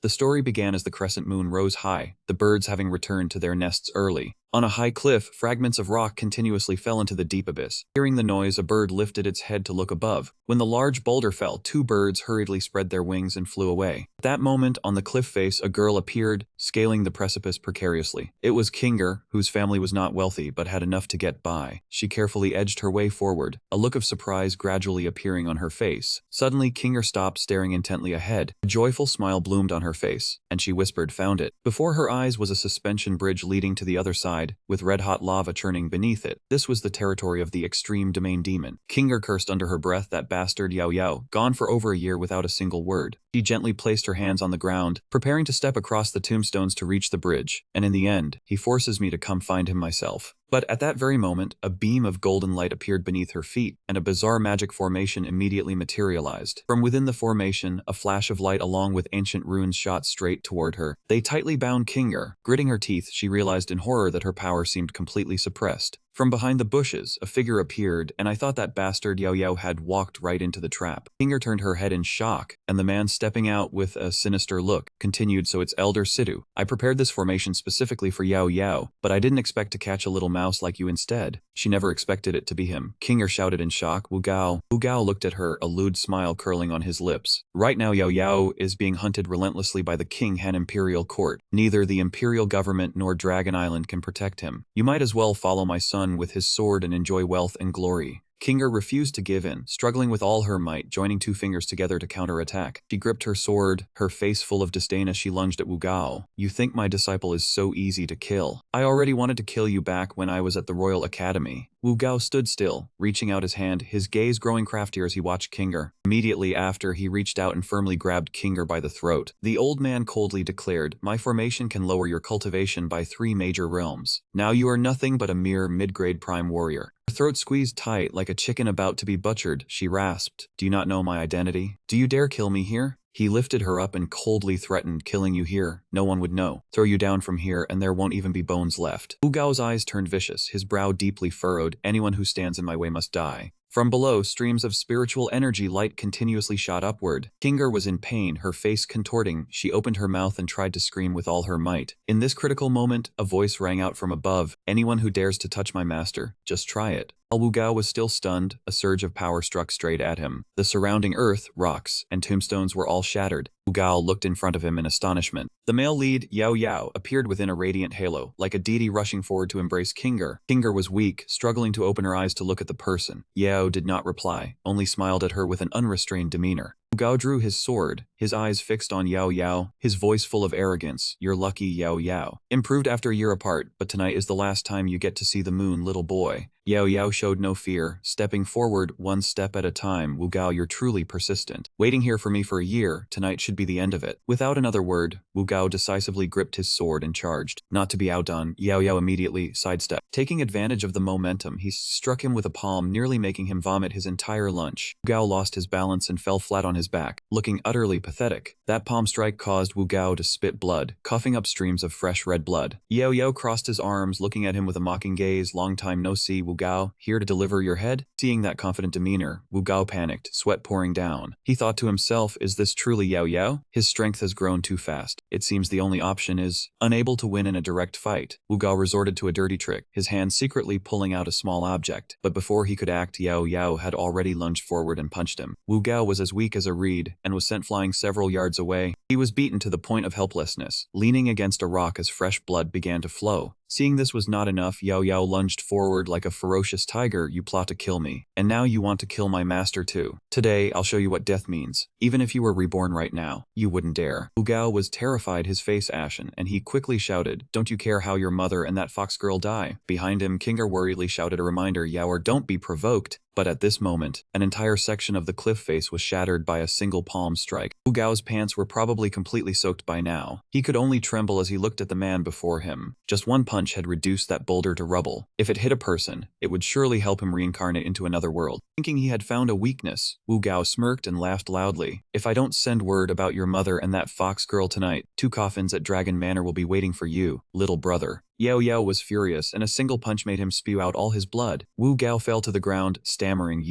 The story began as the crescent moon rose high, the birds having returned to their nests early. On a high cliff, fragments of rock continuously fell into the deep abyss. Hearing the noise, a bird lifted its head to look above. When the large boulder fell, two birds hurriedly spread their wings and flew away. At that moment, on the cliff face, a girl appeared, scaling the precipice precariously. It was Kinger, whose family was not wealthy but had enough to get by. She carefully edged her way forward, a look of surprise gradually appearing on her face. Suddenly, Kinger stopped, staring intently ahead. A joyful smile bloomed on her face, and she whispered, "Found it." Before her eyes was a suspension bridge leading to the other side, with red-hot lava churning beneath it. This was the territory of the extreme domain demon. Kinger cursed under her breath, "That bastard Yahello, gone for over a year without a single word." She gently placed her hands on the ground, preparing to step across the tombstones to reach the bridge, and in the end, he forces me to come find him myself. But at that very moment, a beam of golden light appeared beneath her feet, and a bizarre magic formation immediately materialized. From within the formation, a flash of light along with ancient runes shot straight toward her. They tightly bound Kinger. Gritting her teeth, she realized in horror that her power seemed completely suppressed. From behind the bushes, a figure appeared, and I thought that bastard Yahello had walked right into the trap. Kinger turned her head in shock, and the man stepping out with a sinister look continued, "So it's Elder Sidhu. I prepared this formation specifically for Yahello, but I didn't expect to catch a little mouse like you instead." She never expected it to be him. Kinger shouted in shock, "Wu Gao." Wu Gao looked at her, a lewd smile curling on his lips. "Right now Yahello is being hunted relentlessly by the King Han Imperial Court. Neither the Imperial Government nor Dragon Island can protect him. You might as well follow my son with his sword and enjoy wealth and glory." Kinger refused to give in, struggling with all her might, joining two fingers together to counterattack. She gripped her sword, her face full of disdain as she lunged at Wu Gao. "You think my disciple is so easy to kill? I already wanted to kill you back when I was at the Royal Academy." Wu Gao stood still, reaching out his hand, his gaze growing craftier as he watched Kinger. Immediately after, he reached out and firmly grabbed Kinger by the throat. The old man coldly declared, "My formation can lower your cultivation by 3 major realms. Now you are nothing but a mere mid-grade prime warrior." Her throat squeezed tight like a chicken about to be butchered. She rasped, "Do you not know my identity? Do you dare kill me here?" He lifted her up and coldly threatened, "Killing you here, no one would know. Throw you down from here and there won't even be bones left." Wu Gao's eyes turned vicious, his brow deeply furrowed. "Anyone who stands in my way must die." From below, streams of spiritual energy light continuously shot upward. Kinger was in pain, her face contorting. She opened her mouth and tried to scream with all her might. In this critical moment, a voice rang out from above, "Anyone who dares to touch my master, just try it." While Wu Gao was still stunned, a surge of power struck straight at him. The surrounding earth, rocks, and tombstones were all shattered. Wu Gao looked in front of him in astonishment. The male lead, Yahello, appeared within a radiant halo, like a deity rushing forward to embrace Kinger. Kinger was weak, struggling to open her eyes to look at the person. Yahello did not reply, only smiled at her with an unrestrained demeanor. Wu Gao drew his sword, his eyes fixed on Yahello, his voice full of arrogance. "You're lucky, Yahello. Improved after a year apart, but tonight is the last time you get to see the moon, little boy." Yahello showed no fear, stepping forward one step at a time. "Wu Gao, you're truly persistent. Waiting here for me for a year, tonight should be the end of it." Without another word, Wu Gao decisively gripped his sword and charged. Not to be outdone, Yahello immediately sidestepped. Taking advantage of the momentum, he struck him with a palm, nearly making him vomit his entire lunch. Wu Gao lost his balance and fell flat on his back, looking utterly pathetic. That palm strike caused Wu Gao to spit blood, coughing up streams of fresh red blood. Yahello crossed his arms, looking at him with a mocking gaze. "Long time no see, Wu Gao, here to deliver your head?" Seeing that confident demeanor, Wu Gao panicked, sweat pouring down. He thought to himself, "Is this truly Yahello? His strength has grown too fast. It seems the only option is..." Unable to win in a direct fight, Wu Gao resorted to a dirty trick, his hand secretly pulling out a small object. But before he could act, Yahello had already lunged forward and punched him. Wu Gao was as weak as a reed, and was sent flying several yards away. He was beaten to the point of helplessness, leaning against a rock as fresh blood began to flow. Seeing this was not enough, Yahello lunged forward like a ferocious tiger. "You plot to kill me, and now you want to kill my master too. Today, I'll show you what death means. Even if you were reborn right now, you wouldn't dare." Wu Gao was terrified, his face ashen, and he quickly shouted, "Don't you care how your mother and that fox girl die?" Behind him, Kinger worriedly shouted a reminder, "Yahello, don't be provoked." But at this moment, an entire section of the cliff face was shattered by a single palm strike. Wu Gao's pants were probably completely soaked by now. He could only tremble as he looked at the man before him. Just one punch had reduced that boulder to rubble. If it hit a person, it would surely help him reincarnate into another world. Thinking he had found a weakness, Wu Gao smirked and laughed loudly. If I don't send word about your mother and that fox girl tonight, 2 coffins at Dragon Manor will be waiting for you, little brother. Yahello was furious, and a single punch made him spew out all his blood. Wu Gao fell to the ground, stammering,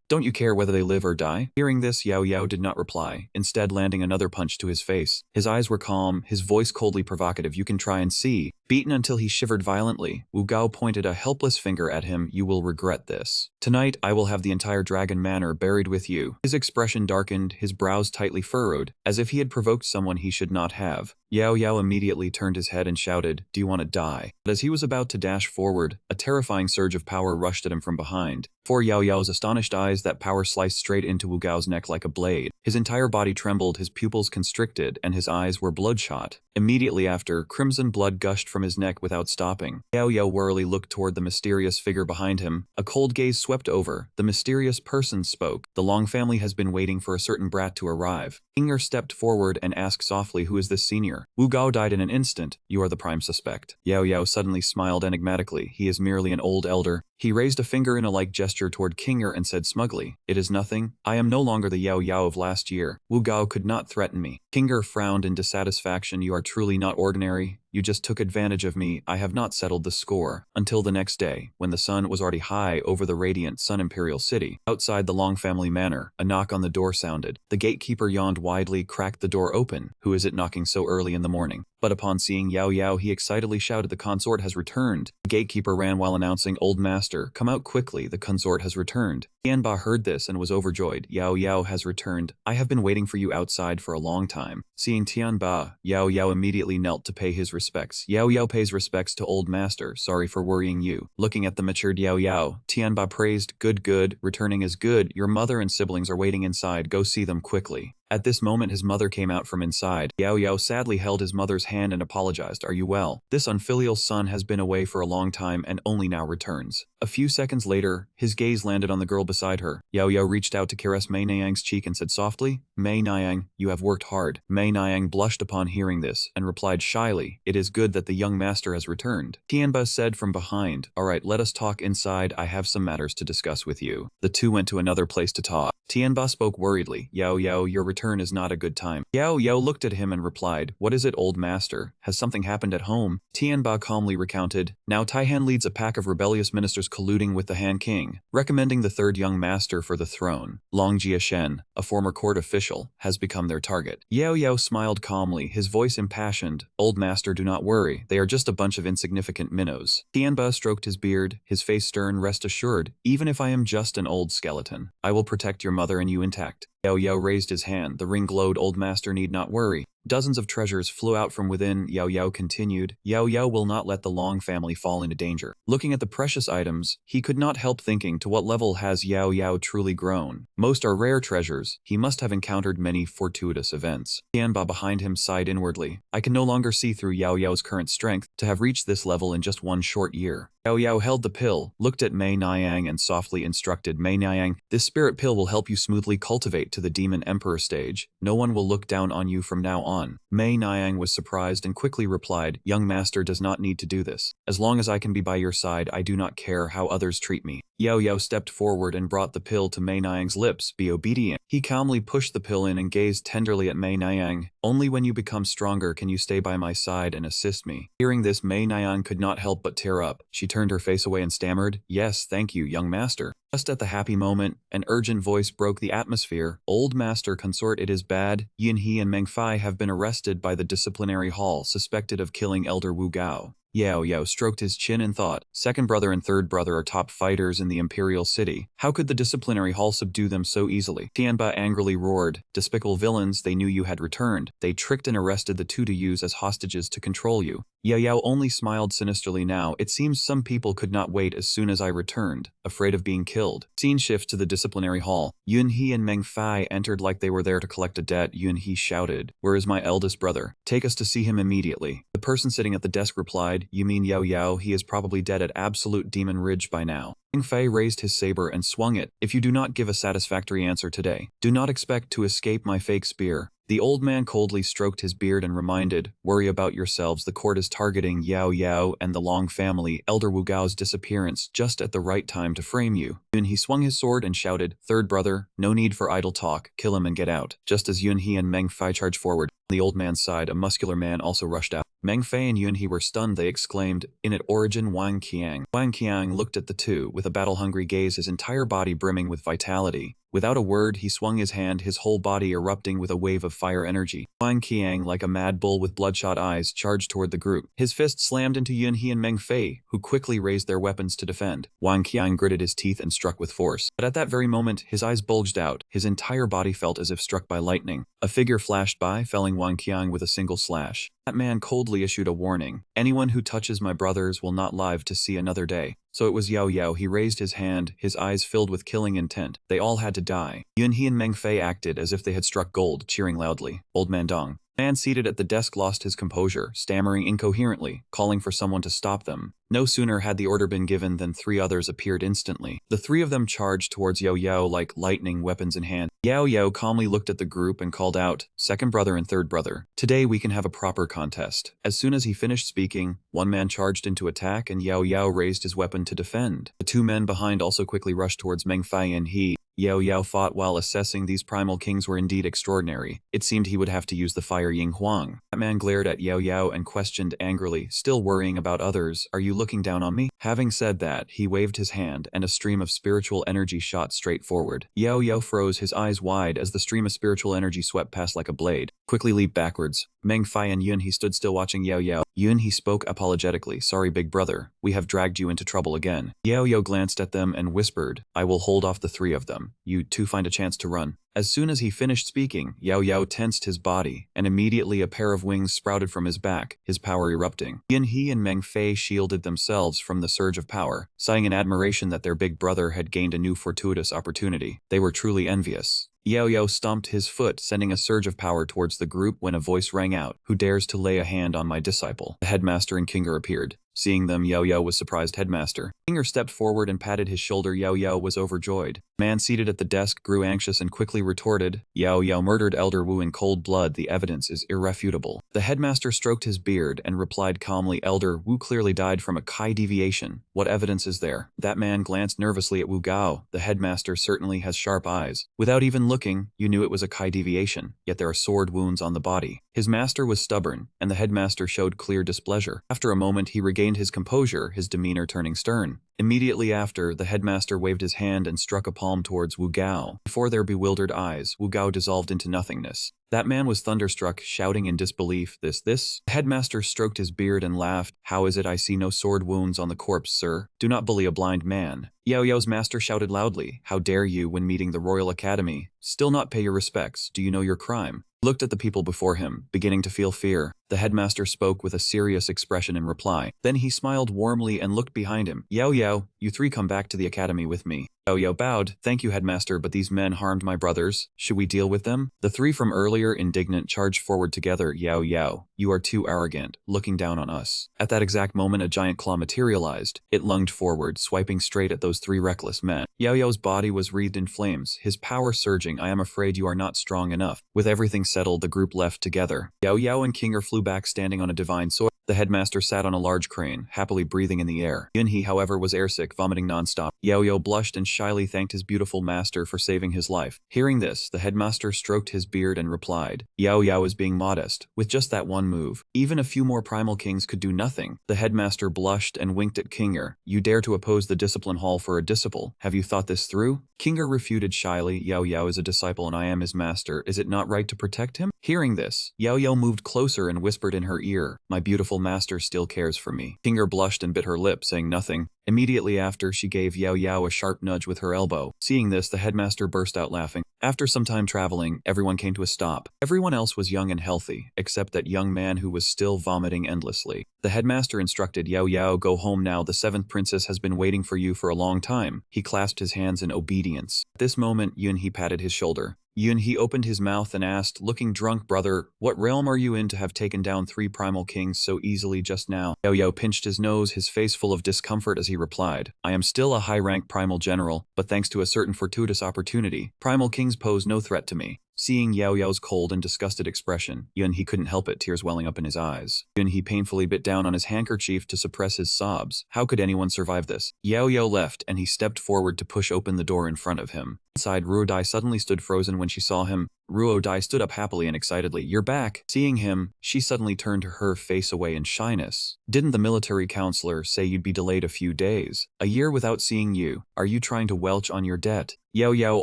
don't you care whether they live or die? Hearing this, Yahello did not reply, instead landing another punch to his face. His eyes were calm, his voice coldly provocative. You can try and see. Beaten until he shivered violently, Wu Gao pointed a helpless finger at him. You will regret this. Tonight, I will have the entire Dragon Manor buried with you. His expression darkened, his brows tightly furrowed, as if he had provoked someone he should not have. Yahello immediately turned his head and shouted, do you want to die? But as he was about to dash forward, a terrifying surge of power rushed at him from behind. Before Yahello's astonished eyes, that power sliced straight into Wu Gao's neck like a blade. His entire body trembled, his pupils constricted, and his eyes were bloodshot. Immediately after, crimson blood gushed from his neck without stopping. Yahello warily looked toward the mysterious figure behind him. A cold gaze swept over. The mysterious person spoke. The Long family has been waiting for a certain brat to arrive. Inger stepped forward and asked softly, who is this senior? Wu Gao died in an instant. You are the prime suspect. Yahello suddenly smiled enigmatically. He is merely an old elder. He raised a finger in a like gesture toward Kinger and said smugly, it is nothing. I am no longer the Yahello of last year. Wu Gao could not threaten me. Kinger frowned in dissatisfaction. You are truly not ordinary. You just took advantage of me. I have not settled the score. Until the next day, when the sun was already high over the radiant Sun Imperial City. Outside the Long family manor, a knock on the door sounded. The gatekeeper yawned widely, cracked the door open. Who is it knocking so early in the morning? But upon seeing Yahello, he excitedly shouted, the consort has returned. The gatekeeper ran while announcing, old master, come out quickly, the consort has returned. Tianba heard this and was overjoyed. Yahello has returned. I have been waiting for you outside for a long time. Seeing Tianba, Yahello immediately knelt to pay his respects. Yahello pays respects to old master, sorry for worrying you. Looking at the matured Yahello, Tianba praised, good, returning is good, your mother and siblings are waiting inside, go see them quickly. At this moment his mother came out from inside. Yahello sadly held his mother's hand and apologized. Are you well? This unfilial son has been away for a long time and only now returns. A few seconds later, his gaze landed on the girl beside her. Yahello reached out to caress Mei Niang's cheek and said softly, Mei Niang, you have worked hard. Mei Niang blushed upon hearing this and replied shyly, it is good that the young master has returned. Tianba said from behind, alright, let us talk inside, I have some matters to discuss with you. The two went to another place to talk. Tianba spoke worriedly, Yahello, your return is not a good time. Yahello looked at him and replied, what is it, old master? Has something happened at home? Tianba calmly recounted, now Taihan leads a pack of rebellious ministers colluding with the Han King, recommending the third young master for the throne. Long Jiashen, a former court official, has become their target. Yahello smiled calmly, his voice impassioned, old master, do not worry, they are just a bunch of insignificant minnows. Tianba stroked his beard, his face stern, rest assured, even if I am just an old skeleton, I will protect your mother and you intact. Yahello raised his hand, the ring glowed, old master need not worry. Dozens of treasures flew out from within. Yahello continued, Yahello will not let the Long family fall into danger. Looking at the precious items, he could not help thinking, to what level has Yahello truly grown? Most are rare treasures. He must have encountered many fortuitous events. Tianba behind him sighed inwardly. I can no longer see through Yahello's current strength to have reached this level in just one short year. Yahello held the pill, looked at Mei Niang and softly instructed, Mei Niang, this spirit pill will help you smoothly cultivate to the Demon Emperor stage. No one will look down on you from now on. Mei Niang was surprised and quickly replied, young master does not need to do this. As long as I can be by your side, I do not care how others treat me. Yahello stepped forward and brought the pill to Mei Niang's lips. Be obedient. He calmly pushed the pill in and gazed tenderly at Mei Niang. Only when you become stronger can you stay by my side and assist me. Hearing this, Mei Niang could not help but tear up. She turned her face away and stammered, yes, thank you, young master. Just at the happy moment, an urgent voice broke the atmosphere. Old master consort, it is bad. Yin He and Meng Fai have been arrested by the disciplinary hall, suspected of killing Elder Wu Gao. Yahello stroked his chin and thought, second brother and third brother are top fighters in the Imperial City. How could the disciplinary hall subdue them so easily? Tianba angrily roared, despicable villains, they knew you had returned. They tricked and arrested the two to use as hostages to control you. Yahello only smiled sinisterly now. It seems some people could not wait as soon as I returned, afraid of being killed. Scene shifts to the disciplinary hall. Yun He and Meng Fai entered like they were there to collect a debt. Yun He shouted, where is my eldest brother? Take us to see him immediately. The person sitting at the desk replied, you mean Yahello? He is probably dead at Absolute Demon Ridge by now. Meng Fei raised his saber and swung it. If you do not give a satisfactory answer today, do not expect to escape my fake spear. The old man coldly stroked his beard and reminded, worry about yourselves, the court is targeting Yao Yao and the Long family. Elder Wu Gao's disappearance just at the right time to frame you. Yun He swung his sword and shouted, third brother, no need for idle talk, kill him and get out. Just as Yun He and Meng Fei charged forward, on the old man's side a muscular man also rushed out. Meng Fei and Yun He were stunned. They exclaimed, in it origin Wang Qiang. Wang Qiang looked at the two with a battle-hungry gaze, his entire body brimming with vitality. Without a word, he swung his hand, his whole body erupting with a wave of fire energy. Wang Qiang, like a mad bull with bloodshot eyes, charged toward the group. His fist slammed into Yun He and Meng Fei, who quickly raised their weapons to defend. Wang Qiang gritted his teeth and struck with force. But at that very moment, his eyes bulged out. His entire body felt as if struck by lightning. A figure flashed by, felling Wang Qiang with a single slash. That man coldly issued a warning. Anyone who touches my brothers will not live to see another day. So it was Yao Yao. He raised his hand, his eyes filled with killing intent. They all had to die. Yun He and Meng Fei acted as if they had struck gold, cheering loudly. Old man Dong. Man seated at the desk lost his composure, stammering incoherently, calling for someone to stop them. No sooner had the order been given than three others appeared instantly. The three of them charged towards Yao Yao like lightning, weapons in hand. Yao Yao calmly looked at the group and called out, second brother and third brother, today we can have a proper contest. As soon as he finished speaking, one man charged into attack and Yao Yao raised his weapon to defend. The two men behind also quickly rushed towards Meng Fei and he. Yao Yao thought while assessing these primal kings were indeed extraordinary. It seemed he would have to use the fire Ying Huang. That man glared at Yao Yao and questioned angrily, still worrying about others, are you looking down on me? Having said that, he waved his hand and a stream of spiritual energy shot straight forward. Yao Yao froze, his eyes wide as the stream of spiritual energy swept past like a blade. Quickly leaped backwards. Meng Fei and Yun He stood still watching Yao Yao. Yun He spoke apologetically, sorry big brother, we have dragged you into trouble again. Yao Yao glanced at them and whispered, I will hold off the three of them. You two find a chance to run. As soon as he finished speaking, Yao Yao tensed his body, and immediately a pair of wings sprouted from his back, his power erupting. Yun He and Meng Fei shielded themselves from the surge of power, sighing in admiration that their big brother had gained a new fortuitous opportunity. They were truly envious. Yao Yao stomped his foot, sending a surge of power towards the group when a voice rang out, who dares to lay a hand on my disciple? The headmaster and Kinger appeared. Seeing them, Yao Yao was surprised. Headmaster. Kinger stepped forward and patted his shoulder. Yao Yao was overjoyed. Man seated at the desk grew anxious and quickly retorted, Yao Yao murdered Elder Wu in cold blood. The evidence is irrefutable. The headmaster stroked his beard and replied calmly, Elder Wu clearly died from a Kai deviation. What evidence is there? That man glanced nervously at Wu Gao. The headmaster certainly has sharp eyes. Without even looking, you knew it was a Kai deviation, yet there are sword wounds on the body. His master was stubborn, and the headmaster showed clear displeasure. After a moment he regained his composure, his demeanor turning stern. Immediately after, the headmaster waved his hand and struck a palm towards Wu Gao. Before their bewildered eyes, Wu Gao dissolved into nothingness. That man was thunderstruck, shouting in disbelief, this? The headmaster stroked his beard and laughed, how is it I see no sword wounds on the corpse, sir? Do not bully a blind man. Yao Yao's master shouted loudly, how dare you, when meeting the Royal Academy, still not pay your respects? Do you know your crime? He looked at the people before him, beginning to feel fear. The headmaster spoke with a serious expression in reply. Then he smiled warmly and looked behind him. Yao Yao, you three come back to the academy with me. Yao Yao bowed. Thank you, headmaster, but these men harmed my brothers. Should we deal with them? The three from earlier, indignant, charged forward together. Yao Yao, you are too arrogant, looking down on us. At that exact moment, a giant claw materialized. It lunged forward, swiping straight at those three reckless men. Yao Yao's body was wreathed in flames, his power surging. I am afraid you are not strong enough. With everything settled, the group left together. Yao Yao and Kinger flew back standing on a divine soil. The headmaster sat on a large crane, happily breathing in the air. Yun He, however, was airsick, vomiting nonstop. Yao Yao blushed and shyly thanked his beautiful master for saving his life. Hearing this, the headmaster stroked his beard and replied, Yao Yao is being modest. With just that one move, even a few more primal kings could do nothing. The headmaster blushed and winked at Kinger. You dare to oppose the discipline hall for a disciple. Have you thought this through? Kinger refuted shyly, Yao Yao is a disciple and I am his master. Is it not right to protect him? Hearing this, Yao Yao moved closer and whispered in her ear, my beautiful master still cares for me. Kinger blushed and bit her lip, saying nothing. Immediately after, she gave Yao Yao a sharp nudge with her elbow. Seeing this, the headmaster burst out laughing. After some time traveling, everyone came to a stop. Everyone else was young and healthy, except that young man who was still vomiting endlessly. The headmaster instructed Yao Yao, go home now, the seventh princess has been waiting for you for a long time. He clasped his hands in obedience. At this moment, Yun He patted his shoulder. He opened his mouth and asked, looking drunk, brother, what realm are you in to have taken down 3 primal kings so easily just now? Yahello pinched his nose, his face full of discomfort as he replied, I am still a high-rank primal general, but thanks to a certain fortuitous opportunity, primal kings pose no threat to me. Seeing Yahello's cold and disgusted expression, he couldn't help it, tears welling up in his eyes. He painfully bit down on his handkerchief to suppress his sobs. How could anyone survive this? Yahello left, and he stepped forward to push open the door in front of him. Inside, Ruodai suddenly stood frozen when she saw him. Ruodai stood up happily and excitedly. You're back. Seeing him, she suddenly turned her face away in shyness. Didn't the military counselor say you'd be delayed a few days? A year without seeing you. Are you trying to welch on your debt? Yahello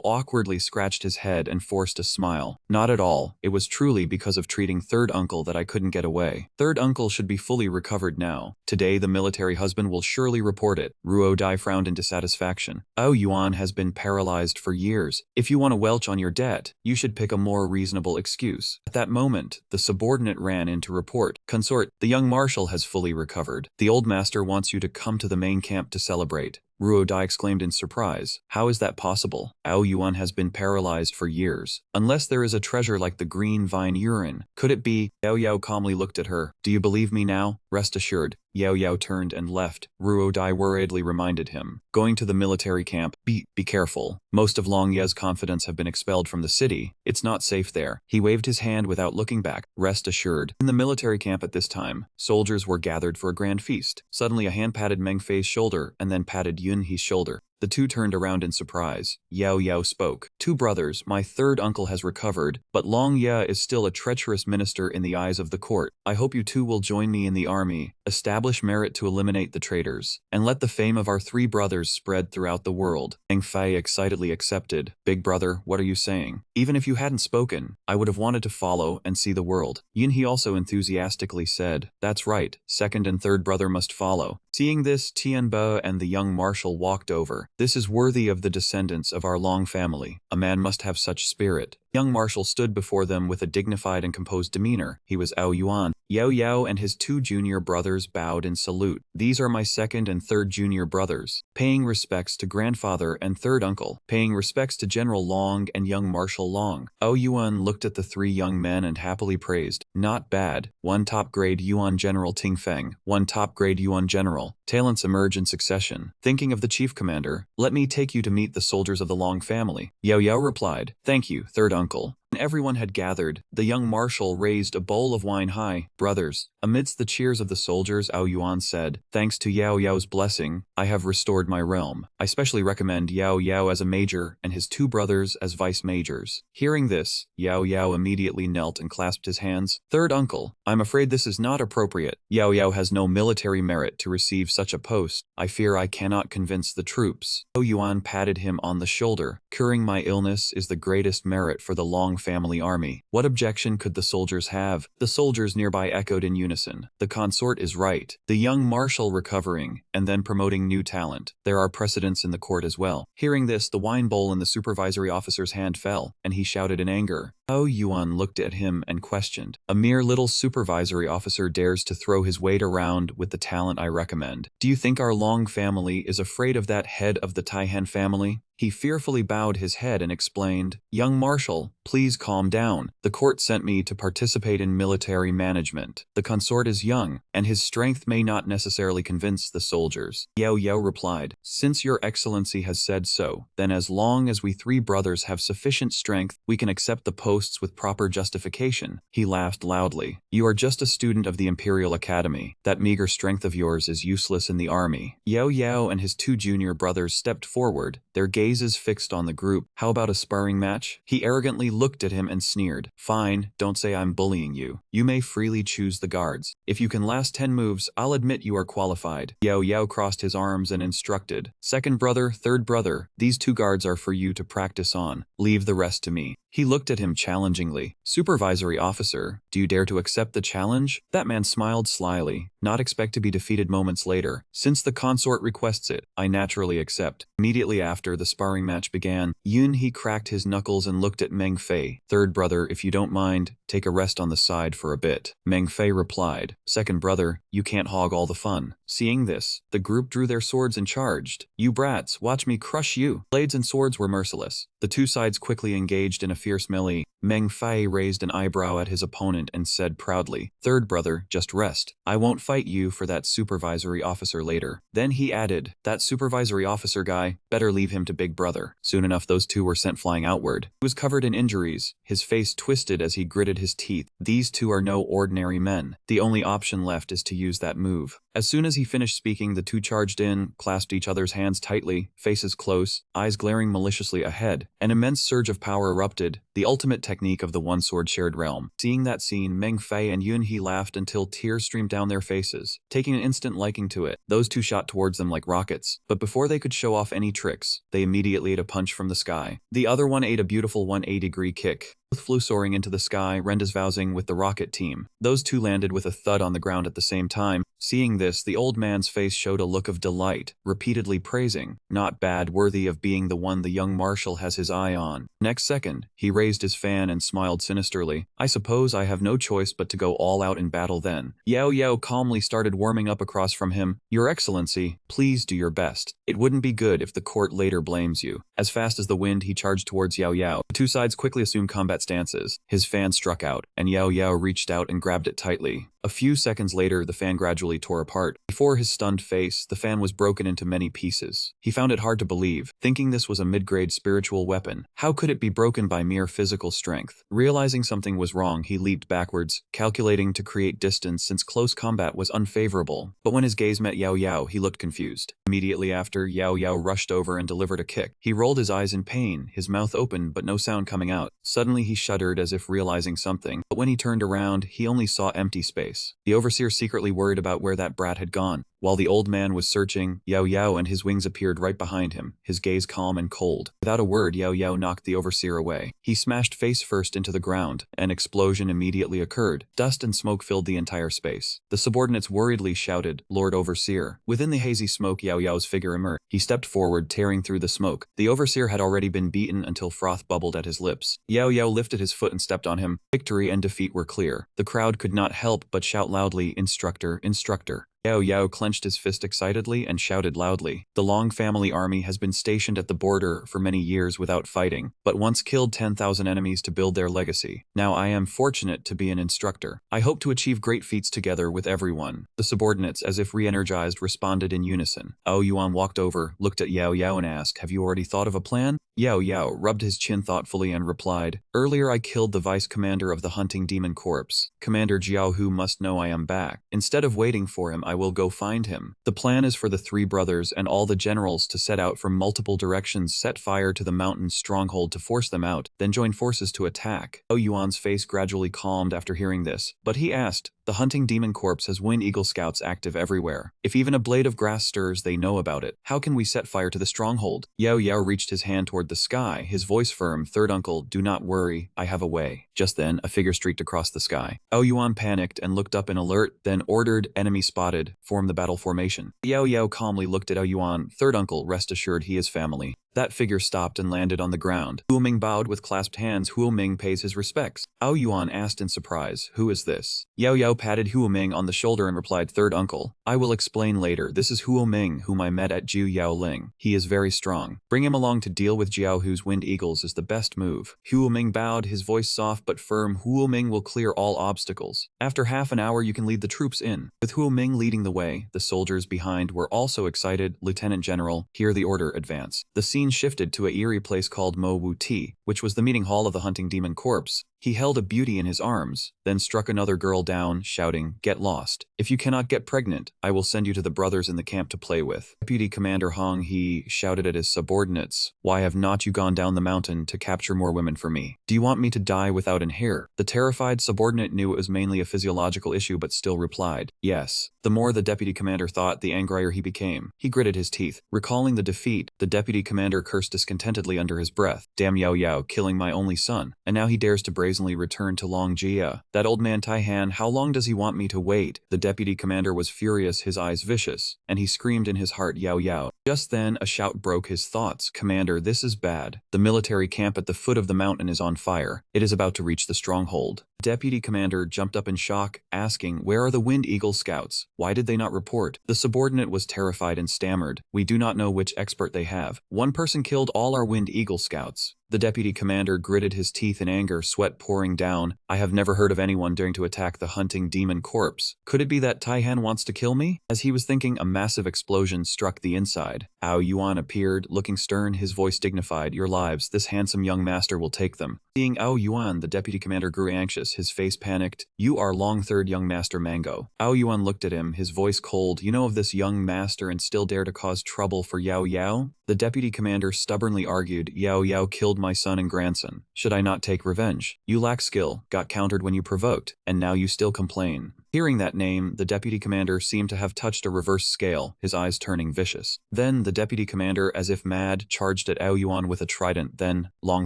awkwardly scratched his head and forced a smile. Not at all. It was truly because of treating third uncle that I couldn't get away. Third uncle should be fully recovered now. Today the military husband will surely report it. Ruodai frowned in dissatisfaction. Oh, Yuan has been paralyzed for years. If you want to welch on your debt, you should pick a more reasonable excuse. At that moment, the subordinate ran in to report. Consort, the young marshal has fully recovered. The old master wants you to come to the main camp to celebrate. Ruodai exclaimed in surprise. How is that possible? Ao Yuan has been paralyzed for years. Unless there is a treasure like the green vine urine. Could it be? Yahello calmly looked at her. Do you believe me now? Rest assured. Yahello turned and left. Ruodai worriedly reminded him. Going to the military camp. Be careful. Most of Long Ye's confidants have been expelled from the city. It's not safe there. He waved his hand without looking back. Rest assured. In the military camp at this time, soldiers were gathered for a grand feast. Suddenly a hand patted Meng Fei's shoulder and then patted Yunhe's shoulder. The two turned around in surprise. Yahello spoke. 2 brothers, my third uncle has recovered, but Long Ye is still a treacherous minister in the eyes of the court. I hope you two will join me in the army, establish merit to eliminate the traitors, and let the fame of our 3 brothers spread throughout the world. Meng Fei excitedly accepted. Big brother, what are you saying? Even if you hadn't spoken, I would have wanted to follow and see the world. Yunhe also enthusiastically said, that's right, second and third brother must follow. Seeing this, Tianbe and the young marshal walked over. This is worthy of the descendants of our long family. A man must have such spirit. Young marshal stood before them with a dignified and composed demeanor. He was Ao Yuan. Yahello and his 2 junior brothers bowed in salute. These are my second and third junior brothers. Paying respects to grandfather and third uncle. Paying respects to General Long and young Marshal Long. Ao Yuan looked at the 3 young men and happily praised. Not bad. 1 top-grade Yuan General Tingfeng. 1 top-grade Yuan General. Talents emerge in succession. Thinking of the chief commander, let me take you to meet the soldiers of the Long family. Yahello replied, thank you, third uncle. When everyone had gathered, the young marshal raised a bowl of wine high. Brothers, amidst the cheers of the soldiers, Ao Yuan said, thanks to Yahello's blessing, I have restored my realm. I specially recommend Yahello as a major and his 2 brothers as vice majors. Hearing this, Yahello immediately knelt and clasped his hands. Third uncle, I'm afraid this is not appropriate. Yahello has no military merit to receive such a post. I fear I cannot convince the troops. Ao Yuan patted him on the shoulder. Curing my illness is the greatest merit for the Long family army. What objection could the soldiers have? The soldiers nearby echoed in unison. The consort is right. The young marshal recovering, and then promoting new talent. There are precedents in the court as well. Hearing this, the wine bowl in the supervisory officer's hand fell, and he shouted in anger. Ao Yuan looked at him and questioned. A mere little supervisory officer dares to throw his weight around with the talent I recommend. Do you think our Long family is afraid of that head of the Taihan family? He fearfully bowed his head and explained, young marshal, please calm down. The court sent me to participate in military management. The consort is young, and his strength may not necessarily convince the soldiers. Yahello replied, since your excellency has said so, then as long as we 3 brothers have sufficient strength, we can accept the posts with proper justification. He laughed loudly. You are just a student of the Imperial Academy. That meager strength of yours is useless in the army. Yahello and his 2 junior brothers stepped forward, their gazes fixed on the group. How about a sparring match? He arrogantly looked at him and sneered. Fine, don't say I'm bullying you. You may freely choose the guards. If you can last 10 moves, I'll admit you are qualified. Yahello crossed his arms and instructed. Second brother, third brother, these 2 guards are for you to practice on. Leave the rest to me. He looked at him challengingly. Supervisory officer, do you dare to accept the challenge? That man smiled slyly. not expect to be defeated moments later. Since the consort requests it, I naturally accept. Immediately after the sparring match began, Yun-hee cracked his knuckles and looked at Meng Fei. "Third brother, if you don't mind, take a rest on the side for a bit." Meng Fei replied, "Second brother, you can't hog all the fun." Seeing this, the group drew their swords and charged. "You brats, watch me crush you." Blades and swords were merciless. The two sides quickly engaged in a fierce melee. Meng Fei raised an eyebrow at his opponent and said proudly, "Third brother, just rest. I won't fight you for that supervisory officer later." Then he added, "That supervisory officer guy, better leave him to big brother." Soon enough those two were sent flying outward. He was covered in injuries, his face twisted as he gritted his teeth. These two are no ordinary men. The only option left is to use that move. As soon as he finished speaking, the two charged in, clasped each other's hands tightly, faces close, eyes glaring maliciously ahead. An immense surge of power erupted, the ultimate technique of the one-sword shared realm. Seeing that scene, Meng Fei and Yun-hee laughed until tears streamed down their faces, taking an instant liking to it. Those two shot towards them like rockets, but before they could show off any tricks, they immediately ate a punch from the sky. The other one ate a beautiful 180-degree kick. Both flew soaring into the sky, rendezvousing with the rocket team. Those two landed with a thud on the ground at the same time. Seeing this, the old man's face showed a look of delight, repeatedly praising, "Not bad, worthy of being the one the young marshal has his eye on." Next second, he raised his fan and smiled sinisterly. "I suppose I have no choice but to go all out in battle then." Yahello calmly started warming up across from him. "Your Excellency, please do your best. It wouldn't be good if the court later blames you." As fast as the wind, he charged towards Yahello. The two sides quickly assumed combat stances. His fan struck out, and Yahello reached out and grabbed it tightly. A few seconds later, the fan gradually tore apart. Before his stunned face, the fan was broken into many pieces. He found it hard to believe, thinking this was a mid-grade spiritual weapon. How could it be broken by mere physical strength? Realizing something was wrong, he leaped backwards, calculating to create distance since close combat was unfavorable. But when his gaze met Yahello, he looked confused. Immediately after, Yahello rushed over and delivered a kick. He rolled his eyes in pain, his mouth open but no sound coming out. Suddenly he shuddered as if realizing something, but when he turned around, he only saw empty space. The overseer secretly worried about where that brat had gone. While the old man was searching, Yahello and his wings appeared right behind him, his gaze calm and cold. Without a word, Yahello knocked the overseer away. He smashed face first into the ground. An explosion immediately occurred. Dust and smoke filled the entire space. The subordinates worriedly shouted, "Lord Overseer." Within the hazy smoke, Yahello's figure emerged. He stepped forward, tearing through the smoke. The overseer had already been beaten until froth bubbled at his lips. Yahello lifted his foot and stepped on him. Victory and defeat were clear. The crowd could not help but shout loudly, "Instructor, instructor." Yahello clenched his fist excitedly and shouted loudly, "The Long family army has been stationed at the border for many years without fighting, but once killed 10,000 enemies to build their legacy. Now I am fortunate to be an instructor. I hope to achieve great feats together with everyone." The subordinates, as if re-energized, responded in unison. Yuan walked over, looked at Yahello and asked, "Have you already thought of a plan?" Yahello rubbed his chin thoughtfully and replied, "Earlier I killed the vice-commander of the hunting demon corps. Commander Jiaohu must know I am back. Instead of waiting for him, I will go find him. The plan is for the three brothers and all the generals to set out from multiple directions, set fire to the mountain's stronghold to force them out, then join forces to attack." Yuan's face gradually calmed after hearing this, but he asked, "The hunting demon corps has Wind Eagle scouts active everywhere. If even a blade of grass stirs, they know about it. How can we set fire to the stronghold?" Yahello reached his hand toward the sky, his voice firm. "Third uncle, do not worry, I have a way." Just then, a figure streaked across the sky. Yuan panicked and looked up in alert, then ordered, "Enemy spotted, form the battle formation." Yahello calmly looked at Yuan. "Third uncle, rest assured he is family." That figure stopped and landed on the ground. Huoming bowed with clasped hands. "Huoming pays his respects." Yuan asked in surprise, "Who is this?" Yahello patted Huoming on the shoulder and replied, "Third uncle, I will explain later. This is Huoming, whom I met at Ju Yaoling. He is very strong. Bring him along to deal with Jiaohu's Wind Eagles is the best move." Huoming bowed, his voice soft but firm. "Huoming will clear all obstacles. After half an hour you can lead the troops in." With Huoming leading the way, the soldiers behind were also excited. "Lieutenant General, hear the order, advance." The scene shifted to a eerie place called Mo Wu Ti, which was the meeting hall of the hunting demon corps. He held a beauty in his arms, then struck another girl down, shouting, "Get lost. If you cannot get pregnant, I will send you to the brothers in the camp to play with." Deputy Commander Hong He shouted at his subordinates, "Why have not you gone down the mountain to capture more women for me? Do you want me to die without an heir?" The terrified subordinate knew it was mainly a physiological issue but still replied, "Yes." The more the deputy commander thought, the angrier he became. He gritted his teeth. Recalling the defeat, the deputy commander cursed discontentedly under his breath. "Damn Yahello, killing my only son. And now he dares to brazenly brazenly returned to Long Jia. That old man Taihan, how long does he want me to wait? The deputy commander was furious, his eyes vicious, and he screamed in his heart, Yao Yao. Just then, a shout broke his thoughts. Commander, this is bad. The military camp at the foot of the mountain is on fire. It is about to reach the stronghold. Deputy commander jumped up in shock, asking, where are the Wind Eagle scouts? Why did they not report? The subordinate was terrified and stammered, we do not know which expert they have. One person killed all our Wind Eagle scouts. The deputy commander gritted his teeth in anger, sweat pouring down. I have never heard of anyone daring to attack the hunting demon corpse. Could it be that Taihan wants to kill me? As he was thinking, a massive explosion struck the inside. Ao Yuan appeared, looking stern, his voice dignified. Your lives, this handsome young master will take them. Seeing Ao Yuan, the deputy commander grew anxious, his face panicked. You are Long Third Young Master Mango. Ao Yuan looked at him, his voice cold. You know of this young master and still dare to cause trouble for Yao Yao? The deputy commander stubbornly argued, Yao Yao killed my son and grandson. Should I not take revenge? You lack skill, got countered when you provoked, and now you still complain. Hearing that name, the deputy commander seemed to have touched a reverse scale, his eyes turning vicious. Then, the deputy commander, as if mad, charged at Ao Yuan with a trident. Then, Long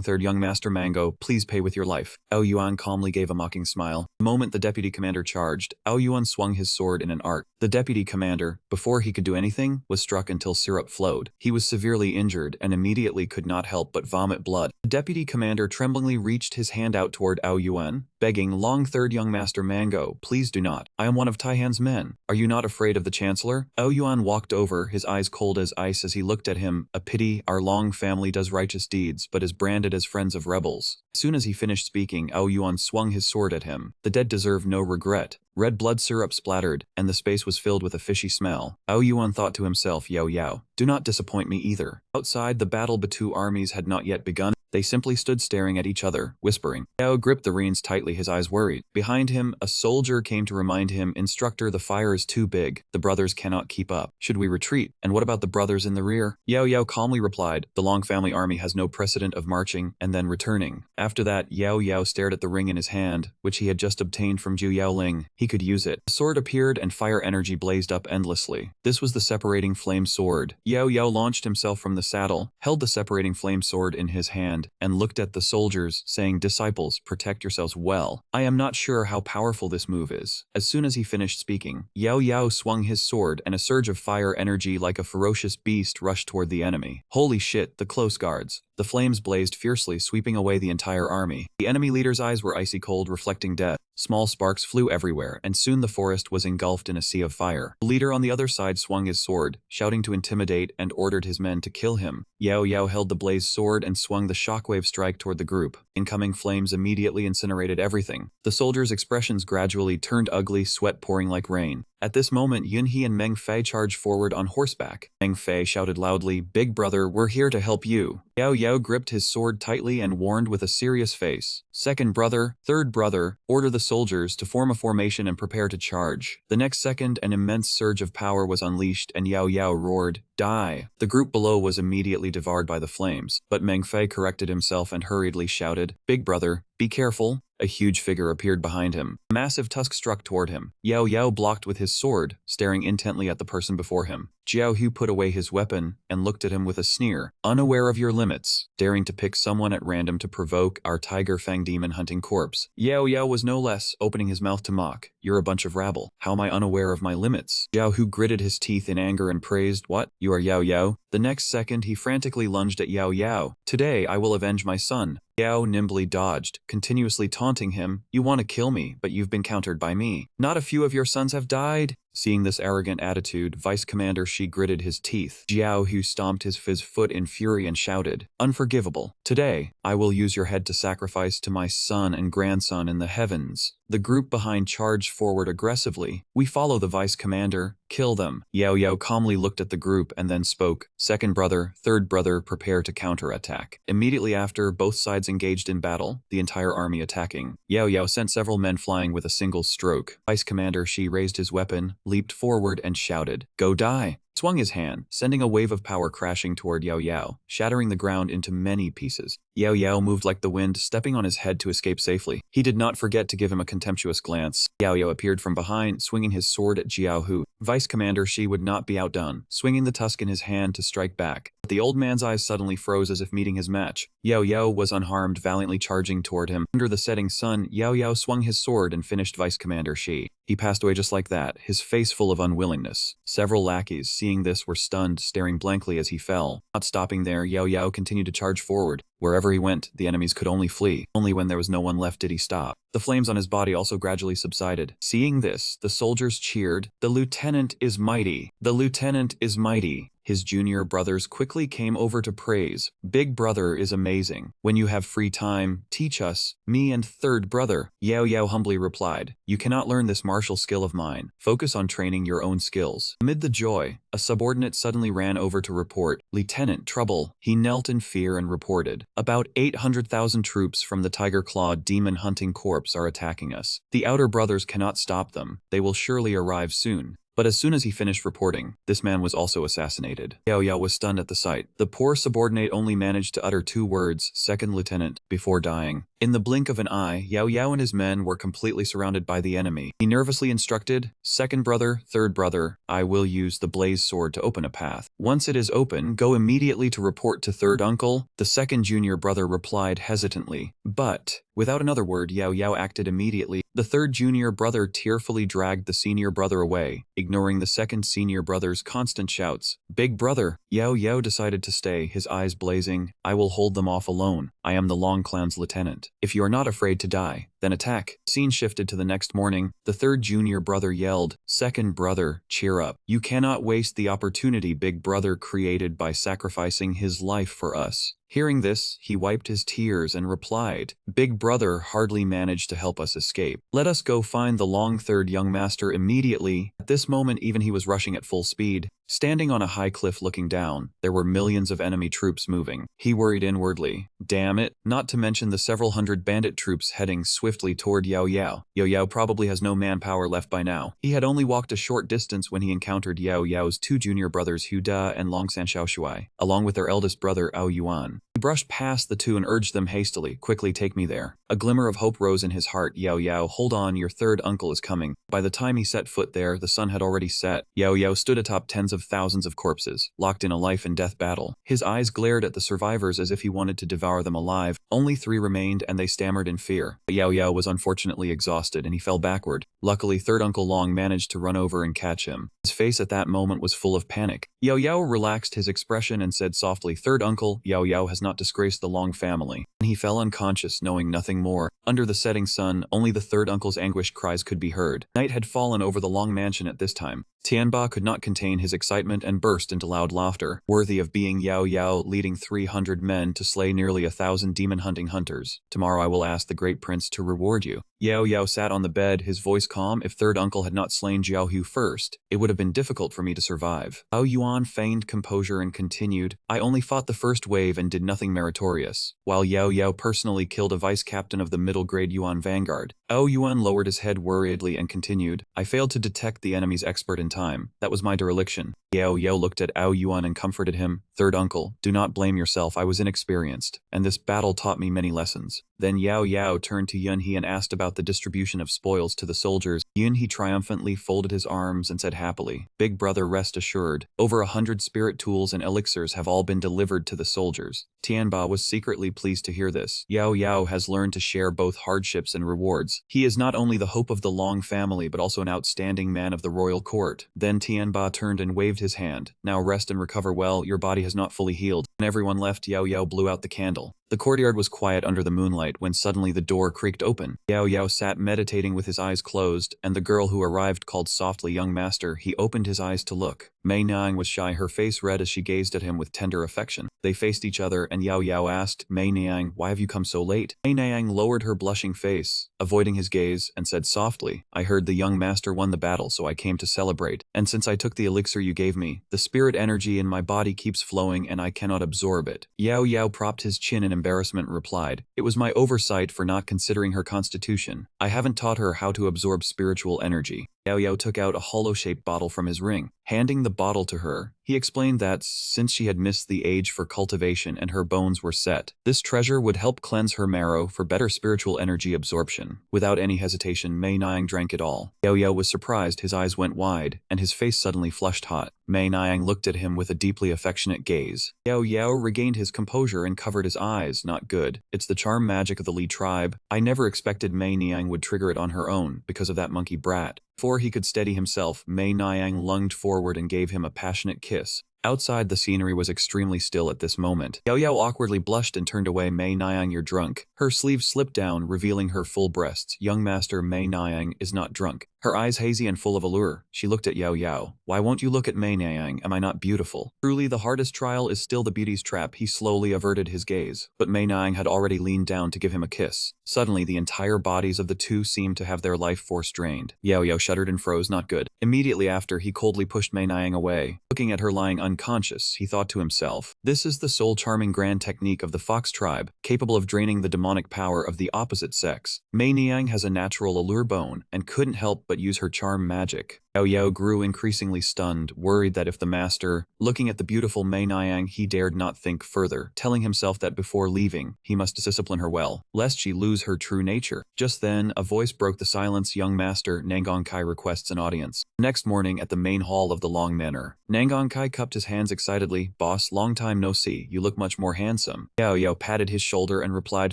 Third Young Master Mango, please pay with your life. Ao Yuan calmly gave a mocking smile. The moment the deputy commander charged, Ao Yuan swung his sword in an arc. The deputy commander, before he could do anything, was struck until syrup flowed. He was severely injured and immediately could not help but vomit blood. The deputy commander tremblingly reached his hand out toward Ao Yuan, begging, Long Third Young Master Mango, please do not. I am one of Taihan's men. Are you not afraid of the Chancellor? Ao Yuan walked over, his eyes cold as ice as he looked at him. A pity, our Long family does righteous deeds, but is branded as friends of rebels. As soon as he finished speaking, Ao Yuan swung his sword at him. The dead deserve no regret. Red blood syrup splattered, and the space was filled with a fishy smell. Ao Yuan thought to himself, Yao Yao, do not disappoint me either. Outside, the battle between two armies had not yet begun. They simply stood staring at each other, whispering. Yao gripped the reins tightly, his eyes worried. Behind him, a soldier came to remind him, Instructor, the fire is too big. The brothers cannot keep up. Should we retreat? And what about the brothers in the rear? Yao Yao calmly replied, the Long family army has no precedent of marching and then returning. After that, Yao Yao stared at the ring in his hand, which he had just obtained from Zhu Yaoling. He could use it. A sword appeared and fire energy blazed up endlessly. This was the separating flame sword. Yao Yao launched himself from the saddle, held the separating flame sword in his hand, and looked at the soldiers, saying, Disciples, protect yourselves well. I am not sure how powerful this move is. As soon as he finished speaking, Yao Yao swung his sword and a surge of fire energy like a ferocious beast rushed toward the enemy. Holy shit, the close guards. The flames blazed fiercely, sweeping away the entire army. The enemy leader's eyes were icy cold, reflecting death. Small sparks flew everywhere, and soon the forest was engulfed in a sea of fire. The leader on the other side swung his sword, shouting to intimidate, and ordered his men to kill him. Yao Yao held the blazed sword and swung the shockwave strike toward the group. Incoming flames immediately incinerated everything. The soldiers' expressions gradually turned ugly, sweat pouring like rain. At this moment, Yunhe and Meng Fei charged forward on horseback. Meng Fei shouted loudly, Big brother, we're here to help you. Yao Yao gripped his sword tightly and warned with a serious face. Second brother, third brother, order the soldiers to form a formation and prepare to charge. The next second, an immense surge of power was unleashed and Yao Yao roared, Die! The group below was immediately devoured by the flames, but Meng Fei corrected himself and hurriedly shouted, Big brother, be careful. A huge figure appeared behind him. A massive tusk struck toward him. Yao Yao blocked with his sword, staring intently at the person before him. Jiao Hu put away his weapon and looked at him with a sneer. Unaware of your limits, daring to pick someone at random to provoke our tiger fang demon hunting corpse. Yao Yao was no less, opening his mouth to mock. You're a bunch of rabble. How am I unaware of my limits? Jiao Hu gritted his teeth in anger and praised, What? You are Yao Yao? The next second he frantically lunged at Yao Yao. Today I will avenge my son. Yao nimbly dodged, continuously taunting him, You want to kill me, but you've been countered by me. Not a few of your sons have died. Seeing this arrogant attitude, Vice Commander Shi gritted his teeth. Jiao Hu stomped his foot in fury and shouted, Unforgivable. Today, I will use your head to sacrifice to my son and grandson in the heavens. The group behind charged forward aggressively. We follow the Vice Commander. Kill them. Yao Yao calmly looked at the group and then spoke. Second brother, third brother, prepare to counterattack. Immediately after, both sides engaged in battle, the entire army attacking. Yao Yao sent several men flying with a single stroke. Vice Commander Shi raised his weapon, leaped forward and shouted, Go die! swung his hand, sending a wave of power crashing toward Yao Yao, shattering the ground into many pieces. Yao Yao moved like the wind, stepping on his head to escape safely. He did not forget to give him a contemptuous glance. Yao Yao appeared from behind, swinging his sword at Jiao Hu. Vice Commander Shi would not be outdone, swinging the tusk in his hand to strike back. But the old man's eyes suddenly froze as if meeting his match. Yao Yao was unharmed, valiantly charging toward him. Under the setting sun, Yao Yao swung his sword and finished Vice Commander Shi. He passed away just like that, his face full of unwillingness. Several lackeys, seeing this, were stunned, staring blankly as he fell. Not stopping there, Yao Yao continued to charge forward. Wherever he went, the enemies could only flee. Only when there was no one left did he stop. The flames on his body also gradually subsided. Seeing this, the soldiers cheered, "The lieutenant is mighty! The lieutenant is mighty!" His junior brothers quickly came over to praise. "Big brother is amazing. When you have free time, teach us, me and third brother." Yao Yao humbly replied, "You cannot learn this martial skill of mine. Focus on training your own skills." Amid the joy, a subordinate suddenly ran over to report, "Lieutenant, trouble." He knelt in fear and reported, "About 800,000 troops from the tiger-clawed demon-hunting corps are attacking us. The outer brothers cannot stop them. They will surely arrive soon." But as soon as he finished reporting, this man was also assassinated. Yao Yao was stunned at the sight. The poor subordinate only managed to utter 2 words, "Second lieutenant," before dying. In the blink of an eye, Yao Yao and his men were completely surrounded by the enemy. He nervously instructed, "Second brother, third brother, I will use the blaze sword to open a path. Once it is open, go immediately to report to third uncle." The second junior brother replied hesitantly, "But..." Without another word, Yao Yao acted immediately. The third junior brother tearfully dragged the senior brother away, ignoring the second senior brother's constant shouts. "Big brother!" Yao Yao decided to stay, his eyes blazing. "I will hold them off alone. I am the Long Clan's lieutenant. If you are not afraid to die, then attack." Scene shifted to the next morning. The third junior brother yelled, "Second brother, cheer up. You cannot waste the opportunity big brother created by sacrificing his life for us." Hearing this, he wiped his tears and replied, "Big brother hardly managed to help us escape. Let us go find the long third young master immediately." At this moment even he was rushing at full speed. Standing on a high cliff looking down, there were millions of enemy troops moving. He worried inwardly. Damn it, not to mention the several hundred bandit troops heading swiftly toward Yao Yao. Yao Yao probably has no manpower left by now. He had only walked a short distance when he encountered Yao Yao's 2 junior brothers Hu Da and Longsan Xiaoshuai, along with their eldest brother Ao Yuan. He brushed past the 2 and urged them hastily, "Quickly take me there." A glimmer of hope rose in his heart. "Yao Yao, hold on, your third uncle is coming." By the time he set foot there, the sun had already set. Yao Yao stood atop tens of thousands of corpses, locked in a life and death battle. His eyes glared at the survivors as if he wanted to devour them alive. Only 3 remained and they stammered in fear. But Yao Yao was unfortunately exhausted and he fell backward. Luckily, third Uncle Long managed to run over and catch him. His face at that moment was full of panic. Yao Yao relaxed his expression and said softly, "Third uncle, Yao Yao has not disgraced the Long family." And he fell unconscious, knowing nothing more. Under the setting sun, only the third uncle's anguished cries could be heard. Night had fallen over the Long mansion at this time. Tianba could not contain his excitement and burst into loud laughter, worthy of being Yao Yao leading 300 men to slay nearly 1,000 demon-hunting hunters. "Tomorrow I will ask the great prince to reward you." Yao Yao sat on the bed, his voice calm. "If third uncle had not slain Jiao Hu first, it would have been difficult for me to survive." Ao Yuan feigned composure and continued, "I only fought the first wave and did nothing meritorious, while Yao Yao personally killed a vice-captain of the middle-grade Yuan vanguard." Ao Yuan lowered his head worriedly and continued, "I failed to detect the enemy's expert in time. That was my dereliction." Yao Yao looked at Ao Yuan and comforted him. "Third uncle, do not blame yourself. I was inexperienced, and this battle taught me many lessons." Then Yao Yao turned to Yun He and asked about the distribution of spoils to the soldiers. Yun He triumphantly folded his arms and said happily, "Big brother, rest assured. Over 100 spirit tools and elixirs have all been delivered to the soldiers." Tianba was secretly pleased to hear this. Yao Yao has learned to share both hardships and rewards. He is not only the hope of the Long family but also an outstanding man of the royal court. Then Tianba turned and waved his hand. "Now rest and recover well, your body has not fully healed." When everyone left, Yao Yao blew out the candle. The courtyard was quiet under the moonlight when suddenly the door creaked open. Yao Yao sat meditating with his eyes closed, and the girl who arrived called softly, "Young master." He opened his eyes to look. Mei Niang was shy, her face red as she gazed at him with tender affection. They faced each other and Yao Yao asked, "Mei Niang, why have you come so late?" Mei Niang lowered her blushing face, avoiding his gaze, and said softly, "I heard the young master won the battle, so I came to celebrate. And since I took the elixir you gave me, the spirit energy in my body keeps flowing and I cannot absorb it." Yao Yao propped his chin in embarrassment and replied, "It was my oversight for not considering her constitution. I haven't taught her how to absorb spiritual energy." Yao took out a hollow-shaped bottle from his ring. Handing the bottle to her, he explained that, since she had missed the age for cultivation and her bones were set, this treasure would help cleanse her marrow for better spiritual energy absorption. Without any hesitation, Mei Niang drank it all. Yao was surprised, his eyes went wide, and his face suddenly flushed hot. Mei Niang looked at him with a deeply affectionate gaze. Yao regained his composure and covered his eyes. Not good. It's the charm magic of the Li tribe. I never expected Mei Niang would trigger it on her own because of that monkey brat. Before he could steady himself, Mei Niang lunged forward and gave him a passionate kiss. Outside, the scenery was extremely still at this moment. Yao awkwardly blushed and turned away. Mei Niang, you're drunk. Her sleeve slipped down, revealing her full breasts. Young master, Mei Niang is not drunk. Her eyes hazy and full of allure, she looked at Yao. Why won't you look at Mei Niang? Am I not beautiful? Truly, the hardest trial is still the beauty's trap. He slowly averted his gaze, but Mei Niang had already leaned down to give him a kiss. Suddenly, the entire bodies of the two seemed to have their life force drained. Yao shuddered and froze. Not good. Immediately after, he coldly pushed Mei Niang away. Looking at her lying unconscious, he thought to himself, this is the soul charming grand technique of the fox tribe, capable of draining the demonic power of the opposite sex. Mei Niang has a natural allure bone, and couldn't help but use her charm magic. Yao grew increasingly stunned, worried that if the master, looking at the beautiful Mei Niang, he dared not think further, telling himself that before leaving, he must discipline her well, lest she lose her true nature. Just then, a voice broke the silence. Young master, Nangang Kai requests an audience. Next morning, at the main hall of the Long Manor, Nangang Kai cupped his hands excitedly. Boss, long time no see, you look much more handsome. Yao patted his shoulder and replied,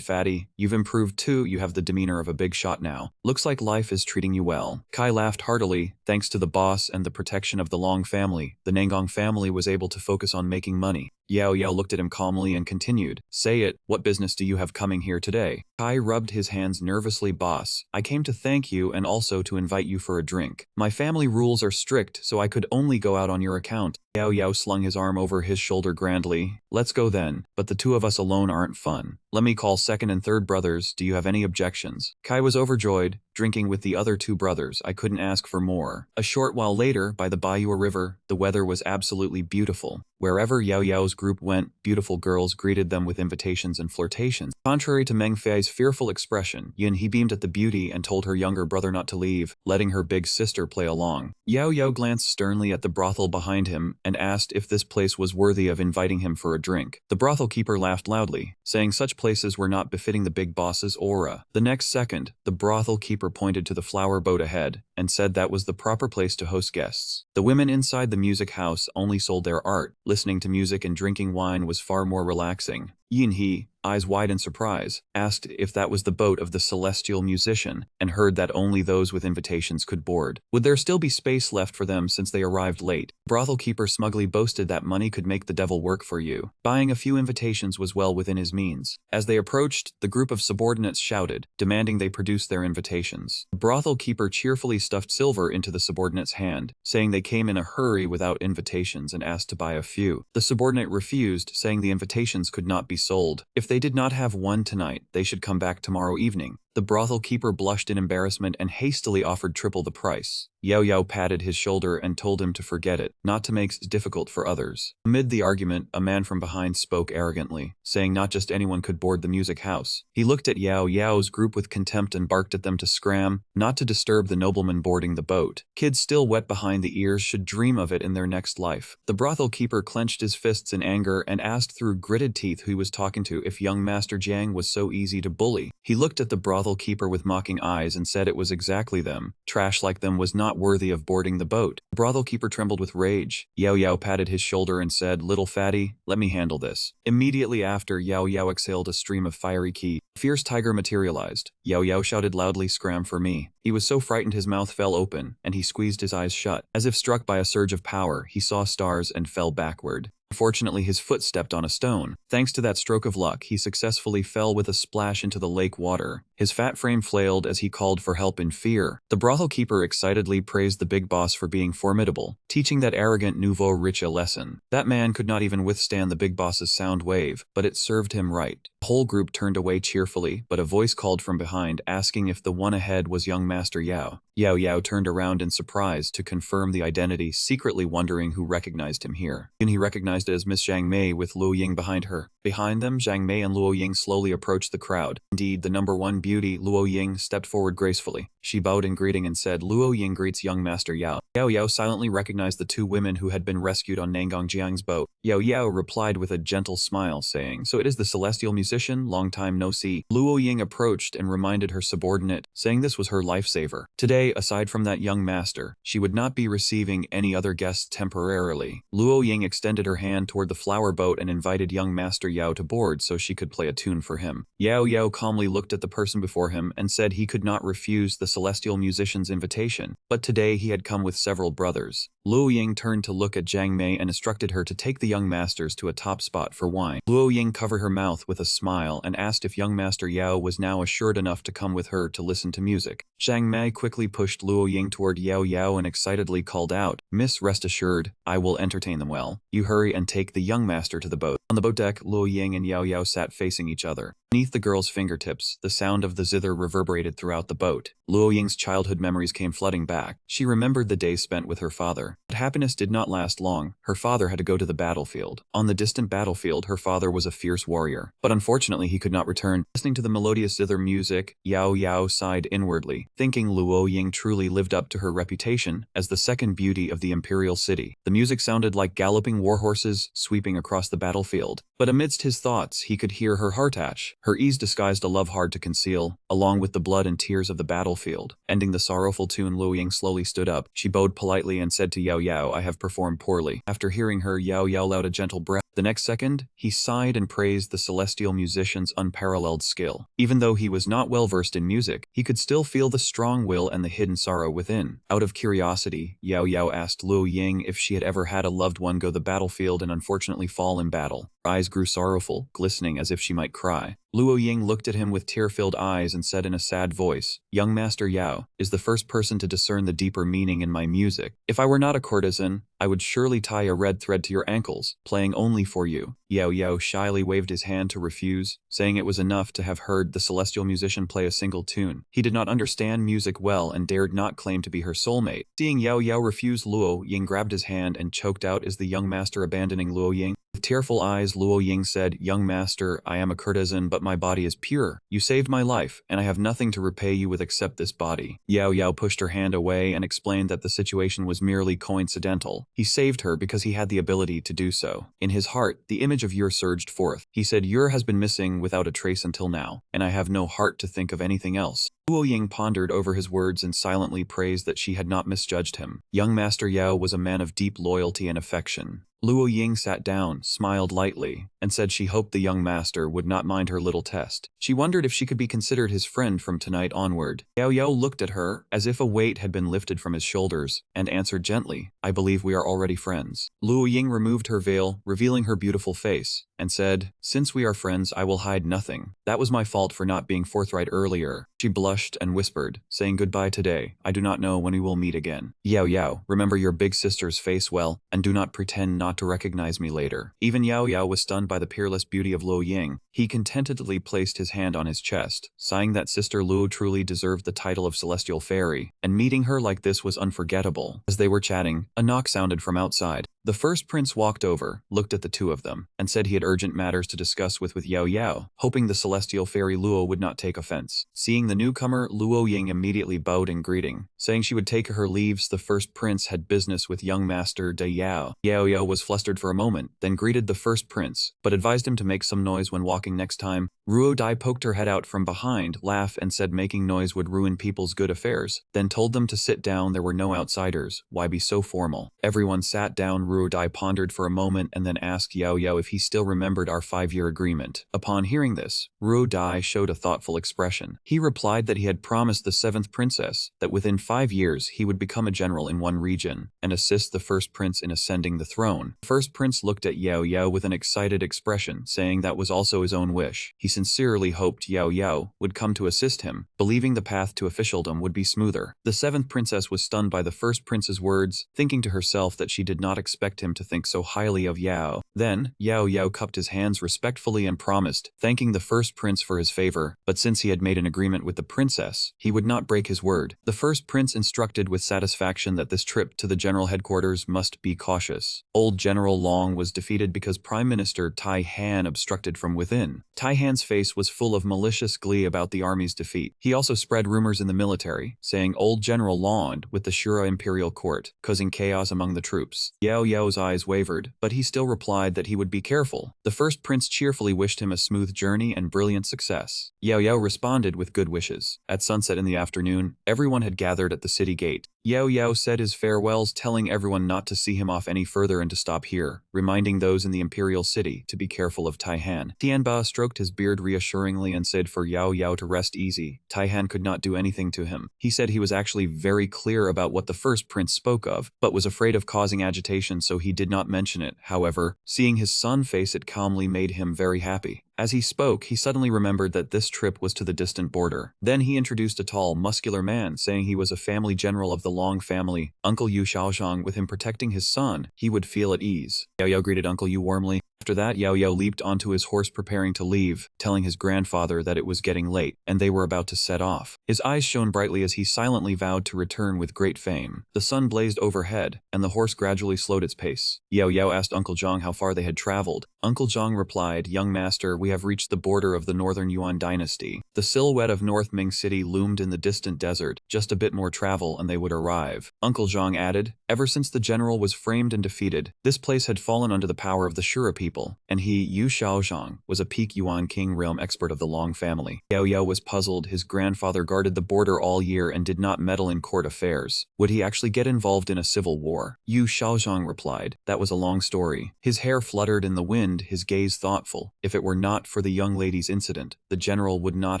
fatty, you've improved too, you have the demeanor of a big shot now. Looks like life is treating you well. Kai laughed heartily. Thanks to the boss and the protection of the Long family, the Nangang family was able to focus on making money. Yao looked at him calmly and continued, say it, what business do you have coming here today? Kai rubbed his hands nervously. Boss, I came to thank you and also to invite you for a drink. My family rules are strict, so I could only go out on your account. Yao slung his arm over his shoulder grandly. Let's go then, but the two of us alone aren't fun. Let me call second and third brothers, do you have any objections? Kai was overjoyed, drinking with the other two brothers. I couldn't ask for more. A short while later, by the Bayou River, the weather was absolutely beautiful. Wherever Yao's group went, beautiful girls greeted them with invitations and flirtations. Contrary to Meng Fei's fearful expression, He beamed at the beauty and told her younger brother not to leave, letting her big sister play along. Yao glanced sternly at the brothel behind him and asked if this place was worthy of inviting him for a drink. The brothel keeper laughed loudly, saying such places were not befitting the big boss's aura. The next second, the brothel keeper pointed to the flower boat ahead and said that was the proper place to host guests. The women inside the music house only sold their art. Listening to music and drinking wine was far more relaxing. He, eyes wide in surprise, asked if that was the boat of the celestial musician, and heard that only those with invitations could board. Would there still be space left for them since they arrived late? Brothel keeper smugly boasted that money could make the devil work for you. Buying a few invitations was well within his means. As they approached, the group of subordinates shouted, demanding they produce their invitations. The brothel keeper cheerfully stuffed silver into the subordinate's hand, saying they came in a hurry without invitations and asked to buy a few. The subordinate refused, saying the invitations could not be sold. If they did not have one tonight, they should come back tomorrow evening. The brothel keeper blushed in embarrassment and hastily offered triple the price. Yao patted his shoulder and told him to forget it, not to make it difficult for others. Amid the argument, a man from behind spoke arrogantly, saying not just anyone could board the music house. He looked at Yao's group with contempt and barked at them to scram, not to disturb the nobleman boarding the boat. Kids still wet behind the ears should dream of it in their next life. The brothel keeper clenched his fists in anger and asked through gritted teeth who he was talking to if young Master Jiang was so easy to bully. He looked at the brothel keeper with mocking eyes and said it was exactly them. Trash like them was not worthy of boarding the boat. The brothel keeper trembled with rage. Yao patted his shoulder and said, little fatty, let me handle this. Immediately after, Yao exhaled a stream of fiery ki. A fierce tiger materialized. Yao shouted loudly, scram for me. He was so frightened his mouth fell open, and he squeezed his eyes shut. As if struck by a surge of power, he saw stars and fell backward. Unfortunately, his foot stepped on a stone. Thanks to that stroke of luck, he successfully fell with a splash into the lake water. His fat frame flailed as he called for help in fear. The brothel keeper excitedly praised the big boss for being formidable, teaching that arrogant nouveau riche a lesson. That man could not even withstand the big boss's sound wave, but it served him right. The whole group turned away cheerfully, but a voice called from behind, asking if the one ahead was young Master Yao. Yao turned around in surprise to confirm the identity, secretly wondering who recognized him here. Then he recognized it as Miss Zhang Mei with Luo Ying behind her. Behind them, Zhang Mei and Luo Ying slowly approached the crowd. Indeed, the number one beauty, Luo Ying, stepped forward gracefully. She bowed in greeting and said, Luo Ying greets young Master Yao. Yao Yao silently recognized the two women who had been rescued on Nangong Jiang's boat. Yao Yao replied with a gentle smile, saying, so it is the celestial musician, long time no see. Luo Ying approached and reminded her subordinate, saying this was her lifesaver. Today, aside from that young master, she would not be receiving any other guests temporarily. Luo Ying extended her hand toward the flower boat and invited young Master Yao to board so she could play a tune for him. Yao Yao calmly looked at the person before him and said he could not refuse the celestial musician's invitation, but today he had come with several brothers. Luo Ying turned to look at Jiang Mei and instructed her to take the young masters to a top spot for wine. Luo Ying covered her mouth with a smile and asked if young Master Yao was now assured enough to come with her to listen to music. Jiang Mei quickly pushed Luo Ying toward Yao Yao and excitedly called out, Miss, rest assured, I will entertain them well. You hurry and take the young master to the boat. On the boat deck, Luo Ying and Yao Yao sat facing each other. Beneath the girl's fingertips, the sound of the zither reverberated throughout the boat. Luo Ying's childhood memories came flooding back. She remembered the days spent with her father. But happiness did not last long. Her father had to go to the battlefield. On the distant battlefield, her father was a fierce warrior. But unfortunately, he could not return. Listening to the melodious zither music, Yao Yao sighed inwardly, thinking Luo Ying truly lived up to her reputation as the second beauty of the imperial city. The music sounded like galloping war horses sweeping across the battlefield. But amidst his thoughts, he could hear her heart hatch. Her ease disguised a love hard to conceal, along with the blood and tears of the battlefield. Ending the sorrowful tune, Luo Ying slowly stood up. She bowed politely and said to Yao Yao, I have performed poorly. After hearing her, Yao Yao let out a gentle breath. The next second, he sighed and praised the celestial musician's unparalleled skill. Even though he was not well versed in music, he could still feel the strong will and the hidden sorrow within. Out of curiosity, Yao Yao asked Luo Ying if she had ever had a loved one go the battlefield and unfortunately fall in battle. Her eyes grew sorrowful, glistening as if she might cry. Luo Ying looked at him with tear-filled eyes and said in a sad voice, Young Master Yao is the first person to discern the deeper meaning in my music. If I were not a courtesan, I would surely tie a red thread to your ankles, playing only for you. Yao Yao shyly waved his hand to refuse, saying it was enough to have heard the celestial musician play a single tune. He did not understand music well and dared not claim to be her soulmate. Seeing Yao Yao refuse, Luo Ying grabbed his hand and choked out as the young master abandoning Luo Ying. With tearful eyes, Luo Ying said, Young master, I am a courtesan, but my body is pure. You saved my life, and I have nothing to repay you with except this body. Yao Yao pushed her hand away and explained that the situation was merely coincidental. He saved her because he had the ability to do so. In his heart, the image of Yer surged forth. He said, Yer has been missing without a trace until now, and I have no heart to think of anything else. Luo Ying pondered over his words and silently praised that she had not misjudged him. Young Master Yao was a man of deep loyalty and affection. Luo Ying sat down, smiled lightly, and said she hoped the young master would not mind her little test. She wondered if she could be considered his friend from tonight onward. Yao Yao looked at her as if a weight had been lifted from his shoulders, and answered gently, I believe we are already friends. Luo Ying removed her veil, revealing her beautiful face, and said, Since we are friends, I will hide nothing. That was my fault for not being forthright earlier. She blushed and whispered, saying goodbye today. I do not know when we will meet again. Yao Yao, remember your big sister's face well, and do not pretend not to recognize me later. Even Yao Yao was stunned by the peerless beauty of Luo Ying. He contentedly placed his hand on his chest, sighing that Sister Luo truly deserved the title of Celestial Fairy, and meeting her like this was unforgettable. As they were chatting, a knock sounded from outside. The first prince walked over, looked at the two of them, and said he had urgent matters to discuss with Yao Yao, hoping the Celestial Fairy Luo would not take offense. Seeing the newcomer, Luo Ying immediately bowed in greeting, saying she would take her leaves. The first prince had business with young Master De Yao. Yao Yao was flustered for a moment, then greeted the first prince, but advised him to make some noise when walking next time. Ruo Dai poked her head out from behind, laughed and said making noise would ruin people's good affairs, then told them to sit down. There were no outsiders. Why be so formal? Everyone sat down. Ruo Dai pondered for a moment and then asked Yao Yao if he still remembered our 5-year agreement. Upon hearing this, Ruo Dai showed a thoughtful expression. He replied that he had promised the 7th princess that within 5 years he would become a general in one region and assist the first prince in ascending the throne. The first prince looked at Yao Yao with an excited expression, saying that was also his own wish. He sincerely hoped Yao Yao would come to assist him, believing the path to officialdom would be smoother. The 7th princess was stunned by the first prince's words, thinking to herself that she did not expect expect him to think so highly of Yao. Then, Yao cupped his hands respectfully and promised, thanking the first prince for his favor, but since he had made an agreement with the princess, he would not break his word. The first prince instructed with satisfaction that this trip to the general headquarters must be cautious. Old General Long was defeated because Prime Minister Tai Han obstructed from within. Tai Han's face was full of malicious glee about the army's defeat. He also spread rumors in the military, saying Old General Long with the Shura imperial court, causing chaos among the troops. Yao's eyes wavered, but he still replied that he would be careful. The first prince cheerfully wished him a smooth journey and brilliant success. Yao responded with good wishes. At sunset in the afternoon, everyone had gathered at the city gate. Yao said his farewells, telling everyone not to see him off any further and to stop here, reminding those in the imperial city to be careful of Tai Han. Tianba stroked his beard reassuringly and said for Yao to rest easy. Tai Han could not do anything to him. He said he was actually very clear about what the first prince spoke of, but was afraid of causing agitation, so he did not mention it. However, seeing his son face it calmly made him very happy. As he spoke, he suddenly remembered that this trip was to the distant border. Then he introduced a tall, muscular man, saying he was a family general of the Long family, Uncle Yu Xiaozhang. With him protecting his son, he would feel at ease. Yao greeted Uncle Yu warmly. After that, Yao leaped onto his horse preparing to leave, telling his grandfather that it was getting late, and they were about to set off. His eyes shone brightly as he silently vowed to return with great fame. The sun blazed overhead, and the horse gradually slowed its pace. Yao asked Uncle Zhang how far they had traveled. Uncle Zhang replied, "Young master, we have reached the border of the northern Yuan dynasty." The silhouette of North Ming City loomed in the distant desert. Just a bit more travel and they would arrive. Uncle Zhang added, "Ever since the general was framed and defeated, this place had fallen under the power of the Shura people, and he, Yu Xiaozhang, was a peak Yuan king realm expert of the Long family." Yao was puzzled. His grandfather guarded the border all year and did not meddle in court affairs. Would he actually get involved in a civil war? Yu Xiaozhang replied, "That was a long story." His hair fluttered in the wind, his gaze thoughtful. If it were not for the young lady's incident, the general would not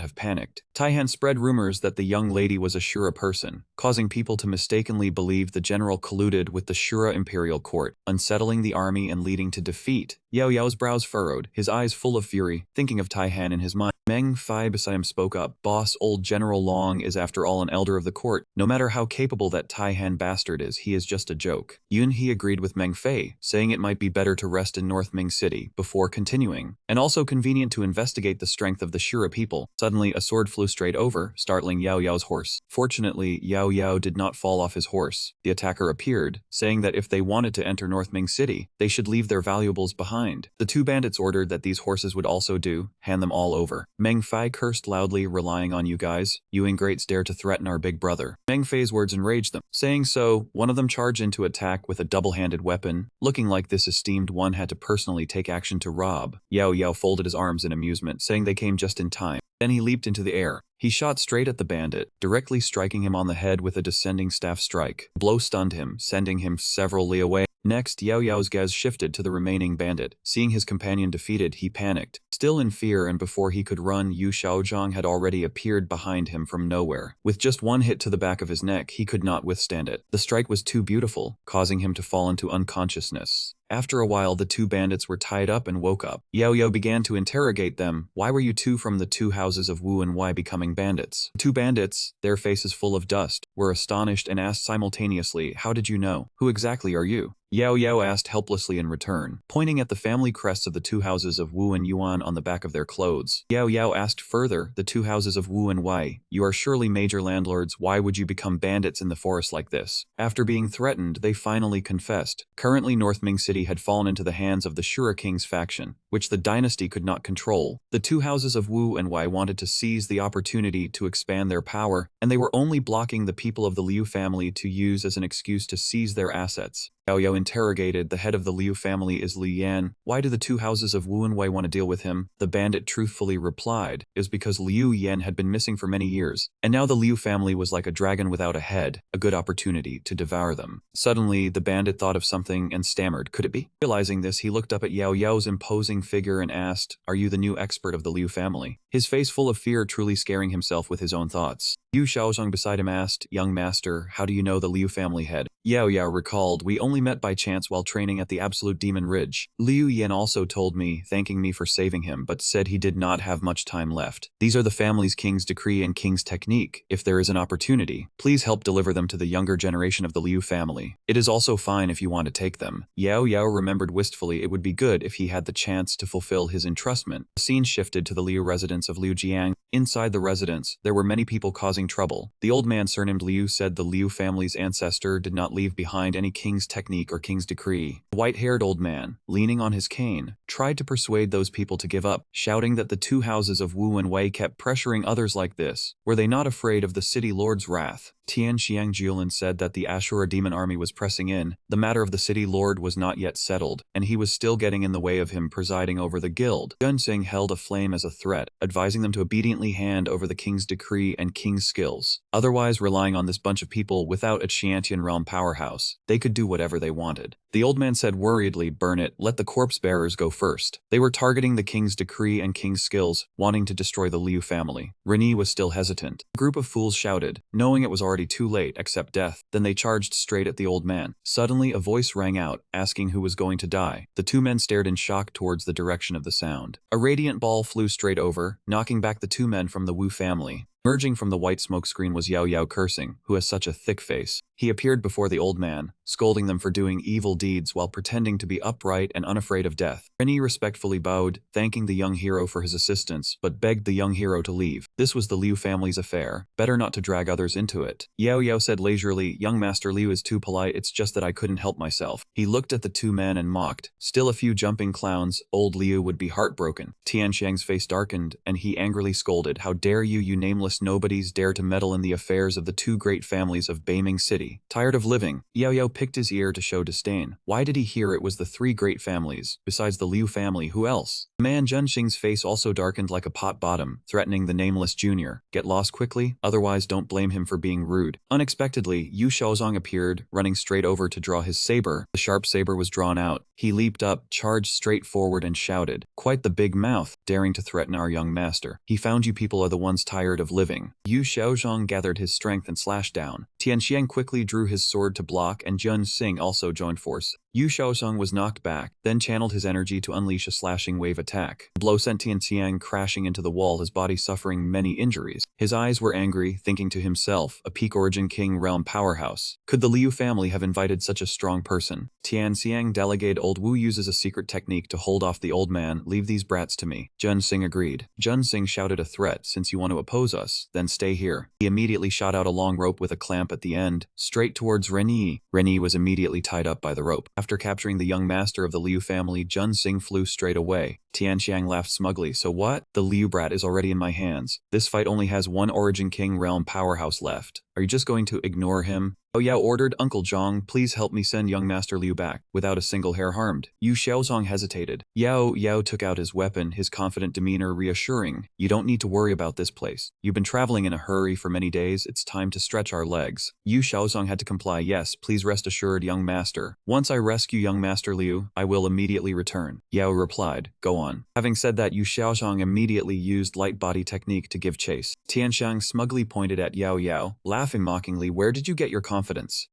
have panicked. Tai Han spread rumors that the young lady was a Shura person, causing people to mistakenly believe the general colluded with the Shura imperial court, unsettling the army and leading to defeat. Yao's brows furrowed, his eyes full of fury, thinking of Tai Han in his mind. Meng Fei beside him spoke up. "Boss, Old General Long is after all an elder of the court. No matter how capable that Tai Han bastard is, he is just a joke." Yun He agreed with Meng Fei, saying it might be better to rest in North Ming City before continuing, and also convenient to investigate the strength of the Shura people. Suddenly, a sword flew straight over, startling Yao's horse. Fortunately, Yao did not fall off his horse. The attacker appeared, saying that if they wanted to enter North Ming City, they should leave their valuables behind. The two bandits ordered that these horses would also do, hand them all over. Meng Fei cursed loudly, "Relying on you guys? You ingrates dare to threaten our big brother." Meng Fei's words enraged them. Saying so, one of them charged into attack with a double-handed weapon. Looking like this esteemed one had to personally take action to rob. Yao folded his arms in amusement, saying they came just in time. Then he leaped into the air. He shot straight at the bandit, directly striking him on the head with a descending staff strike. The blow stunned him, sending him several li away. Next, Yao's gaze shifted to the remaining bandit. Seeing his companion defeated, he panicked. Still in fear, and before he could run, Yu Xiaozhang had already appeared behind him from nowhere. With just one hit to the back of his neck, he could not withstand it. The strike was too beautiful, causing him to fall into unconsciousness. After a while, the two bandits were tied up and woke up. Yao began to interrogate them. "Why were you two from the two houses of Wu and why becoming bandits?" The two bandits, their faces full of dust, were astonished and asked simultaneously, "How did you know? Who exactly are you?" Yao asked helplessly in return, pointing at the family crests of the two houses of Wu and Yuan on the back of their clothes. Yao asked further, "The two houses of Wu and Wei, you are surely major landlords. Why would you become bandits in the forest like this?" After being threatened, they finally confessed. Currently, North Ming City had fallen into the hands of the Shura King's faction, which the dynasty could not control. The two houses of Wu and Wei wanted to seize the opportunity to expand their power, and they were only blocking the people of the Liu family to use as an excuse to seize their assets. Yao interrogated, "The head of the Liu family is Li Yan. Why do the two houses of Wu and Wei want to deal with him?" The bandit truthfully replied, "It was because Liu Yan had been missing for many years, and now the Liu family was like a dragon without a head, a good opportunity to devour them." Suddenly, the bandit thought of something and stammered, "Could it be?" Realizing this, he looked up at Yao's imposing figure and asked, "Are you the new expert of the Liu family?" his face full of fear, truly scaring himself with his own thoughts. Yu Xiaozhong beside him asked, "Young master, how do you know the Liu family head?" Yao Yao recalled, "We only met by chance while training at the Absolute Demon Ridge. Liu Yan also told me, thanking me for saving him, but said he did not have much time left. These are the family's king's decree and king's technique. If there is an opportunity, please help deliver them to the younger generation of the Liu family. It is also fine if you want to take them." Yao Yao remembered wistfully it would be good if he had the chance to fulfill his entrustment. The scene shifted to the Liu residence of Liu Jiang. Inside the residence, there were many people causing trouble. The old man surnamed Liu said the Liu family's ancestor did not leave behind any king's technique or king's decree. The white-haired old man, leaning on his cane, tried to persuade those people to give up, shouting that the two houses of Wu and Wei kept pressuring others like this. Were they not afraid of the city lord's wrath? Tian Xiang Julin said that the Asura demon army was pressing in. The matter of the city lord was not yet settled, and he was still getting in the way of him presiding over the guild. Junxing held a flame as a threat, advising them to obediently hand over the king's decree and king's skills. Otherwise, relying on this bunch of people without a Qiantian realm powerhouse, they could do whatever they wanted. The old man said worriedly, "Burn it, let the corpse bearers go first." They were targeting the king's decree and king's skills, wanting to destroy the Liu family. Rennie was still hesitant. A group of fools shouted, knowing it was already too late, "Accept death." Then they charged straight at the old man. Suddenly a voice rang out, asking who was going to die. The two men stared in shock towards the direction of the sound. A radiant ball flew straight over, knocking back the two men from the Wu family. Emerging from the white smoke screen was Yao Yao cursing, who has such a thick face. He appeared before the old man, scolding them for doing evil deeds while pretending to be upright and unafraid of death. Rennie respectfully bowed, thanking the young hero for his assistance, but begged the young hero to leave. This was the Liu family's affair. Better not to drag others into it. Yao Yao said leisurely, "Young Master Liu is too polite, it's just that I couldn't help myself." He looked at the two men and mocked. Still a few jumping clowns, old Liu would be heartbroken. Tian Xiang's face darkened, and he angrily scolded, "How dare you, you nameless nobodies, dare to meddle in the affairs of the two great families of Beiming City. Tired of living?" Yao Yao picked his ear to show disdain. Why did he hear it was the three great families? Besides the Liu family, who else? The man Junxing's face also darkened like a pot bottom, threatening the nameless junior. "Get lost quickly, otherwise don't blame him for being rude." Unexpectedly, Yu Xiaozong appeared, running straight over to draw his saber. The sharp saber was drawn out. He leaped up, charged straight forward and shouted, "Quite the big mouth, daring to threaten our young master. He found you people are the ones tired of living." Yu Xiaozhong gathered his strength and slashed down. Tian Xiang quickly drew his sword to block, and Jun Xing also joined force. Yu Xiaozhong was knocked back, then channeled his energy to unleash a slashing wave attack. The blow sent Tian Xiang crashing into the wall, his body suffering many injuries. His eyes were angry, thinking to himself, a peak origin king realm powerhouse. Could the Liu family have invited such a strong person? Tian Xiang delegated old Wu uses a secret technique to hold off the old man. "Leave these brats to me." Jun Xing agreed. Jun Xing shouted a threat, "Since you want to oppose us, then stay here." He immediately shot out a long rope with a clamp at the end, straight towards Rennie. Rennie was immediately tied up by the rope. After capturing the young master of the Liu family, Jun Xing flew straight away. Tian Xiang laughed smugly. "So what? The Liu brat is already in my hands. This fight only has one Origin King realm powerhouse left. Are you just going to ignore him?" Yao Yao ordered, "Uncle Zhang, please help me send young Master Liu back, without a single hair harmed." Yu Xiaozong hesitated. Yao Yao took out his weapon, his confident demeanor reassuring. "You don't need to worry about this place. You've been traveling in a hurry for many days, it's time to stretch our legs." Yu Xiaozong had to comply. "Yes, please rest assured, young master. Once I rescue young Master Liu, I will immediately return." Yao replied, "Go on." Having said that, Yu Xiaozong immediately used light body technique to give chase. Tianxiang smugly pointed at Yao Yao, laughing mockingly, "Where did you get your confidence?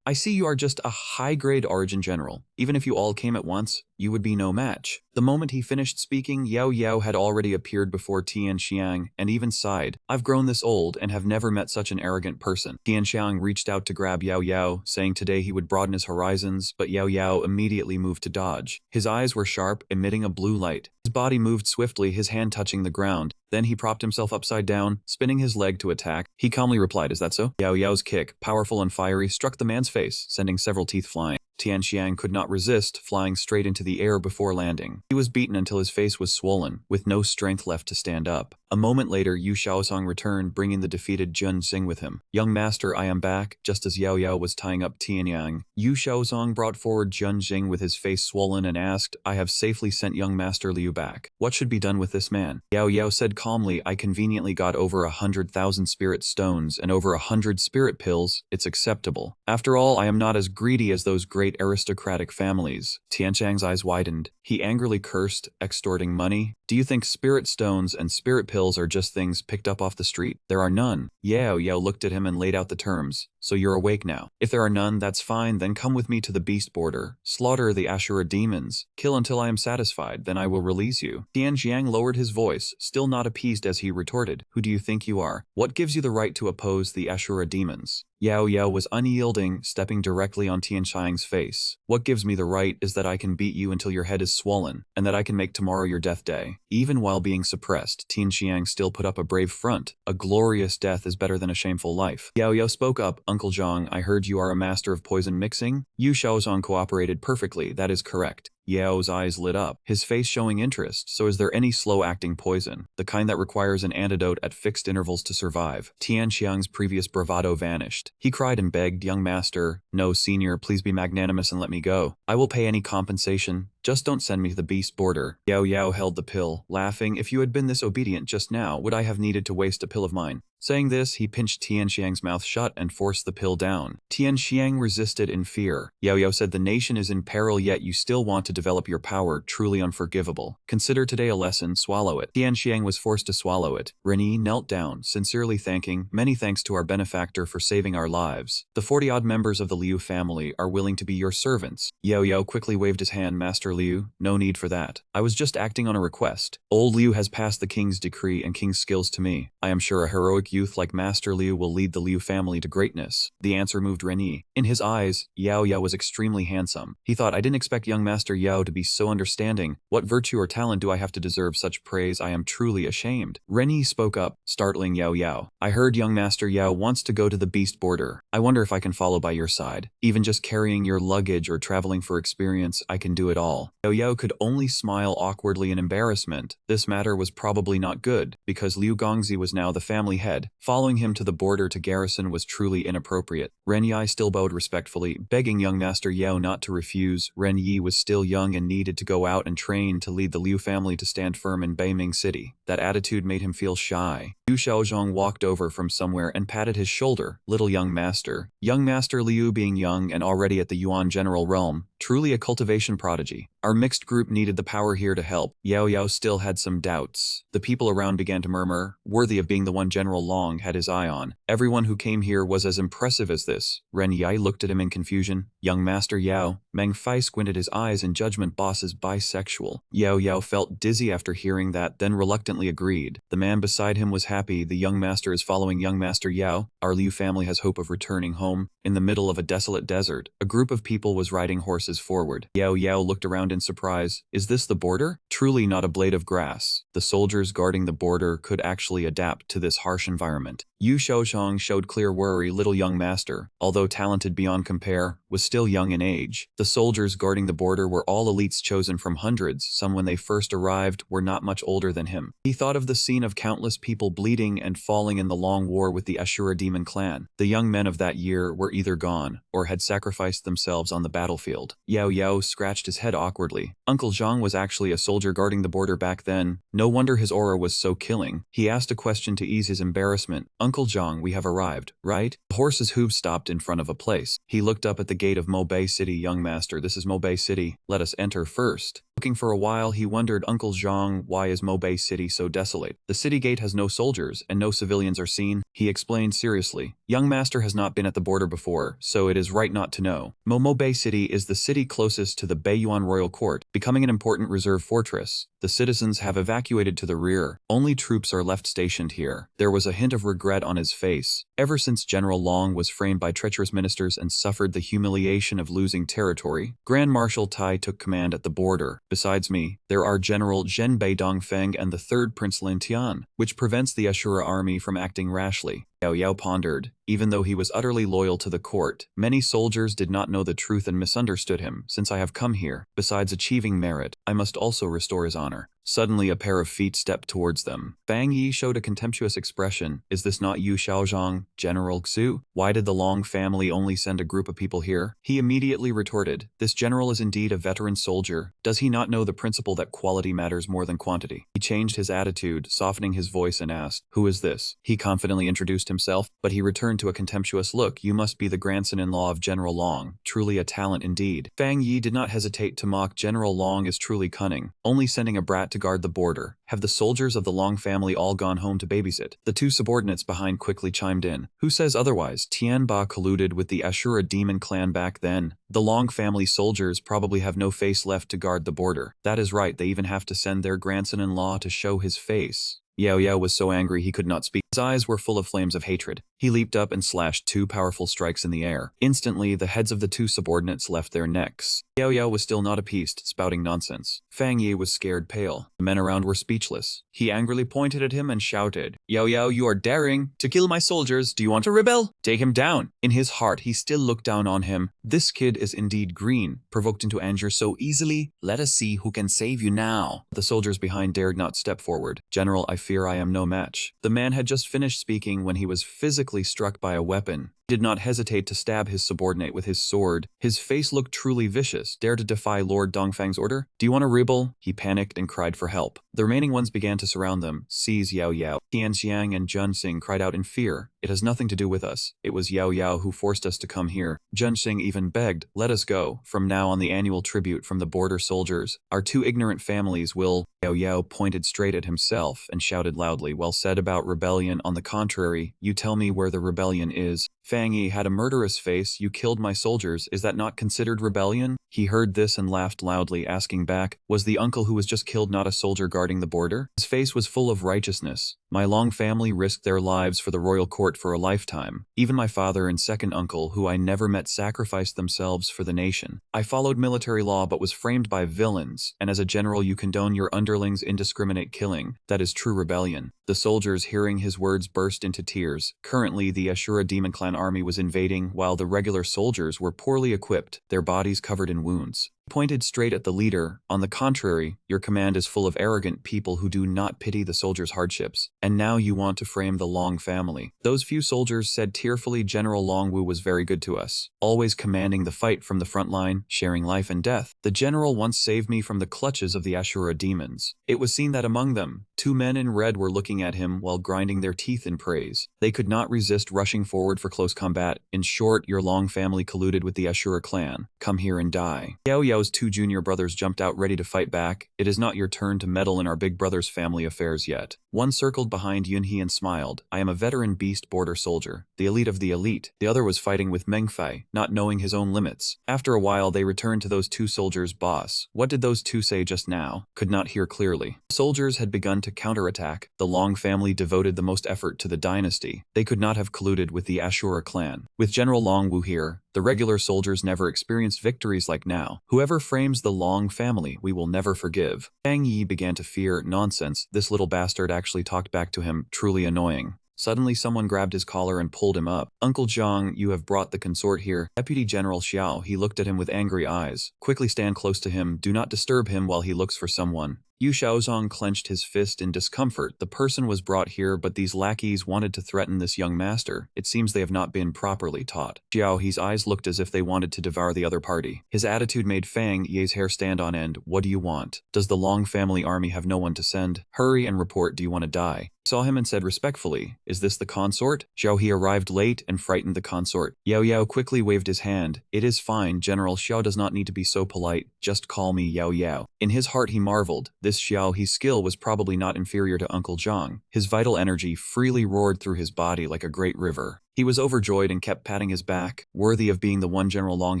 I see you are just a high-grade origin general. Even if you all came at once, you would be no match." The moment he finished speaking, Yao Yao had already appeared before Tian Xiang and even sighed, "I've grown this old and have never met such an arrogant person." Tian Xiang reached out to grab Yao Yao, saying today he would broaden his horizons, but Yao Yao immediately moved to dodge. His eyes were sharp, emitting a blue light. His body moved swiftly, his hand touching the ground. Then he propped himself upside down, spinning his leg to attack. He calmly replied, "Is that so?" Yao Yao's kick, powerful and fiery, struck the man's face, sending several teeth flying. Tian Xiang could not resist, flying straight into the air before landing. He was beaten until his face was swollen, with no strength left to stand up. A moment later, Yu Xiaozong returned, bringing the defeated Jun Xing with him. "Young master, I am back." Just as Yao Yao was tying up Tian Yang, Yu Xiaozong brought forward Jun Xing with his face swollen and asked, "I have safely sent young Master Liu back. What should be done with this man?" Yao Yao said calmly, "I conveniently got over 100,000 spirit stones and over 100 spirit pills. It's acceptable. After all, I am not as greedy as those great great aristocratic families. Tianxiang's eyes widened. He angrily cursed, extorting money. Do you think spirit stones and spirit pills are just things picked up off the street? There are none. Yao looked at him and laid out the terms. So you're awake now. If there are none, that's fine, then come with me to the beast border. Slaughter the Asura demons. Kill until I am satisfied, then I will release you. Tianxiang lowered his voice, still not appeased as he retorted. Who do you think you are? What gives you the right to oppose the Asura demons? Yao was unyielding, stepping directly on Tianxiang's face. What gives me the right is that I can beat you until your head is swollen, and that I can make tomorrow your death day. Even while being suppressed, Tianxiang still put up a brave front. A glorious death is better than a shameful life. Yao spoke up. Uncle Zhang, I heard you are a master of poison mixing? Yu Shaozhong cooperated perfectly, that is correct. Yao's eyes lit up, his face showing interest. So is there any slow-acting poison? The kind that requires an antidote at fixed intervals to survive? Tianxiang's previous bravado vanished. He cried and begged, young master, no, senior, please be magnanimous and let me go. I will pay any compensation. Just don't send me to the beast border. Yao held the pill, laughing. If you had been this obedient just now, would I have needed to waste a pill of mine? Saying this, he pinched Tianxiang's mouth shut and forced the pill down. Tianxiang resisted in fear. Yao said, the nation is in peril, yet you still want to develop your power, truly unforgivable. Consider today a lesson, swallow it. Tianxiang was forced to swallow it. Renyi knelt down, sincerely thanking, many thanks to our benefactor for saving our lives. The 40-odd members of the Liu family are willing to be your servants. Yao quickly waved his hand, Master Liu, no need for that. I was just acting on a request. Old Liu has passed the king's decree and king's skills to me. I am sure a heroic youth like Master Liu will lead the Liu family to greatness. The answer moved Renyi. In his eyes, Yao was extremely handsome. He thought, I didn't expect young Master Yao to be so understanding. What virtue or talent do I have to deserve such praise? I am truly ashamed. Renyi spoke up, startling Yao. I heard young Master Yao wants to go to the beast border. I wonder if I can follow by your side. Even just carrying your luggage or traveling for experience, I can do it all. Yao could only smile awkwardly in embarrassment. This matter was probably not good, because Liu Gongzi was now the family head. Following him to the border to garrison was truly inappropriate. Renyi still bowed respectfully, begging young Master Yao not to refuse. Renyi was still young and needed to go out and train to lead the Liu family to stand firm in Beiming City. That attitude made him feel shy. Yu Shaozhong walked over from somewhere and patted his shoulder. Little young master. Young Master Liu being young and already at the Yuan general realm, truly a cultivation prodigy. Our mixed group needed the power here to help. Yao still had some doubts. The people around began to murmur, worthy of being the one General Long had his eye on. Everyone who came here was as impressive as this. Renyi looked at him in confusion. Young Master Yao. Meng Fei squinted his eyes in judgment. Boss is bisexual. Yao felt dizzy after hearing that, then reluctantly agreed. The man beside him was happy. The young master is following young Master Yao. Our Liu family has hope of returning home. In the middle of a desolate desert, a group of people was riding horses forward. Yao looked around in surprise. Is this the border? Truly not a blade of grass. The soldiers guarding the border could actually adapt to this harsh environment. Yu Shaozhong showed clear worry. Little young master, although talented beyond compare, was still young in age. The soldiers guarding the border were all elites chosen from hundreds. Some when they first arrived were not much older than him. He thought of the scene of countless people bleeding and falling in the long war with the Asura demon clan. The young men of that year were either gone or had sacrificed themselves on the battlefield. Yao scratched his head awkwardly. Uncle Zhang was actually a soldier guarding the border back then. No wonder his aura was so killing. He asked a question to ease his embarrassment. Uncle Zhang, we have arrived, right? The horse's hooves stopped in front of a place. He looked up at the gate of Mobei City. Young master, this is Mobei City. Let us enter first. Looking for a while, he wondered, Uncle Zhang, why is Mobei City so desolate? The city gate has no soldiers, and no civilians are seen. He explained seriously. Young master has not been at the border before, so it is right not to know. Mobei City is the city closest to the Beiyuan royal court, becoming an important reserve fortress. The citizens have evacuated to the rear. Only troops are left stationed here. There was a hint of regret on his face. Ever since General Long was framed by treacherous ministers and suffered the humiliation of losing territory, Grand Marshal Tai took command at the border. Besides me, there are General Zhenbei Dongfeng and the 3rd Prince Lin Tian, which prevents the Asura army from acting rashly. Yao pondered. Even though he was utterly loyal to the court, many soldiers did not know the truth and misunderstood him. Since I have come here, besides achieving merit, I must also restore his honor. Suddenly a pair of feet stepped towards them. Fang Yi showed a contemptuous expression. Is this not Yu Shaozhong, General Xu? Why did the Long family only send a group of people here? He immediately retorted. This general is indeed a veteran soldier. Does he not know the principle that quality matters more than quantity? He changed his attitude, softening his voice and asked, who is this? He confidently introduced himself, but he returned to a contemptuous look. You must be the grandson-in-law of General Long. Truly a talent indeed. Fang Yi did not hesitate to mock. General Long is truly cunning, only sending a brat to guard the border. Have the soldiers of the Long family all gone home to babysit? The two subordinates behind quickly chimed in. Who says otherwise? Tianba colluded with the Asura demon clan back then. The Long family soldiers probably have no face left to guard the border. That is right, they even have to send their grandson-in-law to show his face. Yahello was so angry he could not speak. His eyes were full of flames of hatred. He leaped up and slashed two powerful strikes in the air. Instantly, the heads of the two subordinates left their necks. Yahello was still not appeased, spouting nonsense. Fang Yi was scared pale. The men around were speechless. He angrily pointed at him and shouted, Yahello, you are daring to kill my soldiers. Do you want to rebel? Take him down. In his heart, he still looked down on him. This kid is indeed green, provoked into anger so easily. Let us see who can save you now. The soldiers behind dared not step forward. General, I fear I am no match. The man had just finished speaking when he was physically struck by a weapon. He did not hesitate to stab his subordinate with his sword. His face looked truly vicious. Dare to defy Lord Dongfang's order? Do you want to rebel? He panicked and cried for help. The remaining ones began to surround them. Seize Yahello. Tianxiang and Junxing cried out in fear. It has nothing to do with us. It was Yahello who forced us to come here. Junxing even begged, let us go. From now on, the annual tribute from the border soldiers. Our two ignorant families will. Yahello pointed straight at himself and shouted loudly, well said about rebellion. On the contrary, you tell me where the rebellion is. Fang Yi had a murderous face. You killed my soldiers. Is that not considered rebellion? He heard this and laughed loudly, asking back, was the uncle who was just killed not a soldier guarding the border? His face was full of righteousness. My Long family risked their lives for the royal court for a lifetime. Even my father and second uncle, who I never met, sacrificed themselves for the nation. I followed military law but was framed by villains, and as a general you condone your underlings' indiscriminate killing. That is true rebellion. The soldiers, hearing his words, burst into tears. Currently, the Asura demon clan army was invading, while the regular soldiers were poorly equipped, their bodies covered in wounds. He pointed straight at the leader. On the contrary, your command is full of arrogant people who do not pity the soldiers' hardships. And now you want to frame the Long family. Those few soldiers said tearfully, General Longwu was very good to us, always commanding the fight from the front line, sharing life and death. The general once saved me from the clutches of the Asura demons. It was seen that among them, two men in red were looking at him while grinding their teeth in praise. They could not resist rushing forward for close combat. In short, your Long family colluded with the Asura clan. Come here and die. Yahello's two junior brothers jumped out ready to fight back. It is not your turn to meddle in our big brother's family affairs yet. One circled behind Yunhe and smiled. I am a veteran beast border soldier, the elite of the elite. The other was fighting with Mengfei, not knowing his own limits. After a while, they returned to those two soldiers. Boss, what did those two say just now? Could not hear clearly. The soldiers had begun to counterattack. The Long family devoted the most effort to the dynasty. They could not have colluded with the Asura clan. With General Longwu here, the regular soldiers never experienced victories like now. Whoever frames the Long family, we will never forgive. Fang Yi began to fear. Nonsense, this little bastard actually talked back to him, truly annoying. Suddenly someone grabbed his collar and pulled him up. Uncle Zhang, you have brought the consort here. Deputy General Xiao, he looked at him with angry eyes. Quickly stand close to him, do not disturb him while he looks for someone. Yu Xiaozong clenched his fist in discomfort. The person was brought here, but these lackeys wanted to threaten this young master. It seems they have not been properly taught. Xiao He's eyes looked as if they wanted to devour the other party. His attitude made Fang Ye's hair stand on end. What do you want? Does the Long family army have no one to send? Hurry and report. Do you want to die? Saw him and said respectfully, is this the consort? Xiao He arrived late and frightened the consort. Yahello quickly waved his hand. It is fine, General Xiao does not need to be so polite. Just call me Yahello. In his heart he marveled. This Xiao He's skill was probably not inferior to Uncle Zhang. His vital energy freely roared through his body like a great river. He was overjoyed and kept patting his back, worthy of being the one General Long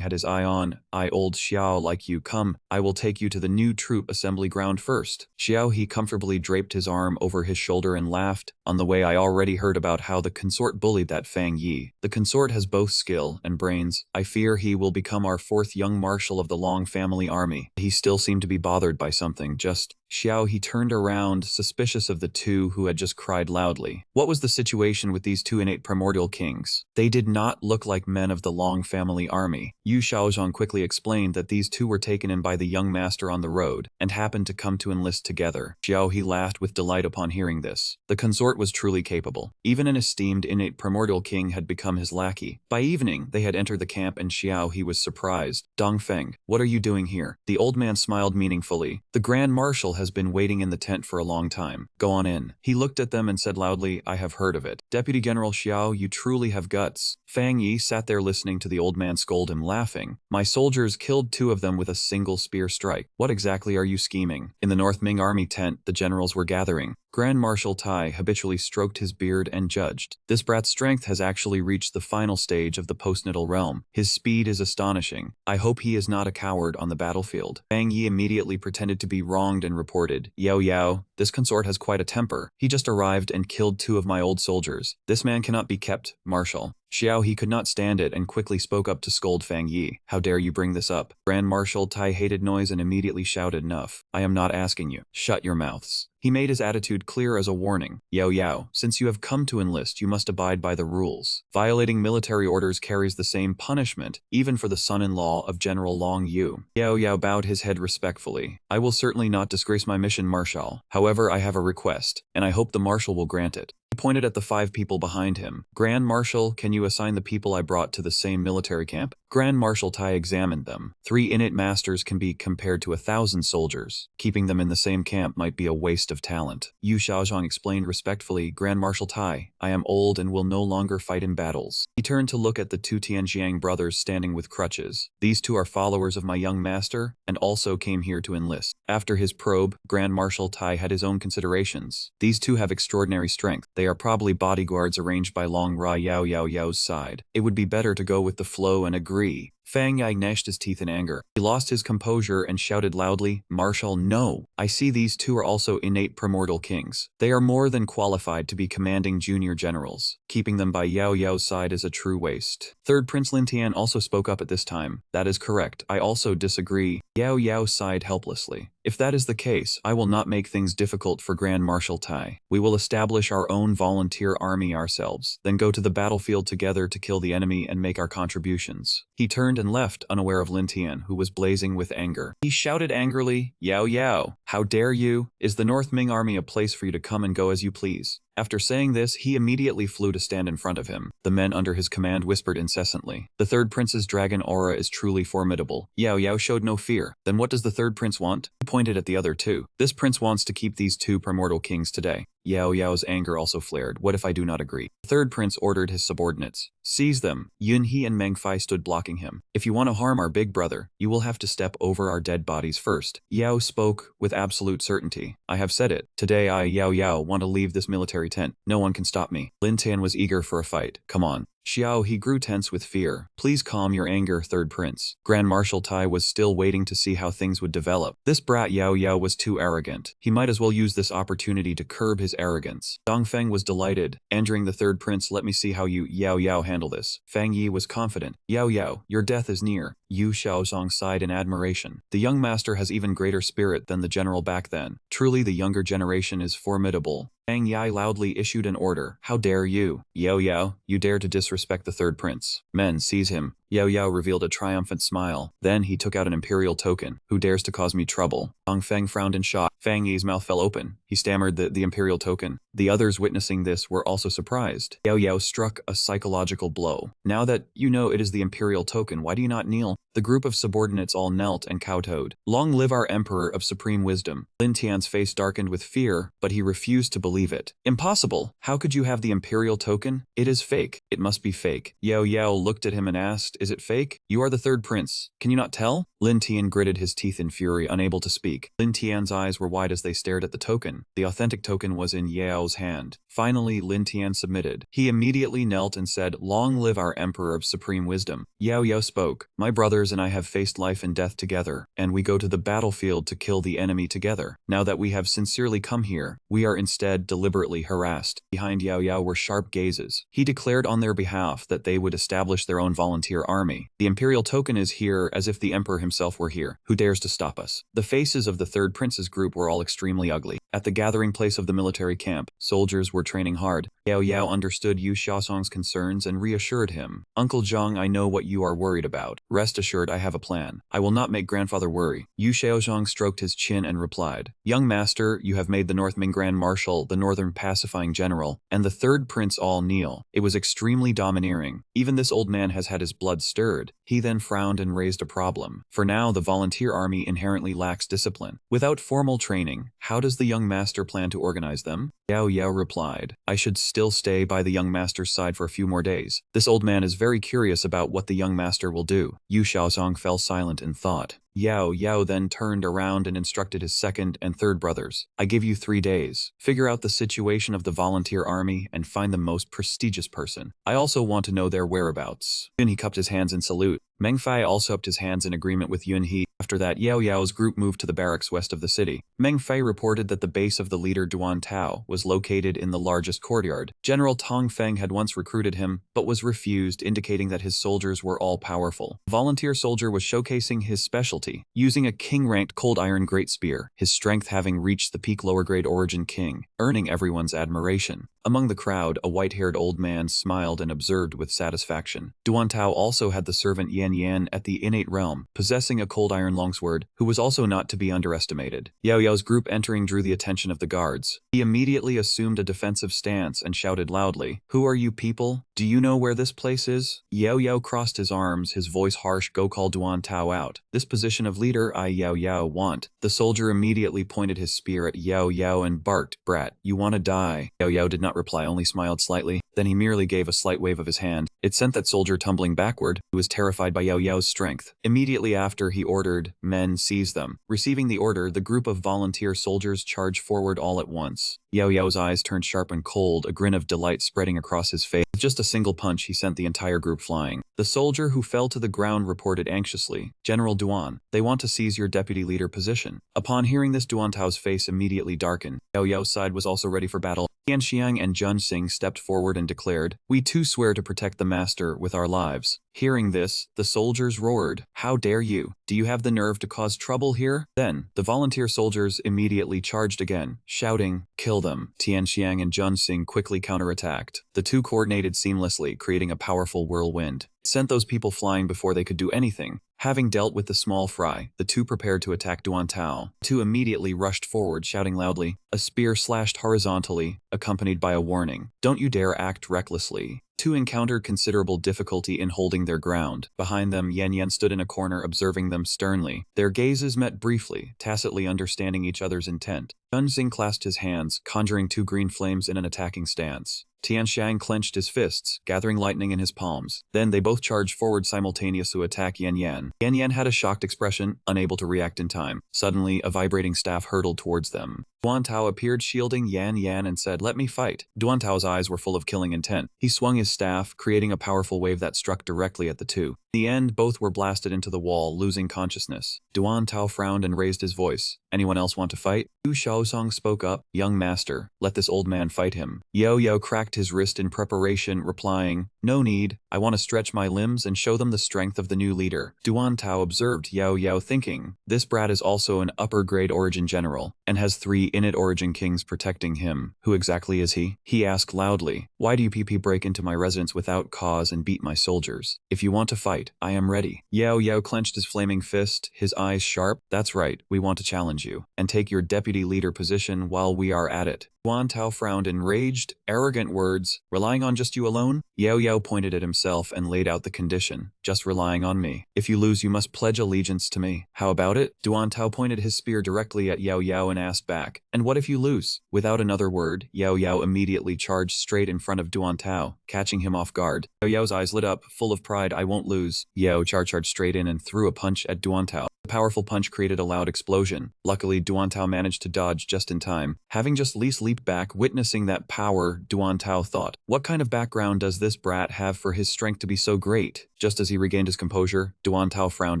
had his eye on. I old Xiao like you, come, I will take you to the new troop assembly ground first. Xiao He comfortably draped his arm over his shoulder and laughed. On the way I already heard about how the consort bullied that Fang Yi. The consort has both skill and brains. I fear he will become our fourth young marshal of the Long family army. He still seemed to be bothered by something, just... Xiao He turned around, suspicious of the two who had just cried loudly. What was the situation with these two innate primordial kings? They did not look like men of the Long family army. Yu Xiaozhong quickly explained that these two were taken in by the young master on the road, and happened to come to enlist together. Xiao He laughed with delight upon hearing this. The consort consort was truly capable. Even an esteemed innate primordial king had become his lackey. By evening, they had entered the camp and Xiao He was surprised. Dongfeng, what are you doing here? The old man smiled meaningfully. The Grand Marshal has been waiting in the tent for a long time. Go on in. He looked at them and said loudly, I have heard of it. Deputy General Xiao, you truly have guts. Fang Yi sat there listening to the old man scold him, laughing. My soldiers killed 2 of them with a single spear strike. What exactly are you scheming? In the North Ming army tent, the generals were gathering. Grand Marshal Tai habitually stroked his beard and judged. This brat's strength has actually reached the final stage of the postnatal realm. His speed is astonishing. I hope he is not a coward on the battlefield. Fang Yi immediately pretended to be wronged and reported, Yao, this consort has quite a temper. He just arrived and killed 2 of my old soldiers. This man cannot be kept, Marshal. Xiao He could not stand it and quickly spoke up to scold Fang Yi. How dare you bring this up? Grand Marshal Tai hated noise and immediately shouted, enough. I am not asking you. Shut your mouths. He made his attitude clear as a warning. Yao, since you have come to enlist, you must abide by the rules. Violating military orders carries the same punishment, even for the son-in-law of General Long Yu. Yao bowed his head respectfully. I will certainly not disgrace my mission, Marshal. However, I have a request, and I hope the Marshal will grant it. He pointed at the 5 people behind him. Grand Marshal, can you assign the people I brought to the same military camp? Grand Marshal Tai examined them. 3 innate masters can be compared to 1,000 soldiers. Keeping them in the same camp might be a waste of talent. Yu Xiaozhong explained respectfully, Grand Marshal Tai, I am old and will no longer fight in battles. He turned to look at the 2 Tianjiang brothers standing with crutches. These 2 are followers of my young master and also came here to enlist. After his probe, Grand Marshal Tai had his own considerations. These 2 have extraordinary strength. They are probably bodyguards arranged by Long Ra Yao's side. It would be better to go with the flow and agree. Fang Yi gnashed his teeth in anger. He lost his composure and shouted loudly, Marshal, no! I see these 2 are also innate primordial kings. They are more than qualified to be commanding junior generals. Keeping them by Yao's side is a true waste. Third Prince Lin Tian also spoke up at this time. That is correct. I also disagree. Yao sighed helplessly. If that is the case, I will not make things difficult for Grand Marshal Tai. We will establish our own volunteer army ourselves, then go to the battlefield together to kill the enemy and make our contributions. He turned and left, unaware of Lin Tian, who was blazing with anger. He shouted angrily, Yao, how dare you? Is the North Ming army a place for you to come and go as you please? After saying this, he immediately flew to stand in front of him. The men under his command whispered incessantly. The 3rd Prince's dragon aura is truly formidable. Yao showed no fear. Then what does the 3rd Prince want? He pointed at the other 2. This prince wants to keep these 2 primordial kings today. Yao's anger also flared. What if I do not agree? The 3rd Prince ordered his subordinates. Seize them. Yunhe and Meng Fai stood blocking him. If you want to harm our big brother, you will have to step over our dead bodies first. Yao spoke with absolute certainty. I have said it. Today I, Yao, want to leave this military tent. No one can stop me. Lin Tian was eager for a fight. Come on. Xiao He grew tense with fear. Please calm your anger, 3rd Prince. Grand Marshal Tai was still waiting to see how things would develop. This brat Yao was too arrogant. He might as well use this opportunity to curb his arrogance. Dongfeng was delighted. Entering the 3rd Prince, let me see how you, Yao, handle this. Fang Yi was confident. Yao, your death is near. Yu Xiaozhong sighed in admiration. The young master has even greater spirit than the general back then. Truly the younger generation is formidable. Fang Yi loudly issued an order. How dare you? Yao, you dare to disrespect the 3rd Prince. Men, seize him. Yao revealed a triumphant smile. Then he took out an imperial token. Who dares to cause me trouble? Dongfeng frowned in shock. Fang Yi's mouth fell open. He stammered the imperial token. The others witnessing this were also surprised. Yao struck a psychological blow. Now that you know it is the imperial token, why do you not kneel? The group of subordinates all knelt and kowtowed. Long live our emperor of supreme wisdom. Lin Tian's face darkened with fear, but he refused to believe it. Impossible! How could you have the imperial token? It is fake. It must be fake. Yao looked at him and asked, is it fake? You are the 3rd Prince. Can you not tell? Lin Tian gritted his teeth in fury, unable to speak. Lin Tian's eyes were wide as they stared at the token. The authentic token was in Yao's hand. Finally, Lin Tian submitted. He immediately knelt and said, long live our emperor of supreme wisdom. Yao spoke. My brothers and I have faced life and death together, and we go to the battlefield to kill the enemy together. Now that we have sincerely come here, we are instead deliberately harassed. Behind Yao were sharp gazes. He declared on their behalf that they would establish their own volunteer army. The imperial token is here as if the emperor himself were here. Who dares to stop us? The faces of the 3rd Prince's group were all extremely ugly. At the gathering place of the military camp, soldiers were training hard. Yao understood Yu Xiaozhong's concerns and reassured him. Uncle Zhang, I know what you are worried about. Rest assured I have a plan. I will not make grandfather worry. Yu Xiaozhong stroked his chin and replied, Young master, you have made the North Ming Grand Marshal, the Northern Pacifying General, and the third prince all kneel. It was extremely domineering. Even this old man has had his blood stirred. He then frowned and raised a problem. For now, the volunteer army inherently lacks discipline. Without formal training, how does the young master plan to organize them? Yao Yao replied, I should still stay by the young master's side for a few more days. This old man is very curious about what the young master will do. Yu Xiaozong fell silent in thought. Yao Yao then turned around and instructed his second and third brothers. I give you 3 days. Figure out the situation of the volunteer army and find the most prestigious person. I also want to know their whereabouts. Yunhe cupped his hands in salute. Meng Fei also upped his hands in agreement with Yunhe. After that, Yao Yao's group moved to the barracks west of the city. Meng Fei reported that the base of the leader Duan Tao was located in the largest courtyard. General Tong Feng had once recruited him, but was refused, indicating that his soldiers were all powerful. The volunteer soldier was showcasing his specialty, using a king-ranked cold iron great spear, his strength having reached the peak lower-grade origin king, earning everyone's admiration. Among the crowd, a white-haired old man smiled and observed with satisfaction. Duan Tao also had the servant Yan Yan at the innate realm, possessing a cold iron longsword, who was also not to be underestimated. Yao Yao's group entering drew the attention of the guards. He immediately assumed a defensive stance and shouted loudly, Who are you people? Do you know where this place is? Yao Yao crossed his arms, his voice harsh. Go call Duan Tao out. This position of leader I Yao Yao want. The soldier immediately pointed his spear at Yao Yao and barked, Brat, you wanna die? Yao Yao did not reply, only smiled slightly. Then he merely gave a slight wave of his hand. It sent that soldier tumbling backward, who was terrified by Yao Yao's strength. Immediately after, he ordered, Men, seize them. Receiving the order, the group of volunteer soldiers charged forward all at once. Yao Yao's eyes turned sharp and cold, a grin of delight spreading across his face. With just a single punch, he sent the entire group flying. The soldier who fell to the ground reported anxiously, General Duan, they want to seize your deputy leader position. Upon hearing this, Duan Tao's face immediately darkened. Yao Yao's side was also ready for battle. Tian Xiang and Jun Xing stepped forward and declared, We too swear to protect the master with our lives. Hearing this, the soldiers roared, How dare you? Do you have the nerve to cause trouble here? Then, the volunteer soldiers immediately charged again, shouting, Kill them. Tian Xiang and Jun Xing quickly counterattacked. The two coordinated seamlessly, creating a powerful whirlwind. It sent those people flying before they could do anything. Having dealt with the small fry, the two prepared to attack Duan Tao. The two immediately rushed forward, shouting loudly. A spear slashed horizontally, accompanied by a warning. Don't you dare act recklessly. Two encountered considerable difficulty in holding their ground. Behind them, Yan Yan stood in a corner observing them sternly. Their gazes met briefly, tacitly understanding each other's intent. Jun Xing clasped his hands, conjuring 2 green flames in an attacking stance. Tian Xiang clenched his fists, gathering lightning in his palms. Then they both charged forward simultaneously to attack Yan Yan. Yan Yan had a shocked expression, unable to react in time. Suddenly, a vibrating staff hurtled towards them. Duan Tao appeared shielding Yan Yan and said, Let me fight. Duan Tao's eyes were full of killing intent. He swung his staff, creating a powerful wave that struck directly at the two. In the end, both were blasted into the wall, losing consciousness. Duan Tao frowned and raised his voice. Anyone else want to fight? Yu Xiaozong spoke up. Young master, let this old man fight him. Yao Yao cracked his wrist in preparation, replying, No need. I want to stretch my limbs and show them the strength of the new leader. Duan Tao observed Yao Yao thinking, This brat is also an upper-grade origin general, and has 3 innate origin kings protecting him. Who exactly is he? He asked loudly, Why do you PP break into my residence without cause and beat my soldiers? If you want to fight, I am ready. Yao Yao clenched his flaming fist, his eyes sharp. That's right, we want to challenge you, and take your deputy leader position while we are at it. Duan Tao frowned enraged, arrogant words, relying on just you alone? Yao Yao pointed at himself and laid out the condition, just relying on me. If you lose, you must pledge allegiance to me. How about it? Duan Tao pointed his spear directly at Yao Yao and asked back, And what if you lose? Without another word, Yao Yao immediately charged straight in front of Duan Tao, catching him off guard. Yao Yao's eyes lit up, full of pride. I won't lose. Yao charged straight in and threw a punch at Duan Tao. The powerful punch created a loud explosion. Luckily, Duan Tao managed to dodge just in time. Having just leaped back, witnessing that power, Duan Tao thought, What kind of background does this brat have for his strength to be so great? Just as he regained his composure, Duan Tao frowned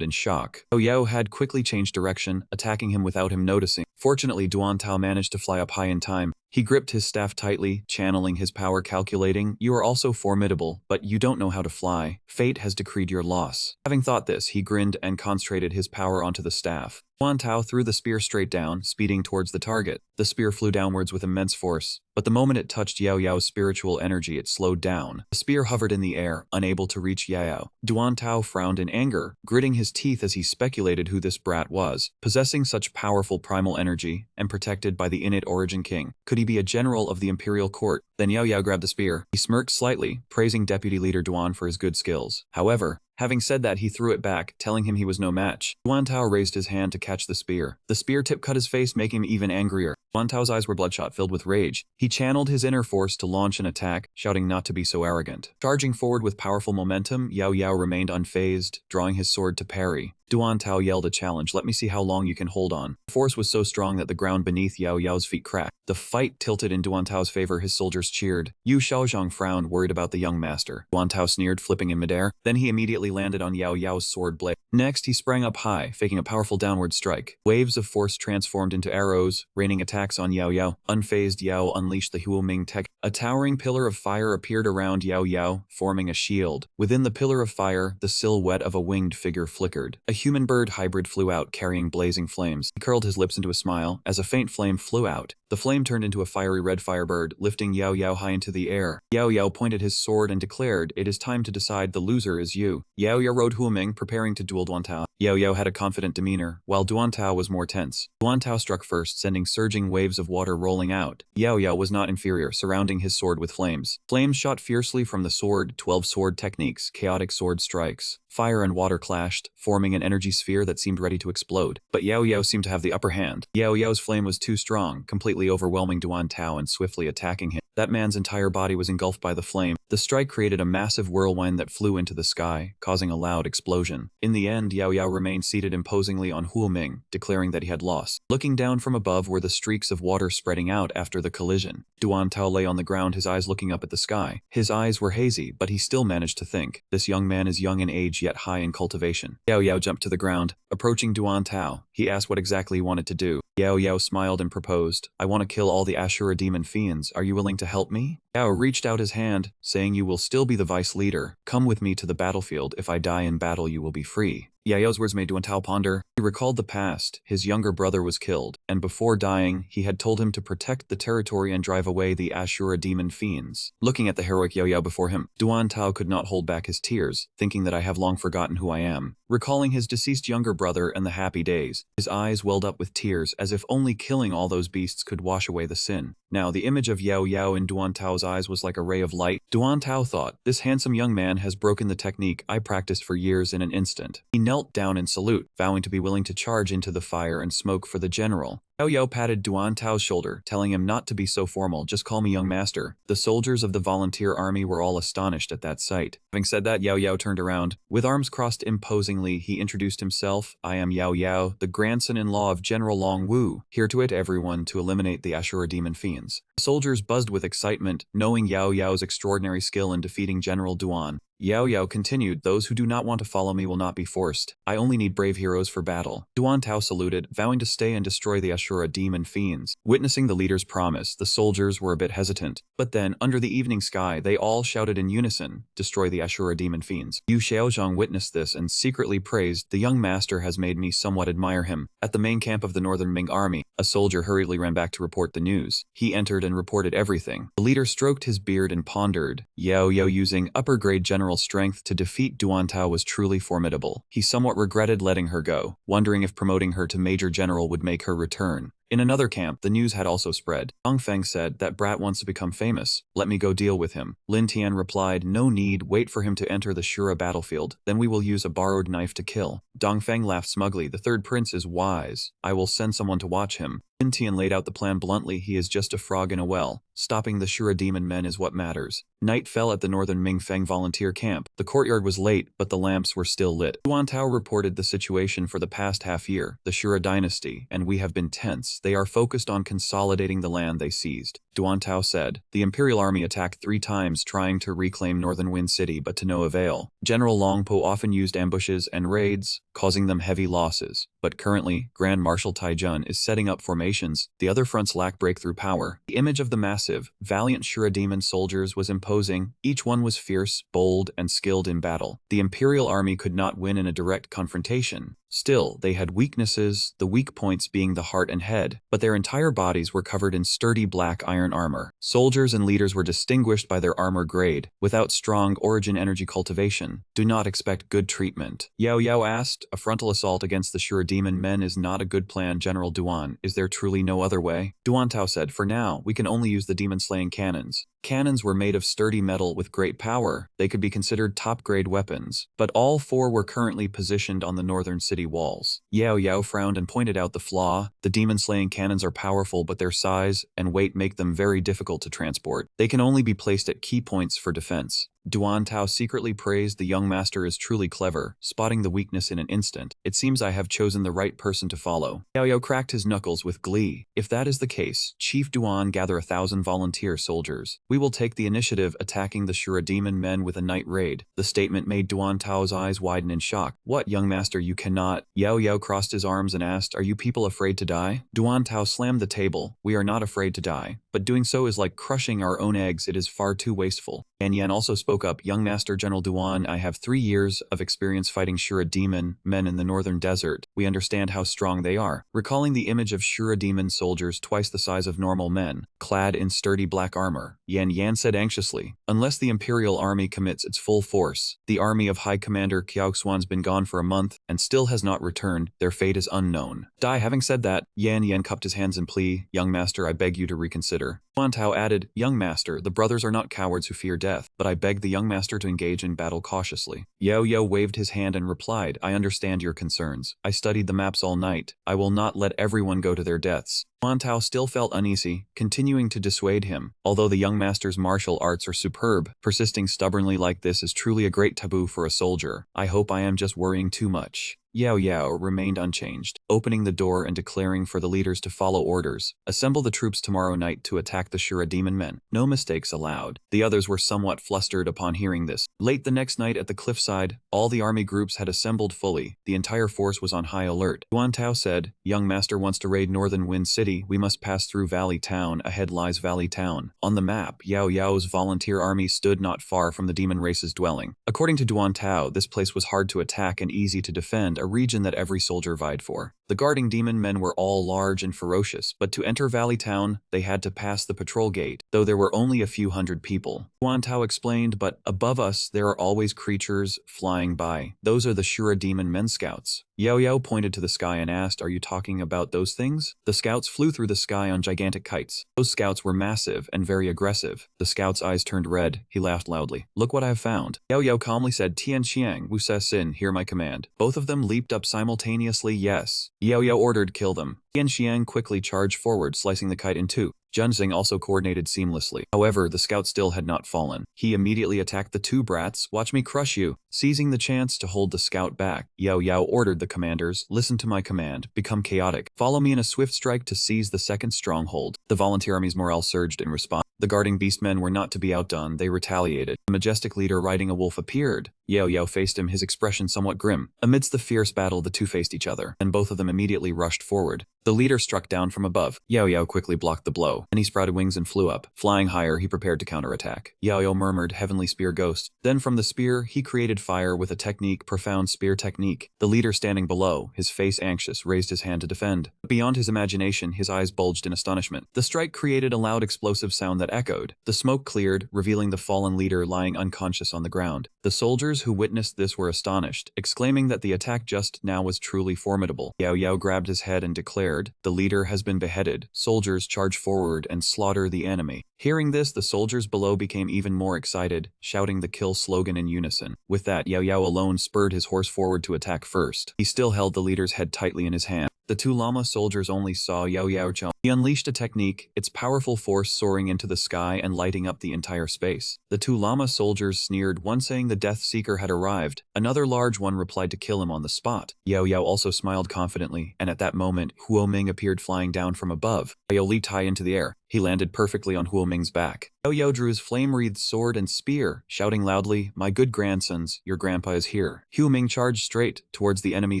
in shock. Yao Yao had quickly changed direction, attacking him without him noticing. Fortunately, Duan Tao managed to fly up high in time. He gripped his staff tightly, channeling his power, calculating, You are also formidable, but you don't know how to fly. Fate has decreed your loss. Having thought this, he grinned and concentrated his power onto the staff. Duan Tao threw the spear straight down, speeding towards the target. The spear flew downwards with immense force, but the moment it touched Yao Yao's spiritual energy, it slowed down. The spear hovered in the air, unable to reach Yao Yao. Duan Tao frowned in anger, gritting his teeth as he speculated who this brat was. Possessing such powerful primal energy, and protected by the innate origin king, could he be a general of the imperial court? Then Yao Yao grabbed the spear. He smirked slightly, praising deputy leader Duan for his good skills. However, having said that, he threw it back, telling him he was no match. Duan Tao raised his hand to catch the spear. The spear tip cut his face, making him even angrier. Duan Tao's eyes were bloodshot, filled with rage. He channeled his inner force to launch an attack, shouting not to be so arrogant. Charging forward with powerful momentum, Yao Yao remained unfazed, drawing his sword to parry. Duan Tao yelled a challenge. Let me see how long you can hold on. The force was so strong that the ground beneath Yao Yao's feet cracked. The fight tilted in Duan Tao's favor. His soldiers cheered. Yu Shaozhang frowned, worried about the young master. Duan Tao sneered, flipping in midair. Then he immediately landed on Yao Yao's sword blade. Next, he sprang up high, faking a powerful downward strike. Waves of force transformed into arrows, raining attacks on Yao Yao. Unfazed, Yao unleashed the Huoming tech. A towering pillar of fire appeared around Yao Yao, forming a shield. Within the pillar of fire, the silhouette of a winged figure flickered. A human-bird hybrid flew out, carrying blazing flames. He curled his lips into a smile as a faint flame flew out. The flame turned into a fiery red firebird, lifting Yao Yao high into the air. Yao Yao pointed his sword and declared, "It is time to decide. The loser is you." Yao Yao rode Huoming, preparing to duel Duan Tao. Yao Yao had a confident demeanor, while Duan Tao was more tense. Duan Tao struck first, sending surging waves of water rolling out. Yao Yao was not inferior, surrounding his sword with flames. Flames shot fiercely from the sword, 12 sword techniques, chaotic sword strikes. Fire and water clashed, forming an energy sphere that seemed ready to explode. But Yao Yao seemed to have the upper hand. Yao Yao's flame was too strong, completely overwhelming Duan Tao and swiftly attacking him. That man's entire body was engulfed by the flame. The strike created a massive whirlwind that flew into the sky, causing a loud explosion. In the end, Yao Yao remained seated imposingly on Huoming, declaring that he had lost. Looking down from above were the streaks of water spreading out after the collision. Duan Tao lay on the ground, his eyes looking up at the sky. His eyes were hazy, but he still managed to think. This young man is young in age yet high in cultivation. Yao Yao jumped to the ground. Approaching Duan Tao, he asked what exactly he wanted to do. Yao Yao smiled and proposed, "I want to kill all the Asura demon fiends. Are you willing to help me?" Yao reached out his hand, saying, "You will still be the vice leader. Come with me to the battlefield. If I die in battle, you will be free." Yao Yao's words made Duan Tao ponder. He recalled the past. His younger brother was killed, and before dying, he had told him to protect the territory and drive away the Asura demon fiends. Looking at the heroic Yao Yao before him, Duan Tao could not hold back his tears, thinking that I have long forgotten who I am. Recalling his deceased younger brother and the happy days, his eyes welled up with tears as if only killing all those beasts could wash away the sin. Now, the image of Yao Yao in Duan Tao's eyes was like a ray of light. Duan Tao thought, this handsome young man has broken the technique I practiced for years in an instant. He knelt down in salute, vowing to be willing to charge into the fire and smoke for the general. Yao Yao patted Duan Tao's shoulder, telling him not to be so formal, just call me young master. The soldiers of the volunteer army were all astonished at that sight. Having said that, Yao Yao turned around. With arms crossed imposingly, he introduced himself. I am Yao Yao, the grandson-in-law of General Long Wu, here to aid everyone to eliminate the Asura demon fiends. The soldiers buzzed with excitement, knowing Yao Yao's extraordinary skill in defeating General Duan. Yao Yao continued, those who do not want to follow me will not be forced. I only need brave heroes for battle. Duan Tao saluted, vowing to stay and destroy the Asura demon fiends. Witnessing the leader's promise, the soldiers were a bit hesitant. But then, under the evening sky, they all shouted in unison, destroy the Asura demon fiends. Yu Shaozhang witnessed this and secretly praised, the young master has made me somewhat admire him. At the main camp of the northern Ming army, a soldier hurriedly ran back to report the news. He entered and reported everything. The leader stroked his beard and pondered. Yao Yao using upper-grade general strength to defeat Duan Tao was truly formidable. He somewhat regretted letting her go, wondering if promoting her to Major General would make her return. In another camp, the news had also spread. Dong Feng said, that brat wants to become famous. Let me go deal with him. Lin Tian replied, no need, wait for him to enter the Shura battlefield. Then we will use a borrowed knife to kill. Dong Feng laughed smugly, the third prince is wise. I will send someone to watch him. Lin Tian laid out the plan bluntly, he is just a frog in a well. Stopping the Shura demon men is what matters. Night fell at the northern Ming Feng volunteer camp. The courtyard was late, but the lamps were still lit. Duan Tao reported the situation for the past half year, the Shura dynasty, and we have been tense. They are focused on consolidating the land they seized. Duan Tao said, the Imperial Army attacked 3 times trying to reclaim Northern Wind City but to no avail. General Longpo often used ambushes and raids, causing them heavy losses. But currently, Grand Marshal Taijun is setting up formations. The other fronts lack breakthrough power. The image of the massive, valiant Shura demon soldiers was imposing. Each one was fierce, bold, and skilled in battle. The Imperial Army could not win in a direct confrontation, Still, they had weaknesses, the weak points being the heart and head, but their entire bodies were covered in sturdy black iron armor. Soldiers and leaders were distinguished by their armor grade. Without strong origin energy cultivation, do not expect good treatment. Yahello asked, a frontal assault against the Shura demon men is not a good plan, General Duan. Is there truly no other way? Duantao said, for now, we can only use the demon-slaying cannons. Cannons were made of sturdy metal with great power. They could be considered top-grade weapons, but all 4 were currently positioned on the northern city walls. Yahello frowned and pointed out the flaw. The demon-slaying cannons are powerful, but their size and weight make them very difficult to transport. They can only be placed at key points for defense. Duantao secretly praised the young master is truly clever, spotting the weakness in an instant. It seems I have chosen the right person to follow. Yahello cracked his knuckles with glee. If that is the case, Chief Duan, gather 1,000 volunteer soldiers. We will take the initiative, attacking the Shura demon men with a night raid. The statement made Duantao's eyes widen in shock. What, young master, you cannot? Yahello crossed his arms and asked, are you people afraid to die? Duantao slammed the table. We are not afraid to die, but doing so is like crushing our own eggs. It is far too wasteful. Yan also spoke up, young master General Duan, I have 3 years of experience fighting Shura demon men in the northern desert. We understand how strong they are. Recalling the image of Shura demon soldiers twice the size of normal men, clad in sturdy black armor, Yan said anxiously, unless the Imperial Army commits its full force, the army of High Commander Qiaoxuan's been gone for a month and still has not returned. Their fate is unknown. Having said that, Yan cupped his hands in plea, young master, I beg you to reconsider. Duantao added, young master, the brothers are not cowards who fear death, but I beg the young master to engage in battle cautiously. Yahello waved his hand and replied, I understand your concerns. I studied the maps all night. I will not let everyone go to their deaths. Duantao still felt uneasy, continuing to dissuade him. Although the young master's martial arts are superb, persisting stubbornly like this is truly a great taboo for a soldier. I hope I am just worrying too much. Yahello remained unchanged, opening the door and declaring for the leaders to follow orders. Assemble the troops tomorrow night to attack the Shura demon men. No mistakes allowed. The others were somewhat flustered upon hearing this. Late the next night at the cliffside, all the army groups had assembled fully. The entire force was on high alert. Duantao said, young master wants to raid Northern Wind City. We must pass through Valley Town. Ahead lies Valley Town. On the map, Yahello's volunteer army stood not far from the demon race's dwelling. According to Duantao, this place was hard to attack and easy to defend, a region that every soldier vied for. The guarding demon men were all large and ferocious, but to enter Valley Town, they had to pass the patrol gate, though there were only a few hundred people. Duantao explained, but above us there are always creatures flying by. Those are the Shura demon men scouts. Yahello pointed to the sky and asked, are you talking about those things? The scouts flew through the sky on gigantic kites. Those scouts were massive and very aggressive. The scout's eyes turned red. He laughed loudly. Look what I have found. Yahello calmly said, Tian Xiang, Wu Se Sin, hear my command. Both of them leaped up simultaneously. Yes. Yahello ordered, kill them. Tian Xiang quickly charged forward, slicing the kite in two. Junxing also coordinated seamlessly. However, the scout still had not fallen. He immediately attacked the 2 brats. Watch me crush you. Seizing the chance to hold the scout back, Yahello ordered the commanders, listen to my command, become chaotic. Follow me in a swift strike to seize the second stronghold. The volunteer army's morale surged in response. The guarding beastmen were not to be outdone. They retaliated. The majestic leader riding a wolf appeared. Yahello faced him, his expression somewhat grim. Amidst the fierce battle, the 2 faced each other, and both of them immediately rushed forward. The leader struck down from above. Yahello quickly blocked the blow, and he sprouted wings and flew up. Flying higher, he prepared to counterattack. Yahello murmured, heavenly spear ghost. Then from the spear, he created fire with a technique, profound spear technique. The leader standing below, his face anxious, raised his hand to defend. Beyond his imagination, his eyes bulged in astonishment. The strike created a loud explosive sound that echoed. The smoke cleared, revealing the fallen leader lying unconscious on the ground. The soldiers who witnessed this were astonished, exclaiming that the attack just now was truly formidable. Yahello grabbed his head and declared, the leader has been beheaded. Soldiers charge forward and slaughter the enemy. Hearing this, the soldiers below became even more excited, shouting the kill slogan in unison. With that, Yahello alone spurred his horse forward to attack first. He still held the leader's head tightly in his hand. The 2 llama soldiers only saw Yahello. He unleashed a technique, its powerful force soaring into the sky and lighting up the entire space. The 2 llama soldiers sneered, one saying the Death Seeker had arrived. Another large one replied to kill him on the spot. Yahello also smiled confidently, and at that moment, Huo Ming appeared flying down from above. Yahello leaped high into the air. He landed perfectly on Huo Ming's back. Yahello drew his flame-wreathed sword and spear, shouting loudly, my good grandsons, your grandpa is here. Huo Ming charged straight towards the enemy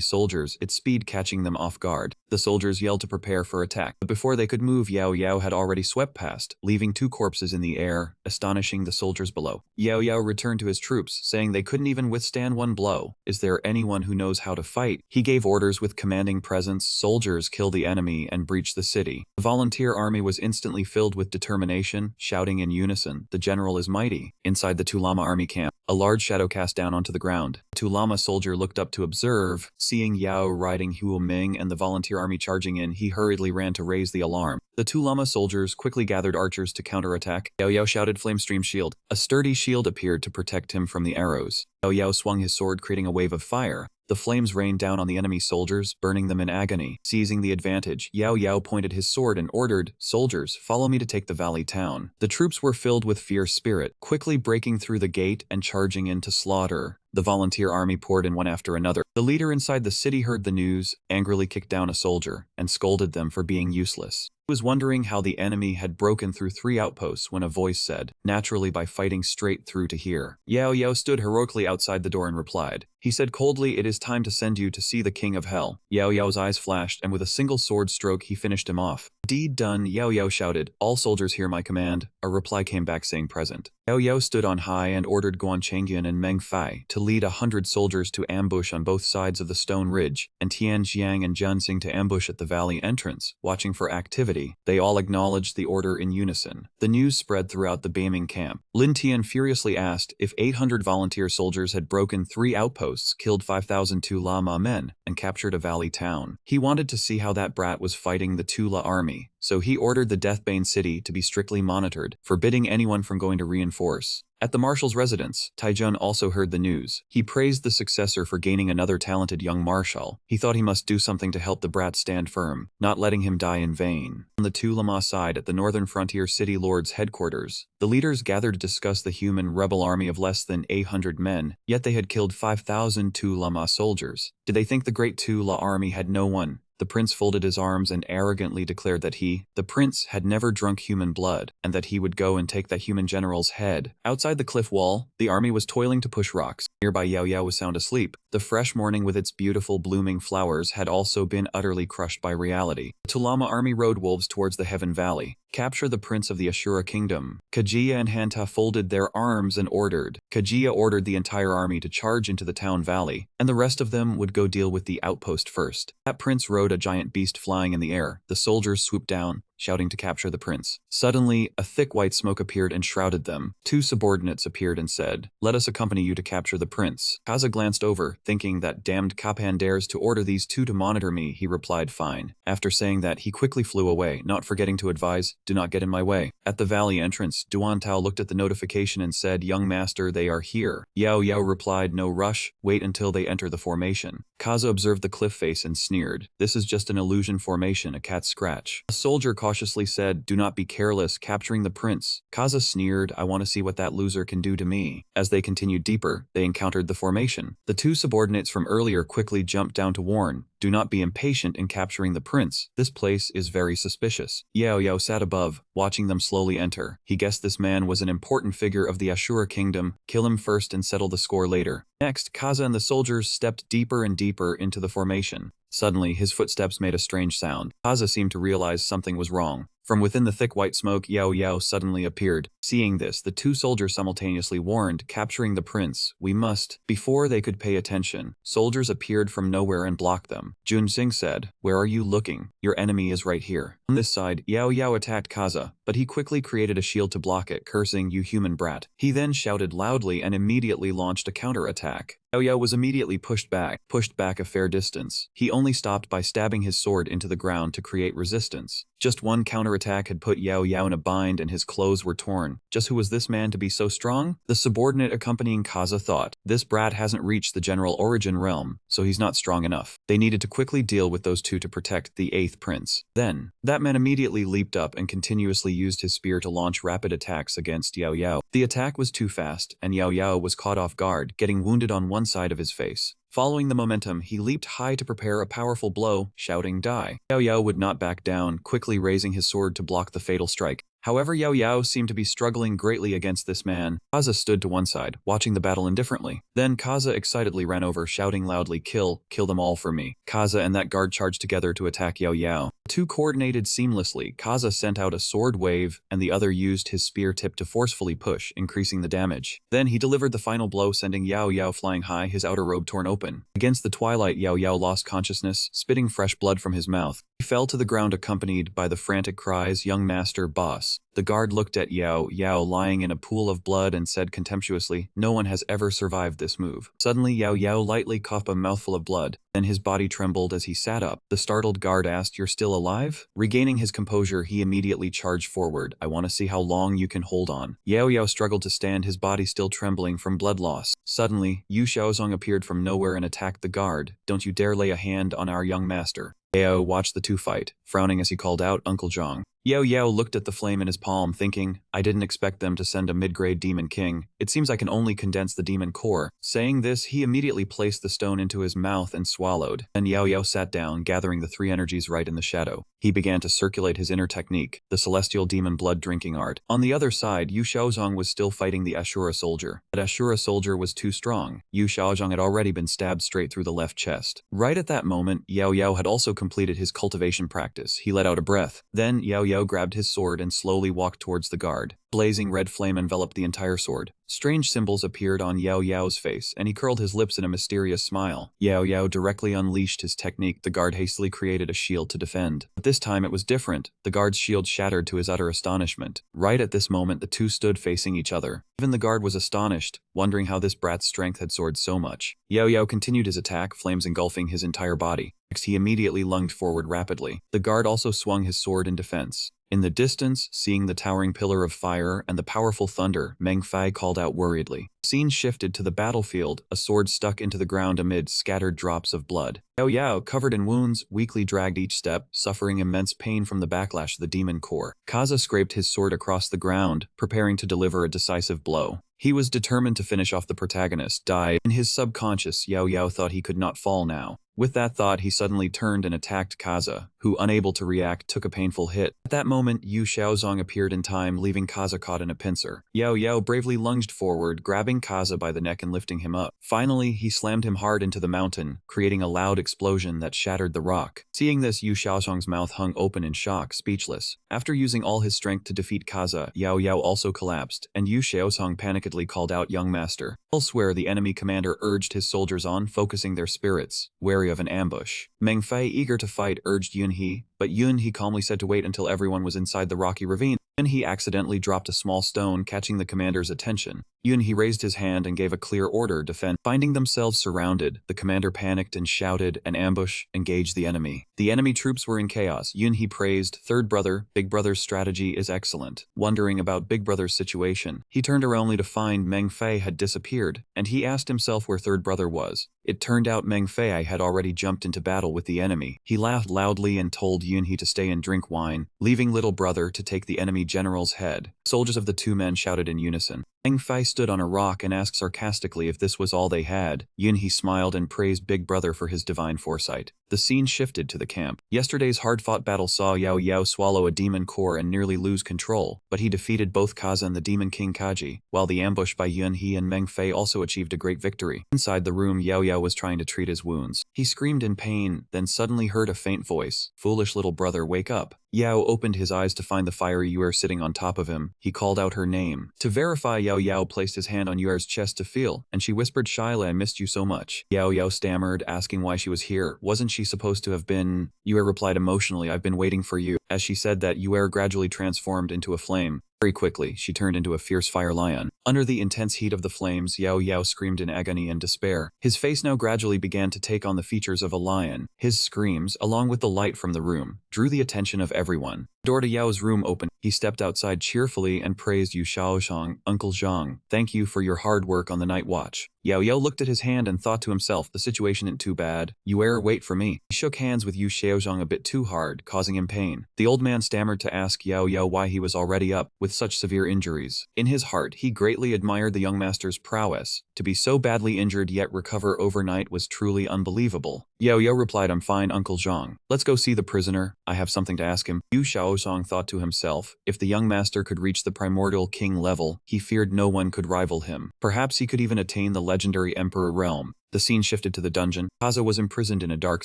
soldiers, its speed catching them off guard. The soldiers yelled to prepare for attack, but before Before they could move, Yao Yao had already swept past, leaving 2 corpses in the air, astonishing the soldiers below. Yao Yao returned to his troops, saying they couldn't even withstand 1 blow. Is there anyone who knows how to fight? He gave orders with commanding presence. Soldiers kill the enemy and breach the city. The volunteer army was instantly filled with determination, shouting in unison, "The general is mighty." Inside the Tulama army camp, a large shadow cast down onto the ground. A Tulama soldier looked up to observe. Seeing Yao riding Huo Ming and the volunteer army charging in, he hurriedly ran to raise the alarm. The Tulama soldiers quickly gathered archers to counterattack. Yao Yao shouted, "Flamestream shield." A sturdy shield appeared to protect him from the arrows. Yao Yao swung his sword, creating a wave of fire. The flames rained down on the enemy soldiers, burning them in agony. Seizing the advantage, Yao Yao pointed his sword and ordered, "Soldiers, follow me to take the valley town." The troops were filled with fierce spirit, quickly breaking through the gate and charging in to slaughter. The volunteer army poured in one after another. The leader inside the city heard the news, angrily kicked down a soldier, and scolded them for being useless. He was wondering how the enemy had broken through 3 outposts when a voice said, "Naturally, by fighting straight through to here." Yao Yao stood heroically outside the door and replied. He said coldly, "It is time to send you to see the king of hell." Yao Yao's eyes flashed, and with a single sword stroke he finished him off. "Deed done," Yao Yao shouted. "All soldiers hear my command." A reply came back saying present. Yao Yao stood on high and ordered Guan Chengyan and Meng Fai to lead 100 soldiers to ambush on both sides of the stone ridge, and Tian Xiang and Zhan Xing to ambush at the valley entrance, watching for activity. They all acknowledged the order in unison. The news spread throughout the Beiming camp. Lin Tian furiously asked if 800 volunteer soldiers had broken 3 outposts, killed 5,000 Tulama men, and captured a valley town. He wanted to see how that brat was fighting the Tula army, so he ordered the Deathbane city to be strictly monitored, forbidding anyone from going to reinforce. At the marshal's residence, Taijun also heard the news. He praised the successor for gaining another talented young marshal. He thought he must do something to help the brat stand firm, not letting him die in vain. On the Tulama side at the northern frontier city lord's headquarters, the leaders gathered to discuss the human rebel army of less than 800 men, yet they had killed 5,000 Tulama soldiers. Did they think the great Tula army had no one? The prince folded his arms and arrogantly declared that he, the prince, had never drunk human blood, and that he would go and take that human general's head. Outside the cliff wall, the army was toiling to push rocks. Nearby, Yao Yao was sound asleep. The fresh morning with its beautiful blooming flowers had also been utterly crushed by reality. The Tulama army rode wolves towards the Heaven Valley. Capture the prince of the Asura kingdom. Kaguya and Hanta folded their arms and ordered. Kaguya ordered the entire army to charge into the town valley, and the rest of them would go deal with the outpost first. That prince rode a giant beast flying in the air. The soldiers swooped down, shouting to capture the prince. Suddenly, a thick white smoke appeared and shrouded them. 2 subordinates appeared and said, "Let us accompany you to capture the prince." Kaza glanced over, thinking that damned Kapan dares to order these 2 to monitor me. He replied, "Fine." After saying that, he quickly flew away, not forgetting to advise, "Do not get in my way." At the valley entrance, Duan Tao looked at the notification and said, "Young master, they are here." Yao Yao replied, "No rush, wait until they enter the formation." Kaza observed the cliff face and sneered, "This is just an illusion formation, a cat's scratch." A soldier cautiously said, "Do not be careless, capturing the prince." Kaza sneered, "I want to see what that loser can do to me." As they continued deeper, they encountered the formation. The 2 subordinates from earlier quickly jumped down to warn, "Do not be impatient in capturing the prince. This place is very suspicious." Yao Yao sat above, watching them slowly enter. He guessed this man was an important figure of the Ashura kingdom. Kill him first and settle the score later. Next, Kaza and the soldiers stepped deeper and deeper into the formation. Suddenly, his footsteps made a strange sound. Kaza seemed to realize something was wrong. From within the thick white smoke, Yao Yao suddenly appeared. Seeing this, the 2 soldiers simultaneously warned, "Capturing the prince. We must." Before they could pay attention, soldiers appeared from nowhere and blocked them. Jun Xing said, "Where are you looking? Your enemy is right here." On this side, Yao Yao attacked Kaza, but he quickly created a shield to block it, cursing, "You human brat." He then shouted loudly and immediately launched a counterattack. Yao Yao was immediately pushed back a fair distance. He only stopped by stabbing his sword into the ground to create resistance. Just one counterattack had put Yao Yao in a bind and his clothes were torn. Just who was this man to be so strong? The subordinate accompanying Kaza thought, "This brat hasn't reached the general origin realm, so he's not strong enough." They needed to quickly deal with those 2 to protect the 8th prince. Then, that man immediately leaped up and continuously used his spear to launch rapid attacks against Yao Yao. The attack was too fast, and Yao Yao was caught off guard, getting wounded on one side of his face. Following the momentum, he leaped high to prepare a powerful blow, shouting, "Die." Yao Yao would not back down, quickly raising his sword to block the fatal strike. However, Yao Yao seemed to be struggling greatly against this man. Kaza stood to one side, watching the battle indifferently. Then Kaza excitedly ran over, shouting loudly, kill them all for me." Kaza and that guard charged together to attack Yao Yao. The two coordinated seamlessly. Kaza sent out a sword wave, and the other used his spear tip to forcefully push, increasing the damage. Then he delivered the final blow, sending Yao Yao flying high, his outer robe torn open. Against the twilight, Yao Yao lost consciousness, spitting fresh blood from his mouth. He fell to the ground accompanied by the frantic cries, "Young master, boss." The guard looked at Yao Yao lying in a pool of blood and said contemptuously, "No one has ever survived this move." Suddenly, Yao Yao lightly coughed a mouthful of blood. Then his body trembled as he sat up. The startled guard asked, "You're still alive?" Regaining his composure, he immediately charged forward. "I want to see how long you can hold on." Yao Yao struggled to stand, his body still trembling from blood loss. Suddenly, Yu Xiaozong appeared from nowhere and attacked the guard. "Don't you dare lay a hand on our young master." Yao watched the two fight, frowning as he called out, "Uncle Zhang." Yao Yao looked at the flame in his palm, thinking, "I didn't expect them to send a mid-grade demon king. It seems I can only condense the demon core." Saying this, he immediately placed the stone into his mouth and swallowed. Then Yao Yao sat down, gathering the three energies right in the shadow. He began to circulate his inner technique, the celestial demon blood drinking art. On the other side, Yu Xiaozong was still fighting the Asura soldier. But Asura soldier was too strong. Yu Xiaozong had already been stabbed straight through the left chest. Right at that moment, Yao Yao had also completed his cultivation practice. He let out a breath. Then Yao Yao grabbed his sword and slowly walked towards the guard. Blazing red flame enveloped the entire sword. Strange symbols appeared on Yao Yao's face, and he curled his lips in a mysterious smile. Yao Yao directly unleashed his technique. The guard hastily created a shield to defend. But this time it was different. The guard's shield shattered to his utter astonishment. Right at this moment, the two stood facing each other. Even the guard was astonished, wondering how this brat's strength had soared so much. Yao Yao continued his attack, flames engulfing his entire body. Next, he immediately lunged forward rapidly. The guard also swung his sword in defense. In the distance, seeing the towering pillar of fire and the powerful thunder, Meng Fei called out worriedly. The scene shifted to the battlefield, a sword stuck into the ground amid scattered drops of blood. Yao Yao, covered in wounds, weakly dragged each step, suffering immense pain from the backlash of the demon core. Kaza scraped his sword across the ground, preparing to deliver a decisive blow. He was determined to finish off the protagonist. In his subconscious, Yao Yao thought he could not fall now. With that thought, he suddenly turned and attacked Kaza, who, unable to react, took a painful hit. At that moment, Yu Xiaozong appeared in time, leaving Kaza caught in a pincer. Yao Yao bravely lunged forward, grabbing Kaza by the neck and lifting him up. Finally, he slammed him hard into the mountain, creating a loud explosion that shattered the rock. Seeing this, Yu Xiaozong's mouth hung open in shock, speechless. After using all his strength to defeat Kaza, Yao Yao also collapsed, and Yu Xiaozong panickedly called out, "Young master." Elsewhere, the enemy commander urged his soldiers on, focusing their spirits, wary of an ambush. Meng Fei, eager to fight, urged Yunhe, but Yunhe calmly said to wait until everyone was inside the rocky ravine. Then he accidentally dropped a small stone, catching the commander's attention. Yunhe raised his hand and gave a clear order, defend. Finding themselves surrounded, the commander panicked and shouted, "An ambush, engage the enemy." The enemy troops were in chaos. Yunhe praised, "Third brother, Big Brother's strategy is excellent." Wondering about Big Brother's situation, he turned around only to find Meng Fei had disappeared, and he asked himself where Third Brother was. It turned out Meng Fei had already jumped into battle with the enemy. He laughed loudly and told Yunhe to stay and drink wine, leaving little brother to take the enemy general's head. Soldiers of the two men shouted in unison. Meng Fei stood on a rock and asked sarcastically if this was all they had. Yunhe smiled and praised Big Brother for his divine foresight. The scene shifted to the camp. Yesterday's hard-fought battle saw Yao Yao swallow a demon core and nearly lose control, but he defeated both Kaza and the demon king Kaji, while the ambush by Yunhe and Meng Fei also achieved a great victory. Inside the room, Yao Yao was trying to treat his wounds. He screamed in pain, then suddenly heard a faint voice. "Foolish little brother, wake up." Yao opened his eyes to find the fiery Yuer sitting on top of him. He called out her name. To verify, Yao Yao placed his hand on Yuer's chest to feel, and she whispered shyly, "I missed you so much." Yao Yao stammered, asking why she was here. Wasn't she supposed to have been? Yuer replied emotionally, "I've been waiting for you." As she said that, Yuer gradually transformed into a flame. Very quickly, she turned into a fierce fire lion. Under the intense heat of the flames, Yao Yao screamed in agony and despair. His face now gradually began to take on the features of a lion. His screams, along with the light from the room, drew the attention of everyone. The door to Yao's room opened. He stepped outside cheerfully and praised Yu Xiaozong, "Uncle Zhang, thank you for your hard work on the night watch." Yao Yao looked at his hand and thought to himself, the situation isn't too bad. Yuer, wait for me. He shook hands with Yu Xiaozong a bit too hard, causing him pain. The old man stammered to ask Yao Yao why he was already up with such severe injuries. In his heart, he greatly admired the young master's prowess. To be so badly injured yet recover overnight was truly unbelievable. Yao Yao replied, "I'm fine, Uncle Zhang. Let's go see the prisoner. I have something to ask him." Yu Xiaozong thought to himself, if the young master could reach the primordial king level, he feared no one could rival him. Perhaps he could even attain the legendary emperor realm. The scene shifted to the dungeon. Kaza was imprisoned in a dark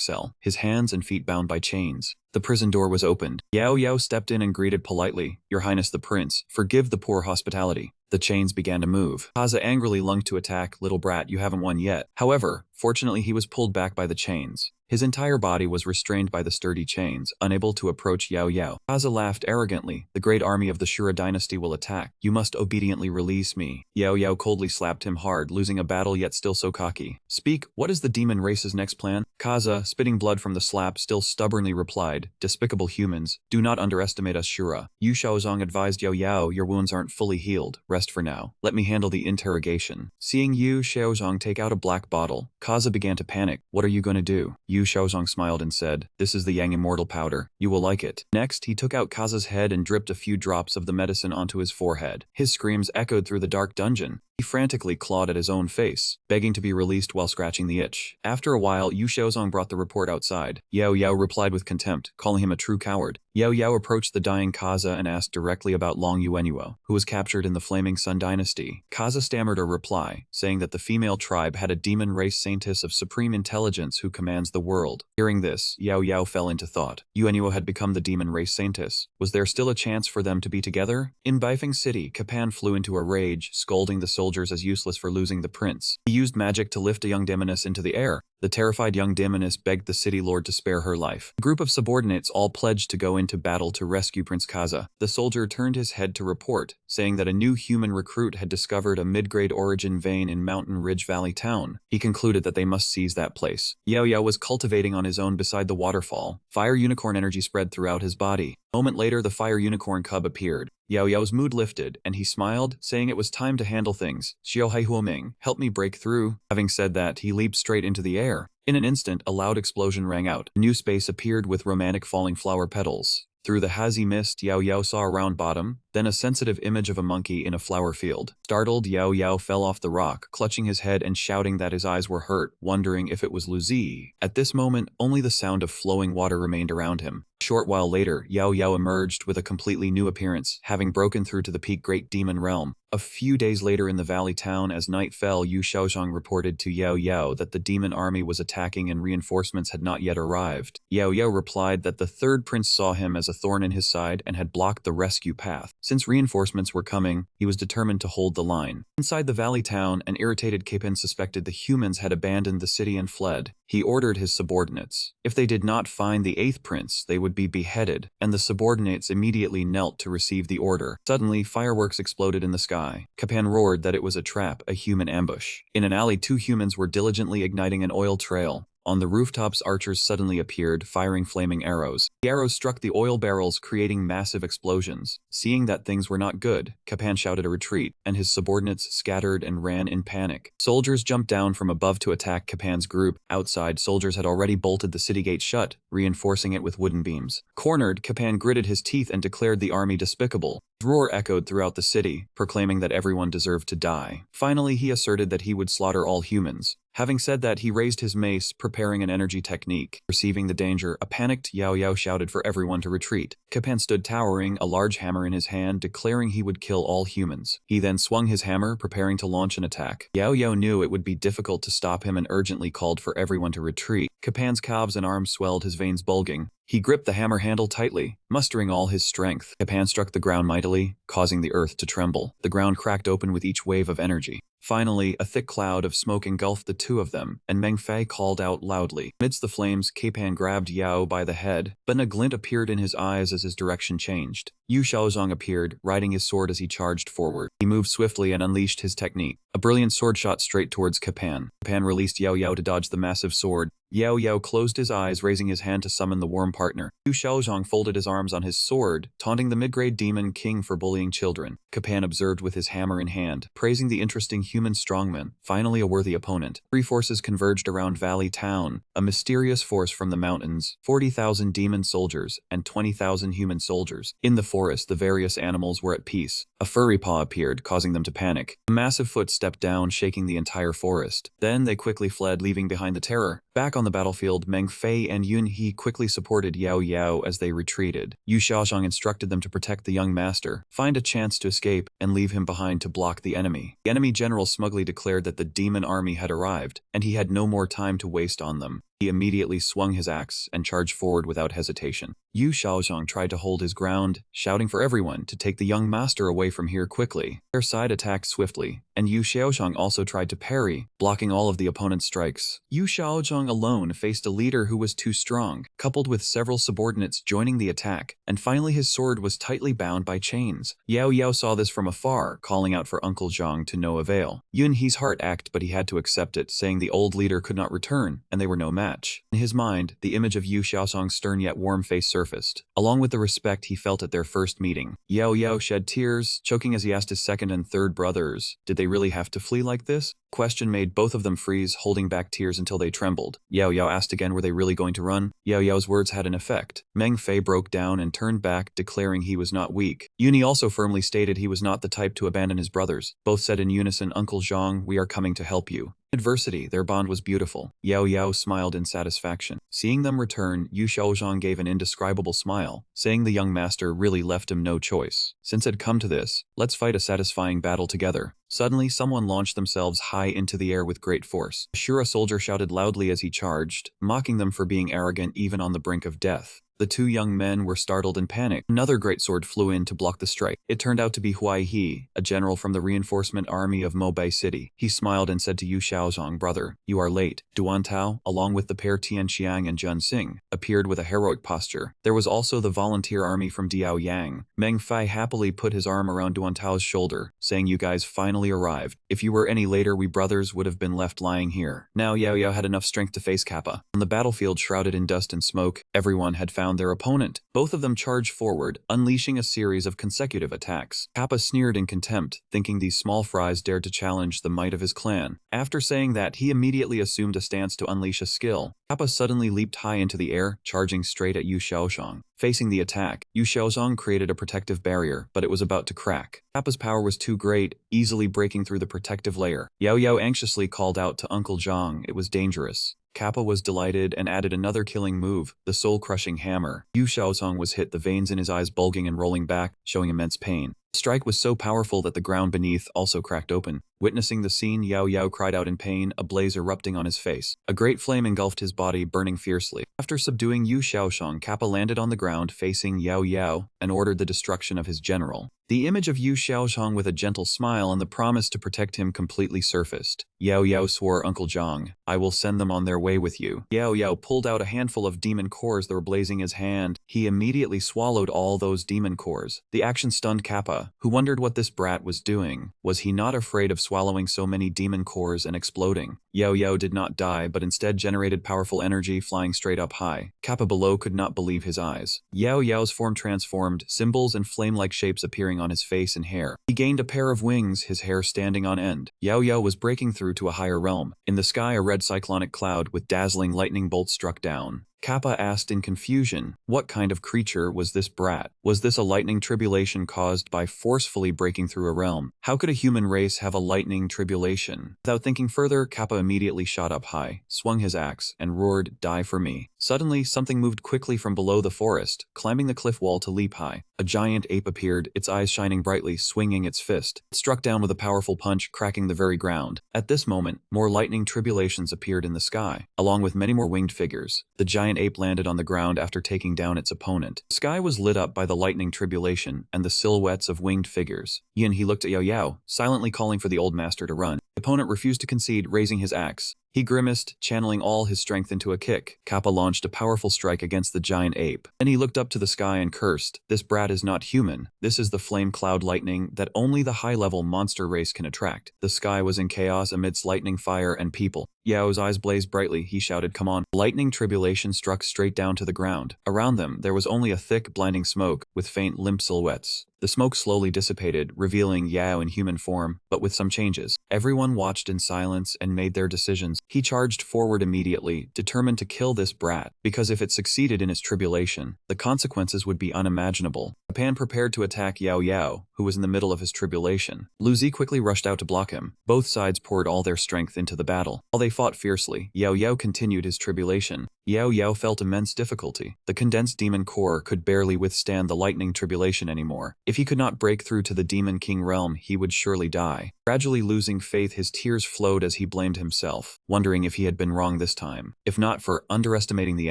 cell, his hands and feet bound by chains. The prison door was opened. Yahello stepped in and greeted politely, "Your Highness the Prince, forgive the poor hospitality." The chains began to move. Kaza angrily lunged to attack. "Little brat, you haven't won yet." However, fortunately he was pulled back by the chains. His entire body was restrained by the sturdy chains, unable to approach Yahello. Kaza laughed arrogantly. "The great army of the Shura dynasty will attack. You must obediently release me." Yahello coldly slapped him hard, losing a battle yet still so cocky. "Speak, what is the demon race's next plan?" Kaza, spitting blood from the slap, still stubbornly replied, "Despicable humans, do not underestimate us Shura." Yu Shaozong advised Yahello, "Your wounds aren't fully healed. Rest for now. Let me handle the interrogation." Seeing Yu Shaozong take out a black bottle, Kaza began to panic. "What are you going to do?" Yu Shaozong smiled and said, "This is the Yang Immortal powder. You will like it." Next, he took out Kaza's head and dripped a few drops of the medicine onto his forehead. His screams echoed through the dark dungeon. He frantically clawed at his own face, begging to be released while scratching the itch. After a while, Yu Shaozong brought the report outside. Yahello replied with contempt, calling him a true coward. Yahello approached the dying Kaza and asked directly about Long Yuanhuo, who was captured in the Flaming Sun dynasty. Kaza stammered a reply, saying that the female tribe had a demon race saintess of supreme intelligence who commands the world. Hearing this, Yahello fell into thought. Yuanhuo had become the demon race saintess. Was there still a chance for them to be together? In Bifeng City, Capan flew into a rage, scolding the soldiers as useless for losing the prince. He used magic to lift a young demoness into the air. The terrified young demoness begged the city lord to spare her life. A group of subordinates all pledged to go into battle to rescue Prince Kaza. The soldier turned his head to report, saying that a new human recruit had discovered a mid-grade origin vein in Mountain Ridge Valley town. He concluded that they must seize that place. Yahello was cultivating on his own beside the waterfall. Fire unicorn energy spread throughout his body. A moment later, the fire unicorn cub appeared. Yahello's mood lifted, and he smiled, saying it was time to handle things. "Xiao Hai Huoming, help me break through." Having said that, he leaped straight into the air. In an instant, a loud explosion rang out. A new space appeared with romantic falling flower petals. Through the hazy mist, Yahello saw a round bottom, then a sensitive image of a monkey in a flower field. Startled, Yahello fell off the rock, clutching his head and shouting that his eyes were hurt, wondering if it was Luzi. At this moment, only the sound of flowing water remained around him. A short while later, Yahello emerged with a completely new appearance, having broken through to the peak Great Demon Realm. A few days later in the valley town, as night fell, Yu Shaozong reported to Yahello that the demon army was attacking and reinforcements had not yet arrived. Yahello replied that the third prince saw him as a thorn in his side and had blocked the rescue path. Since reinforcements were coming, he was determined to hold the line. Inside the valley town, an irritated Capin suspected the humans had abandoned the city and fled. He ordered his subordinates. If they did not find the 8th prince, they would be beheaded, and the subordinates immediately knelt to receive the order. Suddenly, fireworks exploded in the sky. Capan roared that it was a trap, a human ambush. In an alley, 2 humans were diligently igniting an oil trail. On the rooftops, archers suddenly appeared, firing flaming arrows. The arrows struck the oil barrels, creating massive explosions. Seeing that things were not good, Capan shouted a retreat, and his subordinates scattered and ran in panic. Soldiers jumped down from above to attack Capan's group. Outside, soldiers had already bolted the city gate shut, reinforcing it with wooden beams. Cornered, Capan gritted his teeth and declared the army despicable. His roar echoed throughout the city, proclaiming that everyone deserved to die. Finally, he asserted that he would slaughter all humans. Having said that, he raised his mace, preparing an energy technique. Perceiving the danger, a panicked Yahello shouted for everyone to retreat. Capan stood towering, a large hammer in his hand, declaring he would kill all humans. He then swung his hammer, preparing to launch an attack. Yahello knew it would be difficult to stop him and urgently called for everyone to retreat. Capan's calves and arms swelled, his veins bulging. He gripped the hammer handle tightly, mustering all his strength. Capan struck the ground mightily, causing the earth to tremble. The ground cracked open with each wave of energy. Finally, a thick cloud of smoke engulfed the 2 of them, and Meng Fei called out loudly. Amidst the flames, Capan grabbed Yao by the head, but a glint appeared in his eyes as his direction changed. Yu Shaozong appeared, riding his sword as he charged forward. He moved swiftly and unleashed his technique. A brilliant sword shot straight towards Capan. Capan released Yahello to dodge the massive sword. Yahello closed his eyes, raising his hand to summon the worm partner. Yu Shaozong folded his arms on his sword, taunting the mid-grade demon king for bullying children. Capan observed with his hammer in hand, praising the interesting human strongman, finally a worthy opponent. 3 forces converged around Valley Town, a mysterious force from the mountains, 40,000 demon soldiers, and 20,000 human soldiers. In the forest, the various animals were at peace. A furry paw appeared, causing them to panic. A massive foot stepped down, shaking the entire forest. Then they quickly fled, leaving behind the terror. Back on the battlefield, Meng Fei and Yun He quickly supported Yao Yao as they retreated. Yu Xiaozhang instructed them to protect the young master, find a chance to escape, and leave him behind to block the enemy. The enemy general smugly declared that the demon army had arrived, and he had no more time to waste on them. He immediately swung his axe and charged forward without hesitation. Yu Xiaozhang tried to hold his ground, shouting for everyone to take the young master away from here quickly. Their side attacked swiftly, and Yu Xiaozhang also tried to parry, blocking all of the opponent's strikes. Yu Xiaozhang alone faced a leader who was too strong, coupled with several subordinates joining the attack, and finally his sword was tightly bound by chains. Yao Yao saw this from afar, calling out for Uncle Zhang to no avail. Yun He's heart ached, but he had to accept it, saying the old leader could not return, and they were no match. In his mind, the image of Yu Xiaozhang's stern yet warm face surfaced, along with the respect he felt at their first meeting. Yao Yao shed tears, choking as he asked his second and third brothers, did they really have to flee like this? Question made both of them freeze, holding back tears until they trembled. Yao Yao asked again, were they really going to run? Yao Yao's words had an effect. Meng Fei broke down and turned back, declaring he was not weak. Yuni also firmly stated he was not the type to abandon his brothers. Both said in unison, Uncle Zhang, we are coming to help you. In adversity, their bond was beautiful. Yao Yao smiled in satisfaction. Seeing them return, Yu Xiaozhang gave an indescribable smile, saying the young master really left him no choice. Since it had come to this, let's fight a satisfying battle together. Suddenly, someone launched themselves high into the air with great force. Asura soldier shouted loudly as he charged, mocking them for being arrogant even on the brink of death. The two young men were startled and panicked. Another great sword flew in to block the strike. It turned out to be Huai He, a general from the reinforcement army of Mobei City. He smiled and said to Yu Xiaozhang, brother, you are late. Duan Tao, along with the pair Tian Xiang and Jun Xing, appeared with a heroic posture. There was also the volunteer army from Diao Yang. Meng Fei happily put his arm around Duan Tao's shoulder, saying you guys finally arrived. If you were any later, we brothers would have been left lying here. Now Yao Yao had enough strength to face Kappa. On the battlefield shrouded in dust and smoke, everyone had found their opponent. Both of them charged forward, unleashing a series of consecutive attacks. Kappa sneered in contempt, thinking these small fries dared to challenge the might of his clan. After saying that, he immediately assumed a stance to unleash a skill. Kappa suddenly leaped high into the air, charging straight at Yu Xiaozhang. Facing the attack, Yu Xiaozhang created a protective barrier, but it was about to crack. Kappa's power was too great, easily breaking through the protective layer. Yao Yao anxiously called out to Uncle Zhang it was dangerous. Kappa was delighted and added another killing move, the soul-crushing hammer. Yu Xiaozhang was hit, the veins in his eyes bulging and rolling back, showing immense pain. The strike was so powerful that the ground beneath also cracked open. Witnessing the scene, Yao Yao cried out in pain, a blaze erupting on his face. A great flame engulfed his body, burning fiercely. After subduing Yu Xiaozhang, Kappa landed on the ground facing Yao Yao and ordered the destruction of his general. The image of Yu Xiaozhang with a gentle smile and the promise to protect him completely surfaced. Yao Yao swore, Uncle Zhang, I will send them on their way with you. Yao Yao pulled out a handful of demon cores that were blazing his hand. He immediately swallowed all those demon cores. The action stunned Kappa, who wondered what this brat was doing. Was he not afraid of swallowing so many demon cores and exploding? Yao Yao did not die, but instead generated powerful energy flying straight up high. Kappa below could not believe his eyes. Yao Yao's form transformed, symbols and flame-like shapes appearing on his face and hair. He gained a pair of wings, his hair standing on end. Yao Yao was breaking through to a higher realm. In the sky, a red cyclonic cloud with dazzling lightning bolts struck down. Kappa asked in confusion, what kind of creature was this brat? Was this a lightning tribulation caused by forcefully breaking through a realm? How could a human race have a lightning tribulation? Without thinking further, Kappa immediately shot up high, swung his axe, and roared, die for me. Suddenly, something moved quickly from below the forest, climbing the cliff wall to leap high. A giant ape appeared, its eyes shining brightly, swinging its fist. It struck down with a powerful punch, cracking the very ground. At this moment, more lightning tribulations appeared in the sky, along with many more winged figures. The giant ape landed on the ground after taking down its opponent. The sky was lit up by the lightning tribulation and the silhouettes of winged figures. He looked at Yao Yao, silently calling for the old master to run. The opponent refused to concede, raising his axe. He grimaced, channeling all his strength into a kick. Kappa launched a powerful strike against the giant ape. Then he looked up to the sky and cursed, this brat is not human. This is the flame cloud lightning that only the high-level monster race can attract. The sky was in chaos amidst lightning, fire, and people. Yao's eyes blazed brightly. He shouted, come on. Lightning tribulation struck straight down to the ground. Around them, there was only a thick, blinding smoke, with faint, limp silhouettes. The smoke slowly dissipated, revealing Yao in human form, but with some changes. Everyone watched in silence and made their decisions. He charged forward immediately, determined to kill this brat, because if it succeeded in its tribulation, the consequences would be unimaginable. Capan prepared to attack Yao Yao, who was in the middle of his tribulation. Lu Zi quickly rushed out to block him. Both sides poured all their strength into the battle. While they fought fiercely, Yao Yao continued his tribulation. Yao Yao felt immense difficulty. The condensed demon core could barely withstand the lightning tribulation anymore. If he could not break through to the Demon King realm, he would surely die. Gradually losing faith, his tears flowed as he blamed himself, wondering if he had been wrong this time. If not for underestimating the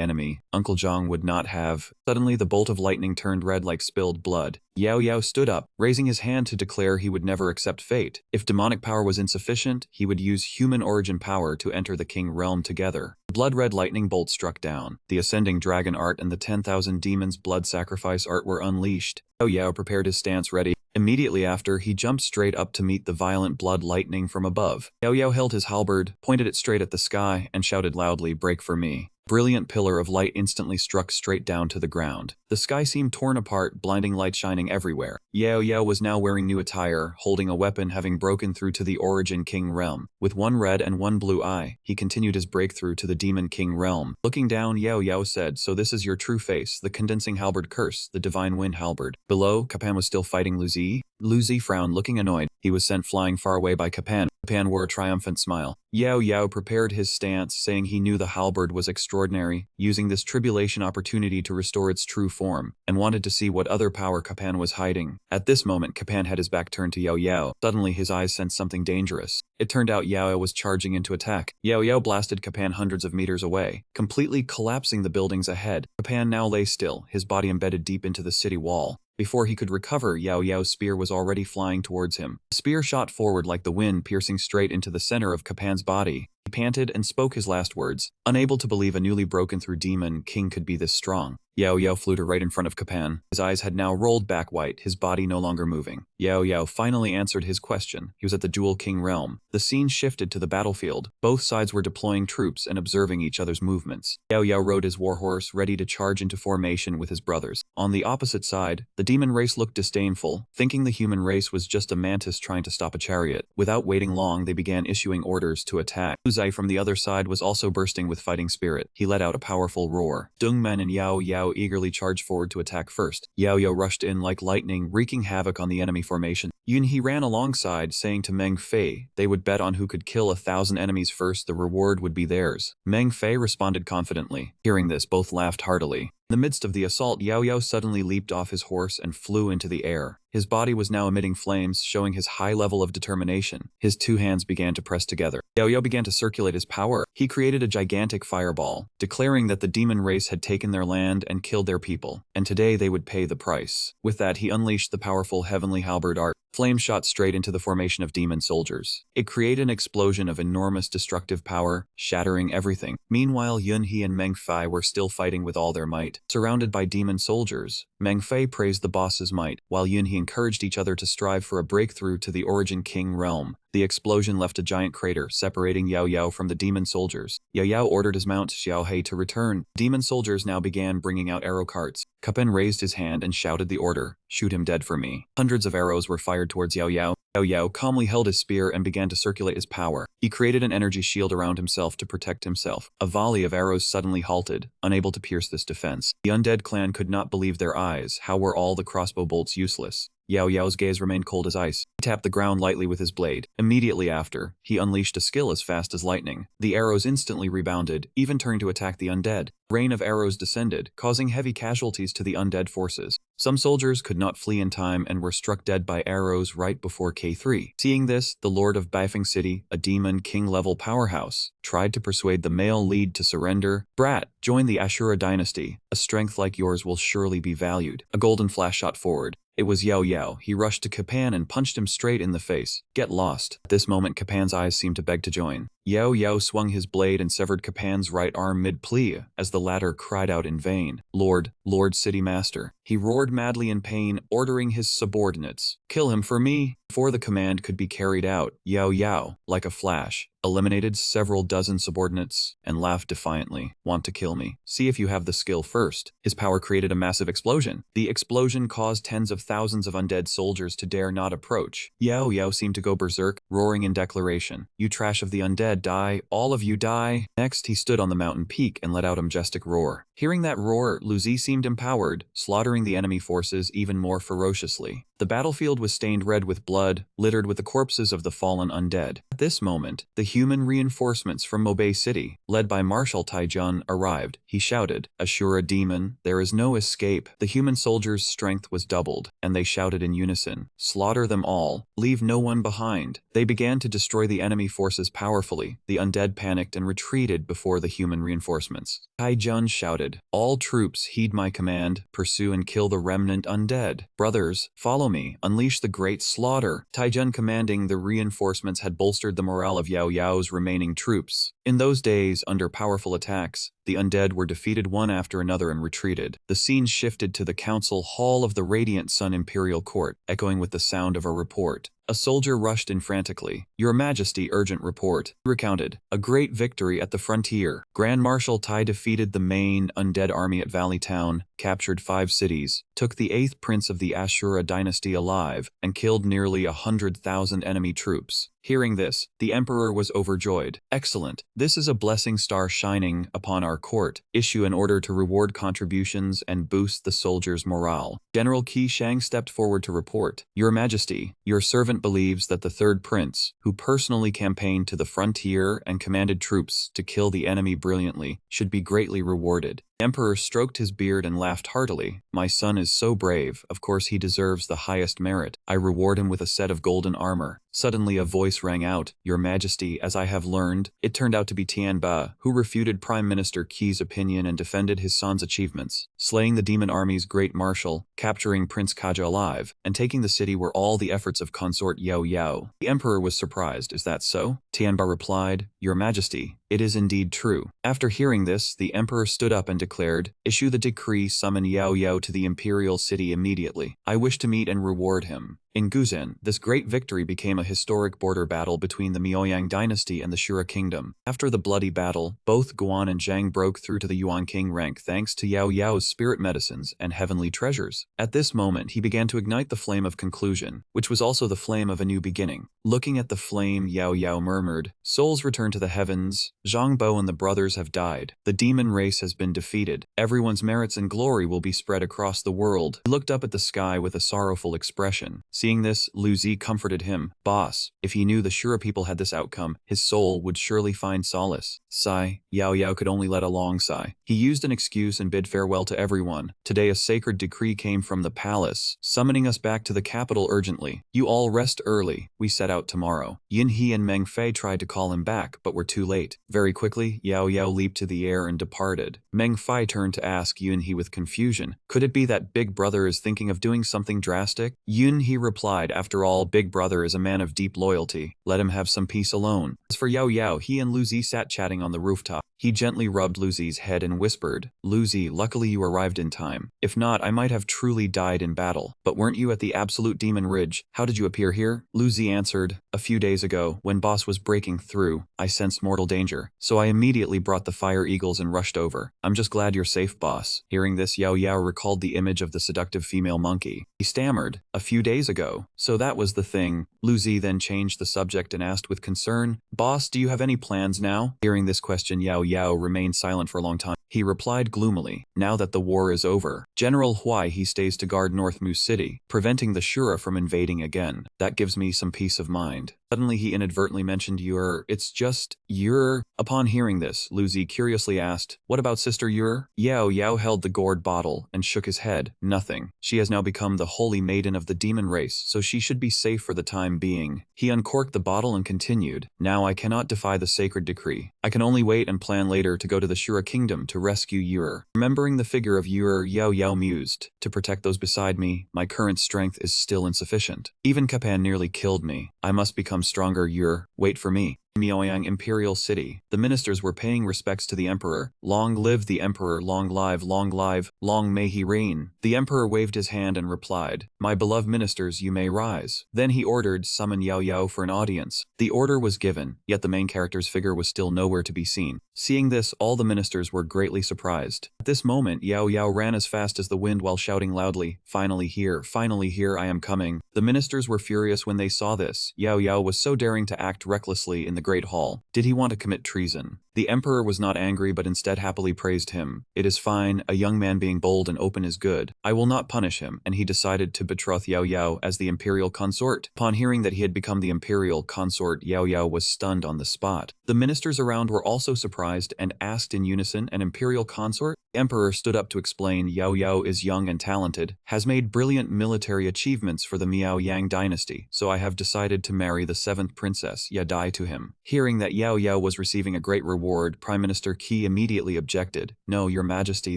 enemy, Uncle Zhang would not have. Suddenly the bolt of lightning turned red like spilled blood. Yao Yao stood up, raising his hand to declare he would never accept fate. If demonic power was insufficient, he would use human origin power to enter the king realm together. The blood-red lightning bolt struck down. The ascending dragon art and the 10,000 demons blood sacrifice art were unleashed. Yao Yao prepared his stance ready. Immediately after, he jumped straight up to meet the violent blood lightning from above. Yao Yao held his halberd, pointed it straight at the sky, and shouted loudly, "Break for me." Brilliant pillar of light instantly struck straight down to the ground. The sky seemed torn apart, blinding light shining everywhere. Yao Yao was now wearing new attire, holding a weapon, having broken through to the Origin King realm. With one red and one blue eye, he continued his breakthrough to the Demon King realm. Looking down, Yao Yao said, "So this is your true face, the condensing halberd curse, the divine wind halberd." Below, Capan was still fighting Lu Zi. Lu Zi frowned, looking annoyed. He was sent flying far away by Capan. Capan wore a triumphant smile. Yao Yao prepared his stance, saying he knew the halberd was extraordinary, using this tribulation opportunity to restore its true form, and wanted to see what other power Capan was hiding. At this moment, Capan had his back turned to Yao Yao. Suddenly, his eyes sensed something dangerous. It turned out Yao Yao was charging into attack. Yao Yao blasted Capan hundreds of meters away, completely collapsing the buildings ahead. Capan now lay still, his body embedded deep into the city wall. Before he could recover, Yao Yao's spear was already flying towards him. The spear shot forward like the wind, piercing straight into the center of Capan's body. He panted and spoke his last words, unable to believe a newly broken through demon king could be this strong. Yao Yao flew to right in front of Capan. His eyes had now rolled back white, his body no longer moving. Yao Yao finally answered his question. He was at the Jewel King realm. The scene shifted to the battlefield. Both sides were deploying troops and observing each other's movements. Yao Yao rode his warhorse, ready to charge into formation with his brothers. On the opposite side, the demon race looked disdainful, thinking the human race was just a mantis trying to stop a chariot. Without waiting long, they began issuing orders to attack. Uzai from the other side was also bursting with fighting spirit. He let out a powerful roar. Dongmen and Yao Yao eagerly charged forward to attack first. Yao Yao rushed in like lightning, wreaking havoc on the enemy formation. Yunhe ran alongside, saying to Meng Fei they would bet on who could kill 1,000 enemies first, the reward would be theirs. Meng Fei responded confidently. Hearing this, both laughed heartily. In the midst of the assault, Yao Yao suddenly leaped off his horse and flew into the air. His body was now emitting flames, showing his high level of determination. His two hands began to press together. Yao Yao began to circulate his power. He created a gigantic fireball, declaring that the demon race had taken their land and killed their people, and today they would pay the price. With that, he unleashed the powerful heavenly halberd art. Flames shot straight into the formation of demon soldiers. It created an explosion of enormous destructive power, shattering everything. Meanwhile, Yunhe and Meng Fei were still fighting with all their might. Surrounded by demon soldiers, Meng Fei praised the boss's might, while Yunhe encouraged each other to strive for a breakthrough to the Origin King realm. The explosion left a giant crater, separating Yao Yao from the demon soldiers. Yao Yao ordered his mount Xiaohei to return. Demon soldiers now began bringing out arrow carts. Capan raised his hand and shouted the order, "Shoot him dead for me." Hundreds of arrows were fired towards Yao Yao. Yao Yao calmly held his spear and began to circulate his power. He created an energy shield around himself to protect himself. A volley of arrows suddenly halted, unable to pierce this defense. The undead clan could not believe their eyes. How were all the crossbow bolts useless? Yao Yao's gaze remained cold as ice. He tapped the ground lightly with his blade. Immediately after, he unleashed a skill as fast as lightning. The arrows instantly rebounded, even turning to attack the undead. Rain of arrows descended, causing heavy casualties to the undead forces. Some soldiers could not flee in time and were struck dead by arrows right before K3. Seeing this, the Lord of Baifeng City, a demon king-level powerhouse, tried to persuade the male lead to surrender. "Brat, join the Asura dynasty. A strength like yours will surely be valued." A golden flash shot forward. It was Yao Yao. He rushed to Capan and punched him straight in the face. "Get lost." At this moment, Capan's eyes seemed to beg to join. Yao Yao swung his blade and severed Capan's right arm mid-plie, as the latter cried out in vain. Lord City Master." He roared madly in pain, ordering his subordinates, "Kill him for me." Before the command could be carried out, Yao Yao, like a flash, eliminated several dozen subordinates and laughed defiantly. "Want to kill me? See if you have the skill first." His power created a massive explosion. The explosion caused tens of thousands of undead soldiers to dare not approach. Yao Yao seemed to go berserk, roaring in declaration, "You trash of the undead, bad, die, all of you die. Next, he stood on the mountain peak and let out a majestic roar. Hearing that roar, Luzi seemed empowered, slaughtering the enemy forces even more ferociously. The battlefield was stained red with blood, littered with the corpses of the fallen undead. At this moment, the human reinforcements from Mobay City, led by Marshal Taijun, arrived. He shouted, "Asura demon, there is no escape." The human soldiers' strength was doubled, and they shouted in unison, "Slaughter them all, leave no one behind." They began to destroy the enemy forces powerfully. The undead panicked and retreated before the human reinforcements. Taijun shouted, "All troops, heed my command, pursue and kill the remnant undead. Brothers, follow me, unleash the great slaughter." Taijun commanding the reinforcements had bolstered the morale of Yao's remaining troops. In those days, under powerful attacks, the undead were defeated one after another and retreated. The scene shifted to the council hall of the Radiant Sun Imperial Court, echoing with the sound of a report. A soldier rushed in frantically. "Your Majesty, urgent report." He recounted, "A great victory at the frontier. Grand Marshal Tai defeated the main undead army at Valley Town, captured 5 cities, took the 8th prince of the Asura dynasty alive, and killed nearly 100,000 enemy troops." Hearing this, the emperor was overjoyed. "Excellent. This is a blessing star shining upon our court. Issue an order to reward contributions and boost the soldiers' morale." General Qi Shang stepped forward to report, "Your Majesty, your servant believes that the 3rd prince, who personally campaigned to the frontier and commanded troops to kill the enemy brilliantly, should be greatly rewarded." The emperor stroked his beard and laughed heartily. "My son is so brave, of course he deserves the highest merit. I reward him with a set of golden armor." Suddenly a voice rang out, "Your Majesty, as I have learned." It turned out to be Tian Ba, who refuted Prime Minister Qi's opinion and defended his son's achievements. Slaying the demon army's great marshal, capturing Prince Kaja alive, and taking the city were all the efforts of consort Yao. The emperor was surprised. "Is that so?" Tian Ba replied, "Your Majesty, it is indeed true." After hearing this, the emperor stood up and declared, "Issue the decree, summon Yao to the imperial city immediately. I wish to meet and reward him." In Guzhen, this great victory became a historic border battle between the Miaoyang dynasty and the Shura kingdom. After the bloody battle, both Guan and Zhang broke through to the Yuan king rank thanks to Yao's spirit medicines and heavenly treasures. At this moment, he began to ignite the flame of conclusion, which was also the flame of a new beginning. Looking at the flame, Yao murmured, "Souls return to the heavens. Zhang Bo and the brothers have died. The demon race has been defeated. Everyone's merits and glory will be spread across the world." He looked up at the sky with a sorrowful expression. Seeing this, Luzi comforted him. "Boss, if he knew the Shura people had this outcome, his soul would surely find solace." Sigh. Yao could only let a long sigh. He used an excuse and bid farewell to everyone. "Today a sacred decree came from the palace, summoning us back to the capital urgently. You all rest early. We set out tomorrow." Yin He and Meng Fei tried to call him back, but were too late. Very quickly, Yao leaped to the air and departed. Meng Fei turned to ask Yun He with confusion, "Could it be that Big Brother is thinking of doing something drastic?" Yun He replied, "After all, Big Brother is a man of deep loyalty. Let him have some peace alone." As for Yao, he and Luzi sat chatting on the rooftop. He gently rubbed Luzi's head and whispered, "Luzi, luckily you arrived in time. If not, I might have truly died in battle. But weren't you at the Absolute Demon Ridge? How did you appear here?" Luzi answered, "A few days ago, when Boss was breaking through, I sensed mortal danger. So I immediately brought the Fire Eagles and rushed over. I'm just glad you're safe, Boss." Hearing this, Yao recalled the image of the seductive female monkey. He stammered, "A few days ago. So that was the thing." Luzi then changed the subject and asked with concern, "Boss, do you have any plans now?" Hearing this question, Yao remained silent for a long time. He replied gloomily, "Now that the war is over, General Huai he stays to guard North Mu City, preventing the Shura from invading again. That gives me some peace of mind." Suddenly he inadvertently mentioned it's just Yur. Upon hearing this, Luzi curiously asked, "What about Sister Yur?" Yao held the gourd bottle and shook his head. "Nothing. She has now become the holy maiden of the demon race, so she should be safe for the time being." He uncorked the bottle and continued, "Now I cannot defy the sacred decree. I can only wait and plan later to go to the Shura kingdom to rescue Yur." Remembering the figure of Yur, Yao mused, "To protect those beside me, my current strength is still insufficient. Even Kapan nearly killed me. I must become stronger, Yur. Wait for me." Miaoyang Imperial City. The ministers were paying respects to the emperor. "Long live the emperor, long live, long may he reign." The emperor waved his hand and replied, "My beloved ministers, you may rise." Then he ordered, "Summon Yao for an audience." The order was given, yet the main character's figure was still nowhere to be seen. Seeing this, all the ministers were greatly surprised. At this moment, Yao ran as fast as the wind while shouting loudly, finally here, I am coming." The ministers were furious when they saw this. Yao Yao was so daring to act recklessly in the Great Hall? Did he want to commit treason? The emperor was not angry but instead happily praised him. It is fine, a young man being bold and open is good. I will not punish him, and he decided to betroth Yao Yao as the imperial consort. Upon hearing that he had become the imperial consort, Yao Yao was stunned on the spot. The ministers around were also surprised and asked in unison, an imperial consort? The emperor stood up to explain, Yao Yao is young and talented, has made brilliant military achievements for the Miao Yang dynasty, so I have decided to marry the 7th princess, Yadai, to him. Hearing that Yao Yao was receiving a great reward, Prime Minister Qi immediately objected. No, your majesty,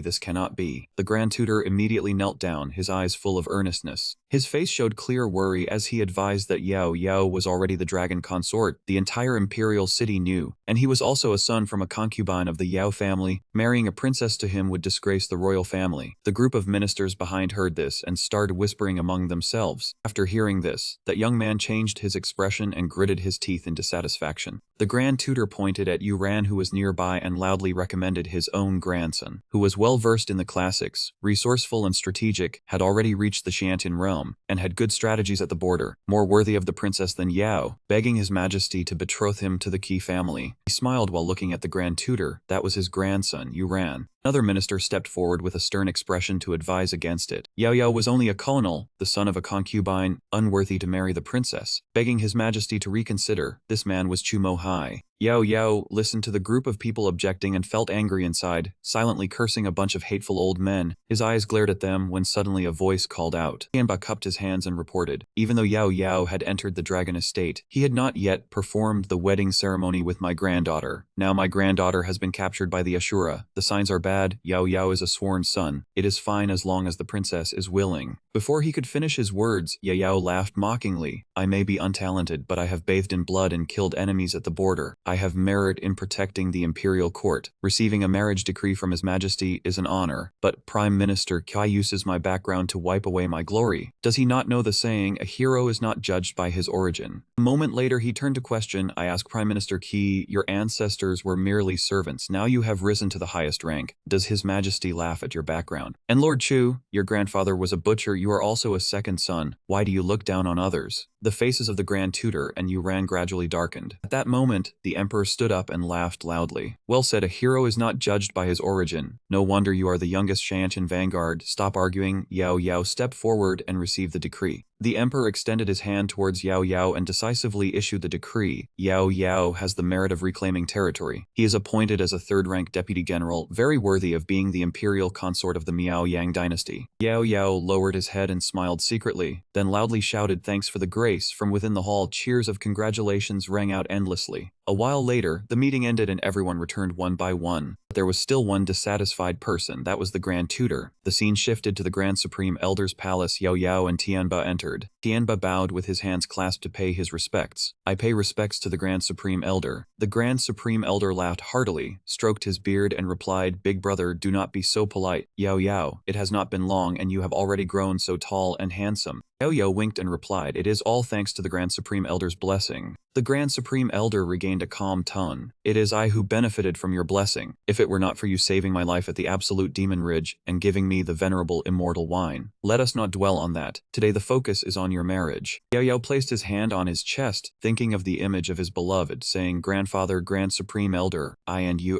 this cannot be. The Grand Tutor immediately knelt down, his eyes full of earnestness. His face showed clear worry as he advised that Yao Yao was already the dragon consort the entire imperial city knew, and he was also a son from a concubine of the Yao family. Marrying a princess to him would disgrace the royal family. The group of ministers behind heard this and started whispering among themselves. After hearing this, that young man changed his expression and gritted his teeth in dissatisfaction. The Grand Tutor pointed at Yuran, who was nearby, and loudly recommended his own grandson, who was well versed in the classics, resourceful and strategic, had already reached the Shantian realm, and had good strategies at the border, more worthy of the princess than Yao, begging his majesty to betroth him to the Qi family. He smiled while looking at the Grand Tutor. That was his grandson, Yuran. Another minister stepped forward with a stern expression to advise against it. Yao Yao was only a colonel, the son of a concubine, unworthy to marry the princess. Begging his majesty to reconsider, this man was Chumo Hai. Yao Yao listened to the group of people objecting and felt angry inside, silently cursing a bunch of hateful old men. His eyes glared at them when suddenly a voice called out. Tianba cupped his hands and reported. Even though Yao Yao had entered the dragon estate, he had not yet performed the wedding ceremony with my granddaughter. Now my granddaughter has been captured by the Asura. The signs are bad. Yao Yao is a sworn son. It is fine as long as the princess is willing. Before he could finish his words, Yao Yao laughed mockingly. I may be untalented, but I have bathed in blood and killed enemies at the border. I have merit in protecting the imperial court. Receiving a marriage decree from His Majesty is an honor, but Prime Minister Kai uses my background to wipe away my glory. Does he not know the saying, a hero is not judged by his origin? A moment later he turned to question. I ask Prime Minister Qi, your ancestors were merely servants. Now you have risen to the highest rank. Does His Majesty laugh at your background? And Lord Chu, your grandfather was a butcher. You are also a second son. Why do you look down on others? The faces of the Grand Tutor and Yuran gradually darkened. At that moment, the Emperor stood up and laughed loudly. Well said, a hero is not judged by his origin. No wonder you are the youngest Shantian vanguard. Stop arguing. Yao Yao stepped forward and received the decree. The Emperor extended his hand towards Yao Yao and decisively issued the decree. Yao Yao has the merit of reclaiming territory. He is appointed as a third-rank deputy general, very worthy of being the imperial consort of the Miao Yang dynasty. Yao Yao lowered his head and smiled secretly, then loudly shouted thanks for the grace. From within the hall, cheers of congratulations rang out endlessly. A while later, the meeting ended and everyone returned one by one. But there was still one dissatisfied person. That was the Grand Tutor. The scene shifted to the Grand Supreme Elder's palace. Yao Yao and Tianba entered. Tianba bowed with his hands clasped to pay his respects. I pay respects to the Grand Supreme Elder. The Grand Supreme Elder laughed heartily, stroked his beard and replied, Big brother, do not be so polite. Yao Yao, it has not been long and you have already grown so tall and handsome. Yao Yao winked and replied, it is all thanks to the Grand Supreme Elder's blessing. The Grand Supreme Elder regained a calm tone. It is I who benefited from your blessing. If it were not for you saving my life at the absolute Demon Ridge and giving me the venerable immortal wine. Let us not dwell on that. Today the focus is on your marriage. Yao Yao placed his hand on his chest, thinking of the image of his beloved, saying, Grandfather, Grand Supreme Elder, I and you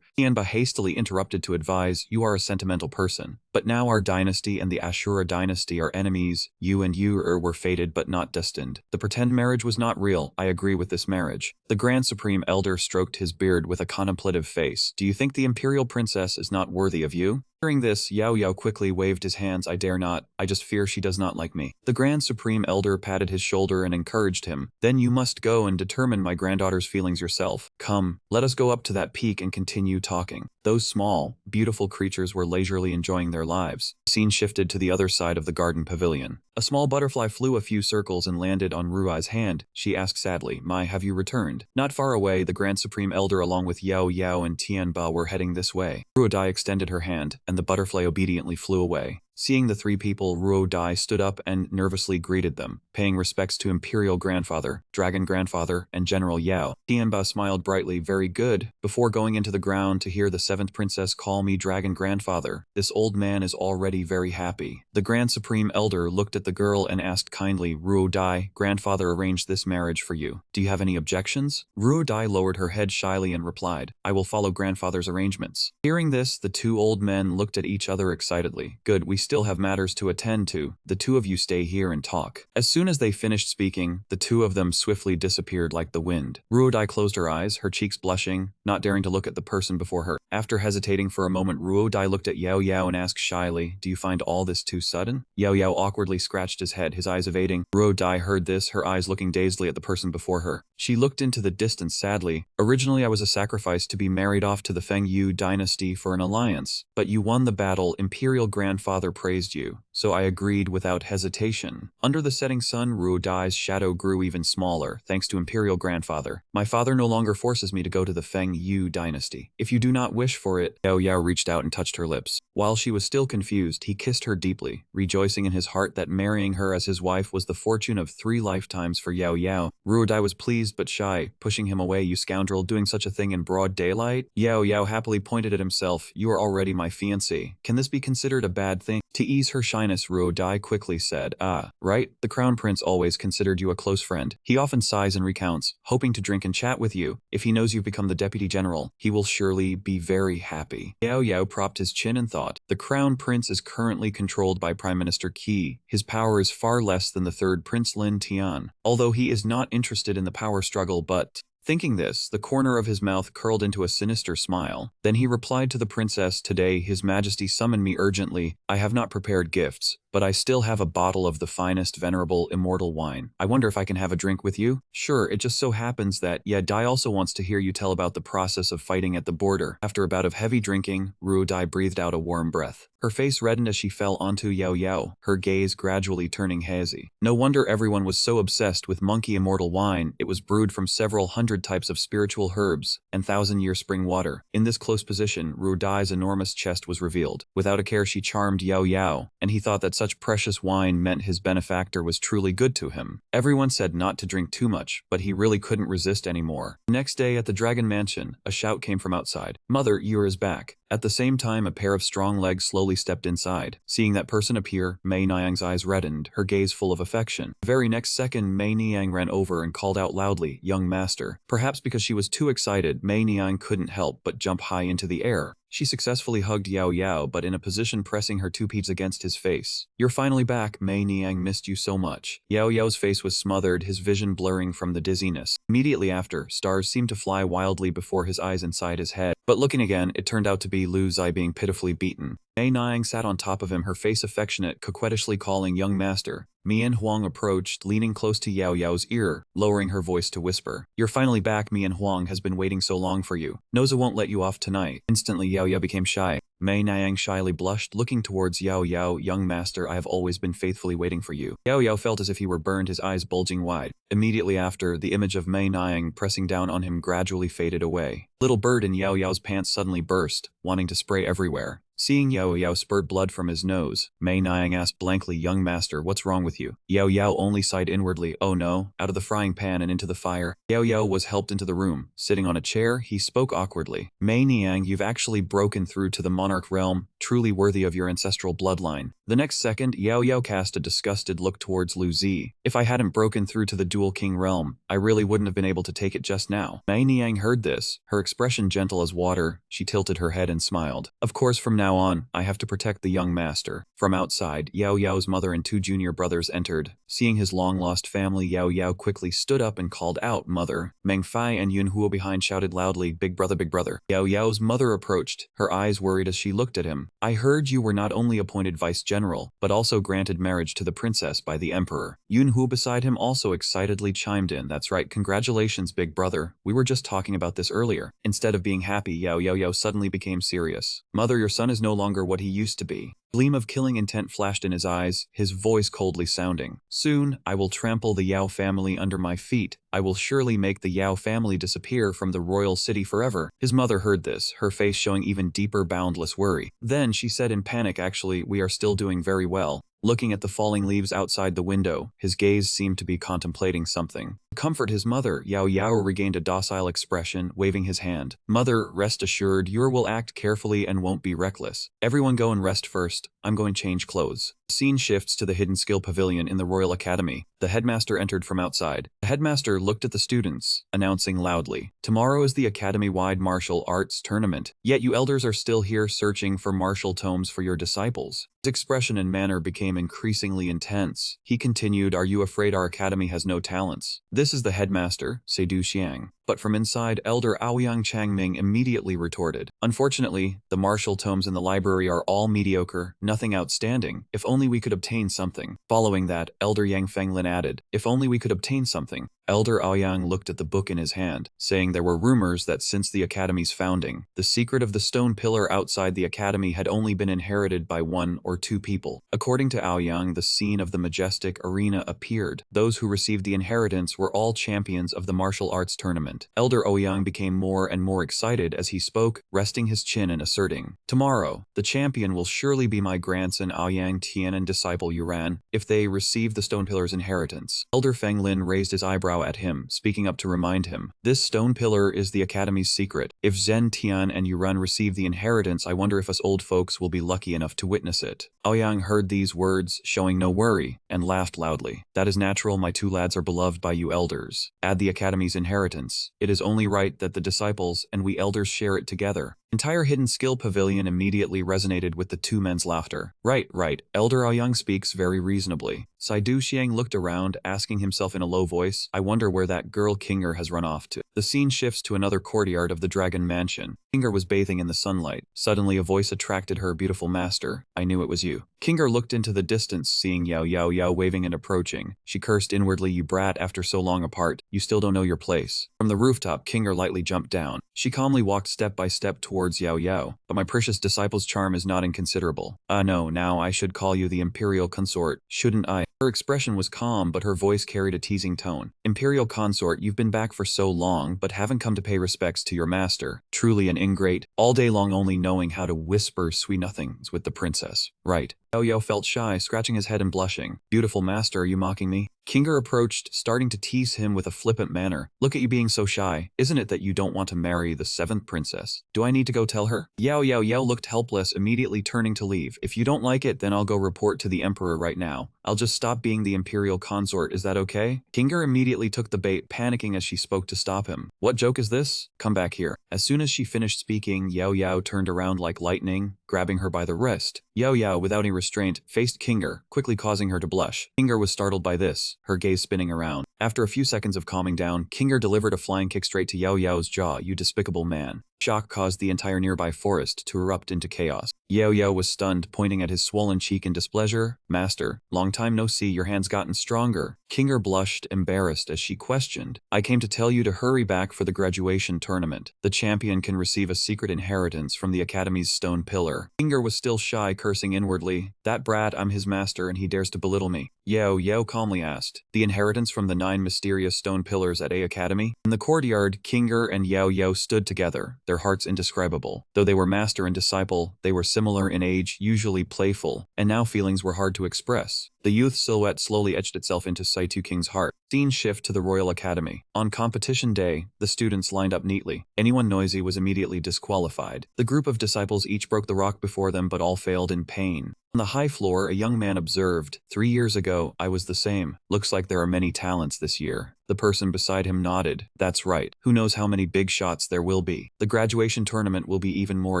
Tianba hastily interrupted to advise, you are a sentimental person. But now our dynasty and the Asura dynasty are enemies. You and you were fated but not destined. The pretend marriage was not real. I agree with this marriage. The Grand Supreme Elder stroked his beard with a contemplative face. Do you think the imperial princess is not worthy of you? Hearing this, Yao Yao quickly waved his hands. I dare not. I just fear she does not like me. The Grand Supreme Elder patted his shoulder and encouraged him. Then you must go and determine my granddaughter's feelings yourself. Come, let us go up to that peak and continue talking. Those small, beautiful creatures were leisurely enjoying their lives. The scene shifted to the other side of the garden pavilion. A small butterfly flew a few circles and landed on Ruai's hand. She asked sadly, Mai, have you returned? Not far away, the Grand Supreme Elder along with Yao Yao and Tianba were heading this way. Ruai extended her hand, and the butterfly obediently flew away. Seeing the three people, Ruo Dai stood up and nervously greeted them, paying respects to Imperial Grandfather, Dragon Grandfather, and General Yao. Tianba smiled brightly, very good, before going into the ground to hear the seventh princess call me Dragon Grandfather. This old man is already very happy. The Grand Supreme Elder looked at the girl and asked kindly, Ruo Dai, Grandfather arranged this marriage for you. Do you have any objections? Ruo Dai lowered her head shyly and replied, I will follow Grandfather's arrangements. Hearing this, the two old men looked at each other excitedly. Good, we still have matters to attend to. The two of you stay here and talk. As soon as they finished speaking, the two of them swiftly disappeared like the wind. Ruo Dai closed her eyes, her cheeks blushing, not daring to look at the person before her. After hesitating for a moment, Ruo Dai looked at Yao Yao and asked shyly, do you find all this too sudden? Yao Yao awkwardly scratched his head, his eyes evading. Ruo Dai heard this, her eyes looking dazedly at the person before her. She looked into the distance sadly. Originally I was a sacrifice to be married off to the Feng Yu dynasty for an alliance, but you won the battle, Imperial Grandfather praised you, so I agreed without hesitation. Under the setting sun, Ruo Dai's shadow grew even smaller, thanks to Imperial Grandfather. My father no longer forces me to go to the Feng Yu dynasty. If you do not wish for it, Yao Yao reached out and touched her lips. While she was still confused, he kissed her deeply, rejoicing in his heart that marrying her as his wife was the fortune of 3 lifetimes for Yao Yao. Ruo Dai was pleased but shy, pushing him away, you scoundrel, doing such a thing in broad daylight? Yao Yao happily pointed at himself, you are already my fiancé. Can this be considered a bad thing? To ease her shyness, Ruo Dai quickly said, right, the Crown Prince always considered you a close friend. He often sighs and recounts, hoping to drink and chat with you. If he knows you've become the Deputy General, he will surely be very happy. Yao Yao propped his chin and thought, the Crown Prince is currently controlled by Prime Minister Qi. His power is far less than the third Prince Lin Tian, although he is not interested in the power struggle, but... Thinking this, the corner of his mouth curled into a sinister smile. Then he replied to the princess, today His Majesty summoned me urgently. I have not prepared gifts, but I still have a bottle of the finest venerable immortal wine. I wonder if I can have a drink with you? Sure, it just so happens that Dai also wants to hear you tell about the process of fighting at the border. After a bout of heavy drinking, Ruo Dai breathed out a warm breath. Her face reddened as she fell onto Yao Yao, her gaze gradually turning hazy. No wonder everyone was so obsessed with monkey immortal wine. It was brewed from several hundred types of spiritual herbs and 1,000-year spring water. In this close position, Ruo Dai's enormous chest was revealed. Without a care she charmed Yao Yao, and he thought that such precious wine meant his benefactor was truly good to him. Everyone said not to drink too much, but he really couldn't resist anymore. Next day at the Dragon Mansion, a shout came from outside. Mother, Yu is back. At the same time, a pair of strong legs slowly stepped inside. Seeing that person appear, Mei Niang's eyes reddened, her gaze full of affection. The very next second, Mei Niang ran over and called out loudly, young master. Perhaps because she was too excited, Mei Niang couldn't help but jump high into the air. She successfully hugged Yao Yao, but in a position pressing her two peats against his face. You're finally back, Mei Niang missed you so much. Yao Yao's face was smothered, his vision blurring from the dizziness. Immediately after, stars seemed to fly wildly before his eyes inside his head. But looking again, it turned out to be Lu Zai being pitifully beaten. Mei Niang sat on top of him, her face affectionate, coquettishly calling young master. Mian Huang approached, leaning close to Yao Yao's ear, lowering her voice to whisper. You're finally back, Mian Huang has been waiting so long for you. Noza won't let you off tonight. Instantly Yao Yao became shy. Mei Niang shyly blushed, looking towards Yao Yao. Young master, I have always been faithfully waiting for you. Yao Yao felt as if he were burned, his eyes bulging wide. Immediately after, the image of Mei Niang pressing down on him gradually faded away. Little bird in Yao Yao's pants suddenly burst, wanting to spray everywhere. Seeing Yao Yao spurt blood from his nose, Mei Niang asked blankly, young master, what's wrong with you? Yao Yao only sighed inwardly, oh no, out of the frying pan and into the fire. Yao Yao was helped into the room. Sitting on a chair, he spoke awkwardly. Mei Niang, you've actually broken through to the monarch realm, truly worthy of your ancestral bloodline. The next second, Yao Yao cast a disgusted look towards Lu Zi. If I hadn't broken through to the dual king realm, I really wouldn't have been able to take it just now. Mei Niang heard this, her expression gentle as water. She tilted her head and smiled. Of course, from now on, I have to protect the young master. From outside, Yao Yao's mother and 2 junior brothers entered. Seeing his long-lost family, Yao Yao quickly stood up and called out, mother. Meng Fai and Yun Huo behind shouted loudly, big brother, big brother. Yao Yao's mother approached, her eyes worried as she looked at him. I heard you were not only appointed vice general, but also granted marriage to the princess by the emperor. Yun Huo beside him also excitedly chimed in, that's right, congratulations, big brother. We were just talking about this earlier. Instead of being happy, Yao Yao suddenly became serious. Mother, your son is is no longer what he used to be. Gleam of killing intent flashed in his eyes, his voice coldly sounding. Soon, I will trample the Yao family under my feet. I will surely make the Yao family disappear from the royal city forever. His mother heard this, her face showing even deeper boundless worry. Then she said in panic, actually, we are still doing very well. Looking at the falling leaves outside the window, his gaze seemed to be contemplating something. To comfort his mother, Yao regained a docile expression, waving his hand. Mother, rest assured, you will act carefully and won't be reckless. Everyone go and rest first. I'm going to change clothes. The scene shifts to the Hidden Skill Pavilion in the Royal Academy. The headmaster entered from outside. The headmaster looked at the students, announcing loudly, "Tomorrow is the Academy-wide martial arts tournament. Yet you elders are still here searching for martial tomes for your disciples." His expression and manner became increasingly intense. He continued, "Are you afraid our academy has no talents?" "This is the headmaster, Seidu Xiang." But from inside, Elder Aoyang Changming immediately retorted, "Unfortunately, the martial tomes in the library are all mediocre, nothing outstanding. If only we could obtain something." Following that, Elder Yang Fenglin added, "If only we could obtain something." Elder Aoyang looked at the book in his hand, saying there were rumors that since the academy's founding, the secret of the stone pillar outside the academy had only been inherited by 1 or 2 people. According to Aoyang, the scene of the majestic arena appeared. Those who received the inheritance were all champions of the martial arts tournament. Elder Aoyang became more and more excited as he spoke, resting his chin and asserting, "Tomorrow, the champion will surely be my grandson Aoyang Tian and disciple Yuran, if they receive the stone pillar's inheritance." Elder Fenglin raised his eyebrow at him, speaking up to remind him, "This stone pillar is the academy's secret. If Zhen Tian and Yuran receive the inheritance, I wonder if us old folks will be lucky enough to witness it." Aoyang heard these words, showing no worry, and laughed loudly. "That is natural, my 2 lads are beloved by you elders. Add the academy's inheritance. It is only right that the disciples and we elders share it together." Entire Hidden Skill Pavilion immediately resonated with the 2 men's laughter. Right. Elder Aoyang speaks very reasonably." Saidu Xiang looked around, asking himself in a low voice, "I wonder where that girl Kinger has run off to." The scene shifts to another courtyard of the Dragon Mansion. Kinger was bathing in the sunlight. Suddenly a voice attracted her. "Beautiful master, I knew it was you." Kinger looked into the distance, seeing Yao waving and approaching. She cursed inwardly, "You brat, after so long apart, you still don't know your place." From the rooftop, Kinger lightly jumped down. She calmly walked step by step towards Yao, "But my precious disciple's charm is not inconsiderable." No, now I should call you the Imperial Consort, shouldn't I?" Her expression was calm, but her voice carried a teasing tone. "Imperial Consort, you've been back for so long, but haven't come to pay respects to your master. Truly an ingrate, all day long only knowing how to whisper sweet nothings with the princess. Right." Yao felt shy, scratching his head and blushing. "Beautiful master, are you mocking me?" Kinger approached, starting to tease him with a flippant manner. "Look at you being so shy. Isn't it that you don't want to marry the 7th princess? Do I need to go tell her?" Yao looked helpless, immediately turning to leave. "If you don't like it, then I'll go report to the emperor right now. I'll just stop being the imperial consort, is that okay?" Kinger immediately took the bait, panicking as she spoke to stop him. "What joke is this? Come back here." As soon as she finished speaking, Yao turned around like lightning, grabbing her by the wrist. Yao, without any restraint, faced Kinger, quickly causing her to blush. Kinger was startled by this, her gaze spinning around. After a few seconds of calming down, Kinger delivered a flying kick straight to Yao's jaw. "You despicable man." Shock caused the entire nearby forest to erupt into chaos. Yao was stunned, pointing at his swollen cheek in displeasure. "Master, long time no see, your hand's gotten stronger." Kinger blushed, embarrassed, as she questioned, "I came to tell you to hurry back for the graduation tournament. The champion can receive a secret inheritance from the academy's stone pillar." Kinger was still shy, cursing inwardly, "That brat, I'm his master and he dares to belittle me." Yao calmly asked, "The inheritance from the 9 mysterious stone pillars at A Academy?" In the courtyard, Kinger and Yao stood together, their hearts indescribable. Though they were master and disciple, they were similar in age, usually playful, and now feelings were hard to express. The youth's silhouette slowly etched itself into Saitu King's heart. Scene shift to the Royal Academy. On competition day, the students lined up neatly. Anyone noisy was immediately disqualified. The group of disciples each broke the rock before them, but all failed in pain. On the high floor, a young man observed, 3 years ago, I was the same. Looks like there are many talents this year." The person beside him nodded. "That's right. Who knows how many big shots there will be. The graduation tournament will be even more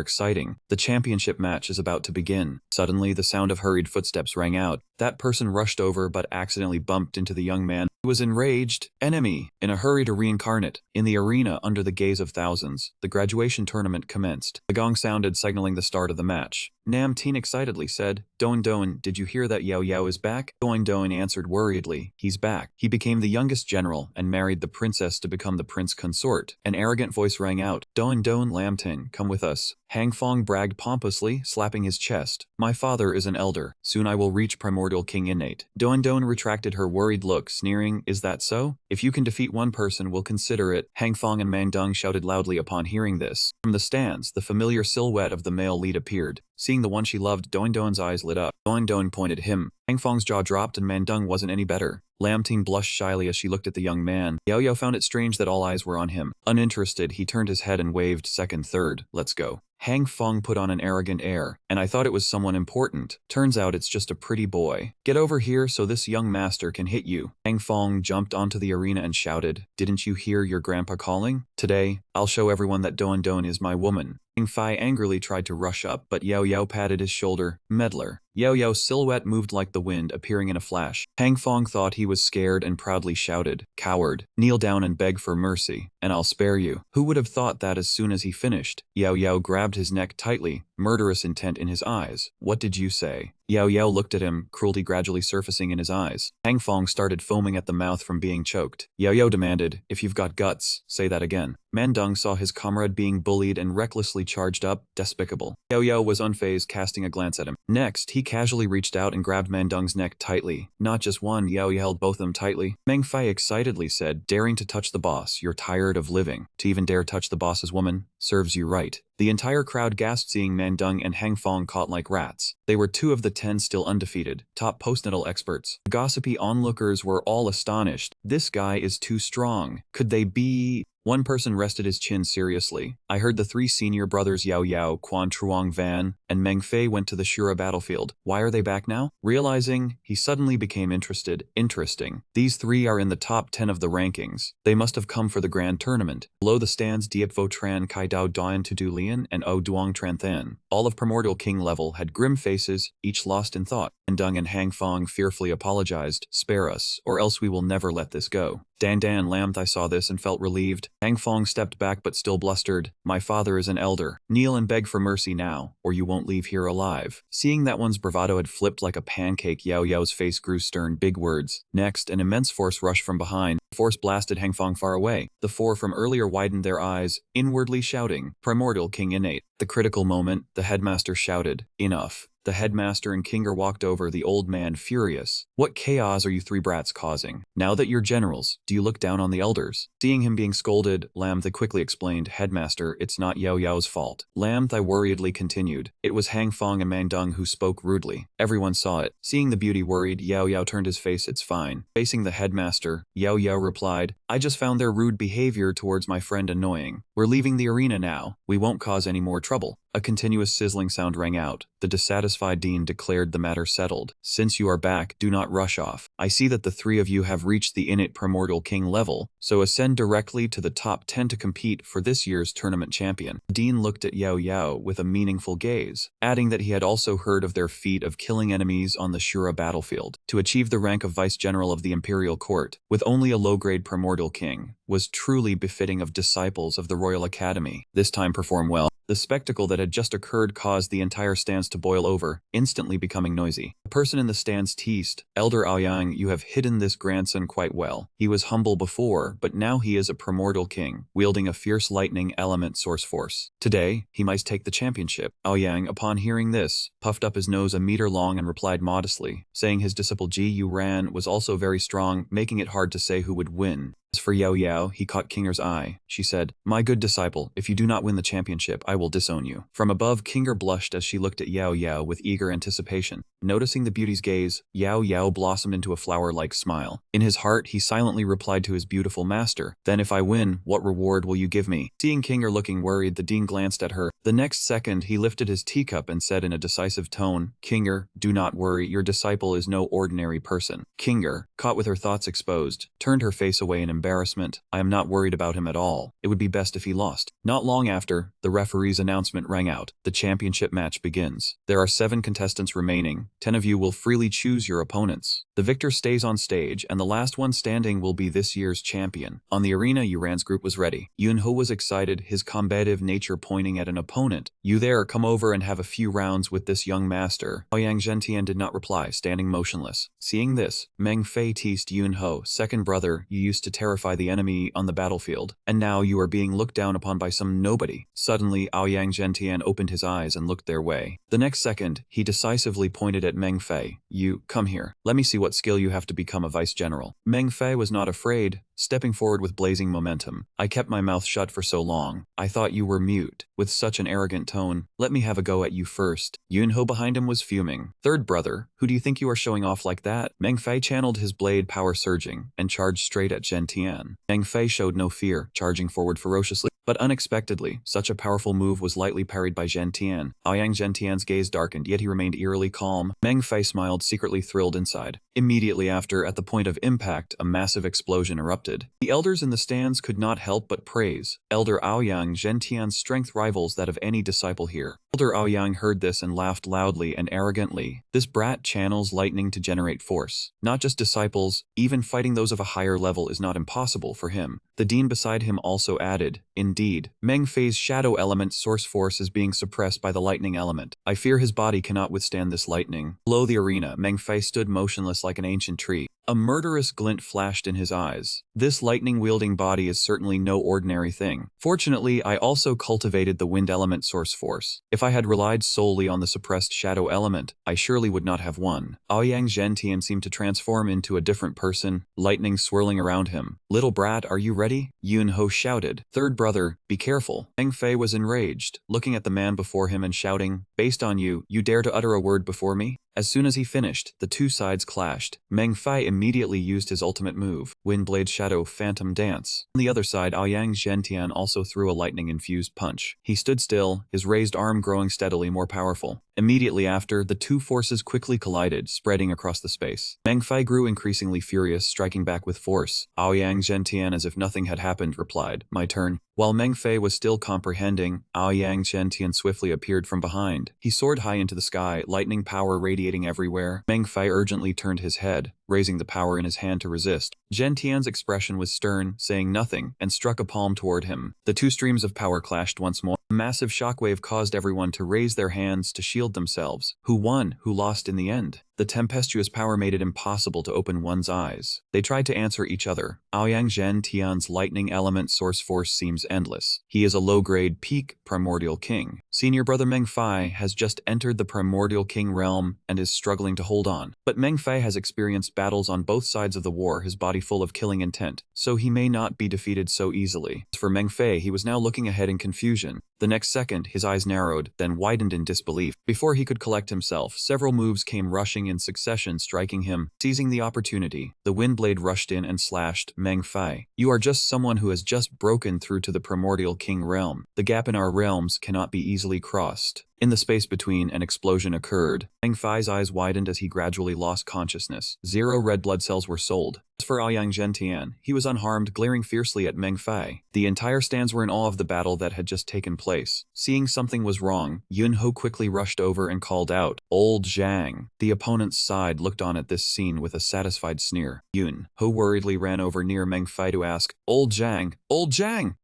exciting. The championship match is about to begin." Suddenly, the sound of hurried footsteps rang out. That person rushed over but accidentally bumped into the young man. He was enraged. "Enemy!" In a hurry to reincarnate. In the arena, under the gaze of thousands, the graduation tournament commenced. The gong sounded, signaling the start of the match. Nam Teen excitedly said. Doan Doan, did you hear that Yao Yao is back? Doan Doan answered worriedly. He's back. He became the youngest general and married the princess to become the prince consort. An arrogant voice rang out. Doan Doan Lam Ting, come with us. Hang Fong bragged pompously, slapping his chest. My father is an elder. Soon I will reach primordial king innate. Doan Doan retracted her worried look, sneering, is that so? If you can defeat one person, we'll consider it. Hang Fong and Mang Dong shouted loudly upon hearing this. From the stands, the familiar silhouette of the male lead appeared. Seeing the one she loved, Doan Doan's eyes lit up. Doan Doan pointed at him. Hang Fong's jaw dropped and Mandung wasn't any better. Lam Ting blushed shyly as she looked at the young man. Yao Yao found it strange that all eyes were on him. Uninterested, he turned his head and waved second, third, let's go. Hang Fong put on an arrogant air, and I thought it was someone important. Turns out it's just a pretty boy. Get over here so this young master can hit you. Hang Fong jumped onto the arena and shouted, didn't you hear your grandpa calling? Today, I'll show everyone that Doan Doan is my woman. Hang Fai angrily tried to rush up, but Yao Yao patted his shoulder. Meddler. Yao Yao's silhouette moved like the wind, appearing in a flash. Hang Fong thought he was scared and proudly shouted, coward, kneel down and beg for mercy, and I'll spare you. Who would have thought that as soon as he finished? Yao Yao grabbed his neck tightly, murderous intent in his eyes. What did you say? Yao Yao looked at him, cruelty gradually surfacing in his eyes. Hang Fong started foaming at the mouth from being choked. Yao Yao demanded, if you've got guts, say that again. Mandung saw his comrade being bullied and recklessly charged up, despicable. Yao Yao was unfazed, casting a glance at him. Next, he casually reached out and grabbed Mandung's neck tightly. Not just one, Yao Yao held both of them tightly. Meng Fai excitedly said, daring to touch the boss, you're tired of living. To even dare touch the boss's woman, serves you right. The entire crowd gasped, seeing Mandung and Hang Fong caught like rats. They were 2 of the 10 still undefeated, top postnatal experts. The gossipy onlookers were all astonished. This guy is too strong. Could they be... One person rested his chin seriously. I heard the 3 senior brothers Yao Yao, Quan Truong Van, and Meng Fei went to the Shura battlefield. Why are they back now? Realizing, he suddenly became interested. Interesting. These 3 are in the top 10 of the rankings. They must have come for the grand tournament. Below the stands, Diep Vo Tran, Kai Dao Dayan Tudu Lian, and O Duong Tran Than, all of Primordial King level, had grim faces, each lost in thought. Mandung and Hang Fong fearfully apologized. Spare us, or else we will never let this go. Dan Lam Thai saw this and felt relieved. Hang Fong stepped back but still blustered. My father is an elder. Kneel and beg for mercy now, or you won't leave here alive. Seeing that one's bravado had flipped like a pancake, Yao Yao's face grew stern. Big words. Next, an immense force rushed from behind. The force blasted Hang Fong far away. The 4 from earlier widened their eyes, inwardly shouting, Primordial King innate. The critical moment, the headmaster shouted, enough. The headmaster and Kinger walked over, the old man furious. What chaos are you 3 brats causing? Now that you're generals, do you look down on the elders? Seeing him being scolded, Lam Thai quickly explained, Headmaster, it's not Yao Yao's fault. Lam Thai worriedly continued, it was Hang Fong and Mandung who spoke rudely. Everyone saw it. Seeing the beauty worried, Yao Yao turned his face, it's fine. Facing the headmaster, Yao Yao replied, I just found their rude behavior towards my friend annoying. We're leaving the arena now. We won't cause any more trouble. A continuous sizzling sound rang out. The dissatisfied dean declared the matter settled. Since you are back, do not rush off. I see that the 3 of you have reached the innate Primordial King level, so ascend directly to the top 10 to compete for this year's tournament champion. The dean looked at Yao Yao with a meaningful gaze, adding that he had also heard of their feat of killing enemies on the Shura battlefield. To achieve the rank of Vice General of the Imperial Court, with only a low-grade Primordial King, was truly befitting of disciples of the Royal Academy. This time perform well. The spectacle that had just occurred caused the entire stands to boil over, instantly becoming noisy. A person in the stands teased, Elder Aoyang, you have hidden this grandson quite well. He was humble before, but now he is a primordial king, wielding a fierce lightning element source force. Today, he might take the championship. Aoyang, upon hearing this, puffed up his nose a meter long and replied modestly, saying his disciple Ji Yu Ran was also very strong, making it hard to say who would win. As for Yao Yao, he caught Kinger's eye. She said, my good disciple, if you do not win the championship, I will disown you. From above, Kinger blushed as she looked at Yao Yao with eager anticipation. Noticing the beauty's gaze, Yao Yao blossomed into a flower-like smile. In his heart, he silently replied to his beautiful master, then if I win, what reward will you give me? Seeing Kinger looking worried, the dean glanced at her. The next second, he lifted his teacup and said in a decisive tone, Kinger, do not worry, your disciple is no ordinary person. Kinger, caught with her thoughts exposed, turned her face away in embarrassment. I am not worried about him at all. It would be best if he lost. Not long after, the referee's announcement rang out. The championship match begins. There are 7 contestants remaining. 10 of you will freely choose your opponents. The victor stays on stage, and the last one standing will be this year's champion. On the arena, Yuran's group was ready. Yunho was excited, his combative nature pointing at an opponent opponent. You there, come over and have a few rounds with this young master. Aoyang Zhentian did not reply, standing motionless. Seeing this, Meng Fei teased Yun Ho, second brother, you used to terrify the enemy on the battlefield, and now you are being looked down upon by some nobody. Suddenly, Aoyang Zhentian opened his eyes and looked their way. The next second, he decisively pointed at Meng Fei. You, come here. Let me see what skill you have to become a vice general. Meng Fei was not afraid, stepping forward with blazing momentum. I kept my mouth shut for so long. I thought you were mute. With such an arrogant tone, let me have a go at you first. Yun Ho behind him was fuming. Third brother, who do you think you are showing off like that? Meng Fei channeled his blade power surging and charged straight at Zhentian. Meng Fei showed no fear, charging forward ferociously. But unexpectedly, such a powerful move was lightly parried by Zhentian. Aoyang Zhentian's gaze darkened, yet he remained eerily calm. Meng Fei smiled, secretly thrilled inside. Immediately after, at the point of impact, a massive explosion erupted. The elders in the stands could not help but praise. Elder Aoyang Zhentian's strength rivals that of any disciple here. Elder Aoyang heard this and laughed loudly and arrogantly. This brat channels lightning to generate force. Not just disciples, even fighting those of a higher level is not impossible for him. The dean beside him also added, indeed, Meng Fei's shadow element source force is being suppressed by the lightning element. I fear his body cannot withstand this lightning. Below the arena, Meng Fei stood motionless like an ancient tree. A murderous glint flashed in his eyes. This lightning-wielding body is certainly no ordinary thing. Fortunately, I also cultivated the wind element source force. If I had relied solely on the suppressed shadow element, I surely would not have won. Aoyang Zhentian seemed to transform into a different person, lightning swirling around him. Little brat, are you ready? Yun Ho shouted. Third brother, be careful. Meng Fei was enraged, looking at the man before him and shouting, based on you, you dare to utter a word before me? As soon as he finished, the two sides clashed. Meng Fei immediately used his ultimate move, Windblade Shadow Phantom Dance. On the other side, Aoyang Zhentian also threw a lightning-infused punch. He stood still, his raised arm growing steadily more powerful. Immediately after, the two forces quickly collided, spreading across the space. Meng Fei grew increasingly furious, striking back with force. Aoyang Zhentian, as if nothing had happened, replied, my turn. While Meng Fei was still comprehending, Aoyang Zhentian swiftly appeared from behind. He soared high into the sky, lightning power radiating everywhere. Meng Fei urgently turned his head, raising the power in his hand to resist. Zhentian's expression was stern, saying nothing, and struck a palm toward him. The two streams of power clashed once more. A massive shockwave caused everyone to raise their hands to shield themselves. Who won? Who lost in the end? The tempestuous power made it impossible to open one's eyes. They tried to answer each other. Aoyang Zhentian's lightning element source force seems endless. He is a low-grade peak primordial king. Senior brother Meng Fei has just entered the primordial king realm and is struggling to hold on. But Meng Fei has experienced battles on both sides of the war, his body full of killing intent, so he may not be defeated so easily. As for Meng Fei, he was now looking ahead in confusion. The next second, his eyes narrowed, then widened in disbelief. Before he could collect himself, several moves came rushing in succession, striking him. Seizing the opportunity, the Windblade rushed in and slashed Meng Fei. You are just someone who has just broken through to the primordial king realm. The gap in our realms cannot be easily crossed. In the space between, an explosion occurred. Meng Fei's eyes widened as he gradually lost consciousness. 0 red blood cells were sold. As for Aoyang Zhentian, he was unharmed, glaring fiercely at Meng Fei. The entire stands were in awe of the battle that had just taken place. Seeing something was wrong, Yun Ho quickly rushed over and called out, Old Zhang. The opponent's side looked on at this scene with a satisfied sneer. Yun Ho worriedly ran over near Meng Fei to ask, Old Zhang,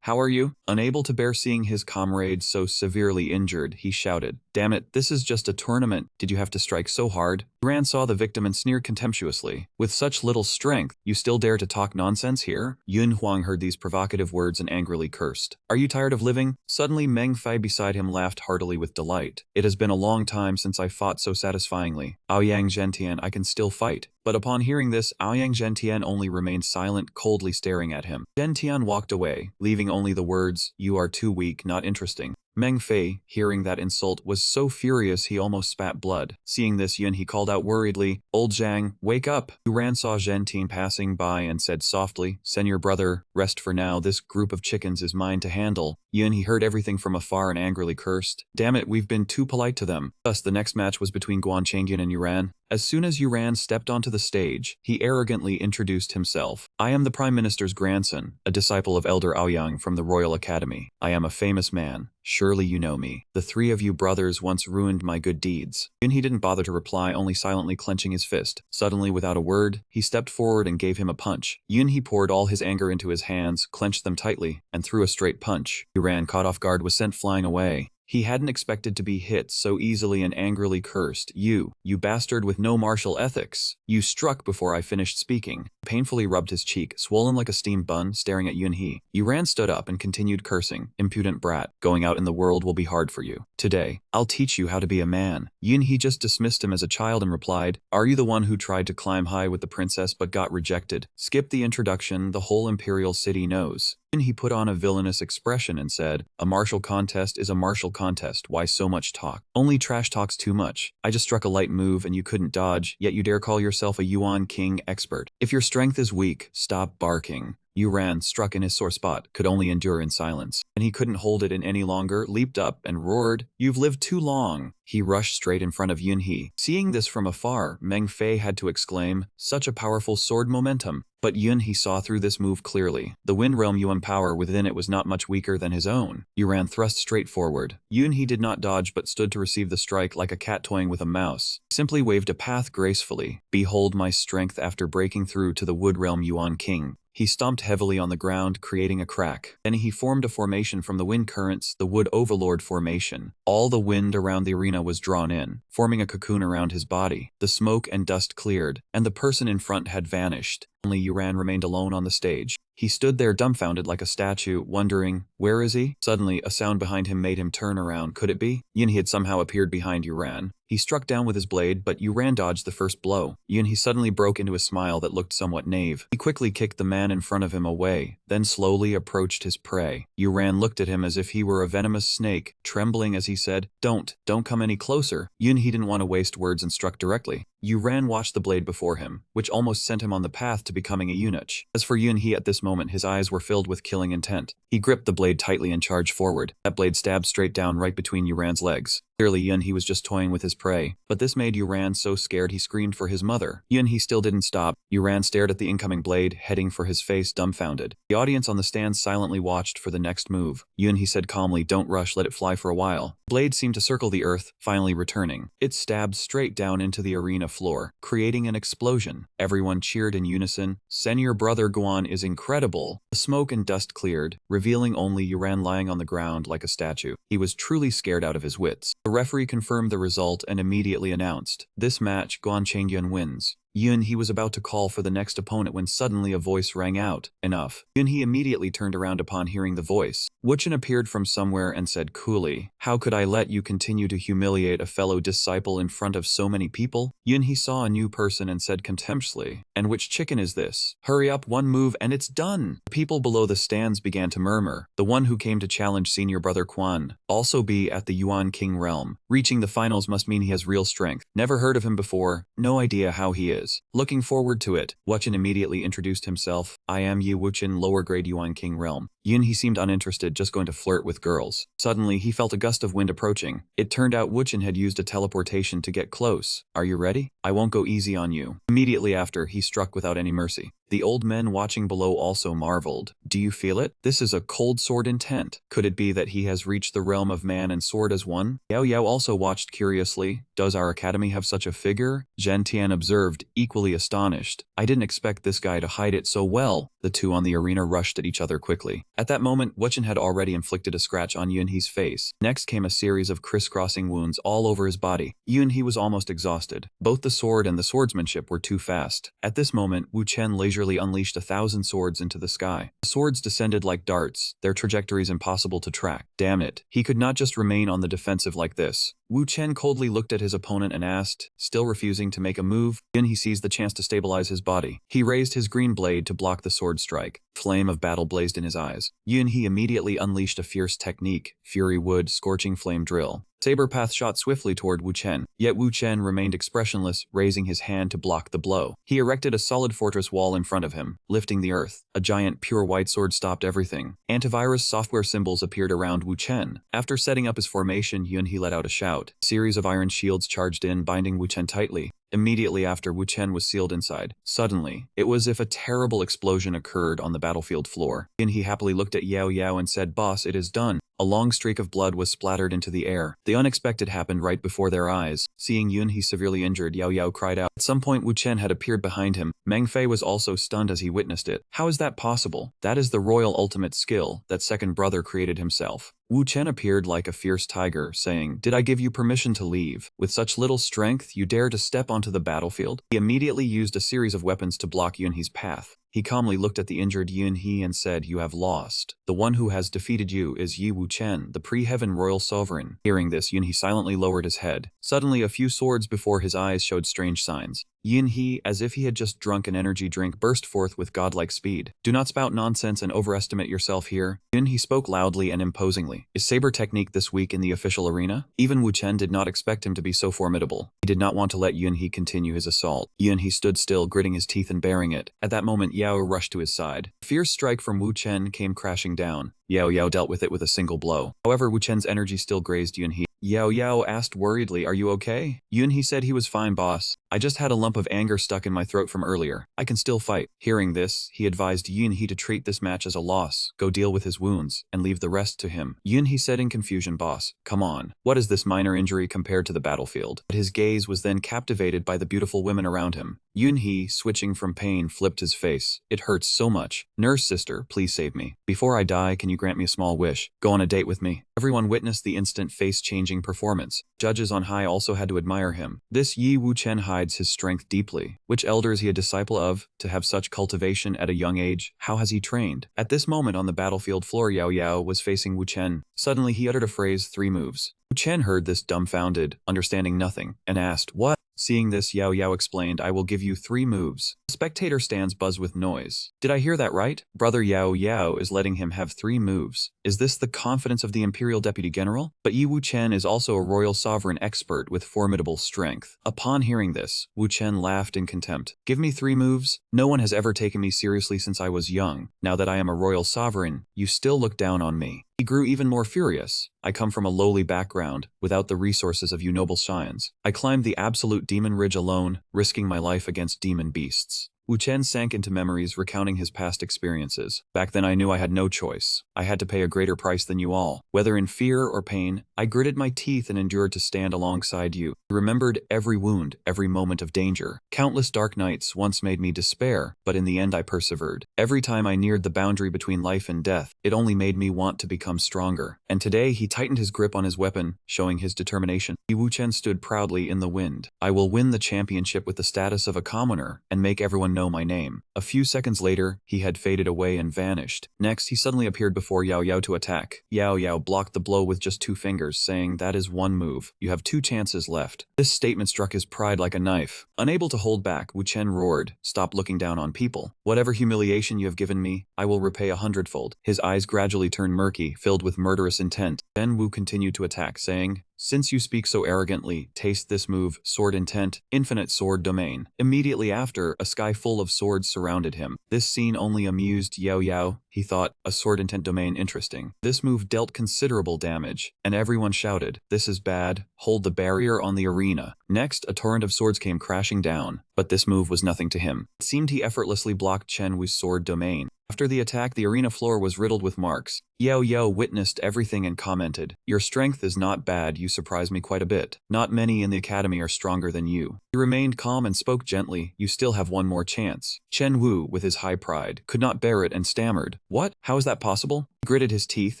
how are you? Unable to bear seeing his comrade so severely injured, he shouted, damn it, this is just a tournament. Did you have to strike so hard? Duran saw the victim and sneered contemptuously. With such little strength, you still dare to talk nonsense here? Yun Huang heard these provocative words and angrily cursed. Are you tired of living? Suddenly Meng Fei beside him laughed heartily with delight. It has been a long time since I fought so satisfyingly. Aoyang Zhentian, I can still fight. But upon hearing this, Aoyang Zhentian only remained silent, coldly staring at him. Zhentian walked away, leaving only the words, you are too weak, not interesting. Meng Fei, hearing that insult, was so furious he almost spat blood. Seeing this, Yun he called out worriedly, Old Zhang, wake up! Duran saw Zhentian passing by and said softly, Senior brother, rest for now, this group of chickens is mine to handle. Yun he heard everything from afar and angrily cursed, damn it, we've been too polite to them. Thus, the next match was between Guan Changyun and Yuran. As soon as Yuran stepped onto the stage, he arrogantly introduced himself. I am the Prime Minister's grandson, a disciple of Elder Aoyang from the Royal Academy. I am a famous man. Surely you know me. The three of you brothers once ruined my good deeds. Yun he didn't bother to reply, only silently clenching his fist. Suddenly, without a word, he stepped forward and gave him a punch. Yun he poured all his anger into his hands, clenched them tightly, and threw a straight punch. Yuran, caught off guard, was sent flying away. He hadn't expected to be hit so easily and angrily cursed. You bastard with no martial ethics. You struck before I finished speaking. Painfully rubbed his cheek, swollen like a steamed bun, staring at Yunhee. Yuran stood up and continued cursing. Impudent brat, going out in the world will be hard for you. Today, I'll teach you how to be a man. Yunhee just dismissed him as a child and replied, are you the one who tried to climb high with the princess but got rejected? Skip the introduction, the whole imperial city knows. Then he put on a villainous expression and said, a martial contest is a martial contest, why so much talk? Only trash talks too much. I just struck a light move and you couldn't dodge, yet you dare call yourself a Yuan King expert. If your strength is weak, stop barking. Yuran, struck in his sore spot, could only endure in silence. And he couldn't hold it in any longer, leaped up and roared, you've lived too long. He rushed straight in front of Yunhee. Seeing this from afar, Meng Fei had to exclaim, such a powerful sword momentum. But Yunhee saw through this move clearly. The wind realm Yuan power within it was not much weaker than his own. Yuran thrust straight forward. Yunhee did not dodge but stood to receive the strike like a cat toying with a mouse. Simply waved a path gracefully. Behold my strength after breaking through to the wood realm Yuan King. He stomped heavily on the ground, creating a crack. Then he formed a formation from the wind currents, the Wood Overlord formation. All the wind around the arena was drawn in, forming a cocoon around his body. The smoke and dust cleared, and the person in front had vanished. Only Yuran remained alone on the stage. He stood there dumbfounded like a statue, wondering, where is he? Suddenly, a sound behind him made him turn around. Could it be? Yunhee had somehow appeared behind Yuran. He struck down with his blade, but Yuran dodged the first blow. Yunhee suddenly broke into a smile that looked somewhat knave. He quickly kicked the man in front of him away, then slowly approached his prey. Yuran looked at him as if he were a venomous snake, trembling as he said, don't come any closer. Yunhee didn't want to waste words and struck directly. Yuran watched the blade before him, which almost sent him on the path to becoming a eunuch. As for Yunhee at this moment, his eyes were filled with killing intent. He gripped the blade tightly and charged forward. That blade stabbed straight down right between Yuran's legs. Clearly Yunhee was just toying with his prey, but this made Yuran so scared he screamed for his mother. Yunhee still didn't stop. Yuran stared at the incoming blade, heading for his face dumbfounded. The audience on the stand silently watched for the next move. Yunhee said calmly, don't rush, let it fly for a while. The blade seemed to circle the earth, finally returning. It stabbed straight down into the arena floor, creating an explosion. Everyone cheered in unison. Senior brother Guan is incredible. The smoke and dust cleared, revealing only Yuran lying on the ground like a statue. He was truly scared out of his wits. The referee confirmed the result and immediately announced, this match, Guan Chengyun wins. Yunhee was about to call for the next opponent when suddenly a voice rang out, enough. Yunhee immediately turned around upon hearing the voice. Wuchen appeared from somewhere and said coolly, how could I let you continue to humiliate a fellow disciple in front of so many people? Yunhee saw a new person and said contemptuously, and which chicken is this? Hurry up, one move and it's done. The people below the stands began to murmur. The one who came to challenge senior brother Quan also be at the Yuan King realm. Reaching the finals must mean he has real strength. Never heard of him before, no idea how he is. Looking forward to it, Wuchen immediately introduced himself. I am Yi Wuchen, lower grade Yuan King realm. Yunhee seemed uninterested, just going to flirt with girls. Suddenly, he felt a gust of wind approaching. It turned out Wuchen had used a teleportation to get close. Are you ready? I won't go easy on you. Immediately after, he struck without any mercy. The old men watching below also marveled. Do you feel it? This is a cold sword intent. Could it be that he has reached the realm of man and sword as one? Yao Yao also watched curiously. Does our academy have such a figure? Zhen Tian observed, equally astonished. I didn't expect this guy to hide it so well. The two on the arena rushed at each other quickly. At that moment, Wuchen had already inflicted a scratch on Yunhee's face. Next came a series of crisscrossing wounds all over his body. Yunhee was almost exhausted. Both the sword and the swordsmanship were too fast. At this moment, Wu Chen leisurely unleashed 1,000 swords into the sky. The swords descended like darts, their trajectories impossible to track. Damn it, he could not just remain on the defensive like this. Wu Chen coldly looked at his opponent and asked, still refusing to make a move. Yunhee seized the chance to stabilize his body. He raised his green blade to block the sword strike. Flame of battle blazed in his eyes. Yunhee immediately unleashed a fierce technique, Fury Wood, Scorching Flame Drill. Saber path shot swiftly toward Wu Chen, yet Wu Chen remained expressionless, raising his hand to block the blow. He erected a solid fortress wall in front of him, lifting the earth. A giant pure white sword stopped everything. Antivirus software symbols appeared around Wu Chen. After setting up his formation, Yunhee let out a shout. A series of iron shields charged in, binding Wu Chen tightly. Immediately after, Wu Chen was sealed inside. Suddenly, it was as if a terrible explosion occurred on the battlefield floor. Yunhee happily looked at Yao Yao and said, "Boss, it is done." A long streak of blood was splattered into the air. The unexpected happened right before their eyes. Seeing Yunhee severely injured, Yao Yao cried out. At some point, Wu Chen had appeared behind him. Meng Fei was also stunned as he witnessed it. How is that possible? That is the royal ultimate skill that second brother created himself. Wu Chen appeared like a fierce tiger, saying, "Did I give you permission to leave? With such little strength, you dare to step onto the battlefield?" He immediately used a series of weapons to block Yunhe's path. He calmly looked at the injured Yunhe and said, "You have lost. The one who has defeated you is Yi Wu Chen, the pre-heaven royal sovereign." Hearing this, Yunhe silently lowered his head. Suddenly, a few swords before his eyes showed strange signs. Yunhe, as if he had just drunk an energy drink, burst forth with godlike speed. "Do not spout nonsense and overestimate yourself here." Yunhe spoke loudly and imposingly. "Is saber technique this week in the official arena?" Even Wu Chen did not expect him to be so formidable. He did not want to let Yunhe continue his assault. Yunhe stood still, gritting his teeth and bearing it. At that moment, Yao rushed to his side. A fierce strike from Wu Chen came crashing down. Yao dealt with it with a single blow. However, Wu Chen's energy still grazed Yunhe. Yao asked worriedly, "Are you okay?" Yunhe said he was fine, boss. "I just had a lump of anger stuck in my throat from earlier. I can still fight." Hearing this, he advised Yunhe to treat this match as a loss, go deal with his wounds, and leave the rest to him. Yunhe said in confusion, "Boss, come on. What is this minor injury compared to the battlefield?" But his gaze was then captivated by the beautiful women around him. Yunhe, switching from pain, flipped his face. "It hurts so much. Nurse sister, please save me. Before I die, can you grant me a small wish? Go on a date with me." Everyone witnessed the instant face-changing performance. Judges on high also had to admire him. This Yi Wu Chen hides his strength deeply. Which elder is he a disciple of, to have such cultivation at a young age? How has he trained? At this moment on the battlefield floor, Yao was facing Wu Chen. Suddenly he uttered a phrase, "3 moves." Wu Chen heard this dumbfounded, understanding nothing, and asked, "What?" Seeing this, Yao explained, "I will give you 3 moves." The spectator stands buzz with noise. "Did I hear that right? Brother Yao is letting him have 3 moves. Is this the confidence of the Imperial Deputy General?" But Yi Wu Chen is also a royal sovereign expert with formidable strength. Upon hearing this, Wu Chen laughed in contempt. "Give me 3 moves? No one has ever taken me seriously since I was young. Now that I am a royal sovereign, you still look down on me." He grew even more furious. "I come from a lowly background, without the resources of you noble scions. I climbed the absolute demon ridge alone, risking my life against demon beasts." Wu Chen sank into memories, recounting his past experiences. "Back then I knew I had no choice. I had to pay a greater price than you all. Whether in fear or pain, I gritted my teeth and endured to stand alongside you. I remembered every wound, every moment of danger. Countless dark nights once made me despair, but in the end I persevered. Every time I neared the boundary between life and death, it only made me want to become stronger." And today he tightened his grip on his weapon, showing his determination. Yi Wu Chen stood proudly in the wind. "I will win the championship with the status of a commoner, and make everyone know my name." A few seconds later, he had faded away and vanished. Next, he suddenly appeared before Yao to attack. Yao blocked the blow with just 2 fingers, saying, "That is 1 move. You have 2 chances left." This statement struck his pride like a knife. Unable to hold back, Wu Chen roared, "Stop looking down on people. Whatever humiliation you have given me, I will repay 100-fold. His eyes gradually turned murky, filled with murderous intent. Then Wu continued to attack, saying, "Since you speak so arrogantly, taste this move, Sword Intent, Infinite Sword Domain." Immediately after, a sky full of swords surrounded him. This scene only amused Yao. He thought, a Sword Intent Domain interesting. This move dealt considerable damage, and everyone shouted, "This is bad, hold the barrier on the arena." Next, a torrent of swords came crashing down, but this move was nothing to him. It seemed he effortlessly blocked Chen Wu's sword domain. After the attack, the arena floor was riddled with marks. Yao witnessed everything and commented, "Your strength is not bad, you surprise me quite a bit. Not many in the academy are stronger than you." He remained calm and spoke gently, "You still have 1 more chance." Chen Wu, with his high pride, could not bear it and stammered, "What? How is that possible?" He gritted his teeth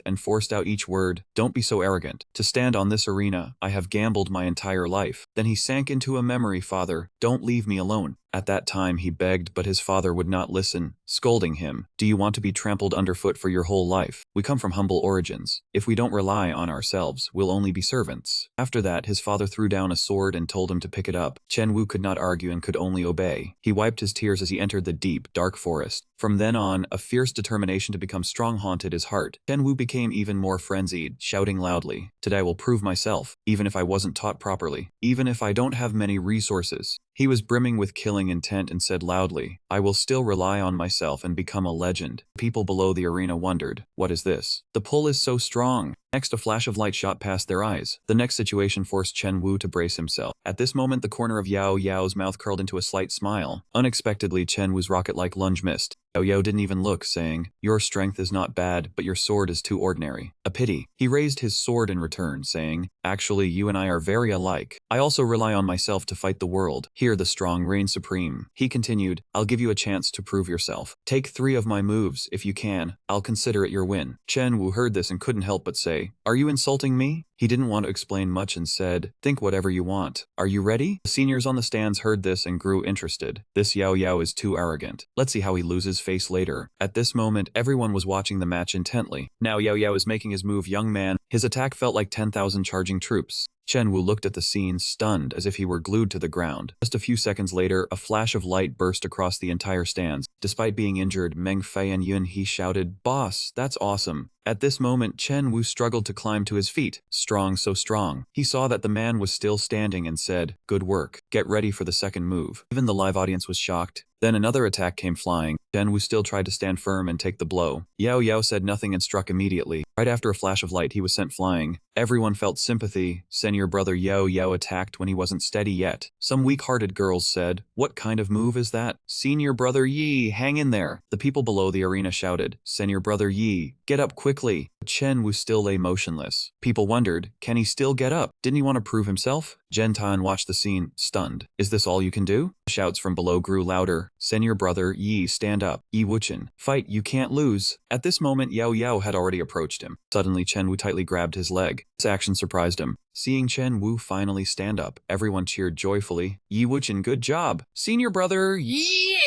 and forced out each word, "Don't be so arrogant. To stand on this arena, I have gambled my entire life." Then he sank into a memory, "Father, don't leave me alone." At that time he begged, but his father would not listen, scolding him, "Do you want to be trampled underfoot for your whole life? We come from humble origins. If we don't rely on ourselves, we'll only be servants." After that, his father threw down a sword and told him to pick it up. Chen Wu could not argue and could only obey. He wiped his tears as he entered the deep, dark forest. From then on, a fierce determination to become strong haunted his heart. Chen Wu became even more frenzied, shouting loudly, "Today I will prove myself, even if I wasn't taught properly, even if I don't have many resources." He was brimming with killing intent and said loudly, "I will still rely on myself and become a legend." People below the arena wondered, "What is this? The pull is so strong." Next, a flash of light shot past their eyes. The next situation forced Chen Wu to brace himself. At this moment, the corner of Yao's mouth curled into a slight smile. Unexpectedly, Chen Wu's rocket-like lunge missed. Yao didn't even look, saying, "Your strength is not bad, but your sword is too ordinary. A pity." He raised his sword in return, saying, "Actually, you and I are very alike. I also rely on myself to fight the world." Here the strong reign supreme. He continued, I'll give you a chance to prove yourself. Take 3 of my moves, if you can. I'll consider it your win. Chen Wu heard this and couldn't help but say, are you insulting me? He didn't want to explain much and said, think whatever you want. Are you ready? The seniors on the stands heard this and grew interested. This Yao Yao is too arrogant. Let's see how he loses face later. At this moment, everyone was watching the match intently. Now Yao Yao is making his move, young man. His attack felt like 10,000 charging troops. Chen Wu looked at the scene, stunned, as if he were glued to the ground. Just a few seconds later, a flash of light burst across the entire stands. Despite being injured, Meng Fei and Yun He shouted, Boss, that's awesome. At this moment, Chen Wu struggled to climb to his feet. Strong, so strong. He saw that the man was still standing and said, good work. Get ready for the second move. Even the live audience was shocked. Then another attack came flying. Chen Wu still tried to stand firm and take the blow. Yao Yao said nothing and struck immediately. Right after a flash of light, he was sent flying. Everyone felt sympathy. Senior brother Yao Yao attacked when he wasn't steady yet. Some weak-hearted girls said, what kind of move is that? Senior brother Yi, hang in there. The people below the arena shouted, Senior brother Yi, get up quickly. Chen Wu still lay motionless. People wondered, can he still get up? Didn't he want to prove himself? Jen Tan watched the scene, stunned. Is this all you can do? Shouts from below grew louder. Senior brother Yi, stand up. Yi Wuchen, fight, you can't lose. At this moment, Yao Yao had already approached him. Suddenly, Chen Wu tightly grabbed his leg. This action surprised him. Seeing Chen Wu finally stand up, everyone cheered joyfully. Yi Wuchen, good job. Senior brother Yi,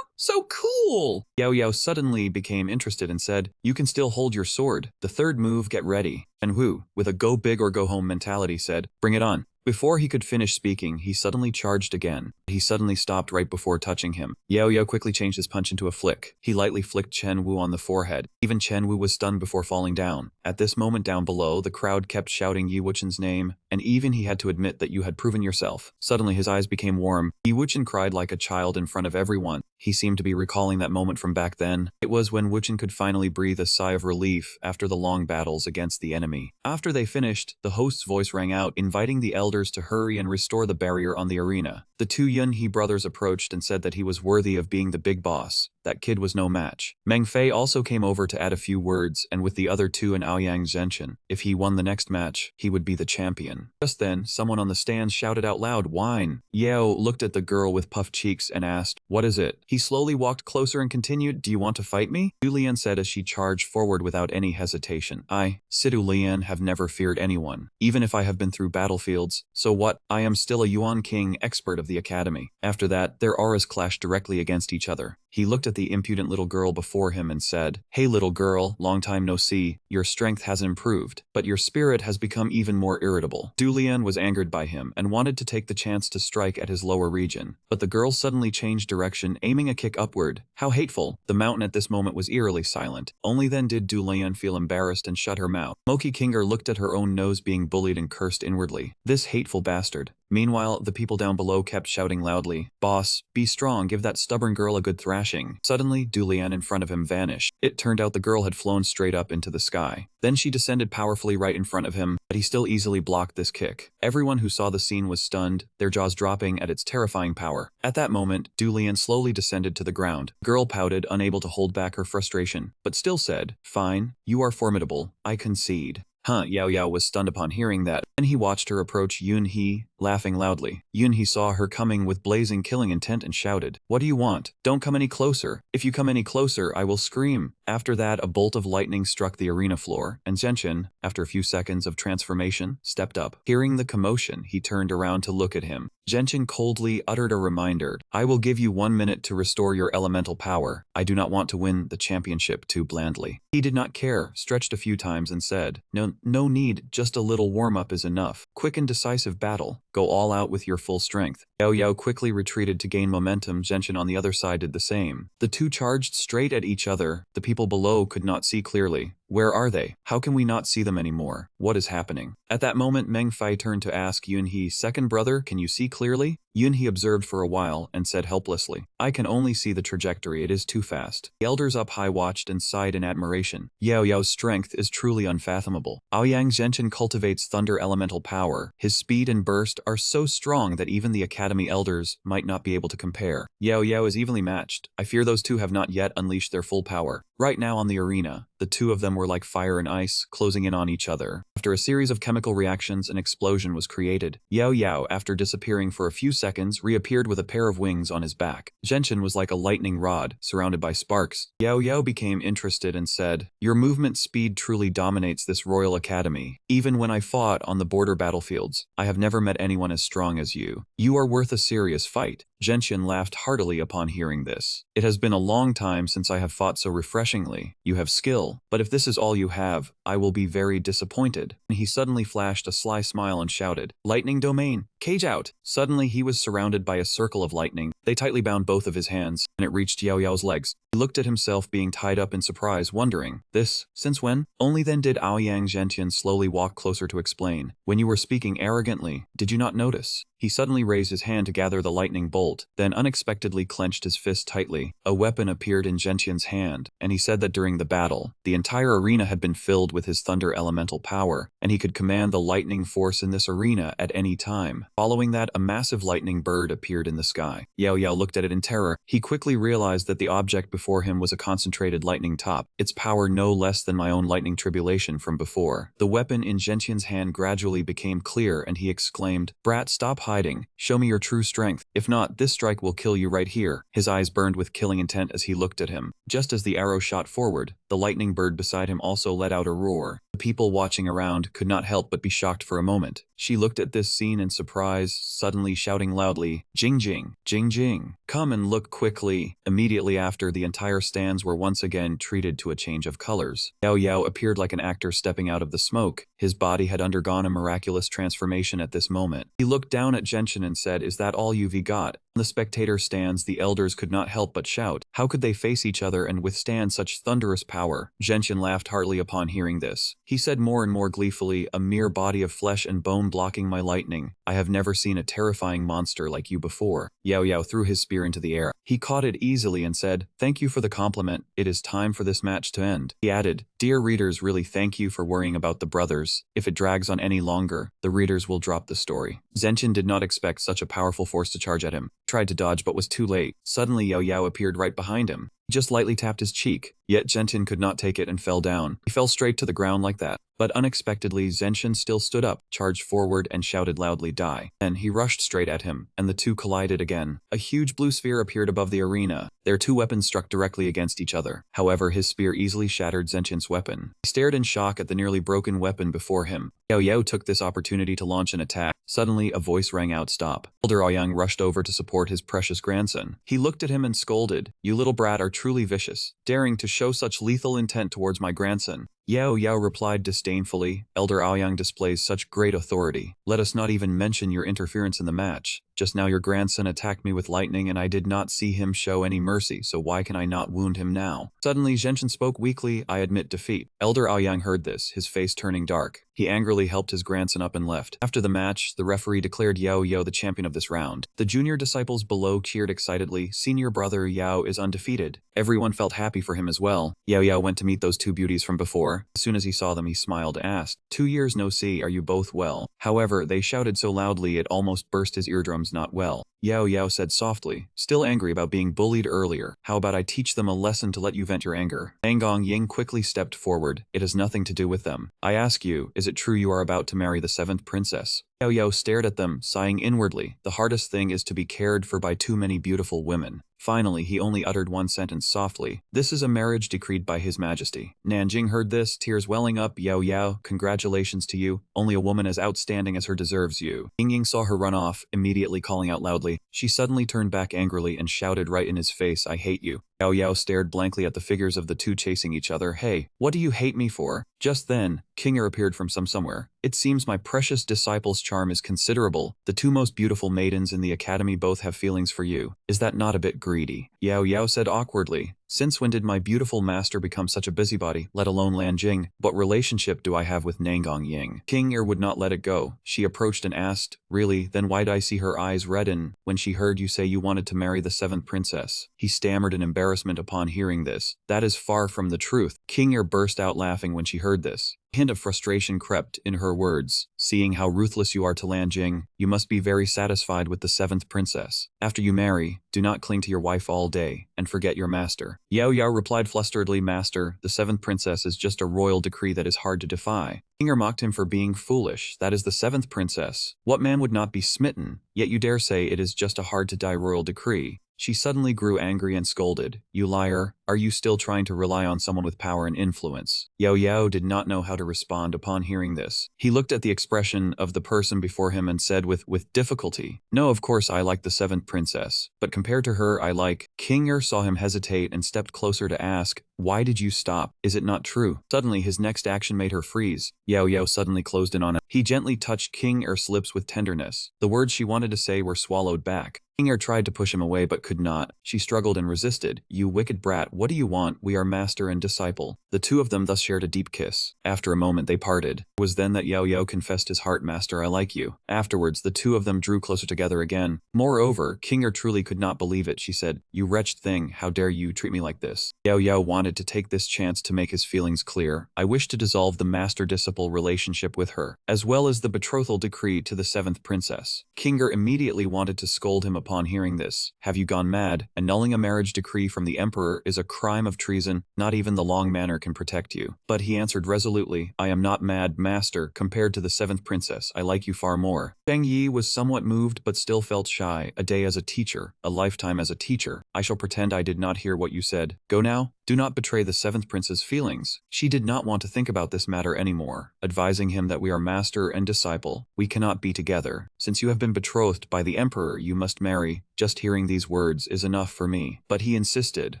so cool. Yao Yao suddenly became interested and said, you can still hold your sword. The third move, get ready. And Wu, with a go big or go home mentality, said, bring it on. Before he could finish speaking, he suddenly charged again. He suddenly stopped right before touching him. Yao Yao quickly changed his punch into a flick. He lightly flicked Chen Wu on the forehead. Even Chen Wu was stunned before falling down. At this moment down below, the crowd kept shouting Yi Wuchen's name, and even he had to admit that you had proven yourself. Suddenly his eyes became warm. Yi Wuchen cried like a child in front of everyone. He seemed to be recalling that moment from back then. It was when Wuchen could finally breathe a sigh of relief after the long battles against the enemy. After they finished, the host's voice rang out, inviting the elders to hurry and restore the barrier on the arena. The 2 Yunhee brothers approached and said that he was worthy of being the big boss. That kid was no match. Meng Fei also came over to add a few words, and with the other 2 and Aoyang Zhenchen, if he won the next match, he would be the champion. Just then, someone on the stands shouted out loud, wine. Yao looked at the girl with puffed cheeks and asked, what is it? He slowly walked closer and continued, do you want to fight me? Du Lian said as she charged forward without any hesitation. I, Sidu Lian, have never feared anyone, even if I have been through battlefields. So what? I am still a Yuan King, expert of the academy. After that, their auras clashed directly against each other. He looked at the impudent little girl before him and said, hey little girl, long time no see, your strength has improved, but your spirit has become even more irritable. Du Lian was angered by him and wanted to take the chance to strike at his lower region, but the girl suddenly changed direction, aiming a kick upward. How hateful! The mountain at this moment was eerily silent. Only then did Du Lian feel embarrassed and shut her mouth. Moki Kinger looked at her own nose being bullied and cursed inwardly. This hateful bastard. Meanwhile, the people down below kept shouting loudly, boss, be strong, give that stubborn girl a good thrashing. Suddenly, Du Lian in front of him vanished. It turned out the girl had flown straight up into the sky. Then she descended powerfully right in front of him, but he still easily blocked this kick. Everyone who saw the scene was stunned, their jaws dropping at its terrifying power. At that moment, Du Lian slowly descended to the ground. The girl pouted, unable to hold back her frustration, but still said, fine, you are formidable, I concede. Yao Yao was stunned upon hearing that. Then he watched her approach Yun He, laughing loudly. Yun He saw her coming with blazing killing intent and shouted, what do you want? Don't come any closer. If you come any closer, I will scream. After that, a bolt of lightning struck the arena floor, and Zhenchen, after a few seconds of transformation, stepped up. Hearing the commotion, he turned around to look at him. Zhenchen coldly uttered a reminder, I will give you 1 minute to restore your elemental power. I do not want to win the championship too blandly. He did not care, stretched a few times and said, no need, just a little warm-up is enough. Quick and decisive battle. Go all out with your full strength. Yao Yao quickly retreated to gain momentum. Zhenchen on the other side did the same. The 2 charged straight at each other. The people below could not see clearly. Where are they? How can we not see them anymore? What is happening? At that moment, Meng Fei turned to ask Yun He, second brother, can you see clearly? Yun He observed for a while and said helplessly, I can only see the trajectory, it is too fast. The elders up high watched and sighed in admiration. Yao Yao's strength is truly unfathomable. Aoyang Zhenchen cultivates thunder elemental power. His speed and burst are so strong that even the academy academy elders might not be able to compare. Yahello is evenly matched. I fear those two have not yet unleashed their full power. Right now on the arena, the two of them were like fire and ice, closing in on each other. After a series of chemical reactions, an explosion was created. Yahello, after disappearing for a few seconds, reappeared with a pair of wings on his back. Genshin was like a lightning rod, surrounded by sparks. Yahello became interested and said, "Your movement speed truly dominates this royal academy. Even when I fought on the border battlefields, I have never met anyone as strong as you. You are worth a serious fight." Genshin laughed heartily upon hearing this. "It has been a long time since I have fought so refreshingly. You have skill, but if this is all you have, I will be very disappointed." And he suddenly flashed a sly smile and shouted, "Lightning domain, cage out!" Suddenly he was surrounded by a circle of lightning. They tightly bound both of his hands, and it reached Yaoyao's legs. He looked at himself being tied up in surprise, wondering, "This, since when?" Only then did Aoyang Gentian slowly walk closer to explain. "When you were speaking arrogantly, did you not notice?" He suddenly raised his hand to gather the lightning bolt, then unexpectedly clenched his fist tightly. A weapon appeared in Gentian's hand, and he said that during the battle, the entire arena had been filled with his thunder elemental power, and he could command the lightning force in this arena at any time. Following that, a massive lightning bird appeared in the sky. Yaoyao looked at it in terror. He quickly realized that the object before him was a concentrated lightning top, its power no less than my own lightning tribulation from before. The weapon in Gentian's hand gradually became clear, and he exclaimed, "Brat, stop hiding. Show me your true strength. If not, this strike will kill you right here." His eyes burned with killing intent as he looked at him. Just as the arrow shot forward, the lightning bird beside him also let out a roar. The people watching around could not help but be shocked for a moment. She looked at this scene in surprise, suddenly shouting loudly, "Jing Jing, Jing Jing, come and look quickly." Immediately after, the entire stands were once again treated to a change of colors. Yaoyao appeared like an actor stepping out of the smoke. His body had undergone a miraculous transformation at this moment. He looked down at Genshin and said, "Is that all you've got?" On the spectator stands, the elders could not help but shout. How could they face each other and withstand such thunderous power? Genshin laughed heartily upon hearing this. He said more and more gleefully, "A mere body of flesh and bone blocking my lightning. I have never seen a terrifying monster like you before." Yaoyao threw his spear into the air. He caught it easily and said, "Thank you for the compliment. It is time for this match to end." He added, "Dear readers, really thank you for worrying about the brothers. If it drags on any longer, the readers will drop the story." Genshin did not expect such a powerful force to charge at him. Tried to dodge but was too late. Suddenly Yaoyao appeared right behind him. He just lightly tapped his cheek, yet Genshin could not take it and fell down. He fell straight to the ground like that. But unexpectedly, Genshin still stood up, charged forward, and shouted loudly, "Die." Then he rushed straight at him, and the two collided again. A huge blue sphere appeared above the arena. Their two weapons struck directly against each other. However, his spear easily shattered Genshin's weapon. He stared in shock at the nearly broken weapon before him. Yaoyao took this opportunity to launch an attack. Suddenly, a voice rang out, "Stop." Elder Aoyang rushed over to support his precious grandson. He looked at him and scolded, "You little brat are truly vicious, daring to show such lethal intent towards my grandson." Yaoyao replied disdainfully, "Elder Aoyang displays such great authority. Let us not even mention your interference in the match. Just now your grandson attacked me with lightning and I did not see him show any mercy, so why can I not wound him now?" Suddenly Genshin spoke weakly, "I admit defeat." Elder Aoyang heard this, his face turning dark. He angrily helped his grandson up and left. After the match, the referee declared Yaoyao the champion of this round. The junior disciples below cheered excitedly, "Senior brother Yao is undefeated." Everyone felt happy for him as well. Yaoyao went to meet those two beauties from before. As soon as he saw them, he smiled and asked, "2 years no see, are you both well?" However, they shouted so loudly it almost burst his eardrums. "Not well." Yaoyao said softly, still angry about being bullied earlier. "How about I teach them a lesson to let you vent your anger?" Nangang Ying quickly stepped forward. "It has nothing to do with them. I ask you, is it true you are about to marry the 7th princess?" Yaoyao stared at them, sighing inwardly. The hardest thing is to be cared for by too many beautiful women. Finally, he only uttered one sentence softly, "This is a marriage decreed by His Majesty." Nanjing heard this, tears welling up. "Yaoyao, congratulations to you. Only a woman as outstanding as her deserves you." Ying saw her run off, immediately calling out loudly. She suddenly turned back angrily and shouted right in his face, "I hate you." Yaoyao stared blankly at the figures of the two chasing each other. "Hey, what do you hate me for?" Just then, Kinger appeared from somewhere. "It seems my precious disciple's charm is considerable. The two most beautiful maidens in the academy both have feelings for you. Is that not a bit greedy?" Yaoyao said awkwardly, "Since when did my beautiful master become such a busybody, let alone Lanjing? What relationship do I have with Nangang Ying?" King Er would not let it go. She approached and asked, "Really, then why'd I see her eyes redden when she heard you say you wanted to marry the 7th princess?" He stammered in embarrassment upon hearing this. "That is far from the truth." King Er burst out laughing when she heard this. A hint of frustration crept in her words. Seeing how ruthless you are to Lanjing, you must be very satisfied with the 7th princess. After you marry, do not cling to your wife all day, and forget your master. Yao Yao replied flusteredly, Master, the 7th princess is just a royal decree that is hard to defy. Kinger mocked him for being foolish. That is the 7th princess. What man would not be smitten? Yet you dare say it is just a hard-to-die royal decree. She suddenly grew angry and scolded. You liar, are you still trying to rely on someone with power and influence? Yao Yao did not know how to respond upon hearing this. He looked at the expression of the person before him and said with difficulty, No, of course I like the 7th princess, but compared to her I like. Kinger saw him hesitate and stepped closer to ask, Why did you stop? Is it not true? Suddenly his next action made her freeze. Yao Yao suddenly closed in on him. He gently touched King Er's lips with tenderness. The words she wanted to say were swallowed back. King Er tried to push him away but could not. She struggled and resisted. You wicked brat, what do you want? We are master and disciple. The two of them thus shared a deep kiss. After a moment they parted. It was then that Yao Yao confessed his heart, Master, I like you. Afterwards the two of them drew closer together again. Moreover, King Er truly could not believe it. She said, You wretched thing, how dare you treat me like this? Yao Yao wanted to take this chance to make his feelings clear. I wish to dissolve the master-disciple relationship with her, as well as the betrothal decree to the 7th princess. King Er immediately wanted to scold him upon hearing this. Have you gone mad? Annulling a marriage decree from the emperor is a crime of treason. Not even the long manor can protect you. But he answered resolutely, I am not mad, master. Compared to the 7th princess, I like you far more. Feng Yi was somewhat moved but still felt shy. A day as a teacher, a lifetime as a teacher. I shall pretend I did not hear what you said. Go now. Do not betray the 7th prince's feelings. She did not want to think about this matter anymore, advising him that we are master and disciple. We cannot be together. Since you have been betrothed by the emperor, you must marry. Just hearing these words is enough for me. But he insisted.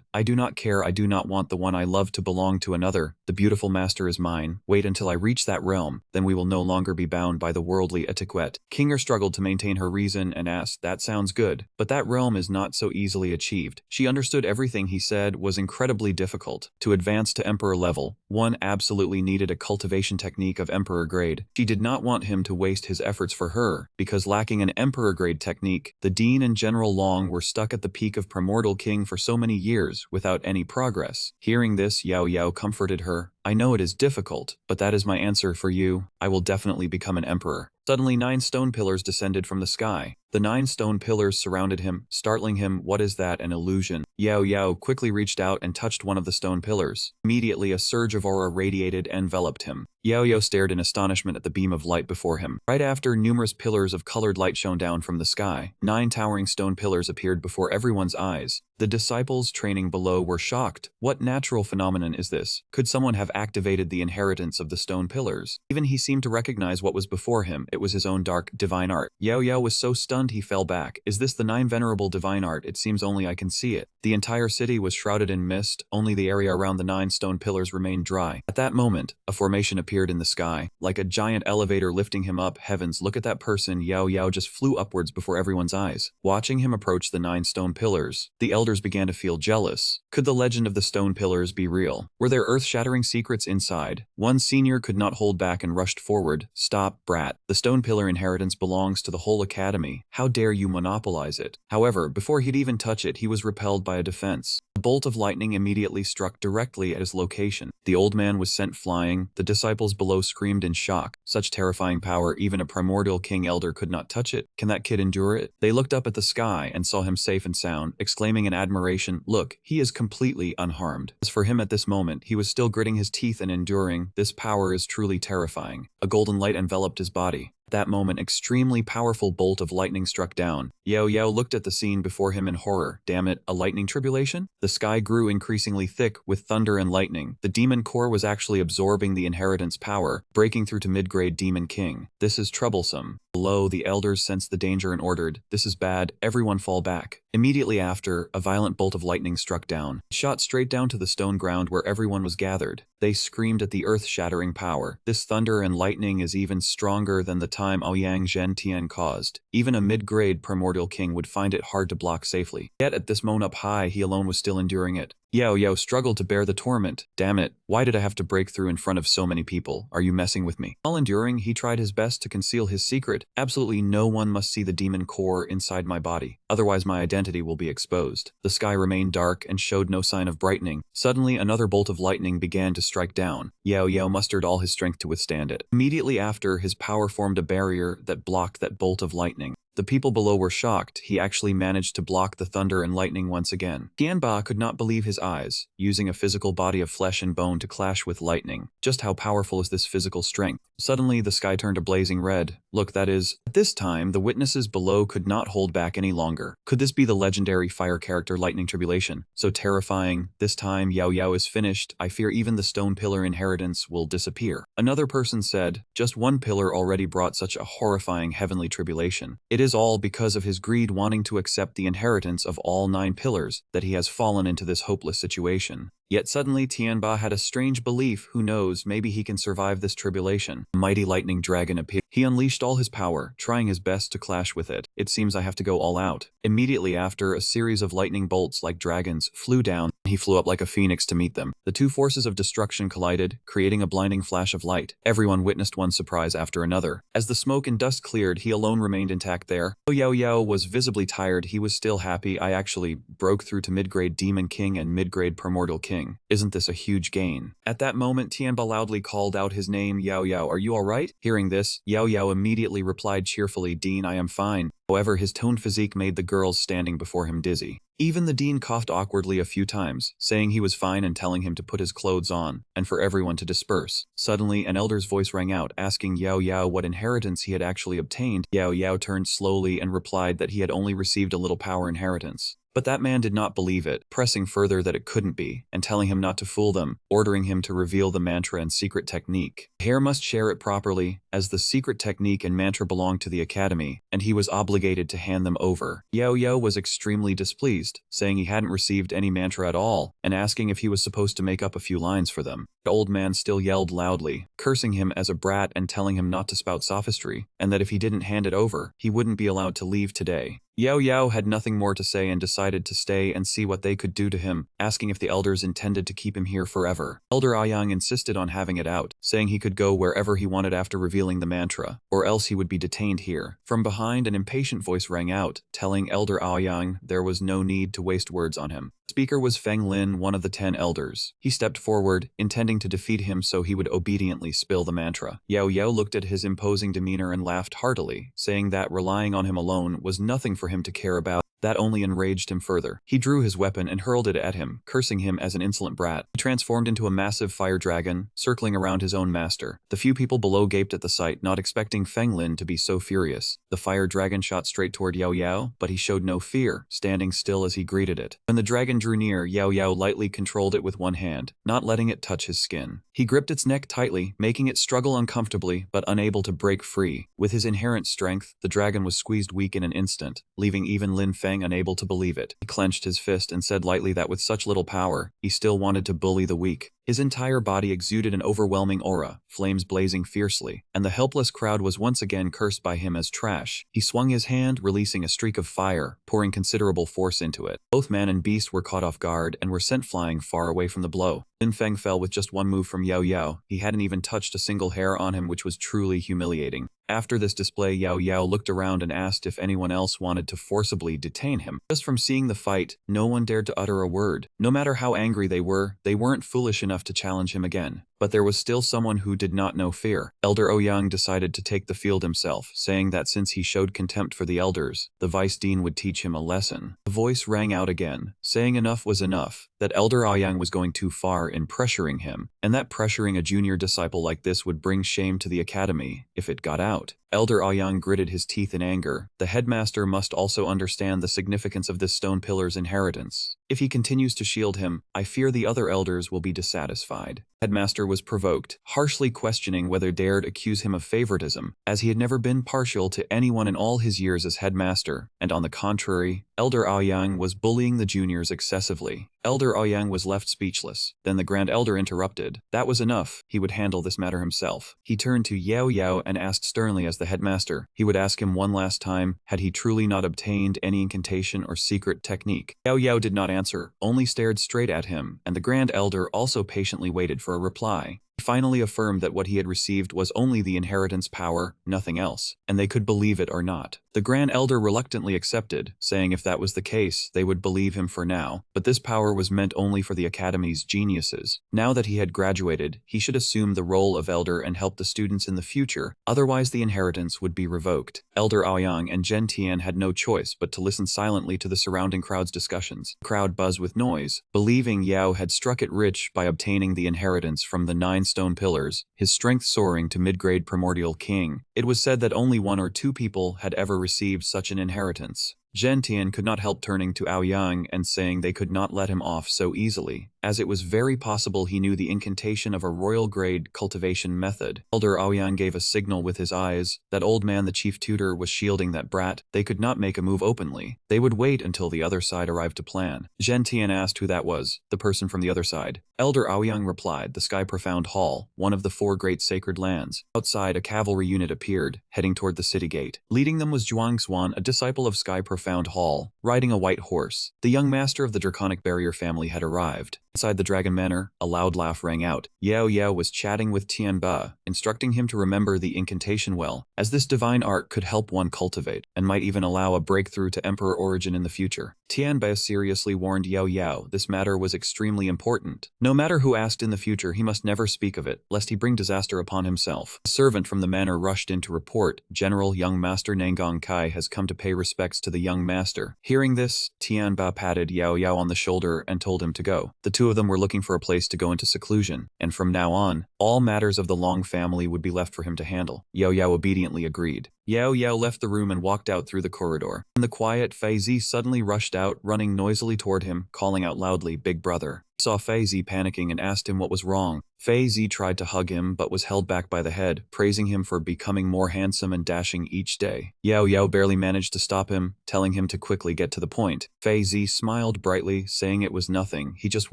I do not care. I do not want the one I love to belong to another. The beautiful master is mine. Wait until I reach that realm. Then we will no longer be bound by the worldly etiquette. Kinger struggled to maintain her reason and asked, That sounds good. But that realm is not so easily achieved. She understood everything he said was incredibly difficult. To advance to emperor level, one absolutely needed a cultivation technique of emperor grade. She did not want him to waste his efforts for her, because lacking an emperor grade technique, the dean and General Long were stuck at the peak of primordial king for so many years without any progress. Hearing this, Yao Yao comforted her. I know it is difficult, but that is my answer for you. I will definitely become an emperor. Suddenly 9 stone pillars descended from the sky. The 9 stone pillars surrounded him, startling him. What is that, an illusion? Yao Yao quickly reached out and touched one of the stone pillars. Immediately a surge of aura radiated and enveloped him. Yao Yao stared in astonishment at the beam of light before him. Right after, numerous pillars of colored light shone down from the sky. 9 towering stone pillars appeared before everyone's eyes. The disciples training below were shocked. What natural phenomenon is this? Could someone have activated the inheritance of the stone pillars? Even he seemed to recognize what was before him. It was his own dark, divine art. Yao Yao was so stunned he fell back. Is this the 9 venerable divine art? It seems only I can see it. The entire city was shrouded in mist. Only the area around the 9 stone pillars remained dry. At that moment, a formation appeared in the sky, like a giant elevator lifting him up. Heavens, look at that person. Yao Yao just flew upwards before everyone's eyes. Watching him approach the 9 stone pillars, the elders began to feel jealous. Could the legend of the stone pillars be real? Were there earth-shattering secrets inside? One senior could not hold back and rushed forward. Stop, brat. The stone pillar inheritance belongs to the whole academy. How dare you monopolize it? However, before he'd even touch it, he was repelled by a defense. A bolt of lightning immediately struck directly at his location. The old man was sent flying. The disciples below screamed in shock. Such terrifying power, even a primordial king elder could not touch it. Can that kid endure it? They looked up at the sky and saw him safe and sound, exclaiming in admiration, Look, he is completely unharmed. As for him at this moment, he was still gritting his teeth and enduring. This power is truly terrifying. A golden light enveloped his body. At that moment, extremely powerful bolt of lightning struck down. Yao Yao looked at the scene before him in horror. Damn it, a lightning tribulation? The sky grew increasingly thick with thunder and lightning. The demon core was actually absorbing the inheritance power, breaking through to mid-grade demon king. This is troublesome. Below, the elders sensed the danger and ordered, This is bad, everyone fall back. Immediately after, a violent bolt of lightning struck down. It shot straight down to the stone ground where everyone was gathered. They screamed at the earth-shattering power. This thunder and lightning is even stronger than the time Aoyang Zhentian caused. Even a mid-grade primordial king would find it hard to block safely. Yet at this moment up high, he alone was still enduring it. Yahello struggled to bear the torment. Damn it, why did I have to break through in front of so many people? Are you messing with me? While enduring, he tried his best to conceal his secret. Absolutely no one must see the demon core inside my body, otherwise my identity will be exposed. The sky remained dark and showed no sign of brightening. Suddenly, another bolt of lightning began to strike down. Yahello mustered all his strength to withstand it. Immediately after, his power formed a barrier that blocked that bolt of lightning. The people below were shocked. He actually managed to block the thunder and lightning once again. Tianba could not believe his eyes, using a physical body of flesh and bone to clash with lightning. Just how powerful is this physical strength? Suddenly, the sky turned a blazing red. Look, that is... At this time, the witnesses below could not hold back any longer. Could this be the legendary fire character Lightning Tribulation? So terrifying. This time, Yahello is finished. I fear even the stone pillar inheritance will disappear. Another person said, just one pillar already brought such a horrifying heavenly tribulation. It is all because of his greed wanting to accept the inheritance of all 9 pillars that he has fallen into this hopeless situation. Yet suddenly Tianba had a strange belief. Who knows, maybe he can survive this tribulation. A mighty lightning dragon appeared. He unleashed all his power, trying his best to clash with it. It seems I have to go all out. Immediately after, a series of lightning bolts like dragons flew down. He flew up like a phoenix to meet them. The two forces of destruction collided, creating a blinding flash of light. Everyone witnessed one surprise after another. As the smoke and dust cleared, he alone remained intact there. Though Yahello was visibly tired, he was still happy. I actually broke through to mid-grade Demon King and mid-grade Primordial King. Isn't this a huge gain? At that moment, Tianba loudly called out his name. Yahello, are you alright? Hearing this, Yahello immediately replied cheerfully, Dean, I am fine. However, his toned physique made the girls standing before him dizzy. Even the dean coughed awkwardly a few times, saying he was fine and telling him to put his clothes on, and for everyone to disperse. Suddenly, an elder's voice rang out, asking Yahello what inheritance he had actually obtained. Yahello turned slowly and replied that he had only received a little power inheritance. But that man did not believe it, pressing further that it couldn't be, and telling him not to fool them, ordering him to reveal the mantra and secret technique. The heir must share it properly, as the secret technique and mantra belonged to the academy, and he was obligated to hand them over. Yahello was extremely displeased, saying he hadn't received any mantra at all, and asking if he was supposed to make up a few lines for them. The old man still yelled loudly, cursing him as a brat and telling him not to spout sophistry, and that if he didn't hand it over, he wouldn't be allowed to leave today. Yahello had nothing more to say and decided to stay and see what they could do to him, asking if the elders intended to keep him here forever. Elder Aoyang insisted on having it out, saying he could go wherever he wanted after revealing the mantra, or else he would be detained here. From behind, an impatient voice rang out, telling Elder Aoyang there was no need to waste words on him. The speaker was Feng Lin, one of the 10 elders. He stepped forward, intending to defeat him so he would obediently spill the mantra. Yahello looked at his imposing demeanor and laughed heartily, saying that relying on him alone was nothing for him to care about. That only enraged him further. He drew his weapon and hurled it at him, cursing him as an insolent brat. He transformed into a massive fire dragon, circling around his own master. The few people below gaped at the sight, not expecting Feng Lin to be so furious. The fire dragon shot straight toward Yahello, but he showed no fear, standing still as he greeted it. When the dragon drew near, Yahello lightly controlled it with one hand, not letting it touch his skin. He gripped its neck tightly, making it struggle uncomfortably, but unable to break free. With his inherent strength, the dragon was squeezed weak in an instant, leaving even Lin Feng unable to believe it. He clenched his fist and said lightly that with such little power, he still wanted to bully the weak. His entire body exuded an overwhelming aura, flames blazing fiercely, and the helpless crowd was once again cursed by him as trash. He swung his hand, releasing a streak of fire, pouring considerable force into it. Both man and beast were caught off guard and were sent flying far away from the blow. Lin Feng fell with just one move from Yahello. He hadn't even touched a single hair on him, which was truly humiliating. After this display, Yahello looked around and asked if anyone else wanted to forcibly detain him. Just from seeing the fight, no one dared to utter a word. No matter how angry they weren't foolish enough to challenge him again. But there was still someone who did not know fear. Elder Aoyang decided to take the field himself, saying that since he showed contempt for the elders, the vice dean would teach him a lesson. The voice rang out again, saying enough was enough, that Elder Aoyang was going too far in pressuring him, and that pressuring a junior disciple like this would bring shame to the academy if it got out. Elder Aoyang gritted his teeth in anger. The headmaster must also understand the significance of this stone pillar's inheritance. If he continues to shield him, I fear the other elders will be dissatisfied. Headmaster was provoked, harshly questioning whether dared accuse him of favoritism, as he had never been partial to anyone in all his years as headmaster, and on the contrary, Elder Aoyang was bullying the juniors excessively. Elder Aoyang was left speechless. Then the Grand Elder interrupted. That was enough. He would handle this matter himself. He turned to Yahello and asked sternly as the headmaster, he would ask him one last time, had he truly not obtained any incantation or secret technique. Yahello did not answer, only stared straight at him, and the Grand Elder also patiently waited for a reply. He finally affirmed that what he had received was only the inheritance power, nothing else, and they could believe it or not. The Grand Elder reluctantly accepted, saying if that was the case, they would believe him for now, but this power was meant only for the Academy's geniuses. Now that he had graduated, he should assume the role of Elder and help the students in the future, otherwise the inheritance would be revoked. Elder Aoyang and Zhen Tian had no choice but to listen silently to the surrounding crowd's discussions. The crowd buzzed with noise, believing Yao had struck it rich by obtaining the inheritance from the 9 stone pillars, his strength soaring to mid-grade primordial king. It was said that only 1 or 2 people had ever received such an inheritance. Zhen Tian could not help turning to Aoyang and saying they could not let him off so easily, as it was very possible he knew the incantation of a royal-grade cultivation method. Elder Aoyang gave a signal with his eyes. That old man, the chief tutor, was shielding that brat. They could not make a move openly. They would wait until the other side arrived to plan. Zhen Tian asked who that was, the person from the other side. Elder Aoyang replied, the Sky Profound Hall, one of the 4 great sacred lands. Outside, a cavalry unit appeared, heading toward the city gate. Leading them was Zhuang Xuan, a disciple of Sky Profound Hall, riding a white horse. The young master of the Draconic Barrier family had arrived. Inside the Dragon Manor, a loud laugh rang out. Yahello was chatting with Tianba, instructing him to remember the incantation well, as this divine art could help one cultivate, and might even allow a breakthrough to Emperor origin in the future. Tianba seriously warned Yahello this matter was extremely important. No matter who asked in the future, he must never speak of it, lest he bring disaster upon himself. A servant from the manor rushed in to report, General Young Master Nangang Kai has come to pay respects to the young master. Hearing this, Tianba patted Yahello on the shoulder and told him to go. The 2 of them were looking for a place to go into seclusion, and from now on, all matters of the Long family would be left for him to handle. Yahello obediently agreed. Yahello left the room and walked out through the corridor. In the quiet, Feizi suddenly rushed out, running noisily toward him, calling out loudly, "Big brother." He saw Feizi panicking and asked him what was wrong. Feizi tried to hug him but was held back by the head, praising him for becoming more handsome and dashing each day. Yahello barely managed to stop him, telling him to quickly get to the point. Feizi smiled brightly, saying it was nothing. He just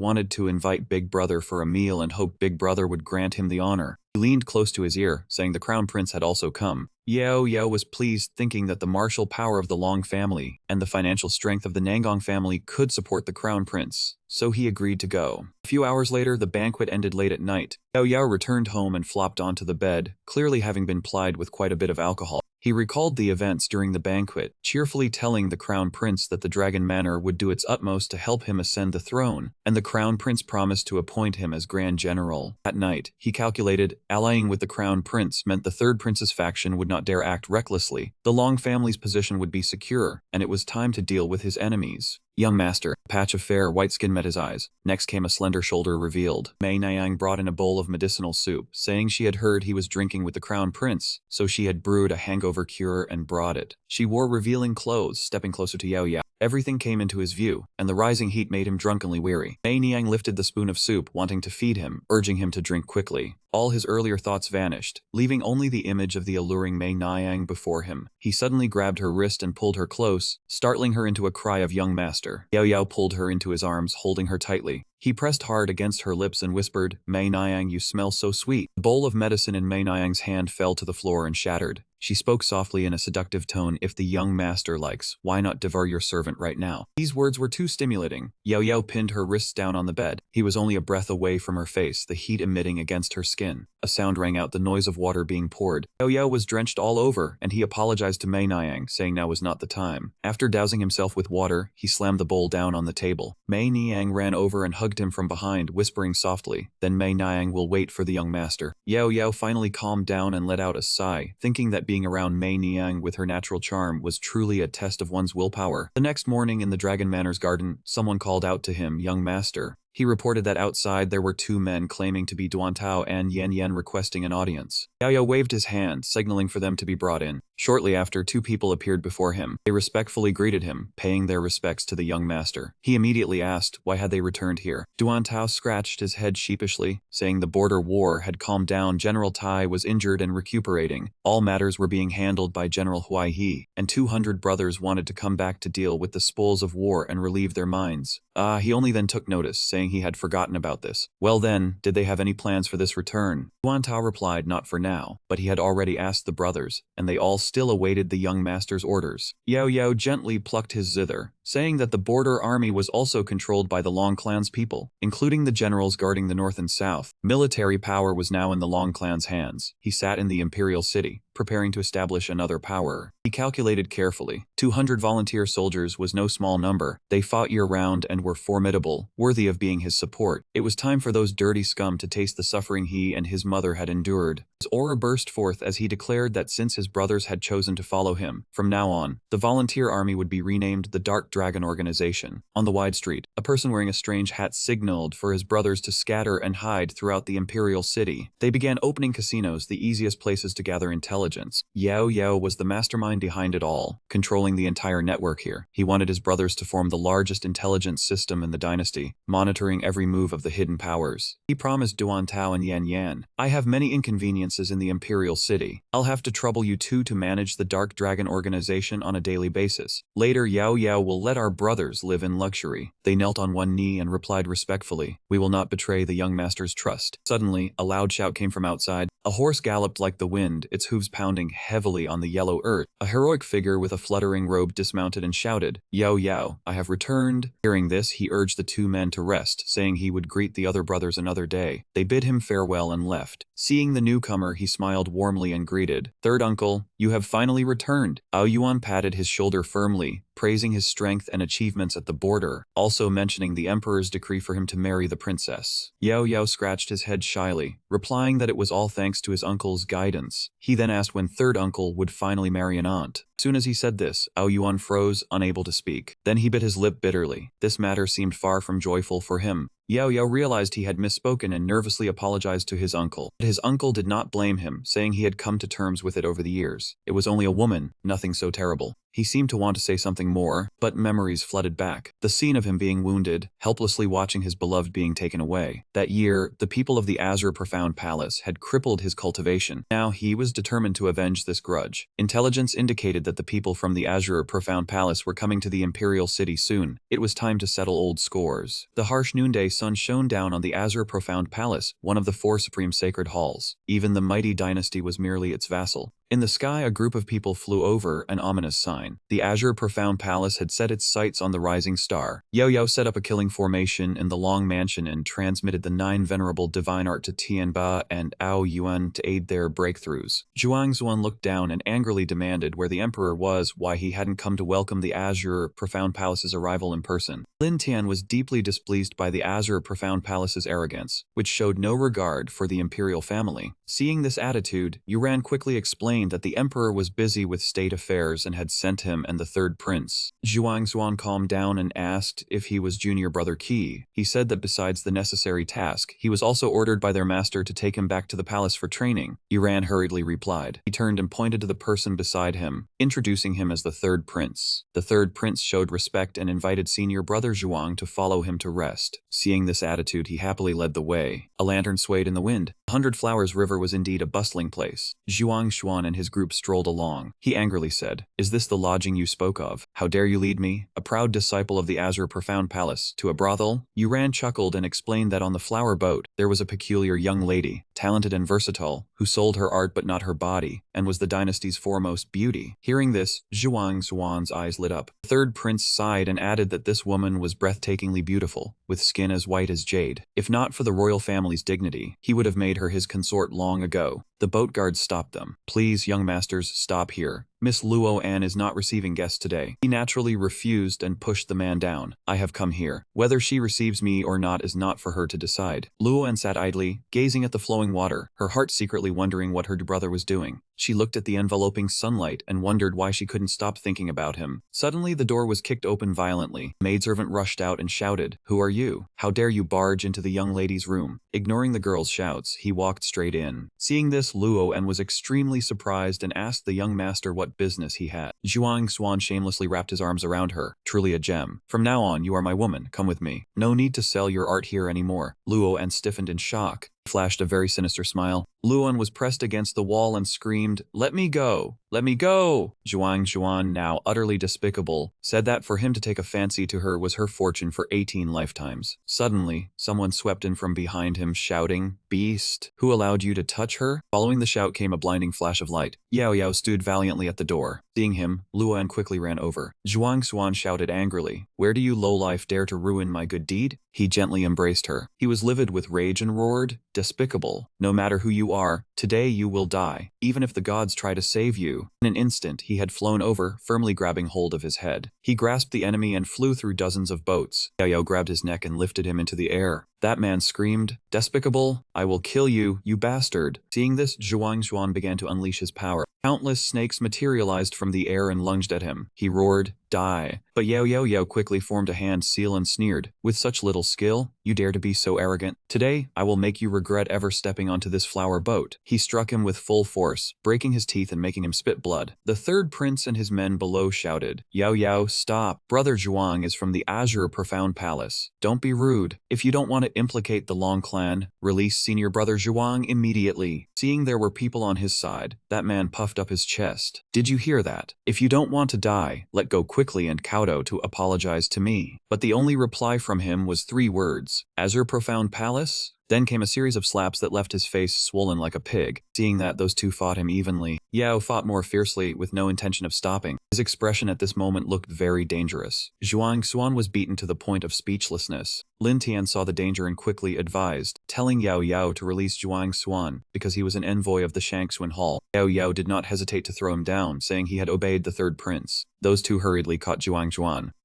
wanted to invite Big Brother for a meal and hoped Big Brother would grant him the honor. He leaned close to his ear, saying the Crown Prince had also come. Yahello was pleased, thinking that the martial power of the Long family and the financial strength of the Nangang family could support the Crown Prince, so he agreed to go. A few hours later, the banquet ended late at night. Yahello returned home and flopped onto the bed, clearly having been plied with quite a bit of alcohol. He recalled the events during the banquet, cheerfully telling the Crown Prince that the Dragon Manor would do its utmost to help him ascend the throne, and the Crown Prince promised to appoint him as Grand General. At night, he calculated, allying with the Crown Prince meant the Third Prince's faction would not dare act recklessly. The Long family's position would be secure, and it was time to deal with his enemies. Young master, a patch of fair white skin met his eyes. Next came a slender shoulder revealed. Mei Niang brought in a bowl of medicinal soup, saying she had heard he was drinking with the Crown Prince, so she had brewed a hangover cure and brought it. She wore revealing clothes, stepping closer to Yahello. Everything came into his view, and the rising heat made him drunkenly weary. Mei Niang lifted the spoon of soup, wanting to feed him, urging him to drink quickly. All his earlier thoughts vanished, leaving only the image of the alluring Mei Niang before him. He suddenly grabbed her wrist and pulled her close, startling her into a cry of "Young master." Yahello pulled her into his arms, holding her tightly. He pressed hard against her lips and whispered, "Mei Niang, you smell so sweet." The bowl of medicine in Mei Niang's hand fell to the floor and shattered. She spoke softly in a seductive tone, "If the young master likes, why not devour your servant right now?" These words were too stimulating. Yahello pinned her wrists down on the bed. He was only a breath away from her face, the heat emitting against her skin. A sound rang out, the noise of water being poured. Yahello was drenched all over, and he apologized to Mei Niang, saying now was not the time. After dousing himself with water, he slammed the bowl down on the table. Mei Niang ran over and hugged him from behind, whispering softly, "Then Mei Niang will wait for the young master." Yahello finally calmed down and let out a sigh, thinking that being around Mei Niang with her natural charm was truly a test of one's willpower. The next morning in the Dragon Manor's garden, someone called out to him, "Young master." He reported that outside there were 2 men claiming to be Duan Tao and Yen Yen requesting an audience. Yahello waved his hand, signaling for them to be brought in. Shortly after, 2 people appeared before him. They respectfully greeted him, paying their respects to the young master. He immediately asked, why had they returned here? Duan Tao scratched his head sheepishly, saying the border war had calmed down, General Tai was injured and recuperating. All matters were being handled by General Huai He, and 200 brothers wanted to come back to deal with the spoils of war and relieve their minds. He only then took notice, saying saying he had forgotten about this. Well then, did they have any plans for this return? Yuan Tao replied not for now, but he had already asked the brothers, and they all still awaited the young master's orders. Yao Yao gently plucked his zither, saying that the border army was also controlled by the Long Clan's people, including the generals guarding the north and south. Military power was now in the Long Clan's hands. He sat in the imperial city, preparing to establish another power. He calculated carefully. 200 volunteer soldiers was no small number. They fought year-round and were formidable, worthy of being his support. It was time for those dirty scum to taste the suffering he and his mother had endured. His aura burst forth as he declared that since his brothers had chosen to follow him, from now on, the volunteer army would be renamed the Dark Dragon Organization. On the wide street, a person wearing a strange hat signaled for his brothers to scatter and hide throughout the imperial city. They began opening casinos, the easiest places to gather intelligence. Yao Yao was the mastermind behind it all, controlling the entire network here. He wanted his brothers to form the largest intelligence system in the dynasty, monitoring every move of the hidden powers. He promised Duan Tao and Yan Yan, "I have many inconveniences in the imperial city. I'll have to trouble you two to manage the Dark Dragon Organization on a daily basis. Later, Yao Yao will let our brothers live in luxury." They knelt on one knee and replied respectfully, "We will not betray the young master's trust." Suddenly, a loud shout came from outside. A horse galloped like the wind, its hooves pounding heavily on the yellow earth. A heroic figure with a fluttering robe dismounted and shouted, "Yao Yao, I have returned." Hearing this, he urged the two men to rest, saying he would greet the other brothers another day. They bid him farewell and left. Seeing the newcomer, he smiled warmly and greeted, "Third uncle, you have finally returned." Ao Yuan patted his shoulder firmly, praising his strength and achievements at the border, also mentioning the emperor's decree for him to marry the princess. Yao Yao scratched his head shyly, replying that it was all thanks to his uncle's guidance. He then asked when third uncle would finally marry an aunt. Soon as he said this, Ao Yuan froze, unable to speak. Then he bit his lip bitterly. This matter seemed far from joyful for him. Yao Yao realized he had misspoken and nervously apologized to his uncle. But his uncle did not blame him, saying he had come to terms with it over the years. It was only a woman, nothing so terrible. He seemed to want to say something more, but memories flooded back. The scene of him being wounded, helplessly watching his beloved being taken away. That year, the people of the Asura Profound Palace had crippled his cultivation. Now he was determined to avenge this grudge. Intelligence indicated that the people from the Asura Profound Palace were coming to the imperial city soon. It was time to settle old scores. The harsh noonday sun shone down on the Asura Profound Palace, one of the 4 supreme sacred halls. Even the mighty dynasty was merely its vassal. In the sky, a group of people flew over, an ominous sign. The Azure Profound Palace had set its sights on the rising star. Yao Yao set up a killing formation in the Long Mansion and transmitted the 9 venerable divine art to Tianba and Ao Yuan to aid their breakthroughs. Zhuang Zuan looked down and angrily demanded where the emperor was, why he hadn't come to welcome the Azure Profound Palace's arrival in person. Lin Tian was deeply displeased by the Azure Profound Palace's arrogance, which showed no regard for the imperial family. Seeing this attitude, Yuran quickly explained that the emperor was busy with state affairs and had sent him and the third prince. Zhuang Zuan calmed down and asked if he was junior brother Qi. He said that besides the necessary task, he was also ordered by their master to take him back to the palace for training. Yuran hurriedly replied. He turned and pointed to the person beside him, introducing him as the third prince. The third prince showed respect and invited senior brother Zhuang to follow him to rest. Seeing this attitude, he happily led the way. A lantern swayed in the wind. 100 Flowers River was indeed a bustling place. Zhuang Xuan and his group strolled along. He angrily said, "Is this the lodging you spoke of? How dare you lead me, a proud disciple of the Azure Profound Palace, to a brothel?" Yuran chuckled and explained that on the flower boat, there was a peculiar young lady, talented and versatile, who sold her art but not her body, and was the dynasty's foremost beauty. Hearing this, Zhuang Xuan's eyes lit up. The third prince sighed and added that this woman was breathtakingly beautiful, with skin as white as jade. If not for the royal family's dignity, he would have made her his consort long ago. The boat guards stopped them. "Please, young masters, stop here. Miss Luo An is not receiving guests today." He naturally refused and pushed the man down. "I have come here. Whether she receives me or not is not for her to decide." Luo An sat idly, gazing at the flowing water, her heart secretly wondering what her brother was doing. She looked at the enveloping sunlight and wondered why she couldn't stop thinking about him. Suddenly, the door was kicked open violently. A maidservant rushed out and shouted, "Who are you? How dare you barge into the young lady's room?" Ignoring the girl's shouts, he walked straight in. Seeing this, Luo An was extremely surprised and asked the young master what business he had. Zhuang Xuan shamelessly wrapped his arms around her. "Truly a gem. From now on, you are my woman. Come with me. No need to sell your art here anymore." Luo An stiffened in shock. Flashed a very sinister smile. Luan was pressed against the wall and screamed, "Let me go! Let me go!" Zhuang, now utterly despicable, said that for him to take a fancy to her was her fortune for 18 lifetimes. Suddenly, someone swept in from behind him, shouting, "Beast! Who allowed you to touch her?" Following the shout came a blinding flash of light. Yahello stood valiantly at the door. Seeing him, Luan quickly ran over. Zhuang shouted angrily, "Where do you lowlife dare to ruin my good deed?" He gently embraced her. He was livid with rage and roared, "Despicable! No matter who you are, today you will die, even if the gods try to save you." In an instant, he had flown over, firmly grabbing hold of his head. He grasped the enemy and flew through dozens of boats. Yahello grabbed his neck and lifted him into the air. That man screamed, "Despicable! I will kill you, you bastard!" Seeing this, Zhuang began to unleash his power. Countless snakes materialized from the air and lunged at him. He roared, "Die!" But Yahello quickly formed a hand seal and sneered, "With such little skill, you dare to be so arrogant? Today, I will make you regret ever stepping onto this flower boat." He struck him with full force, breaking his teeth and making him spit blood. The third prince and his men below shouted, "Yahello, stop! Brother Zhuang is from the Azure Profound Palace. Don't be rude. If you don't want to implicate the Long clan, release senior brother Zhuang immediately." Seeing there were people on his side, that man puffed up his chest. "Did you hear that? If you don't want to die, let go quickly and kowtow to apologize to me." But the only reply from him was 3 words, "Azure Profound Palace?" Then came a series of slaps that left his face swollen like a pig. Seeing that, those two fought him evenly. Yao fought more fiercely, with no intention of stopping. His expression at this moment looked very dangerous. Zhuang was beaten to the point of speechlessness. Lin Tian saw the danger and quickly advised, telling Yahello to release Zhuang because he was an envoy of the Shangxuan Hall. Yahello did not hesitate to throw him down, saying he had obeyed the third prince. Those two hurriedly caught Zhuang.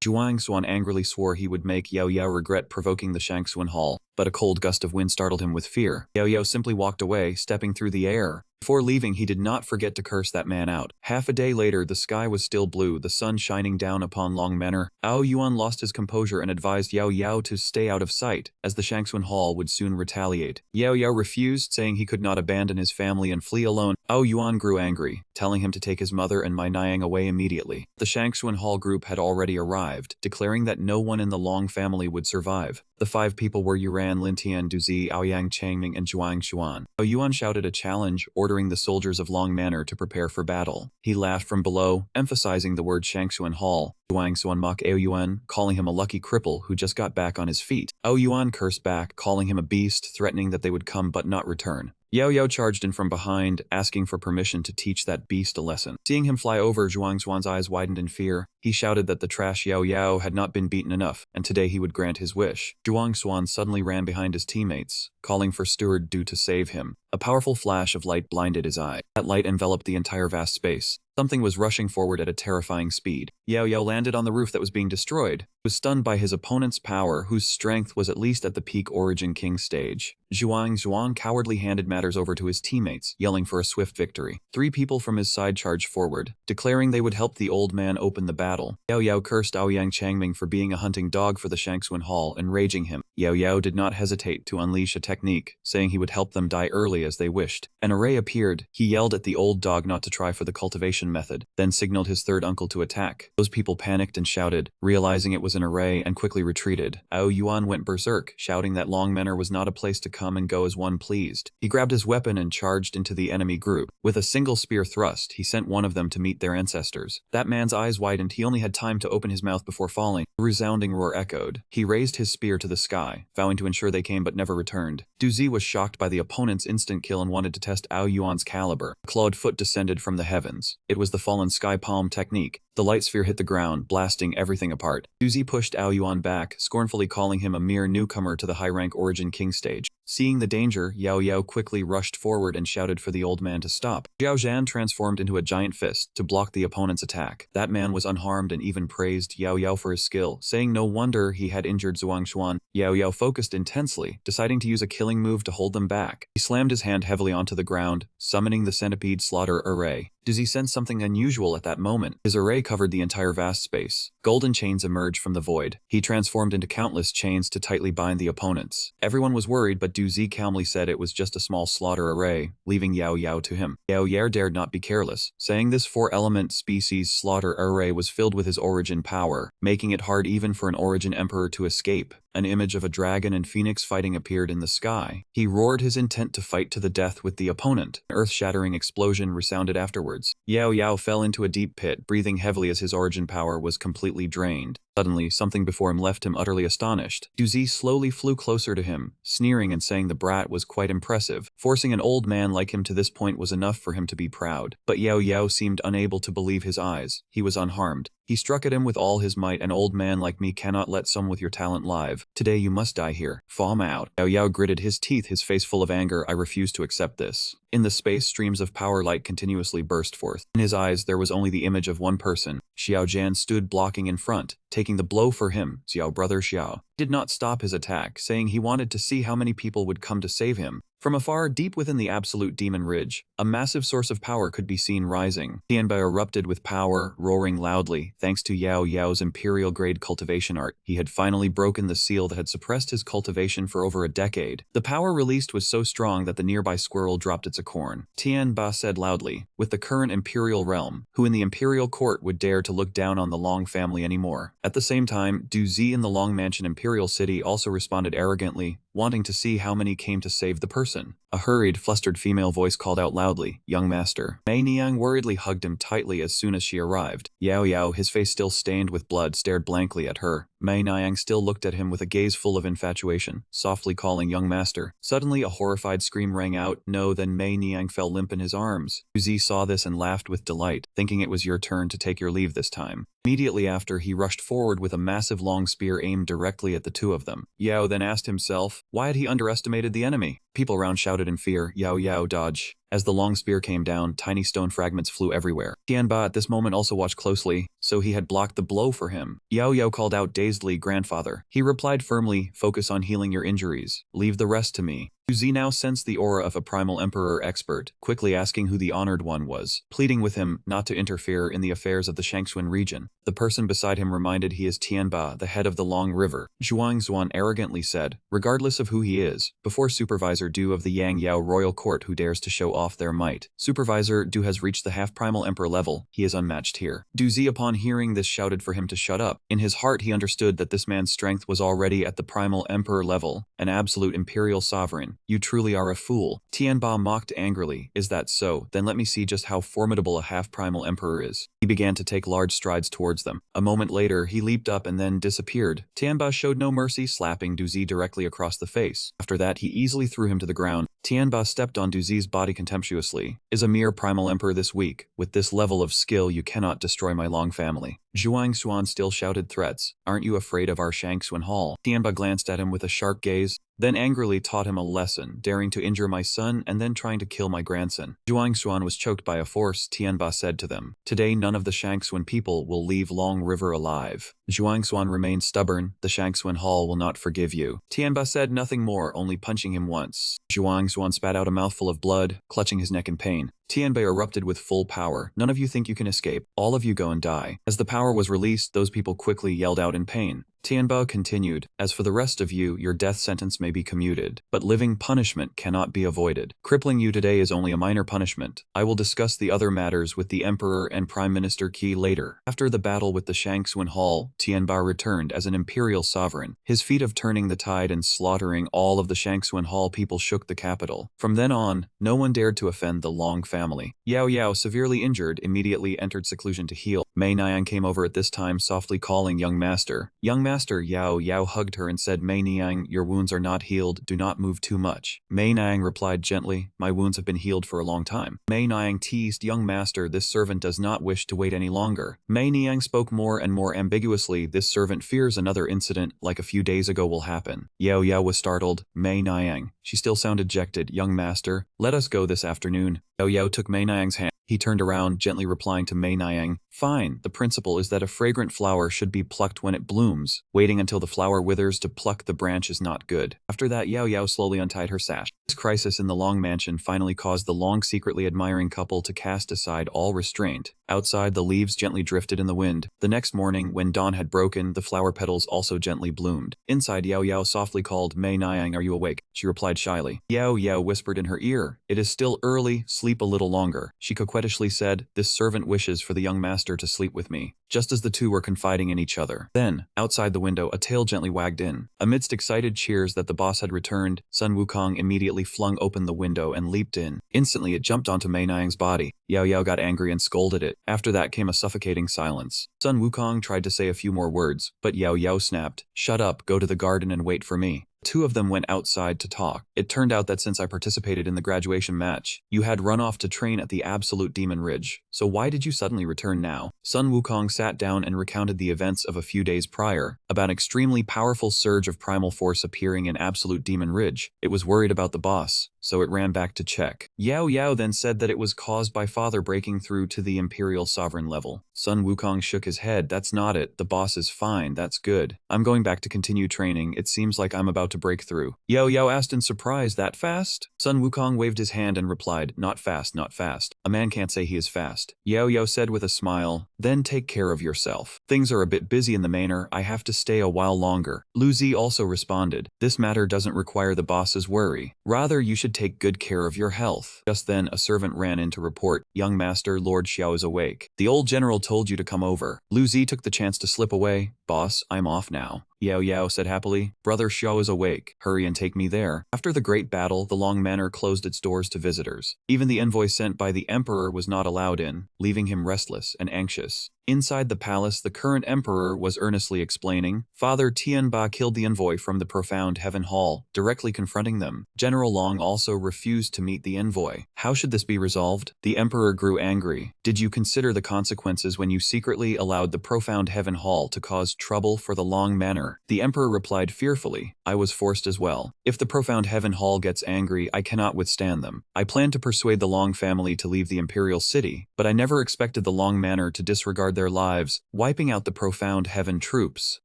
Zhuang angrily swore he would make Yahello regret provoking the Shangxuan Hall, but a cold gust of wind startled him with fear. Yahello simply walked away, stepping through the air. Before leaving, he did not forget to curse that man out. Half a day later, the sky was still blue, the sun shining down upon Long Manor. Yuan lost his composure and advised Yahello to stay out of sight, as the Shangxuan Hall would soon retaliate. Yahello refused, saying he could not abandon his family and flee alone. Yuan grew angry, telling him to take his mother and Mai Niang away immediately. The Shangxuan Hall group had already arrived, declaring that no one in the Long family would survive. The 5 people were Yuran, Lintian, Duzi, Aoyang Changming, and Zhuang. Yuan shouted a challenge, ordering the soldiers of Long Manor to prepare for battle. He laughed from below, emphasizing the word Shangxuan Hall. Zhuang mocked Yuan, calling him a lucky cripple who just got back on his feet. Yuan cursed back, calling him a beast, threatening that they would come but not return. Yahello charged in from behind, asking for permission to teach that beast a lesson. Seeing him fly over, Zhuang's eyes widened in fear. He shouted that the trash Yahello had not been beaten enough, and today he would grant his wish. Zhuang suddenly ran behind his teammates, calling for Steward Du to save him. A powerful flash of light blinded his eye. That light enveloped the entire vast space. Something was rushing forward at a terrifying speed. Yahello landed on the roof that was being destroyed. He was stunned by his opponent's power, whose strength was at least at the peak Origin King stage. Zhuang cowardly handed matters over to his teammates, yelling for a swift victory. 3 people from his side charged forward, declaring they would help the old man open the battle. Yahello cursed Aoyang Changming for being a hunting dog for the Shangxuan Hall, enraging him. Yahello did not hesitate to unleash a technique, saying he would help them die early as they wished. An array appeared. He yelled at the old dog not to try for the cultivation method, then signaled his third uncle to attack. Those people panicked and shouted, realizing it was an array, and quickly retreated. Yuan went berserk, shouting that Long Manor was not a place to come and go as one pleased. He grabbed his weapon and charged into the enemy group. With a single spear thrust, he sent one of them to meet their ancestors. That man's eyes widened. He only had time to open his mouth before falling. A resounding roar echoed. He raised his spear to the sky, vowing to ensure they came but never returned. Duzi was shocked by the opponent's instant kill and wanted to test Yuan's caliber. A clawed foot descended from the heavens. It was the fallen sky palm technique. The light sphere hit the ground, blasting everything apart. Duzi pushed Yuan back, scornfully calling him a mere newcomer to the high-rank Origin King stage. Seeing the danger, Yahello quickly rushed forward and shouted for the old man to stop. Zhao Zhan transformed into a giant fist to block the opponent's attack. That man was unharmed and even praised Yahello for his skill, saying no wonder he had injured Zhuang. Yahello focused intensely, deciding to use a killing move to hold them back. He slammed his hand heavily onto the ground, summoning the centipede slaughter array. Duzi sensed something unusual at that moment. His array covered the entire vast space. Golden chains emerged from the void. He transformed into countless chains to tightly bind the opponents. Everyone was worried, but Duzi calmly said it was just a small slaughter array, leaving Yahello to him. Yahello dared not be careless, saying this 4-element species slaughter array was filled with his origin power, making it hard even for an origin emperor to escape. An image of a dragon and phoenix fighting appeared in the sky. He roared his intent to fight to the death with the opponent. An earth-shattering explosion resounded afterwards. Yahello fell into a deep pit, breathing heavily as his origin power was completely drained. Suddenly, something before him left him utterly astonished. Duzi slowly flew closer to him, sneering and saying the brat was quite impressive. Forcing an old man like him to this point was enough for him to be proud. But Yahello seemed unable to believe his eyes. He was unharmed. He struck at him with all his might. An old man like me cannot let some with your talent live. Today you must die here. Fall out. Yahello gritted his teeth, his face full of anger. I refuse to accept this. In the space, streams of power light continuously burst forth. In his eyes, there was only the image of one person. Xiao Jian stood blocking in front, taking the blow for him. Xiao brother Xiao did not stop his attack, saying he wanted to see how many people would come to save him. From afar, deep within the absolute demon ridge, a massive source of power could be seen rising. Tianbai erupted with power, roaring loudly. Thanks to Yahello's imperial-grade cultivation art, he had finally broken the seal that had suppressed his cultivation for over a decade. The power released was so strong that the nearby squirrel dropped its acorn. Tianbai said loudly, with the current imperial realm, who in the imperial court would dare to look down on the Long family anymore? At the same time, Duzi in the Long Mansion Imperial City also responded arrogantly, wanting to see how many came to save the person. A hurried, flustered female voice called out loudly, "Young master." Mei Niang worriedly hugged him tightly as soon as she arrived. Yahello, his face still stained with blood, stared blankly at her. Mei Niang still looked at him with a gaze full of infatuation, softly calling young master. Suddenly a horrified scream rang out. No, then Mei Niang fell limp in his arms. Duzi saw this and laughed with delight, thinking it was your turn to take your leave this time. Immediately after, he rushed forward with a massive long spear aimed directly at the two of them. Yao then asked himself, why had he underestimated the enemy? People around shouted in fear, Yao, dodge. As the long spear came down, tiny stone fragments flew everywhere. Tianbai at this moment also watched closely, so he had blocked the blow for him. Yao called out dazedly, grandfather. He replied firmly, focus on healing your injuries. Leave the rest to me. Duzi now sensed the aura of a primal emperor expert, quickly asking who the honored one was, pleading with him not to interfere in the affairs of the Shangxuan region. The person beside him reminded he is Tianbai, the head of the Long River. Zhuang Zuan arrogantly said, regardless of who he is, before Supervisor Du of the Yang Yao Royal Court who dares to show off their might. Supervisor Du has reached the half-primal emperor level. He is unmatched here. Duzi upon hearing this shouted for him to shut up. In his heart he understood that this man's strength was already at the primal emperor level, an absolute imperial sovereign. You truly are a fool. Tianbai mocked angrily. Is that so? Then let me see just how formidable a half-primal emperor is. He began to take large strides towards them. A moment later, he leaped up and then disappeared. Tianbai showed no mercy, slapping Duzi directly across the face. After that, he easily threw him to the ground. Tianbai stepped on Duzi's body contemptuously. Is a mere primal emperor this weak? With this level of skill, you cannot destroy my Long family. Zhuang Xuan still shouted threats. Aren't you afraid of our Shangxuan Hall? Tianbai glanced at him with a sharp gaze, then angrily taught him a lesson, daring to injure my son and then trying to kill my grandson. Zhuang Xuan was choked by a force. Tianbai said to them, today none of the Shangxuan people will leave Long River alive. Zhuang Xuan remained stubborn. The Shangxuan Hall will not forgive you. Tianbai said nothing more, only punching him once. Zhuang Xuan spat out a mouthful of blood, clutching his neck in pain. Tianbai erupted with full power. None of you think you can escape. All of you go and die. As the power was released, those people quickly yelled out in pain. Tianbai continued, as for the rest of you, your death sentence may be commuted, but living punishment cannot be avoided. Crippling you today is only a minor punishment. I will discuss the other matters with the Emperor and Prime Minister Qi later. After the battle with the Shangxuan Hall, Tianbai returned as an imperial sovereign. His feat of turning the tide and slaughtering all of the Shangxuan Hall people shook the capital. From then on, no one dared to offend the Long family. Yao, severely injured, immediately entered seclusion to heal. Mei Niang came over at this time, softly calling young master. Young master, Yao hugged her and said, Mei Niang, your wounds are not healed, do not move too much. Mei Niang replied gently, my wounds have been healed for a long time. Mei Niang teased, young master, this servant does not wish to wait any longer. Mei Niang spoke more and more ambiguously, this servant fears another incident like a few days ago will happen. Yao was startled. Mei Niang. She still sounded dejected. Young master, let us go this afternoon. Yao took Mei Niang's hand. He turned around, gently replying to Mei Niang, fine, the principle is that a fragrant flower should be plucked when it blooms. Waiting until the flower withers to pluck the branch is not good. After that, Yao slowly untied her sash. This crisis in the Long Mansion finally caused the Long secretly admiring couple to cast aside all restraint. Outside, the leaves gently drifted in the wind. The next morning, when dawn had broken, the flower petals also gently bloomed. Inside, Yao softly called, Mei Niang, are you awake? She replied shyly. Yao whispered in her ear, it is still early, sleep a little longer. She coquettishly said, this servant wishes for the young master to sleep with me. just as the two were confiding in each other. Then, outside the window, a tail gently wagged in. Amidst excited cheers that the boss had returned, Sun Wukong immediately flung open the window and leaped in. Instantly, it jumped onto Mei Niang's body. Yao Yao got angry and scolded it. After that came a suffocating silence. Sun Wukong tried to say a few more words, but Yao Yao snapped, "Shut up, go to the garden and wait for me." Two of them went outside to talk. It turned out that since I participated in the graduation match, you had run off to train at the Absolute Demon Ridge. So why did you suddenly return now? Sun Wukong sat down and recounted the events of a few days prior, about an extremely powerful surge of primal force appearing in Absolute Demon Ridge. It was worried about the boss, so it ran back to check. Yao Yao then said that it was caused by father breaking through to the Imperial Sovereign level. Sun Wukong shook his head. That's not it. The boss is fine. That's good. I'm going back to continue training. It seems like I'm about to break through. Yao Yao asked in surprise, that fast? Sun Wukong waved his hand and replied, not fast, not fast. A man can't say he is fast. Yao Yao said with a smile, then take care of yourself. Things are a bit busy in the manor. I have to stay a while longer. Lu Zi also responded, this matter doesn't require the boss's worry. Rather, you should take good care of your health. Just then, a servant ran in to report, young master, Lord Xiao is awake. The old general told you to come over. Lu Zi took the chance to slip away. Boss, I'm off now. Yao Yao said happily, brother Xiao is awake. Hurry and take me there. After the great battle, the Long Manor closed its doors to visitors. Even the envoy sent by the emperor was not allowed in, leaving him restless and anxious. Inside the palace, the current emperor was earnestly explaining. Father Tianba killed the envoy from the profound heaven hall, directly confronting them. General Long also refused to meet the envoy. How should this be resolved? The emperor grew angry. Did you consider the consequences when you secretly allowed the profound heaven hall to cause trouble for the Long Manor? The emperor replied fearfully, I was forced as well. If the profound heaven hall gets angry, I cannot withstand them. I plan to persuade the Long family to leave the imperial city, but I never expected the Long Manor to disregard their lives, wiping out the profound heaven troops.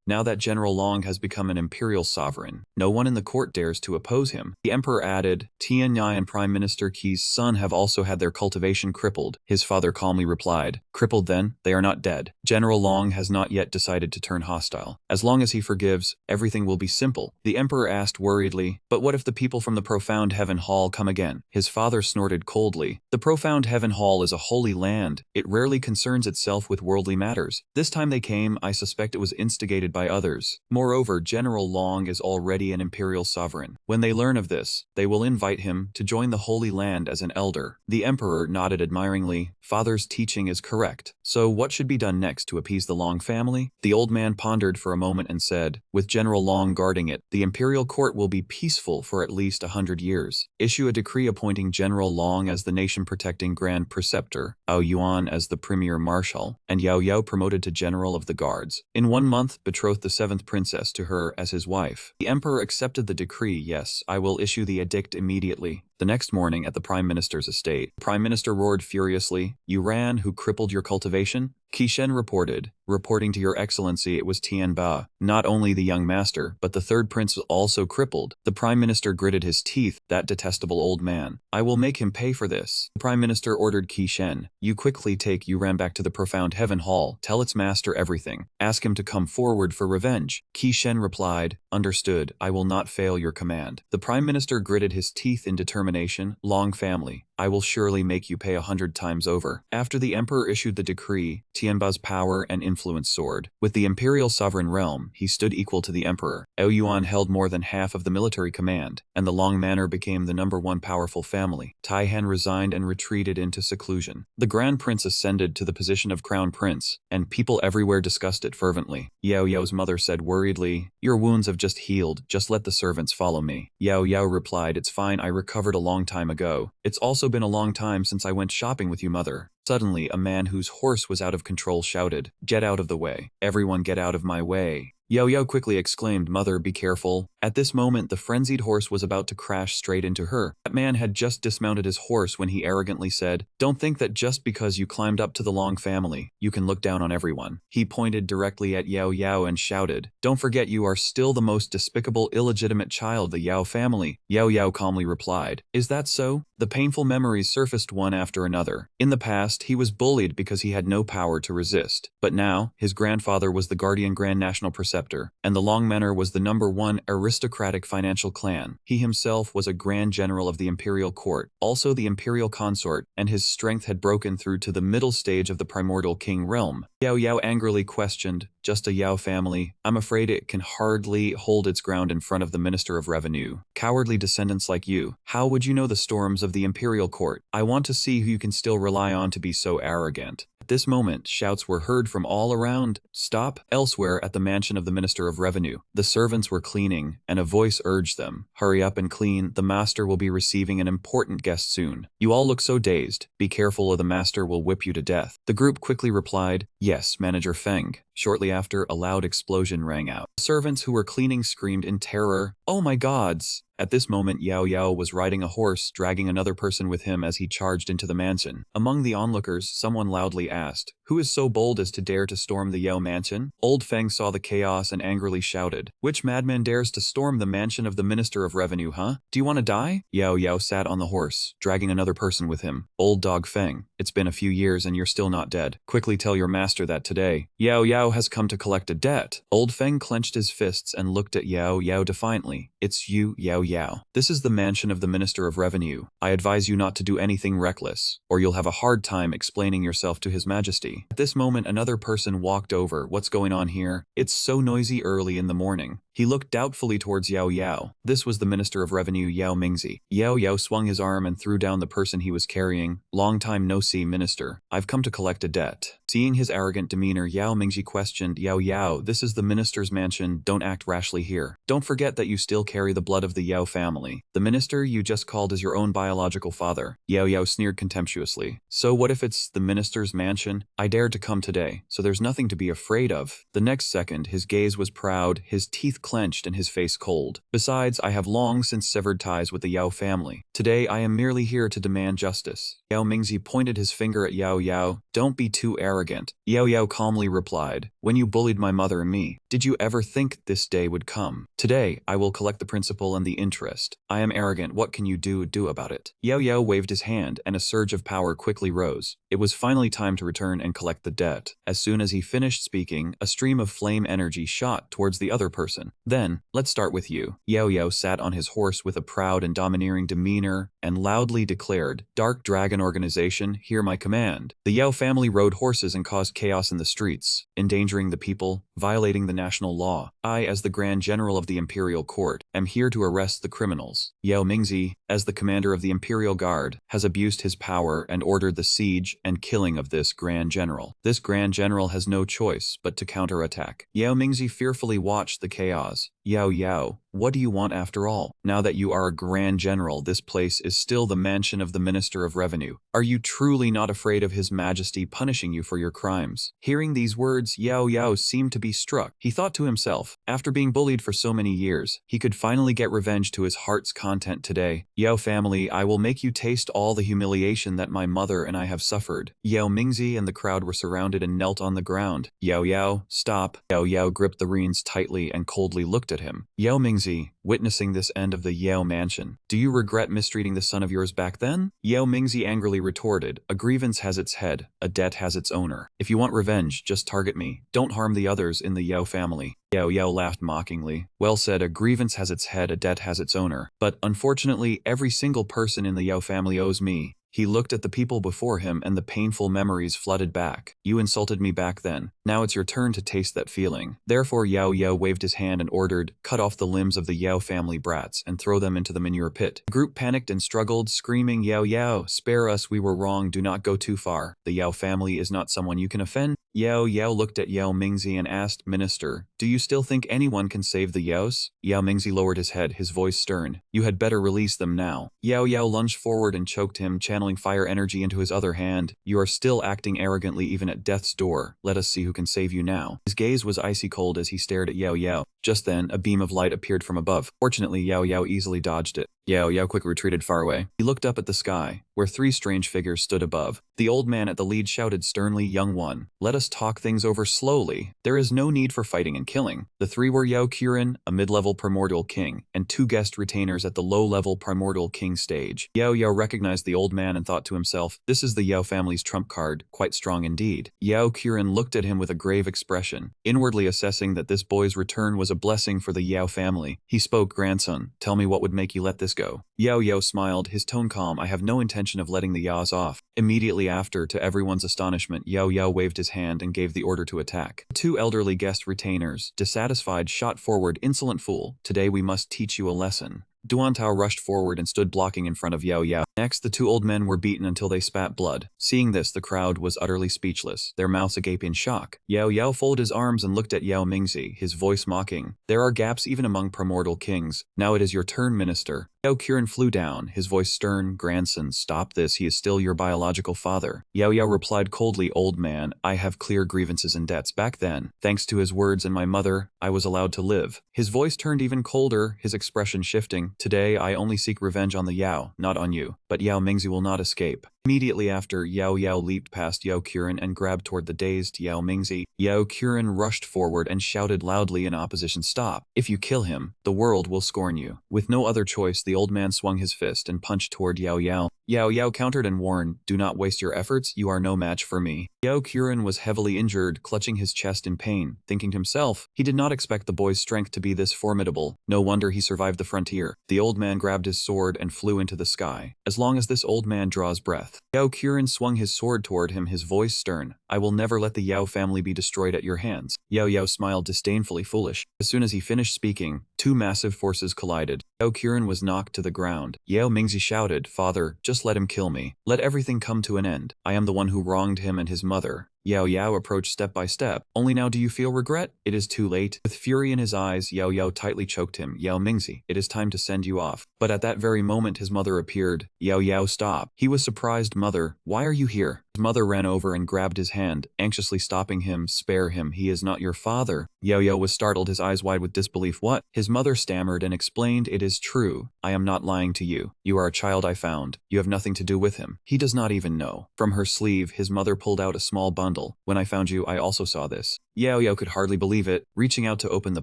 Now that General Long has become an imperial sovereign, no one in the court dares to oppose him. The emperor added, Tian Yai and Prime Minister Qi's son have also had their cultivation crippled. His father calmly replied, crippled then? They are not dead. General Long has not yet decided to turn hostile. As long as he forgives, everything will be simple. The emperor asked worriedly, but what if the people from the profound heaven hall come again? His father snorted coldly. The profound heaven hall is a holy land. It rarely concerns itself with worldly matters. This time they came, I suspect it was instigated by others. Moreover, General Long is already an imperial sovereign. When they learn of this, they will invite him to join the Holy Land as an elder. The emperor nodded admiringly. Father's teaching is correct. So what should be done next to appease the Long family? The old man pondered for a moment and said, with General Long guarding it, the imperial court will be peaceful for at least 100 years. Issue a decree appointing General Long as the nation-protecting Grand Preceptor, Ao Yuan as the Premier Marshal, and Yao Yao promoted to General of the Guards. In 1 month, betrothed the 7th princess to her as his wife. The emperor accepted the decree. Yes, I will issue the edict immediately. The next morning at the Prime Minister's estate, the Prime Minister roared furiously, you ran who crippled your cultivation? Qi Shen reported, reporting to your excellency it was Tianba. Not only the young master, but the 3rd prince was also crippled. The Prime Minister gritted his teeth, that detestable old man. I will make him pay for this. The Prime Minister ordered Qi Shen, you quickly take you ran back to the profound heaven hall, tell its master everything. Ask him to come forward for revenge. Qi Shen replied, understood, I will not fail your command. The Prime Minister gritted his teeth in determination, Long family, I will surely make you pay 100 times over. After the emperor issued the decree, Tianba's power and influence soared. With the imperial sovereign realm, he stood equal to the emperor. Ao Yuan held more than half of the military command, and the Long Manor became the #1 powerful family. Taihan resigned and retreated into seclusion. The Grand Prince ascended to the position of Crown Prince, and people everywhere discussed it fervently. Yao Yao's mother said worriedly, your wounds have just healed, just let the servants follow me. Yao Yao replied, it's fine, I recovered a long time ago. It's also been a long time since I went shopping with you, mother. Suddenly, a man whose horse was out of control shouted, get out of the way. Everyone get out of my way. Yao Yao quickly exclaimed, mother, be careful. At this moment, the frenzied horse was about to crash straight into her. That man had just dismounted his horse when he arrogantly said, don't think that just because you climbed up to the Long family, you can look down on everyone. He pointed directly at Yao Yao and shouted, don't forget you are still the most despicable illegitimate child of the Yao family. Yao Yao calmly replied, is that so? The painful memories surfaced one after another. In the past, he was bullied because he had no power to resist. But now, his grandfather was the guardian Grand National Preceptor scepter, and the Long Manor was the #1 aristocratic financial clan. He himself was a grand general of the imperial court, also the imperial consort, and his strength had broken through to the middle stage of the primordial king realm. Yao Yao angrily questioned, "Just a Yao family? I'm afraid it can hardly hold its ground in front of the Minister of Revenue. Cowardly descendants like you, how would you know the storms of the imperial court? I want to see who you can still rely on to be so arrogant." At this moment, shouts were heard from all around. "Stop!" Elsewhere at the mansion of the Minister of Revenue, the servants were cleaning, and a voice urged them, "Hurry up and clean, the master will be receiving an important guest soon. You all look so dazed, be careful or the master will whip you to death." The group quickly replied, "Yes, Manager Feng." Shortly after, a loud explosion rang out. The servants who were cleaning screamed in terror, "Oh my gods!" At this moment, Yao Yao was riding a horse, dragging another person with him as he charged into the mansion. Among the onlookers, someone loudly asked, "Who is so bold as to dare to storm the Yao mansion?" Old Feng saw the chaos and angrily shouted, "Which madman dares to storm the mansion of the Minister of Revenue, huh? Do you want to die?" Yao Yao sat on the horse, dragging another person with him. "Old dog Feng, it's been a few years and you're still not dead. Quickly tell your master that today Yao Yao has come to collect a debt." Old Feng clenched his fists and looked at Yao Yao defiantly. "It's you, Yao Yao. This is the mansion of the Minister of Revenue. I advise you not to do anything reckless, or you'll have a hard time explaining yourself to His Majesty." At this moment, another person walked over. "What's going on here? It's so noisy early in the morning." He looked doubtfully towards Yao Yao. This was the Minister of Revenue, Yao Mingzi. Yao Yao swung his arm and threw down the person he was carrying. "Long time no see, Minister. I've come to collect a debt." Seeing his arrogant demeanor, Yao Mingji questioned, "Yao Yao, this is the minister's mansion. Don't act rashly here. Don't forget that you still carry the blood of the Yao family. The minister you just called is your own biological father." Yao Yao sneered contemptuously. "So what if it's the minister's mansion? I dared to come today, so there's nothing to be afraid of." The next second, his gaze was proud, his teeth clenched and his face cold. "Besides, I have long since severed ties with the Yao family. Today I am merely here to demand justice." Yao Mingzi pointed his finger at Yao Yao. "Don't be too arrogant." Yao Yao calmly replied, "When you bullied my mother and me, did you ever think this day would come? Today, I will collect the principal and the interest. I am arrogant, what can you do about it?" Yao Yao waved his hand, and a surge of power quickly rose. It was finally time to return and collect the debt. As soon as he finished speaking, a stream of flame energy shot towards the other person. "Then, let's start with you." Yao Yao sat on his horse with a proud and domineering demeanor, and loudly declared, "Dark Dragon Organization, hear my command." The Yao family rode horses and caused chaos in the streets, endangering the people, violating the national law. I, as the Grand General of the Imperial Court, am here to arrest the criminals. Yao Mingzi, as the commander of the Imperial Guard, has abused his power and ordered the siege and killing of this Grand General. This Grand General has no choice but to counterattack. Yao Mingzi fearfully watched the chaos. "Yao Yao, what do you want after all? Now that you are a Grand General, this place is still the mansion of the Minister of Revenue. Are you truly not afraid of His Majesty punishing you for your crimes?" Hearing these words, Yao Yao seemed to be struck. He thought to himself, after being bullied for so many years, he could finally get revenge to his heart's content today. "Yao family, I will make you taste all the humiliation that my mother and I have suffered." Yao Mingzi and the crowd were surrounded and knelt on the ground. "Yao Yao, stop." Yao Yao gripped the reins tightly and coldly looked at him. Yao Mingzi, witnessing this end of the Yao mansion, "Do you regret mistreating the son of yours back then?" Yao Mingzi angrily retorted, "A grievance has its head, a debt has its owner. If you want revenge, just target me. Don't harm the others in the Yao family." Yao Yao laughed mockingly. "Well said, a grievance has its head, a debt has its owner. But unfortunately, every single person in the Yao family owes me." He looked at the people before him and the painful memories flooded back. "You insulted me back then. Now it's your turn to taste that feeling." Therefore Yao Yao waved his hand and ordered, "Cut off the limbs of the Yao family brats and throw them into the manure pit." The group panicked and struggled, screaming, "Yao Yao, spare us, we were wrong, do not go too far. The Yao family is not someone you can offend." Yao Yao looked at Yao Mingzi and asked, "Minister, do you still think anyone can save the Yaos?" Yao Mingzi lowered his head, his voice stern. "You had better release them now." Yao Yao lunged forward and choked him, channeling fire energy into his other hand. "You are still acting arrogantly even at death's door. Let us see who can save you now." His gaze was icy cold as he stared at Yao Yao. Just then, a beam of light appeared from above. Fortunately, Yao Yao easily dodged it. Yao Yao quickly retreated far away. He looked up at the sky, where 3 strange figures stood above. The old man at the lead shouted sternly, "Young one, let us talk things over slowly. There is no need for fighting and killing." The 3 were Yao Qiren, a mid-level primordial king, and 2 guest retainers at the low-level primordial king stage. Yao Yao recognized the old man and thought to himself, this is the Yao family's trump card, quite strong indeed. Yao Qiren looked at him with a grave expression, inwardly assessing that this boy's return was a blessing for the Yao family. He spoke, "Grandson, tell me what would make you let this go." Yao Yao smiled, his tone calm. "I have no intention of letting the Yaos off." Immediately after, to everyone's astonishment, Yao Yao waved his hand and gave the order to attack. 2 elderly guest retainers, dissatisfied, shot forward. "Insolent fool, today we must teach you a lesson." Duantao rushed forward and stood blocking in front of Yao Yao. Next, the 2 old men were beaten until they spat blood. Seeing this, the crowd was utterly speechless, their mouths agape in shock. Yao Yao folded his arms and looked at Yao Mingzi, his voice mocking. "There are gaps even among primordial kings. Now it is your turn, minister." Yao Qiren flew down, his voice stern. "Grandson, stop this, he is still your biological father." Yao Yao replied coldly, "Old man, I have clear grievances and debts. Back then, thanks to his words and my mother, I was allowed to live." His voice turned even colder, his expression shifting. "Today, I only seek revenge on the Yao, not on you. But Yao Mingzi will not escape." Immediately after, Yao Yao leaped past Yao Qiren and grabbed toward the dazed Yao Mingzi. Yao Qiren rushed forward and shouted loudly in opposition, "Stop! If you kill him, the world will scorn you." With no other choice, the old man swung his fist and punched toward Yao Yao. Yao Yao countered and warned, "Do not waste your efforts, you are no match for me." Yao Qiren was heavily injured, clutching his chest in pain, thinking to himself, he did not expect the boy's strength to be this formidable. No wonder he survived the frontier. The old man grabbed his sword and flew into the sky. "As long as this old man draws breath." Yao Qiren swung his sword toward him, his voice stern, "I will never let the Yao family be destroyed at your hands." Yao Yao smiled disdainfully, foolish. As soon as he finished speaking, 2 massive forces collided. Yao Qiren was knocked to the ground. Yao Mingzi shouted, "Father, just let him kill me. Let everything come to an end. I am the one who wronged him and his mother." Yao Yao approached step by step. "Only now do you feel regret? It is too late." With fury in his eyes, Yao Yao tightly choked him. "Yao Mingzi, it is time to send you off." But at that very moment his mother appeared. Yao Yao stopped. He was surprised. "Mother, why are you here?" His mother ran over and grabbed his hand, anxiously stopping him. "Spare him, he is not your father." Yao Yao was startled, his eyes wide with disbelief. "What?" His mother stammered and explained, "It is true. I am not lying to you. You are a child I found. You have nothing to do with him. He does not even know." From her sleeve, his mother pulled out a small bundle. "When I found you, I also saw this." Yao Yao could hardly believe it, reaching out to open the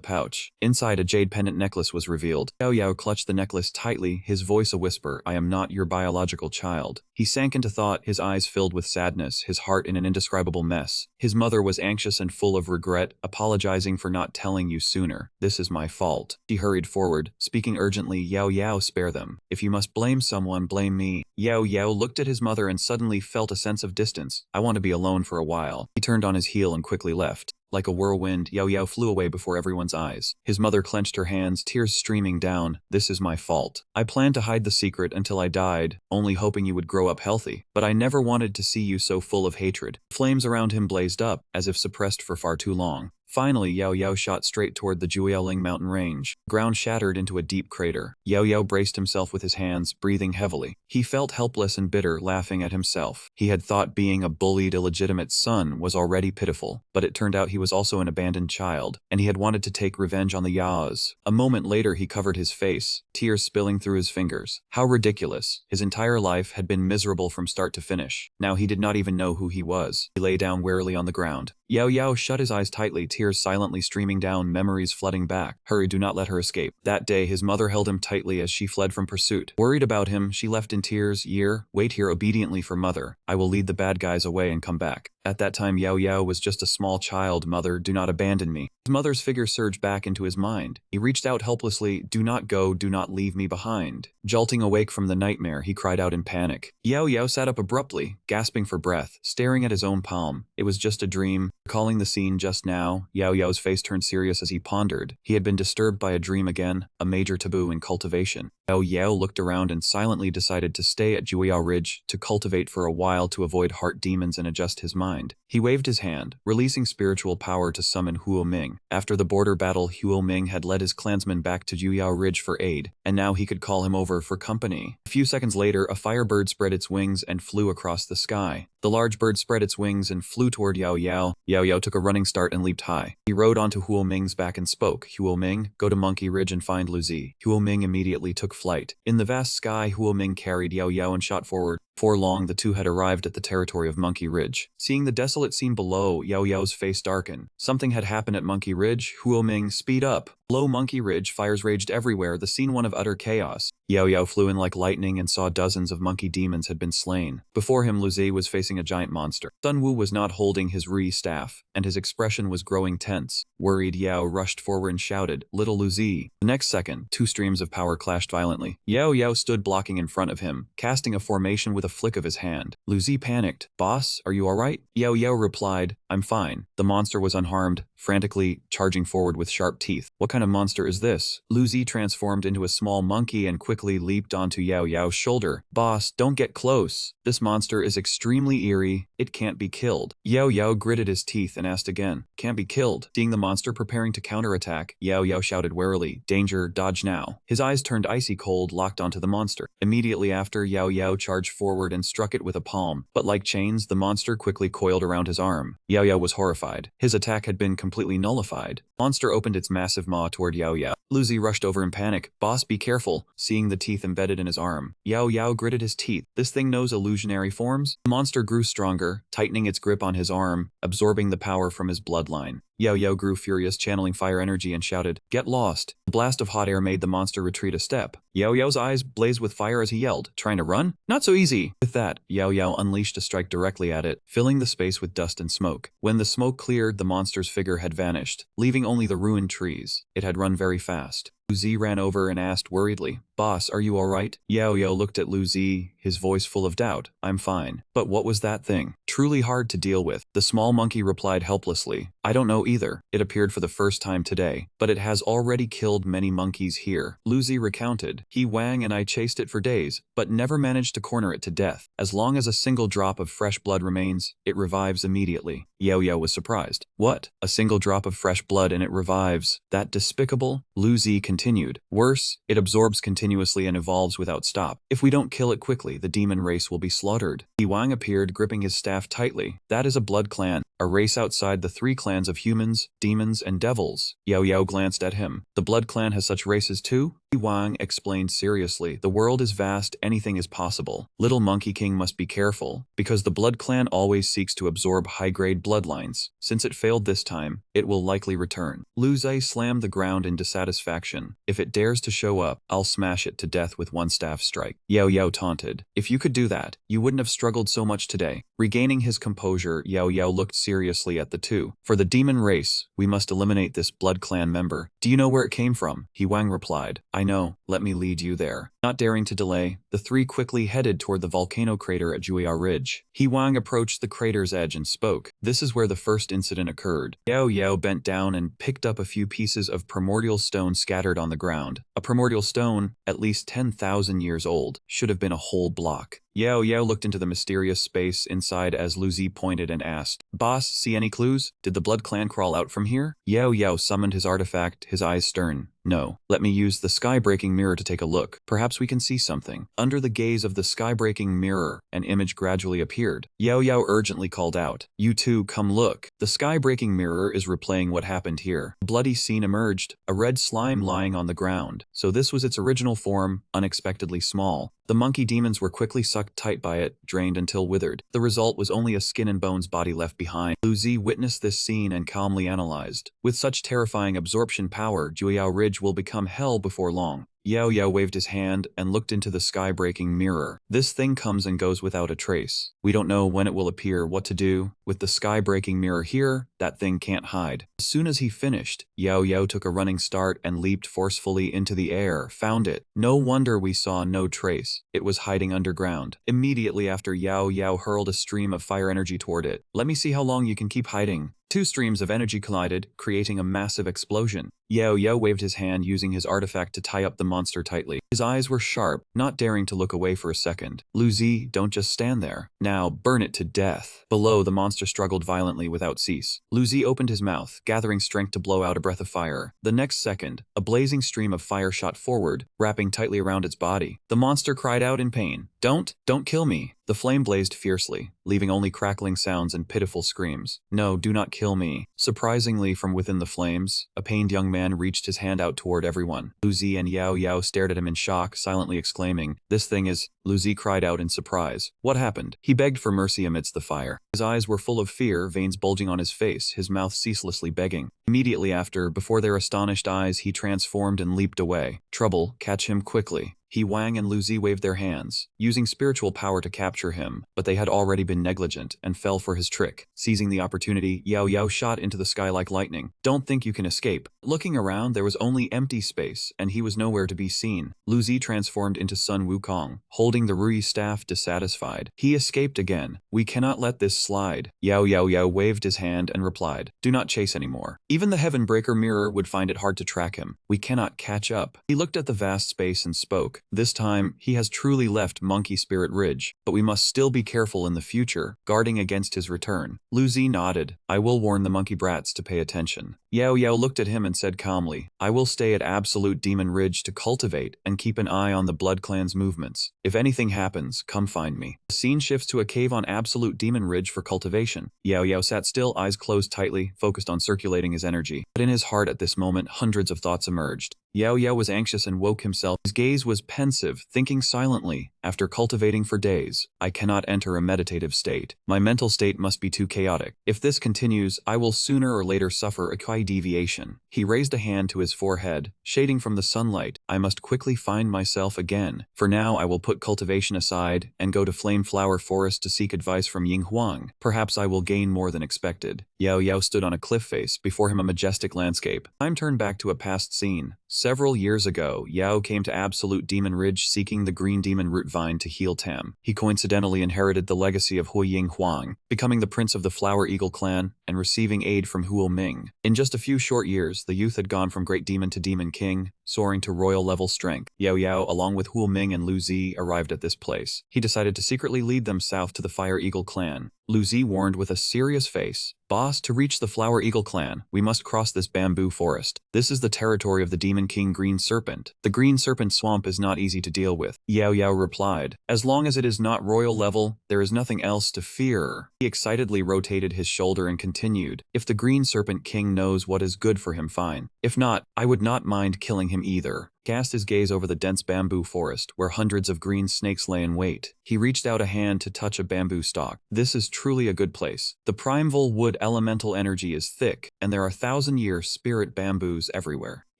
pouch. Inside, a jade pendant necklace was revealed. Yao Yao clutched the necklace tightly, his voice a whisper, "I am not your biological child." He sank into thought, his eyes filled with sadness, his heart in an indescribable mess. His mother was anxious and full of regret, apologizing for not telling you sooner. "This is my fault." She hurried forward, speaking urgently, "Yao Yao, spare them. If you must blame someone, blame me." Yao Yao looked at his mother and suddenly felt a sense of distance. "I want to be alone for a while." He turned on his heel and quickly left. Like a whirlwind, Yao Yao flew away before everyone's eyes. His mother clenched her hands, tears streaming down. "This is my fault. I planned to hide the secret until I died, only hoping you would grow up healthy. But I never wanted to see you so full of hatred." Flames around him blazed up, as if suppressed for far too long. Finally, Yao Yao shot straight toward the Juyaoling mountain range. Ground shattered into a deep crater. Yao Yao braced himself with his hands, breathing heavily. He felt helpless and bitter, laughing at himself. He had thought being a bullied, illegitimate son was already pitiful, but it turned out he was also an abandoned child, and he had wanted to take revenge on the Yaos. A moment later, he covered his face, tears spilling through his fingers. How ridiculous. His entire life had been miserable from start to finish. Now he did not even know who he was. He lay down wearily on the ground. Yao Yao shut his eyes tightly, tears silently streaming down, memories flooding back. "Hurry, do not let her escape." That day, his mother held him tightly as she fled from pursuit. Worried about him, she left in tears, "Wait here obediently for mother. I will lead the bad guys away and come back." At that time, Yao Yao was just a small child. "Mother, do not abandon me." His mother's figure surged back into his mind. He reached out helplessly, "Do not go, do not leave me behind." Jolting awake from the nightmare, he cried out in panic. Yao Yao sat up abruptly, gasping for breath, staring at his own palm. It was just a dream. Recalling the scene just now, Yao Yao's face turned serious as he pondered. He had been disturbed by a dream again, a major taboo in cultivation. Yao Yao looked around and silently decided to stay at Jueyao Ridge to cultivate for a while to avoid heart demons and adjust his mind. He waved his hand, releasing spiritual power to summon Huo Ming. After the border battle, Huo Ming had led his clansmen back to Jueyao Ridge for aid, and now he could call him over for company. A few seconds later, a firebird spread its wings and flew across the sky. The large bird spread its wings and flew toward Yao Yao. Yao Yao took a running start and leaped high. He rode onto Huo Ming's back and spoke. Huo Ming, go to Monkey Ridge and find Lu Zi. Huo Ming immediately took flight. In the vast sky, Huo Ming carried Yao Yao and shot forward. Before long, the two had arrived at the territory of Monkey Ridge. Seeing the desolate scene below, Yao Yao's face darkened. Something had happened at Monkey Ridge. Huo Ming, speed up. Below Monkey Ridge, fires raged everywhere, the scene one of utter chaos. Yao Yao flew in like lightning and saw dozens of monkey demons had been slain. Before him, Lu Zi was facing a giant monster. Sun Wu was not holding his Ri staff, and his expression was growing tense. Worried, Yao rushed forward and shouted, "Little Lu Zi." The next second, two streams of power clashed violently. Yao Yao stood blocking in front of him, casting a formation with a flick of his hand. Lu Zi panicked. "Boss, are you alright?" Yao Yao replied, "I'm fine." The monster was unharmed, frantically charging forward with sharp teeth. What kind of monster is this? Lu Zi transformed into a small monkey and quickly leaped onto Yao Yao's shoulder. "Boss, don't get close. This monster is extremely eerie. It can't be killed." Yao Yao gritted his teeth and asked again, "Can't be killed?" Seeing the monster preparing to counterattack, Yao Yao shouted warily, "Danger, dodge now." His eyes turned icy cold, locked onto the monster. Immediately after, Yao Yao charged forward and struck it with a palm, but like chains, the monster quickly coiled around his arm. Yao Yao was horrified. His attack had been completely nullified. Monster opened its massive maw toward Yao Yao. Lu Zi rushed over in panic. "Boss, be careful." Seeing the teeth embedded in his arm, Yao Yao gritted his teeth. This thing knows illusionary forms? The monster grew stronger, tightening its grip on his arm, absorbing the power from his bloodline. Yao Yao grew furious, channeling fire energy and shouted, "Get lost." A blast of hot air made the monster retreat a step. Yao Yao's eyes blazed with fire as he yelled, "Trying to run? Not so easy." With that, Yao Yao unleashed a strike directly at it, filling the space with dust and smoke. When the smoke cleared, the monster's figure had vanished, leaving only the ruined trees. It had run very fast. Lu Zi ran over and asked worriedly, "Boss, are you alright?" Yao Yao looked at Lu Zi, his voice full of doubt. "I'm fine." "But what was that thing?" "Truly hard to deal with." The small monkey replied helplessly, "I don't know either. It appeared for the first time today, but it has already killed many monkeys here." Lu Zi recounted, "He Wang and I chased it for days, but never managed to corner it to death. As long as a single drop of fresh blood remains, it revives immediately." Yao Yao was surprised. "What? A single drop of fresh blood and it revives? That despicable?" Lu Zi continued, "Worse, it absorbs continuously and evolves without stop. If we don't kill it quickly, the demon race will be slaughtered." He Wang appeared, gripping his staff tightly. "That is a blood clan, a race outside the three clans of humans, demons, and devils." Yao Yao glanced at him. "The blood clan has such races too?" He Wang explained seriously, "The world is vast, anything is possible. Little Monkey King must be careful, because the blood clan always seeks to absorb high-grade bloodlines. Since it failed this time, it will likely return." Lu Zi slammed the ground in dissatisfaction. "If it dares to show up, I'll smash it to death with one staff strike." Yao Yao taunted, "If you could do that, you wouldn't have struggled so much today." Regaining his composure, Yao Yao looked seriously at the two. "For the demon race, we must eliminate this blood clan member. Do you know where it came from?" He Wang replied, "I know. Let me lead you there." Not daring to delay, the three quickly headed toward the volcano crater at Juya Ridge. He Wang approached the crater's edge and spoke. "This is where the first incident occurred." Yao Yao bent down and picked up a few pieces of primordial stone scattered on the ground. A primordial stone, at least 10,000 years old, should have been a whole block. Yao Yao looked into the mysterious space inside as Lu Zi pointed and asked, "Boss, see any clues? Did the blood clan crawl out from here?" Yao Yao summoned his artifact, his eyes stern. "No. Let me use the sky-breaking mirror to take a look. Perhaps we can see something." Under the gaze of the sky-breaking mirror, an image gradually appeared. Yao Yao urgently called out, "You two, come look." The sky-breaking mirror is replaying what happened here. A bloody scene emerged, a red slime lying on the ground. So this was its original form, unexpectedly small. The monkey demons were quickly sucked tight by it, drained until withered. The result was only a skin and bones body left behind. Lu Zi witnessed this scene and calmly analyzed. With such terrifying absorption power, Juya Ridge will become hell before long. Yao Yao waved his hand and looked into the sky-breaking mirror. "This thing comes and goes without a trace. We don't know when it will appear, what to do. With the sky-breaking mirror here, that thing can't hide." As soon as he finished, Yao Yao took a running start and leaped forcefully into the air. "Found it. No wonder we saw no trace. It was hiding underground." Immediately after, Yao Yao hurled a stream of fire energy toward it. "Let me see how long you can keep hiding." Two streams of energy collided, creating a massive explosion. Yao Yao waved his hand using his artifact to tie up the monster tightly. His eyes were sharp, not daring to look away for a second. "Lu Zi, don't just stand there. Now, burn it to death." Below, the monster struggled violently without cease. Lu Zi opened his mouth, gathering strength to blow out a breath of fire. The next second, a blazing stream of fire shot forward, wrapping tightly around its body. The monster cried out in pain, Don't kill me. The flame blazed fiercely, leaving only crackling sounds and pitiful screams. No, do not kill me. Surprisingly, from within the flames, a pained young man reached his hand out toward everyone. Lu Zi and Yao Yao stared at him in shock, silently exclaiming, "This thing is—" Lu Zi cried out in surprise. What happened? He begged for mercy amidst the fire. His eyes were full of fear, veins bulging on his face, his mouth ceaselessly begging. Immediately after, before their astonished eyes, he transformed and leaped away. Trouble, catch him quickly. He Wang and Lu Zi waved their hands, using spiritual power to capture him, but they had already been negligent and fell for his trick. Seizing the opportunity, Yao Yao shot into the sky like lightning. Don't think you can escape. Looking around, there was only empty space, and he was nowhere to be seen. Lu Zi transformed into Sun Wukong, holding the Rui staff dissatisfied. He escaped again. We cannot let this slide. Yao Yao waved his hand and replied, "Do not chase anymore. Even the Heavenbreaker mirror would find it hard to track him. We cannot catch up." He looked at the vast space and spoke. This time, he has truly left Monkey Spirit Ridge, but we must still be careful in the future, guarding against his return. Lu Zi nodded. "I will warn the monkey brats to pay attention." Yao Yao looked at him and said calmly, "I will stay at Absolute Demon Ridge to cultivate and keep an eye on the Blood Clan's movements. If anything happens, come find me." The scene shifts to a cave on Absolute Demon Ridge for cultivation. Yao Yao sat still, eyes closed tightly, focused on circulating his energy. But in his heart at this moment, hundreds of thoughts emerged. Yao Yao was anxious and woke himself. His gaze was pensive, thinking silently. After cultivating for days, I cannot enter a meditative state. My mental state must be too chaotic. If this continues, I will sooner or later suffer a chi deviation. He raised a hand to his forehead, shading from the sunlight. I must quickly find myself again. For now, I will put cultivation aside and go to Flame Flower Forest to seek advice from Ying Huang. Perhaps I will gain more than expected. Yao Yao stood on a cliff face, before him a majestic landscape. Time turned back to a past scene. Several years ago, Yao came to Absolute Demon Ridge seeking the green demon root vine to heal Tam. He coincidentally inherited the legacy of Hui Ying Huang, becoming the prince of the Flower Eagle clan and receiving aid from Huo Ming. In just a few short years, the youth had gone from great demon to demon king, soaring to royal level strength. Yao Yao, along with Huo Ming and Lu Zi, arrived at this place. He decided to secretly lead them south to the Fire Eagle clan. Lu Zi warned with a serious face, "Boss, to reach the Flower Eagle clan, we must cross this bamboo forest. This is the territory of the Demon King Green Serpent. The Green Serpent swamp is not easy to deal with." Yao Yao replied, "As long as it is not royal level, there is nothing else to fear." He excitedly rotated his shoulder and continued, "If the Green Serpent King knows what is good for him, fine. If not, I would not mind killing him either." Cast his gaze over the dense bamboo forest, where hundreds of green snakes lay in wait. He reached out a hand to touch a bamboo stalk. This is truly a good place. The primeval wood elemental energy is thick, and there are thousand-year spirit bamboos everywhere.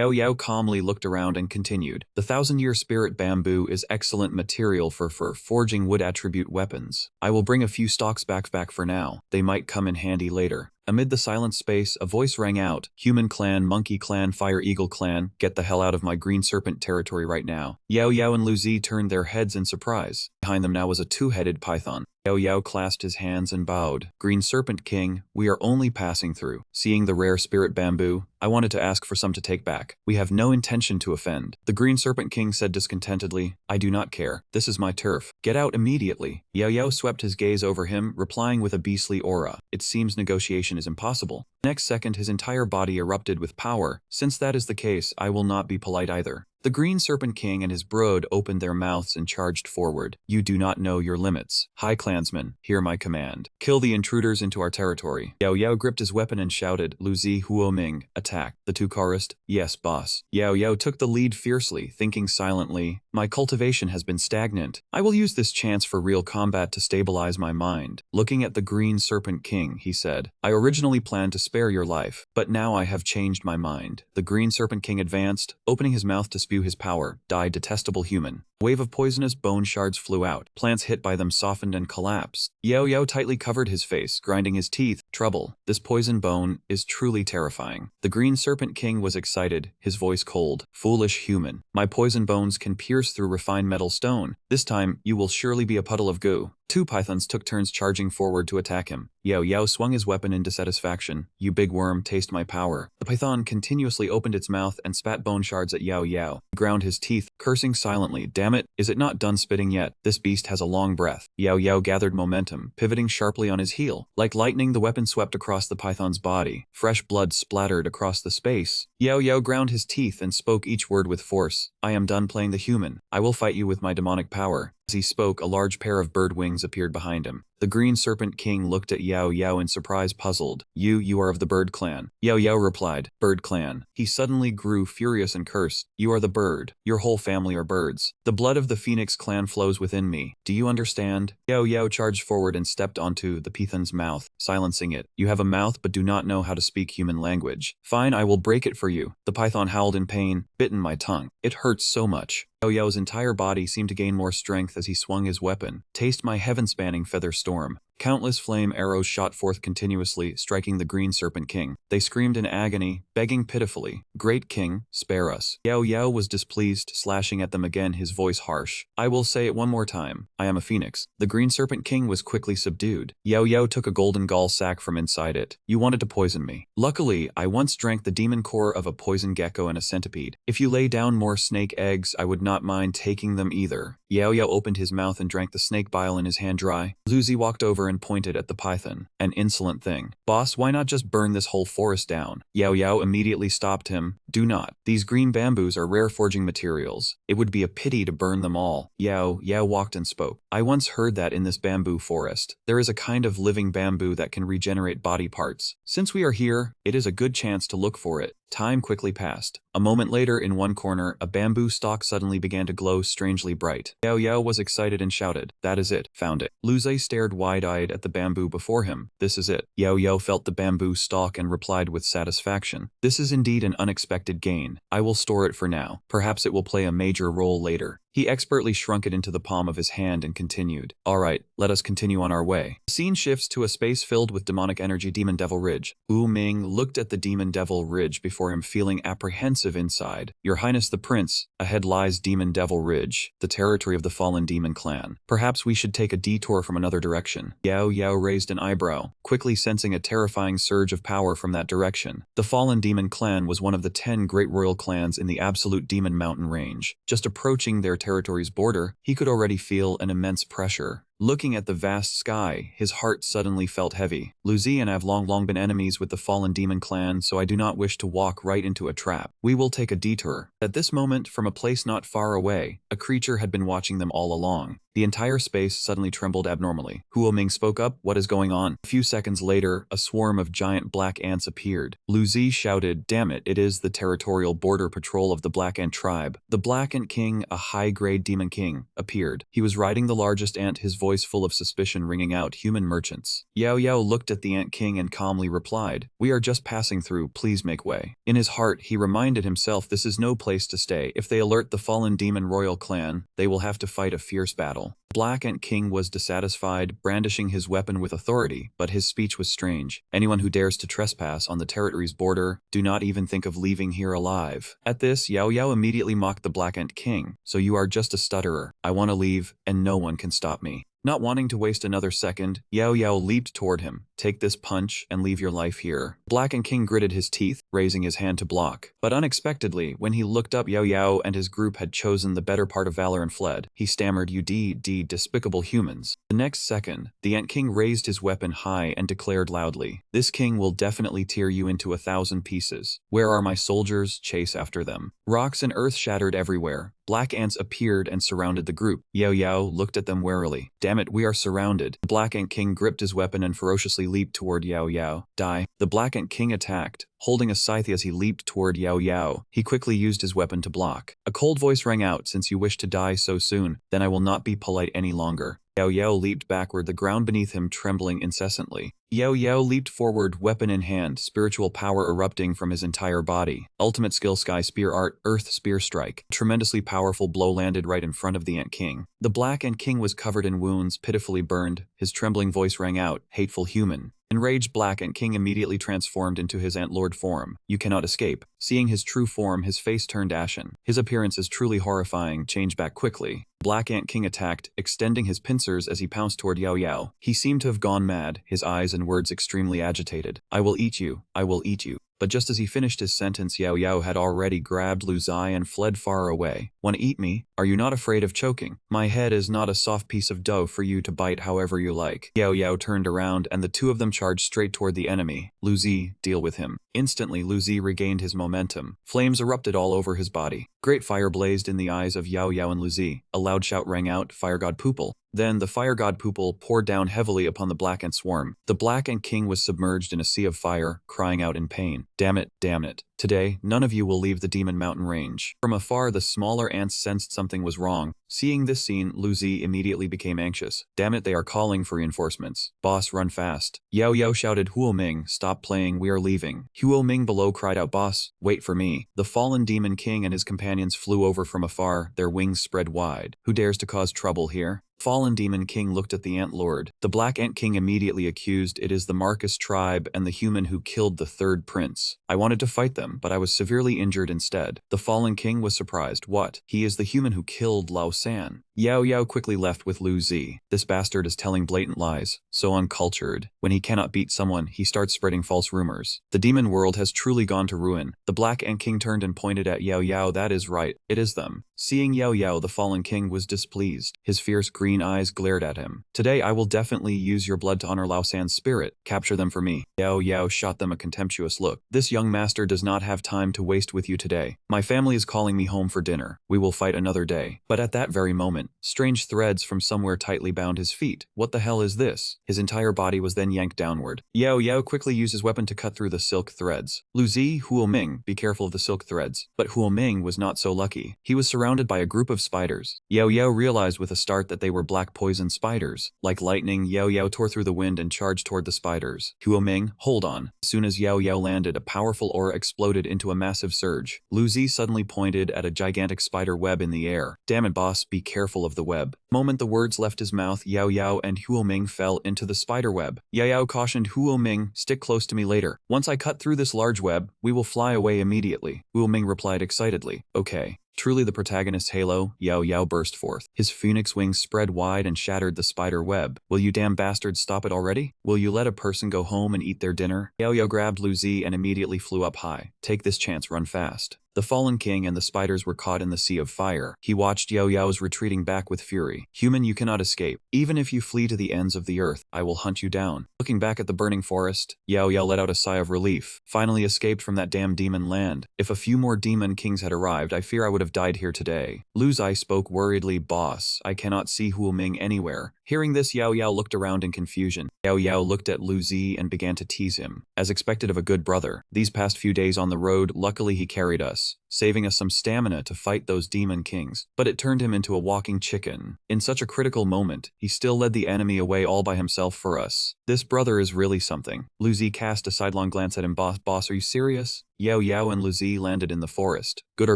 Yao Yao calmly looked around and continued, "The thousand-year spirit bamboo is excellent material for forging wood attribute weapons. I will bring a few stalks back for now. They might come in handy later." Amid the silent space, a voice rang out, "Human clan, Monkey clan, Fire Eagle clan, get the hell out of my Green Serpent territory right now." Yao Yao and Lu Zi turned their heads in surprise. Behind them now was a two-headed python. Yao Yao clasped his hands and bowed. "Green Serpent King, we are only passing through." Seeing the rare spirit bamboo, "I wanted to ask for some to take back. We have no intention to offend." The Green Serpent King said discontentedly, "I do not care. This is my turf. Get out immediately." Yao Yao swept his gaze over him, replying with a beastly aura, "It seems negotiation is impossible." Next second, his entire body erupted with power. "Since that is the case, I will not be polite either." The Green Serpent King and his brood opened their mouths and charged forward. "You do not know your limits. High clansmen, hear my command. Kill the intruders into our territory." Yao Yao gripped his weapon and shouted, "Lu Zi, Huo Ming, attack." The two chorused, "Yes, boss." Yao Yao took the lead fiercely, thinking silently, "My cultivation has been stagnant. I will use this chance for real combat to stabilize my mind." Looking at the Green Serpent King, he said, "I originally planned to spare your life, but now I have changed my mind." The Green Serpent King advanced, opening his mouth to spew his power. "Die, detestable human." A wave of poisonous bone shards flew out. Plants hit by them softened and collapsed. Yao Yao tightly covered his face, grinding his teeth. "Trouble. This poison bone is truly terrifying." The Green Serpent King was excited, his voice cold. "Foolish human. My poison bones can pierce through refined metal stone. This time, you will surely be a puddle of goo." Two pythons took turns charging forward to attack him. Yao Yao swung his weapon in dissatisfaction. "You big worm, taste my power." The python continuously opened its mouth and spat bone shards at Yao Yao. He ground his teeth, cursing silently. "Damn it, is it not done spitting yet? This beast has a long breath." Yao Yao gathered momentum, pivoting sharply on his heel. Like lightning, the weapon swept across the python's body. Fresh blood splattered across the space. Yao Yao ground his teeth and spoke each word with force. "I am done playing the human. I will fight you with my demonic power." As he spoke, a large pair of bird wings appeared behind him. The Green Serpent King looked at Yao Yao in surprise, puzzled. You are of the Bird Clan. Yao Yao replied, Bird Clan. He suddenly grew furious and cursed. You are the bird. Your whole family are birds. The blood of the Phoenix clan flows within me. Do you understand? Yao Yao charged forward and stepped onto the python's mouth, silencing it. You have a mouth but do not know how to speak human language. Fine, I will break it for you. The python howled in pain, bitten my tongue. It hurts so much. Yao Yao's entire body seemed to gain more strength as he swung his weapon. Taste my heaven-spanning feather storm. Countless flame arrows shot forth continuously, striking the Green Serpent King. They screamed in agony, begging pitifully, Great King, spare us. Yao Yao was displeased, slashing at them again, his voice harsh. I will say it one more time. I am a phoenix. The Green Serpent King was quickly subdued. Yao Yao took a golden gall sack from inside it. You wanted to poison me. Luckily, I once drank the demon core of a poison gecko and a centipede. If you lay down more snake eggs, I would not mind taking them either. Yao Yao opened his mouth and drank the snake bile in his hand dry. Luzi walked over and pointed at the python. An insolent thing. Boss, why not just burn this whole forest down? Yao Yao immediately stopped him. Do not. These green bamboos are rare forging materials. It would be a pity to burn them all. Yao walked and spoke. I once heard that in this bamboo forest, there is a kind of living bamboo that can regenerate body parts. Since we are here, it is a good chance to look for it. Time quickly passed. A moment later, in one corner, a bamboo stalk suddenly began to glow strangely bright. Yao Yao was excited and shouted, That is it, found it. Luzi stared wide-eyed at the bamboo before him. This is it. Yao Yao felt the bamboo stalk and replied with satisfaction. This is indeed an unexpected gain. I will store it for now. Perhaps it will play a major role later. He expertly shrunk it into the palm of his hand and continued. Alright, let us continue on our way. The scene shifts to a space filled with demonic energy. Demon Devil Ridge. Wu Ming looked at the Demon Devil Ridge before him, feeling apprehensive inside. Your Highness the Prince, ahead lies Demon Devil Ridge, the territory of the fallen demon clan. Perhaps we should take a detour from another direction. Yao Yao raised an eyebrow, quickly sensing a terrifying surge of power from that direction. The fallen demon clan was one of the 10 great royal clans in the absolute demon mountain range. Just approaching their territory's border, he could already feel an immense pressure. Looking at the vast sky, his heart suddenly felt heavy. Luzi and I have long been enemies with the fallen demon clan, so I do not wish to walk right into a trap. We will take a detour. At this moment, from a place not far away, a creature had been watching them all along. The entire space suddenly trembled abnormally. Huo Ming spoke up, What is going on? A few seconds later, a swarm of giant black ants appeared. Luzi shouted, Damn it, it is the territorial border patrol of the Black Ant tribe. The Black Ant King, a high-grade demon king, appeared. He was riding the largest ant, his voice full of suspicion ringing out, Human merchants. Yao Yao looked at the Ant King and calmly replied, We are just passing through, please make way. In his heart, he reminded himself this is no place to stay. If they alert the fallen demon royal clan, they will have to fight a fierce battle. Black Ant King was dissatisfied, brandishing his weapon with authority, but his speech was strange. Anyone who dares to trespass on the territory's border, do not even think of leaving here alive. At this, Yao Yao immediately mocked the Black Ant King. So you are just a stutterer. I want to leave, and no one can stop me. Not wanting to waste another second, Yao Yao leaped toward him. Take this punch and leave your life here. Black Ant King gritted his teeth, raising his hand to block. But unexpectedly, when he looked up, Yao Yao and his group had chosen the better part of valor and fled. He stammered, You despicable humans. The next second, the Ant King raised his weapon high and declared loudly, This king will definitely tear you into 1,000 pieces. Where are my soldiers? Chase after them. Rocks and earth shattered everywhere. Black ants appeared and surrounded the group. Yao Yao looked at them warily. Damn it, we are surrounded. The Black Ant King gripped his weapon and ferociously leaped toward Yao Yao. Die. The Black Ant King attacked, holding a scythe as he leaped toward Yao Yao. He quickly used his weapon to block. A cold voice rang out, Since you wish to die so soon, then I will not be polite any longer. Yao Yao leaped backward, the ground beneath him trembling incessantly. Yao Yao leaped forward, weapon in hand, spiritual power erupting from his entire body. Ultimate skill Sky Spear Art, Earth Spear Strike. Tremendously powerful blow landed right in front of the Ant King. The Black Ant King was covered in wounds, pitifully burned. His trembling voice rang out, Hateful human. Enraged, Black Ant King immediately transformed into his Antlord form. You cannot escape. Seeing his true form, his face turned ashen. His appearance is truly horrifying. Change back quickly. Black Ant King attacked, extending his pincers as he pounced toward Yao Yao. He seemed to have gone mad, his eyes and words extremely agitated. I will eat you. I will eat you. But just as he finished his sentence, Yahello had already grabbed Lu Zai and fled far away. "Want to eat me? Are you not afraid of choking? My head is not a soft piece of dough for you to bite however you like." Yahello turned around and the two of them charged straight toward the enemy. "Lu Zai, deal with him." Instantly, Lu Zai regained his momentum. Flames erupted all over his body. Great fire blazed in the eyes of Yahello and Lu Zai. A loud shout rang out, "Fire God Pupil." Then the fire god Pupil poured down heavily upon the Black Ant swarm. The Black Ant King was submerged in a sea of fire, crying out in pain. Damn it, damn it. Today, none of you will leave the Demon Mountain range." From afar, the smaller ants sensed something was wrong. Seeing this scene, Lu Zai immediately became anxious. "Damn it, they are calling for reinforcements. Boss, run fast." Yahello shouted, "Huo Ming, stop playing, we are leaving." Huo Ming below cried out, "Boss, wait for me." The fallen Demon King and his companions flew over from afar, their wings spread wide. "Who dares to cause trouble here?" Fallen Demon King looked at the Ant Lord. The Black Ant King immediately accused, "It is the Marcus tribe and the human who killed the third prince. I wanted to fight them, but I was severely injured instead." The Fallen King was surprised. "What? He is the human who killed Lao San." Yahello quickly left with Lu Zai. "This bastard is telling blatant lies. So uncultured. When he cannot beat someone, he starts spreading false rumors. The demon world has truly gone to ruin." The Black Ant King turned and pointed at Yahello. "That is right. It is them." Seeing Yahello, the Fallen King was displeased. His fierce green eyes glared at him. "Today I will definitely use your blood to honor Lao San's spirit. Capture them for me." Yahello shot them a contemptuous look. "This young master does not have time to waste with you today. My family is calling me home for dinner. We will fight another day." But at that very moment, strange threads from somewhere tightly bound his feet. "What the hell is this?" His entire body was then yanked downward. Yahello quickly used his weapon to cut through the silk threads. "Lu Zai, Huo Ming, be careful of the silk threads." But Huo Ming was not so lucky. He was surrounded by a group of spiders. Yahello realized with a start that they were black poison spiders. Like lightning, Yahello tore through the wind and charged toward the spiders. "Huo Ming, hold on." As soon as Yahello landed, a powerful aura exploded into a massive surge. Lu Zai suddenly pointed at a gigantic spider web in the air. "Damn it, boss, be careful of the web." The moment the words left his mouth, Yahello and Huo Ming fell into the spider web. Yahello cautioned Huo Ming, "Stick close to me later. Once I cut through this large web, we will fly away immediately." Huo Ming replied excitedly, "Okay." Truly the protagonist's halo, Yahello burst forth. His phoenix wings spread wide and shattered the spider web. "Will you damn bastards stop it already? Will you let a person go home and eat their dinner?" Yahello grabbed Lu Zai and immediately flew up high. "Take this chance, run fast." The fallen king and the spiders were caught in the sea of fire. He watched Yahello's retreating back with fury. "Human, you cannot escape. Even if you flee to the ends of the earth, I will hunt you down." Looking back at the burning forest, Yahello let out a sigh of relief. Finally escaped from that damn demon land. If a few more demon kings had arrived, I fear I would have died here today. Lu Zai spoke worriedly, "Boss, I cannot see Huo Ming anywhere." Hearing this, Yahello looked around in confusion. Yahello looked at Lu Zai and began to tease him. As expected of a good brother, these past few days on the road, luckily he carried us, saving us some stamina to fight those demon kings. But it turned him into a walking chicken. In such a critical moment, he still led the enemy away all by himself for us. This brother is really something. Lu Zai cast a sidelong glance at him. Boss, are you serious?" Yahello and Lu Zai landed in the forest. Good or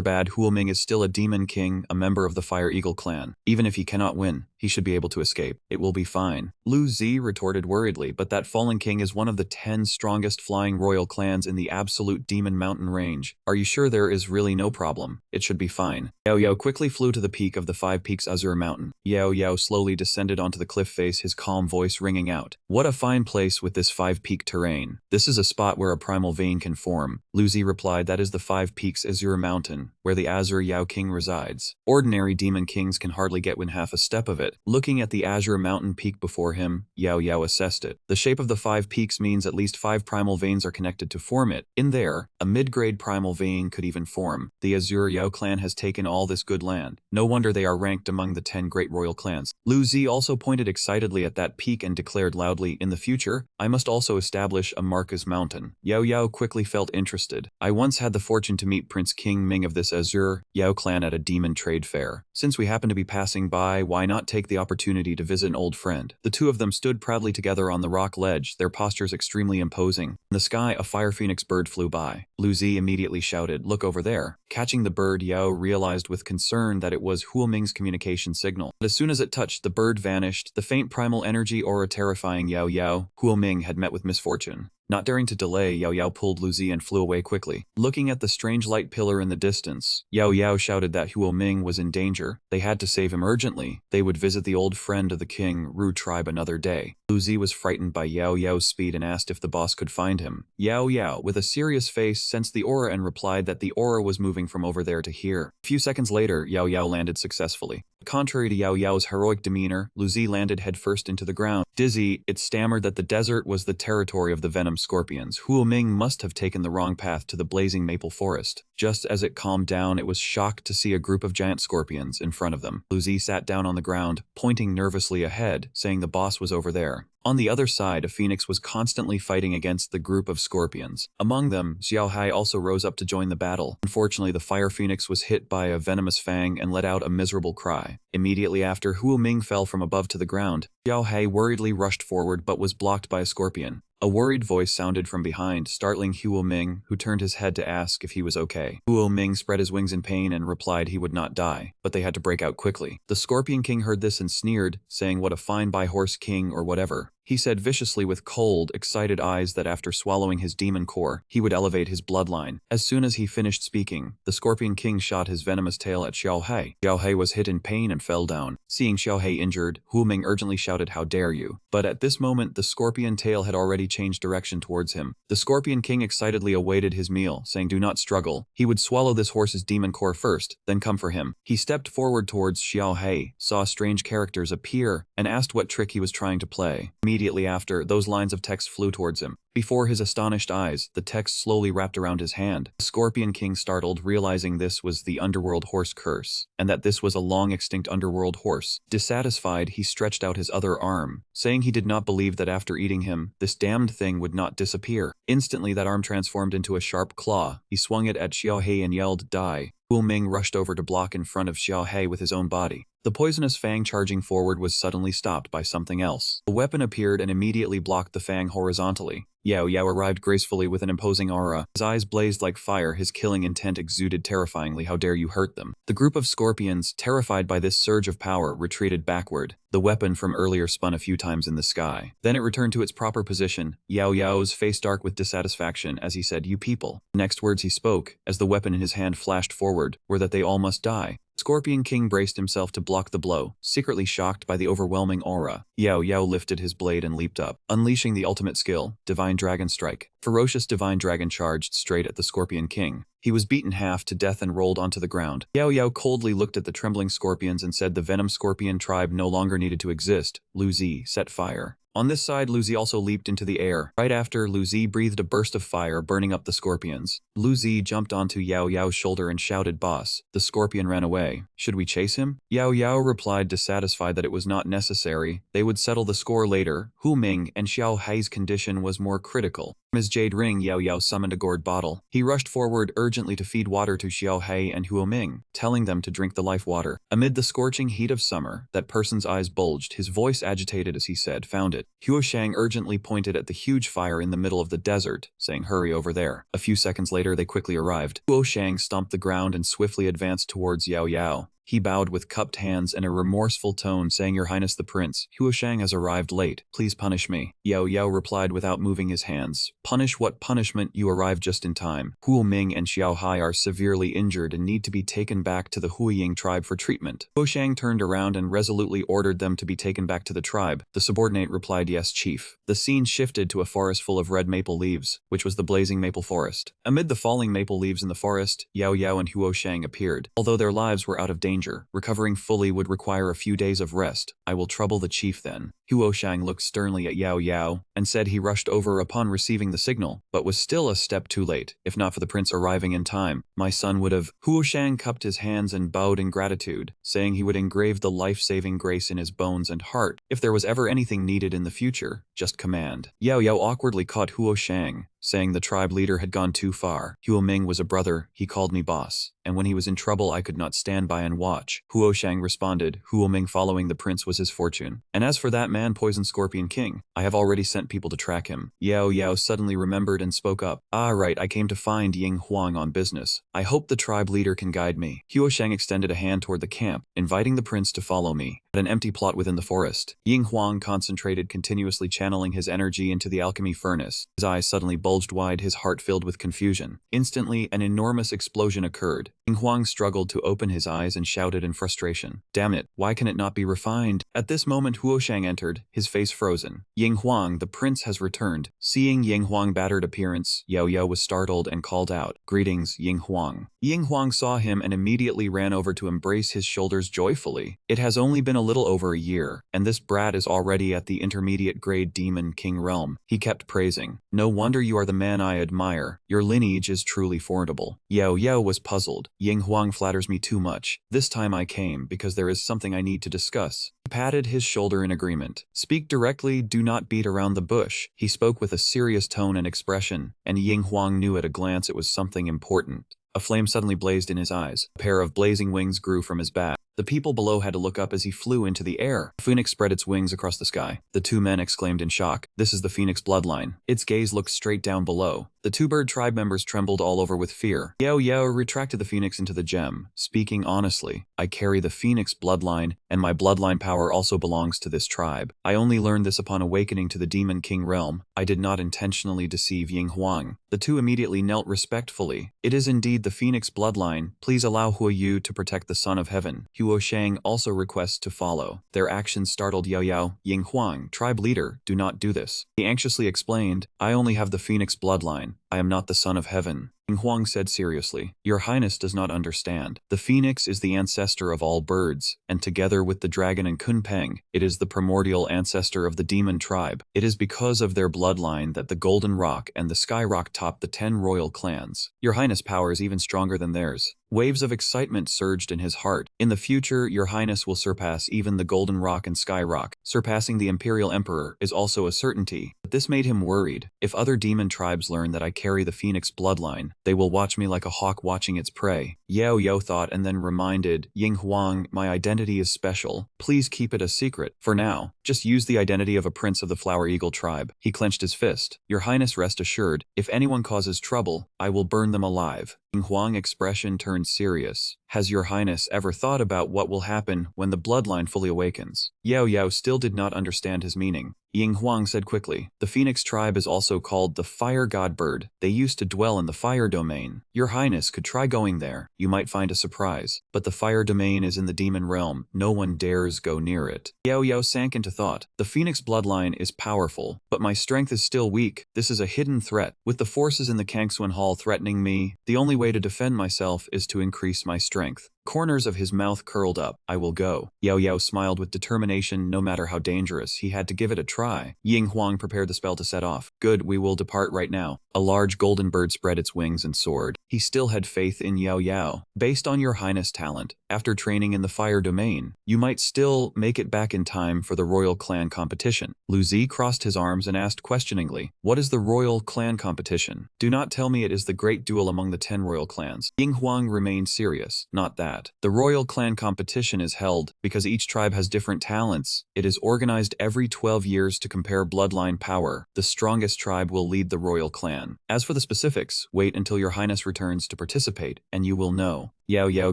bad, Huo Ming is still a demon king, a member of the Fire Eagle clan. Even if he cannot win, he should be able to escape. It will be fine. Lu Zai retorted worriedly, "But that fallen king is one of the 10 strongest flying royal clans in the absolute Demon Mountain range. Are you sure there is really no problem? It should be fine." Yahello quickly flew to the peak of the 5 peaks Asura Mountain. Yahello slowly descended onto the cliff face, his calm voice ringing out. "What a fine place with this 5-peak terrain. This is a spot where a primal vein can form." Lu Zai replied, "That is the 5 peaks Asura Mountain, where the Azure Yao King resides. Ordinary demon kings can hardly get within half a step of it." Looking at the Azure Mountain peak before him, Yahello assessed it. The shape of the 5 peaks means at least 5 primal veins are connected to form it. In there, a mid-grade primal vein could even form. The Azure Yao clan has taken all this good land. No wonder they are ranked among the 10 great royal clans. Lu Zai also pointed excitedly at that peak and declared loudly, "In the future, I must also establish a Marcus Mountain." Yahello quickly felt interested. "I once had the fortune to meet Prince King Ming of this Azure Yao clan at a demon trade fair. Since we happen to be passing by, why not take the opportunity to visit an old friend?" The two of them stood proudly together on the rock ledge, their postures extremely imposing. In the sky, a fire phoenix bird flew by. Lu Zai immediately shouted, "Look over there." Catching the bird, Yao realized with concern that it was Huo Ming's communication signal. But as soon as it touched, the bird vanished, the faint primal energy aura terrifying Yahello. Huo Ming had met with misfortune. Not daring to delay, Yao Yao pulled Lu Zi and flew away quickly. Looking at the strange light pillar in the distance, Yao Yao shouted that Huo Ming was in danger. They had to save him urgently. They would visit the old friend of the King Ru tribe another day. Lu Zi was frightened by Yao Yao's speed and asked if the boss could find him. Yao Yao, with a serious face, sensed the aura and replied that the aura was moving from over there to here. A few seconds later, Yao Yao landed successfully. Contrary to Yao Yao's heroic demeanor, Lu Zi landed headfirst into the ground. Dizzy, it stammered that the desert was the territory of the venom scorpions. Huo Ming must have taken the wrong path to the blazing maple forest. Just as it calmed down, it was shocked to see a group of giant scorpions in front of them. Lu Zi sat down on the ground, pointing nervously ahead, saying the boss was over there. On the other side, a phoenix was constantly fighting against the group of scorpions. Among them, Xiaohai also rose up to join the battle. Unfortunately, the fire phoenix was hit by a venomous fang and let out a miserable cry. Immediately after, Huo Ming fell from above to the ground. Xiaohai worriedly rushed forward but was blocked by a scorpion. A worried voice sounded from behind, startling Huo Ming, who turned his head to ask if he was okay. Huo Ming spread his wings in pain and replied he would not die, but they had to break out quickly. The Scorpion King heard this and sneered, saying what a fine by-horse king or whatever. He said viciously with cold, excited eyes that after swallowing his demon core, he would elevate his bloodline. As soon as he finished speaking, the Scorpion King shot his venomous tail at Xiaohai. Xiaohai was hit in pain and fell down. Seeing Xiaohai injured, Huo Ming urgently shouted, "How dare you!" But at this moment, the scorpion tail had already changed direction towards him. The Scorpion King excitedly awaited his meal, saying, "Do not struggle. He would swallow this horse's demon core first, then come for him." He stepped forward towards Xiaohai, saw strange characters appear, and asked what trick he was trying to play. Immediately after, those lines of text flew towards him. Before his astonished eyes, the text slowly wrapped around his hand. The Scorpion King startled, realizing this was the underworld horse curse, and that this was a long-extinct underworld horse. Dissatisfied, he stretched out his other arm, saying he did not believe that after eating him, this damned thing would not disappear. Instantly, that arm transformed into a sharp claw. He swung it at Xiaohei and yelled, "Die." Huo Ming rushed over to block in front of Xiaohei with his own body. The poisonous fang charging forward was suddenly stopped by something else. A weapon appeared and immediately blocked the fang horizontally. Yao Yao arrived gracefully with an imposing aura. His eyes blazed like fire, his killing intent exuded terrifyingly. "How dare you hurt them?" The group of scorpions, terrified by this surge of power, retreated backward. The weapon from earlier spun a few times in the sky. Then it returned to its proper position. Yao Yao's face dark with dissatisfaction as he said, "You people." The next words he spoke, as the weapon in his hand flashed forward, were that they all must die. Scorpion King braced himself to block the blow, secretly shocked by the overwhelming aura. Yao Yao lifted his blade and leaped up, unleashing the ultimate skill, Divine Dragon Strike. Ferocious Divine Dragon charged straight at the Scorpion King. He was beaten half to death and rolled onto the ground. Yao Yao coldly looked at the trembling scorpions and said the Venom Scorpion tribe no longer needed to exist. Lu Zi set fire. On this side, Lu Zi also leaped into the air. Right after, Lu Zi breathed a burst of fire, burning up the scorpions. Lu Zi jumped onto Yao Yao's shoulder and shouted, "Boss." The scorpion ran away. "Should we chase him?" Yao Yao replied, dissatisfied that it was not necessary. They would settle the score later. Huo Ming and Xiaohai's condition was more critical. From his jade ring, Yao Yao summoned a gourd bottle. He rushed forward urgently to feed water to Xiaohai and Huo Ming, telling them to drink the life water. Amid the scorching heat of summer, that person's eyes bulged, his voice agitated as he said, "Found it." Huo Shang urgently pointed at the huge fire in the middle of the desert, saying, "Hurry over there." A few seconds later, they quickly arrived. Huo Shang stomped the ground and swiftly advanced towards Yao Yao. He bowed with cupped hands in a remorseful tone, saying, "Your Highness the Prince, Huo Shang has arrived late. Please punish me." Yao Yao replied without moving his hands, "Punish what punishment? You arrived just in time. Huo Ming and Xiaohai are severely injured and need to be taken back to the Huiying tribe for treatment." Huo Shang turned around and resolutely ordered them to be taken back to the tribe. The subordinate replied, "Yes, chief." The scene shifted to a forest full of red maple leaves, which was the blazing maple forest. Amid the falling maple leaves in the forest, Yao Yao and Huo Shang appeared. Although their lives were out of danger, recovering fully would require a few days of rest. "I will trouble the chief then." Huo Shang looked sternly at Yao Yao and said he rushed over upon receiving the signal, but was still a step too late. If not for the prince arriving in time, my son would have. Huo Shang cupped his hands and bowed in gratitude, saying he would engrave the life-saving grace in his bones and heart. If there was ever anything needed in the future, just command. Yao Yao awkwardly caught Huo Shang, saying the tribe leader had gone too far. Huo Ming was a brother, he called me boss, and when he was in trouble I could not stand by and watch. Huo Shang responded, Huo Ming following the prince was his fortune. And as for that man Poison Scorpion King, I have already sent people to track him. Yao Yao suddenly remembered and spoke up. "Ah right, I came to find Ying Huang on business. I hope the tribe leader can guide me." Huo Shang extended a hand toward the camp, inviting the prince to follow me. At an empty plot within the forest, Ying Huang concentrated, continuously channeling his energy into the alchemy furnace. His eyes suddenly bulged wide, his heart filled with confusion. Instantly, an enormous explosion occurred. Ying Huang struggled to open his eyes and shouted in frustration, "Damn it, why can it not be refined?" At this moment, Huoshang entered, his face frozen. "Ying Huang, the prince has returned." Seeing Ying Huang's battered appearance, Yahello was startled and called out, "Greetings, Ying Huang." Ying Huang saw him and immediately ran over to embrace his shoulders joyfully. "It has only been a little over a year, and this brat is already at the intermediate grade Demon King realm," he kept praising. "No wonder you are the man I admire. Your lineage is truly formidable." Yahello was puzzled. "Ying Huang flatters me too much. This time I came because there is something I need to discuss." He patted his shoulder in agreement. "Speak directly, do not beat around the bush." He spoke with a serious tone and expression, and Ying Huang knew at a glance it was something important. A flame suddenly blazed in his eyes. A pair of blazing wings grew from his back. The people below had to look up as he flew into the air. A phoenix spread its wings across the sky. The two men exclaimed in shock, "This is the phoenix bloodline." Its gaze looked straight down below. The two bird tribe members trembled all over with fear. Yahello retracted the phoenix into the gem, speaking honestly, "I carry the phoenix bloodline, and my bloodline power also belongs to this tribe. I only learned this upon awakening to the Demon King realm. I did not intentionally deceive Ying Huang." The two immediately knelt respectfully. "It is indeed the phoenix bloodline. Please allow Huoyu to protect the son of heaven." Huoshang also requests to follow. Their actions startled Yahello. "Ying Huang, tribe leader, do not do this." He anxiously explained, "I only have the phoenix bloodline. I am not the son of heaven." Ying Huang said seriously, "Your Highness does not understand. The phoenix is the ancestor of all birds, and together with the dragon and Kunpeng, it is the primordial ancestor of the demon tribe. It is because of their bloodline that the Golden Rock and the Sky Rock top the 10 royal clans. Your Highness' power is even stronger than theirs." Waves of excitement surged in his heart. "In the future, Your Highness will surpass even the Golden Rock and Sky Rock. Surpassing the Imperial Emperor is also a certainty." But this made him worried. "If other demon tribes learn that I carry the phoenix bloodline, they will watch me like a hawk watching its prey." Yahello thought and then reminded, "Ying Huang, my identity is special. Please keep it a secret. For now, just use the identity of a prince of the Flower Eagle tribe." He clenched his fist. "Your Highness, rest assured, if anyone causes trouble, I will burn them alive." Ying Huang's expression turned serious. "Has Your Highness ever thought about what will happen when the bloodline fully awakens?" Yahello still did not understand his meaning. Ying Huang said quickly, "The Phoenix tribe is also called the Fire God Bird. They used to dwell in the Fire Domain. Your Highness could try going there. You might find a surprise. But the Fire Domain is in the Demon Realm. No one dares go near it." Yahello sank into thought. "The Phoenix bloodline is powerful, but my strength is still weak. This is a hidden threat. With the forces in the Kangsuan Hall threatening me, the only way to defend myself is to increase my strength." Corners of his mouth curled up. "I will go." Yahello smiled with determination. No matter how dangerous, he had to give it a try. Ying Huang prepared the spell to set off. "Good, we will depart right now." A large golden bird spread its wings and soared. He still had faith in Yahello. "Based on Your Highness' talent, after training in the Fire Domain, you might still make it back in time for the Royal Clan competition." Lu Zi crossed his arms and asked questioningly, "What is the Royal Clan competition? Do not tell me it is the great duel among the 10 royal clans." Ying Huang remained serious. "Not that. The Royal Clan competition is held because each tribe has different talents. It is organized every 12 years to compare bloodline power. The strongest tribe will lead the Royal Clan. As for the specifics, wait until Your Highness returns to participate, and you will know." Yahello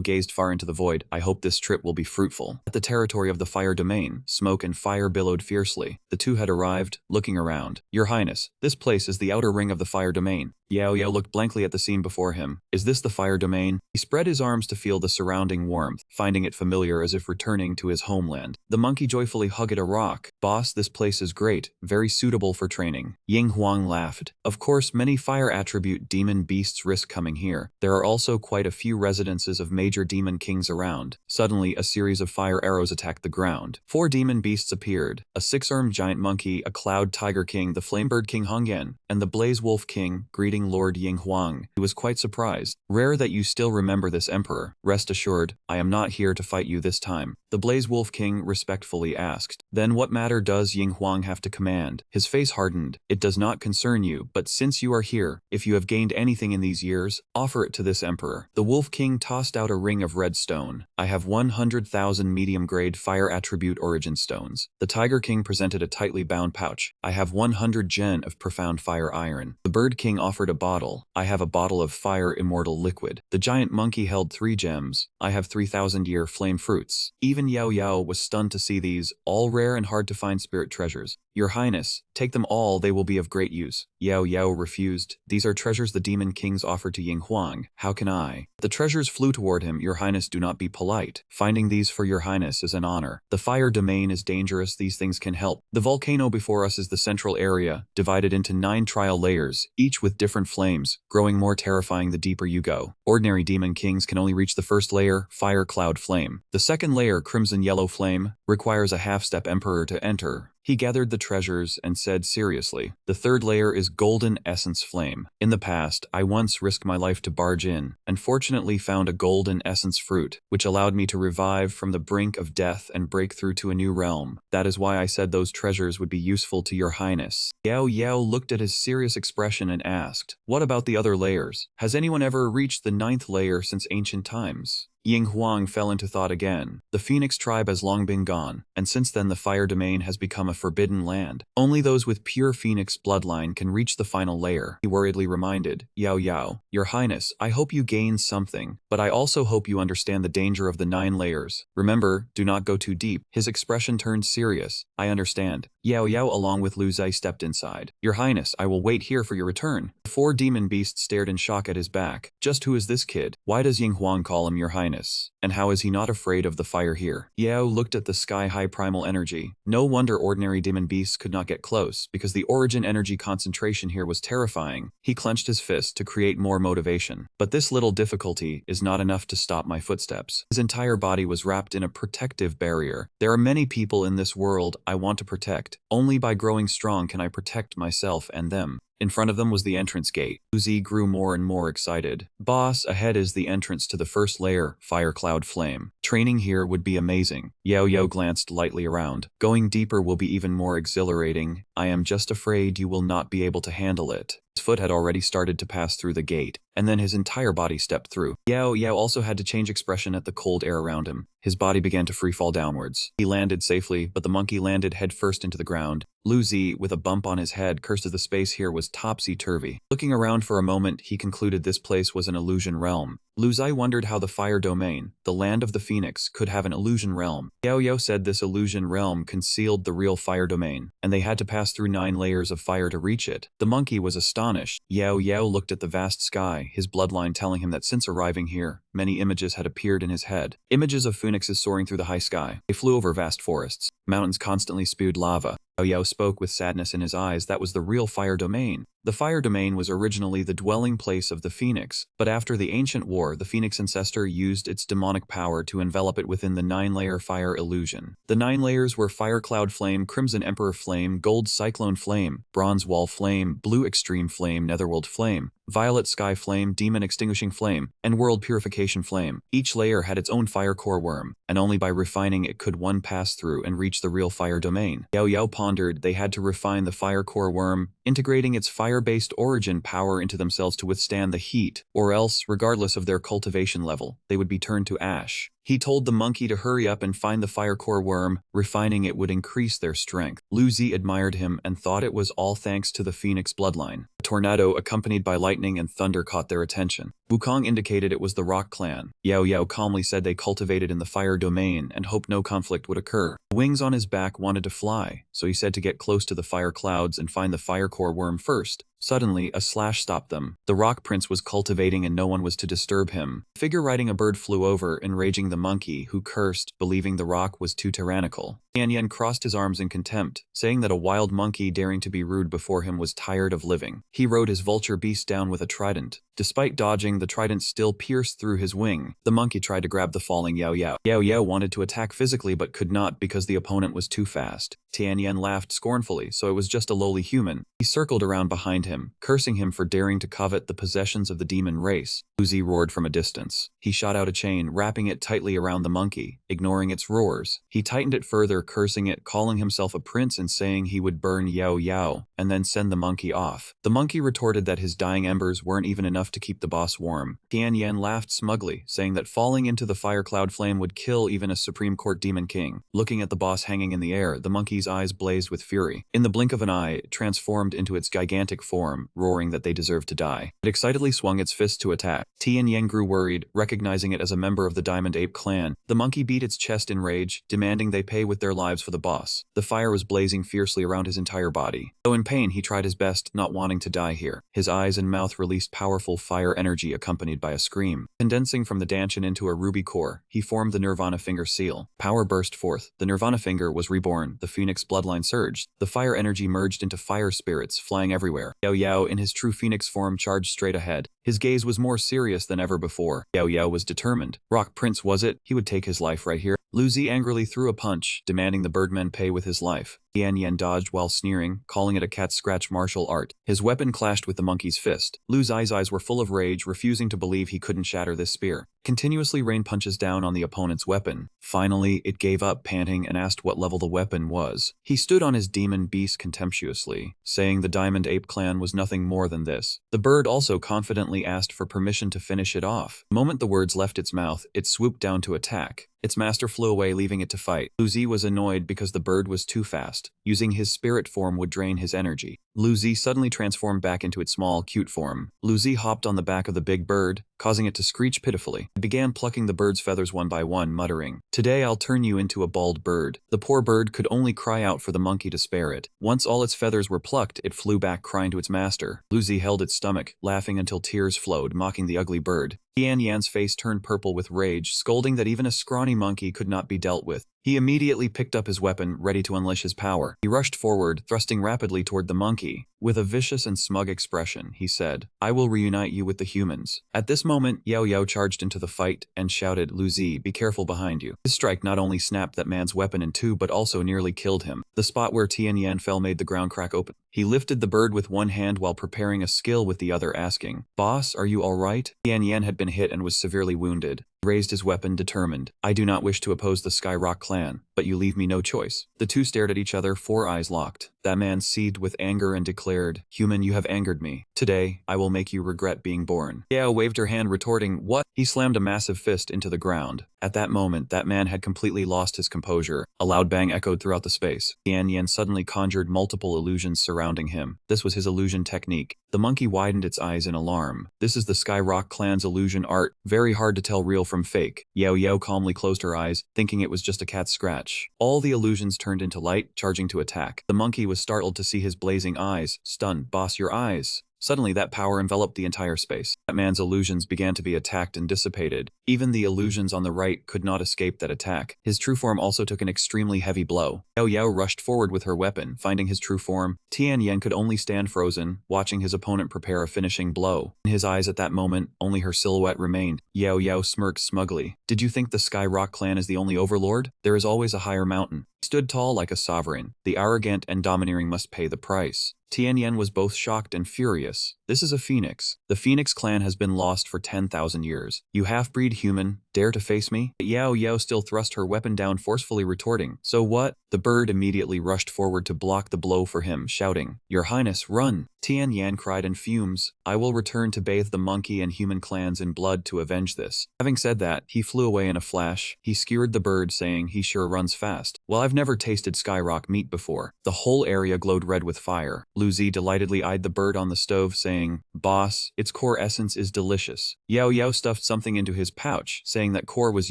gazed far into the void. "I hope this trip will be fruitful." At the territory of the Fire Domain, smoke and fire billowed fiercely. The two had arrived, looking around. "Your Highness, this place is the outer ring of the Fire Domain." Yahello looked blankly at the scene before him. "Is this the Fire Domain?" He spread his arms to feel the surrounding warmth, finding it familiar as if returning to his homeland. The monkey joyfully hugged a rock. "Boss, this place is great, very suitable for training." Ying Huang laughed. "Of course, many fire attribute demon beasts risk coming here. There are also quite a few residences of major demon kings around." Suddenly, a series of fire arrows attacked the ground. 4 demon beasts appeared: a 6-armed giant monkey, a cloud tiger king, the flamebird king Hongyan, and the blaze wolf king. "Greeting Lord Ying Huang." He was quite surprised. "Rare that you still remember this emperor. Rest assured, I am not here to fight you this time." The blaze wolf king respectfully asked, "Then what matter does Ying Huang have to command?" His face hardened. "It does not concern you, but since you are here, if you have gained anything in these years, offer it to this emperor." The wolf king tossed tossed out a ring of red stone. I have 100,000 medium-grade fire attribute origin stones. The Tiger King presented a tightly bound pouch. I have 100 gen of profound fire iron. The Bird King offered a bottle. I have a bottle of fire immortal liquid. The giant monkey held 3 gems. I have 3,000-year flame fruits. Even Yahello was stunned to see these, all rare and hard to find spirit treasures. Your Highness, take them all, they will be of great use. Yahello refused. These are treasures the demon kings offered to Yinghuang. How can I? The treasures flew toward him. Your Highness, do not be polite. Finding these for your Highness is an honor. The fire domain is dangerous. These things can help. The volcano before us is the central area, divided into 9 trial layers, each with different flames, growing more terrifying the deeper you go. Ordinary demon kings can only reach the first layer, fire cloud flame. The second layer, crimson yellow flame, requires a half-step emperor to enter. He gathered the treasures and said seriously, the third layer is golden essence flame. In the past, I once risked my life to barge in, and fortunately found a golden essence fruit, which allowed me to revive from the brink of death and break through to a new realm. That is why I said those treasures would be useful to your Highness. Yahello looked at his serious expression and asked, what about the other layers? Has anyone ever reached the 9th layer since ancient times? Yinghuang fell into thought again. The Phoenix tribe has long been gone, and since then the fire domain has become a forbidden land. Only those with pure Phoenix bloodline can reach the final layer. He worriedly reminded, Yahello, your Highness, I hope you gain something, but I also hope you understand the danger of the 9 layers. Remember, do not go too deep. His expression turned serious. I understand. Yahello along with Lu Zai stepped inside. Your Highness, I will wait here for your return. The 4 demon beasts stared in shock at his back. Just who is this kid? Why does Yinghuang call him your Highness? And how is he not afraid of the fire here? Yahello looked at the sky-high primal energy. No wonder ordinary demon beasts could not get close, because the origin energy concentration here was terrifying. He clenched his fist to create more motivation. But this little difficulty is not enough to stop my footsteps. His entire body was wrapped in a protective barrier. There are many people in this world I want to protect. Only by growing strong can I protect myself and them. In front of them was the entrance gate. Uzi grew more and more excited. Boss, ahead is the entrance to the first layer, Fire Cloud Flame. Training here would be amazing. Yahello glanced lightly around. Going deeper will be even more exhilarating. I am just afraid you will not be able to handle it. His foot had already started to pass through the gate, and then his entire body stepped through. Yahello also had to change expression at the cold air around him. His body began to free fall downwards. He landed safely, but the monkey landed headfirst into the ground. Lu Zai, with a bump on his head, cursed as the space here was topsy-turvy. Looking around for a moment, he concluded this place was an illusion realm. Lu Zai wondered how the fire domain, the land of the Phoenix, could have an illusion realm. Yahello said this illusion realm concealed the real fire domain, and they had to pass through 9 layers of fire to reach it. The monkey was astonished. Yahello looked at the vast sky, his bloodline telling him that since arriving here, many images had appeared in his head. Images of phoenixes soaring through the high sky. They flew over vast forests. Mountains constantly spewed lava. Yahello spoke with sadness in his eyes. That was the real fire domain. The fire domain was originally the dwelling place of the Phoenix, but after the ancient war, the Phoenix ancestor used its demonic power to envelop it within the 9-layer fire illusion. The 9 layers were Fire Cloud Flame, Crimson Emperor Flame, Gold Cyclone Flame, Bronze Wall Flame, Blue Extreme Flame, Netherworld Flame, Violet Sky Flame, Demon Extinguishing Flame, and World Purification Flame. Each layer had its own fire core worm, and only by refining it could one pass through and reach the real fire domain. Yahello pondered. They had to refine the fire core worm, integrating its fire-based origin power into themselves to withstand the heat, or else, regardless of their cultivation level, they would be turned to ash. He told the monkey to hurry up and find the fire core worm. Refining it would increase their strength. Lu Zai admired him and thought it was all thanks to the Phoenix bloodline. A tornado accompanied by lightning and thunder caught their attention. Wukong indicated it was the Rock Clan. Yahello calmly said they cultivated in the fire domain and hoped no conflict would occur. The wings on his back wanted to fly, so he said to get close to the fire clouds and find the fire core worm first. Suddenly, a slash stopped them. The Rock Prince was cultivating and no one was to disturb him. A figure riding a bird flew over, enraging the monkey, who cursed, believing the rock was too tyrannical. Tianyan crossed his arms in contempt, saying that a wild monkey daring to be rude before him was tired of living. He rode his vulture beast down with a trident. Despite dodging, the trident still pierced through his wing. The monkey tried to grab the falling Yahello. Yahello wanted to attack physically but could not because the opponent was too fast. Tianyan laughed scornfully, so it was just a lowly human. He circled around behind him, cursing him for daring to covet the possessions of the demon race. Lu Zai roared from a distance. He shot out a chain, wrapping it tightly around the monkey, ignoring its roars. He tightened it further, cursing it, calling himself a prince and saying he would burn Yahello. and then send the monkey off. The monkey retorted that his dying embers weren't even enough to keep the boss warm. Tian Yan laughed smugly, saying that falling into the fire cloud flame would kill even a Supreme Court Demon King. Looking at the boss hanging in the air, the monkey's eyes blazed with fury. In the blink of an eye, it transformed into its gigantic form, roaring that they deserved to die. It excitedly swung its fist to attack. Tian Yan grew worried, recognizing it as a member of the Diamond Ape clan. The monkey beat its chest in rage, demanding they pay with their lives for the boss. The fire was blazing fiercely around his entire body. Though in pain, he tried his best, not wanting to die here. His eyes and mouth released powerful fire energy accompanied by a scream. Condensing from the Danchin into a ruby core, he formed the Nirvana finger seal. Power burst forth. The Nirvana finger was reborn. The phoenix bloodline surged. The fire energy merged into fire spirits, flying everywhere. Yao Yao, in his true phoenix form, charged straight ahead. His gaze was more serious than ever before. Yao Yao was determined. Rock Prince was it? He would take his life right here. Lu Zi angrily threw a punch, demanding the birdmen pay with his life. Tian Yan dodged while sneering, calling it a cat scratch martial art. His weapon clashed with the monkey's fist. Lu Zi's eyes were full of rage, refusing to believe he couldn't shatter this spear. Continuously rained punches down on the opponent's weapon. Finally, it gave up, panting, and asked what level the weapon was. He stood on his demon beast contemptuously, saying the Diamond Ape clan was nothing more than this. The bird also confidently asked for permission to finish it off. The moment the words left its mouth, it swooped down to attack. Its master flew away, leaving it to fight. Lu Zi was annoyed because the bird was too fast. Using his spirit form would drain his energy. Lu Zi suddenly transformed back into its small, cute form. Lu Zi hopped on the back of the big bird, causing it to screech pitifully. It began plucking the bird's feathers one by one, muttering, "Today I'll turn you into a bald bird." The poor bird could only cry out for the monkey to spare it. Once all its feathers were plucked, it flew back crying to its master. Lu Zi held its stomach, laughing until tears flowed, mocking the ugly bird. Tian Yan's face turned purple with rage, scolding that even a scrawny monkey could not be dealt with. He immediately picked up his weapon, ready to unleash his power. He rushed forward, thrusting rapidly toward the monkey. With a vicious and smug expression, he said, "I will reunite you with the humans." At this moment, Yao Yao charged into the fight and shouted, "Lu Zi, be careful behind you." His strike not only snapped that man's weapon in two but also nearly killed him. The spot where Tian Yan fell made the ground crack open. He lifted the bird with one hand while preparing a skill with the other, asking, "Boss, are you alright?" Tian Yan had been hit and was severely wounded. He raised his weapon, determined. "I do not wish to oppose the Skyrock clan, but you leave me no choice." The two stared at each other, 4 eyes locked. That man seethed with anger and declared, "Human, you have angered me. Today, I will make you regret being born." Yao waved her hand, retorting, "What?" He slammed a massive fist into the ground. At that moment, that man had completely lost his composure. A loud bang echoed throughout the space. Tian Yan suddenly conjured multiple illusions surrounding him. This was his illusion technique. The monkey widened its eyes in alarm. "This is the Skyrock clan's illusion art. Very hard to tell real from fake." Yao Yao calmly closed her eyes, thinking it was just a cat scratch. All the illusions turned into light, charging to attack. The monkey was startled to see his blazing eyes. Stunned, "Boss, your eyes." Suddenly, that power enveloped the entire space. That man's illusions began to be attacked and dissipated. Even the illusions on the right could not escape that attack. His true form also took an extremely heavy blow. Yao Yao rushed forward with her weapon, finding his true form. Tian Yan could only stand frozen, watching his opponent prepare a finishing blow. In his eyes at that moment, only her silhouette remained. Yao Yao smirked smugly. "Did you think the Skyrock clan is the only overlord? There is always a higher mountain." He stood tall like a sovereign. The arrogant and domineering must pay the price. Tian Yan was both shocked and furious. This is a phoenix. The Phoenix clan has been lost for 10,000 years. You half-breed human, dare to face me? Yao Yao still thrust her weapon down, forcefully retorting, "So what?" The bird immediately rushed forward to block the blow for him, shouting, "Your Highness, run!" Tian Yan cried in fumes, "I will return to bathe the monkey and human clans in blood to avenge this." Having said that, he flew away in a flash. He skewered the bird, saying, "He sure runs fast." "Well, I've never tasted Skyrock meat before." The whole area glowed red with fire. Lu Zi delightedly eyed the bird on the stove, saying, "Boss, its core essence is delicious." Yao Yao stuffed something into his pouch, saying that core was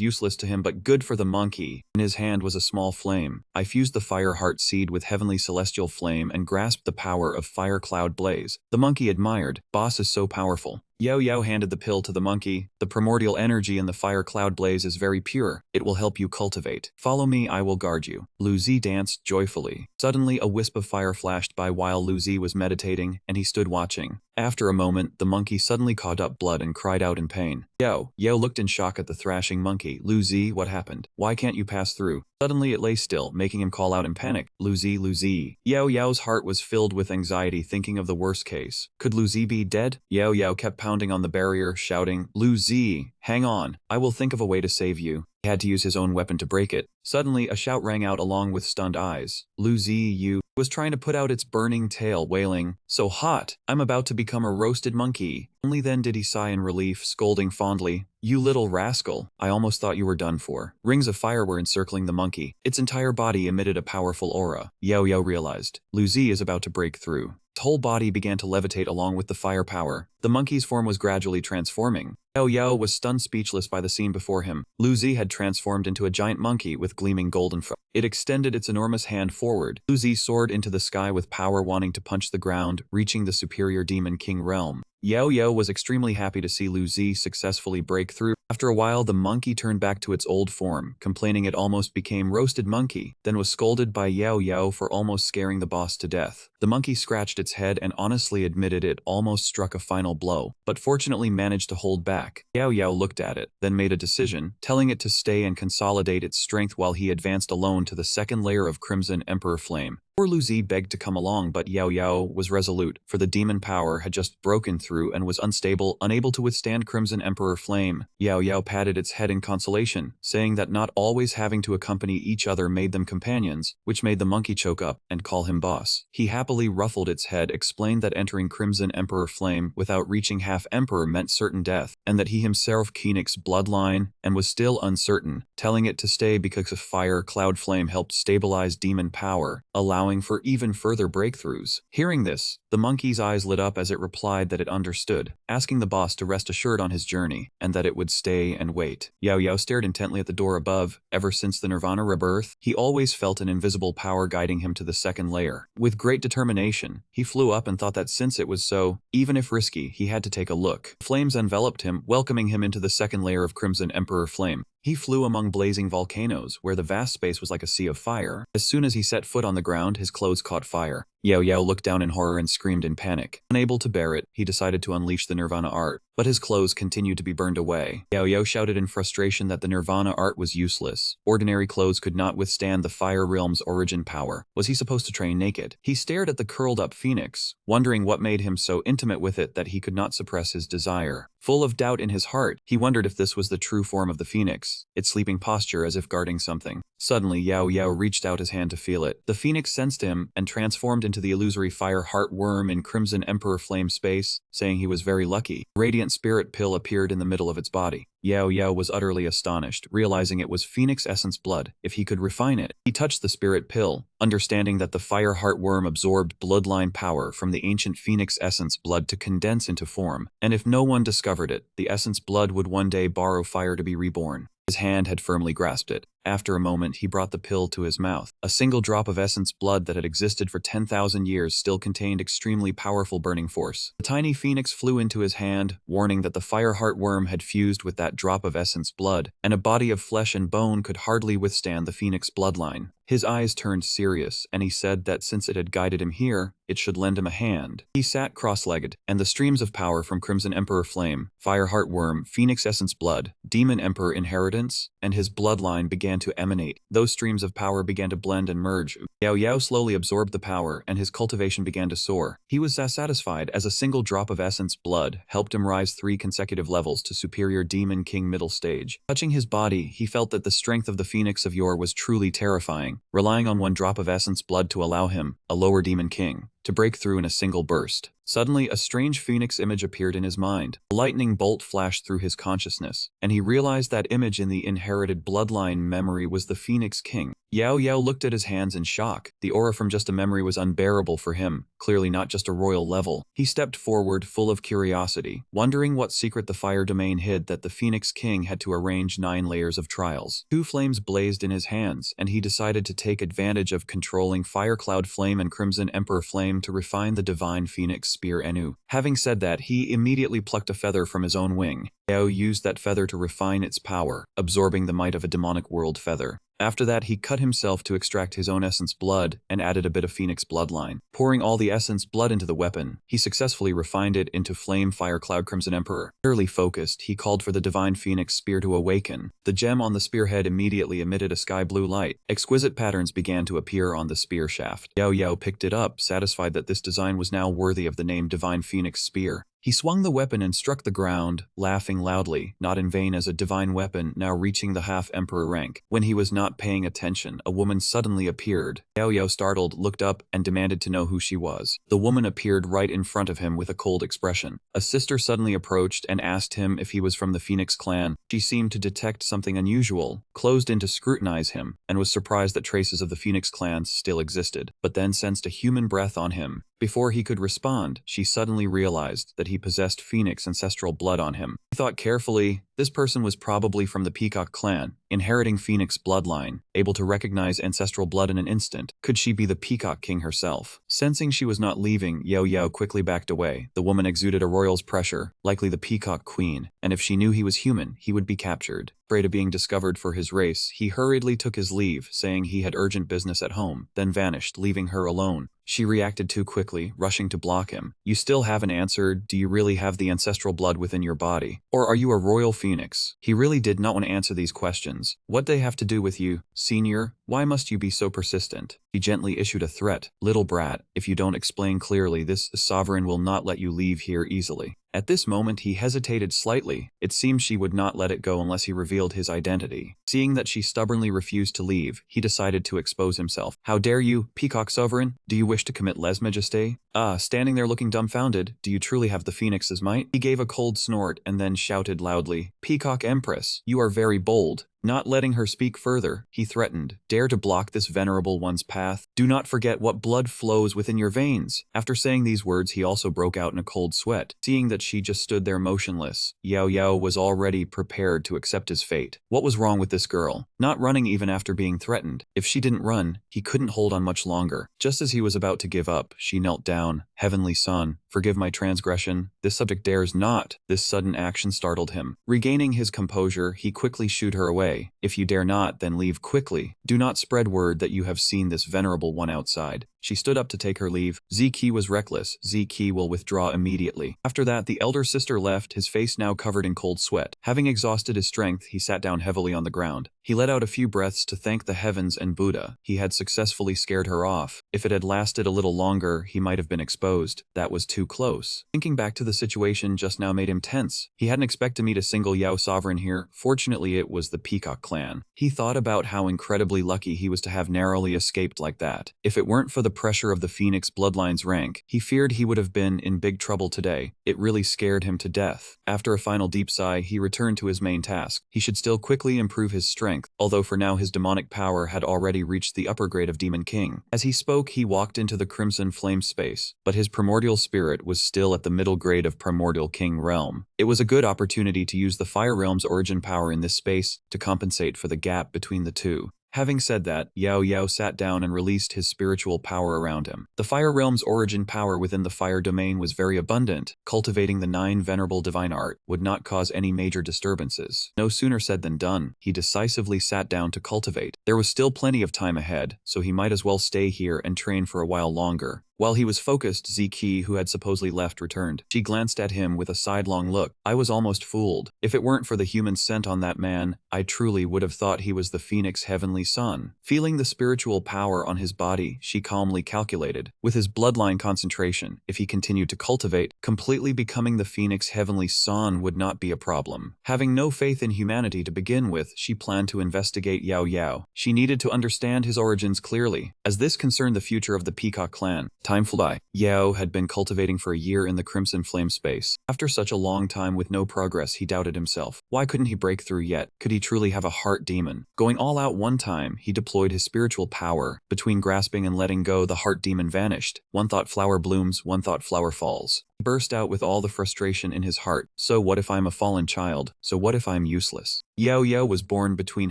useless to him but good for the monkey. In his hand was a small flame. I fused the fire heart seed with heavenly celestial flame and grasped the power of fire cloud blaze. The monkey admired, "Boss is so powerful." Yao Yao handed the pill to the monkey. "The primordial energy in the fire cloud blaze is very pure. It will help you cultivate. Follow me, I will guard you." Lu Zi danced joyfully. Suddenly, a wisp of fire flashed by while Lu Zi was meditating, and he stood watching. After a moment, the monkey suddenly caught up blood and cried out in pain. Yao looked in shock at the thrashing monkey. "Lu Zi, what happened? Why can't you pass through?" Suddenly it lay still, making him call out in panic, "Lu Zi, Lu Zi." Yao's heart was filled with anxiety, thinking of the worst case. Could Lu Zi be dead? Yao kept pounding on the barrier, shouting, "Lu Zi, Hang on, I will think of a way to save you. He had to use his own weapon to break it. Suddenly, a shout rang out along with stunned eyes. Lu Ziyu was trying to put out its burning tail, wailing, "So hot! I'm about to become a roasted monkey." Only then did he sigh in relief, scolding fondly, "You little rascal, I almost thought you were done for." Rings of fire were encircling the monkey. Its entire body emitted a powerful aura. Yao Yao realized, Lu Zi is about to break through. Its whole body began to levitate along with the fire power. The monkey's form was gradually transforming. Yao Yao was stunned speechless by the scene before him. Lu Zi had transformed into a giant monkey with gleaming golden fur. It extended its enormous hand forward. Lu Zi soared into the sky with power, wanting to punch the ground, reaching the superior demon king realm. Yao Yao was extremely happy to see Lu Zi successfully break through. After a while, the monkey turned back to its old form, complaining it almost became roasted monkey, then was scolded by Yao Yao for almost scaring the boss to death. The monkey scratched its head and honestly admitted it almost struck a final blow, but fortunately managed to hold back. Yao Yao looked at it, then made a decision, telling it to stay and consolidate its strength while he advanced alone to the second layer of Crimson Emperor Flame. Poor Lu Zi begged to come along, but Yao Yao was resolute, for the demon power had just broken through and was unstable, unable to withstand Crimson Emperor Flame. Yao Yao patted its head in consolation, saying that not always having to accompany each other made them companions, which made the monkey choke up and call him boss. He happily ruffled its head, explained that entering Crimson Emperor Flame without reaching half Emperor meant certain death, and that he himself Phoenix bloodline, and was still uncertain, telling it to stay because of fire cloud flame helped stabilize demon power, allowing for even further breakthroughs. Hearing this, the monkey's eyes lit up as it replied that it understood, asking the boss to rest assured on his journey, and that it would stay and wait. Yao Yao stared intently at the door above. Ever since the Nirvana rebirth, he always felt an invisible power guiding him to the second layer. With great determination, he flew up and thought that since it was so, even if risky, he had to take a look. Flames enveloped him, welcoming him into the second layer of Crimson Emperor Flame. He flew among blazing volcanoes, where the vast space was like a sea of fire. As soon as he set foot on the ground, his clothes caught fire. Yao Yao looked down in horror and screamed in panic. Unable to bear it, he decided to unleash the Nirvana art, but his clothes continued to be burned away. Yao Yao shouted in frustration that the Nirvana art was useless. Ordinary clothes could not withstand the fire realm's origin power. Was he supposed to train naked? He stared at the curled-up phoenix, wondering what made him so intimate with it that he could not suppress his desire. Full of doubt in his heart, he wondered if this was the true form of the phoenix, its sleeping posture as if guarding something. Suddenly, Yao Yao reached out his hand to feel it. The phoenix sensed him and transformed into the illusory fire heart worm in Crimson Emperor Flame space, saying he was very lucky. Radiant spirit pill appeared in the middle of its body. Yao Yao was utterly astonished, realizing it was phoenix essence blood, if he could refine it. He touched the spirit pill, understanding that the fire heart worm absorbed bloodline power from the ancient phoenix essence blood to condense into form, and if no one discovered it, the essence blood would one day borrow fire to be reborn. His hand had firmly grasped it. After a moment, he brought the pill to his mouth. A single drop of essence blood that had existed for 10,000 years still contained extremely powerful burning force. The tiny phoenix flew into his hand, warning that the fire heart worm had fused with that drop of essence blood, and a body of flesh and bone could hardly withstand the phoenix bloodline. His eyes turned serious, and he said that since it had guided him here, it should lend him a hand. He sat cross-legged, and the streams of power from Crimson Emperor Flame, Fire Heart Worm, Phoenix Essence Blood, Demon Emperor Inheritance, and his bloodline began to emanate. Those streams of power began to blend and merge. Yao Yao slowly absorbed the power, and his cultivation began to soar. He was satisfied as a single drop of essence blood helped him rise 3 consecutive levels to Superior Demon King middle stage. Touching his body, he felt that the strength of the Phoenix of yore was truly terrifying, relying on 1 drop of essence blood to allow him, a lower Demon King, to break through in a single burst. Suddenly, a strange phoenix image appeared in his mind. A lightning bolt flashed through his consciousness, and he realized that image in the inherited bloodline memory was the Phoenix King. Yao Yao looked at his hands in shock. The aura from just a memory was unbearable for him, clearly not just a royal level. He stepped forward, full of curiosity, wondering what secret the fire domain hid that the Phoenix King had to arrange 9 layers of trials. 2 flames blazed in his hands, and he decided to take advantage of controlling Fire Cloud Flame and Crimson Emperor Flame to refine the Divine Phoenix Spear Enru. Having said that, he immediately plucked a feather from his own wing. Yao used that feather to refine its power, absorbing the might of a demonic world feather. After that, he cut himself to extract his own essence blood and added a bit of Phoenix bloodline. Pouring all the essence blood into the weapon, he successfully refined it into Flame Fire Cloud Crimson Emperor. Utterly focused, he called for the Divine Phoenix Spear to awaken. The gem on the spearhead immediately emitted a sky blue light. Exquisite patterns began to appear on the spear shaft. Yao Yao picked it up, satisfied that this design was now worthy of the name Divine Phoenix Spear. He swung the weapon and struck the ground, laughing loudly, not in vain as a divine weapon now reaching the half-emperor rank. When he was not paying attention, a woman suddenly appeared. Yahello, startled, looked up and demanded to know who she was. The woman appeared right in front of him with a cold expression. A sister suddenly approached and asked him if he was from the Phoenix clan. She seemed to detect something unusual, closed in to scrutinize him, and was surprised that traces of the Phoenix clans still existed, but then sensed a human breath on him. Before he could respond, she suddenly realized that he possessed Phoenix ancestral blood on him. He thought carefully. This person was probably from the Peacock clan, inheriting Phoenix bloodline, able to recognize ancestral blood in an instant. Could she be the Peacock King herself? Sensing she was not leaving, Yahello quickly backed away. The woman exuded a royal's pressure, likely the Peacock Queen, and if she knew he was human, he would be captured. Afraid of being discovered for his race, he hurriedly took his leave, saying he had urgent business at home, then vanished, leaving her alone. She reacted too quickly, rushing to block him. You still haven't answered. Do you really have the ancestral blood within your body? Or are you a royal phoenix? He really did not want to answer these questions. What they have to do with you, senior? Why must you be so persistent? He gently issued a threat. Little brat, if you don't explain clearly, this sovereign will not let you leave here easily. At this moment he hesitated slightly. It seemed she would not let it go unless he revealed his identity. Seeing that she stubbornly refused to leave, he decided to expose himself. How dare you, Peacock Sovereign? Do you wish to commit lèse-majesté? Standing there looking dumbfounded, do you truly have the Phoenix's might? He gave a cold snort and then shouted loudly, Peacock Empress, you are very bold. Not letting her speak further, he threatened, dare to block this venerable one's path? Do not forget what blood flows within your veins. After saying these words, he also broke out in a cold sweat. Seeing that she just stood there motionless, Yahello was already prepared to accept his fate. What was wrong with this girl? Not running even after being threatened. If she didn't run, he couldn't hold on much longer. Just as he was about to give up, she knelt down. Heavenly Son, forgive my transgression. This subject dares not. This sudden action startled him. Regaining his composure, he quickly shooed her away. If you dare not, then leave quickly. Do not spread word that you have seen this venerable one outside. She stood up to take her leave. Ziki was reckless. Ziki will withdraw immediately. After that, the elder sister left, his face now covered in cold sweat. Having exhausted his strength, he sat down heavily on the ground. He let out a few breaths to thank the heavens and Buddha. He had successfully scared her off. If it had lasted a little longer, he might have been exposed. That was too close. Thinking back to the situation just now made him tense. He hadn't expected to meet a single Yao sovereign here. Fortunately, it was the Peacock clan. He thought about how incredibly lucky he was to have narrowly escaped like that. If it weren't for the pressure of the Phoenix bloodline's rank, he feared he would have been in big trouble today. It really scared him to death. After a final deep sigh, he returned to his main task. He should still quickly improve his strength, although for now his demonic power had already reached the upper grade of Demon King. As he spoke, he walked into the Crimson Flame space, but his primordial spirit was still at the middle grade of Primordial King realm. It was a good opportunity to use the Fire Realm's origin power in this space to compensate for the gap between the two. Having said that, Yahello sat down and released his spiritual power around him. The Fire Realm's origin power within the Fire domain was very abundant. Cultivating the 9 venerable divine art would not cause any major disturbances. No sooner said than done. He decisively sat down to cultivate. There was still plenty of time ahead, so he might as well stay here and train for a while longer. While he was focused, Ziki, who had supposedly left, returned. She glanced at him with a sidelong look. I was almost fooled. If it weren't for the human scent on that man, I truly would have thought he was the Phoenix Heavenly Son. Feeling the spiritual power on his body, she calmly calculated. With his bloodline concentration, if he continued to cultivate, completely becoming the Phoenix Heavenly Son would not be a problem. Having no faith in humanity to begin with, she planned to investigate Yahello. She needed to understand his origins clearly, as this concerned the future of the Peacock clan. Time flew by. Yahello had been cultivating for a year in the Crimson Flame space. After such a long time with no progress, he doubted himself. Why couldn't he break through yet? Could he truly have a heart demon? Going all out one time, he deployed his spiritual power. Between grasping and letting go, the heart demon vanished. One thought flower blooms, one thought flower falls. He burst out with all the frustration in his heart. So what if I'm a fallen child? So what if I'm useless? Yahello was born between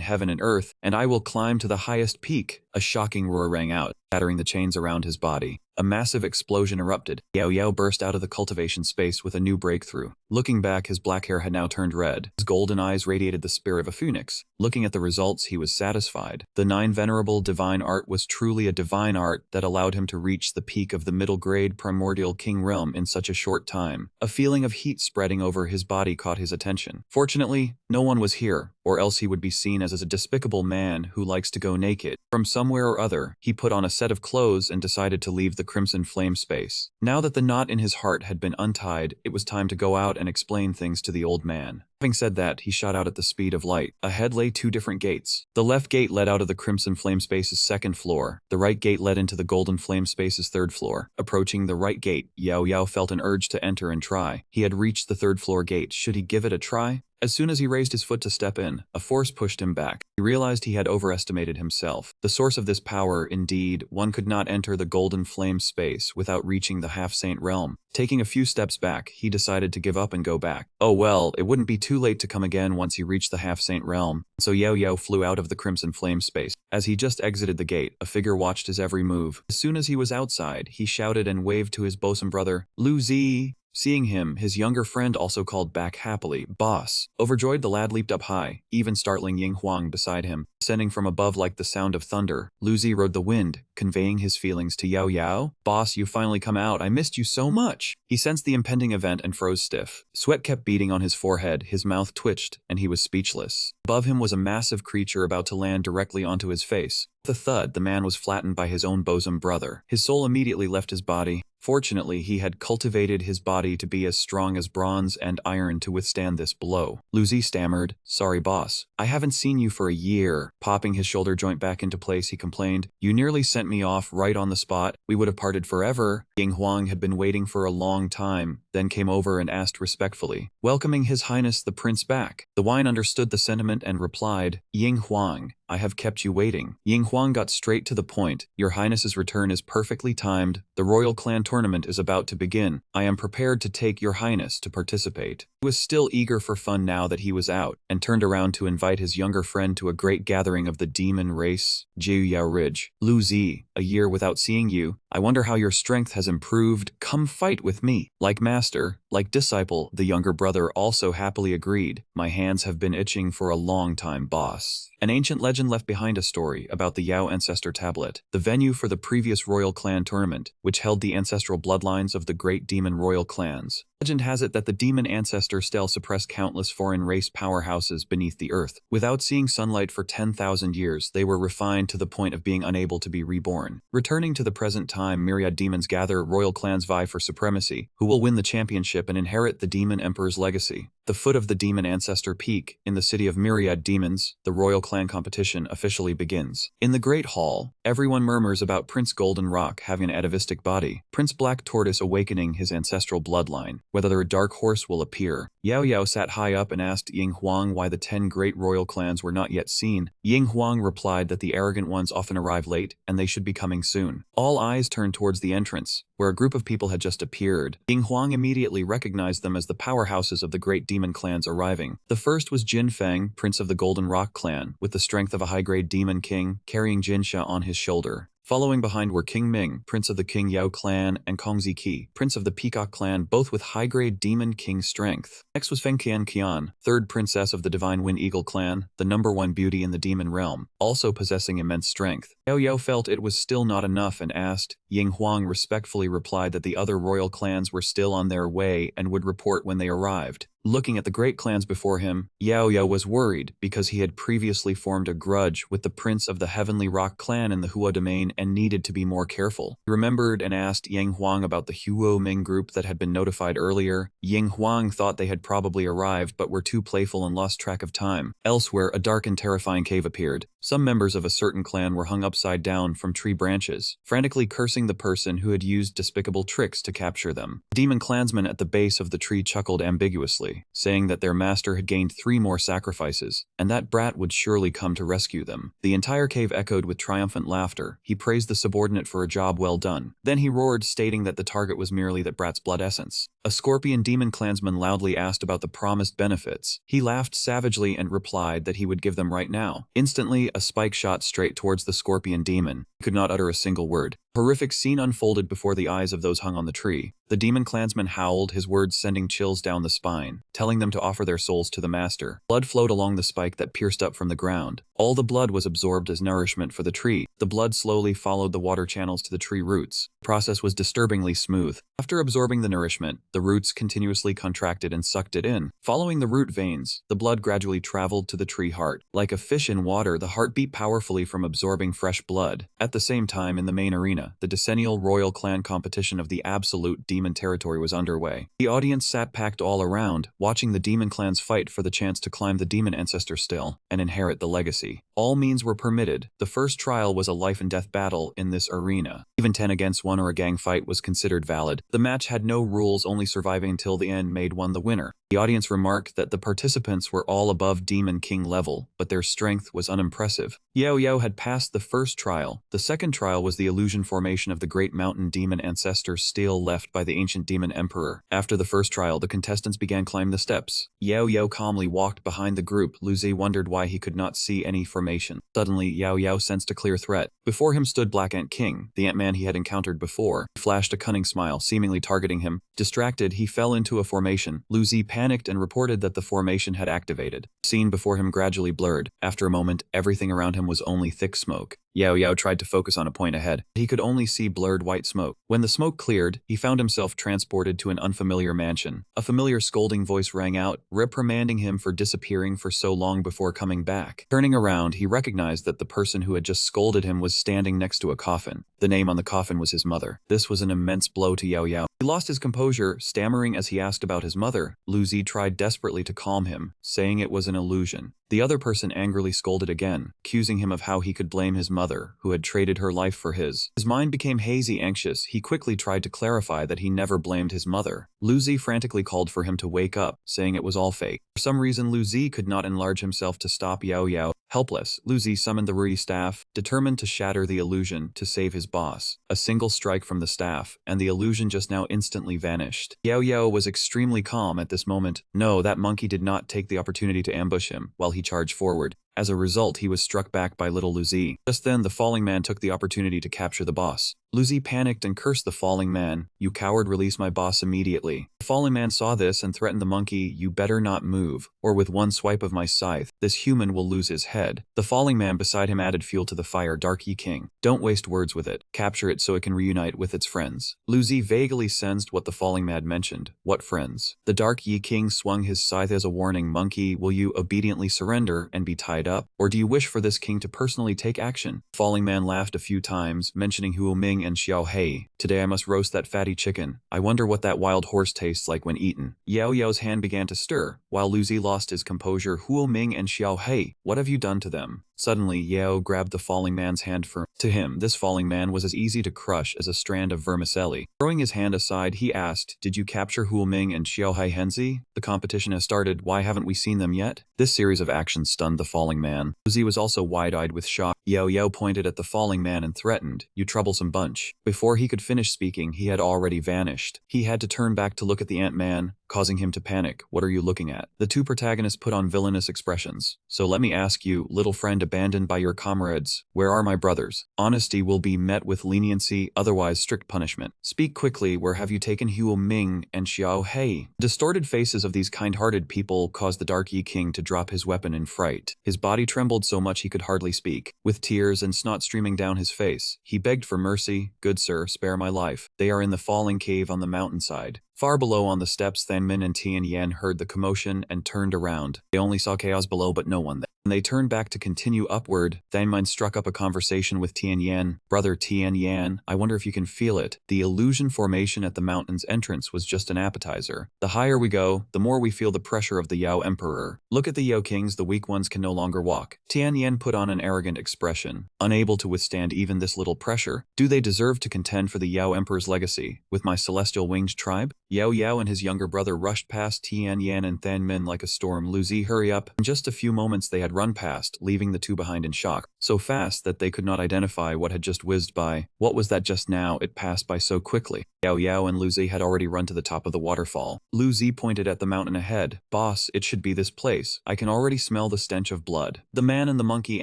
heaven and earth, and I will climb to the highest peak. A shocking roar rang out, shattering the chains around his body. A massive explosion erupted. Yahello burst out of the cultivation space with a new breakthrough. Looking back, his black hair had now turned red. His golden eyes radiated the spirit of a phoenix. Looking at the results, he was satisfied. The 9 venerable divine art was truly a divine art that allowed him to reach the peak of the middle grade primordial king realm in such a short time. A feeling of heat spreading over his body caught his attention. Fortunately, no one was here, or else he would be seen as a despicable man who likes to go naked. From somewhere or other, he put on a set of clothes and decided to leave the Crimson Flame space. Now that the knot in his heart had been untied, it was time to go out and explain things to the old man. Having said that, he shot out at the speed of light. Ahead lay two different gates. The left gate led out of the Crimson Flame Space's second floor. The right gate led into the Golden Flame Space's third floor. Approaching the right gate, Yahello felt an urge to enter and try. He had reached the third floor gate. Should he give it a try? As soon as he raised his foot to step in, a force pushed him back. He realized he had overestimated himself. The source of this power, indeed, one could not enter the Golden Flame Space without reaching the Half-Saint realm. Taking a few steps back, he decided to give up and go back. Oh well, it wouldn't be too late to come again once he reached the Half-Saint realm. So Yahello flew out of the Crimson Flame Space. As he just exited the gate, a figure watched his every move. As soon as he was outside, he shouted and waved to his bosun brother, Luzi. Seeing him, his younger friend also called back happily, Boss. Overjoyed, the lad leaped up high, even startling Ying Huang beside him. Descending from above like the sound of thunder, Luzi rode the wind, conveying his feelings to Yahello. Boss, you finally come out. I missed you so much. He sensed the impending event and froze stiff. Sweat kept beading on his forehead, his mouth twitched, and he was speechless. Above him was a massive creature about to land directly onto his face. With a thud, the man was flattened by his own bosom brother. His soul immediately left his body. Fortunately, he had cultivated his body to be as strong as bronze and iron to withstand this blow. Luzi stammered, Sorry boss, I haven't seen you for a year. Popping his shoulder joint back into place, he complained, You nearly sent me off right on the spot. We would have parted forever. Ying Huang had been waiting for a long time, then came over and asked respectfully, welcoming His Highness the Prince back. The wine understood the sentiment and replied, Ying Huang, I have kept you waiting. Ying Huang got straight to the point. Your Highness's return is perfectly timed. The royal clan tournament is about to begin. I am prepared to take your Highness to participate. He was still eager for fun now that he was out, and turned around to invite his younger friend to a great gathering of the demon race, Jiuyao Ridge. Luzi, a year without seeing you. I wonder how your strength has improved. Come fight with me. Like master, like disciple, the younger brother also happily agreed. My hands have been itching for a long time, boss. An ancient legend left behind a story about the Yao Ancestor Tablet, the venue for the previous royal clan tournament, which held the ancestral bloodlines of the great demon royal clans. Legend has it that the demon ancestor still suppressed countless foreign race powerhouses beneath the earth. Without seeing sunlight for 10,000 years, they were refined to the point of being unable to be reborn. Returning to the present time, myriad demons gather, royal clans vie for supremacy. Who will win the championship and inherit the demon emperor's legacy? The foot of the demon ancestor peak, in the city of myriad demons, the royal clan competition officially begins. In the great hall, everyone murmurs about Prince Golden Rock having an atavistic body, Prince Black Tortoise awakening his ancestral bloodline, whether a dark horse will appear. Yahello sat high up and asked Ying Huang why the 10 great royal clans were not yet seen. Ying Huang replied that the arrogant ones often arrive late, and they should be coming soon. All eyes turned towards the entrance, where a group of people had just appeared. Ying Huang immediately recognized them as the powerhouses of the great demon clans arriving. The first was Jin Feng, prince of the Golden Rock clan, with the strength of a high-grade demon king, carrying Jinsha on his shoulder. Following behind were King Ming, prince of the King Yao clan, and Kong Ziki, prince of the Peacock clan, both with high-grade demon king strength. Next was Feng Qian, third princess of the Divine Wind Eagle clan, the #1 beauty in the demon realm, also possessing immense strength. Yahello felt it was still not enough and asked. Ying Huang respectfully replied that the other royal clans were still on their way and would report when they arrived. Looking at the great clans before him, Yahello was worried because he had previously formed a grudge with the prince of the Heavenly Rock clan in the Hua domain and needed to be more careful. He remembered and asked Ying Huang about the Huo Ming group that had been notified earlier. Ying Huang thought they had probably arrived but were too playful and lost track of time. Elsewhere, a dark and terrifying cave appeared. Some members of a certain clan were hung upside down from tree branches, frantically cursing the person who had used despicable tricks to capture them. The demon clansman at the base of the tree chuckled ambiguously, saying that their master had gained 3 more sacrifices, and that Brat would surely come to rescue them. The entire cave echoed with triumphant laughter. He praised the subordinate for a job well done. Then he roared, stating that the target was merely that Brat's blood essence. A scorpion demon clansman loudly asked about the promised benefits. He laughed savagely and replied that he would give them right now. Instantly, a spike shot straight towards the scorpion demon. He could not utter a single word. A horrific scene unfolded before the eyes of those hung on the tree. The demon clansman howled, his words sending chills down the spine, telling them to offer their souls to the master. Blood flowed along the spike that pierced up from the ground. All the blood was absorbed as nourishment for the tree. The blood slowly followed the water channels to the tree roots. The process was disturbingly smooth. After absorbing the nourishment, the roots continuously contracted and sucked it in. Following the root veins, the blood gradually traveled to the tree heart. Like a fish in water, the heart beat powerfully from absorbing fresh blood. At the same time, in the main arena, the decennial royal clan competition of the absolute demon territory was underway. The audience sat packed all around, watching the demon clans fight for the chance to climb the demon ancestor still and inherit the legacy. All means were permitted. The first trial was a life and death battle in this arena. Even 10 against 1 or a gang fight was considered valid. The match had no rules, only surviving until the end made one the winner. The audience remarked that the participants were all above Demon King level, but their strength was unimpressive. Yahello had passed the first trial. The second trial was the illusion formation of the great mountain demon ancestor still left by the ancient demon emperor. After the first trial, the contestants began climbing the steps. Yahello calmly walked behind the group. Luzi wondered why he could not see any formation. Suddenly, Yahello sensed a clear threat. Before him stood Black Ant King, the ant-man he had encountered before. He flashed a cunning smile, seemingly targeting him. Distracted, he fell into a formation. Luzi panicked and reported that the formation had activated. The scene before him gradually blurred. After a moment, everything around him was only thick smoke. Yahello tried to focus on a point ahead. He could only see blurred white smoke. When the smoke cleared, he found himself transported to an unfamiliar mansion. A familiar scolding voice rang out, reprimanding him for disappearing for so long before coming back. Turning around, he recognized that the person who had just scolded him was standing next to a coffin. The name on the coffin was his mother. This was an immense blow to Yahello. He lost his composure, stammering as he asked about his mother. Luzi tried desperately to calm him, saying it was an illusion. The other person angrily scolded again, accusing him of how he could blame his mother, who had traded her life for his. His mind became hazy, anxious. He quickly tried to clarify that he never blamed his mother. Luzi frantically called for him to wake up, saying it was all fake. For some reason, Luzi could not enlarge himself to stop Yahello. Helpless, Luzi summoned the Rui staff, determined to shatter the illusion to save his boss. A single strike from the staff, and the illusion just now instantly vanished. Yahello was extremely calm at this moment. No, that monkey did not take the opportunity to ambush him while he charged forward. As a result, he was struck back by little Luzi. Just then, the falling man took the opportunity to capture the boss. Luzi panicked and cursed the falling man. "You coward, release my boss immediately." The falling man saw this and threatened the monkey, "You better not move, or with one swipe of my scythe, this human will lose his head." The falling man beside him added fuel to the fire. "Dark Yi King, don't waste words with it. Capture it so it can reunite with its friends." Luzi vaguely sensed what the falling man mentioned. What friends? The Dark Yi King swung his scythe as a warning. "Monkey, will you obediently surrender and be tied up? Or do you wish for this king to personally take action?" The falling man laughed a few times, mentioning Huo Ming and Xiao Hei. "Today I must roast that fatty chicken. I wonder what that wild horse tastes like when eaten." Yahello's hand began to stir, while Luzi lost his composure. "Huo Ming and Xiao Hei, what have you done to them?" Suddenly, Yahello grabbed the falling man's hand firmly. To him, this falling man was as easy to crush as a strand of vermicelli. Throwing his hand aside, he asked, "Did you capture Huo Ming and Xiao Hei Henzi? The competition has started. Why haven't we seen them yet?" This series of actions stunned the falling man. Luzi was also wide-eyed with shock. Yahello pointed at the falling man and threatened, "You troublesome bunch." Before he could finish speaking, he had already vanished. He had to turn back to look at the ant-man, causing him to panic. "What are you looking at?" The two protagonists put on villainous expressions. "So let me ask you, little friend abandoned by your comrades, where are my brothers? Honesty will be met with leniency, otherwise strict punishment. Speak quickly, where have you taken Huo Ming and Xiao Hei?" The distorted faces of these kind-hearted people caused the Dark Yi King to drop his weapon in fright. His body trembled so much he could hardly speak. With tears and snot streaming down his face, he begged for mercy. "Good sir, spare my life. They are in the falling cave on the mountainside." Far below on the steps, Thanmin and Tian Yan heard the commotion and turned around. They only saw chaos below but no one there. When they turned back to continue upward, Thanmin struck up a conversation with Tian Yan. "Brother Tian Yan, I wonder if you can feel it. The illusion formation at the mountain's entrance was just an appetizer. The higher we go, the more we feel the pressure of the Yao Emperor. Look at the Yao Kings, the weak ones can no longer walk." Tian Yan put on an arrogant expression, unable to withstand even this little pressure. "Do they deserve to contend for the Yao Emperor's legacy with my celestial winged tribe?" Yahello and his younger brother rushed past Tian Yan and Thanmin like a storm. "Luzi, hurry up." In just a few moments they had run past, leaving the two behind in shock. So fast that they could not identify what had just whizzed by. What was that just now? It passed by so quickly. Yahello and Luzi had already run to the top of the waterfall. Luzi pointed at the mountain ahead. "Boss, it should be this place. I can already smell the stench of blood." The man and the monkey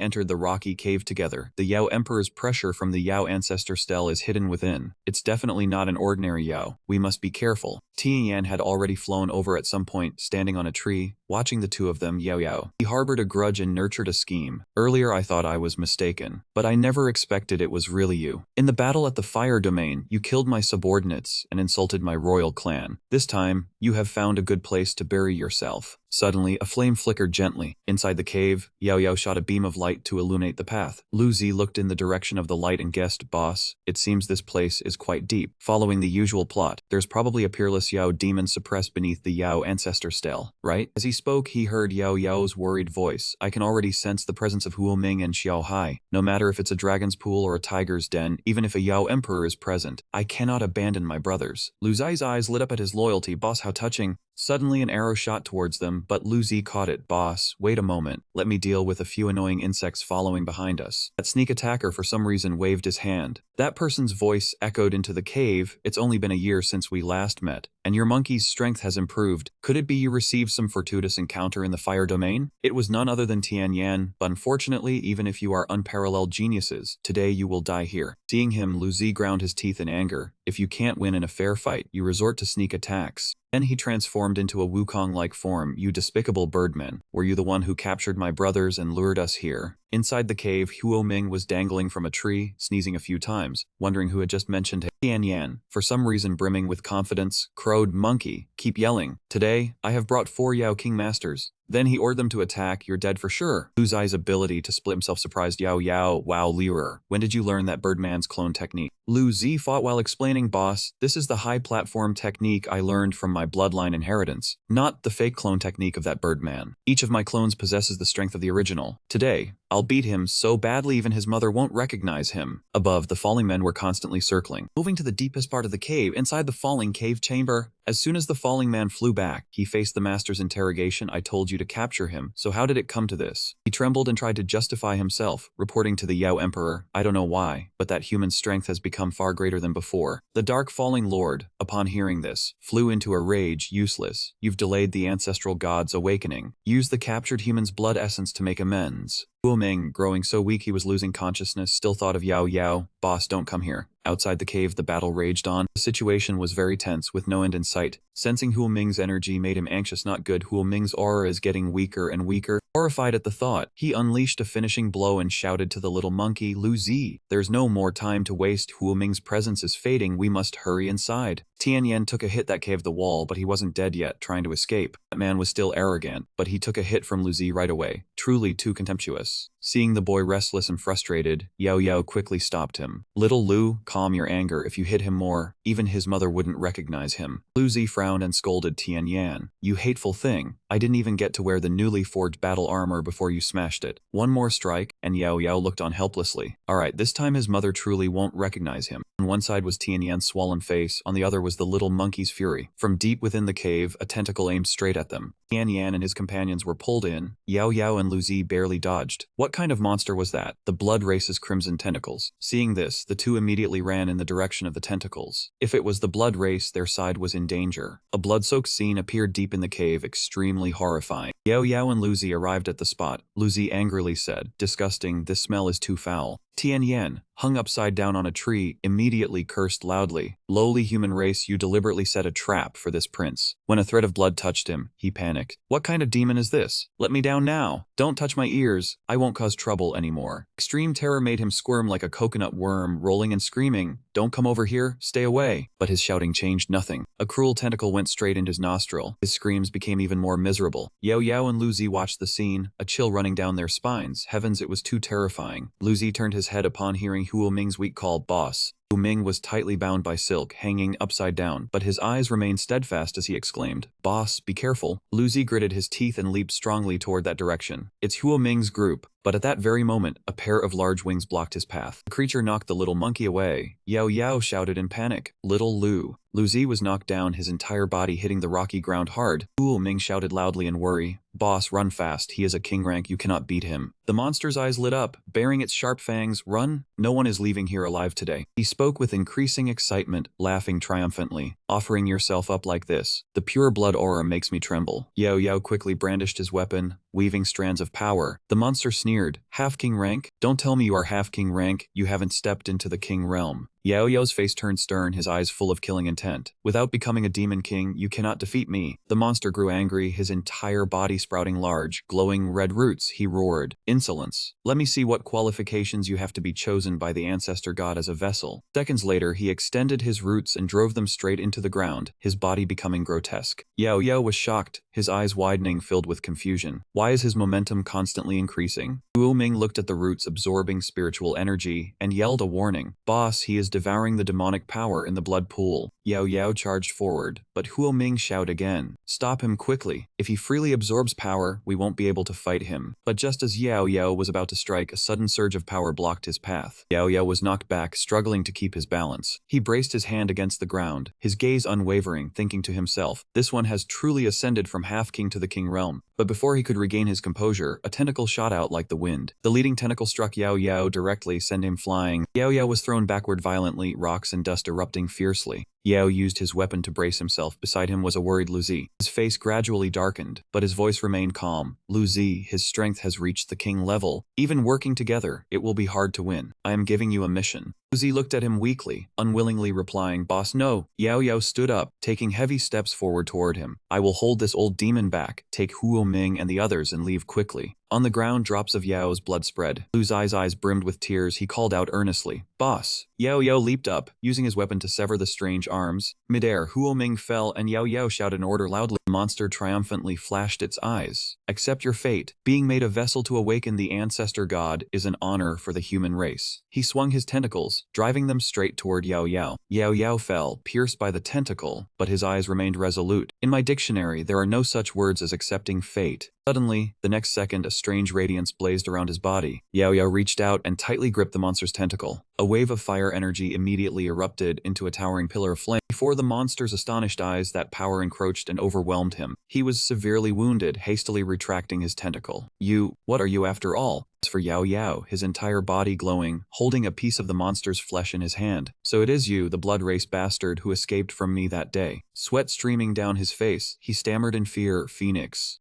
entered the rocky cave together. The Yao Emperor's pressure from the Yao ancestor stele is hidden within. It's definitely not an ordinary Yao. We must be careful. Tian had already flown over at some point, standing on a tree, watching the two of them Yahello. He harbored a grudge and nurtured a scheme. Earlier I thought I was mistaken, but I never expected it was really you. In the battle at the fire domain, you killed my subordinates and insulted my royal clan. This time, you have found a good place to bury yourself. Suddenly, a flame flickered gently. Inside the cave, Yahello shot a beam of light to illuminate the path. Lu Zi looked in the direction of the light and guessed, "Boss, it seems this place is quite deep." Following the usual plot, there's probably a peerless Yao demon suppressed beneath the Yao ancestor stele, right? As he spoke, he heard Yao's worried voice. "I can already sense the presence of Huo Ming and Xiao Hai. No matter if it's a dragon's pool or a tiger's den, even if a Yao emperor is present, I cannot abandon my brothers." Lu Zi's eyes lit up at his loyalty. "Boss, how touching." Suddenly an arrow shot towards them, but Lu Zi caught it. "Boss, wait a moment. Let me deal with a few annoying insects following behind us." That sneak attacker for some reason waved his hand. That person's voice echoed into the cave. "It's only been a year since we last met, and your monkey's strength has improved. Could it be you received some fortuitous encounter in the fire domain?" It was none other than Tian Yan, but unfortunately, even if you are unparalleled geniuses, today you will die here. Seeing him, Lu Zi ground his teeth in anger. If you can't win in a fair fight, you resort to sneak attacks. Then he transformed into a Wukong-like form. "You despicable birdman, were you the one who captured my brothers and lured us here?" Inside the cave, Huo Ming was dangling from a tree, sneezing a few times, wondering who had just mentioned him. Tian Yan, for some reason brimming with confidence, crowed, "Monkey, keep yelling. Today, I have brought 4 Yao King Masters." Then he ordered them to attack. "You're dead for sure." Lu Zi's ability to split himself surprised Yao. "Wow, Liuer, when did you learn that Birdman's clone technique?" Lu Zi fought while explaining, "Boss, this is the high platform technique I learned from my bloodline inheritance, not the fake clone technique of that Birdman. Each of my clones possesses the strength of the original. Today, I'll beat him so badly even his mother won't recognize him." Above, the falling men were constantly circling, moving to the deepest part of the cave, inside the falling cave chamber. As soon as the falling man flew back, he faced the master's interrogation. "I told you to capture him, so how did it come to this?" He trembled and tried to justify himself, reporting to the Yao Emperor, "I don't know why, but that human strength has become far greater than before." The dark falling lord, upon hearing this, flew into a rage. "Useless. You've delayed the ancestral god's awakening. Use the captured human's blood essence to make amends." Huo Ming, growing so weak he was losing consciousness, still thought of Yao. "Boss, don't come here." Outside the cave, the battle raged on. The situation was very tense, with no end in sight. Sensing Huo Ming's energy made him anxious. Not good. Huo Ming's aura is getting weaker and weaker. Horrified at the thought, he unleashed a finishing blow and shouted to the little monkey, "Lu Zi, there's no more time to waste. Huo Ming's presence is fading. We must hurry inside." Tian Yan took a hit that caved the wall, but he wasn't dead yet, trying to escape. That man was still arrogant, but he took a hit from Lu Zi right away. Truly too contemptuous. Seeing the boy restless and frustrated, Yao quickly stopped him. "Little Lu, calm your anger. If you hit him more, even his mother wouldn't recognize him." Lu Zi frowned and scolded Tian Yan. "You hateful thing. I didn't even get to wear the newly forged battle armor before you smashed it. One more strike," and Yao looked on helplessly. Alright, this time his mother truly won't recognize him. On one side was Tian Yan's swollen face, on the other was the little monkey's fury. From deep within the cave, a tentacle aimed straight at them. Tian Yan and his companions were pulled in. Yao and Lu Zi barely dodged. What kind of monster was that? The blood race's crimson tentacles. Seeing this, the two immediately ran in the direction of the tentacles. If it was the blood race, their side was in danger. A blood-soaked scene appeared deep in the cave, extremely horrifying. Yao and Lu Zi arrived at the spot. Lu Zi angrily said, "Disgusting, this smell is too foul." Tian Yan, hung upside down on a tree, immediately cursed loudly. "Lowly human race, you deliberately set a trap for this prince." When a thread of blood touched him, he panicked. "What kind of demon is this? Let me down now. Don't touch my ears. I won't cause trouble anymore." Extreme terror made him squirm like a coconut worm, rolling and screaming, "Don't come over here, stay away." But his shouting changed nothing. A cruel tentacle went straight into his nostril. His screams became even more miserable. Yao and Lu Zi watched the scene, a chill running down their spines. Heavens, it was too terrifying. Lu Zi turned his head upon hearing Huo Ming's weak call, "Boss." Huo Ming was tightly bound by silk, hanging upside down, but his eyes remained steadfast as he exclaimed, "Boss, be careful." Lu Zi gritted his teeth and leaped strongly toward that direction. It's Huo Ming's group. But at that very moment, a pair of large wings blocked his path. The creature knocked the little monkey away. Yao shouted in panic, "Little Lu." Lu Zi was knocked down, his entire body hitting the rocky ground hard. Huo Ming shouted loudly in worry, "Boss, run fast. He is a king rank. You cannot beat him." The monster's eyes lit up, baring its sharp fangs. "Run. No one is leaving here alive today." He spoke with increasing excitement, laughing triumphantly. "Offering yourself up like this. The pure blood aura makes me tremble." Yao quickly brandished his weapon, weaving strands of power. The monster sneered, "Half king rank? Don't tell me you are half king rank. You haven't stepped into the king realm." Yao's face turned stern, his eyes full of killing intent. Without becoming a demon king, you cannot defeat me. The monster grew angry, his entire body sprouting large, glowing red roots. He roared, "Insolence! Let me see what qualifications you have to be chosen by the ancestor god as a vessel." Seconds later, he extended his roots and drove them straight into the ground, his body becoming grotesque. Yao was shocked, his eyes widening, filled with confusion. Why is his momentum constantly increasing? Ming looked at the roots absorbing spiritual energy and yelled a warning. "Boss, he is devouring the demonic power in the blood pool." Yao charged forward, but Ming shouted again, "Stop him quickly. If he freely absorbs power, we won't be able to fight him." But just as Yao was about to strike, a sudden surge of power blocked his path. Yao was knocked back, struggling to keep his balance. He braced his hand against the ground, his gaze unwavering, thinking to himself, "This one has truly ascended from half-king to the king realm." But before he could regain his composure, a tentacle shot out like the wind. The leading tentacle struck Yao directly, sending him flying. Yao was thrown backward violently, rocks and dust erupting fiercely. Yao used his weapon to brace himself. Beside him was a worried Lu Zi. His face gradually darkened, but his voice remained calm. "Lu Zi, his strength has reached the king level. Even working together, it will be hard to win. I am giving you a mission." Lu Zi looked at him weakly, unwillingly replying, "Boss, no." Yao stood up, taking heavy steps forward toward him. "I will hold this old demon back. Take Ming and the others and leave quickly." On the ground, drops of Yao's blood spread. Lu Zi's eyes brimmed with tears. He called out earnestly, "Boss!" Yao leaped up, using his weapon to sever the strange arms. Midair, Ming fell and Yao shouted an order loudly. The monster triumphantly flashed its eyes. "Accept your fate. Being made a vessel to awaken the ancestor god is an honor for the human race." He swung his tentacles, driving them straight toward Yao. Yao fell, pierced by the tentacle, but his eyes remained resolute. "In my dictionary, there are no such words as accepting fate." Suddenly, the next second, a strange radiance blazed around his body. Yao reached out and tightly gripped the monster's tentacle. A wave of fire energy immediately erupted into a towering pillar of flame. Before the monster's astonished eyes, that power encroached and overwhelmed him. He was severely wounded, hastily retracting his tentacle. What are you after all?" As for Yao, his entire body glowing, holding a piece of the monster's flesh in his hand. "So it is you, the blood-race bastard who escaped from me that day." Sweat streaming down his face, he stammered in fear, "Phoenix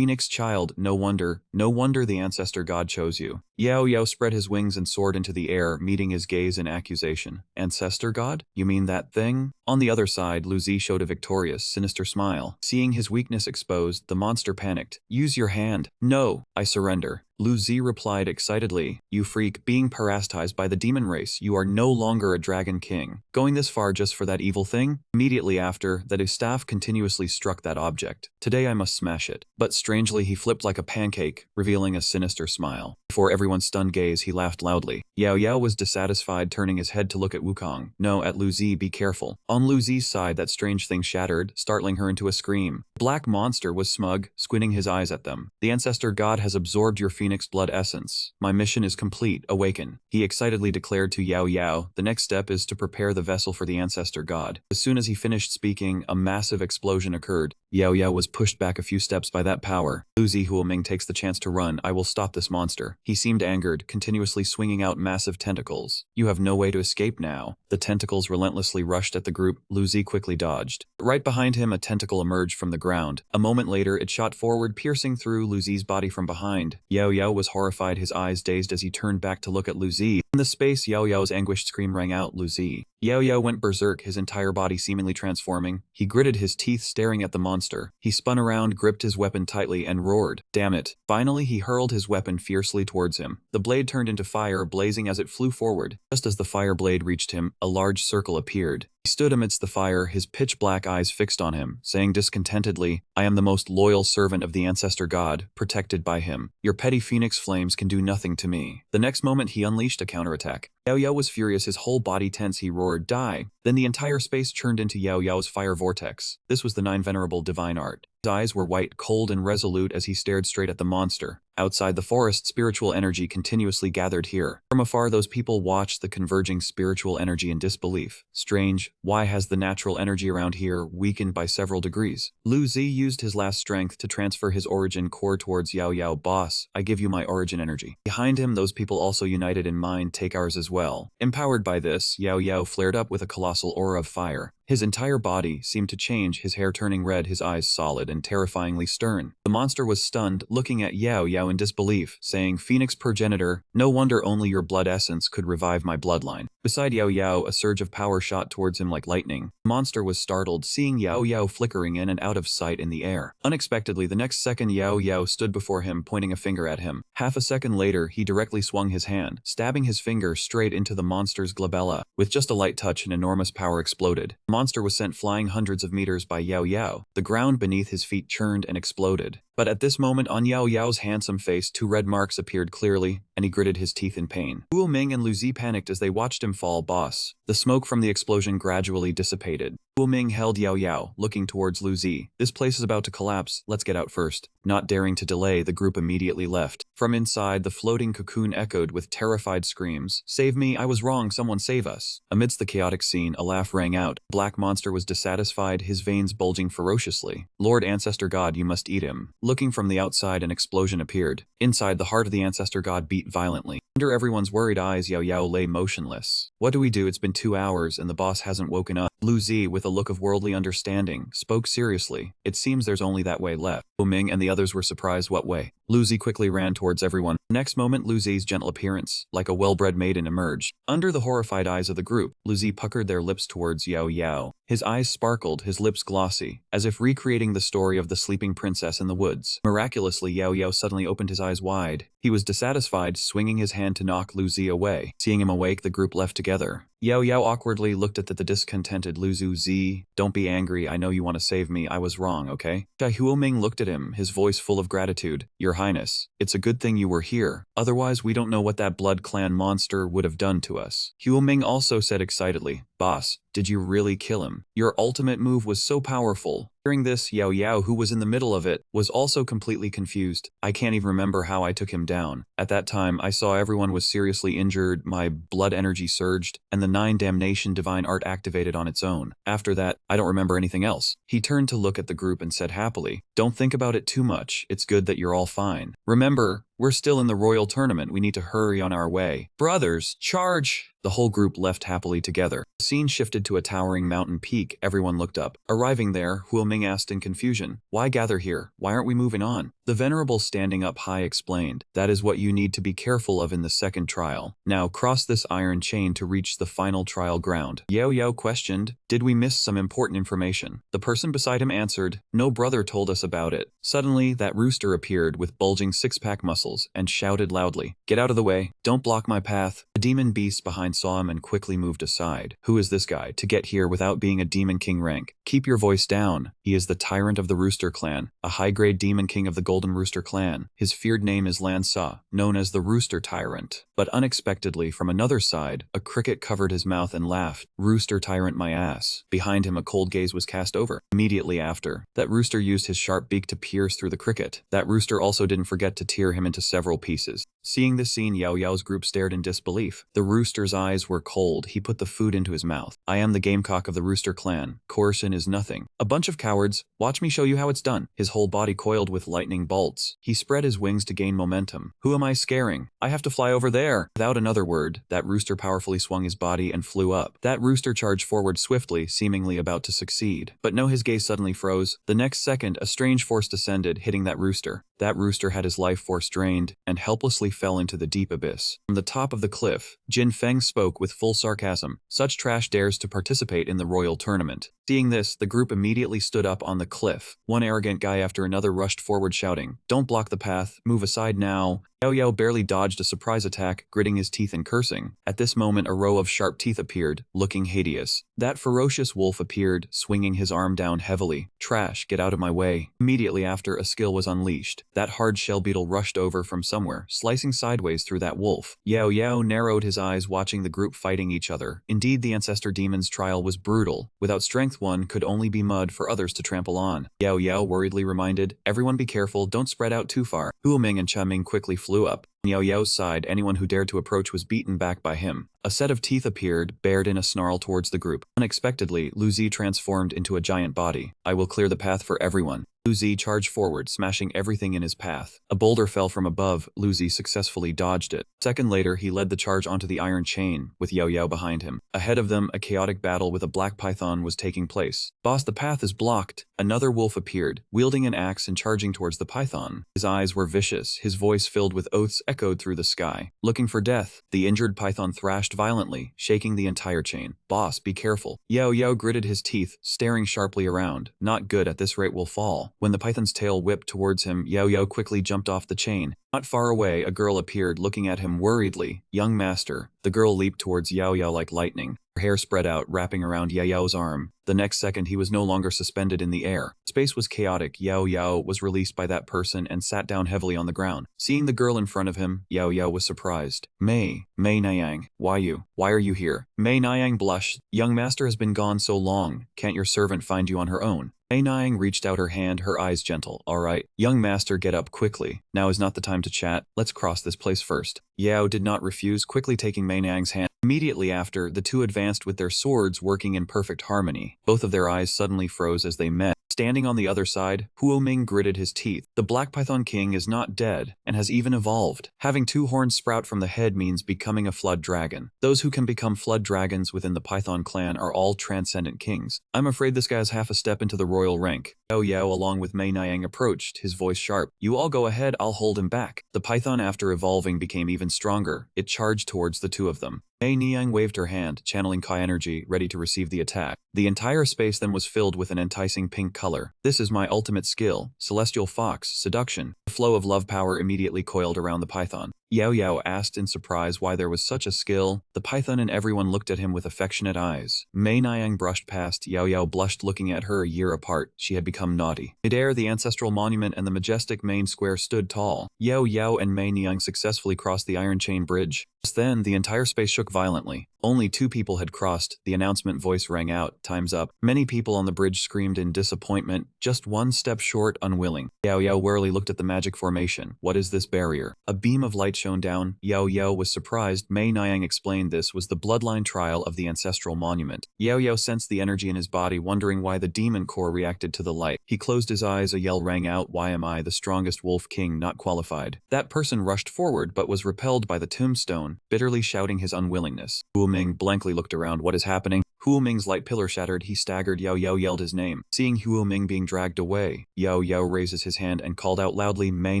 child, no wonder the ancestor god chose you." Yao spread his wings and soared into the air, meeting his gaze in accusation. "Ancestor god? You mean that thing?" On the other side, Lu Zi showed a victorious, sinister smile. Seeing his weakness exposed, the monster panicked. "Use your hand." "No, I surrender." Lu Zi replied excitedly, "You freak, being parasitized by the demon race, you are no longer a dragon king. Going this far just for that evil thing?" Immediately after, that his staff continuously struck that object. "Today I must smash it." But strangely, he flipped like a pancake, revealing a sinister smile. Before everyone's stunned gaze, he laughed loudly. Yao was dissatisfied, turning his head to look at Wukong. No, at Lu Zi, "Be careful." On Lu Zi's side, that strange thing shattered, startling her into a scream. The black monster was smug, squinting his eyes at them. "The ancestor god has absorbed your Phoenix blood essence. My mission is complete. Awaken." He excitedly declared to Yao, "The next step is to prepare the vessel for the ancestor god." As soon as he finished speaking, a massive explosion occurred. Yao was pushed back a few steps by that power. Lu Zi Ming takes the chance to run. "I will stop this monster." He seemed angered, continuously swinging out massive tentacles. "You have no way to escape now." The tentacles relentlessly rushed at the group. Lu Zi quickly dodged. Right behind him, a tentacle emerged from the ground. A moment later, it shot forward, piercing through Lu Zi's body from behind. Yao was horrified, his eyes dazed as he turned back to look at Lu Zi. In the space, Yao's anguished scream rang out, "Lu Zi." Yao went berserk, his entire body seemingly transforming. He gritted his teeth, staring at the monster. He spun around, gripped his weapon tightly, and roared, "Damn it." Finally, he hurled his weapon fiercely towards him. The blade turned into fire, blazing as it flew forward. Just as the fire blade reached him, a large circle appeared. He stood amidst the fire, his pitch-black eyes fixed on him, saying discontentedly, "I am the most loyal servant of the ancestor god, protected by him. Your petty phoenix flames can do nothing to me." The next moment, he unleashed a counterattack. Yao was furious, his whole body tense. He roared, "Die!" Then the entire space churned into Yao's fire vortex. This was the 9 venerable divine art. His eyes were white, cold, and resolute as he stared straight at the monster. Outside the forest, spiritual energy continuously gathered here. From afar, those people watched the converging spiritual energy in disbelief. Strange, why has the natural energy around here weakened by several degrees? Lu Zi used his last strength to transfer his origin core towards Yao. "Boss, I give you my origin energy." Behind him, those people also united in mind, "Take ours as well." Empowered by this, Yao flared up with a colossal aura of fire. His entire body seemed to change, his hair turning red, his eyes solid and terrifyingly stern. The monster was stunned, looking at Yahello in disbelief, saying, "Phoenix progenitor, no wonder only your blood essence could revive my bloodline." Beside Yahello, a surge of power shot towards him like lightning. The monster was startled, seeing Yahello flickering in and out of sight in the air. Unexpectedly, the next second Yahello stood before him, pointing a finger at him. Half a second later, he directly swung his hand, stabbing his finger straight into the monster's glabella. With just a light touch, an enormous power exploded. The monster was sent flying hundreds of meters by Yahello. The ground beneath his feet churned and exploded. But at this moment, on Yahello's handsome face, 2 red marks appeared clearly, and he gritted his teeth in pain. Huo Ming and Lu Zi panicked as they watched him fall. "Boss." The smoke from the explosion gradually dissipated. Huo Ming held Yahello, looking towards Lu Zi. "This place is about to collapse, let's get out first." Not daring to delay, the group immediately left. From inside, the floating cocoon echoed with terrified screams. "Save me, I was wrong, someone save us." Amidst the chaotic scene, a laugh rang out. The black monster was dissatisfied, his veins bulging ferociously. "Lord Ancestor God, you must eat him." Looking from the outside, an explosion appeared. Inside, the heart of the Ancestor God beat violently. Under everyone's worried eyes, Yahello lay motionless. "What do we do? It's been 2 hours and the boss hasn't woken up." Lu Zi, with a look of worldly understanding, spoke seriously. "It seems there's only that way left." Huo Ming and the others were surprised. "What way?" Lu Zi quickly ran towards everyone. The next moment, Lu Zi's gentle appearance, like a well-bred maiden, emerged. Under the horrified eyes of the group, Lu Zi puckered their lips towards Yahello. His eyes sparkled, his lips glossy, as if recreating the story of the sleeping princess in the woods. Miraculously, Yahello suddenly opened his eyes wide. He was dissatisfied, swinging his hand to knock Lu Zi away. Seeing him awake, the group left together. Yahello awkwardly looked at the discontented Lu Zi. "Don't be angry, I know you want to save me, I was wrong, okay?" Huo Ming looked at him, his voice full of gratitude. "Your Highness, it's a good thing you were here, otherwise we don't know what that Blood Clan monster would have done to us." Huo Ming also said excitedly, "Boss, did you really kill him? Your ultimate move was so powerful." Hearing this, Yahello, who was in the middle of it, was also completely confused. "I can't even remember how I took him down. At that time, I saw everyone was seriously injured, my blood energy surged, and the 9 damnation divine art activated on its own. After that, I don't remember anything else." He turned to look at the group and said happily, "Don't think about it too much, it's good that you're all fine. Remember, we're still in the royal tournament, we need to hurry on our way. Brothers, charge!" The whole group left happily together. The scene shifted to a towering mountain peak. Everyone looked up. Arriving there, Huo Ming asked in confusion, "Why gather here? Why aren't we moving on?" The venerable standing up high explained, "That is what you need to be careful of in the second trial. Now cross this iron chain to reach the final trial ground." Yahello questioned, "Did we miss some important information?" The person beside him answered, "No brother told us about it." Suddenly, that rooster appeared with bulging six-pack muscles and shouted loudly, "Get out of the way, don't block my path." The demon beast behind saw him and quickly moved aside. "Who is this guy to get here without being a demon king rank? Keep your voice down. He is the tyrant of the Rooster Clan, a high-grade demon king of the Golden Rooster Clan. His feared name is Lan Sa, known as the Rooster Tyrant." But unexpectedly, from another side, a cricket covered his mouth and laughed. "Rooster Tyrant my ass." Behind him, a cold gaze was cast over. Immediately after, that rooster used his sharp beak to pierce through the cricket. That rooster also didn't forget to tear him into several pieces. Seeing this scene, Yahello's group stared in disbelief. The rooster's eyes were cold. He put the food into his mouth. "I am the gamecock of the Rooster Clan. Coercion is nothing. A bunch of cowards. Watch me show you how it's done." His whole body coiled with lightning bolts. He spread his wings to gain momentum. "Who am I scaring? I have to fly over there." Without another word, that rooster powerfully swung his body and flew up. That rooster charged forward swiftly, seemingly about to succeed. But no, his gaze suddenly froze. The next second, a strange force descended, hitting that rooster. That rooster had his life force drained and helplessly fell into the deep abyss. From the top of the cliff, Jin Feng spoke with full sarcasm, "Such trash dares to participate in the royal tournament." Seeing this, the group immediately stood up on the cliff. One arrogant guy after another rushed forward shouting, "Don't block the path, move aside now." Yahello barely dodged a surprise attack, gritting his teeth and cursing. At this moment, a row of sharp teeth appeared, looking hideous. That ferocious wolf appeared, swinging his arm down heavily. "Trash, get out of my way." Immediately after, a skill was unleashed. That hard shell beetle rushed over from somewhere, slicing sideways through that wolf. Yahello narrowed his eyes, watching the group fighting each other. Indeed, the Ancestor Demon's trial was brutal. Without strength, one could only be mud for others to trample on. Yahello worriedly reminded, "Everyone be careful, don't spread out too far." Huo Ming and Cha Ming quickly flew up. On Yaoyao's side, anyone who dared to approach was beaten back by him. A set of teeth appeared, bared in a snarl towards the group. Unexpectedly, Lu Zi transformed into a giant body. I will clear the path for everyone. Lu Zi charged forward, smashing everything in his path. A boulder fell from above. Lu Zi successfully dodged it. A second later, he led the charge onto the iron chain, with Yahello behind him. Ahead of them, a chaotic battle with a black python was taking place. Boss, the path is blocked. Another wolf appeared, wielding an axe and charging towards the python. His eyes were vicious, his voice filled with oaths echoed through the sky. Looking for death, the injured python thrashed violently, shaking the entire chain. Boss, be careful. Yahello gritted his teeth, staring sharply around. Not good, at this rate we'll fall. When the python's tail whipped towards him, Yahello quickly jumped off the chain. Not far away, a girl appeared, looking at him worriedly. Young master. The girl leaped towards Yahello like lightning. Her hair spread out, wrapping around Yahello's arm. The next second, he was no longer suspended in the air. Space was chaotic. Yahello was released by that person and sat down heavily on the ground. Seeing the girl in front of him, Yahello was surprised. Mei Nayang, why are you here? Mei Nayang blushed. Young master has been gone so long. Can't your servant find you on her own? Mei Nayang reached out her hand, her eyes gentle. All right, young master, get up quickly. Now is not the time to chat. Let's cross this place first. Yao did not refuse, quickly taking Mei Nayang's hand. Immediately after, the two advanced with their swords working in perfect harmony. Both of their eyes suddenly froze as they met. Standing on the other side, Huo Ming gritted his teeth. The Black Python King is not dead, and has even evolved. Having two horns sprout from the head means becoming a flood dragon. Those who can become flood dragons within the Python clan are all transcendent kings. I'm afraid this guy is half a step into the royal rank. Yao along with Mei Nayang approached, his voice sharp. You all go ahead, I'll hold him back. The python, after evolving, became even stronger. It charged towards the two of them. Mei Nayang waved her hand, channeling Kai energy, ready to receive the attack. The entire space then was filled with an enticing pink color. This is my ultimate skill, Celestial Fox, Seduction. A flow of love power immediately coiled around the python. Yao asked in surprise why there was such a skill. The python and everyone looked at him with affectionate eyes. Mei Nayang brushed past. Yao blushed, looking at her a year apart. She had become naughty. Midair, the ancestral monument and the majestic main square stood tall. Yao and Mei Nayang successfully crossed the iron chain bridge. Just then, the entire space shook violently. Only 2 people had crossed. The announcement voice rang out, time's up. Many people on the bridge screamed in disappointment, just 1 step short, unwilling. Yao warily looked at the magic formation. What is this barrier? A beam of light shone down. Yao was surprised. Mei Nayang explained this was the bloodline trial of the ancestral monument. Yao sensed the energy in his body, wondering why the demon core reacted to the light. He closed his eyes, a yell rang out, why am I, the strongest wolf king, not qualified? That person rushed forward but was repelled by the tombstone, bitterly shouting his unwillingness. Huo Ming blankly looked around. What is happening? Huo Ming's light pillar shattered. He staggered. Yao yelled his name. Seeing Huo Ming being dragged away, Yao raises his hand and called out loudly. Mei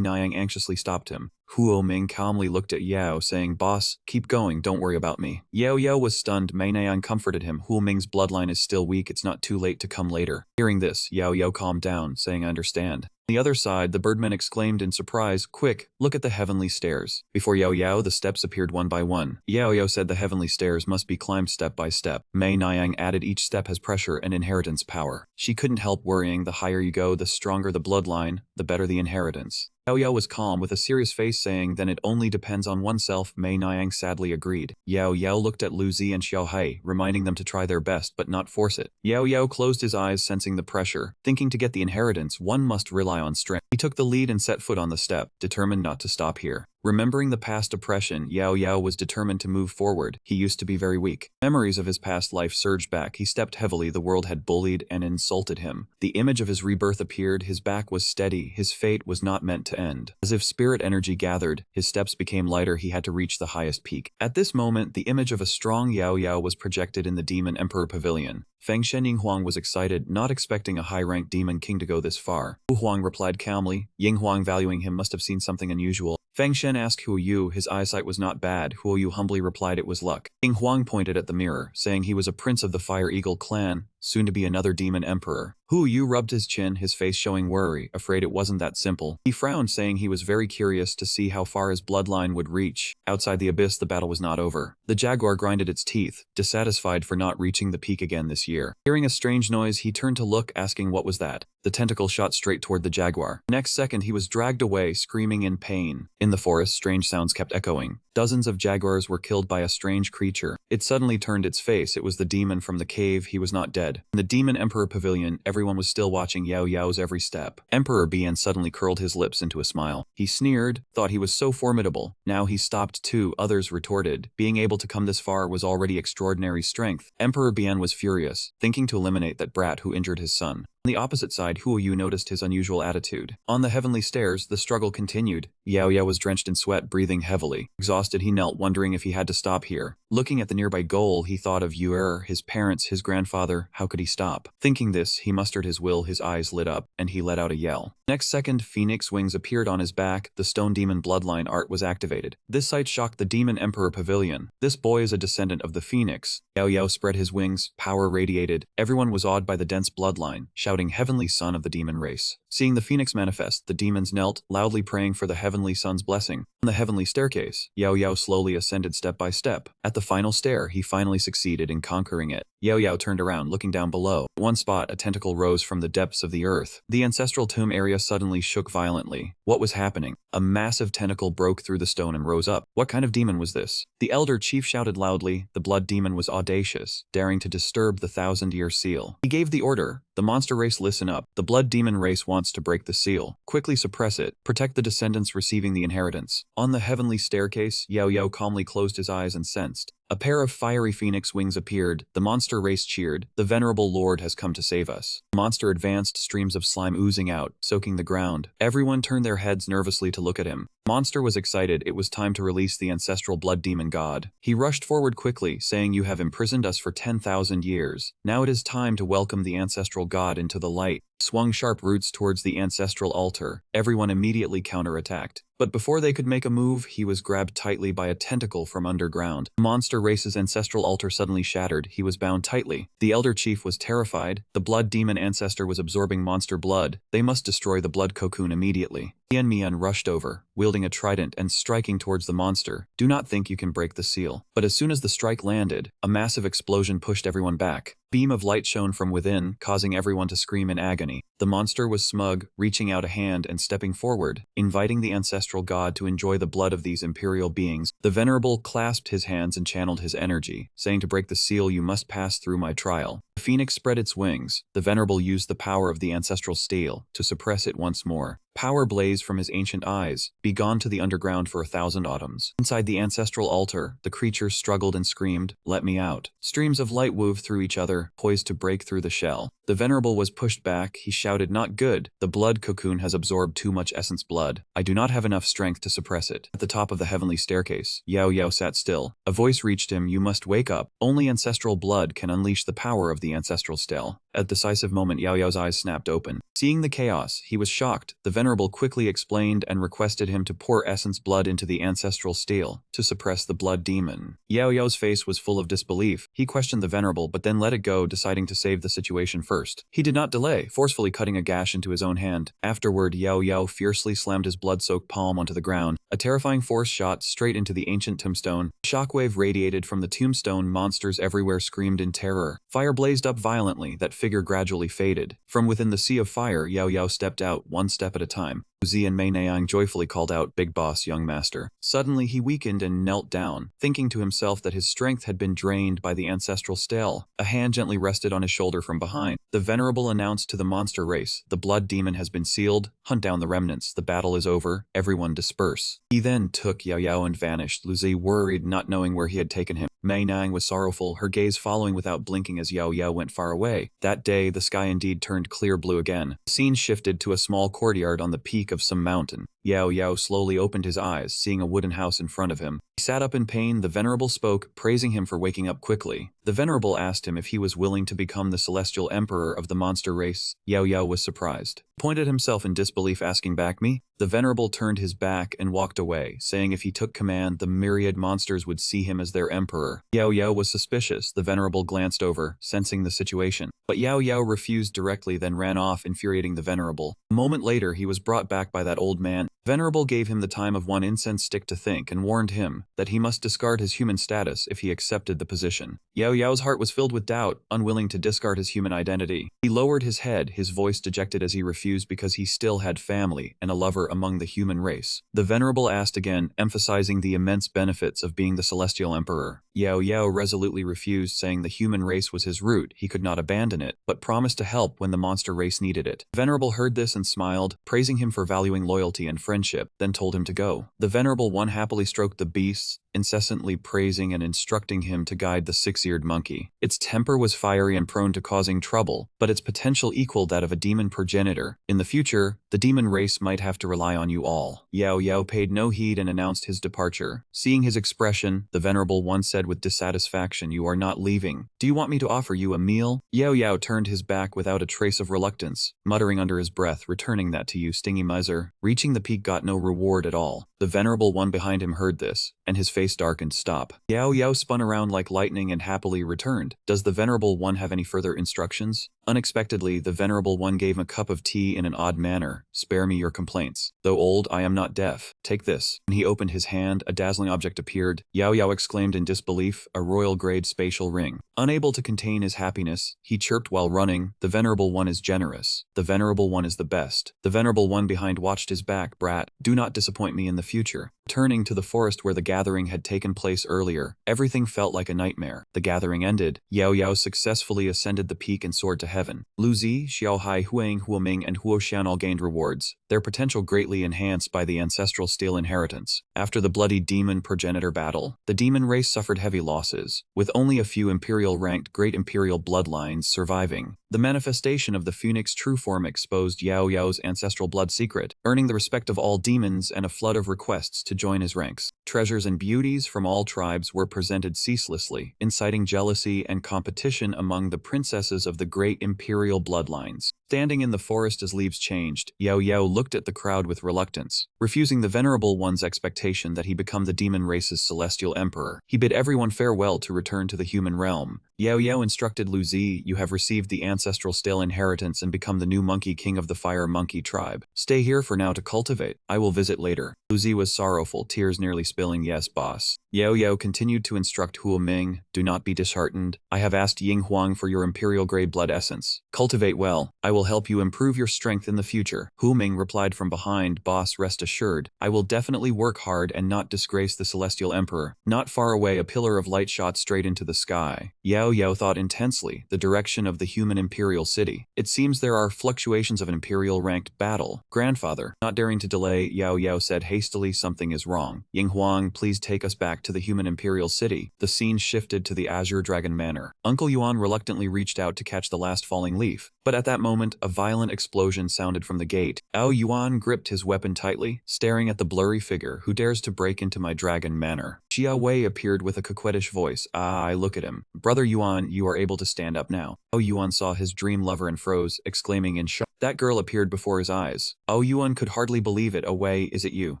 Nayang anxiously stopped him. Huo Ming calmly looked at Yao, saying, Boss, keep going, don't worry about me. Yao was stunned. Mei Nayang comforted him. Huo Ming's bloodline is still weak, it's not too late to come later. Hearing this, Yao calmed down, saying, I understand. On the other side, the birdmen exclaimed in surprise, quick, look at the heavenly stairs. Before Yao, the steps appeared one by one. Yao said the heavenly stairs must be climbed step by step. Mei Nayang added each step has pressure and inheritance power. She couldn't help worrying, the higher you go, the stronger the bloodline, the better the inheritance. Yao was calm with a serious face, saying, then it only depends on oneself. Mei Nayang sadly agreed. Yao looked at Lu Zi and Xiaohai, reminding them to try their best but not force it. Yao closed his eyes, sensing the pressure. Thinking to get the inheritance, one must rely on strength. He took the lead and set foot on the step, determined not to stop here. Remembering the past oppression, Yao was determined to move forward. He used to be very weak. Memories of his past life surged back. He stepped heavily. The world had bullied and insulted him. The image of his rebirth appeared. His back was steady. His fate was not meant to end. As if spirit energy gathered, his steps became lighter. He had to reach the highest peak. At this moment, the image of a strong Yao was projected in the Demon Emperor Pavilion. Feng Shen Yinghuang was excited, not expecting a high-ranked demon king to go this far. Wu Huang replied calmly. Yinghuang, valuing him, must have seen something unusual. Feng Shen asked Huo Yu. His eyesight was not bad. Huo Yu humbly replied it was luck. King Huang pointed at the mirror, saying he was a prince of the Fire Eagle clan, soon to be another demon emperor. Huo Yu rubbed his chin, his face showing worry, afraid it wasn't that simple. He frowned, saying he was very curious to see how far his bloodline would reach. Outside the abyss, the battle was not over. The jaguar grinded its teeth, dissatisfied for not reaching the peak again this year. Hearing a strange noise, he turned to look, asking what was that. The tentacle shot straight toward the jaguar. Next second, he was dragged away, screaming in pain. In the forest, strange sounds kept echoing. Dozens of jaguars were killed by a strange creature. It suddenly turned its face. It was the demon from the cave. He was not dead. fled. In the Demon Emperor Pavilion, everyone was still watching Yao Yao's every step. Emperor Bian suddenly curled his lips into a smile. He sneered, thought he was so formidable. Now he stopped too, others retorted. Being able to come this far was already extraordinary strength. Emperor Bian was furious, thinking to eliminate that brat who injured his son. On the opposite side, Huo Yu noticed his unusual attitude. On the heavenly stairs, the struggle continued. Yao Yao was drenched in sweat, breathing heavily. Exhausted, he knelt, wondering if he had to stop here. Looking at the nearby goal, he thought of Yuer, his parents, his grandfather. How could he stop? Thinking this, he mustered his will, his eyes lit up, and he let out a yell. Next second, phoenix wings appeared on his back. The stone demon bloodline art was activated. This sight shocked the Demon Emperor Pavilion. This boy is a descendant of the phoenix. Yao Yao spread his wings, power radiated. Everyone was awed by the dense bloodline, shouting, "Heavenly Son of the demon race." Seeing the phoenix manifest, the demons knelt, loudly praying for the heavenly son's blessing. On the heavenly staircase, Yao Yao slowly ascended step by step. At the final stair, he finally succeeded in conquering it. Yao Yao turned around, looking down below. At one spot, a tentacle rose from the depths of the earth. The ancestral tomb area suddenly shook violently. What was happening? A massive tentacle broke through the stone and rose up. What kind of demon was this? The elder chief shouted loudly. The blood demon was audacious, daring to disturb the 1,000-year seal. He gave the order. The monster race, listen up. The blood demon race wants to break the seal. Quickly suppress it. Protect the descendants receiving the inheritance. On the heavenly staircase, Yao Yao calmly closed his eyes and sensed. A pair of fiery phoenix wings appeared. The monster race cheered. The venerable lord has come to save us. The monster advanced, streams of slime oozing out, soaking the ground. Everyone turned their heads nervously to look at him. Monster was excited. It was time to release the ancestral blood demon god. He rushed forward quickly, saying, "You have imprisoned us for 10,000 years. Now it is time to welcome the ancestral god into the light." Swung sharp roots towards the ancestral altar. Everyone immediately counterattacked. But before they could make a move, he was grabbed tightly by a tentacle from underground. The monster race's ancestral altar suddenly shattered. He was bound tightly. The elder chief was terrified. The blood demon ancestor was absorbing monster blood. They must destroy the blood cocoon immediately. Mian Mian rushed over, wielding a trident and striking towards the monster. Do not think you can break the seal. But as soon as the strike landed, a massive explosion pushed everyone back. Beam of light shone from within, causing everyone to scream in agony. The monster was smug, reaching out a hand and stepping forward, inviting the ancestral god to enjoy the blood of these imperial beings. The venerable clasped his hands and channeled his energy, saying, "To break the seal, you must pass through my trial." The phoenix spread its wings. The venerable used the power of the ancestral steel to suppress it once more. Power blazed from his ancient eyes. Be gone to the underground for 1,000 autumns. Inside the ancestral altar, the creatures struggled and screamed, "Let me out." Streams of light wove through each other, poised to break through the shell. The venerable was pushed back. He shouted, "Not good. The blood cocoon has absorbed too much essence blood. I do not have enough strength to suppress it." At the top of the heavenly staircase, Yao Yao sat still. A voice reached him, "You must wake up. Only ancestral blood can unleash the power of the ancestral stele." At the decisive moment, Yao Yao's eyes snapped open. Seeing the chaos, he was shocked. The venerable quickly explained and requested him to pour essence blood into the ancestral stele to suppress the blood demon. Yao Yao's face was full of disbelief. He questioned the venerable, but then let it go, deciding to save the situation first. He did not delay, forcefully cutting a gash into his own hand. Afterward, Yao Yao fiercely slammed his blood-soaked palm onto the ground. A terrifying force shot straight into the ancient tombstone. A shockwave radiated from the tombstone. Monsters everywhere screamed in terror. Fire blazed up violently. That figure gradually faded. From within the sea of fire, Yao Yao stepped out, one step at a time. Zi and Mei Niang joyfully called out, "Big boss, young master." Suddenly he weakened and knelt down, thinking to himself that his strength had been drained by the ancestral stele. A hand gently rested on his shoulder from behind. The venerable announced to the monster race, "The blood demon has been sealed. Hunt down the remnants. The battle is over. Everyone disperse." He then took Yao Yao and vanished. Lu Zi worried, not knowing where he had taken him. Mei Niang was sorrowful, her gaze following without blinking as Yao Yao went far away. That day, the sky indeed turned clear blue again. The scene shifted to a small courtyard on the peak of some mountain. Yao Yao slowly opened his eyes, seeing a wooden house in front of him. He sat up in pain. The venerable spoke, praising him for waking up quickly. The venerable asked him if he was willing to become the celestial emperor of the monster race. Yao Yao was surprised. Pointed himself in disbelief, asking, "Back me?" The venerable turned his back and walked away, saying if he took command, the myriad monsters would see him as their emperor. Yao Yao was suspicious. The venerable glanced over, sensing the situation. But Yao Yao refused directly, then ran off, infuriating the venerable. A moment later, he was brought back by that old man. Venerable gave him the time of one incense stick to think and warned him, that he must discard his human status if he accepted the position. Yao Yao's heart was filled with doubt, unwilling to discard his human identity. He lowered his head, his voice dejected as he refused because he still had family and a lover among the human race. The Venerable asked again, emphasizing the immense benefits of being the Celestial Emperor. Yao Yao resolutely refused, saying the human race was his root, he could not abandon it, but promised to help when the monster race needed it. The Venerable heard this and smiled, praising him for valuing loyalty and friendship, then told him to go. The Venerable One happily stroked the beasts, incessantly praising and instructing him to guide the six-eared monkey. Its temper was fiery and prone to causing trouble, but its potential equaled that of a demon progenitor. In the future, the demon race might have to rely on you all. Yao Yao paid no heed and announced his departure. Seeing his expression, the Venerable One said with dissatisfaction, "You are not leaving. Do you want me to offer you a meal?" Yao Yao turned his back without a trace of reluctance, muttering under his breath, "Returning that to you, stingy miser." Reaching the peak got no reward at all. The Venerable One behind him heard this, and his face darkened. Stop. Yao Yao spun around like lightning and happily returned. Does the Venerable One have any further instructions? Unexpectedly, the Venerable One gave him a cup of tea in an odd manner. "Spare me your complaints. Though old, I am not deaf. Take this." When he opened his hand, a dazzling object appeared. Yao Yao exclaimed in disbelief, a royal-grade spatial ring. Unable to contain his happiness, he chirped while running, "The Venerable One is generous. The Venerable One is the best." The Venerable One behind watched his back. "Brat, do not disappoint me in the future." Turning to the forest where the gathering had taken place earlier, everything felt like a nightmare. The gathering ended. Yao Yao successfully ascended the peak and soared to heaven. Lu Zi, Xiaohai, Huang, Huoming, and Huoxian all gained rewards, their potential greatly enhanced by the ancestral steel inheritance. After the bloody demon progenitor battle, the demon race suffered heavy losses, with only a few imperial-ranked great imperial bloodlines surviving. The manifestation of the Phoenix true form exposed Yao Yao's ancestral blood secret, earning the respect of all demons and a flood of requests to join his ranks. Treasures and beauties from all tribes were presented ceaselessly, inciting jealousy and competition among the princesses of the great imperial bloodlines. Standing in the forest as leaves changed, Yao Yao looked at the crowd with reluctance, refusing the Venerable One's expectation that he become the demon race's celestial emperor. He bid everyone farewell to return to the human realm. Yao Yao instructed Lu Zi, "You have received the ancestral stale inheritance and become the new monkey king of the fire monkey tribe. Stay here for now to cultivate. I will visit later." Lu Zi was sorrowful, tears nearly spilling. "Yes, boss." Yao Yao continued to instruct Huo Ming, "Do not be disheartened. I have asked Ying Huang for your imperial-grade blood essence. Cultivate well. I will help you improve your strength in the future." Huo Ming replied from behind, "Boss, rest assured. I will definitely work hard and not disgrace the Celestial Emperor." Not far away, a pillar of light shot straight into the sky. Yao Yao thought intensely, the direction of the human imperial city. It seems there are fluctuations of an imperial-ranked battle. "Grandfather." Not daring to delay, Yao Yao said hastily, "Something is wrong. Ying Huang, please take us back to the human imperial city." The scene shifted to the Azure Dragon Manor. Uncle Yuan reluctantly reached out to catch the last falling leaf, but at that moment, a violent explosion sounded from the gate. Ao Yuan gripped his weapon tightly, staring at the blurry figure. "Who dares to break into my dragon manor?" Xia Wei appeared with a coquettish voice. "Ah, I look at him. Brother Yuan, you are able to stand up now." Ao Yuan saw his dream lover and froze, exclaiming in shock. That girl appeared before his eyes. Ao Yuan could hardly believe it. "Oh Wei, is it you?"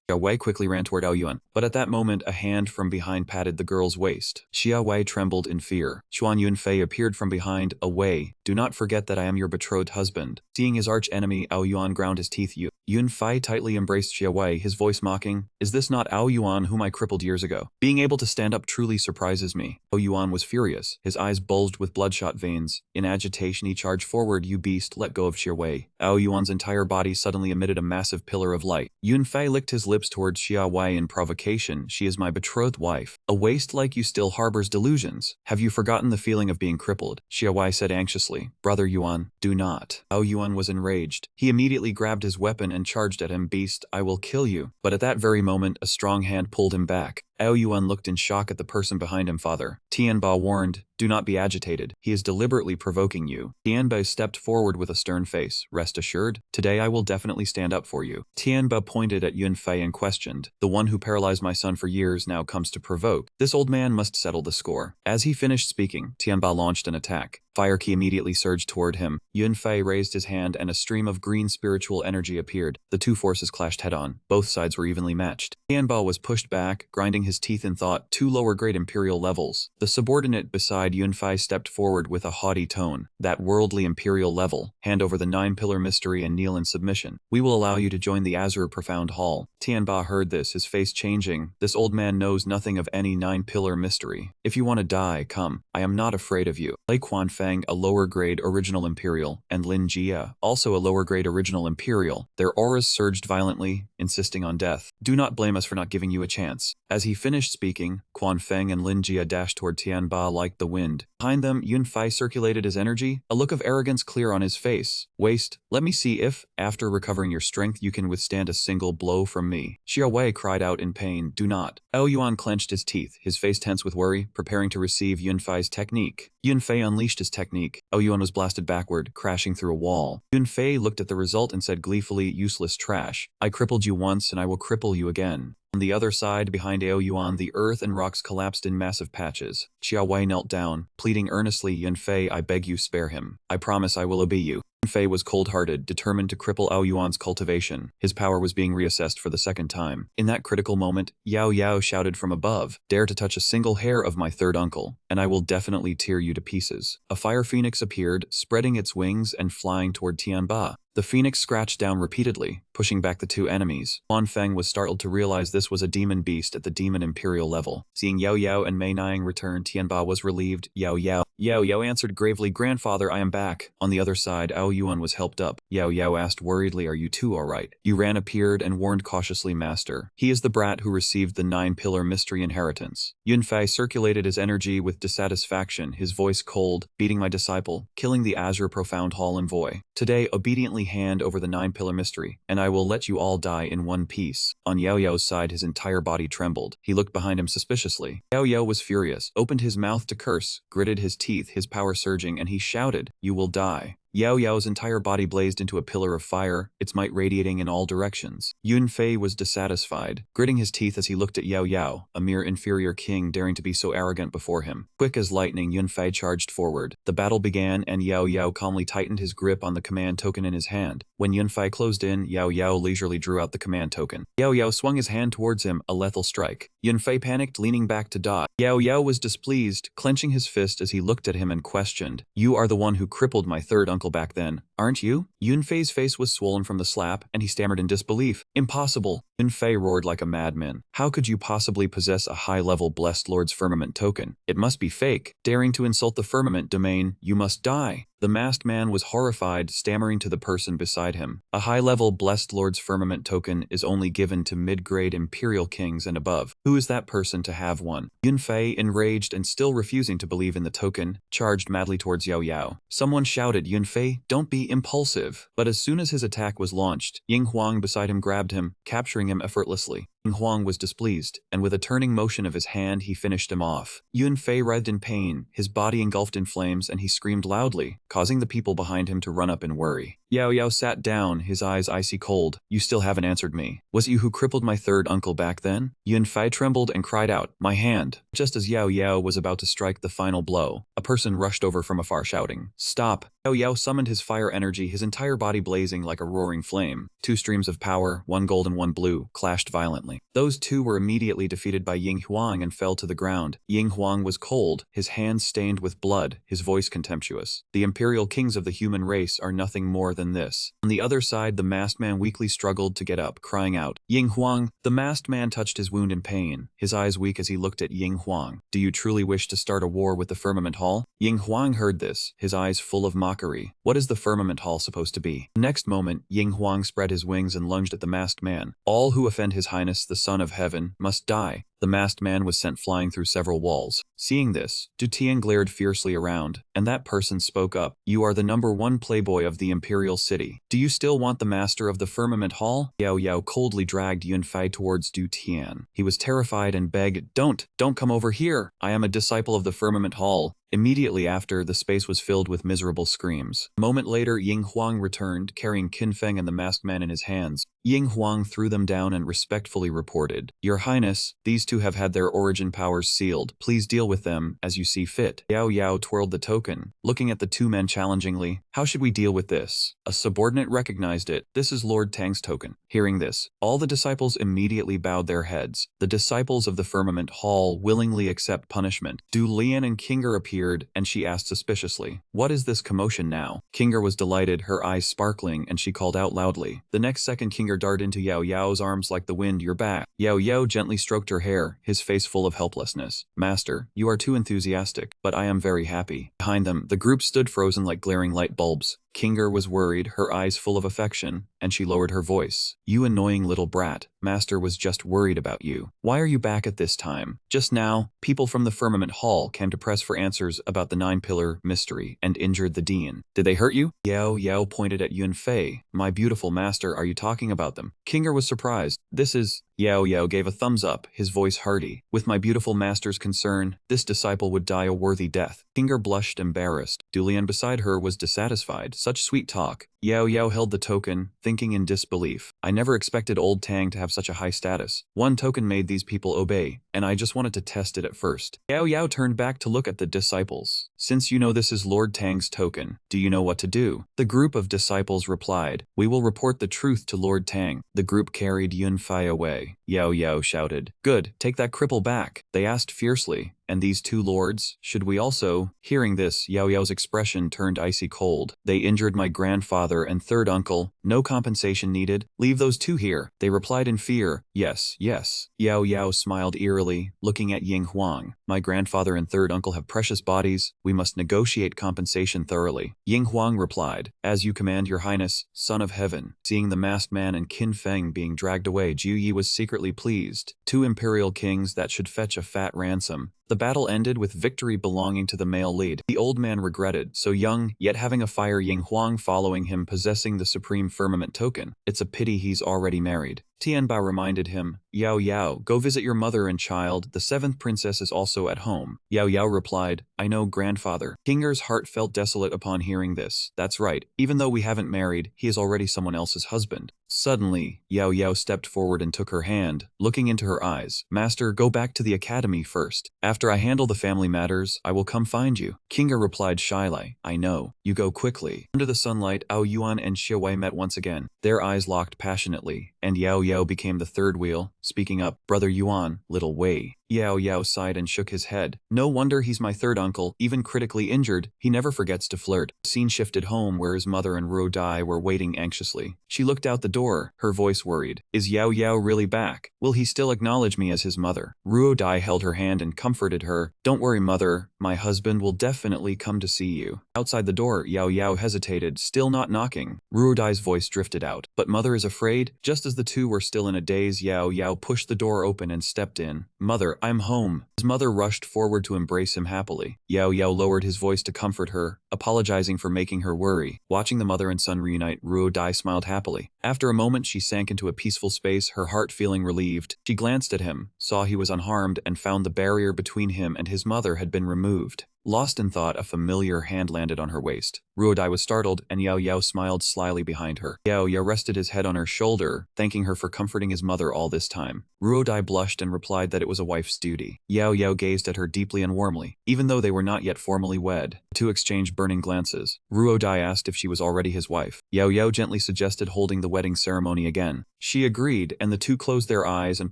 Xia Wei quickly ran toward Ao Yuan, but at that moment a hand from behind patted the girl's waist. Xia Wei trembled in fear. Xuan Yunfei appeared from behind. "A Wei, do not forget that I am your betrothed husband." Seeing his arch-enemy, Ao Yuan ground his teeth. Yunfei tightly embraced Xia Wei, his voice mocking. "Is this not Ao Yuan whom I crippled years ago? Being able to stand up truly surprises me." Ao Yuan was furious. His eyes bulged with bloodshot veins. In agitation he charged forward. "You beast, let go of Xia Wei." Ao Yuan's entire body suddenly emitted a massive pillar of light. Yunfei licked his lips towards Xia Wei in provocation. "She is my betrothed wife. A waste like you still harbors delusions. Have you forgotten the feeling of being crippled?" Xia Wei said anxiously. "Brother Yuan, do not." Ao Yuan was enraged. He immediately grabbed his weapon and charged at him. "Beast, I will kill you." But at that very moment, a strong hand pulled him back. Ao Yuan looked in shock at the person behind him. "Father." Tianba warned, "Do not be agitated. He is deliberately provoking you." Tianba stepped forward with a stern face. "Rest assured, today I will definitely stand up for you." Tianba pointed at Yunfei and questioned, "The one who paralyzed my son for years now comes to provoke. This old man must settle the score." As he finished speaking, Tianba launched an attack. Fire Ki immediately surged toward him. Yunfei raised his hand and a stream of green spiritual energy appeared. The two forces clashed head-on. Both sides were evenly matched. Tianba was pushed back, grinding his teeth in thought. Two lower-grade imperial levels. The subordinate beside Yunfei stepped forward with a haughty tone. That worldly imperial level. Hand over the 9-pillar mystery and kneel in submission. We will allow you to join the Asura Profound Hall. Tianba heard this, his face changing. This old man knows nothing of any 9-pillar mystery. If you want to die, come. I am not afraid of you. Lei Quanfeng, a lower-grade original imperial, and Lin Jia, also a lower-grade original imperial. Their auras surged violently, insisting on death. Do not blame us for not giving you a chance. As he finished speaking, Quanfeng and Lin Jia dashed toward Tianba like the wind. Behind them, Yunfei circulated his energy, a look of arrogance clear on his face. Waste, let me see if, after recovering your strength, you can withstand a single blow from me. Xia Wei cried out in pain, do not. Ao Yuan clenched his teeth, his face tense with worry, preparing to receive Yunfei's technique. Yunfei unleashed his technique. Ao Yuan was blasted backward, crashing through a wall. Yunfei looked at the result and said gleefully, useless trash. I crippled you once and I will cripple you again. On the other side, behind Ao Yuan, the earth and rocks collapsed in massive patches. Xia Wei knelt down, pleading earnestly, Yunfei, I beg you spare him. I promise I will obey you. Yunfei was cold-hearted, determined to cripple Ao Yuan's cultivation. His power was being reassessed for the second time. In that critical moment, Yao Yao shouted from above, dare to touch a single hair of my third uncle, and I will definitely tear you to pieces. A fire phoenix appeared, spreading its wings and flying toward Tianba. The phoenix scratched down repeatedly, pushing back the two enemies. Quan Feng was startled to realize this was a demon beast at the demon imperial level. Seeing Yao Yao and Mei Niang return, Tianba was relieved. Yao Yao answered gravely, grandfather, I am back. On the other side, Ao Yuan was helped up. Yao Yao asked worriedly, are you two alright? Yuran appeared and warned cautiously, master. He is the brat who received the 9-pillar mystery inheritance. Yunfei circulated his energy with dissatisfaction, his voice cold, beating my disciple, killing the Asura Profound Hall envoy. Today, obediently hand over the 9-pillar mystery, and I will let you all die in one piece. On Yao Yao's side, his entire body trembled. He looked behind him suspiciously. Yao Yao was furious, opened his mouth to curse, gritted his teeth, his power surging, and he shouted, you will die. Yao Yao's entire body blazed into a pillar of fire, its might radiating in all directions. Yunfei was dissatisfied, gritting his teeth as he looked at Yao Yao, a mere inferior king daring to be so arrogant before him. Quick as lightning, Yunfei charged forward. The battle began, and Yao Yao calmly tightened his grip on the command token in his hand. When Yunfei closed in, Yao Yao leisurely drew out the command token. Yao Yao swung his hand towards him, a lethal strike. Yunfei panicked, leaning back to dodge. Yao Yao was displeased, clenching his fist as he looked at him and questioned, you are the one who crippled my third uncle back then, aren't you? Yunfei's face was swollen from the slap, and he stammered in disbelief. Impossible. Yunfei roared like a madman. How could you possibly possess a high-level Blessed Lord's Firmament token? It must be fake. Daring to insult the Firmament domain, you must die. The masked man was horrified, stammering to the person beside him. A high-level Blessed Lord's Firmament token is only given to mid-grade Imperial Kings and above. Who is that person to have one? Yunfei, enraged and still refusing to believe in the token, charged madly towards Yao Yao. Someone shouted, Yunfei, don't be impulsive. But as soon as his attack was launched, Ying Huang beside him grabbed him, capturing him effortlessly. Ying Huang was displeased, and with a turning motion of his hand, he finished him off. Yunfei writhed in pain, his body engulfed in flames, and he screamed loudly, causing the people behind him to run up in worry. Yao Yao sat down, his eyes icy cold. You still haven't answered me. Was it you who crippled my third uncle back then? Yunfei trembled and cried out, my hand. Just as Yao Yao was about to strike the final blow, a person rushed over from afar shouting, stop. Yao Yao summoned his fire energy, his entire body blazing like a roaring flame. Two streams of power, one gold and one blue, clashed violently. Those two were immediately defeated by Ying Huang and fell to the ground. Ying Huang was cold, his hands stained with blood, his voice contemptuous. The imperial kings of the human race are nothing more than this. On the other side, the masked man weakly struggled to get up, crying out, Ying Huang. The masked man touched his wound in pain, his eyes weak as he looked at Ying Huang. Do you truly wish to start a war with the Firmament Hall? Ying Huang heard this, his eyes full of mockery. What is the Firmament Hall supposed to be? The next moment, Ying Huang spread his wings and lunged at the masked man. All who offend His Highness the Son of Heaven must die. The masked man was sent flying through several walls. Seeing this, Du Tian glared fiercely around, and that person spoke up. You are the #1 playboy of the Imperial City. Do you still want the master of the Firmament Hall? Yao Yao coldly dragged Yunfei towards Du Tian. He was terrified and begged, don't come over here. I am a disciple of the Firmament Hall. Immediately after, the space was filled with miserable screams. A moment later, Ying Huang returned, carrying Qin Feng and the masked man in his hands. Ying Huang threw them down and respectfully reported, "Your Highness, these two have had their origin powers sealed. Please deal with them as you see fit." Yao Yao twirled the token, looking at the two men challengingly. "How should we deal with this?" A subordinate recognized it. "This is Lord Tang's token." Hearing this, all the disciples immediately bowed their heads. The disciples of the Firmament Hall willingly accept punishment. Du Lian and Kinger appeared, and she asked suspiciously, "What is this commotion now?" Kinger was delighted, her eyes sparkling, and she called out loudly. The next second, Kinger darted into Yao Yao's arms like the wind. "You're back." Yao Yao gently stroked her hair, his face full of helplessness. "Master, you are too enthusiastic, but I am very happy." Behind them, the group stood frozen like glaring light bulbs. Kinger was worried, her eyes full of affection, and she lowered her voice. "You annoying little brat, Master was just worried about you. Why are you back at this time?" Just now, people from the Firmament Hall came to press for answers about the nine-pillar mystery and injured the Dean. "Did they hurt you?" Yao Yao pointed at Yun Fei. "My beautiful master, are you talking about them?" Kinger was surprised. "This is..." Yao Yao gave a thumbs up, his voice hearty. "With my beautiful master's concern, this disciple would die a worthy death." Kinger blushed, embarrassed. Dulian beside her was dissatisfied. Such sweet talk. Yao Yao held the token, thinking in disbelief. "I never expected old Tang to have such a high status. One token made these people obey, and I just wanted to test it at first." Yao Yao turned back to look at the disciples. "Since you know this is Lord Tang's token, do you know what to do?" The group of disciples replied, "We will report the truth to Lord Tang." The group carried Yun Fei away. Yao Yao shouted, "Good, take that cripple back." They asked fiercely, "And these two lords, should we also?" Hearing this, Yao Yao's expression turned icy cold. "They injured my grandfather and third uncle. No compensation needed. Leave those two here." They replied in fear, "Yes, yes." Yao Yao smiled eerily, looking at Ying Huang. "My grandfather and third uncle have precious bodies. We must negotiate compensation thoroughly." Ying Huang replied, "As you command, your highness, son of heaven." Seeing the masked man and Qin Feng being dragged away, Jiu Yi was secretly pleased. Two imperial kings that should fetch a fat ransom. The battle ended with victory belonging to the male lead. The old man regretted, so young, yet having a fire. Ying Huang following him, possessing the supreme firmament token. "It's a pity he's already married." Tianbao reminded him, "Yao Yao, go visit your mother and child. The seventh princess is also at home." Yao Yao replied, "I know, grandfather." Kinger's heart felt desolate upon hearing this. "That's right. Even though we haven't married, he is already someone else's husband." Suddenly, Yao Yao stepped forward and took her hand, looking into her eyes. "Master, go back to the academy first. After I handle the family matters, I will come find you." Kinger replied shyly, "I know. You go quickly." Under the sunlight, Ao Yuan and Xie Wei met once again. Their eyes locked passionately, and Yao Yao became the third wheel, speaking up, "Brother Yuan, little Wei." Yao Yao sighed and shook his head. "No wonder he's my third uncle, even critically injured. He never forgets to flirt." The scene shifted home where his mother and Ruo Dai were waiting anxiously. She looked out the door, her voice worried. "Is Yao Yao really back? Will he still acknowledge me as his mother?" Ruo Dai held her hand and comforted her. "Don't worry, mother. My husband will definitely come to see you." Outside the door, Yao Yao hesitated, still not knocking. Ruo Dai's voice drifted out. "But mother is afraid?" Just as the two were still in a daze, Yao Yao pushed the door open and stepped in. "Mother, I'm home." His mother rushed forward to embrace him happily. Yao Yao lowered his voice to comfort her, apologizing for making her worry. Watching the mother and son reunite, Ruo Dai smiled happily. After a moment, she sank into a peaceful space, her heart feeling relieved. She glanced at him, saw he was unharmed, and found the barrier between him and his mother had been removed. Lost in thought, a familiar hand landed on her waist. Ruodai was startled, and Yao Yao smiled slyly behind her. Yao Yao rested his head on her shoulder, thanking her for comforting his mother all this time. Ruodai blushed and replied that it was a wife's duty. Yao Yao gazed at her deeply and warmly, even though they were not yet formally wed. The two exchanged burning glances. Ruodai asked if she was already his wife. Yao Yao gently suggested holding the wedding ceremony again. She agreed, and the two closed their eyes and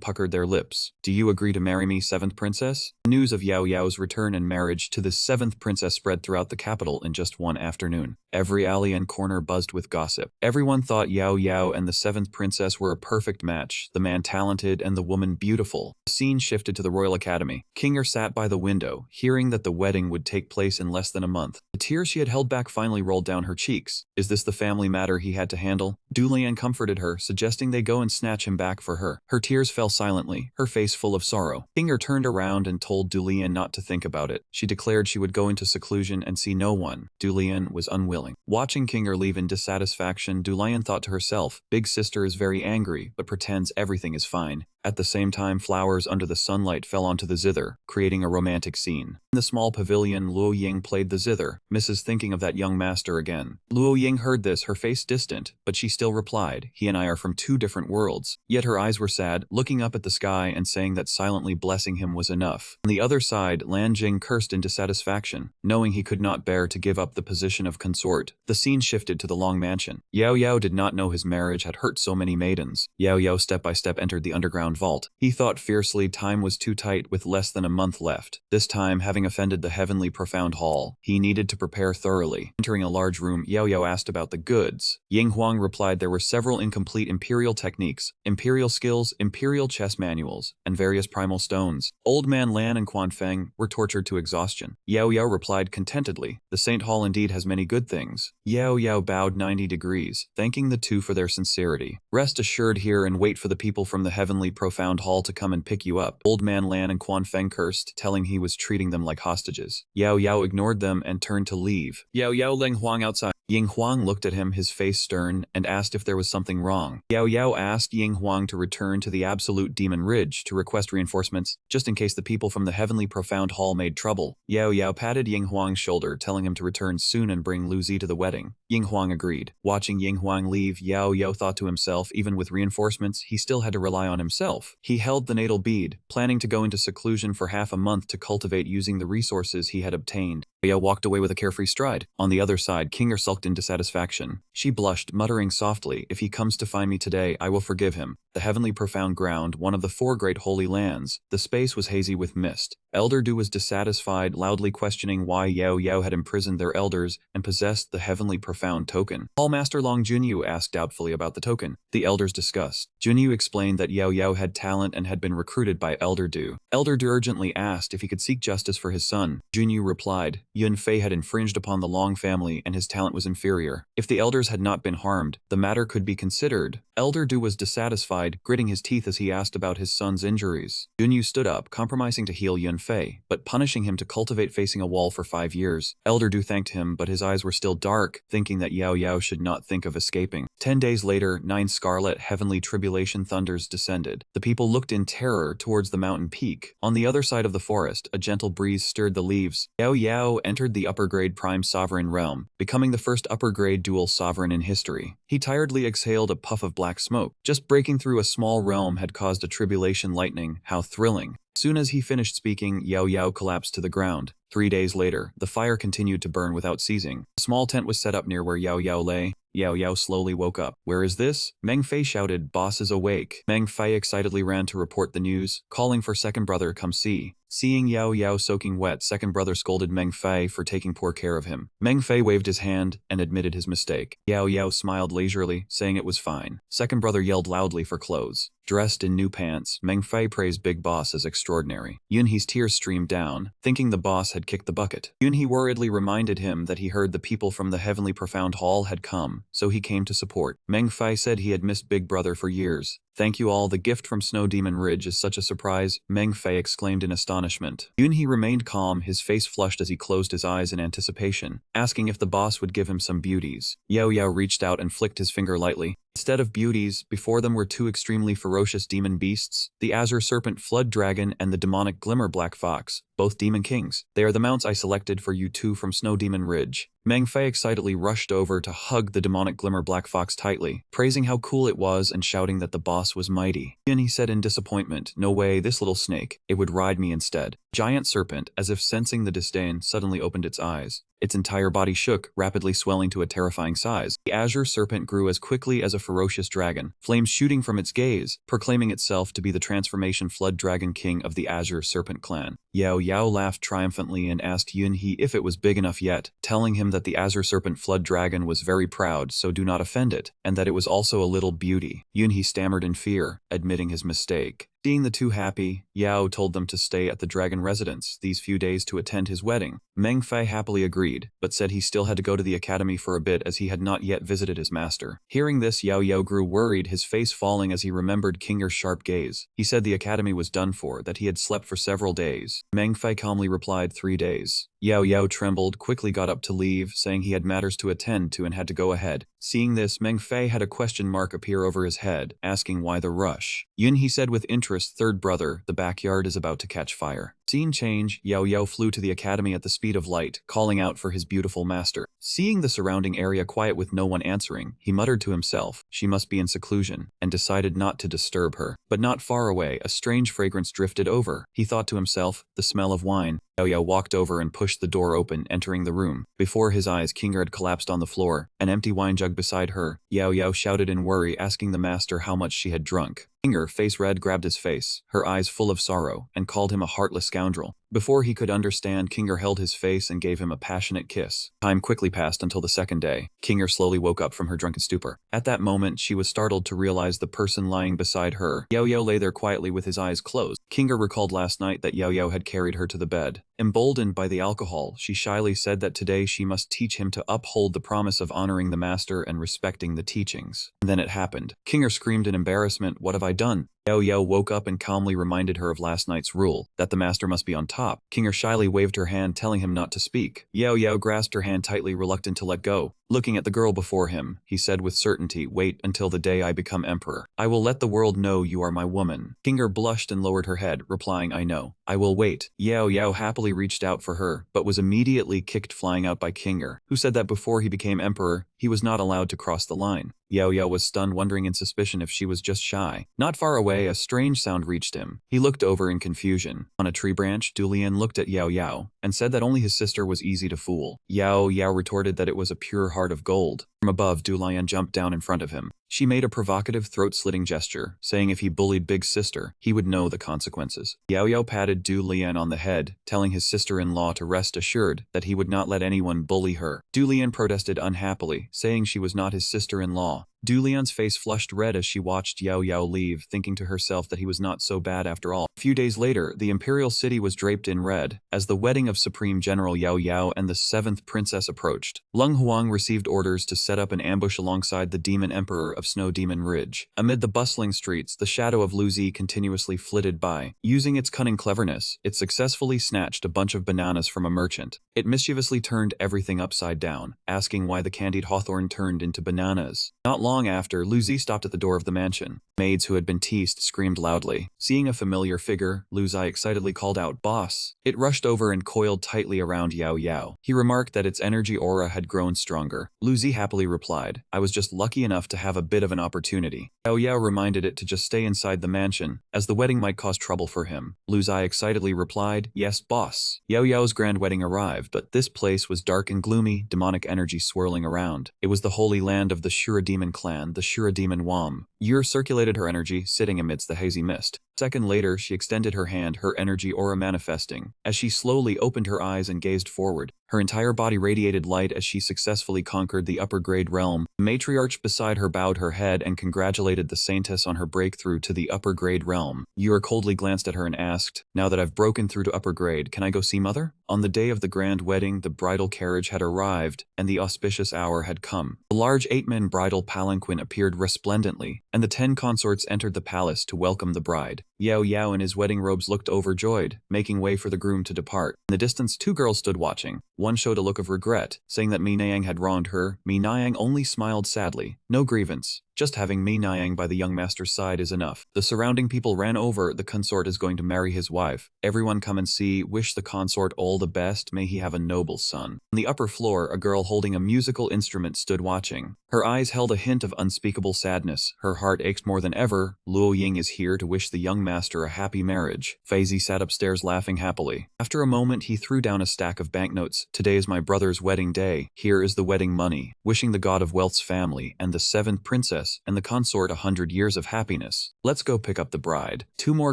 puckered their lips. "Do you agree to marry me, seventh princess?" The news of Yao Yao's return and marriage to the seventh princess spread throughout the capital in just one afternoon. Every alley and corner buzzed with gossip. Everyone thought Yao Yao and the seventh princess were a perfect match, the man talented and the woman beautiful. The scene shifted to the Royal Academy. Kinger sat by the window, hearing that the wedding would take place in less than a month. The tears she had held back finally rolled down her cheeks. Is this the family matter he had to handle? Du Lian comforted her, suggesting they go and snatch him back for her. Her tears fell silently, her face full of sorrow. Kinger turned around and told Du Lian not to think about it. She declared she would go into seclusion and see no one. Du Lian was unwilling. Watching Kinger leave in dissatisfaction, Du Lian thought to herself, "Big sister is very angry, but pretends everything is fine." At the same time, flowers under the sunlight fell onto the zither, creating a romantic scene. In the small pavilion, Luo Ying played the zither, Mrs. thinking of that young master again. Luo Ying heard this, her face distant, but she still replied, "He and I are from two different worlds." Yet her eyes were sad, looking up at the sky and saying that silently blessing him was enough. On the other side, Lan Jing cursed in dissatisfaction, knowing he could not bear to give up the position of consort. The scene shifted to the Long Mansion. Yao Yao did not know his marriage had hurt so many maidens. Yao Yao step by step entered the underground vault. He thought fiercely time was too tight with less than a month left. This time, having offended the heavenly profound hall, he needed to prepare thoroughly. Entering a large room, Yao Yao asked about the goods. Ying Huang replied there were several incomplete imperial techniques, imperial skills, imperial chess manuals, and various primal stones. Old Man Lan and Quan Feng were tortured to exhaustion. Yao Yao replied contentedly, "The Saint Hall indeed has many good things." Yao Yao bowed 90 degrees, thanking the two for their sincerity. "Rest assured here and wait for the people from the heavenly profound hall to come and pick you up." Old Man Lan and Quan Feng cursed, telling he was treating them like hostages. Yao Yao ignored them and turned to leave. Yao Yao Ling Huang outside. Ying Huang looked at him, his face stern, and asked if there was something wrong. Yao Yao asked Ying Huang to return to the Absolute Demon Ridge to request reinforcements, just in case the people from the Heavenly Profound Hall made trouble. Yao Yao patted Ying Huang's shoulder, telling him to return soon and bring Lu Zi to the wedding. Ying Huang agreed. Watching Ying Huang leave, Yao Yao thought to himself, even with reinforcements, he still had to rely on himself. He held the natal bead, planning to go into seclusion for half a month to cultivate using the resources he had obtained. Yao walked away with a carefree stride. On the other side, Kinger sulked in dissatisfaction. She blushed, muttering softly, "If he comes to find me today, I will forgive him." The heavenly profound ground, one of the four great holy lands. The space was hazy with mist. Elder Du was dissatisfied, loudly questioning why Yao Yao had imprisoned their elders and possessed the heavenly profound token. Hallmaster Long Junyu asked doubtfully about the token. The elders discussed. Junyu explained that Yao Yao had talent and had been recruited by Elder Du. Elder Du urgently asked if he could seek justice for his son. Junyu replied, Yun Fei had infringed upon the Long family and his talent was inferior. If the elders had not been harmed, the matter could be considered. Elder Du was dissatisfied, gritting his teeth as he asked about his son's injuries. Junyu stood up, compromising to heal Yun Fei, but punishing him to cultivate facing a wall for 5 years. Elder Du thanked him, but his eyes were still dark, thinking that Yao Yao should not think of escaping. 10 days later, 9 scarlet heavenly tribulation thunders descended. The people looked in terror towards the mountain peak. On the other side of the forest, a gentle breeze stirred the leaves. Yao Yao entered the upper-grade prime sovereign realm, becoming the first upper-grade dual sovereign in history. He tiredly exhaled a puff of black smoke. Just breaking through a small realm had caused a tribulation lightning. How thrilling. Soon as he finished speaking, Yao Yao collapsed to the ground. 3 days later, the fire continued to burn without ceasing. A small tent was set up near where Yao Yao lay. Yao Yao slowly woke up. "Where is this?" Meng Fei shouted, "Boss is awake." Meng Fei excitedly ran to report the news, calling for second brother, "Come see." Seeing Yao Yao soaking wet, second brother scolded Meng Fei for taking poor care of him. Meng Fei waved his hand and admitted his mistake. Yao Yao smiled leisurely, saying it was fine. Second brother yelled loudly for clothes. Dressed in new pants, Meng Fei praised Big Boss as extraordinary. Yunhee's tears streamed down, thinking the boss had kicked the bucket. Yunhee worriedly reminded him that he heard the people from the heavenly profound hall had come, so he came to support. Meng Fei said he had missed Big Brother for years. "Thank you all, the gift from Snow Demon Ridge is such a surprise," Meng Fei exclaimed in astonishment. Yunhee remained calm, his face flushed as he closed his eyes in anticipation, asking if the boss would give him some beauties. Yao Yao reached out and flicked his finger lightly. Instead of beauties, before them were 2 extremely ferocious demon beasts, the Azure Serpent Flood Dragon and the demonic Glimmer Black Fox, both demon kings. "They are the mounts I selected for you two from Snow Demon Ridge." Meng Fei excitedly rushed over to hug the demonic Glimmer Black Fox tightly, praising how cool it was and shouting that the boss was mighty. Then he said in disappointment, "No way, this little snake. It would ride me instead." Giant Serpent, as if sensing the disdain, suddenly opened its eyes. Its entire body shook, rapidly swelling to a terrifying size. The Azure Serpent grew as quickly as a ferocious dragon, flames shooting from its gaze, proclaiming itself to be the transformation Flood Dragon King of the Azure Serpent clan. Yao Yao laughed triumphantly and asked Yunhee if it was big enough yet, telling him that the Azure Serpent Flood Dragon was very proud, so do not offend it, and that it was also a little beauty. Yunhee stammered in fear, admitting his mistake. Seeing the two happy, Yao told them to stay at the dragon residence these few days to attend his wedding. Meng Fei happily agreed, but said he still had to go to the academy for a bit as he had not yet visited his master. Hearing this, Yao Yao grew worried, his face falling as he remembered Kinger's sharp gaze. He said the academy was done for, that he had slept for several days. Meng Fei calmly replied, 3 days. Yahello trembled, quickly got up to leave, saying he had matters to attend to and had to go ahead. Seeing this, Meng Fei had a question mark appear over his head, asking why the rush. Yun, he said with interest, third brother, the backyard is about to catch fire. Scene change, Yahello flew to the academy at the speed of light, calling out for his beautiful master. Seeing the surrounding area quiet with no one answering, he muttered to himself, she must be in seclusion, and decided not to disturb her. But not far away, a strange fragrance drifted over. He thought to himself, the smell of wine. Yahello walked over and pushed the door open, entering the room. Before his eyes, Kinger had collapsed on the floor, an empty wine jug beside her. Yahello shouted in worry, asking the master how much she had drunk. Kinger, face red, grabbed his face, her eyes full of sorrow, and called him a heartless scoundrel. Before he could understand, Kinger held his face and gave him a passionate kiss. Time quickly passed until the second day. Kinger slowly woke up from her drunken stupor. At that moment, she was startled to realize the person lying beside her. Yahello lay there quietly with his eyes closed. Kinger recalled last night that Yahello had carried her to the bed. Emboldened by the alcohol, she shyly said that today she must teach him to uphold the promise of honoring the master and respecting the teachings. And then it happened. Kinger screamed in embarrassment, "What have I done?" Yahello woke up and calmly reminded her of last night's rule, that the master must be on top. Kinger shyly waved her hand, telling him not to speak. Yahello grasped her hand tightly, reluctant to let go. Looking at the girl before him, he said with certainty, "Wait until the day I become emperor. I will let the world know you are my woman." Kinger blushed and lowered her head, replying, "I know. I will wait." Yahello happily reached out for her, but was immediately kicked flying out by Kinger, who said that before he became emperor, he was not allowed to cross the line. Yahello was stunned, wondering in suspicion if she was just shy. Not far away, a strange sound reached him. He looked over in confusion. On a tree branch, Dulian looked at Yahello and said that only his sister was easy to fool. Yahello retorted that it was a pure heart of gold. From above, Dulian jumped down in front of him. She made a provocative throat-slitting gesture, saying if he bullied Big Sister, he would know the consequences. Yahello patted Dulian on the head, telling his sister-in-law to rest assured that he would not let anyone bully her. Dulian protested unhappily, saying she was not his sister-in-law. Dulian's face flushed red as she watched Yahello leave, thinking to herself that he was not so bad after all. A few days later, the imperial city was draped in red, as the wedding of Supreme General Yahello and the 7th princess approached. Lung Huang received orders to set up an ambush alongside the demon emperor of Snow Demon Ridge. Amid the bustling streets, the shadow of Lu Zi continuously flitted by. Using its cunning cleverness, it successfully snatched a bunch of bananas from a merchant. It mischievously turned everything upside down, asking why the candied hawthorn turned into bananas. Not long after, Lu Zi stopped at the door of the mansion. Maids who had been teased screamed loudly. Seeing a familiar figure, Lu Zi excitedly called out, "Boss!" It rushed over and coiled tightly around Yahello. He remarked that its energy aura had grown stronger. Lu Zi happily replied, "I was just lucky enough to have a bit of an opportunity." Yahello reminded it to just stay inside the mansion, as the wedding might cause trouble for him. Lu Zi excitedly replied, "Yes, boss." Yahello's grand wedding arrived, but this place was dark and gloomy, demonic energy swirling around. It was the holy land of the Shura Demon clan, the Shura Demon Wam. Yer circulated her energy, sitting amidst the hazy mist. A second later, she extended her hand, her energy aura manifesting. As she slowly opened her eyes and gazed forward, her entire body radiated light as she successfully conquered the upper grade realm. The matriarch beside her bowed her head and congratulated the saintess on her breakthrough to the upper grade realm. Yer coldly glanced at her and asked, "Now that I've broken through to upper grade, can I go see mother?" On the day of the grand wedding, the bridal carriage had arrived, and the auspicious hour had come. The large 8-man bridal palanquin appeared resplendently, and the 10 consorts entered the palace to welcome the bride. Yahello in his wedding robes looked overjoyed, making way for the groom to depart. In the distance, 2 girls stood watching. One showed a look of regret, saying that Mi Niang had wronged her. Mi Niang only smiled sadly. No grievance. Just having Mi Niang by the young master's side is enough. The surrounding people ran over. The consort is going to marry his wife. Everyone come and see. Wish the consort all the best. May he have a noble son. On the upper floor, a girl holding a musical instrument stood watching. Her eyes held a hint of unspeakable sadness. Her heart ached more than ever. Luo Ying is here to wish the young master a happy marriage. Feizi sat upstairs laughing happily. After a moment, he threw down a stack of banknotes. "Today is my brother's wedding day. Here is the wedding money. Wishing the god of wealth's family and the 7th princess and the consort 100 years of happiness. Let's go pick up the bride." 2 more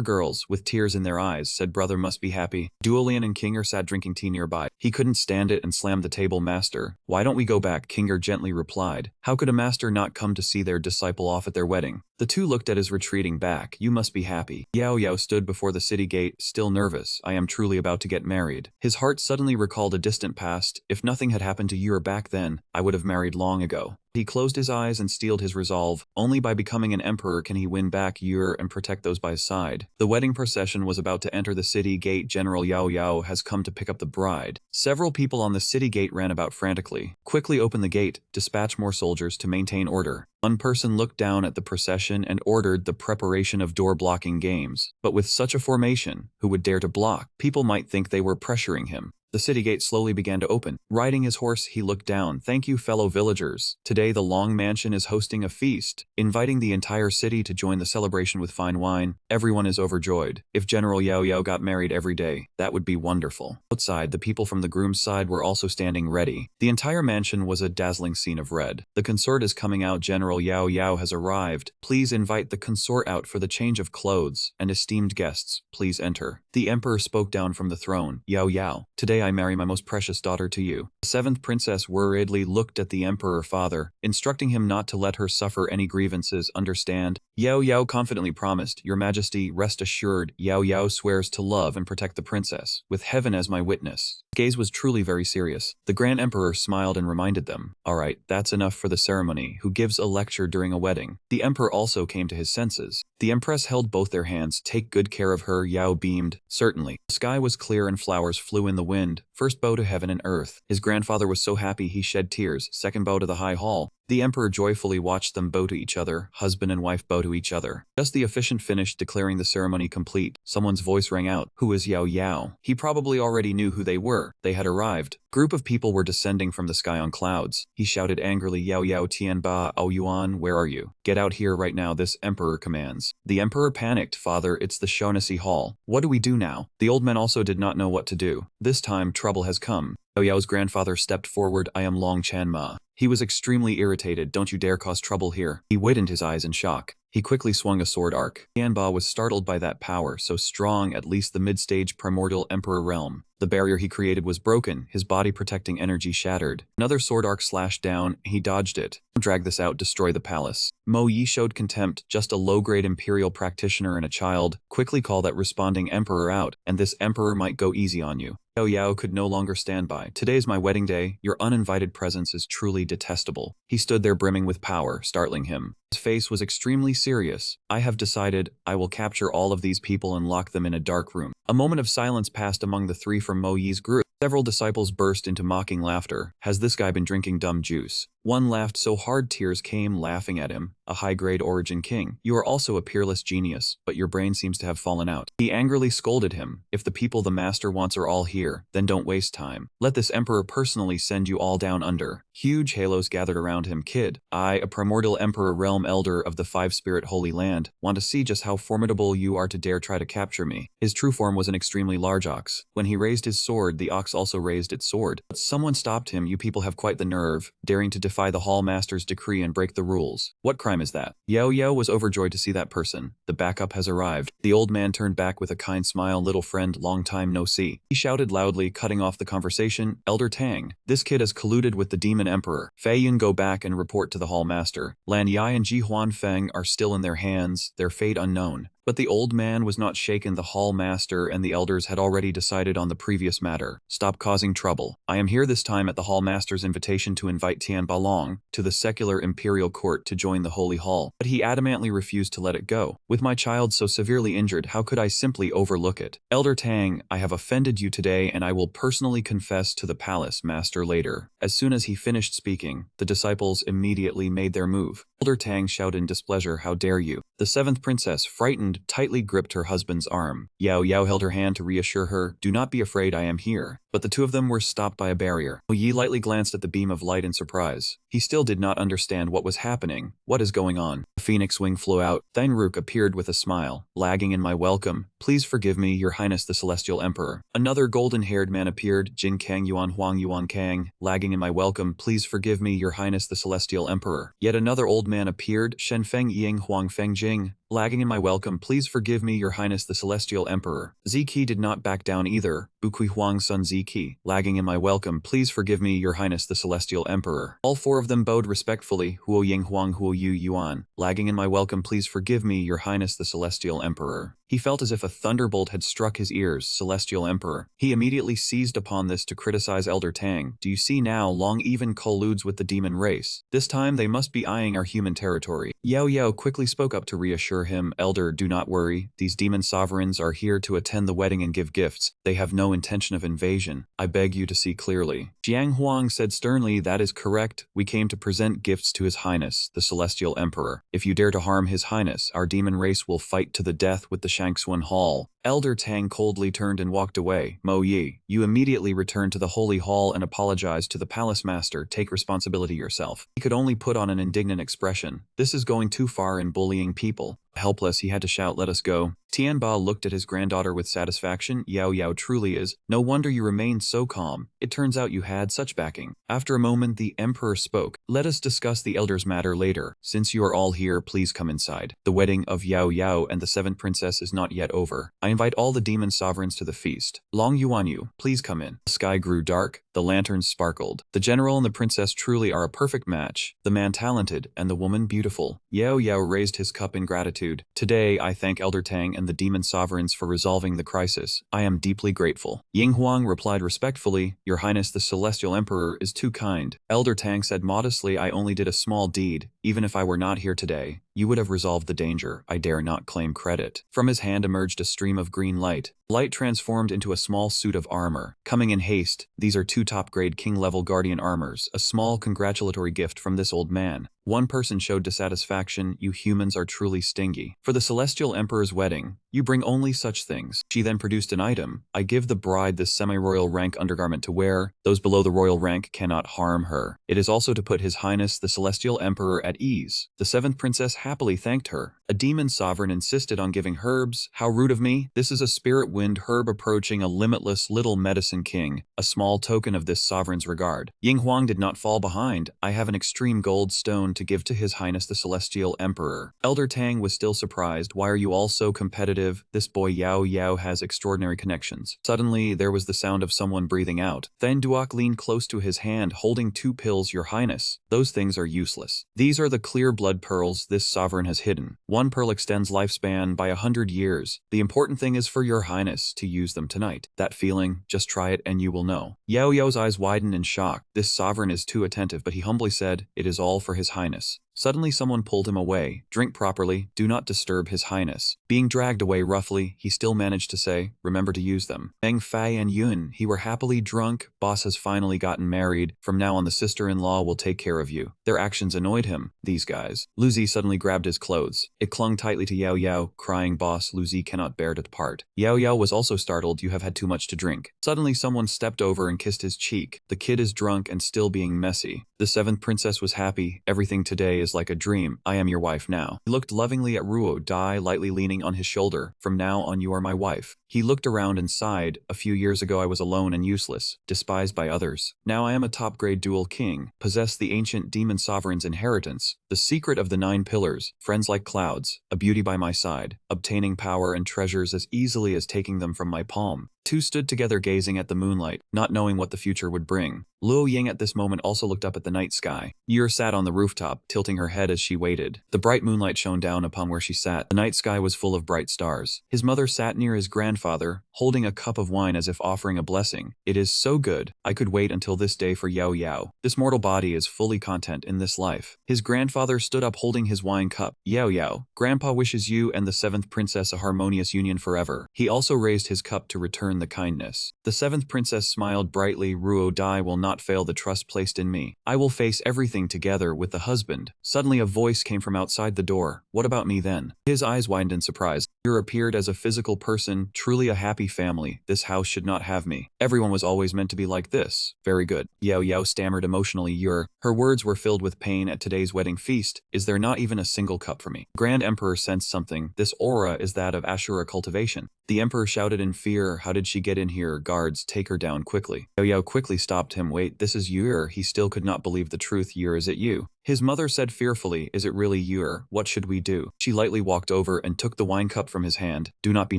girls, with tears in their eyes, said brother must be happy. Duolian and Kinger sat drinking tea nearby. He couldn't stand it and slammed the table. "Master, why don't we go back?" Kinger gently replied. How could a master not come to see their disciple off at their wedding? The two looked at his retreating back. You must be happy. Yao Yao stood before the city gate, still nervous. I am truly about to get married. His heart suddenly recalled a distant past. If nothing had happened to Yue back then, I would have married long ago. He closed his eyes and steeled his resolve. Only by becoming an emperor can he win back Yue and protect those by his side. The wedding procession was about to enter the city gate. General Yao Yao has come to pick up the bride. Several people on the city gate ran about frantically. Quickly open the gate, dispatch more soldiers to maintain order. One person looked down at the procession and ordered the preparation of door-blocking games. But with such a formation, who would dare to block? People might think they were pressuring him. The city gate slowly began to open. Riding his horse, he looked down. Thank you, fellow villagers. Today the Long Mansion is hosting a feast, inviting the entire city to join the celebration with fine wine. Everyone is overjoyed. If General Yao Yao got married every day, that would be wonderful. Outside, the people from the groom's side were also standing ready. The entire mansion was a dazzling scene of red. The consort is coming out. General Yao Yao has arrived. Please invite the consort out for the change of clothes. And esteemed guests, please enter. The emperor spoke down from the throne. Yao Yao, today I marry my most precious daughter to you. The seventh princess worriedly looked at the emperor father, instructing him not to let her suffer any grievances. Understand? Yao Yao confidently promised, Your Majesty, rest assured. Yao Yao swears to love and protect the princess, with heaven as my witness. His gaze was truly very serious. The Grand Emperor smiled and reminded them, Alright, that's enough for the ceremony. Who gives a lecture during a wedding? The emperor also came to his senses. The empress held both their hands. Take good care of her. Yao beamed. Certainly. The sky was clear and flowers flew in the wind. First bow to heaven and earth. His grandfather was so happy he shed tears. Second bow to the high hall. The emperor joyfully watched them bow to each other. Husband and wife bow to each other. Just the officiant finished declaring the ceremony complete. Someone's voice rang out. Who is Yao Yao? He probably already knew who they were. They had arrived. Group of people were descending from the sky on clouds. He shouted angrily, Yao Yao Tianba Ao Yuan, where are you? Get out here right now, this emperor commands. The emperor panicked. Father, it's the Shaughnessy Hall. What do we do now? The old men also did not know what to do. This time, trouble has come. Yao Yao's grandfather stepped forward. I am Long Chanma. He was extremely irritated. Don't you dare cause trouble here. He widened his eyes in shock. He quickly swung a sword arc. Tianba was startled by that power, so strong, at least the mid-stage primordial emperor realm. The barrier he created was broken, his body protecting energy shattered. Another sword arc slashed down, he dodged it. Drag this out, destroy the palace. Mo Yi showed contempt, just a low-grade imperial practitioner and a child. Quickly call that responding emperor out, and this emperor might go easy on you. Yao Yao could no longer stand by. Today's my wedding day. Your uninvited presence is truly detestable. He stood there brimming with power, startling him. His face was extremely serious. I have decided I will capture all of these people and lock them in a dark room. A moment of silence passed among the three from Mo Yi's group. Several disciples burst into mocking laughter. Has this guy been drinking dumb juice? One laughed so hard tears came, laughing at him. A high-grade origin king. You are also a peerless genius, but your brain seems to have fallen out. He angrily scolded him. If the people the master wants are all here, then don't waste time. Let this emperor personally send you all down under. Huge halos gathered around him. Kid, I, a primordial emperor realm elder of the five-spirit holy land, want to see just how formidable you are to dare try to capture me. His true form was an extremely large ox. When he raised his sword, the ox also raised its sword. But someone stopped him. You people have quite the nerve, daring to defy the hall master's decree and break the rules. What crime is that? Yao Yao was overjoyed to see that person. The backup has arrived. The old man turned back with a kind smile. Little friend, long time no see. He shouted loudly, cutting off the conversation. Elder Tang, this kid has colluded with the demon emperor. Fei Yun, go back and report to the hall master. Lan Yi and Ji Huan Feng are still in their hands, their fate unknown. But the old man was not shaken. The hall master and the elders had already decided on the previous matter. Stop causing trouble. I am here this time at the hall master's invitation to invite Tian Balong to the secular imperial court to join the holy hall. But he adamantly refused to let it go. With my child so severely injured, how could I simply overlook it? Elder Tang, I have offended you today and I will personally confess to the palace master later. As soon as he finished speaking, the disciples immediately made their move. Elder Tang shouted in displeasure, how dare you? The seventh princess, frightened, tightly gripped her husband's arm. Yao Yao held her hand to reassure her, do not be afraid, I am here. But the two of them were stopped by a barrier. Yi lightly glanced at the beam of light in surprise. He still did not understand what was happening. What is going on? A phoenix wing flew out. Thangruk appeared with a smile. Lagging in my welcome. Please forgive me, your highness the celestial emperor. Another golden-haired man appeared. Jin Kang Yuan Huang Yuan Kang. Lagging in my welcome. Please forgive me, your highness the celestial emperor. Yet another old man appeared. Shen Feng Ying Huang Feng Jing. Lagging in my welcome, please forgive me, Your Highness the Celestial Emperor. Ziki did not back down either. Bukui Huang's son Ziki. Lagging in my welcome, please forgive me, Your Highness the Celestial Emperor. All four of them bowed respectfully. Huo Ying Huang, Huo Yu Yuan. Lagging in my welcome, please forgive me, Your Highness the Celestial Emperor. He felt as if a thunderbolt had struck his ears. Celestial Emperor. He immediately seized upon this to criticize Elder Tang. Do you see now, Long even colludes with the demon race. This time they must be eyeing our human territory. Yao Yao quickly spoke up to reassure him. Elder, do not worry. These demon sovereigns are here to attend the wedding and give gifts. They have no intention of invasion. I beg you to see clearly. Jiang Huang said sternly, that is correct. We came to present gifts to His Highness, the Celestial Emperor. If you dare to harm His Highness, our demon race will fight to the death with the Shangxuan Hall. Elder Tang coldly turned and walked away. Mo Yi, you immediately returned to the Holy Hall and apologized to the Palace Master. Take responsibility yourself. He could only put on an indignant expression. This is going too far in bullying people. Helpless, he had to shout, let us go. Tianba looked at his granddaughter with satisfaction. Yao Yao truly is. No wonder you remained so calm. It turns out you had such backing. After a moment, the Emperor spoke. Let us discuss the elder's matter later. Since you are all here, please come inside. The wedding of Yao Yao and the seventh princess is not yet over. I invite all the demon sovereigns to the feast. Long Yuanyu, please come in. The sky grew dark. The lanterns sparkled. The general and the princess truly are a perfect match. The man talented and the woman beautiful. Yao Yao raised his cup in gratitude. Today, I thank Elder Tang and the demon sovereigns for resolving the crisis. I am deeply grateful. Ying Huang replied respectfully, Your Highness the Celestial Emperor is too kind. Elder Tang said modestly, I only did a small deed. Even if I were not here today, you would have resolved the danger. I dare not claim credit. From his hand emerged a stream of green light. Light transformed into a small suit of armor. Coming in haste, these are 2 top-grade king-level guardian armors, a small congratulatory gift from this old man. One person showed dissatisfaction, you humans are truly stingy. For the Celestial Emperor's wedding, you bring only such things. She then produced an item. I give the bride this semi-royal rank undergarment to wear. Those below the royal rank cannot harm her. It is also to put His Highness the Celestial Emperor at ease. The seventh princess happily thanked her. A demon sovereign insisted on giving herbs. How rude of me. This is a spirit wind herb approaching a limitless little medicine king, a small token of this sovereign's regard. Ying Huang did not fall behind. I have an extreme gold stone to give to His Highness the Celestial Emperor. Elder Tang was still surprised. Why are you all so competitive? This boy Yao Yao has extraordinary connections. Suddenly, there was the sound of someone breathing out. Then Duok leaned close to his hand, holding 2 pills. Your Highness, those things are useless. These are the clear blood pearls this sovereign has hidden. 1 pearl extends lifespan by 100 years. The important thing is for Your Highness to use them tonight. That feeling, just try it and you will know. Yao Yao's eyes widened in shock. This sovereign is too attentive, but he humbly said, it is all for His Highness. Suddenly someone pulled him away. Drink properly, do not disturb His Highness. Being dragged away roughly, he still managed to say, remember to use them. Meng Fei and Yun, he were happily drunk. Boss has finally gotten married. From now on the sister-in-law will take care of you. Their actions annoyed him. These guys. Lu Zi suddenly grabbed his clothes. It clung tightly to Yao Yao, crying, boss, Lu Zi cannot bear to depart. Yao Yao was also startled. You have had too much to drink. Suddenly someone stepped over and kissed his cheek. The kid is drunk and still being messy. The seventh princess was happy. Everything today is like a dream. I am your wife now. He looked lovingly at Ruo Dai, lightly leaning on his shoulder. From now on you are my wife. He looked around and sighed. A few years ago I was alone and useless, despised by others. Now I am a top-grade dual king, possess the ancient demon sovereign's inheritance, the secret of the 9 pillars, friends like clouds, a beauty by my side, obtaining power and treasures as easily as taking them from my palm. 2 stood together gazing at the moonlight, not knowing what the future would bring. Luo Ying at this moment also looked up at the night sky. Yer sat on the rooftop, tilting her head as she waited. The bright moonlight shone down upon where she sat. The night sky was full of bright stars. His mother sat near his grandfather, holding a cup of wine as if offering a blessing. It is so good. I could wait until this day for Yao Yao. This mortal body is fully content in this life. His grandfather stood up holding his wine cup. Yao Yao, Grandpa wishes you and the 7th princess a harmonious union forever. He also raised his cup to return the kindness. The 7th princess smiled brightly. Ruo Dai will not fail the trust placed in me. I will face everything together with the husband. Suddenly a voice came from outside the door. What about me then? His eyes widened in surprise. Yer appeared as a physical person, truly a happy family. This house should not have me. Everyone was always meant to be like this. Very good. Yao Yao stammered emotionally. Her words were filled with pain. At today's wedding feast, is there not even a single cup for me? Grand Emperor sensed something. This aura is that of Asura cultivation. The Emperor shouted in fear, how did she get in here? Guards, take her down quickly. Yao Yao quickly stopped him. Wait, this is Yer. He still could not believe the truth. Yer, is it you? His mother said fearfully, "Is it really Yer? What should we do?" She lightly walked over and took the wine cup from his hand. "Do not be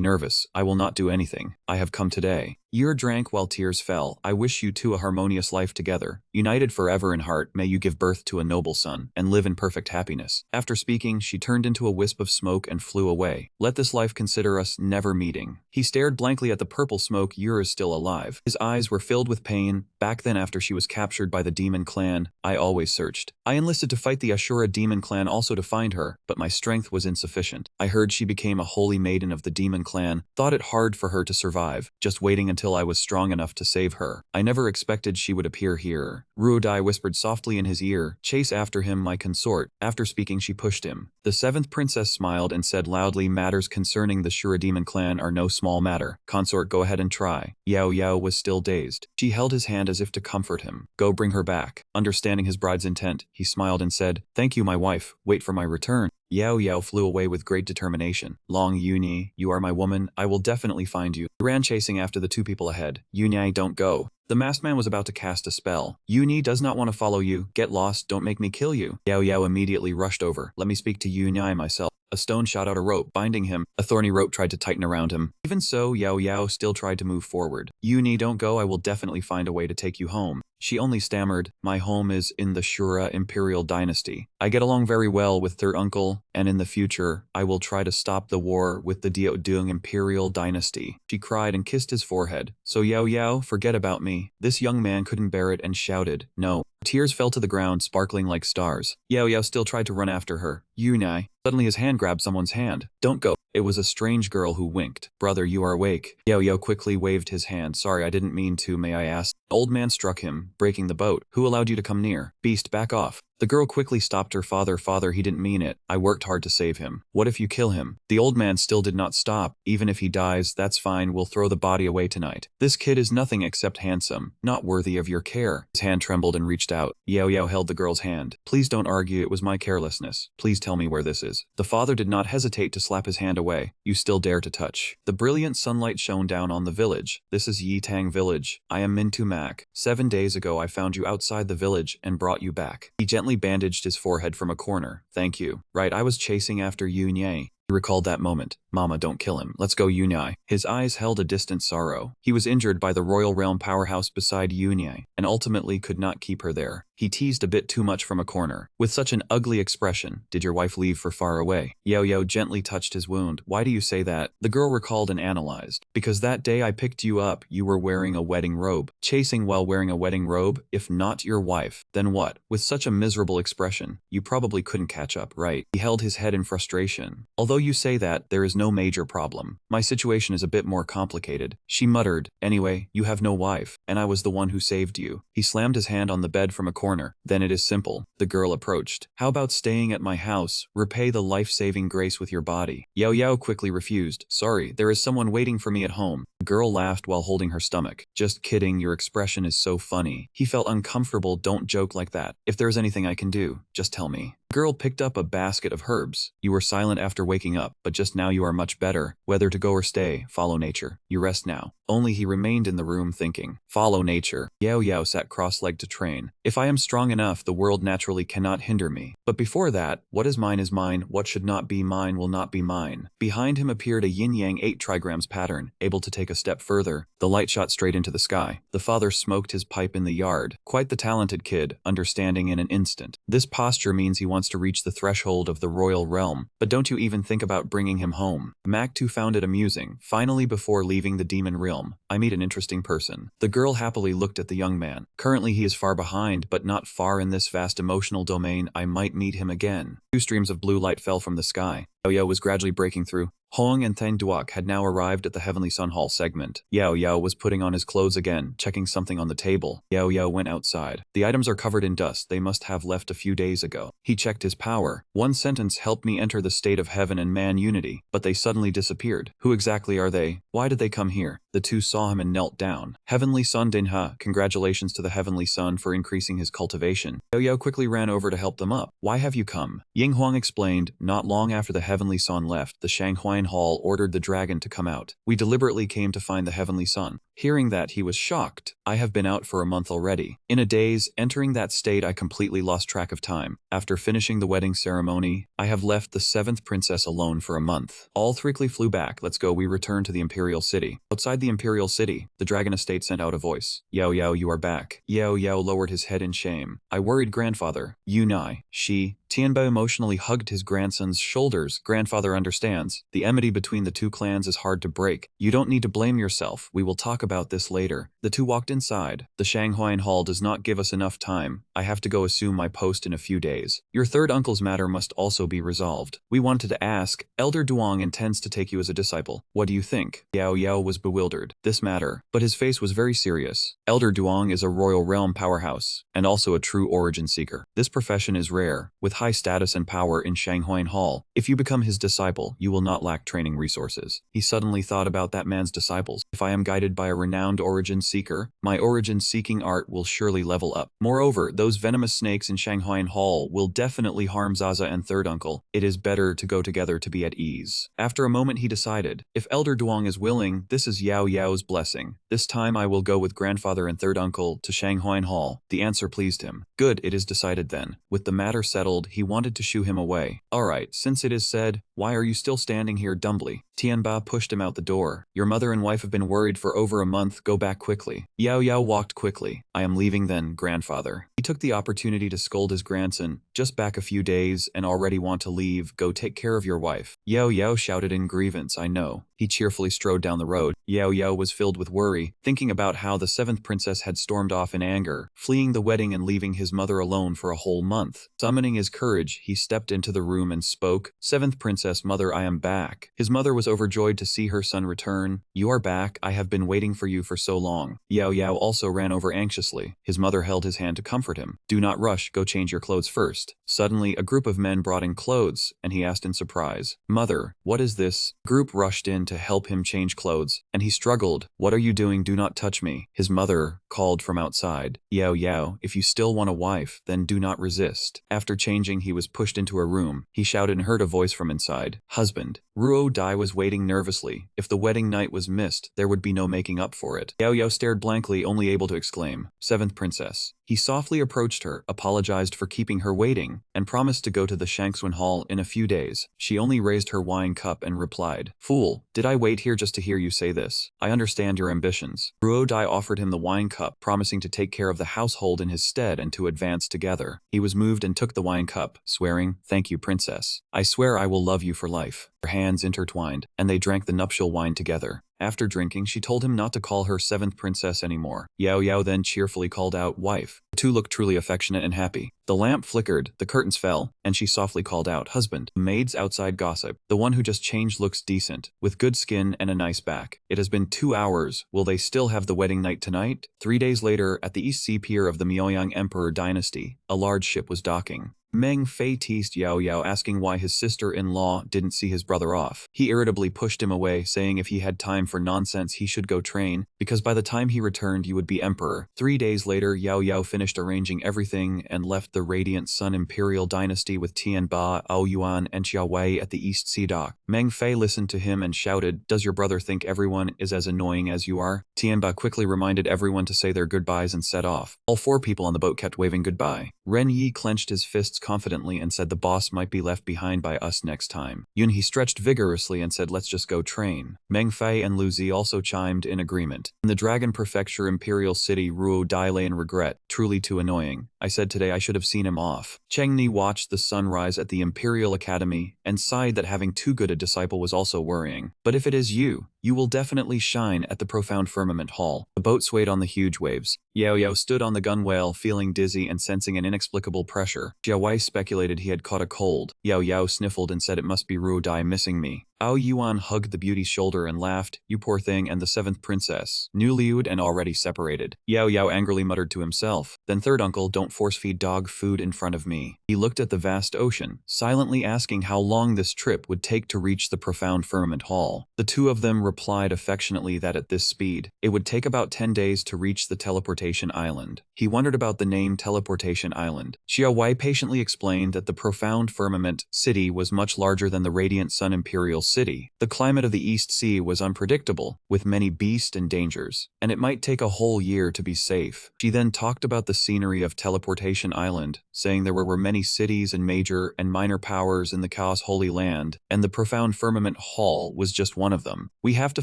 nervous. I will not do anything. I have come today." Yer drank while tears fell. "I wish you two a harmonious life together. United forever in heart, may you give birth to a noble son, and live in perfect happiness." After speaking, she turned into a wisp of smoke and flew away. "Let this life consider us never meeting." He stared blankly at the purple smoke. Yer is still alive. His eyes were filled with pain. Back then, after she was captured by the demon clan, I always searched. I enlisted to fight the Asura demon clan, also to find her, but my strength was insufficient. I heard she became a holy maiden of the demon clan, thought it hard for her to survive, just waiting until I was strong enough to save her. I never expected she would appear here. Ruodai whispered softly in his ear, "Chase after him, my consort." After speaking, she pushed him. The seventh princess smiled and said loudly, "Matters concerning the Shura demon clan are no small matter. Consort, go ahead and try." Yao Yao was still dazed. She held his hand as if to comfort him. "Go bring her back." Understanding his bride's intent, he smiled and said, "Thank you, my wife. Wait for my return." Yao Yao flew away with great determination. "Long Yuni, you are my woman. I will definitely find you." He ran chasing after the two people ahead. "Yuni, don't go." The masked man was about to cast a spell. "Yuni does not want to follow you. Get lost, don't make me kill you." Yao Yao immediately rushed over. "Let me speak to Yuni myself." A stone shot out a rope, binding him. A thorny rope tried to tighten around him. Even so, Yao Yao still tried to move forward. "Yuni, don't go. I will definitely find a way to take you home." She only stammered, "My home is in the Shura Imperial Dynasty. I get along very well with their uncle, and in the future, I will try to stop the war with the Diodung Imperial Dynasty." She cried and kissed his forehead. "So Yao Yao, forget about me." This young man couldn't bear it and shouted, "No." Tears fell to the ground, sparkling like stars. Yao Yao still tried to run after her. "Yunai." Suddenly his hand grabbed someone's hand. "Don't go." It was a strange girl who winked. "Brother, you are awake." Yao Yao quickly waved his hand. "Sorry, I didn't mean to, may I ask?" The old man struck him, breaking the boat. "Who allowed you to come near?" "Beast, back off." The girl quickly stopped her. Father, he didn't mean it. I worked hard to save him." "What if you kill him?" The old man still did not stop. "Even if he dies, that's fine. We'll throw the body away tonight. This kid is nothing except handsome, not worthy of your care." His hand trembled and reached out. Yao Yao held the girl's hand. "Please don't argue, it was my carelessness. Please tell me where this is." The father did not hesitate to slap his hand away. "You still dare to touch." The brilliant sunlight shone down on the village. "This is Yitang village. I am Mintu Mak. 7 days ago I found you outside the village and brought you back." He gently bandaged his forehead from a corner. "Thank you. Right, I was chasing after Yunye." He recalled that moment. "Mama, don't kill him. Let's go, Yunye." His eyes held a distant sorrow. He was injured by the royal realm powerhouse beside Yunye, and ultimately could not keep her there. He teased a bit too much from a corner. With such an ugly expression, "Did your wife leave for far away?" Yao Yao gently touched his wound. "Why do you say that?" The girl recalled and analyzed. "Because that day I picked you up, you were wearing a wedding robe." Chasing while wearing a wedding robe? If not your wife, then what? With such a miserable expression, you probably couldn't catch up, right? He held his head in frustration. "Although you say that, there is no major problem. My situation is a bit more complicated." She muttered, "Anyway, you have no wife, and I was the one who saved you." He slammed his hand on the bed from a corner. "Then it is simple." The girl approached. "How about staying at my house? Repay the life-saving grace with your body." Yao Yao quickly refused. "Sorry, there is someone waiting for me at home." The girl laughed while holding her stomach. "Just kidding, your expression is so funny." He felt uncomfortable. "Don't joke like that. If there is anything I can do, just tell me." The girl picked up a basket of herbs. "You were silent after waking up, but just now you are much better. Whether to go or stay, follow nature. You rest now." Only he remained in the room thinking. Follow nature. Yao Yao sat cross-legged to train. "If I am strong enough, the world naturally cannot hinder me. But before that, what is mine is mine. What should not be mine will not be mine." Behind him appeared a yin-yang 8 trigrams pattern. Able to take a step further, the light shot straight into the sky. The father smoked his pipe in the yard. Quite the talented kid, understanding in an instant. This posture means he wants to reach the threshold of the royal realm. But don't you even think about bringing him home. Mak 2 found it amusing. Finally, before leaving the demon realm, I meet an interesting person. The girl happily looked at the young man. Currently he is far behind, but not far in this vast emotional domain. I might meet him again. 2 streams of blue light fell from the sky. Yao Yao was gradually breaking through. Hoang and Thang Duok had now arrived at the Heavenly Sun Hall segment. Yao Yao was putting on his clothes again, checking something on the table. Yao Yao went outside. The items are covered in dust. They must have left a few days ago. He checked his power. 1 sentence helped me enter the state of heaven and man unity, but they suddenly disappeared. Who exactly are they? Why did they come here? The 2 saw him and knelt down. Heavenly Sun Dinha, congratulations to the Heavenly Sun for increasing his cultivation. Yao Yao quickly ran over to help them up. "Why have you come?" Ying Huang explained. "Not long after the Heavenly Sun left, the Shanghuan Hall ordered the dragon to come out. We deliberately came to find the Heavenly Sun." Hearing that, he was shocked. I have been out for a month already. In a daze, entering that state I completely lost track of time. After finishing the wedding ceremony, I have left the 7th princess alone for a month. All quickly flew back. Let's go. We returned to the Imperial City. Outside the Imperial City, the Dragon Estate sent out a voice. Yao Yao, you are back. Yao Yao lowered his head in shame. I worried grandfather. You nai. She. Tianba emotionally hugged his grandson's shoulders. Grandfather understands. The enmity between the two clans is hard to break. You don't need to blame yourself. We will talk about this later. The two walked inside. The Shanghaian Hall does not give us enough time. I have to go assume my post in a few days. Your third uncle's matter must also be resolved. We wanted to ask. Elder Duong intends to take you as a disciple. What do you think? Yao Yao was bewildered. This matter. But his face was very serious. Elder Duong is a royal realm powerhouse, and also a true origin seeker. This profession is rare, with high status and power in Shanghaian Hall. If you become his disciple, you will not lack training resources. He suddenly thought about that man's disciples. If I am guided by a renowned origin seeker, my origin-seeking art will surely level up. Moreover, those venomous snakes in Shanghaian Hall will definitely harm Zaza and third uncle. It is better to go together to be at ease. After a moment he decided, if Elder Duong is willing, this is Yao Yao's blessing. This time I will go with grandfather and third uncle to Shanghaian Hall. The answer pleased him. Good, it is decided then. With the matter settled, he wanted to shoo him away. Alright, since it is said, why are you still standing here dumbly? Tianba pushed him out the door. Your mother and wife have been worried for over a month. Go back quickly. Yao Yao walked quickly. I am leaving then, grandfather. He took the opportunity to scold his grandson. Just back a few days and already want to leave. Go take care of your wife. Yao Yao shouted in grievance. I know. He cheerfully strode down the road. Yao Yao was filled with worry, thinking about how the 7th princess had stormed off in anger, fleeing the wedding and leaving his mother alone for a whole month. Summoning his courage, he stepped into the room and spoke. 7th princess, mother, I am back. His mother was overjoyed to see her son return. You are back. I have been waiting for you for so long. Yao Yao also ran over anxiously. His mother held his hand to comfort him. Do not rush. Go change your clothes first. Suddenly, a group of men brought in clothes, and he asked in surprise, Mother, what is this? Group rushed in to help him change clothes, and he struggled. What are you doing? Do not touch me. His mother called from outside. Yao Yao, if you still want a wife, then do not resist. After changing, he was pushed into a room. He shouted and heard a voice from inside. Husband. Ruo Dai was waiting nervously. If the wedding night was missed, there would be no making up for it. Yao Yao stared blankly, only able to exclaim, 7th princess. He softly approached her, apologized for keeping her waiting, and promised to go to the Shanxuan Hall in a few days. She only raised her wine cup and replied, Fool, did I wait here just to hear you say this? I understand your ambitions. Ruo Dai offered him the wine cup, promising to take care of the household in his stead and to advance together. He was moved and took the wine cup, swearing, Thank you, princess. I swear I will love you for life. Their hands intertwined, and they drank the nuptial wine together. After drinking, she told him not to call her 7th princess anymore. Yao Yao then cheerfully called out, Wife. The two looked truly affectionate and happy. The lamp flickered, the curtains fell, and she softly called out, Husband. The maids outside gossip. The one who just changed looks decent, with good skin and a nice back. It has been 2 hours. Will they still have the wedding night tonight? 3 days later, at the East Sea Pier of the Miaoyang Emperor dynasty, a large ship was docking. Meng Fei teased Yao Yao, asking why his sister-in-law didn't see his brother off. He irritably pushed him away, saying if he had time for nonsense he should go train, because by the time he returned you would be emperor. 3 days later, Yao Yao finished arranging everything and left the Radiant Sun Imperial Dynasty with Tianba, Aoyuan, and Xiaowei at the East Sea dock. Meng Fei listened to him and shouted, Does your brother think everyone is as annoying as you are? Tianba quickly reminded everyone to say their goodbyes and set off. All 4 people on the boat kept waving goodbye. Ren Yi clenched his fists confidently and said the boss might be left behind by us next time. Yun He stretched vigorously and said let's just go train. Meng Fei and Lu Zi also chimed in agreement. In the Dragon Prefecture Imperial City, Ruo Dai lay in regret. Truly too annoying. I said today I should have seen him off. Cheng Ni watched the sun rise at the Imperial Academy and sighed that having too good a disciple was also worrying. But if it is you will definitely shine at the Profound Firmament Hall. The boat swayed on the huge waves. Yao Yao stood on the gunwale, feeling dizzy and sensing an inexplicable pressure. Xiaowei speculated he had caught a cold. Yao Yao sniffled and said it must be Ruo Dai missing me. Ao Yuan hugged the beauty's shoulder and laughed, You poor thing, and the 7th princess. Newlyed and already separated. Yao Yao angrily muttered to himself, Then third uncle, don't force-feed dog food in front of me. He looked at the vast ocean, silently asking how long this trip would take to reach the Profound Firmament Hall. The two of them replied affectionately that at this speed, it would take about 10 days to reach the Teleportation Island. He wondered about the name Teleportation Island. Xiaowei patiently explained that the Profound Firmament City was much larger than the Radiant Sun Imperial city. The climate of the East Sea was unpredictable, with many beasts and dangers, and it might take a whole year to be safe. She then talked about the scenery of Teleportation Island, saying there were many cities and major and minor powers in the Chaos Holy Land, and the Profound Firmament Hall was just one of them. We have to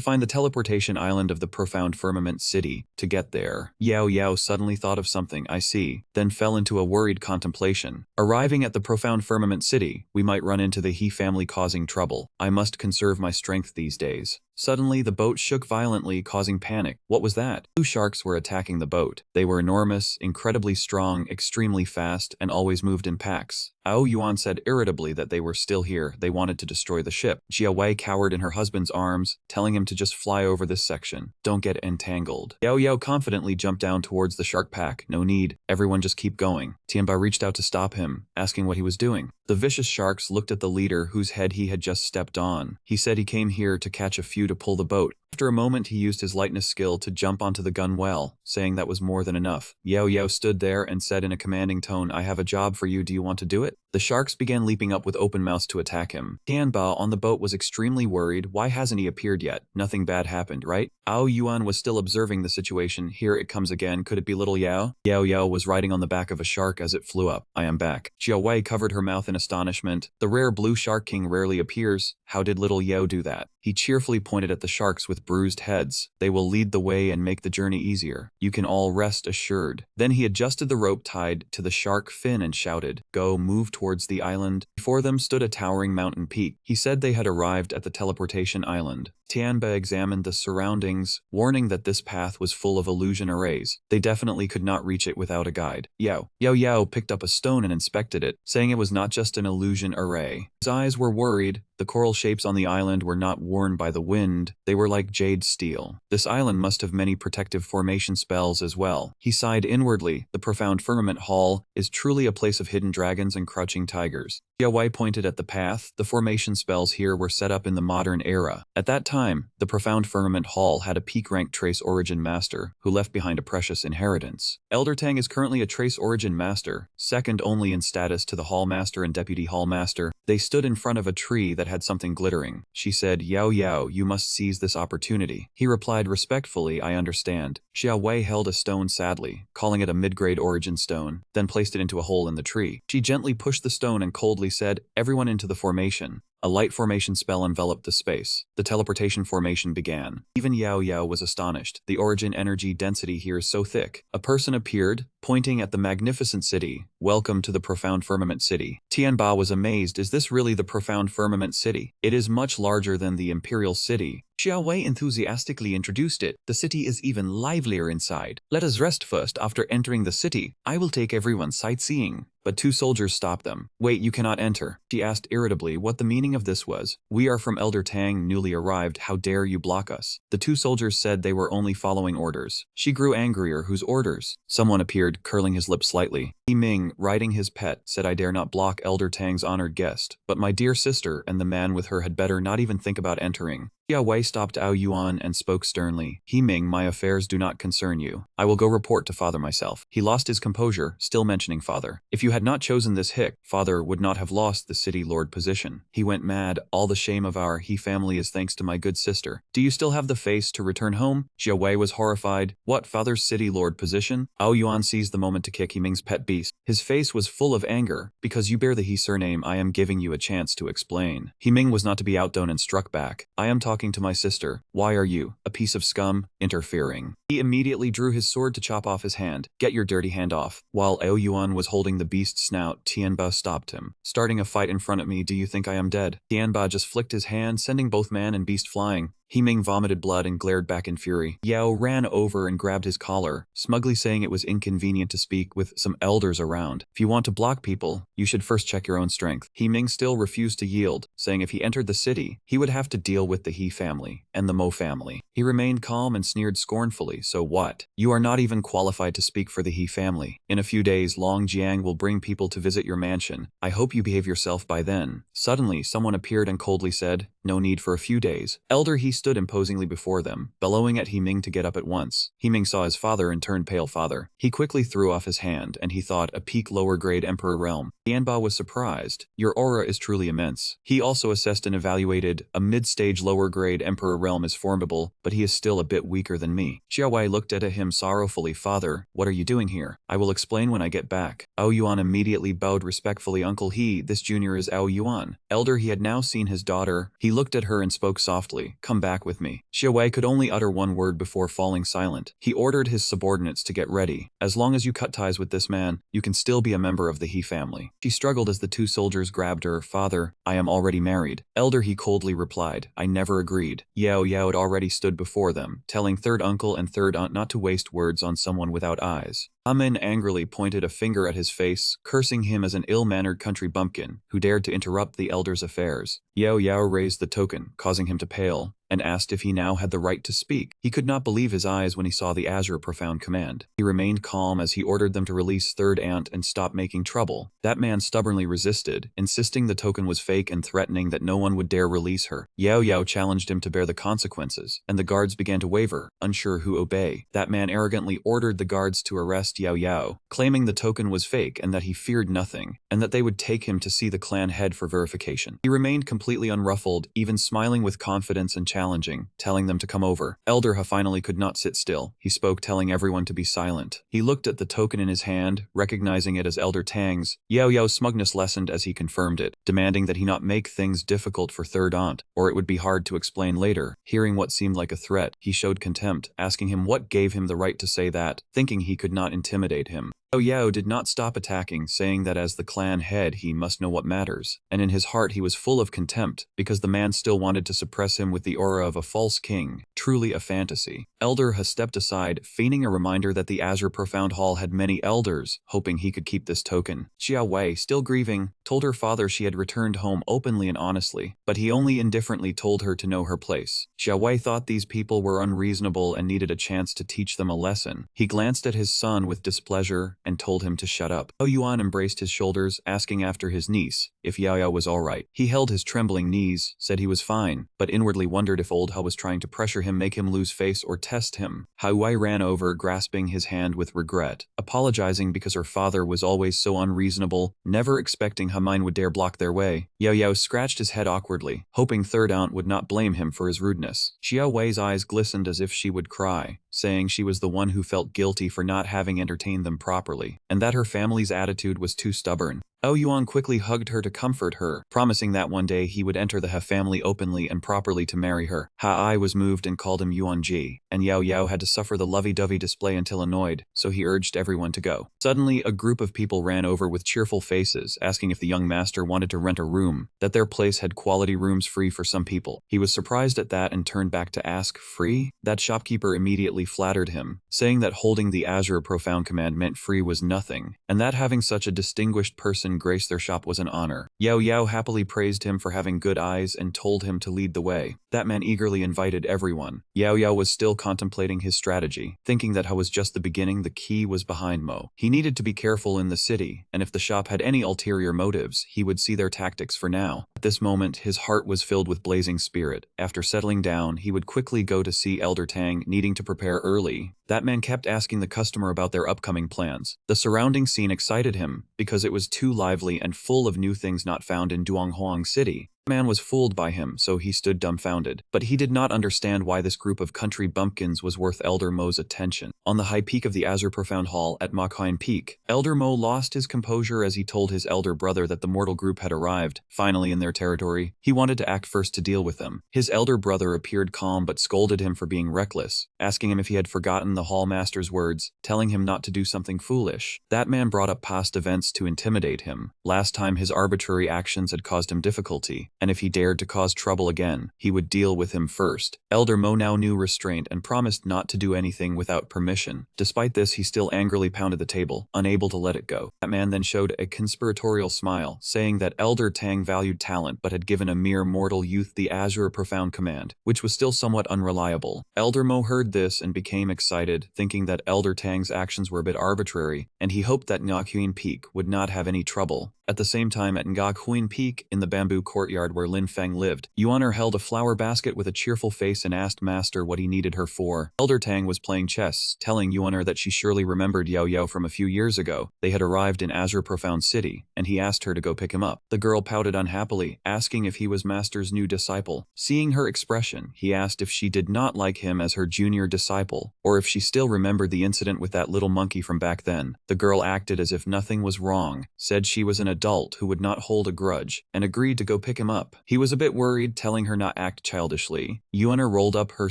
find the Teleportation Island of the Profound Firmament City to get there. Yao Yao suddenly thought of something, I see, then fell into a worried contemplation. Arriving at the Profound Firmament City, we might run into the He family causing trouble. I must conserve my strength these days. Suddenly, the boat shook violently, causing panic. What was that? Blue sharks were attacking the boat. They were enormous, incredibly strong, extremely fast, and always moved in packs. Ao Yuan said irritably that they were still here. They wanted to destroy the ship. Jia Wei cowered in her husband's arms, telling him to just fly over this section. Don't get entangled. Yao Yao confidently jumped down towards the shark pack. No need. Everyone just keep going. Tianba reached out to stop him, asking what he was doing. The vicious sharks looked at the leader whose head he had just stepped on. He said he came here to catch a few to pull the boat. After a moment, he used his lightness skill to jump onto the gunwale, saying that was more than enough. Yao Yao stood there and said in a commanding tone, I have a job for you, do you want to do it? The sharks began leaping up with open mouths to attack him. Tianba on the boat was extremely worried. Why hasn't he appeared yet? Nothing bad happened, right? Ao Yuan was still observing the situation. Here it comes again. Could it be little Yao? Yao Yao was riding on the back of a shark as it flew up. I am back. Jia Wei covered her mouth in astonishment. The rare blue shark king rarely appears. How did little Yao do that? He cheerfully pointed at the sharks with bruised heads. They will lead the way and make the journey easier. You can all rest assured. Then he adjusted the rope tied to the shark fin and shouted, Go, move towards the island. Before them stood a towering mountain peak. He said they had arrived at the Teleportation Island. Tianba examined the surroundings, warning that this path was full of illusion arrays. They definitely could not reach it without a guide. Yao picked up a stone and inspected it, saying it was not just an illusion array. His eyes were worried. The coral shapes on the island were not worn by the wind. They were like jade steel. This island must have many protective formation spells as well. He sighed inwardly. The Profound Firmament Hall is truly a place of hidden dragons and crouching tigers. Jia Wei pointed at the path. The formation spells here were set up in the modern era. At that time, the Profound Firmament Hall had a peak-ranked Trace Origin Master, who left behind a precious inheritance. Elder Tang is currently a Trace Origin Master, second only in status to the Hall Master and Deputy Hall Master. They stood in front of a tree that had something glittering. She said, Yao Yao, you must seize this opportunity. He replied respectfully, I understand. Xia Wei held a stone sadly, calling it a mid-grade origin stone, then placed it into a hole in the tree. She gently pushed the stone and coldly said, Everyone into the formation. A light formation spell enveloped the space. The teleportation formation began. Even Yao Yao was astonished. The origin energy density here is so thick. A person appeared, pointing at the magnificent city. Welcome to the Profound Firmament City. Tianba was amazed. Is this really the Profound Firmament City? It is much larger than the Imperial City. Xia Wei enthusiastically introduced it. The city is even livelier inside. Let us rest first after entering the city. I will take everyone sightseeing. But two soldiers stopped them. Wait, you cannot enter. She asked irritably what the meaning of this was. We are from Elder Tang, newly arrived. How dare you block us? The two soldiers said they were only following orders. She grew angrier. Whose orders? Someone appeared, curling his lip slightly. He Ming, riding his pet, said I dare not block Elder Tang's honored guest. But my dear sister and the man with her had better not even think about entering. Jia Wei stopped Ao Yuan and spoke sternly. He Ming, my affairs do not concern you. I will go report to father myself. He lost his composure, still mentioning father. If you had not chosen this hick, father would not have lost the city lord position. He went mad. All the shame of our He family is thanks to my good sister. Do you still have the face to return home? Jia Wei was horrified. What, father's city lord position? Ao Yuan seized the moment to kick He Ming's pet beast. His face was full of anger. Because you bear the He surname, I am giving you a chance to explain. He Ming was not to be outdone and struck back. I am talking to my sister. Why are you, a piece of scum, interfering? He immediately drew his sword to chop off his hand. Get your dirty hand off. While Ao Yuan was holding the beast's snout, Tianba stopped him. Starting a fight in front of me, do you think I am dead? Tianba just flicked his hand, sending both man and beast flying. He Ming vomited blood and glared back in fury. Yao ran over and grabbed his collar, smugly saying it was inconvenient to speak with some elders around. If you want to block people, you should first check your own strength. He Ming still refused to yield, saying if he entered the city, he would have to deal with the He family and the Mo family. He remained calm and sneered scornfully. So what? You are not even qualified to speak for the He family. In a few days, Long Jiang will bring people to visit your mansion. I hope you behave yourself by then. Suddenly, someone appeared and coldly said, No need for a few days. Elder He stood imposingly before them, bellowing at He Ming to get up at once. He Ming saw his father and turned pale. Father. He quickly threw off his hand, and he thought a peak lower grade emperor realm. Yanba was surprised. Your aura is truly immense. He also assessed and evaluated a mid-stage lower grade emperor realm is formidable, but he is still a bit weaker than me. Xiaowei looked at him sorrowfully. Father, what are you doing here? I will explain when I get back. Ao Yuan immediately bowed respectfully. Uncle He, this junior is Ao Yuan. Elder He had now seen his daughter. He looked at her and spoke softly. Come back with me. Xiaowei could only utter one word before falling silent. He ordered his subordinates to get ready. As long as you cut ties with this man, you can still be a member of the He family. She struggled as the two soldiers grabbed her. Father, I am already married. Elder He coldly replied. I never agreed. Yao had already stood before them, telling third uncle and third aunt not to waste words on someone without eyes. Amin angrily pointed a finger at his face, cursing him as an ill-mannered country bumpkin who dared to interrupt the elder's affairs. Yao raised the token, causing him to pale, and asked if he now had the right to speak. He could not believe his eyes when he saw the Azure profound command. He remained calm as he ordered them to release third aunt and stop making trouble. That man stubbornly resisted, insisting the token was fake and threatening that no one would dare release her. Yao challenged him to bear the consequences, and the guards began to waver, unsure who obey. That man arrogantly ordered the guards to arrest Yao, claiming the token was fake and that he feared nothing, and that they would take him to see the clan head for verification. He remained completely unruffled, even smiling with confidence and challenging, telling them to come over. Elder Ha finally could not sit still. He spoke, telling everyone to be silent. He looked at the token in his hand, recognizing it as Elder Tang's. Yao's smugness lessened as he confirmed it, demanding that he not make things difficult for third aunt, or it would be hard to explain later. Hearing what seemed like a threat, he showed contempt, asking him what gave him the right to say that, thinking he could not intimidate him. Yao did not stop attacking, saying that as the clan head he must know what matters, and in his heart he was full of contempt, because the man still wanted to suppress him with the aura of a false king, truly a fantasy. Elder Ha stepped aside, feigning a reminder that the Azure Profound Hall had many elders, hoping he could keep this token. Xia Wei, still grieving, told her father she had returned home openly and honestly, but he only indifferently told her to know her place. Xia Wei thought these people were unreasonable and needed a chance to teach them a lesson. He glanced at his son with displeasure and told him to shut up. Ao Yuan embraced his shoulders, asking after his niece, if Yao was alright. He held his trembling knees, said he was fine, but inwardly wondered if old Ha was trying to pressure him, make him lose face, or test him. Hauai ran over, grasping his hand with regret, apologizing because her father was always so unreasonable, never expecting Hamine would dare block their way. Yao scratched his head awkwardly, hoping third aunt would not blame him for his rudeness. Xia Wei's eyes glistened as if she would cry, saying she was the one who felt guilty for not having entertained them properly, and that her family's attitude was too stubborn. Ao Yuan quickly hugged her to comfort her, promising that one day he would enter the Ha family openly and properly to marry her. Ha was moved and called him Yuan Ji, and Yao had to suffer the lovey-dovey display until annoyed, so he urged everyone to go. Suddenly, a group of people ran over with cheerful faces, asking if the young master wanted to rent a room, that their place had quality rooms free for some people. He was surprised at that and turned back to ask, free? That shopkeeper immediately flattered him, saying that holding the Azure Profound Command meant free was nothing, and that having such a distinguished person grace their shop was an honor. Yao happily praised him for having good eyes and told him to lead the way. That man eagerly invited everyone. Yao was still contemplating his strategy, thinking that Ha was just the beginning. The key was behind Mo. He needed to be careful in the city, and if the shop had any ulterior motives, he would see their tactics. For now, at this moment, his heart was filled with blazing spirit. After settling down, he would quickly go to see Elder Tang, needing to prepare early. That man kept asking the customer about their upcoming plans. The surrounding scene excited him, because it was too lively and full of new things not found in Duanghuang City. The man was fooled by him, so he stood dumbfounded. But he did not understand why this group of country bumpkins was worth Elder Mo's attention. On the high peak of the Azure Profound Hall at Makhine Peak, Elder Mo lost his composure as he told his elder brother that the mortal group had arrived, finally in their territory. He wanted to act first to deal with them. His elder brother appeared calm but scolded him for being reckless, asking him if he had forgotten the hall master's words, telling him not to do something foolish. That man brought up past events to intimidate him. Last time his arbitrary actions had caused him difficulty, and if he dared to cause trouble again, he would deal with him first. Elder Mo now knew restraint and promised not to do anything without permission. Despite this, he still angrily pounded the table, unable to let it go. That man then showed a conspiratorial smile, saying that Elder Tang valued talent but had given a mere mortal youth the Azure Profound Command, which was still somewhat unreliable. Elder Mo heard this and became excited, thinking that Elder Tang's actions were a bit arbitrary, and he hoped that Makhine Peak would not have any trouble. At the same time at Ngak Peak, in the bamboo courtyard where Lin Feng lived, Yuan'er held a flower basket with a cheerful face and asked Master what he needed her for. Elder Tang was playing chess, telling Yuan'er that she surely remembered Yao Yao from a few years ago. They had arrived in Azure Profound City, and he asked her to go pick him up. The girl pouted unhappily, asking if he was Master's new disciple. Seeing her expression, he asked if she did not like him as her junior disciple, or if she still remembered the incident with that little monkey from back then. The girl acted as if nothing was wrong, said she was an adult who would not hold a grudge, and agreed to go pick him up. He was a bit worried, telling her not act childishly. Yuan'er rolled up her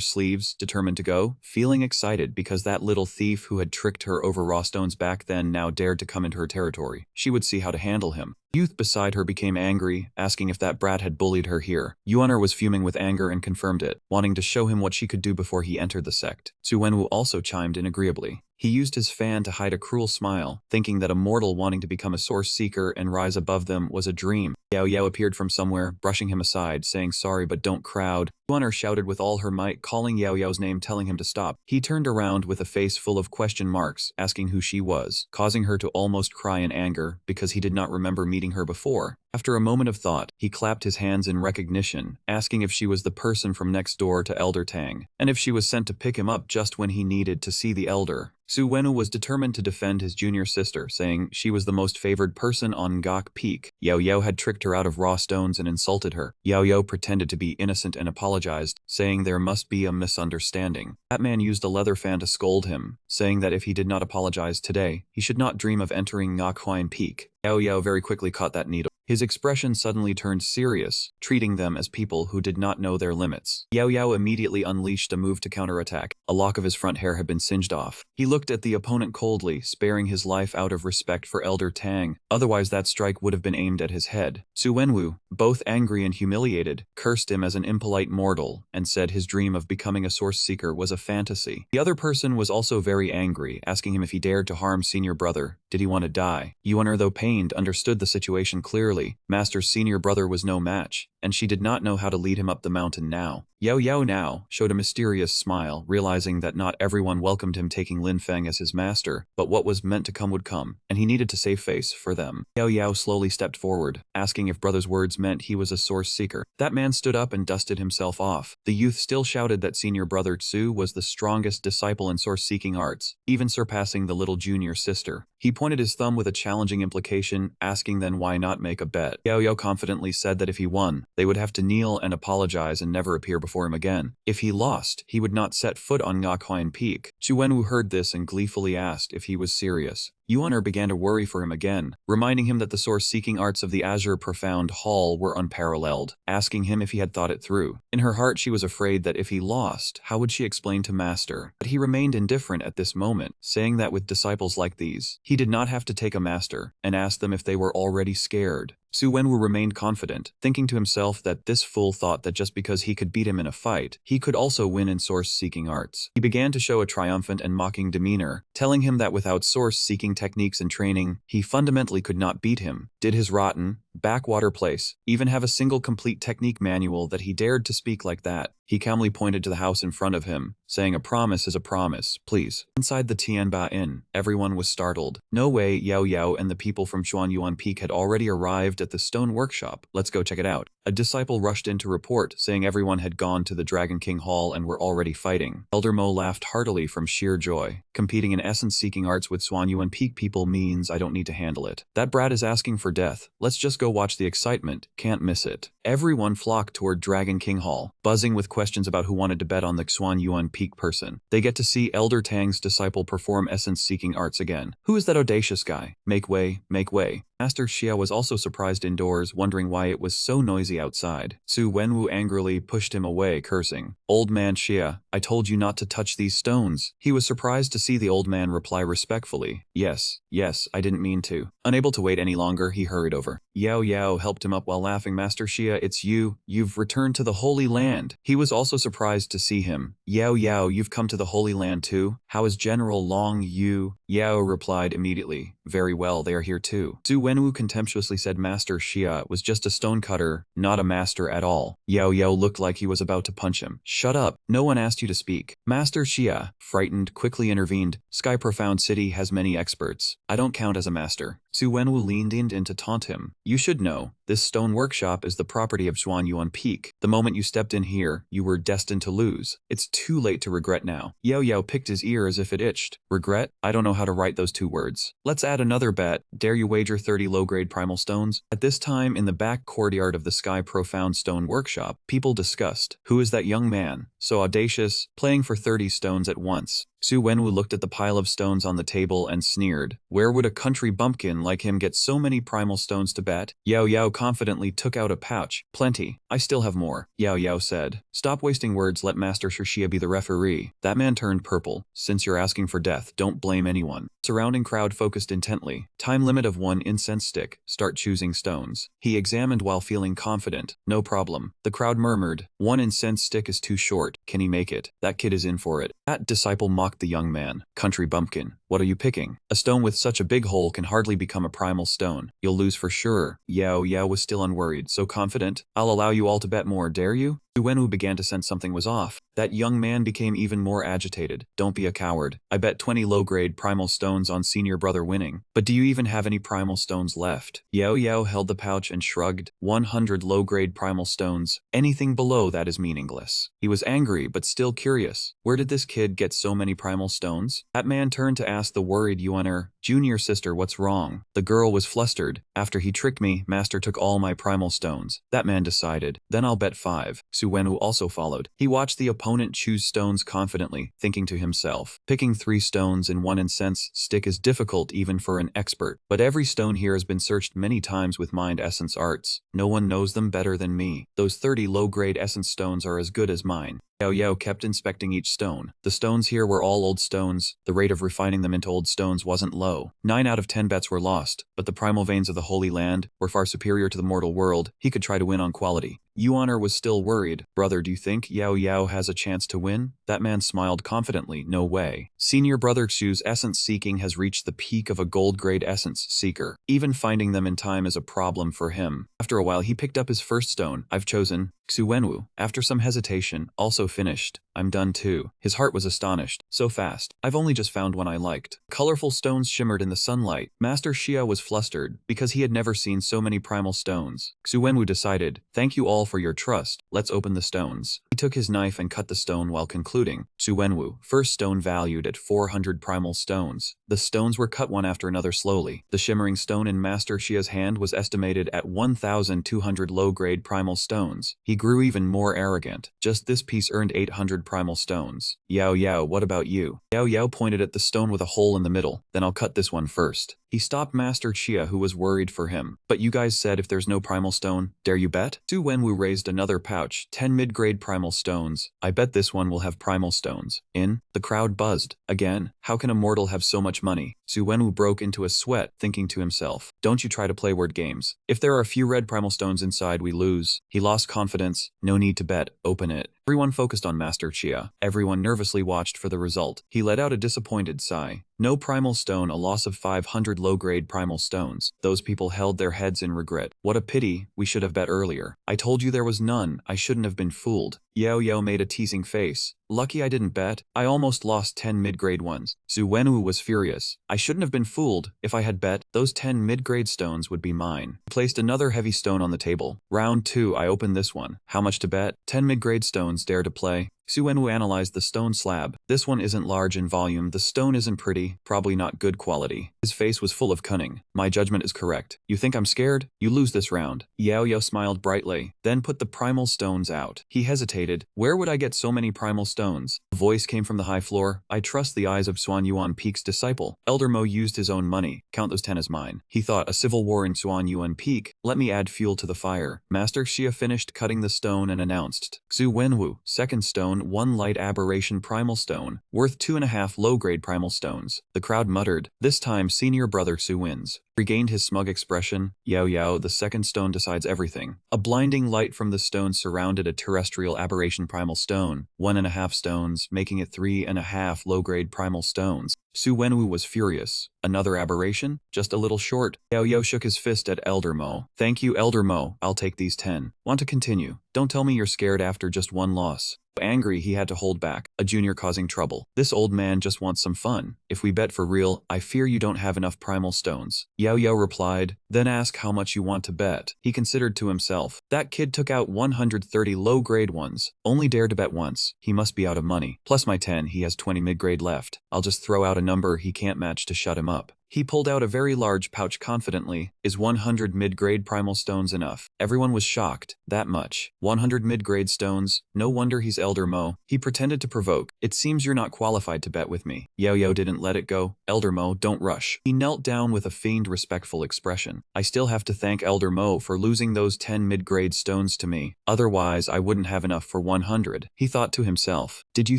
sleeves, determined to go, feeling excited because that little thief who had tricked her over raw stones back then now dared to come into her territory. She would see how to handle him. Youth beside her became angry, asking if that brat had bullied her here. Yuan'er was fuming with anger and confirmed it, wanting to show him what she could do before he entered the sect. Su Wenwu also chimed in agreeably. He used his fan to hide a cruel smile, thinking that a mortal wanting to become a source seeker and rise above them was a dream. Yao Yao appeared from somewhere, brushing him aside, saying sorry but don't crowd. Yuan'er shouted with all her might, calling Yao Yao's name, telling him to stop. He turned around with a face full of question marks, asking who she was, causing her to almost cry in anger because he did not remember meeting her before. After a moment of thought, he clapped his hands in recognition, asking if she was the person from next door to Elder Tang, and if she was sent to pick him up just when he needed to see the elder. Su Wenwu was determined to defend his junior sister, saying she was the most favored person on Ngak Peak. Yao Yao had tricked her out of raw stones and insulted her. Yao Yao pretended to be innocent and apologized, saying there must be a misunderstanding. That man used a leather fan to scold him, saying that if he did not apologize today, he should not dream of entering Ngak Peak. Yao Yao very quickly caught that needle. His expression suddenly turned serious, treating them as people who did not know their limits. Yao Yao immediately unleashed a move to counterattack. A lock of his front hair had been singed off. He looked at the opponent coldly, sparing his life out of respect for Elder Tang. Otherwise that strike would have been aimed at his head. Su Wenwu, both angry and humiliated, cursed him as an impolite mortal, and said his dream of becoming a source seeker was a fantasy. The other person was also very angry, asking him if he dared to harm senior brother. Did he want to die? Yuan'er, though pained, understood the situation clearly. Master's senior brother was no match, and she did not know how to lead him up the mountain now. Yao Yao now showed a mysterious smile, realizing that not everyone welcomed him taking Lin Feng as his master, but what was meant to come would come, and he needed to save face for them. Yao Yao slowly stepped forward, asking if brother's words meant he was a source seeker. That man stood up and dusted himself off. The youth still shouted that senior brother Tsu was the strongest disciple in source-seeking arts, even surpassing the little junior sister. He pointed his thumb with a challenging implication, asking then why not make a bet. Yao Yao confidently said that if he won, they would have to kneel and apologize and never appear before him again. If he lost, he would not set foot on Ngak Peak. Su Wenwu heard this and gleefully asked if he was serious. Yuan'er began to worry for him again, reminding him that the source-seeking arts of the Azure Profound Hall were unparalleled, asking him if he had thought it through. In her heart she was afraid that if he lost, how would she explain to Master? But he remained indifferent at this moment, saying that with disciples like these, he did not have to take a master, and asked them if they were already scared. Su Wenwu remained confident, thinking to himself that this fool thought that just because he could beat him in a fight, he could also win in source-seeking arts. He began to show a triumphant and mocking demeanor, telling him that without source-seeking techniques and training, he fundamentally could not beat him. Did his rotten, backwater place even have a single complete technique manual that he dared to speak like that? He calmly pointed to the house in front of him, saying a promise is a promise, please. Inside the Tianba Inn, everyone was startled. No way, Yao Yao and the people from Xuanyuan Peak had already arrived at the stone workshop. Let's go check it out. A disciple rushed in to report, saying everyone had gone to the Dragon King Hall and were already fighting. Elder Mo laughed heartily from sheer joy. Competing in essence-seeking arts with Xuanyuan Peak people means I don't need to handle it. That brat is asking for death. Let's just go watch the excitement. Can't miss it. Everyone flocked toward Dragon King Hall, buzzing with questions about who wanted to bet on the Xuanyuan Peak person. They get to see Elder Tang's disciple perform essence-seeking arts again. Who is that audacious guy? Make way, make way. Master Xia was also surprised indoors, wondering why it was so noisy outside. Su Wenwu angrily pushed him away, cursing. Old man Xia, I told you not to touch these stones. He was surprised to see the old man reply respectfully. Yes, I didn't mean to. Unable to wait any longer, he hurried over. Yao Yao helped him up while laughing. Master Xia, it's you. You've returned to the Holy Land. He was also surprised to see him. Yao Yao, you've come to the Holy Land too? How is General Long Yu? Yao replied immediately. Very well, they are here too. Su Wenwu contemptuously said Master Xia was just a stonecutter, not a master at all. Yahello looked like he was about to punch him. Shut up, no one asked you to speak. Master Xia, frightened, quickly intervened. Sky Profound City has many experts. I don't count as a master. Su Wenwu leaned in to taunt him. You should know, this stone workshop is the property of Xuanyuan Peak. The moment you stepped in here, you were destined to lose. It's too late to regret now. Yahello picked his ear as if it itched. Regret? I don't know how to write those two words. Let's add another bet. Dare you wager 30 low-grade primal stones? At this time, in the back courtyard of the Sky Profound Stone Workshop, people discussed. Who is that young man? So audacious, playing for 30 stones at once. Su Wenwu looked at the pile of stones on the table and sneered. Where would a country bumpkin like him get so many primal stones to bet? Yahello confidently took out a pouch. Plenty. I still have more, Yahello said. Stop wasting words, let Master Xia be the referee. That man turned purple. Since you're asking for death, don't blame anyone. Surrounding crowd focused intently. Time limit of 1 incense stick. Start choosing stones. He examined while feeling confident. No problem. The crowd murmured. 1 incense stick is too short. Can he make it? That kid is in for it. That disciple mocked the young man. Country bumpkin. What are you picking? A stone with such a big hole can hardly become a primal stone. You'll lose for sure. Yahello was still unworried, so confident. I'll allow you all to bet more, dare you? Su Wenwu began to sense something was off. That young man became even more agitated. Don't be a coward. I bet 20 low-grade primal stones on senior brother winning. But do you even have any primal stones left? Yahello held the pouch and shrugged. 100 low-grade primal stones. Anything below that is meaningless. He was angry, but still curious. Where did this kid get so many primal stones? That man turned to ask the worried Yuaner, Junior sister, what's wrong? The girl was flustered. After he tricked me, Master took all my primal stones. That man decided. Then I'll bet 5. Su Wenwu also followed. He watched the opponent choose stones confidently, thinking to himself, picking 3 stones in 1 incense stick is difficult even for an expert. But every stone here has been searched many times with mind essence arts. No one knows them better than me. Those 30 low-grade essence stones are as good as mine. Yahello kept inspecting each stone. The stones here were all old stones. The rate of refining them into old stones wasn't low. 9 out of 10 bets were lost, but the primal veins of the Holy Land were far superior to the mortal world. He could try to win on quality. Yuaner was still worried. Brother, do you think Yahello has a chance to win? That man smiled confidently. No way. Senior brother Xu's essence seeking has reached the peak of a gold-grade essence seeker. Even finding them in time is a problem for him. After a while, he picked up his first stone. I've chosen Su Wenwu. After some hesitation, also finished. I'm done too. His heart was astonished. So fast. I've only just found one I liked. Colorful stones shimmered in the sunlight. Master Xia was flustered because he had never seen so many primal stones. Su Wenwu decided, thank you all for your trust. Let's open the stones. He took his knife and cut the stone while concluding. Su Wenwu, first stone valued at 400 primal stones. The stones were cut one after another slowly. The shimmering stone in Master Xia's hand was estimated at 1,200 low-grade primal stones. He grew even more arrogant. Just this piece earned 800 primal stones. Yahello, what about you? Yahello pointed at the stone with a hole in the middle. Then I'll cut this one first. He stopped Master Xia, who was worried for him. But you guys said if there's no primal stone, dare you bet? Su Wenwu raised another pouch, 10 mid-grade primal stones. I bet this one will have primal stones. In? The crowd buzzed. Again, how can a mortal have so much money? Su Wenwu broke into a sweat, thinking to himself, don't you try to play word games. If there are a few red primal stones inside, we lose. He lost confidence. No need to bet. Open it. Everyone focused on Master Xia. Everyone nervously watched for the result. He let out a disappointed sigh. No primal stone, a loss of 500 low-grade primal stones. Those people held their heads in regret. What a pity, we should have bet earlier. I told you there was none, I shouldn't have been fooled. Yahello made a teasing face. Lucky I didn't bet. I almost lost 10 mid-grade ones. Su Wenwu was furious. I shouldn't have been fooled. If I had bet, those 10 mid-grade stones would be mine. He placed another heavy stone on the table. Round 2, I opened this one. How much to bet? 10 mid-grade stones, dare to play. Su Wenwu analyzed the stone slab. This one isn't large in volume, the stone isn't pretty, probably not good quality. His face was full of cunning. My judgment is correct. You think I'm scared? You lose this round. Yahello smiled brightly, then put the primal stones out. He hesitated. Where would I get so many primal stones? A voice came from the high floor. I trust the eyes of Xuanyuan Peak's disciple. Elder Mo used his own money. Count those 10 as mine. He thought, a civil war in Xuanyuan Peak. Let me add fuel to the fire. Master Xia finished cutting the stone and announced, Su Wenwu, second stone, 1 light aberration primal stone, worth 2.5 low-grade primal stones. The crowd muttered. This time, senior brother Su wins. Regained his smug expression. Yao Yao, the second stone decides everything. A blinding light from the stone surrounded a terrestrial aberration primal stone, 1.5 stones, making it 3.5 low-grade primal stones. Su Wenwu was furious. Another aberration? Just a little short. Yao Yao shook his fist at Elder Mo. Thank you, Elder Mo. I'll take these 10. Want to continue? Don't tell me you're scared after just one loss. Angry, he had to hold back. A junior causing trouble. This old man just wants some fun. If we bet for real, I fear you don't have enough primal stones. Yao Yao replied, then ask how much you want to bet. He considered to himself. That kid took out 130 low-grade ones. Only dared to bet once. He must be out of money. Plus my 10, he has 20 mid-grade left. I'll just throw out a number he can't match to shut him up. He pulled out a very large pouch confidently. Is 100 mid-grade primal stones enough? Everyone was shocked. That much. 100 mid-grade stones? No wonder he's Elder Mo. He pretended to provoke. It seems you're not qualified to bet with me. Yao Yao didn't let it go. Elder Mo, don't rush. He knelt down with a feigned respectful expression. I still have to thank Elder Mo for losing those 10 mid-grade stones to me. Otherwise, I wouldn't have enough for 100. He thought to himself. Did you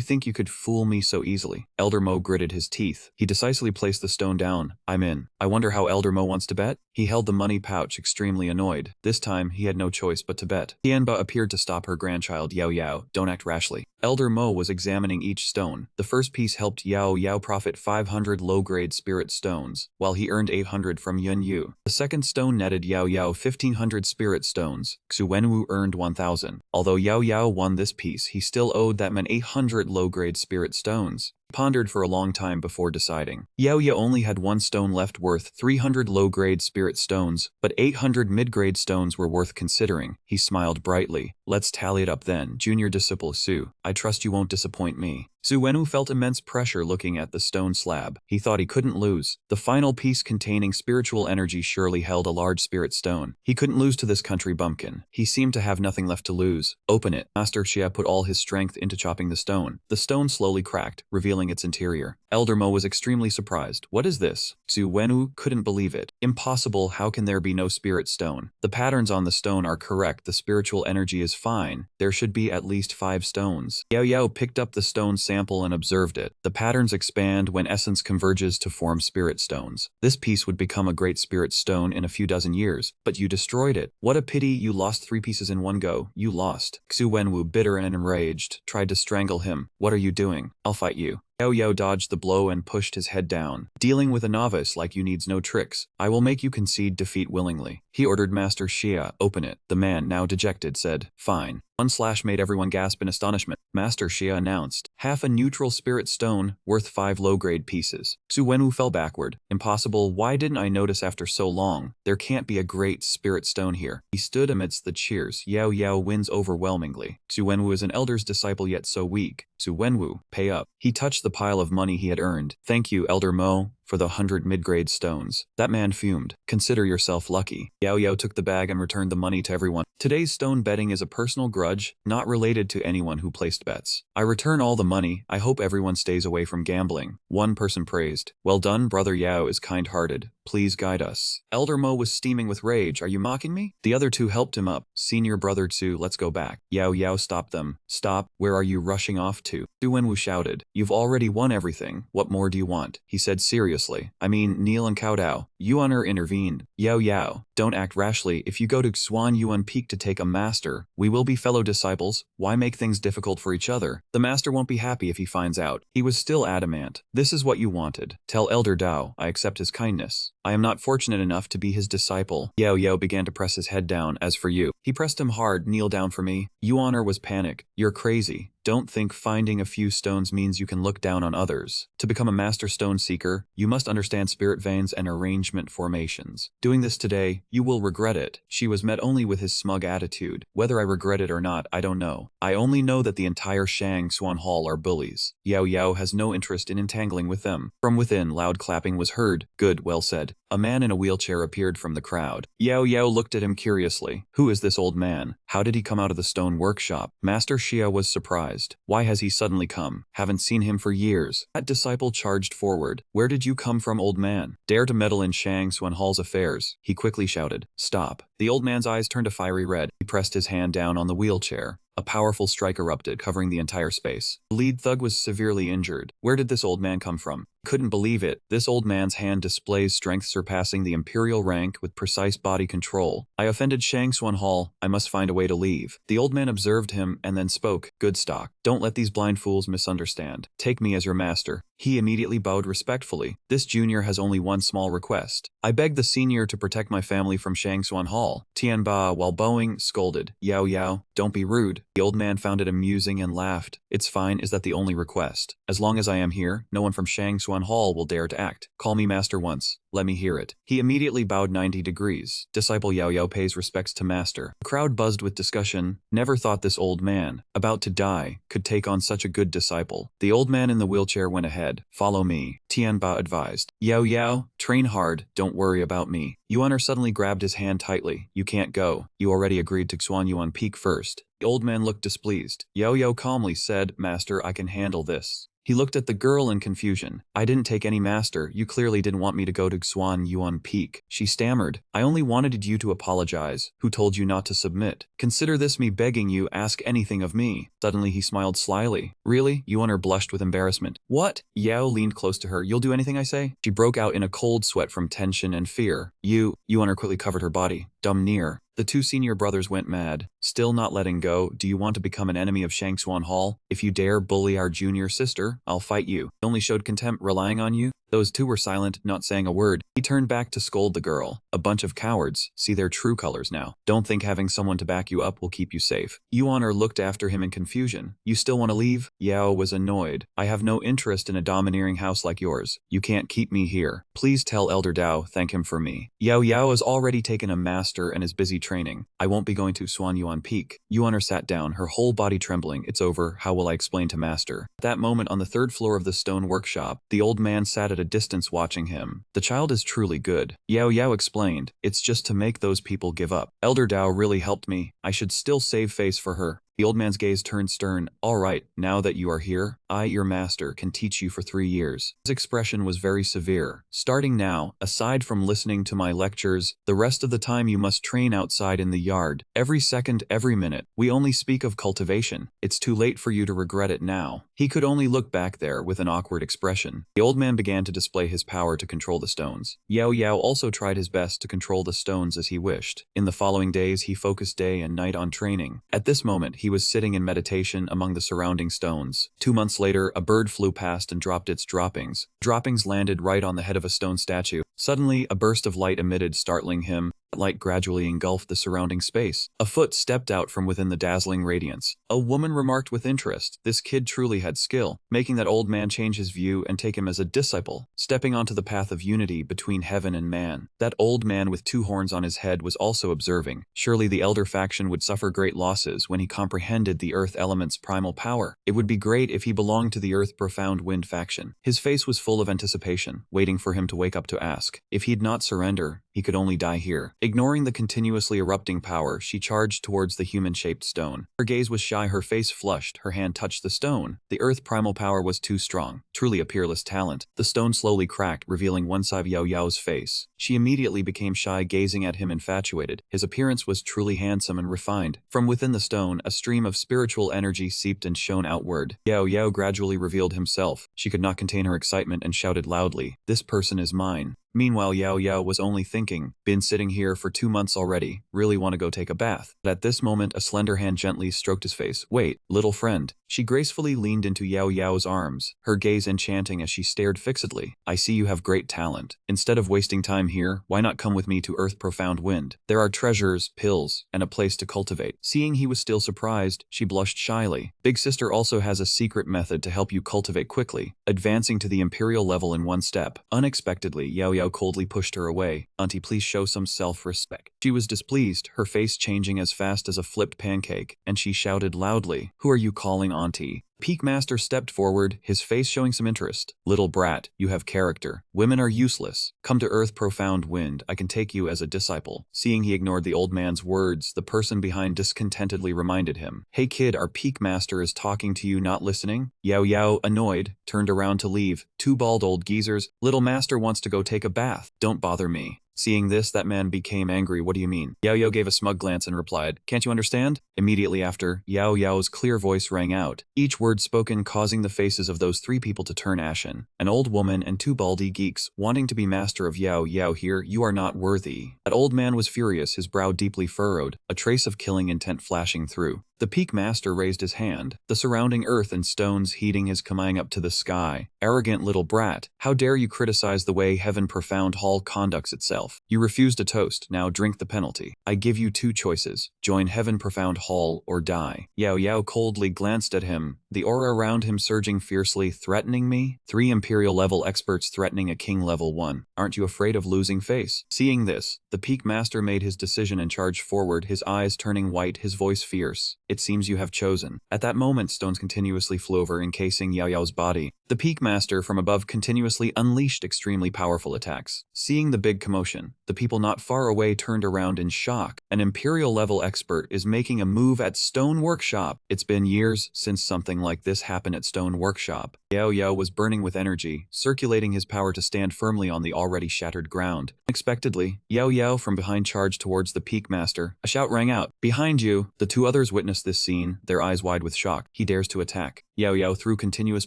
think you could fool me so easily? Elder Mo gritted his teeth. He decisively placed the stone down. I'm in. I wonder how Elder Mo wants to bet? He held the money pouch extremely annoyed. This time, he had no choice but to bet. Tianba appeared to stop her grandchild Yao Yao. Don't act rashly. Elder Mo was examining each stone. The first piece helped Yao Yao profit 500 low-grade spirit stones, while he earned 800 from Yun Yu. The second stone netted Yao Yao 1,500 spirit stones. Xu Wenwu earned 1,000. Although Yao Yao won this piece, he still owed that man 800 low-grade spirit stones. Pondered for a long time before deciding. Yao Yao only had one stone left worth 300 low-grade spirit stones, but 800 mid-grade stones were worth considering. He smiled brightly. Let's tally it up then, junior disciple Su. I trust you won't disappoint me. Su Wenwu felt immense pressure looking at the stone slab. He thought he couldn't lose. The final piece containing spiritual energy surely held a large spirit stone. He couldn't lose to this country bumpkin. He seemed to have nothing left to lose. Open it. Master Xia put all his strength into chopping the stone. The stone slowly cracked, revealing its interior. Elder Mo was extremely surprised. What is this? Su Wenwu couldn't believe it. Impossible, how can there be no spirit stone? The patterns on the stone are correct, the spiritual energy is fine. There should be at least 5 stones. Yao Yao picked up the stone sample and observed it. The patterns expand when essence converges to form spirit stones. This piece would become a great spirit stone in a few dozen years, but you destroyed it. What a pity, you lost 3 pieces in one go. You lost. Xu Wenwu, bitter and enraged, tried to strangle him. What are you doing? I'll fight you. Yao Yao dodged the blow and pushed his head down. Dealing with a novice like you needs no tricks. I will make you concede defeat willingly. He ordered Master Xia, open it. The man, now dejected, said, fine. One slash made everyone gasp in astonishment. Master Xia announced, half a neutral spirit stone, worth 5 low-grade pieces. Xu Wenwu fell backward. Impossible, why didn't I notice after so long? There can't be a great spirit stone here. He stood amidst the cheers. Yao Yao wins overwhelmingly. Xu Wenwu is an elder's disciple yet so weak. Xu Wenwu, pay up. He touched the pile of money he had earned. Thank you, Elder Mo, for the 100 mid-grade stones. That man fumed. Consider yourself lucky. Yao Yao took the bag and returned the money to everyone. Today's stone betting is a personal grudge, not related to anyone who placed bets. I return all the money. I hope everyone stays away from gambling. One person praised. Well done, Brother Yao is kind-hearted. Please guide us. Elder Mo was steaming with rage. Are you mocking me? The other two helped him up. Senior Brother Tsu, let's go back. Yao Yao stopped them. Stop. Where are you rushing off to? Su Wenwu shouted. You've already won everything. What more do you want? He said seriously. I mean, Neil and Cao Dao. Yuaner intervened. Yao Yao, don't act rashly. If you go to Xuan Yuan Peak to take a master, we will be fellow disciples. Why make things difficult for each other? The master won't be happy if he finds out. He was still adamant. This is what you wanted. Tell Elder Dao, I accept his kindness. I am not fortunate enough to be his disciple. Yao Yao began to press his head down. As for you, he pressed him hard. Kneel down for me. Yuaner was panicked. You're crazy. Don't think finding a few stones means you can look down on others. To become a master stone seeker, you must understand spirit veins and arrangement formations. Doing this today, you will regret it. She was met only with his smug attitude. Whether I regret it or not, I don't know. I only know that the entire Shang Xuan Hall are bullies. Yao Yao has no interest in entangling with them. From within, loud clapping was heard. Good, well said. A man in a wheelchair appeared from the crowd. Yao Yao looked at him curiously. Who is this old man? How did he come out of the stone workshop? Master Xia was surprised. Why has he suddenly come? Haven't seen him for years. That disciple charged forward. Where did you come from, old man? Dare to meddle in Shang Xuan Hall's affairs? He quickly shouted. Stop. The old man's eyes turned a fiery red. He pressed his hand down on the wheelchair. A powerful strike erupted, covering the entire space. The lead thug was severely injured. Where did this old man come from? Couldn't believe it. This old man's hand displays strength surpassing the imperial rank with precise body control. I offended Shang Xuan Hall. I must find a way to leave. The old man observed him and then spoke. Good stock. Don't let these blind fools misunderstand. Take me as your master. He immediately bowed respectfully. This junior has only one small request. I beg the senior to protect my family from Shang Xuan Hall. Tianba, while bowing, scolded. Yao Yao, don't be rude. The old man found it amusing and laughed. It's fine, is that the only request? As long as I am here, no one from Shang Xuan Hall will dare to act. Call me master once. Let me hear it. He immediately bowed 90 degrees. Disciple Yao Yao pays respects to master. The crowd buzzed with discussion. Never thought this old man, about to die, could take on such a good disciple. The old man in the wheelchair went ahead. Follow me, Tianba advised. Yao Yao, train hard, don't worry about me. Yuaner suddenly grabbed his hand tightly. You can't go. You already agreed to Xuan Yuan peak first. The old man looked displeased. Yao Yao calmly said, Master, I can handle this. He looked at the girl in confusion. I didn't take any master. You clearly didn't want me to go to Xuan Yuan Peak. She stammered. I only wanted you to apologize. Who told you not to submit? Consider this me begging you, ask anything of me. Suddenly he smiled slyly. Really? Yuaner blushed with embarrassment. What? Yao leaned close to her. You'll do anything I say? She broke out in a cold sweat from tension and fear. Yuaner quickly covered her body. Dumb near. The two senior brothers went mad. Still not letting go, do you want to become an enemy of Shang Xuan Hall? If you dare bully our junior sister, I'll fight you. He only showed contempt relying on you? Those two were silent, not saying a word. He turned back to scold the girl. A bunch of cowards. See their true colors now. Don't think having someone to back you up will keep you safe. Yuaner looked after him in confusion. You still want to leave? Yao was annoyed. I have no interest in a domineering house like yours. You can't keep me here. Please tell Elder Dao, thank him for me. Yao has already taken a master and is busy training. I won't be going to Xuan Yuan Peak. Yuaner sat down, her whole body trembling. It's over. How will I explain to master? At that moment on the third floor of the stone workshop, the old man sat at a distance watching him. The child is truly good. Yao explained. It's just to make those people give up. Elder Dao really helped me. I should still save face for her. The old man's gaze turned stern. All right, now that you are here, I, your master, can teach you for 3 years. His expression was very severe. Starting now, aside from listening to my lectures, the rest of the time you must train outside in the yard. Every second, every minute. We only speak of cultivation. It's too late for you to regret it now. He could only look back there with an awkward expression. The old man began to display his power to control the stones. Yao also tried his best to control the stones as he wished. In the following days, he focused day and night on training. At this moment, he was sitting in meditation among the surrounding stones. 2 months later, a bird flew past and dropped its droppings. Droppings landed right on the head of a stone statue. Suddenly, a burst of light emitted, startling him. That light gradually engulfed the surrounding space. A foot stepped out from within the dazzling radiance. A woman remarked with interest, this kid truly had skill, making that old man change his view and take him as a disciple, stepping onto the path of unity between heaven and man. That old man with 2 horns on his head was also observing. Surely the elder faction would suffer great losses when he comprehended the earth element's primal power. It would be great if he belonged to the earth profound wind faction. His face was full of anticipation, waiting for him to wake up to ask. If he'd not surrender, he could only die here. Ignoring the continuously erupting power, she charged towards the human-shaped stone. Her gaze was shy, her face flushed, her hand touched the stone. The earth primal power was too strong, truly a peerless talent. The stone slowly cracked, revealing one side of Yao's face. She immediately became shy, gazing at him infatuated. His appearance was truly handsome and refined. From within the stone, a stream of spiritual energy seeped and shone outward. Yao gradually revealed himself. She could not contain her excitement and shouted loudly, "This person is mine." Meanwhile, Yao was only thinking, been sitting here for 2 months already, really want to go take a bath. But at this moment, a slender hand gently stroked his face. Wait, little friend. She gracefully leaned into Yao's arms, her gaze enchanting as she stared fixedly. I see you have great talent. Instead of wasting time here, why not come with me to Earth Profound Wind? There are treasures, pills, and a place to cultivate. Seeing he was still surprised, she blushed shyly. Big sister also has a secret method to help you cultivate quickly, advancing to the imperial level in 1 step. Unexpectedly, Yao coldly pushed her away. Auntie, please show some self-respect. She was displeased, her face changing as fast as a flipped pancake, and she shouted loudly, "Who are you calling auntie?" Peak Master stepped forward, his face showing some interest. Little brat, you have character. Women are useless. Come to Earth Profound Wind, I can take you as a disciple. Seeing he ignored the old man's words, the person behind discontentedly reminded him. Hey kid, our Peak Master is talking to you, not listening? Yao, annoyed, turned around to leave. 2 bald old geezers. Little master wants to go take a bath. Don't bother me. Seeing this, that man became angry. What do you mean? Yao Yao gave a smug glance and replied, can't you understand? Immediately after, Yao Yao's clear voice rang out, each word spoken causing the faces of those three people to turn ashen. An old woman and two baldy geeks, wanting to be master of Yao Yao here, you are not worthy. That old man was furious, his brow deeply furrowed, a trace of killing intent flashing through. The peak master raised his hand, the surrounding earth and stones heating his command up to the sky. Arrogant little brat, how dare you criticize the way Heaven Profound Hall conducts itself? You refused a toast, now drink the penalty. I give you two choices, join Heaven Profound Hall or die. Yao Yao coldly glanced at him, the aura around him surging fiercely. Threatening me? 3 Imperial level experts threatening a King level 1. Aren't you afraid of losing face? Seeing this, the peak master made his decision and charged forward, his eyes turning white, his voice fierce. It seems you have chosen. At that moment, stones continuously flew over, encasing Yao Yao's body. The peak master from above continuously unleashed extremely powerful attacks. Seeing the big commotion, the people not far away turned around in shock. An Imperial level expert is making a move at Stone Workshop. It's been years since something like this happened at Stone Workshop. Yao Yao was burning with energy, circulating his power to stand firmly on the already shattered ground. Unexpectedly, Yao Yao from behind charged towards the peak master. A shout rang out, behind you! The two others witnessed this scene, their eyes wide with shock. He dares to attack. Yao Yao threw continuous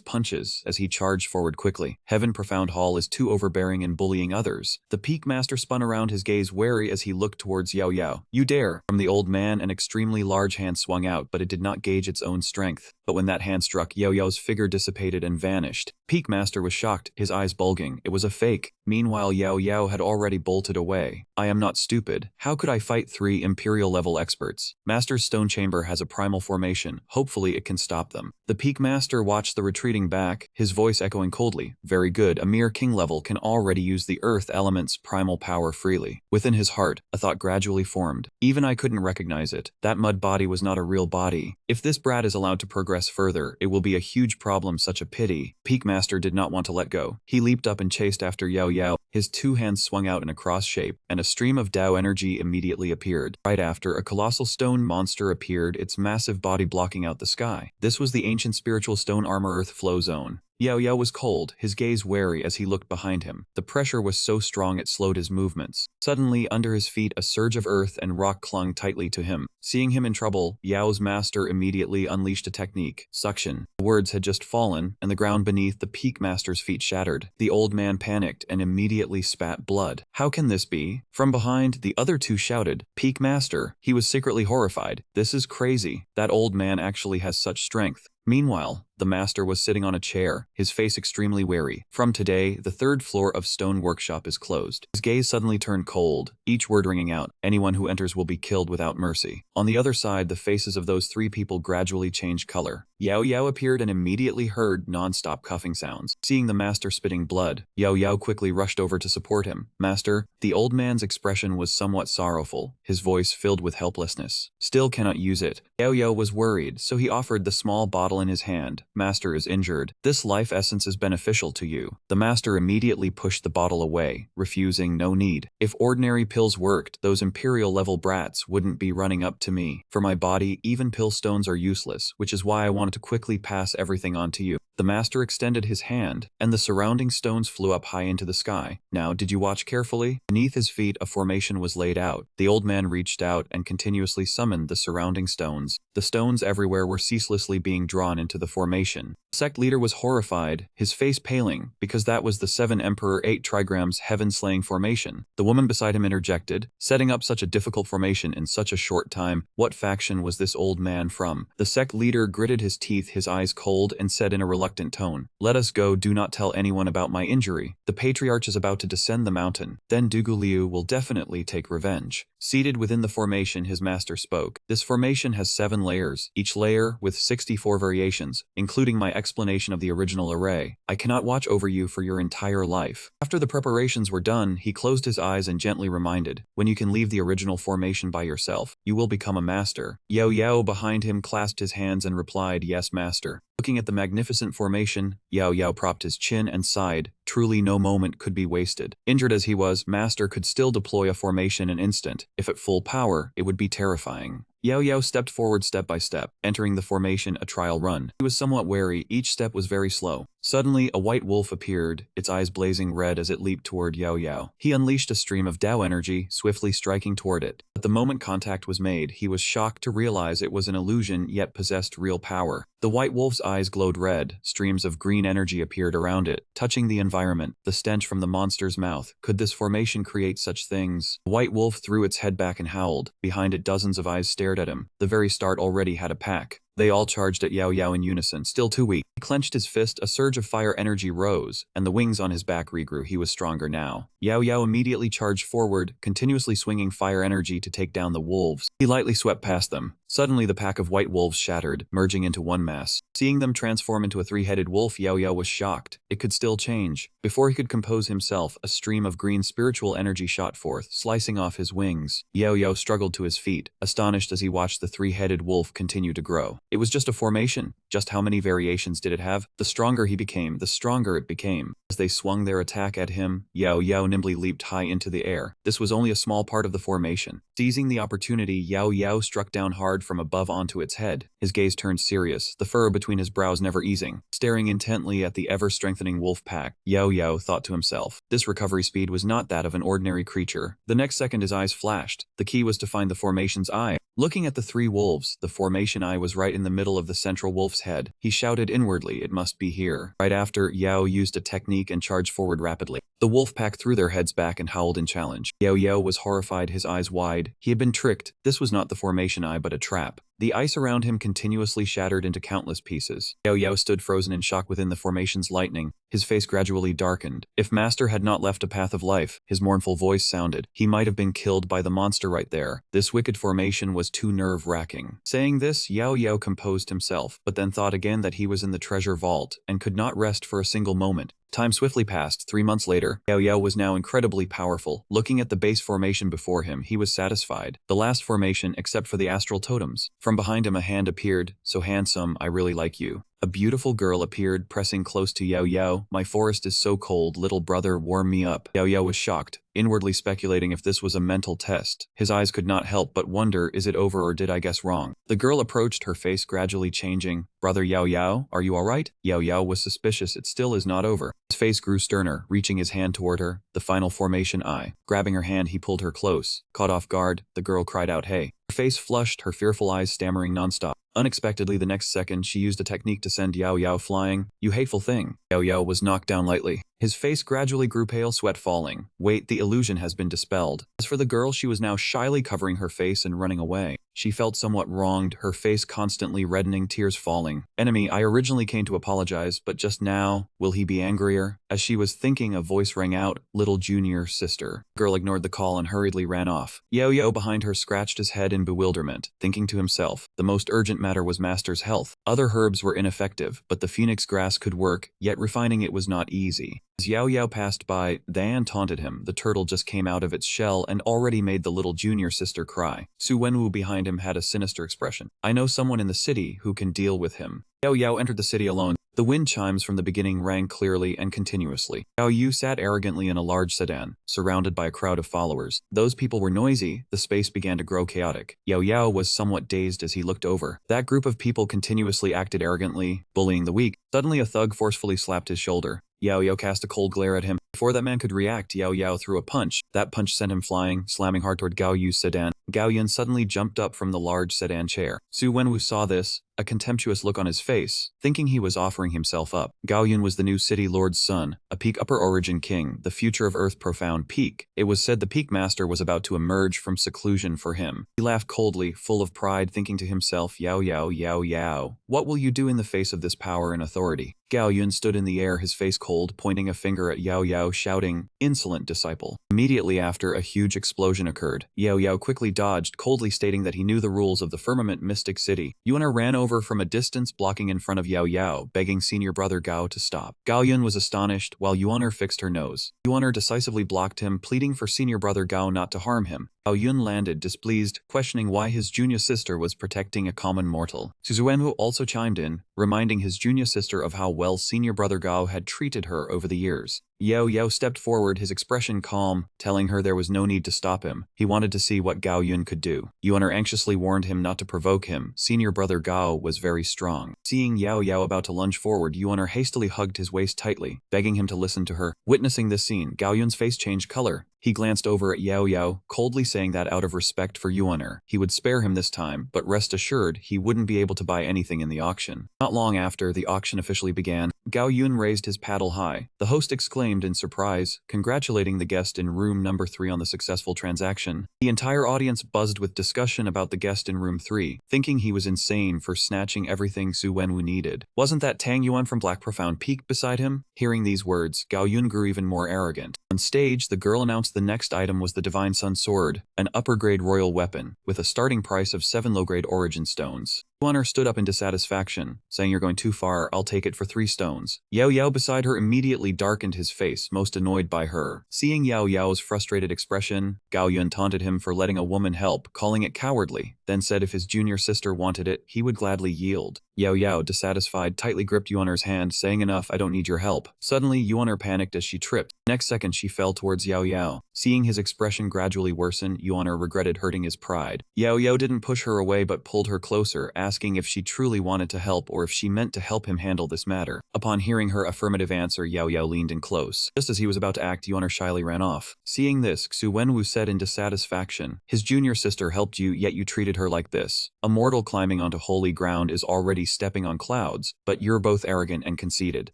punches as he charged forward quickly. Heaven Profound Hall is too overbearing and bullying others. The peak master spun around, his gaze wary as he looked towards Yao Yao. You dare! From the old man, an extremely large hand swung out, but it did not gauge its own strength. But when that hand struck, Yao Yao's figure dissipated and vanished. Peak master was shocked, his eyes bulging. It was a fake. Meanwhile, Yao Yao had already bolted away. I am not stupid. How could I fight 3 Imperial level experts? Master's stone chamber has a primal formation. Hopefully it can stop them. The peak master watched the retreating back, his voice echoing coldly. Very good, a mere king level can already use the earth element's primal power freely. Within his heart, a thought gradually formed. Even I couldn't recognize it. That mud body was not a real body. If this brat is allowed to progress further, it will be a huge problem, such a pity. Peak master did not want to let go. He leaped up and chased after Yao Yao. His two hands swung out in a cross shape, and a stream of Dao energy immediately appeared. Right after, a colossal stone monster appeared, its massive body blocking out the sky. This was the ancient spiritual stone armor earth flow zone. Yao Yao was cold, his gaze wary as he looked behind him. The pressure was so strong it slowed his movements. Suddenly, under his feet, a surge of earth and rock clung tightly to him. Seeing him in trouble, Yao's master immediately unleashed a technique, suction. The words had just fallen, and the ground beneath the peak master's feet shattered. The old man panicked and immediately spat blood. How can this be? From behind, the other two shouted, Peak master. He was secretly horrified. This is crazy. That old man actually has such strength. Meanwhile, the master was sitting on a chair, his face extremely wary. From today, the 3rd floor of Stone Workshop is closed. His gaze suddenly turned cold, each word ringing out, anyone who enters will be killed without mercy. On the other side, the faces of those 3 people gradually changed color. Yao Yao appeared and immediately heard non-stop coughing sounds. Seeing the master spitting blood, Yao Yao quickly rushed over to support him. Master, the old man's expression was somewhat sorrowful, his voice filled with helplessness. Still cannot use it. Yao Yao was worried, so he offered the small bottle in his hand. Master is injured. This life essence is beneficial to you. The master immediately pushed the bottle away, refusing. No need. If ordinary pills worked, those Imperial level brats wouldn't be running up to me. For my body, even pill stones are useless, which is why I wanted to quickly pass everything on to you. The master extended his hand, and the surrounding stones flew up high into the sky. Now, did you watch carefully? Beneath his feet, a formation was laid out. The old man reached out and continuously summoned the surrounding stones. The stones everywhere were ceaselessly being drawn into the formation. The sect leader was horrified, his face paling, because that was the 7 Emperor 8 trigrams heaven-slaying formation. The woman beside him interjected, setting up such a difficult formation in such a short time. What faction was this old man from? The sect leader gritted his teeth, his eyes cold, and said in a reluctant tone, let us go, do not tell anyone about my injury. The patriarch is about to descend the mountain. Then Dugu Liu will definitely take revenge. Seated within the formation, his master spoke. This formation has 7 layers, each layer with 64 variations, including my explanation of the original array. I cannot watch over you for your entire life. After the preparations were done, he closed his eyes and gently reminded, when you can leave the original formation by yourself, you will become a master. Yao Yao behind him clasped his hands and replied, yes, master. Looking at the magnificent formation, Yao Yao propped his chin and sighed. Truly no moment could be wasted. Injured as he was, Master could still deploy a formation in an instant. If at full power, it would be terrifying. Yao Yao stepped forward step by step, entering the formation a trial run. He was somewhat wary, each step was very slow. Suddenly, a white wolf appeared, its eyes blazing red as it leaped toward Yao Yao. He unleashed a stream of Dao energy, swiftly striking toward it. But the moment contact was made, he was shocked to realize it was an illusion yet possessed real power. The white wolf's eyes glowed red, streams of green energy appeared around it, touching the environment, the stench from the monster's mouth. Could this formation create such things? The white wolf threw its head back and howled. Behind it, dozens of eyes stared at him. The very start already had a pack. They all charged at Yao Yao in unison, still too weak. He clenched his fist, a surge of fire energy rose, and the wings on his back regrew. He was stronger now. Yao Yao immediately charged forward, continuously swinging fire energy to take down the wolves. He lightly swept past them. Suddenly the pack of white wolves shattered, merging into one mass. Seeing them transform into a three-headed wolf, Yao Yao was shocked. It could still change. Before he could compose himself, a stream of green spiritual energy shot forth, slicing off his wings. Yao Yao struggled to his feet, astonished as he watched the three-headed wolf continue to grow. It was just a formation. Just how many variations did it have? The stronger he became, the stronger it became. As they swung their attack at him, Yao Yao nimbly leaped high into the air. This was only a small part of the formation. Seizing the opportunity, Yao Yao struck down hard from above onto its head. His gaze turned serious, the furrow between his brows never easing. Staring intently at the ever-strengthening wolf pack, Yao Yao thought to himself. This recovery speed was not that of an ordinary creature. The next second his eyes flashed. The key was to find the formation's eye. Looking at the three wolves, the formation eye was right in the middle of the central wolf's head. He shouted inwardly, "It must be here." Right after, Yao used a technique and charged forward rapidly. The wolf pack threw their heads back and howled in challenge. Yao Yao was horrified, his eyes wide. He had been tricked. This was not the formation eye but a trap. The ice around him continuously shattered into countless pieces. Yao Yao stood frozen in shock within the formation's lightning. His face gradually darkened. If Master had not left a path of life, his mournful voice sounded, he might have been killed by the monster right there. This wicked formation was too nerve-wracking. Saying this, Yao Yao composed himself, but then thought again that he was in the treasure vault, and could not rest for a single moment. Time swiftly passed. 3 months later, Yao Yao was now incredibly powerful. Looking at the base formation before him, he was satisfied. The last formation, except for the astral totems. From behind him a hand appeared. "So handsome, I really like you." A beautiful girl appeared, pressing close to Yao Yao. "My forest is so cold, little brother, warm me up." Yao Yao was shocked, inwardly speculating if this was a mental test. His eyes could not help but wonder, is it over or did I guess wrong? The girl approached, her face gradually changing. "Brother Yao Yao, are you alright?" Yao Yao was suspicious. "It still is not over." His face grew sterner, reaching his hand toward her, the final formation eye. Grabbing her hand, he pulled her close. Caught off guard, the girl cried out, "Hey." Her face flushed, her fearful eyes stammering nonstop. Unexpectedly, the next second, she used a technique to send Yao Yao flying. "You hateful thing." Yao Yao was knocked down lightly. His face gradually grew pale, sweat falling. Wait, the illusion has been dispelled. As for the girl, she was now shyly covering her face and running away. She felt somewhat wronged, her face constantly reddening, tears falling. "Enemy, I originally came to apologize, but just now, will he be angrier?" As she was thinking, a voice rang out, "Little junior sister." The girl ignored the call and hurriedly ran off. Yao Yao behind her scratched his head in bewilderment, thinking to himself, the most urgent matter was Master's health. Other herbs were ineffective, but the phoenix grass could work, yet refining it was not easy. As Yao Yao passed by, Diane taunted him. The turtle just came out of its shell and already made the little junior sister cry. Su Wenwu behind him had a sinister expression. "I know someone in the city who can deal with him." Yao Yao entered the city alone. The wind chimes from the beginning rang clearly and continuously. Yao Yu sat arrogantly in a large sedan, surrounded by a crowd of followers. Those people were noisy, the space began to grow chaotic. Yao Yao was somewhat dazed as he looked over. That group of people continuously acted arrogantly, bullying the weak. Suddenly a thug forcefully slapped his shoulder. Yao Yao cast a cold glare at him. Before that man could react, Yao Yao threw a punch. That punch sent him flying, slamming hard toward Gao Yu's sedan. Gao Yun suddenly jumped up from the large sedan chair. Su Wenwu saw this, a contemptuous look on his face, thinking he was offering himself up. Gao Yun was the new city lord's son, a peak upper origin king, the future of Earth profound peak. It was said the peak master was about to emerge from seclusion for him. He laughed coldly, full of pride, thinking to himself, Yao Yao, Yao Yao, what will you do in the face of this power and authority? Gao Yun stood in the air, his face cold, pointing a finger at Yao Yao, shouting, "Insolent disciple." Immediately after, a huge explosion occurred. Yao Yao quickly dodged, coldly stating that he knew the rules of the firmament mystic city. Yuan ran over from a distance, blocking in front of Yao Yao, begging senior brother Gao to stop. Gao Yun was astonished, while Yuan fixed her nose. Yuan decisively blocked him, pleading for senior brother Gao not to harm him. Gao Yun landed, displeased, questioning why his junior sister was protecting a common mortal. Su Wenwu also chimed in, reminding his junior sister of how well senior brother Gao had treated her over the years. Yao Yao stepped forward, his expression calm, telling her there was no need to stop him. He wanted to see what Gao Yun could do. Yuan anxiously warned him not to provoke him. Senior brother Gao was very strong. Seeing Yao Yao about to lunge forward, Yuan hastily hugged his waist tightly, begging him to listen to her. Witnessing this scene, Gao Yun's face changed color. He glanced over at Yao Yao, coldly saying that out of respect for Yuaner, he would spare him this time, but rest assured, he wouldn't be able to buy anything in the auction. Not long after the auction officially began, Gao Yun raised his paddle high. The host exclaimed in surprise, congratulating the guest in room number 3 on the successful transaction. The entire audience buzzed with discussion about the guest in room 3, thinking he was insane for snatching everything Su Wenwu needed. Wasn't that Tang Yuan from Black Profound Peak beside him? Hearing these words, Gao Yun grew even more arrogant. On stage, the girl announced the next item was the Divine Sun Sword, an upper-grade royal weapon, with a starting price of 7 low-grade origin stones. Yuaner stood up in dissatisfaction, saying you're going too far, I'll take it for 3 stones. Yao Yao beside her immediately darkened his face, most annoyed by her. Seeing Yao Yao's frustrated expression, Gao Yun taunted him for letting a woman help, calling it cowardly, then said if his junior sister wanted it, he would gladly yield. Yao Yao, dissatisfied, tightly gripped Yuaner's hand, saying enough, I don't need your help. Suddenly, Yuaner panicked as she tripped. Next second, she fell towards Yao Yao. Seeing his expression gradually worsen, Yuaner regretted hurting his pride. Yao Yao didn't push her away but pulled her closer, asking if she truly wanted to help or if she meant to help him handle this matter. Upon hearing her affirmative answer, Yao Yao leaned in close. Just as he was about to act, Yuaner shyly ran off. Seeing this, Su Wenwu said in dissatisfaction, his junior sister helped you, yet you treated her like this. A mortal climbing onto holy ground is already stepping on clouds, but you're both arrogant and conceited.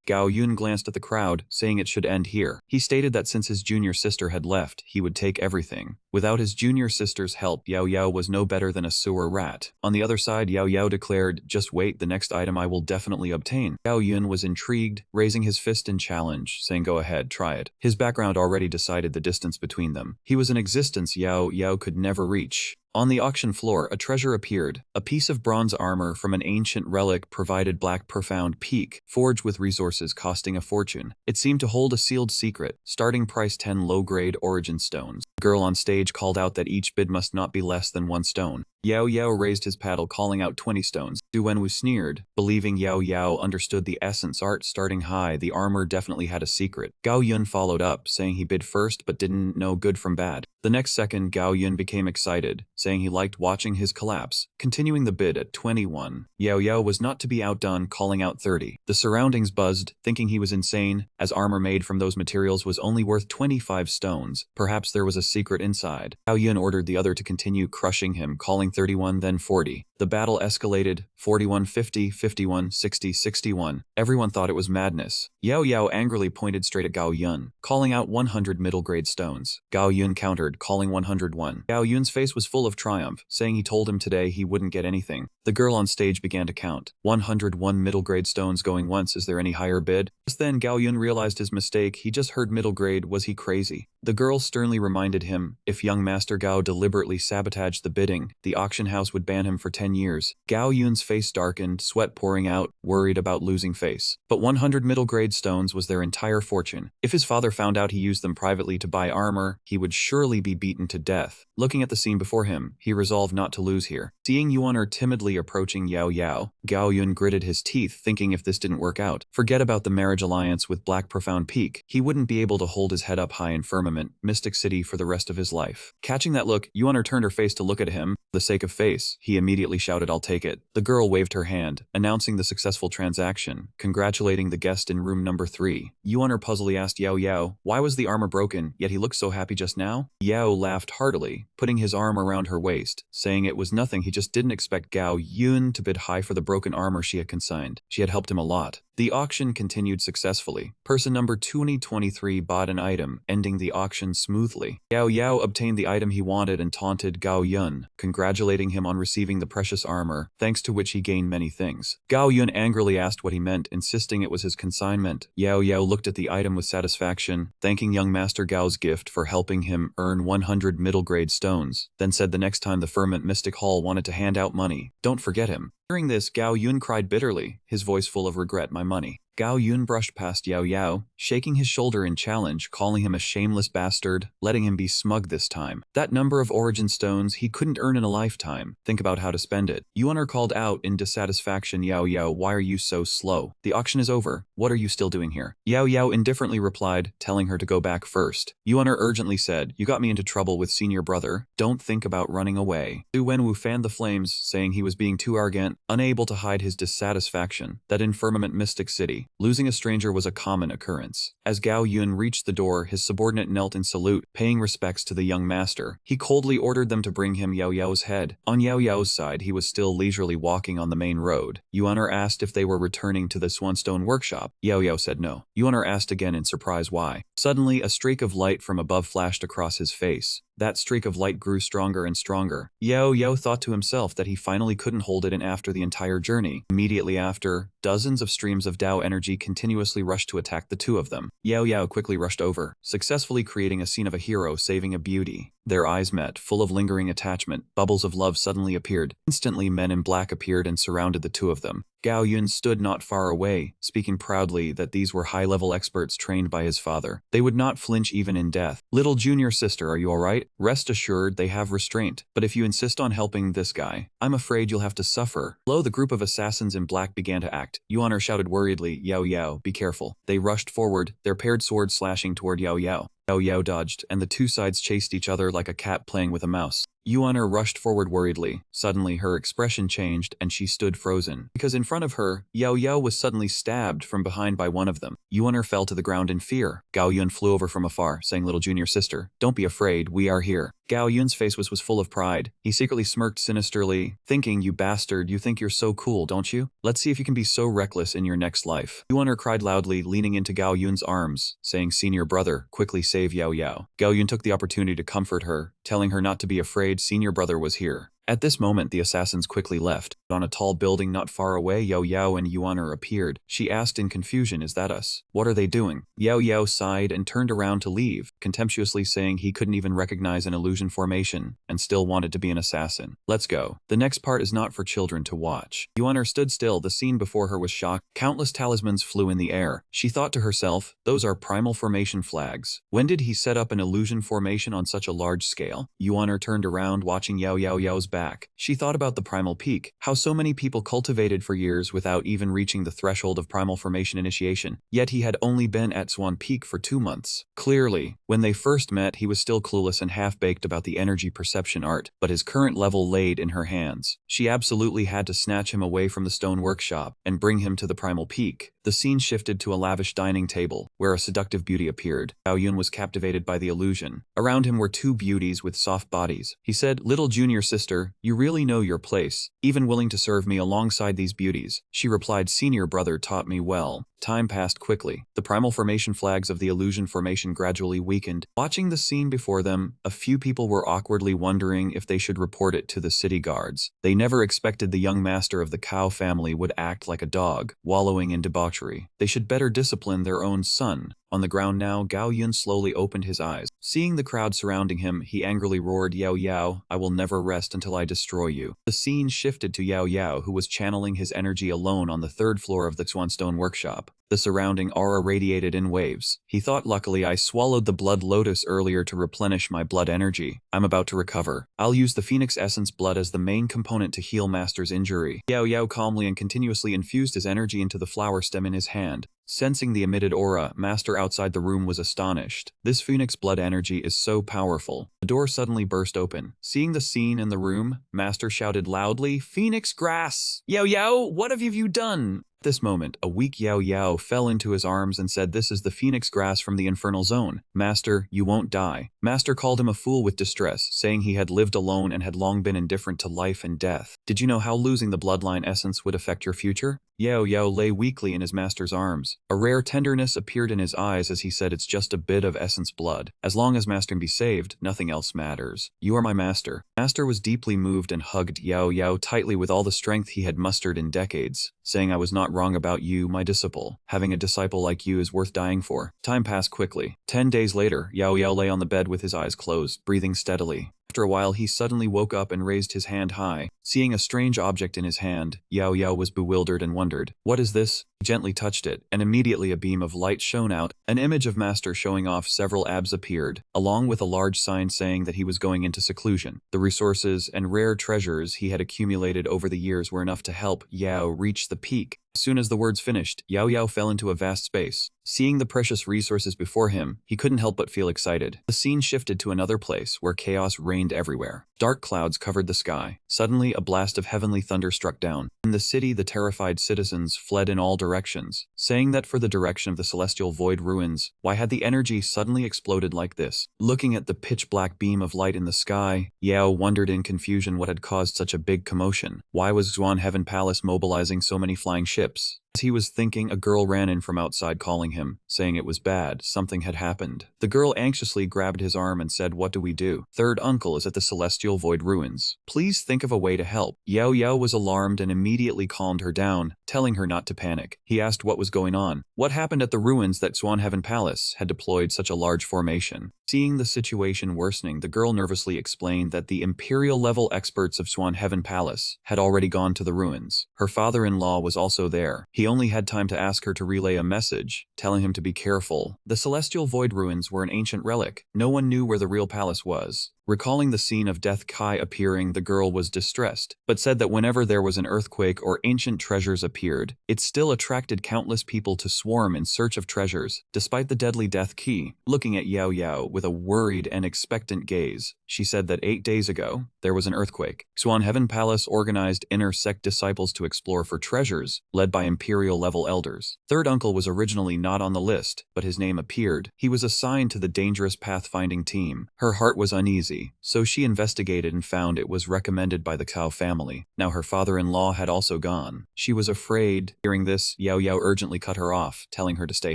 Gao Yun glanced at the crowd, saying it should end here. He stated that since his junior sister had left, he would take everything. Without his junior sister's help, Yao Yao was no better than a sewer rat. On the other side, Yao Yao declared, just wait, the next item I will definitely obtain. Gao Yun was intrigued, raising his fist in challenge, saying go ahead, try it. His background already decided the distance between them. He was an existence Yao Yao could never reach. On the auction floor, a treasure appeared. A piece of bronze armor from an ancient relic provided Black Profound Peak, forged with resources costing a fortune. It seemed to hold a sealed secret, starting price 10 low-grade origin stones. The girl on stage called out that each bid must not be less than 1 stone. Yao Yao raised his paddle, calling out 20 stones. Su Wenwu sneered, believing Yao Yao understood the essence art starting high. The armor definitely had a secret. Gao Yun followed up, saying he bid first but didn't know good from bad. The next second, Gao Yun became excited, saying he liked watching his collapse, continuing the bid at 21. Yao Yao was not to be outdone, calling out 30. The surroundings buzzed, thinking he was insane, as armor made from those materials was only worth 25 stones. Perhaps there was a secret inside. Gao Yun ordered the other to continue crushing him, calling 31, then 40. The battle escalated, 41, 50, 51, 60, 61. Everyone thought it was madness. Yao Yao angrily pointed straight at Gao Yun, calling out 100 middle-grade stones. Gao Yun countered, calling 101. Gao Yun's face was full of triumph, saying he told him today he wouldn't get anything. The girl on stage began to count. 101 middle-grade stones going once, is there any higher bid? Just then Gao Yun realized his mistake, he just heard middle grade, was he crazy? The girl sternly reminded him, if young Master Gao deliberately sabotaged the bidding, the auction house would ban him for 10 years. Gao Yun's face darkened, sweat pouring out, worried about losing face. But 100 middle-grade stones was their entire fortune. If his father found out he used them privately to buy armor, he would surely be beaten to death. Looking at the scene before him, he resolved not to lose here. Seeing Yuaner timidly approaching Yao Yao, Gao Yun gritted his teeth, thinking if this didn't work out, forget about the marriage alliance with Black Profound Peak. He wouldn't be able to hold his head up high in firmament, Mystic City for the rest of his life. Catching that look, Yuaner turned her face to look at him. For the sake of face, he immediately shouted, I'll take it. The girl waved her hand, announcing the successful transaction, congratulating the guest in room number 3. Yuaner puzzledly asked Yao Yao, why was the armor broken, yet he looked so happy just now? Yao laughed heartily, putting his arm around her waist, saying it was nothing, he just didn't expect Gao Yun to bid high for the broken armor she had consigned. She had helped him a lot. The auction continued successfully. Person number 2023 bought an item, ending the auction smoothly. Yao Yao obtained the item he wanted and taunted Gao Yun, congratulating him on receiving the precious armor, thanks to which he gained many things. Gao Yun angrily asked what he meant, insisting it was his consignment. Yao Yao looked at the item with satisfaction, thanking young Master Gao's gift for helping him earn 100 middle-grade stones, then said the next time the Firmament Mystic Hall wanted to hand out money, don't forget him. Hearing this, Gao Yun cried bitterly, his voice full of regret, my money. Gao Yun brushed past Yao Yao, shaking his shoulder in challenge, calling him a shameless bastard, letting him be smug this time. That number of origin stones he couldn't earn in a lifetime. Think about how to spend it. Yuan called out in dissatisfaction, Yao Yao, why are you so slow? The auction is over. What are you still doing here? Yao Yao indifferently replied, telling her to go back first. Yuan urgently said, you got me into trouble with senior brother. Don't think about running away. Lu Wenwu fanned the flames, saying he was being too arrogant, unable to hide his dissatisfaction that in Firmament Mystic City, losing a stranger was a common occurrence. As Gao Yun reached the door, his subordinate knelt in salute, paying respects to the young master. He coldly ordered them to bring him Yao Yao's head. On Yao Yao's side, he was still leisurely walking on the main road. Yuan asked if they were returning to the Swanstone workshop. Yao Yao said no. Yuan asked again in surprise why. Suddenly, a streak of light from above flashed across his face. That streak of light grew stronger and stronger. Yao Yao thought to himself that he finally couldn't hold it in after the entire journey. Immediately after, dozens of streams of Dao energy continuously rushed to attack the two of them. Yao Yao quickly rushed over, successfully creating a scene of a hero saving a beauty. Their eyes met, full of lingering attachment. Bubbles of love suddenly appeared. Instantly, men in black appeared and surrounded the two of them. Gao Yun stood not far away, speaking proudly that these were high-level experts trained by his father. They would not flinch even in death. Little junior sister, are you alright? Rest assured they have restraint, but if you insist on helping this guy, I'm afraid you'll have to suffer. Below, the group of assassins in black began to act. Yuan shouted worriedly, Yao Yao, be careful. They rushed forward, their paired swords slashing toward Yao Yao. Yao Yao dodged, and the two sides chased each other like a cat playing with a mouse. Yuan rushed forward worriedly. Suddenly, her expression changed, and she stood frozen. Because in front of her, Yao Yao was suddenly stabbed from behind by one of them. Yuan fell to the ground in fear. Gao Yun flew over from afar, saying, little junior sister, don't be afraid, we are here. Gao Yun's face was full of pride. He secretly smirked sinisterly, thinking, you bastard, you think you're so cool, don't you? Let's see if you can be so reckless in your next life. Yuan cried loudly, leaning into Gao Yun's arms, saying, senior brother, quickly save Yao Yao. Gao Yun took the opportunity to comfort her, telling her not to be afraid, senior brother was here. At this moment, the assassins quickly left. On a tall building not far away, Yao Yao and Yuan appeared. She asked in confusion, is that us? What are they doing? Yao Yao sighed and turned around to leave, contemptuously saying he couldn't even recognize an illusion formation and still wanted to be an assassin. Let's go. The next part is not for children to watch. Yuan stood still. The scene before her was shocked. Countless talismans flew in the air. She thought to herself, those are primal formation flags. When did he set up an illusion formation on such a large scale? Yuan turned around, watching Yao Yao's back. She thought about the primal peak, how so many people cultivated for years without even reaching the threshold of primal formation initiation, yet he had only been at Swan Peak for 2 months. Clearly, when they first met, he was still clueless and half-baked about the energy perception art, but his current level laid in her hands. She absolutely had to snatch him away from the stone workshop and bring him to the primal peak. The scene shifted to a lavish dining table, where a seductive beauty appeared. Gao Yun was captivated by the illusion. Around him were two beauties with soft bodies. He said, little junior sister, you really know your place, even willing to serve me alongside these beauties. She replied, senior brother taught me well. Time passed quickly. The primal formation flags of the illusion formation gradually weakened. Watching the scene before them, a few people were awkwardly wondering if they should report it to the city guards. They never expected the young master of the Cow family would act like a dog, wallowing in debauchery. They should better discipline their own son. On the ground now, Gao Yun slowly opened his eyes. Seeing the crowd surrounding him, he angrily roared, Yao Yao, I will never rest until I destroy you. The scene shifted to Yao Yao, who was channeling his energy alone on the 3rd floor of the Swanstone workshop. The surrounding aura radiated in waves. He thought, luckily I swallowed the blood lotus earlier to replenish my blood energy. I'm about to recover. I'll use the Phoenix Essence blood as the main component to heal Master's injury. Yao Yao calmly and continuously infused his energy into the flower stem in his hand. Sensing the emitted aura, Master outside the room was astonished. This Phoenix blood energy is so powerful. The door suddenly burst open. Seeing the scene in the room, Master shouted loudly, Phoenix grass! Yao Yao, what have you done? At this moment, a weak Yao Yao fell into his arms and said, this is the Phoenix grass from the infernal zone. Master, you won't die. Master called him a fool with distress, saying he had lived alone and had long been indifferent to life and death. Did you know how losing the bloodline essence would affect your future? Yao Yao lay weakly in his master's arms. A rare tenderness appeared in his eyes as he said, it's just a bit of essence blood. As long as Master can be saved, nothing else matters. You are my master. Master was deeply moved and hugged Yao Yao tightly with all the strength he had mustered in decades, saying, I was not wrong about you, my disciple. Having a disciple like you is worth dying for. Time passed quickly. 10 days later, Yao Yao lay on the bed with his eyes closed, breathing steadily. After a while he suddenly woke up and raised his hand high. Seeing a strange object in his hand, Yahello was bewildered and wondered, "What is this?" He gently touched it, and immediately a beam of light shone out. An image of Master showing off several abs appeared, along with a large sign saying that he was going into seclusion. The resources and rare treasures he had accumulated over the years were enough to help Yao reach the peak. As soon as the words finished, Yahello fell into a vast space. Seeing the precious resources before him, he couldn't help but feel excited. The scene shifted to another place where chaos reigned everywhere. Dark clouds covered the sky. Suddenly, a blast of heavenly thunder struck down. In the city, the terrified citizens fled in all directions, saying that for the direction of the celestial void ruins. Why had the energy suddenly exploded like this? Looking at the pitch-black beam of light in the sky, Yao wondered in confusion what had caused such a big commotion. Why was Xuan Heaven Palace mobilizing so many flying ships? As he was thinking, a girl ran in from outside calling him, saying it was bad, something had happened. The girl anxiously grabbed his arm and said, "What do we do? Third uncle is at the celestial void ruins. Please think of a way to help." Yahello was alarmed and immediately calmed her down, telling her not to panic. He asked what was going on. What happened at the ruins that Xuan Heaven Palace had deployed such a large formation? Seeing the situation worsening, the girl nervously explained that the Imperial-level experts of Xuan Heaven Palace had already gone to the ruins. Her father-in-law was also there. He only had time to ask her to relay a message, telling him to be careful. The Celestial Void Ruins were an ancient relic. No one knew where the real palace was. Recalling the scene of Death Kai appearing, the girl was distressed, but said that whenever there was an earthquake or ancient treasures appeared, it still attracted countless people to swarm in search of treasures. Despite the deadly Death Key, looking at Yahello with a worried and expectant gaze, she said that 8 days ago, there was an earthquake. Xuan Heaven Palace organized inner sect disciples to explore for treasures, led by Imperial-level elders. Third uncle was originally not on the list, but his name appeared. He was assigned to the dangerous pathfinding team. Her heart was uneasy, so she investigated and found it was recommended by the Cao family. Now her father-in-law had also gone. She was afraid. Hearing this, Yahello urgently cut her off, telling her to stay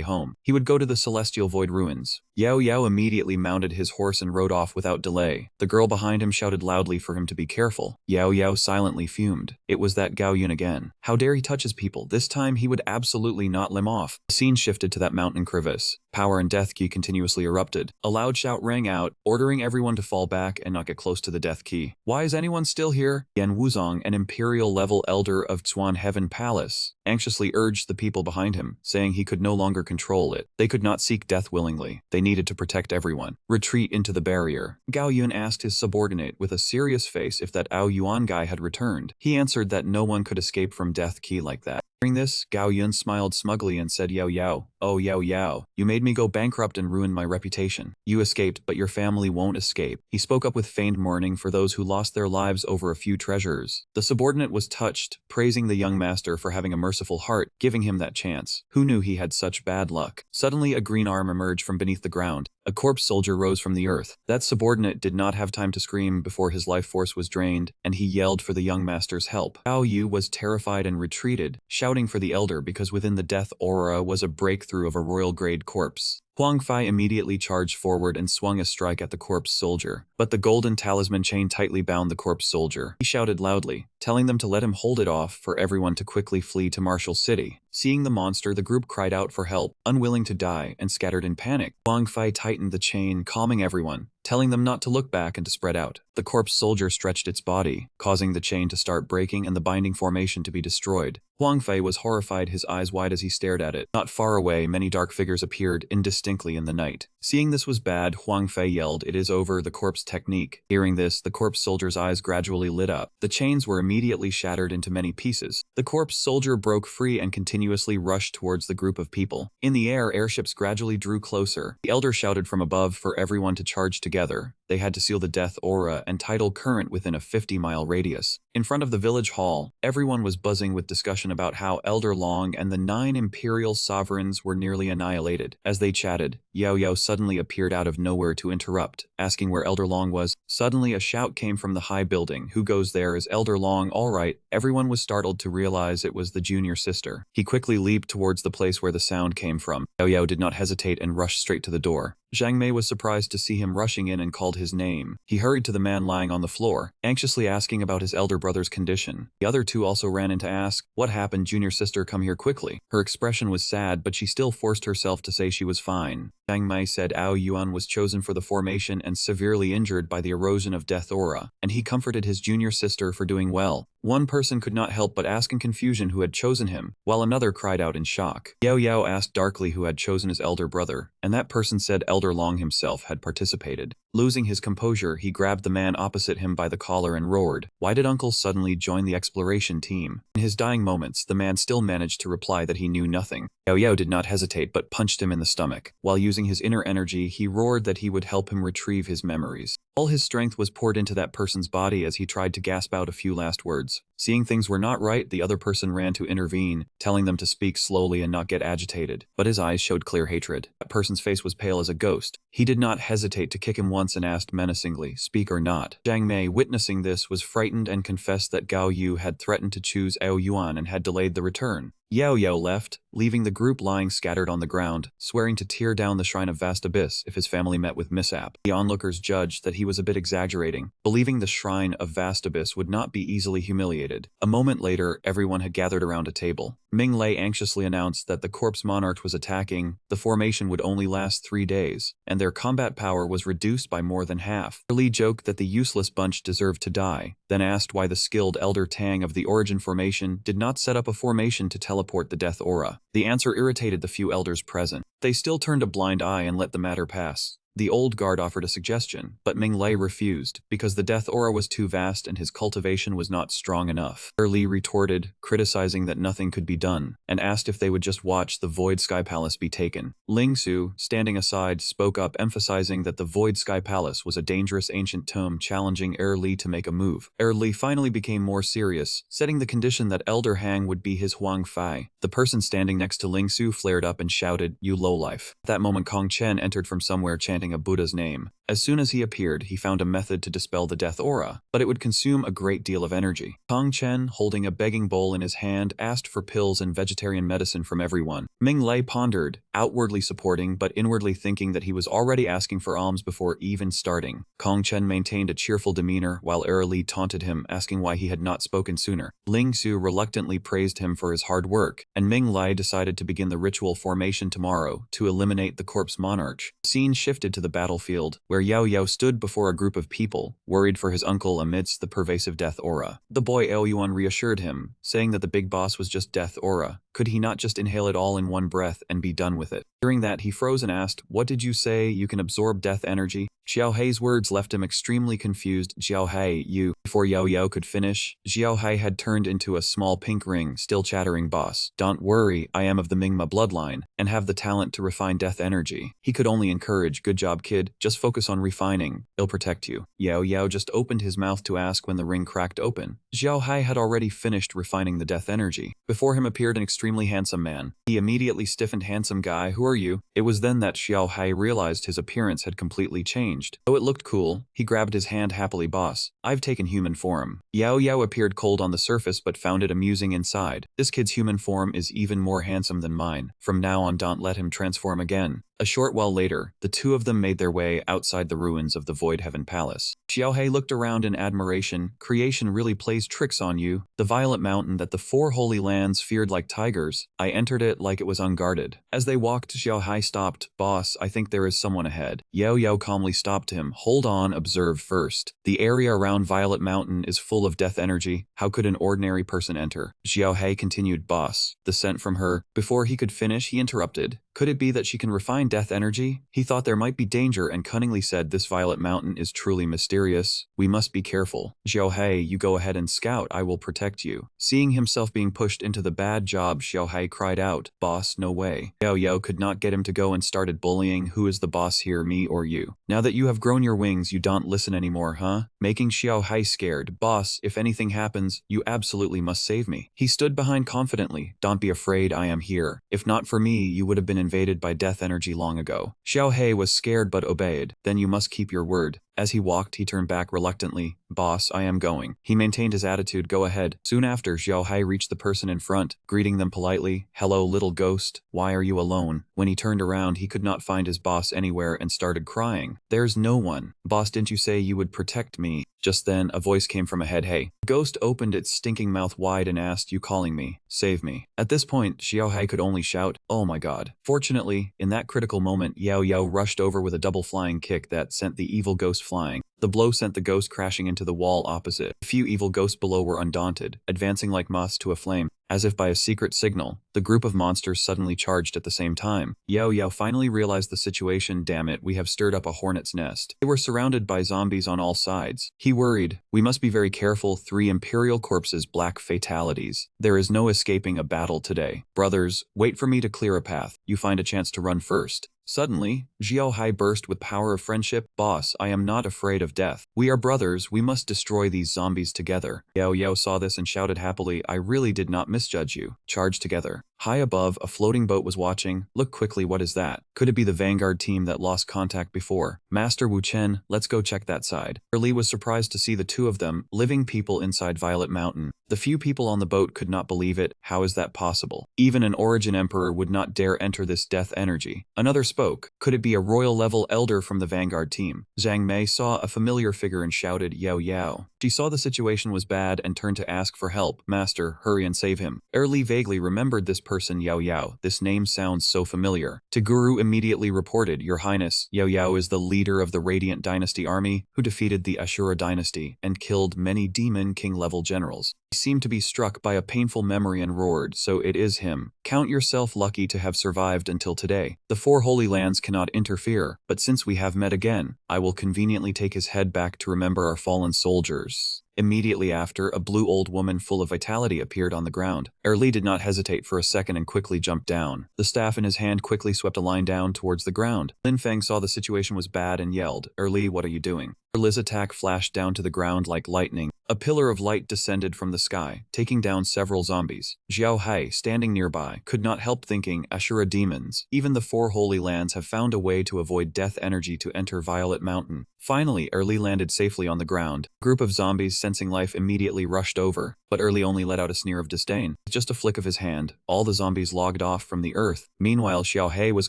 home. He would go to the Celestial Void Ruins. Yahello immediately mounted his horse and rode off without delay. The girl behind him shouted loudly for him to be careful. Yahello silently fumed. It was that Gao Yun again. How dare he touch his people? This time he would absolutely not let him off. The scene shifted to that mountain crevice. Power and Death Key continuously erupted. A loud shout rang out, ordering everyone to fall back and not get close to the Death Key. "Why is anyone still here?" Yan Wuzong, an Imperial-level elder of Xuan Heaven Palace, anxiously urged the people behind him, saying he could no longer control it. They could not seek death willingly. They needed to protect everyone. Retreat into the barrier. Gao Yun asked his subordinate with a serious face if that Ao Yuan guy had returned. He answered that no one could escape from Death Key like that. Hearing this, Gao Yun smiled smugly and said, Yahello, oh Yahello, you made me go bankrupt and ruined my reputation. You escaped, but your family won't escape. He spoke up with feigned mourning for those who lost their lives over a few treasures. The subordinate was touched, praising the young master for having a merciful heart, giving him that chance. Who knew he had such bad luck? Suddenly, a green arm emerged from beneath the ground. A corpse soldier rose from the earth. That subordinate did not have time to scream before his life force was drained, and he yelled for the young master's help. Bao Yu was terrified and retreated, shouting for the elder because within the death aura was a breakthrough of a royal-grade corpse. Huang Fai immediately charged forward and swung a strike at the corpse soldier, but the golden talisman chain tightly bound the corpse soldier. He shouted loudly, telling them to let him hold it off for everyone to quickly flee to Marshall City. Seeing the monster, the group cried out for help, unwilling to die, and scattered in panic. Huang Fai tightened the chain, calming everyone, telling them not to look back and to spread out. The corpse soldier stretched its body, causing the chain to start breaking and the binding formation to be destroyed. Huang Fei was horrified, his eyes wide as he stared at it. Not far away, many dark figures appeared indistinctly in the night. Seeing this was bad, Huang Fei yelled, "It is over, the corpse technique." Hearing this, the corpse soldier's eyes gradually lit up. The chains were immediately shattered into many pieces. The corpse soldier broke free and continuously rushed towards the group of people. In the air, airships gradually drew closer. The elder shouted from above for everyone to charge together. They had to seal the death aura and tidal current within a 50-mile radius. In front of the village hall, everyone was buzzing with discussion about how Elder Long and the 9 imperial sovereigns were nearly annihilated. As they chatted, Yahello suddenly appeared out of nowhere to interrupt, asking where Elder Long was. Suddenly, a shout came from the high building. "Who goes there? Is Elder Long all right?" Everyone was startled to realize it was the junior sister. He quickly leaped towards the place where the sound came from. Yahello did not hesitate and rushed straight to the door. Zhang Mei was surprised to see him rushing in and called his name. He hurried to the man lying on the floor, anxiously asking about his elder brother's condition. The other two also ran in to ask, "What happened, junior sister, come here quickly." Her expression was sad, but she still forced herself to say she was fine. Zhang Mei said Ao Yuan was chosen for the formation and severely injured by the erosion of death aura, and he comforted his junior sister for doing well. One person could not help but ask in confusion who had chosen him, while another cried out in shock. Yao Yao asked darkly who had chosen his elder brother, and that person said Elder Long himself had participated. Losing his composure, he grabbed the man opposite him by the collar and roared, "Why did Uncle suddenly join the exploration team?" In his dying moments, the man still managed to reply that he knew nothing. Yao Yao did not hesitate but punched him in the stomach. While using his inner energy, he roared that he would help him retrieve his memories. All his strength was poured into that person's body as he tried to gasp out a few last words. Seeing things were not right, the other person ran to intervene, telling them to speak slowly and not get agitated. But his eyes showed clear hatred. That person's face was pale as a ghost. He did not hesitate to kick him once and asked menacingly, "Speak or not?" Zhang Mei, witnessing this, was frightened and confessed that Gao Yu had threatened to choose Ao Yuan and had delayed the return. Yao Yao left, leaving the group lying scattered on the ground, swearing to tear down the Shrine of Vast Abyss if his family met with mishap. The onlookers judged that he was a bit exaggerating, believing the Shrine of Vast Abyss would not be easily humiliated. A moment later, everyone had gathered around a table. Ming Lei anxiously announced that the corpse monarch was attacking, the formation would only last 3 days, and their combat power was reduced by more than half. Li joked that the useless bunch deserved to die, then asked why the skilled Elder Tang of the Origin formation did not set up a formation to teleport the death aura. The answer irritated the few elders present. They still turned a blind eye and let the matter pass. The old guard offered a suggestion, but Ming Lei refused, because the death aura was too vast and his cultivation was not strong enough. Li retorted, criticizing that nothing could be done, and asked if they would just watch the Void Sky Palace be taken. Ling Su, standing aside, spoke up, emphasizing that the Void Sky Palace was a dangerous ancient tomb, challenging Li to make a move. Li finally became more serious, setting the condition that Elder Hang would be his Huang Fai. The person standing next to Ling Su flared up and shouted, "You lowlife." At that moment, Kong Chen entered from somewhere chanting a Buddha's name. As soon as he appeared, he found a method to dispel the death aura, but it would consume a great deal of energy. Kong Chen, holding a begging bowl in his hand, asked for pills and vegetarian medicine from everyone. Ming Lei pondered, outwardly supporting but inwardly thinking that he was already asking for alms before even starting. Kong Chen maintained a cheerful demeanor while Li taunted him, asking why he had not spoken sooner. Ling Su reluctantly praised him for his hard work, and Ming Lei decided to begin the ritual formation tomorrow to eliminate the corpse monarch. The scene shifted to the battlefield, where Yao Yao stood before a group of people, worried for his uncle amidst the pervasive death aura. The boy Ao Yuan reassured him, saying that the big boss was just death aura. Could he not just inhale it all in one breath and be done with it? Hearing that, he froze and asked, "What did you say? You can absorb death energy?" Xiao Hei's words left him extremely confused. "Xiao Hei, you..." Before Yao Yao could finish, Xiao Hei had turned into a small pink ring, still chattering, "Boss, don't worry, I am of the Mingma bloodline, and have the talent to refine death energy." He could only encourage, "Good job, kid, just focus on refining, it'll protect you." Yao Yao just opened his mouth to ask when the ring cracked open. Xiao Hei had already finished refining the death energy. Before him appeared an extremely handsome man. He immediately stiffened. "Handsome guy, who are you?" It was then that Xiao Hei realized his appearance had completely changed. Though it looked cool, he grabbed his hand happily. "Boss, I've taken human form." Yao Yao appeared cold on the surface but found it amusing inside. "This kid's human form is even more handsome than mine. From now on, don't let him transform again." A short while later, the two of them made their way outside the ruins of the Void Heaven Palace. Xiao Hei looked around in admiration. "Creation really plays tricks on you. The Violet Mountain that the 4 holy lands feared like tigers. I entered it like it was unguarded." As they walked, Xiao Hei stopped. "Boss, I think there is someone ahead." Yao Yao calmly stopped him. "Hold on, observe first. The area around Violet Mountain is full of death energy. How could an ordinary person enter?" Xiao Hei continued, "Boss, the scent from her..." Before he could finish, he interrupted. "Could it be that she can refine death energy?" He thought there might be danger and cunningly said, "This Violet Mountain is truly mysterious. We must be careful. Xiao Hei, you go ahead and scout, I will protect you." Seeing himself being pushed into the bad job, Xiao Hei cried out, "Boss, no way." Yao Yao could not get him to go and started bullying. "Who is the boss here, me or you? Now that you have grown your wings, you don't listen anymore, huh?" Making Xiao Hei scared. "Boss, if anything happens, you absolutely must save me." He stood behind confidently. "Don't be afraid, I am here. If not for me, you would have been invaded by death energy long ago." Xiao Hei was scared but obeyed. "Then you must keep your word. As he walked, he turned back reluctantly. "Boss, I am going." He maintained his attitude, "Go ahead." Soon after, Xiao Hai reached the person in front, greeting them politely. "Hello, little ghost. Why are you alone?" When he turned around, he could not find his boss anywhere and started crying. "There's no one. Boss, didn't you say you would protect me?" Just then, a voice came from ahead. "Hey." The ghost opened its stinking mouth wide and asked, "You calling me? Save me." At this point, Xiao Hai could only shout, "Oh my god." Fortunately, in that critical moment, Yao Yao rushed over with a double flying kick that sent the evil ghost flying. The blow sent the ghost crashing into the wall opposite. A few evil ghosts below were undaunted, advancing like moths to a flame. As if by a secret signal, the group of monsters suddenly charged at the same time. Yao Yao finally realized the situation. "Damn it, we have stirred up a hornet's nest." They were surrounded by zombies on all sides. He worried, "We must be very careful. 3 Imperial corpses, black fatalities. There is no escaping a battle today. Brothers, wait for me to clear a path. You find a chance to run first." Suddenly, Xiao Hai burst with power of friendship. "Boss, I am not afraid of death. We are brothers, we must destroy these zombies together." Yao Yao saw this and shouted happily, "I really did not misjudge you." Charge together. High above, a floating boat was watching. "Look quickly, what is that? Could it be the Vanguard team that lost contact before? Master Wu Chen, let's go check that side." Li was surprised to see the two of them, living people inside Violet Mountain. The few people on the boat could not believe it. How is that possible? Even an Origin Emperor would not dare enter this death energy. Another spoke. Could it be a royal-level elder from the Vanguard team? Zhang Mei saw a familiar figure and shouted, "Yao Yao." She saw the situation was bad and turned to ask for help. "Master, hurry and save him." Li vaguely remembered this person, Yao Yao. This name sounds so familiar. Guru immediately reported, "Your Highness, Yao Yao is the leader of the Radiant Dynasty army who defeated the Asura dynasty and killed many Demon King-level generals." He seemed to be struck by a painful memory and roared, "So it is him. Count yourself lucky to have survived until today. The 4 Holy Lands cannot interfere, but since we have met again, I will conveniently take his head back to remember our fallen soldiers." Immediately after, a blue old woman full of vitality appeared on the ground. Li did not hesitate for a second and quickly jumped down. The staff in his hand quickly swept a line down towards the ground. Lin Feng saw the situation was bad and yelled, "Li, what are you doing?" Li's attack flashed down to the ground like lightning. A pillar of light descended from the sky, taking down several zombies. Xiao Hai, standing nearby, could not help thinking, Asura demons. Even the 4 Holy Lands have found a way to avoid death energy to enter Violet Mountain. Finally, Li landed safely on the ground. A group of zombies sensing life immediately rushed over, but Li only let out a sneer of disdain. With just a flick of his hand, all the zombies logged off from the earth. Meanwhile, Xiao Hai was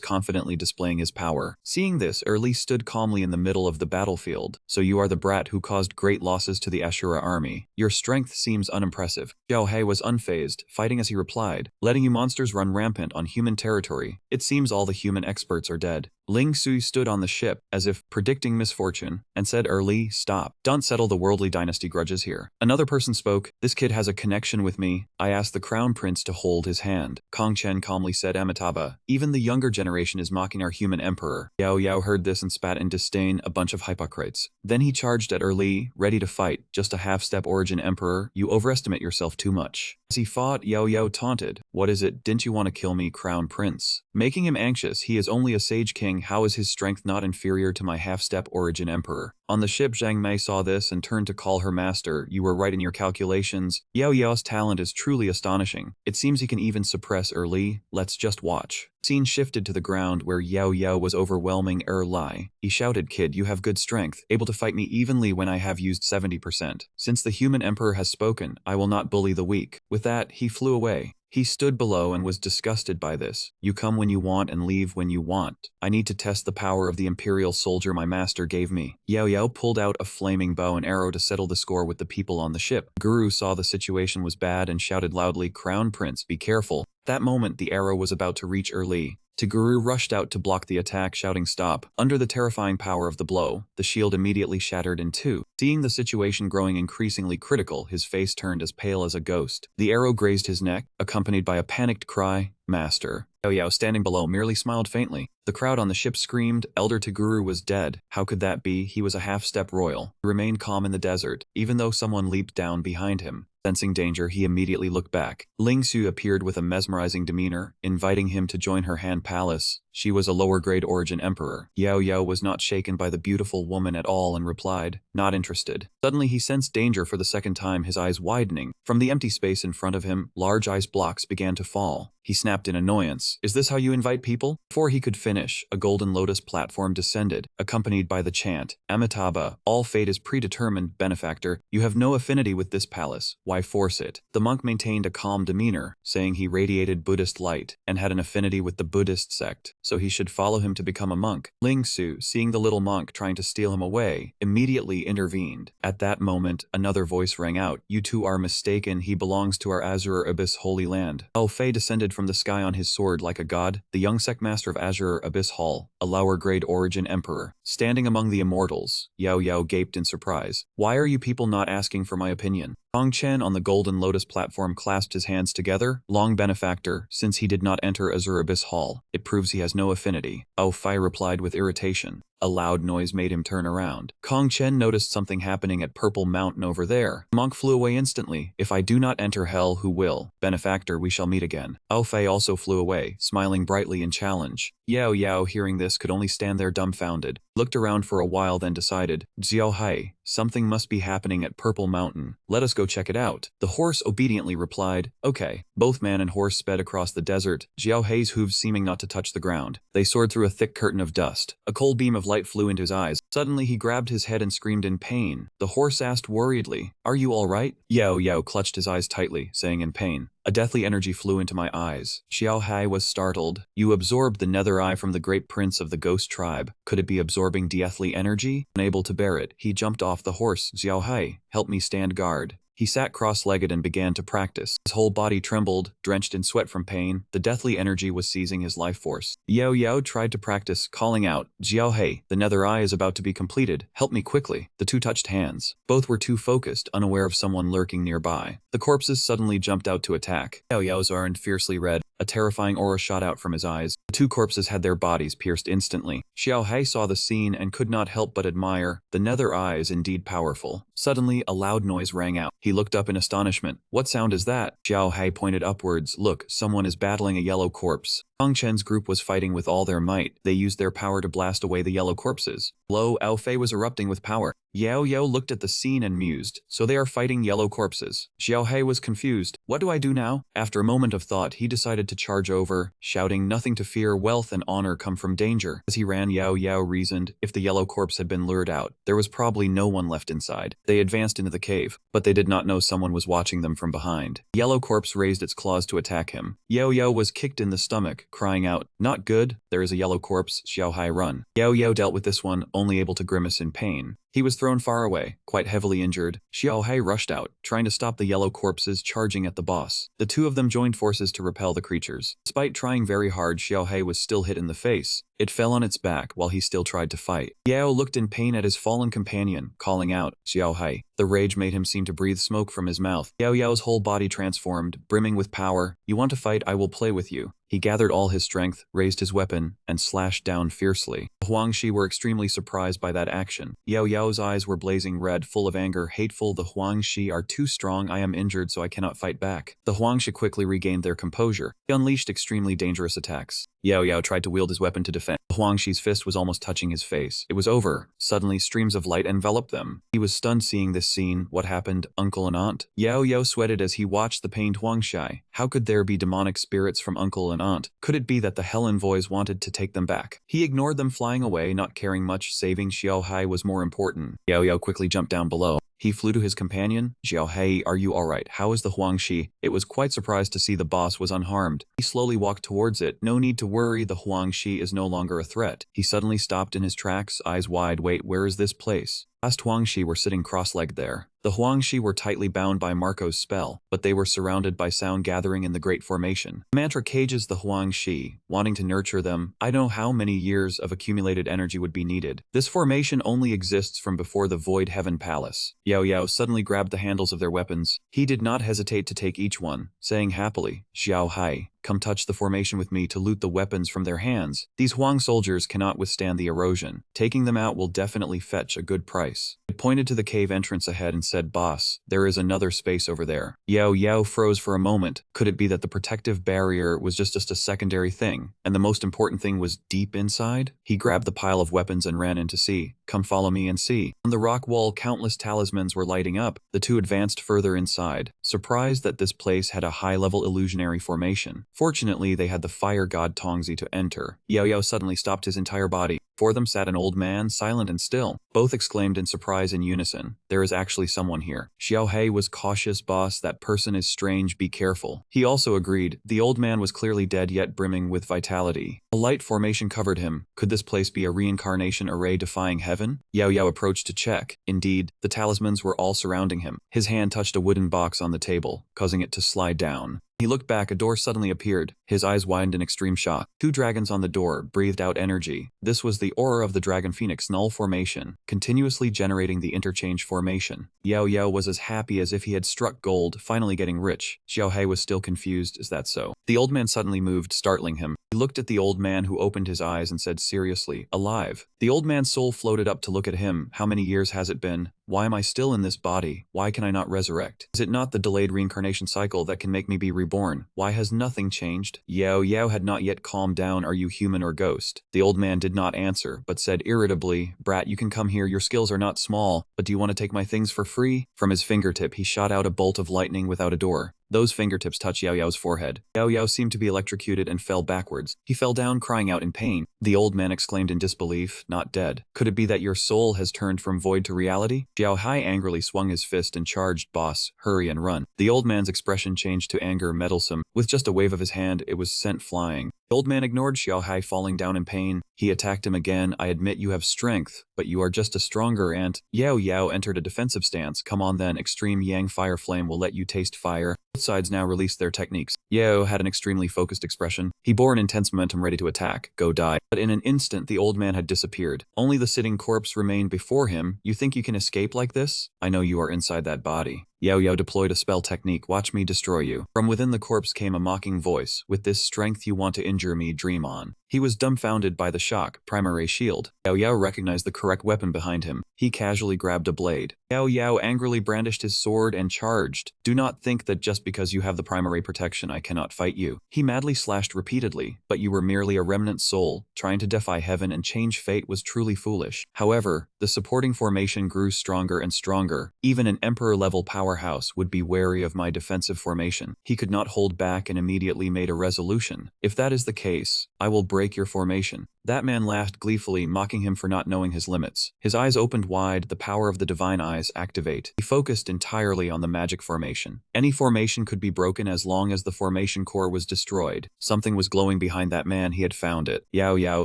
confidently displaying his power. Seeing this, Li stood calmly in the middle of the battlefield. "So you are the brat who caused great losses to the Asura army. Your strength seems unimpressive." Xiao Hai was unfazed, fighting as he replied, "Letting you monsters run rampant on human territory. It seems all the human experts are dead." Ling Sui stood on the ship, as if predicting misfortune, and said, "Li, stop. Don't settle the worldly dynasty grudges here." Another person spoke, "This kid has a connection with me. I asked the crown prince to hold his hand." Kong Chen calmly said, "Amitabha, even the younger generation is mocking our human emperor." Yao Yao heard this and spat in disdain, "A bunch of hypocrites." Then he charged at Li, ready to fight. "Just a half-step origin emperor, you overestimate yourself too much." As he fought, Yao Yao taunted, "What is it? Didn't you want to kill me, crown prince?" Making him anxious, "He is only a sage king. How is his strength not inferior to my half-step origin emperor?" On the ship, Zhang Mei saw this and turned to call her master. "You were right in your calculations. Yao Yao's talent is truly astonishing. It seems he can even suppress Li. Let's just watch." Scene shifted to the ground where Yao Yao was overwhelming Li. He shouted, "Kid, you have good strength, able to fight me evenly when I have used 70%. Since the human emperor has spoken, I will not bully the weak." With that, he flew away. He stood below and was disgusted by this. "You come when you want and leave when you want. I need to test the power of the imperial soldier my master gave me." Yao Yao pulled out a flaming bow and arrow to settle the score with the people on the ship. Guru saw the situation was bad and shouted loudly, "Crown Prince, be careful." That moment, the arrow was about to reach Li. Guru rushed out to block the attack, shouting, "Stop." Under the terrifying power of the blow, the shield immediately shattered in two. Seeing the situation growing increasingly critical, his face turned as pale as a ghost. The arrow grazed his neck, accompanied by a panicked cry, "Master." Yao Yao, standing below, merely smiled faintly. The crowd on the ship screamed, Elder Guru was dead. How could that be? He was a half-step royal. He remained calm in the desert, even though someone leaped down behind him. Sensing danger, he immediately looked back. Ling Su appeared with a mesmerizing demeanor, inviting him to join her hand palace. She was a lower-grade origin emperor. Yahello was not shaken by the beautiful woman at all and replied, "Not interested." Suddenly he sensed danger for the second time, his eyes widening. From the empty space in front of him, large ice blocks began to fall. He snapped in annoyance. "Is this how you invite people?" Before he could finish, a golden lotus platform descended, accompanied by the chant, "Amitabha, all fate is predetermined, benefactor. You have no affinity with this palace. Why force it?" The monk maintained a calm demeanor, saying he radiated Buddhist light and had an affinity with the Buddhist sect, so he should follow him to become a monk. Ling Su, seeing the little monk trying to steal him away, immediately intervened. At that moment, another voice rang out, "You two are mistaken. He belongs to our Asura Abyss holy land." Al Fei descended from the sky on his sword like a god, the young sectmaster of Asura Abyss Hall, a lower-grade origin emperor. Standing among the immortals, Yahello gaped in surprise. "Why are you people not asking for my opinion?" Hong Chen on the golden lotus platform clasped his hands together. "Long benefactor, since he did not enter Asura Abyss Hall, it proves he has no affinity." Ao Fei replied with irritation. A loud noise made him turn around. Kong Chen noticed something happening at Purple Mountain over there. The monk flew away instantly. "If I do not enter hell, who will? Benefactor, we shall meet again." Ao Fei also flew away, smiling brightly in challenge. Yahello, hearing this, could only stand there dumbfounded. Looked around for a while, then decided, "Xiao Hai, something must be happening at Purple Mountain. Let us go check it out." The horse obediently replied, "Okay." Both man and horse sped across the desert, Xiao Hai's hooves seeming not to touch the ground. They soared through a thick curtain of dust. A cold beam of light flew into his eyes. Suddenly he grabbed his head and screamed in pain. The horse asked worriedly, "Are you all right?" Yahello clutched his eyes tightly, saying in pain, "A deathly energy flew into my eyes." Xiao Hai was startled. "You absorbed the nether eye from the great prince of the ghost tribe. Could it be absorbing deathly energy?" Unable to bear it, he jumped off the horse. "Xiao Hai, help me stand guard." He sat cross-legged and began to practice. His whole body trembled, drenched in sweat from pain. The deathly energy was seizing his life force. Yahello tried to practice, calling out, "Xiao Hai, the nether eye is about to be completed. Help me quickly." The two touched hands. Both were too focused, unaware of someone lurking nearby. The corpses suddenly jumped out to attack. Yahello's turned fiercely red. A terrifying aura shot out from his eyes. The two corpses had their bodies pierced instantly. Xiao Hai saw the scene and could not help but admire. The nether eye is indeed powerful. Suddenly, a loud noise rang out. He looked up in astonishment. "What sound is that?" Xiao Hai pointed upwards. "Look, someone is battling a yellow corpse." Hong Chen's group was fighting with all their might. They used their power to blast away the yellow corpses. Lo, Ao Fei was erupting with power. Yahello looked at the scene and mused. So they are fighting yellow corpses. Xiao Hai was confused. "What do I do now?" After a moment of thought, he decided to charge over, shouting, "Nothing to fear, wealth and honor come from danger." As he ran, Yahello reasoned, if the yellow corpse had been lured out, there was probably no one left inside. They advanced into the cave, but they did not know someone was watching them from behind. Yellow corpse raised its claws to attack him. Yahello was kicked in the stomach, crying out, "Not good, there is a yellow corpse, Xiao Hai, run." Yahello dealt with this one, only able to grimace in pain. He was thrown far away, quite heavily injured. Xiao Hai rushed out, trying to stop the yellow corpses charging at the boss. The two of them joined forces to repel the creatures. Despite trying very hard, Xiao Hai was still hit in the face. It fell on its back while he still tried to fight. Yao looked in pain at his fallen companion, calling out, "Xiao Hai." The rage made him seem to breathe smoke from his mouth. Yao's whole body transformed, brimming with power. "You want to fight? I will play with you." He gathered all his strength, raised his weapon, and slashed down fiercely. The Huangshi were extremely surprised by that action. Yao's eyes were blazing red, full of anger. "Hateful, the Huangshi are too strong. I am injured, so I cannot fight back." The Huangshi quickly regained their composure. He unleashed extremely dangerous attacks. Yao tried to wield his weapon to defend. Huangshi's fist was almost touching his face. It was over. Suddenly, streams of light enveloped them. He was stunned seeing this scene. What happened, uncle and aunt? Yao sweated as he watched the pained Huangshi. How could there be demonic spirits from uncle and aunt? Could it be that the Hell Envoys wanted to take them back? He ignored them flying away, not caring much. Saving Xiao Hai was more important. Yao quickly jumped down below. He flew to his companion. "Xiao Hai, are you alright? How is the Huangshi?" It was quite surprised to see the boss was unharmed. He slowly walked towards it. "No need to worry, the Huangshi is no longer a threat." He suddenly stopped in his tracks, eyes wide. "Wait, where is this place?" Last Huangshi were sitting cross-legged there. The Huangshi were tightly bound by Marco's spell, but they were surrounded by sound gathering in the Great Formation. The mantra cages the Huangshi, wanting to nurture them. I don't know how many years of accumulated energy would be needed. This formation only exists from before the Void Heaven Palace. Yao suddenly grabbed the handles of their weapons. He did not hesitate to take each one, saying happily, "Xiao Hai." come touch the formation with me to loot the weapons from their hands. These Huang soldiers cannot withstand the erosion. Taking them out will definitely fetch a good price. I pointed to the cave entrance ahead and said, boss, there is another space over there. Yao froze for a moment. Could it be that the protective barrier was just a secondary thing, and the most important thing was deep inside? He grabbed the pile of weapons and ran in to see. Come follow me and see. On the rock wall, countless talismans were lighting up. The two advanced further inside, surprised that this place had a high-level illusionary formation. Fortunately, they had the fire god Tongzi to enter. Yao suddenly stopped his entire body. Before them sat an old man, silent and still. Both exclaimed in surprise in unison, there is actually someone here. Xiaohei was cautious, boss, that person is strange, be careful. He also agreed. The old man was clearly dead yet brimming with vitality. A light formation covered him. Could this place be a reincarnation array defying heaven? Yao approached to check. Indeed, the talismans were all surrounding him. His hand touched a wooden box on the table, causing it to slide down. He looked back, a door suddenly appeared. His eyes widened in extreme shock. Two dragons on the door breathed out energy. This was the aura of the Dragon Phoenix Null formation, continuously generating the interchange formation. Yao was as happy as if he had struck gold, finally getting rich. Xiaohei was still confused, is that so? The old man suddenly moved, startling him. He looked at the old man, who opened his eyes and said seriously, alive. The old man's soul floated up to look at him. How many years has it been? Why am I still in this body? Why can I not resurrect? Is it not the delayed reincarnation cycle that can make me be reborn? Why has nothing changed? Yao had not yet calmed down. Are you human or ghost? The old man did not answer, but said irritably, brat, you can come here, your skills are not small, but do you want to take my things for free? From his fingertip he shot out a bolt of lightning without a door. Those fingertips touched Yao's forehead. Yao seemed to be electrocuted and fell backwards. He fell down, crying out in pain. The old man exclaimed in disbelief, not dead. Could it be that your soul has turned from void to reality? Xiaohei angrily swung his fist and charged, boss, hurry and run. The old man's expression changed to anger, meddlesome. With just a wave of his hand, it was sent flying. The old man ignored Xiaohei, falling down in pain. He attacked him again. I admit you have strength, but you are just a stronger ant. Yao entered a defensive stance. Come on then, extreme Yang fire flame will let you taste fire. Both sides now released their techniques. Yao had an extremely focused expression. He bore an intense momentum ready to attack. Go die. But in an instant, the old man had disappeared. Only the sitting corpse remained before him. You think you can escape like this? I know you are inside that body. Yao deployed a spell technique. Watch me destroy you. From within the corpse came a mocking voice. With this strength you want to injure me, dream on. He was dumbfounded by the shock. Primary shield. Yao recognized the correct weapon behind him. He casually grabbed a blade. Yao angrily brandished his sword and charged. Do not think that just because you have the primary protection I cannot fight you. He madly slashed repeatedly, but you were merely a remnant soul. Trying to defy heaven and change fate was truly foolish. However, the supporting formation grew stronger and stronger. Even an emperor-level powerhouse would be wary of my defensive formation. He could not hold back and immediately made a resolution. If that is the case, I will break your formation. That man laughed gleefully, mocking him for not knowing his limits. His eyes opened wide, the power of the divine eyes activate. He focused entirely on the magic formation. Any formation could be broken as long as the formation core was destroyed. Something was glowing behind that man, he had found it. Yao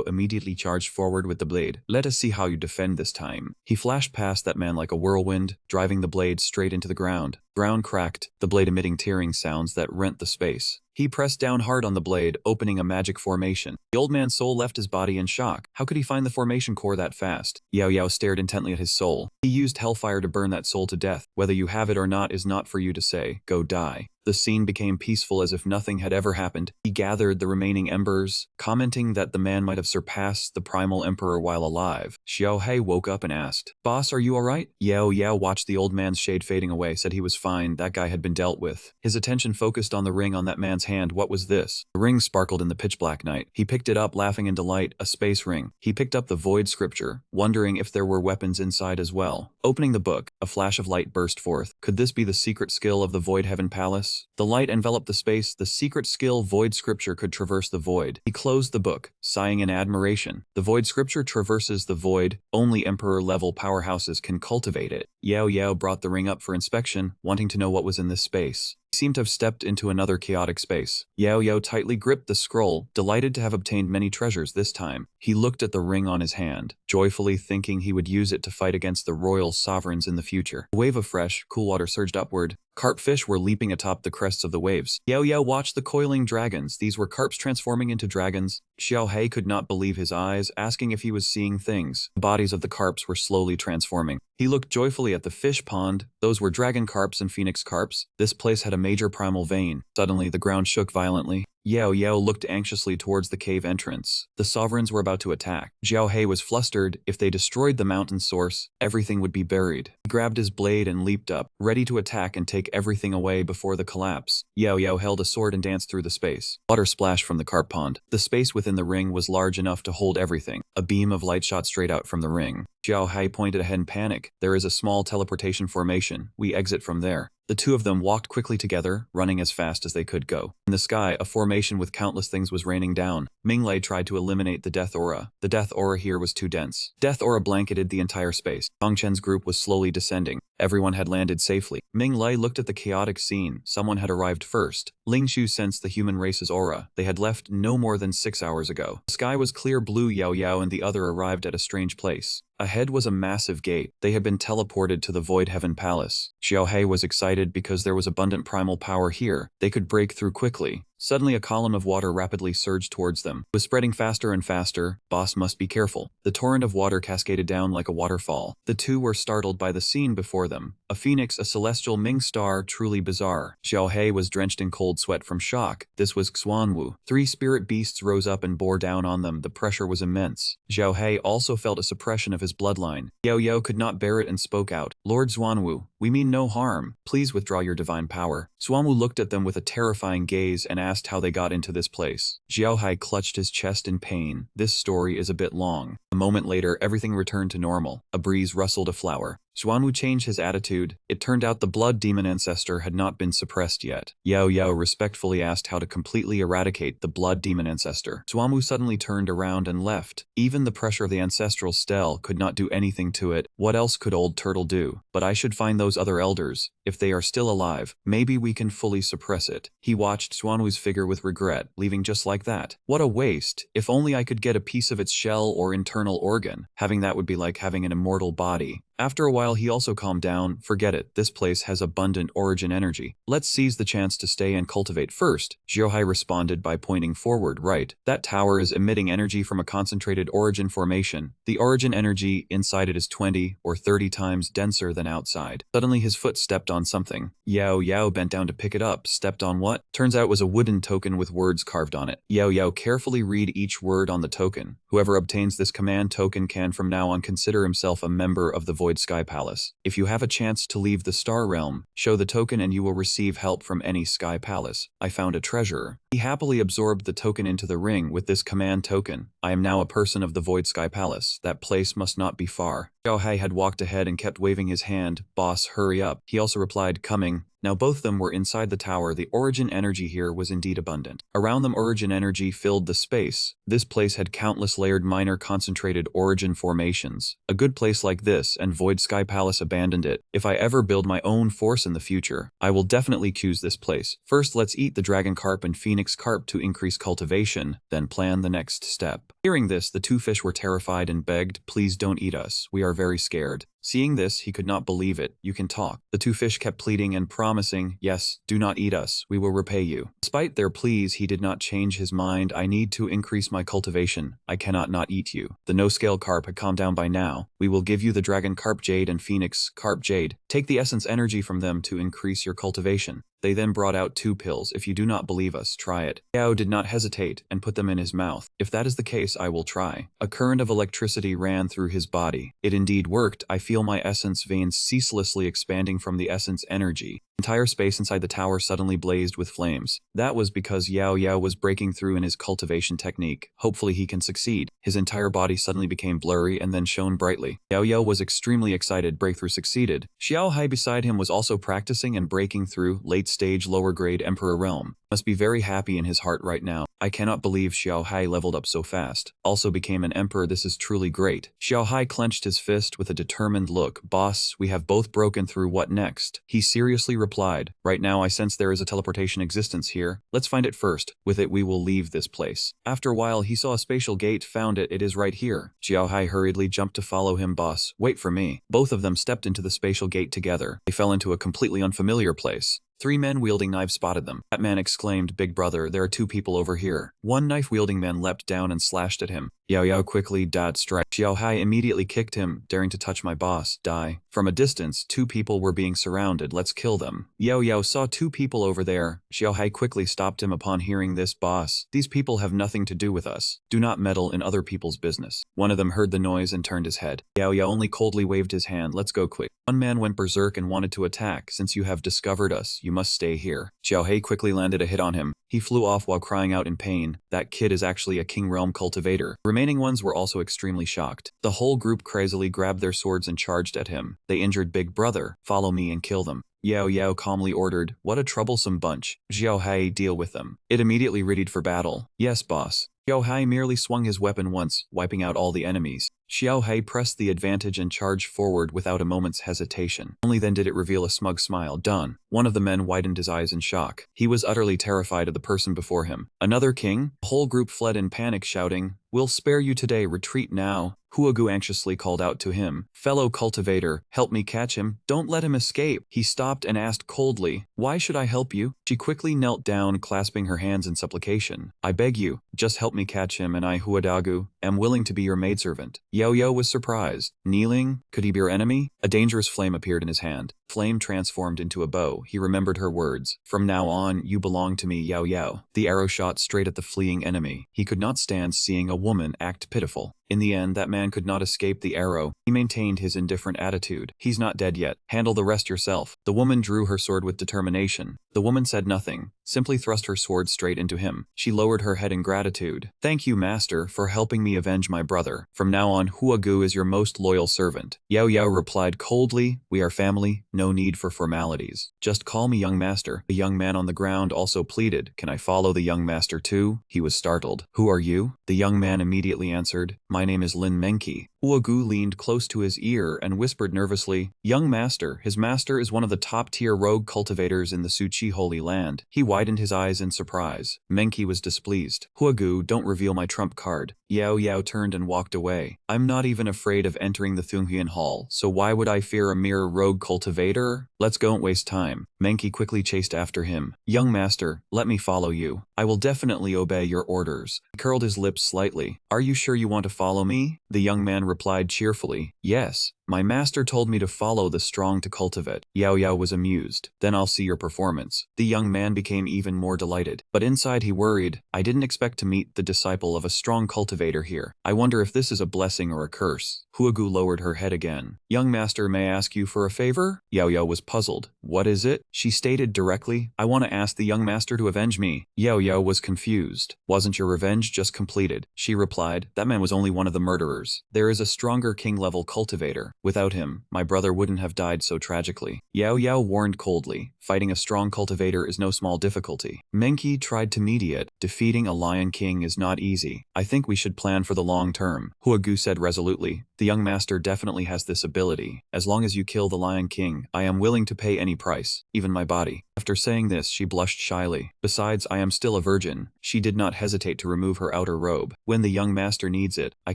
immediately charged forward with the blade. Let us see how you defend this time. He flashed past that man like a whirlwind, driving the blade straight into the ground. Ground cracked, the blade emitting tearing sounds that rent the space. He pressed down hard on the blade, opening a magic formation. The old man's soul left his body in shock. How could he find the formation core that fast? Yao stared intently at his soul. He used hellfire to burn that soul to death. Whether you have it or not is not for you to say. Go die. The scene became peaceful as if nothing had ever happened. He gathered the remaining embers, commenting that the man might have surpassed the primal emperor while alive. Xiaohei woke up and asked, Boss, are you alright? Yao watched the old man's shade fading away, said he was fine, that guy had been dealt with. His attention focused on the ring on that man's hand. What was this? The ring sparkled in the pitch black night. He picked it up, laughing in delight, a space ring. He picked up the void scripture, wondering if there were weapons inside as well. Opening the book, a flash of light burst forth. Could this be the secret skill of the Void Heaven Palace? The light enveloped the space. The secret skill void scripture could traverse the void. He closed the book, sighing in admiration. The void scripture traverses the void. Only emperor-level powerhouses can cultivate it. Yao brought the ring up for inspection, wanting to know what was in this space. He seemed to have stepped into another chaotic space. Yao tightly gripped the scroll, delighted to have obtained many treasures this time. He looked at the ring on his hand, joyfully thinking he would use it to fight against the royal sovereigns in the future. A wave of fresh, cool water surged upward. Carp fish were leaping atop the crests of the waves. Yao watched the coiling dragons. These were carps transforming into dragons. Xiaohei could not believe his eyes, asking if he was seeing things. The bodies of the carps were slowly transforming. He looked joyfully at the fish pond. Those were dragon carps and phoenix carps. This place had a major primal vein. Suddenly, the ground shook violently. Yao Yao looked anxiously towards the cave entrance. The sovereigns were about to attack. Xiao Hei was flustered. If they destroyed the mountain source, everything would be buried. He grabbed his blade and leaped up, ready to attack and take everything away before the collapse. Yao Yao held a sword and danced through the space. Water splashed from the carp pond. The space within the ring was large enough to hold everything. A beam of light shot straight out from the ring. Xiao Hai pointed ahead in panic. There is a small teleportation formation. We exit from there. The two of them walked quickly together, running as fast as they could go. In the sky, a formation with countless things was raining down. Minglei tried to eliminate the death aura. The death aura here was too dense. Death aura blanketed the entire space. Hongchen's group was slowly descending. Everyone had landed safely. Minglei looked at the chaotic scene. Someone had arrived first. Lingshu sensed the human race's aura. They had left no more than 6 hours ago. The sky was clear blue. Yao Yao and the other arrived at a strange place. Ahead was a massive gate. They had been teleported to the Void Heaven Palace. Xiao Hei was excited because there was abundant primal power here. They could break through quickly. Suddenly a column of water rapidly surged towards them. It was spreading faster and faster. Boss must be careful. The torrent of water cascaded down like a waterfall. The two were startled by the scene before them. A phoenix, a celestial Ming star, truly bizarre. Xiao Hei was drenched in cold sweat from shock. This was Xuanwu. 3 spirit beasts rose up and bore down on them. The pressure was immense. Xiao Hei also felt a suppression of his bloodline. Yao Yao could not bear it and spoke out. Lord Xuanwu, we mean no harm. Please withdraw your divine power. Xuanwu looked at them with a terrifying gaze and asked how they got into this place. Xiao Hai clutched his chest in pain. This story is a bit long. A moment later, everything returned to normal. A breeze rustled a flower. Xuanwu changed his attitude. It turned out the blood demon ancestor had not been suppressed yet. Yao Yao respectfully asked how to completely eradicate the blood demon ancestor. Xuanwu suddenly turned around and left. Even the pressure of the ancestral stele could not do anything to it. What else could old turtle do? But I should find those other elders. If they are still alive, maybe we can fully suppress it. He watched Xuanwu's figure with regret, leaving just like that. What a waste. If only I could get a piece of its shell or internal organ. Having that would be like having an immortal body. After a while, he also calmed down. Forget it, this place has abundant origin energy. Let's seize the chance to stay and cultivate first. Zhiohai responded by pointing forward. Right, that tower is emitting energy from a concentrated origin formation. The origin energy inside it is 20 or 30 times denser than outside. Suddenly his foot stepped on something. Yao Yao bent down to pick it up. Stepped on what? Turns out it was a wooden token with words carved on it. Yao Yao carefully read each word on the token. Whoever obtains this command token can from now on consider himself a member of the Void Sky Palace. If you have a chance to leave the Star Realm, show the token and you will receive help from any Sky Palace. I found a treasure. He happily absorbed the token into the ring with this command token. I am now a person of the Void Sky Palace. That place must not be far. Xiao Hai had walked ahead and kept waving his hand. Boss, hurry up. He also replied, coming. Now both of them were inside the tower. The origin energy here was indeed abundant. Around them origin energy filled the space. This place had countless layered minor concentrated origin formations. A good place like this, and Void Sky Palace abandoned it. If I ever build my own force in the future, I will definitely choose this place. First, let's eat the dragon carp and phoenix carp to increase cultivation, then plan the next step. Hearing this, the two fish were terrified and begged, please don't eat us. We are very scared. Seeing this, he could not believe it. You can talk. The two fish kept pleading and promising, yes, do not eat us. We will repay you. Despite their pleas, he did not change his mind. I need to increase my cultivation. I cannot not eat you. The no-scale carp had calmed down by now. We will give you the dragon carp jade and phoenix carp jade. Take the essence energy from them to increase your cultivation. They then brought out 2 pills. If you do not believe us, try it. Yao did not hesitate and put them in his mouth. If that is the case, I will try. A current of electricity ran through his body. It indeed worked. I feel my essence veins ceaselessly expanding from the essence energy. Entire space inside the tower suddenly blazed with flames. That was because Yao Yao was breaking through in his cultivation technique. Hopefully he can succeed. His entire body suddenly became blurry and then shone brightly. Yao Yao was extremely excited. Breakthrough succeeded. Xiao Hai beside him was also practicing and breaking through late-stage lower-grade Emperor realm. Must be very happy in his heart right now. I cannot believe Xiao Hai leveled up so fast. Also became an emperor. This is truly great. Xiao Hai clenched his fist with a determined look. Boss, we have both broken through. What next? He seriously replied. Right now I sense there is a teleportation existence here. Let's find it first. With it we will leave this place. After a while he saw a spatial gate. Found it. It is right here. Xiao Hai hurriedly jumped to follow him. Boss, wait for me. Both of them stepped into the spatial gate together. They fell into a completely unfamiliar place. 3 men wielding knives spotted them. That man exclaimed, Big brother, there are 2 people over here. One knife-wielding man leapt down and slashed at him. Yao Yao quickly strike. Xiao Hai immediately kicked him, daring to touch my boss. Die. From a distance, 2 people were being surrounded. Let's kill them. Yahello saw 2 people over there. Xiaohai quickly stopped him upon hearing this. Boss, these people have nothing to do with us. Do not meddle in other people's business. One of them heard the noise and turned his head. Yahello only coldly waved his hand. Let's go quick. One man went berserk and wanted to attack. Since you have discovered us, you must stay here. Xiaohei quickly landed a hit on him. He flew off while crying out in pain. That kid is actually a King Realm cultivator. The remaining ones were also extremely shocked. The whole group crazily grabbed their swords and charged at him. They injured Big Brother. Follow me and kill them. Yahello calmly ordered. What a troublesome bunch. Xiaohai, deal with them. It immediately readied for battle. Yes, boss. Xiaohai merely swung his weapon once, wiping out all the enemies. Xiaohai pressed the advantage and charged forward without a moment's hesitation. Only then did it reveal a smug smile. Done. One of the men widened his eyes in shock. He was utterly terrified of the person before him. Another king? The whole group fled in panic, shouting, "We'll spare you today, retreat now." Huagu anxiously called out to him, "Fellow cultivator, help me catch him, don't let him escape." He stopped and asked coldly, "Why should I help you?" She quickly knelt down, clasping her hands in supplication. "I beg you, just help me catch him, and I, Huadagu, am willing to be your maidservant." Yahello was surprised. Kneeling? Could he be your enemy? A dangerous flame appeared in his hand. Flame transformed into a bow. He remembered her words. "From now on, you belong to me, Yahello." The arrow shot straight at the fleeing enemy. He could not stand seeing a woman act pitiful. In the end, that man could not escape the arrow. He maintained his indifferent attitude. "He's not dead yet. Handle the rest yourself." The woman drew her sword with determination. The woman said nothing, simply thrust her sword straight into him. She lowered her head in gratitude. "Thank you, master, for helping me avenge my brother. From now on, Huagu is your most loyal servant." Yahello replied coldly, "We are family, no need for formalities. Just call me young master." The young man on the ground also pleaded, "Can I follow the young master too?" He was startled. "Who are you?" The young man immediately answered, "My name is Lin Menki." Huagu leaned close to his ear and whispered nervously, "Young master, his master is one of the top-tier rogue cultivators in the Suchi Holy Land." He widened his eyes in surprise. Menki was displeased. "Huagu, don't reveal my trump card." Yahello turned and walked away. "I'm not even afraid of entering the Thunghuan Hall, so why would I fear a mere rogue cultivator? Let's go and waste time." Menki quickly chased after him. "Young master, let me follow you. I will definitely obey your orders." He curled his lips slightly. "Are you sure you want to follow me?" The young man replied cheerfully, "Yes. My master told me to follow the strong to cultivate." Yahello was amused. "Then I'll see your performance." The young man became even more delighted. But inside he worried, "I didn't expect to meet the disciple of a strong cultivator here. I wonder if this is a blessing or a curse." Huagu lowered her head again. "Young master, may I ask you for a favor?" Yahello was puzzled. "What is it?" She stated directly, "I want to ask the young master to avenge me." Yahello was confused. "Wasn't your revenge just completed?" She replied, "That man was only one of the murderers. There is a stronger king-level cultivator. Without him, my brother wouldn't have died so tragically." Yahello warned coldly, "Fighting a strong cultivator is no small difficulty." Menki tried to mediate. "Defeating a lion king is not easy. I think we should plan for the long term." Huagu said resolutely, "The young master definitely has this ability. As long as you kill the lion king, I am willing to pay any price, even my body." After saying this, she blushed shyly. "Besides, I am still a virgin." She did not hesitate to remove her outer robe. "When the young master needs it, I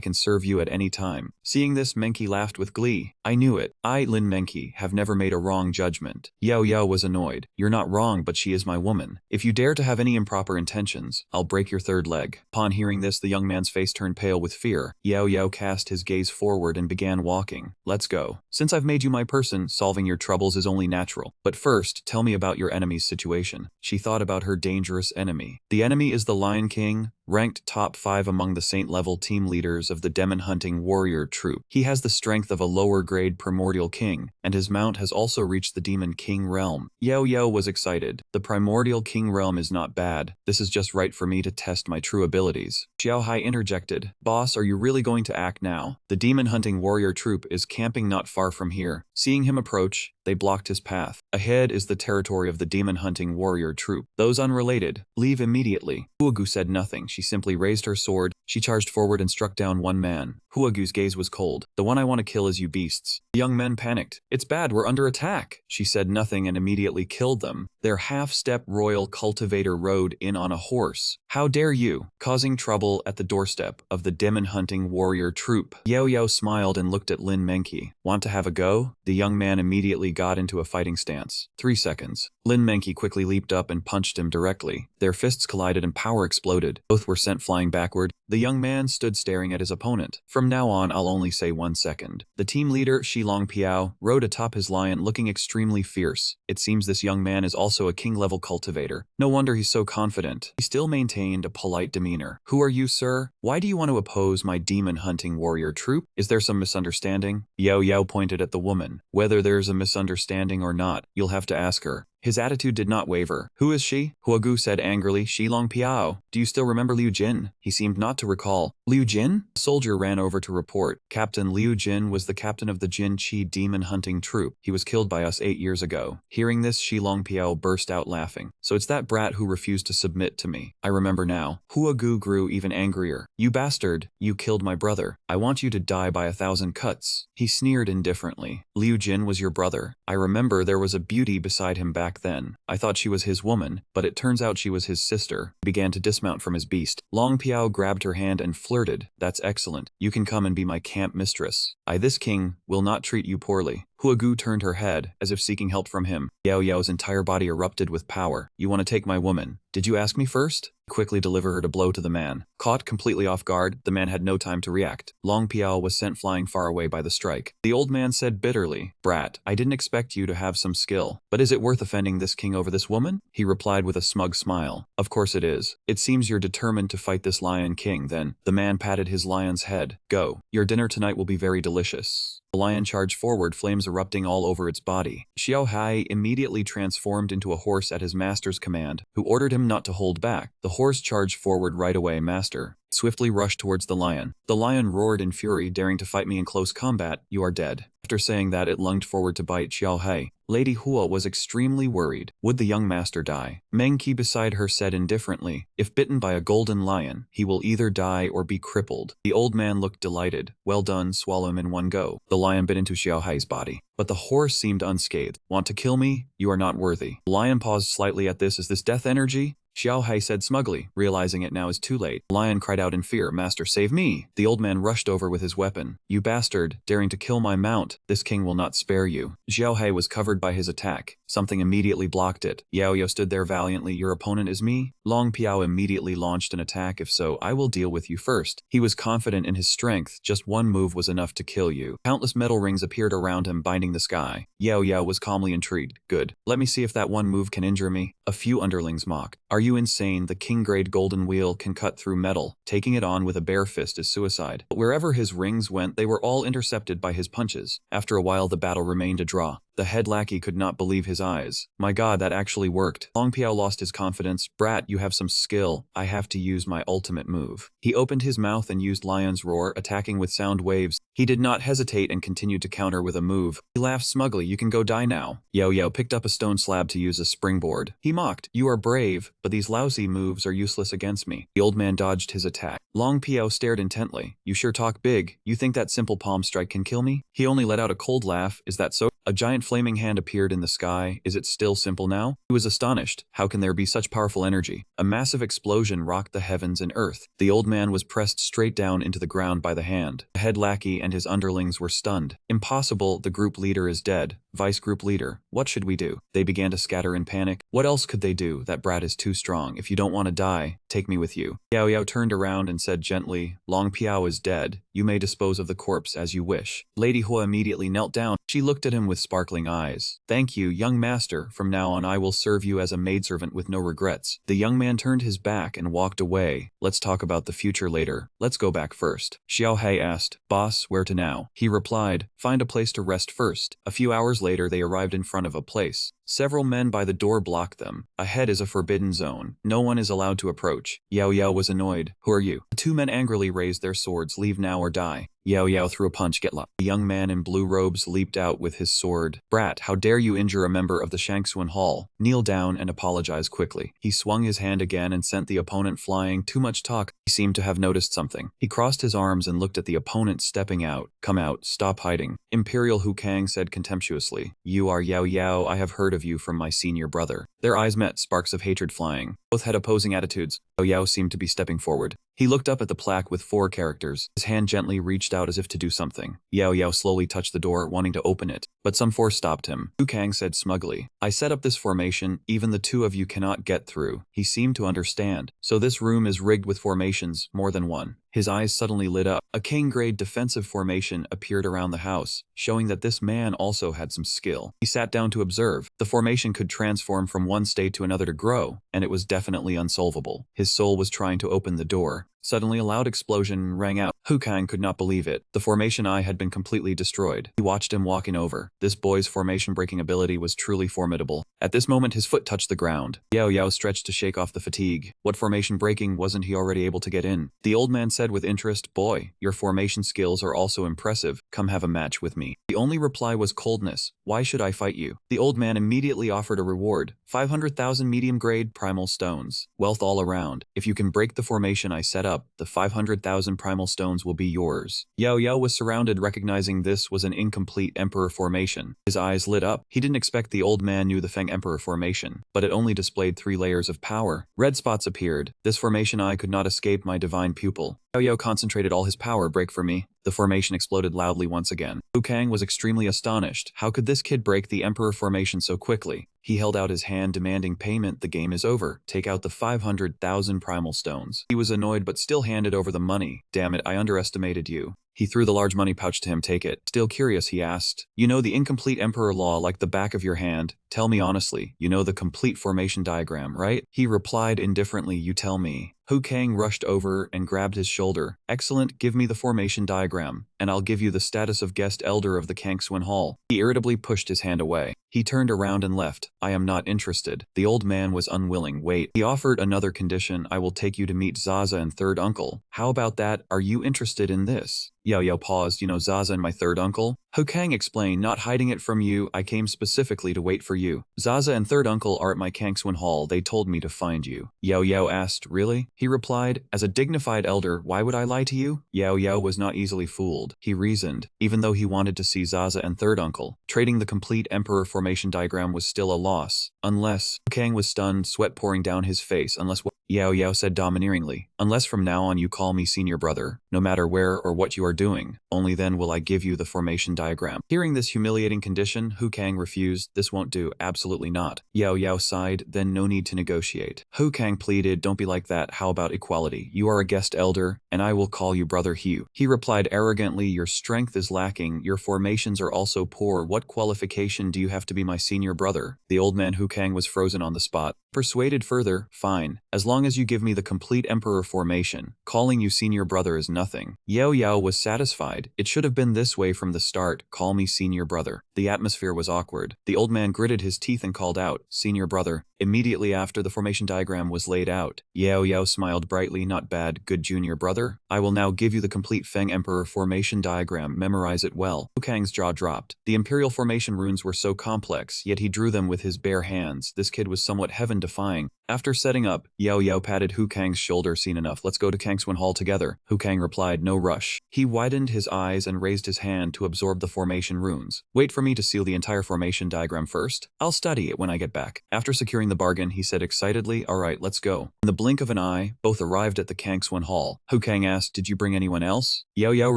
can serve you at any time." Seeing this, Menki laughed with glee. "I knew it. I, Lin Menki, have never made a wrong judgment." Yahello was annoyed. "You're not wrong, but she is my woman. If you dare to have any improper intentions, I'll break your third leg." Upon hearing this, the young man's face turned pale with fear. Yahello cast his gaze forward and began walking. "Let's go. Since I've made you my person, solving your troubles is only natural. But first, tell me about your enemy's situation." She thought about her dangerous enemy. "The enemy is the Lion King, ranked top 5 among the saint-level team leaders of the demon-hunting warrior troop. He has the strength of a lower-grade primordial king, and his mount has also reached the demon king realm." Yahello was excited. "The primordial king realm is not bad. This is just right for me to test my true abilities." Xiaohai interjected, "Boss, are you really going to act now? The demon-hunting warrior troop is camping not far from here." Seeing him approach, they blocked his path. Ahead is the territory of the demon-hunting warrior troop. Those unrelated, leave immediately. Huagu said nothing. She simply raised her sword. She charged forward and struck down one man. Huagu's gaze was cold. "The one I want to kill is you beasts." The young men panicked. "It's bad, we're under attack." She said nothing and immediately killed them. Their half-step royal cultivator rode in on a horse. "How dare you!" Causing trouble at the doorstep of the demon-hunting warrior troop. Yahello smiled and looked at Lin Menki. "Want to have a go?" The young man immediately got into a fighting stance. 3 seconds. Lin Menki quickly leaped up and punched him directly. Their fists collided and power exploded. Both were sent flying backward. The young man stood staring at his opponent. From now on, I'll only say 1 second. The team leader, Shilong Piao, rode atop his lion looking extremely fierce. It seems this young man is also a king-level cultivator. No wonder he's so confident. He still maintained a polite demeanor. Who are you, sir? Why do you want to oppose my demon-hunting warrior troop? Is there some misunderstanding? Yao Yao pointed at the woman. Whether there's a misunderstanding or not, you'll have to ask her. His attitude did not waver. Who is she? Huagu said angrily. Shilong Piao. Do you still remember Liu Jin? He seemed not to recall. Liu Jin? A soldier ran over to report. Captain Liu Jin was the captain of the Jin Chi demon hunting troop. He was killed by us 8 years ago. Hearing this, Shilong Piao burst out laughing. So it's that brat who refused to submit to me. I remember now. Huagu grew even angrier. You bastard. You killed my brother. I want you to die by 1,000 cuts. He sneered indifferently. Liu Jin was your brother. I remember there was a beauty beside him back then. I thought she was his woman, but it turns out she was his sister. He began to dismount from his beast. Long Piao grabbed her hand and flirted. That's excellent. You can come and be my camp mistress. This king, will not treat you poorly. Huagu turned her head, as if seeking help from him. Yao Yao's entire body erupted with power. You want to take my woman? Did you ask me first? Quickly delivered a blow to the man. Caught completely off guard, the man had no time to react. Long Piao was sent flying far away by the strike. The old man said bitterly, Brat, I didn't expect you to have some skill. But is it worth offending this king over this woman? He replied with a smug smile. Of course it is. It seems you're determined to fight this lion king then. The man patted his lion's head. Go. Your dinner tonight will be very delicious. The lion charged forward, flames erupting all over its body. Xiao Hai immediately transformed into a horse at his master's command, who ordered him not to hold back. The horse charged forward right away. Master swiftly rushed towards the lion. The lion roared in fury, daring to fight me in close combat. You are dead. After saying that, it lunged forward to bite Xiao Hai. Lady Hua was extremely worried. Would the young master die? Meng Qi beside her said indifferently, if bitten by a golden lion, he will either die or be crippled. The old man looked delighted. Well done, swallow him in one go. The lion bit into Xiao Hai's body. But the horse seemed unscathed. Want to kill me? You are not worthy. The lion paused slightly at this. Is this death energy? Xiao Hai said smugly, realizing it now is too late. The lion cried out in fear, Master, save me! The old man rushed over with his weapon. You bastard, daring to kill my mount, this king will not spare you. Xiao Hai was covered by his attack. Something immediately blocked it. Yao Yao stood there valiantly. Your opponent is me? Long Piao immediately launched an attack. If so, I will deal with you first. He was confident in his strength. Just one move was enough to kill you. Countless metal rings appeared around him, binding the sky. Yao Yao was calmly intrigued. Good. Let me see if that one move can injure me. A few underlings mocked. Are you insane? The king-grade golden wheel can cut through metal. Taking it on with a bare fist is suicide. But wherever his rings went, they were all intercepted by his punches. After a while, the battle remained a draw. The head lackey could not believe his eyes. My god, that actually worked. Long Piao lost his confidence. Brat, you have some skill. I have to use my ultimate move. He opened his mouth and used Lion's Roar, attacking with sound waves. He did not hesitate and continued to counter with a move. He laughed smugly. You can go die now. Yao Yao picked up a stone slab to use as springboard. He mocked. You are brave, but these lousy moves are useless against me. The old man dodged his attack. Long Piao stared intently. You sure talk big. You think that simple palm strike can kill me? He only let out a cold laugh. Is that so? A giant flaming hand appeared in the sky. Is it still simple now? He was astonished. How can there be such powerful energy? A massive explosion rocked the heavens and earth. The old man was pressed straight down into the ground by the hand. The head lackey and his underlings were stunned. Impossible, the group leader is dead. Vice group leader, what should we do? They began to scatter in panic. What else could they do? That brat is too strong. If you don't want to die, take me with you. Yao Yao turned around and said gently, Long Piao is dead. You may dispose of the corpse as you wish. Lady Hua immediately knelt down. She looked at him with sparkling eyes. Thank you, young master. From now on I will serve you as a maidservant with no regrets. The young man turned his back and walked away. Let's talk about the future later. Let's go back first. Xiao Hai asked, Boss, where to now? He replied, find a place to rest first. A few hours later they arrived in front of a place. Several men by the door blocked them. Ahead is a forbidden zone. No one is allowed to approach. Yao Yao was annoyed. Who are you? The two men angrily raised their swords. Leave now or die. Yao Yao threw a punch. Get lost. The young man in blue robes leaped out with his sword. Brat, how dare you injure a member of the Shangxuan Hall? Kneel down and apologize quickly. He swung his hand again and sent the opponent flying. Too much talk. He seemed to have noticed something. He crossed his arms and looked at the opponent stepping out. Come out. Stop hiding. Imperial Hu Kang said contemptuously. You are Yao Yao. I have heard of you from my senior brother. Their eyes met, sparks of hatred flying. Both had opposing attitudes. Yao Yao seemed to be stepping forward. He looked up at the plaque with 4 characters. His hand gently reached out as if to do something. Yahello slowly touched the door, wanting to open it, but some force stopped him. Kang said smugly, I set up this formation, even the 2 of you cannot get through. He seemed to understand. So this room is rigged with formations, more than one. His eyes suddenly lit up. A king-grade defensive formation appeared around the house, showing that this man also had some skill. He sat down to observe. The formation could transform from one state to another to grow, and it was definitely unsolvable. His soul was trying to open the door. Suddenly a loud explosion rang out. Kang could not believe it. The formation eye had been completely destroyed. He watched him walking over. This boy's formation-breaking ability was truly formidable. At this moment his foot touched the ground. Yahello stretched to shake off the fatigue. What formation breaking wasn't he already able to get in? The old man said with interest, Boy, your formation skills are also impressive. Come have a match with me. The only reply was coldness. Why should I fight you? The old man immediately offered a reward. 500,000 medium-grade primal stones. Wealth all around. If you can break the formation I set up, the 500,000 primal stones will be yours. Yahello was surrounded, recognizing this was an incomplete Emperor formation. His eyes lit up. He didn't expect the old man knew the Feng Emperor formation, but it only displayed 3 layers of power. Red spots appeared. This formation eye could not escape my divine pupil. Yahello concentrated all his power. Break for me. The formation exploded loudly once again. Kang was extremely astonished. How could this kid break the Emperor formation so quickly? He held out his hand demanding payment. The game is over. Take out the 500,000 primal stones. He was annoyed but still handed over the money. Damn it, I underestimated you. He threw the large money pouch to him. Take it. Still curious, he asked. You know the incomplete Emperor law like the back of your hand. Tell me honestly, you know the complete formation diagram, right? He replied indifferently, you tell me. Kang rushed over and grabbed his shoulder. Excellent, give me the formation diagram, and I'll give you the status of guest elder of the Kangswin Hall. He irritably pushed his hand away. He turned around and left. I am not interested. The old man was unwilling. Wait. He offered another condition. I will take you to meet Zaza and third uncle. How about that? Are you interested in this? Yahello paused. You know Zaza and my third uncle? Kang explained, not hiding it from you. I came specifically to wait for you. Zaza and third uncle are at my Kangswin Hall. They told me to find you. Yahello asked, really? He replied, as a dignified elder, why would I lie to you? Yahello was not easily fooled. He reasoned, even though he wanted to see Zaza and third uncle, trading the complete Emperor formation diagram was still a loss. Unless, Kang was stunned, sweat pouring down his face, unless what? Yahello said domineeringly, unless from now on you call me senior brother, no matter where or what you are doing, only then will I give you the formation diagram. Hearing this humiliating condition, Kang refused. This won't do, absolutely not. Yahello sighed, then no need to negotiate. Kang pleaded, don't be like that, how about equality? You are a guest elder, and I will call you Brother Hugh. He replied arrogantly, your strength is lacking, your formations are also poor, what qualification do you have to be my senior brother? The old man Kang was frozen on the spot. Persuaded further, fine, as long as you give me the complete Emperor formation, calling you senior brother is nothing. Yahello was satisfied. It should have been this way from the start, call me senior brother. The atmosphere was awkward. The old man gritted his teeth and called out, senior brother. Immediately after the formation diagram was laid out, Yahello smiled brightly, not bad, good junior brother. I will now give you the complete Feng Emperor formation diagram, memorize it well. Kang's jaw dropped. The imperial formation runes were so complex, yet he drew them with his bare hands. This kid was somewhat heaven-defying. After setting up, Yahello patted Kang's shoulder. Seen enough, let's go to Kangswin Hall together. Kang replied, no rush. He widened his eyes and raised his hand to absorb the formation runes. Wait for me to seal the entire formation diagram first. I'll study it when I get back. After securing the bargain, he said excitedly, alright, let's go. In the blink of an eye, both arrived at the Kangswin Hall. Kang asked, did you bring anyone else? Yahello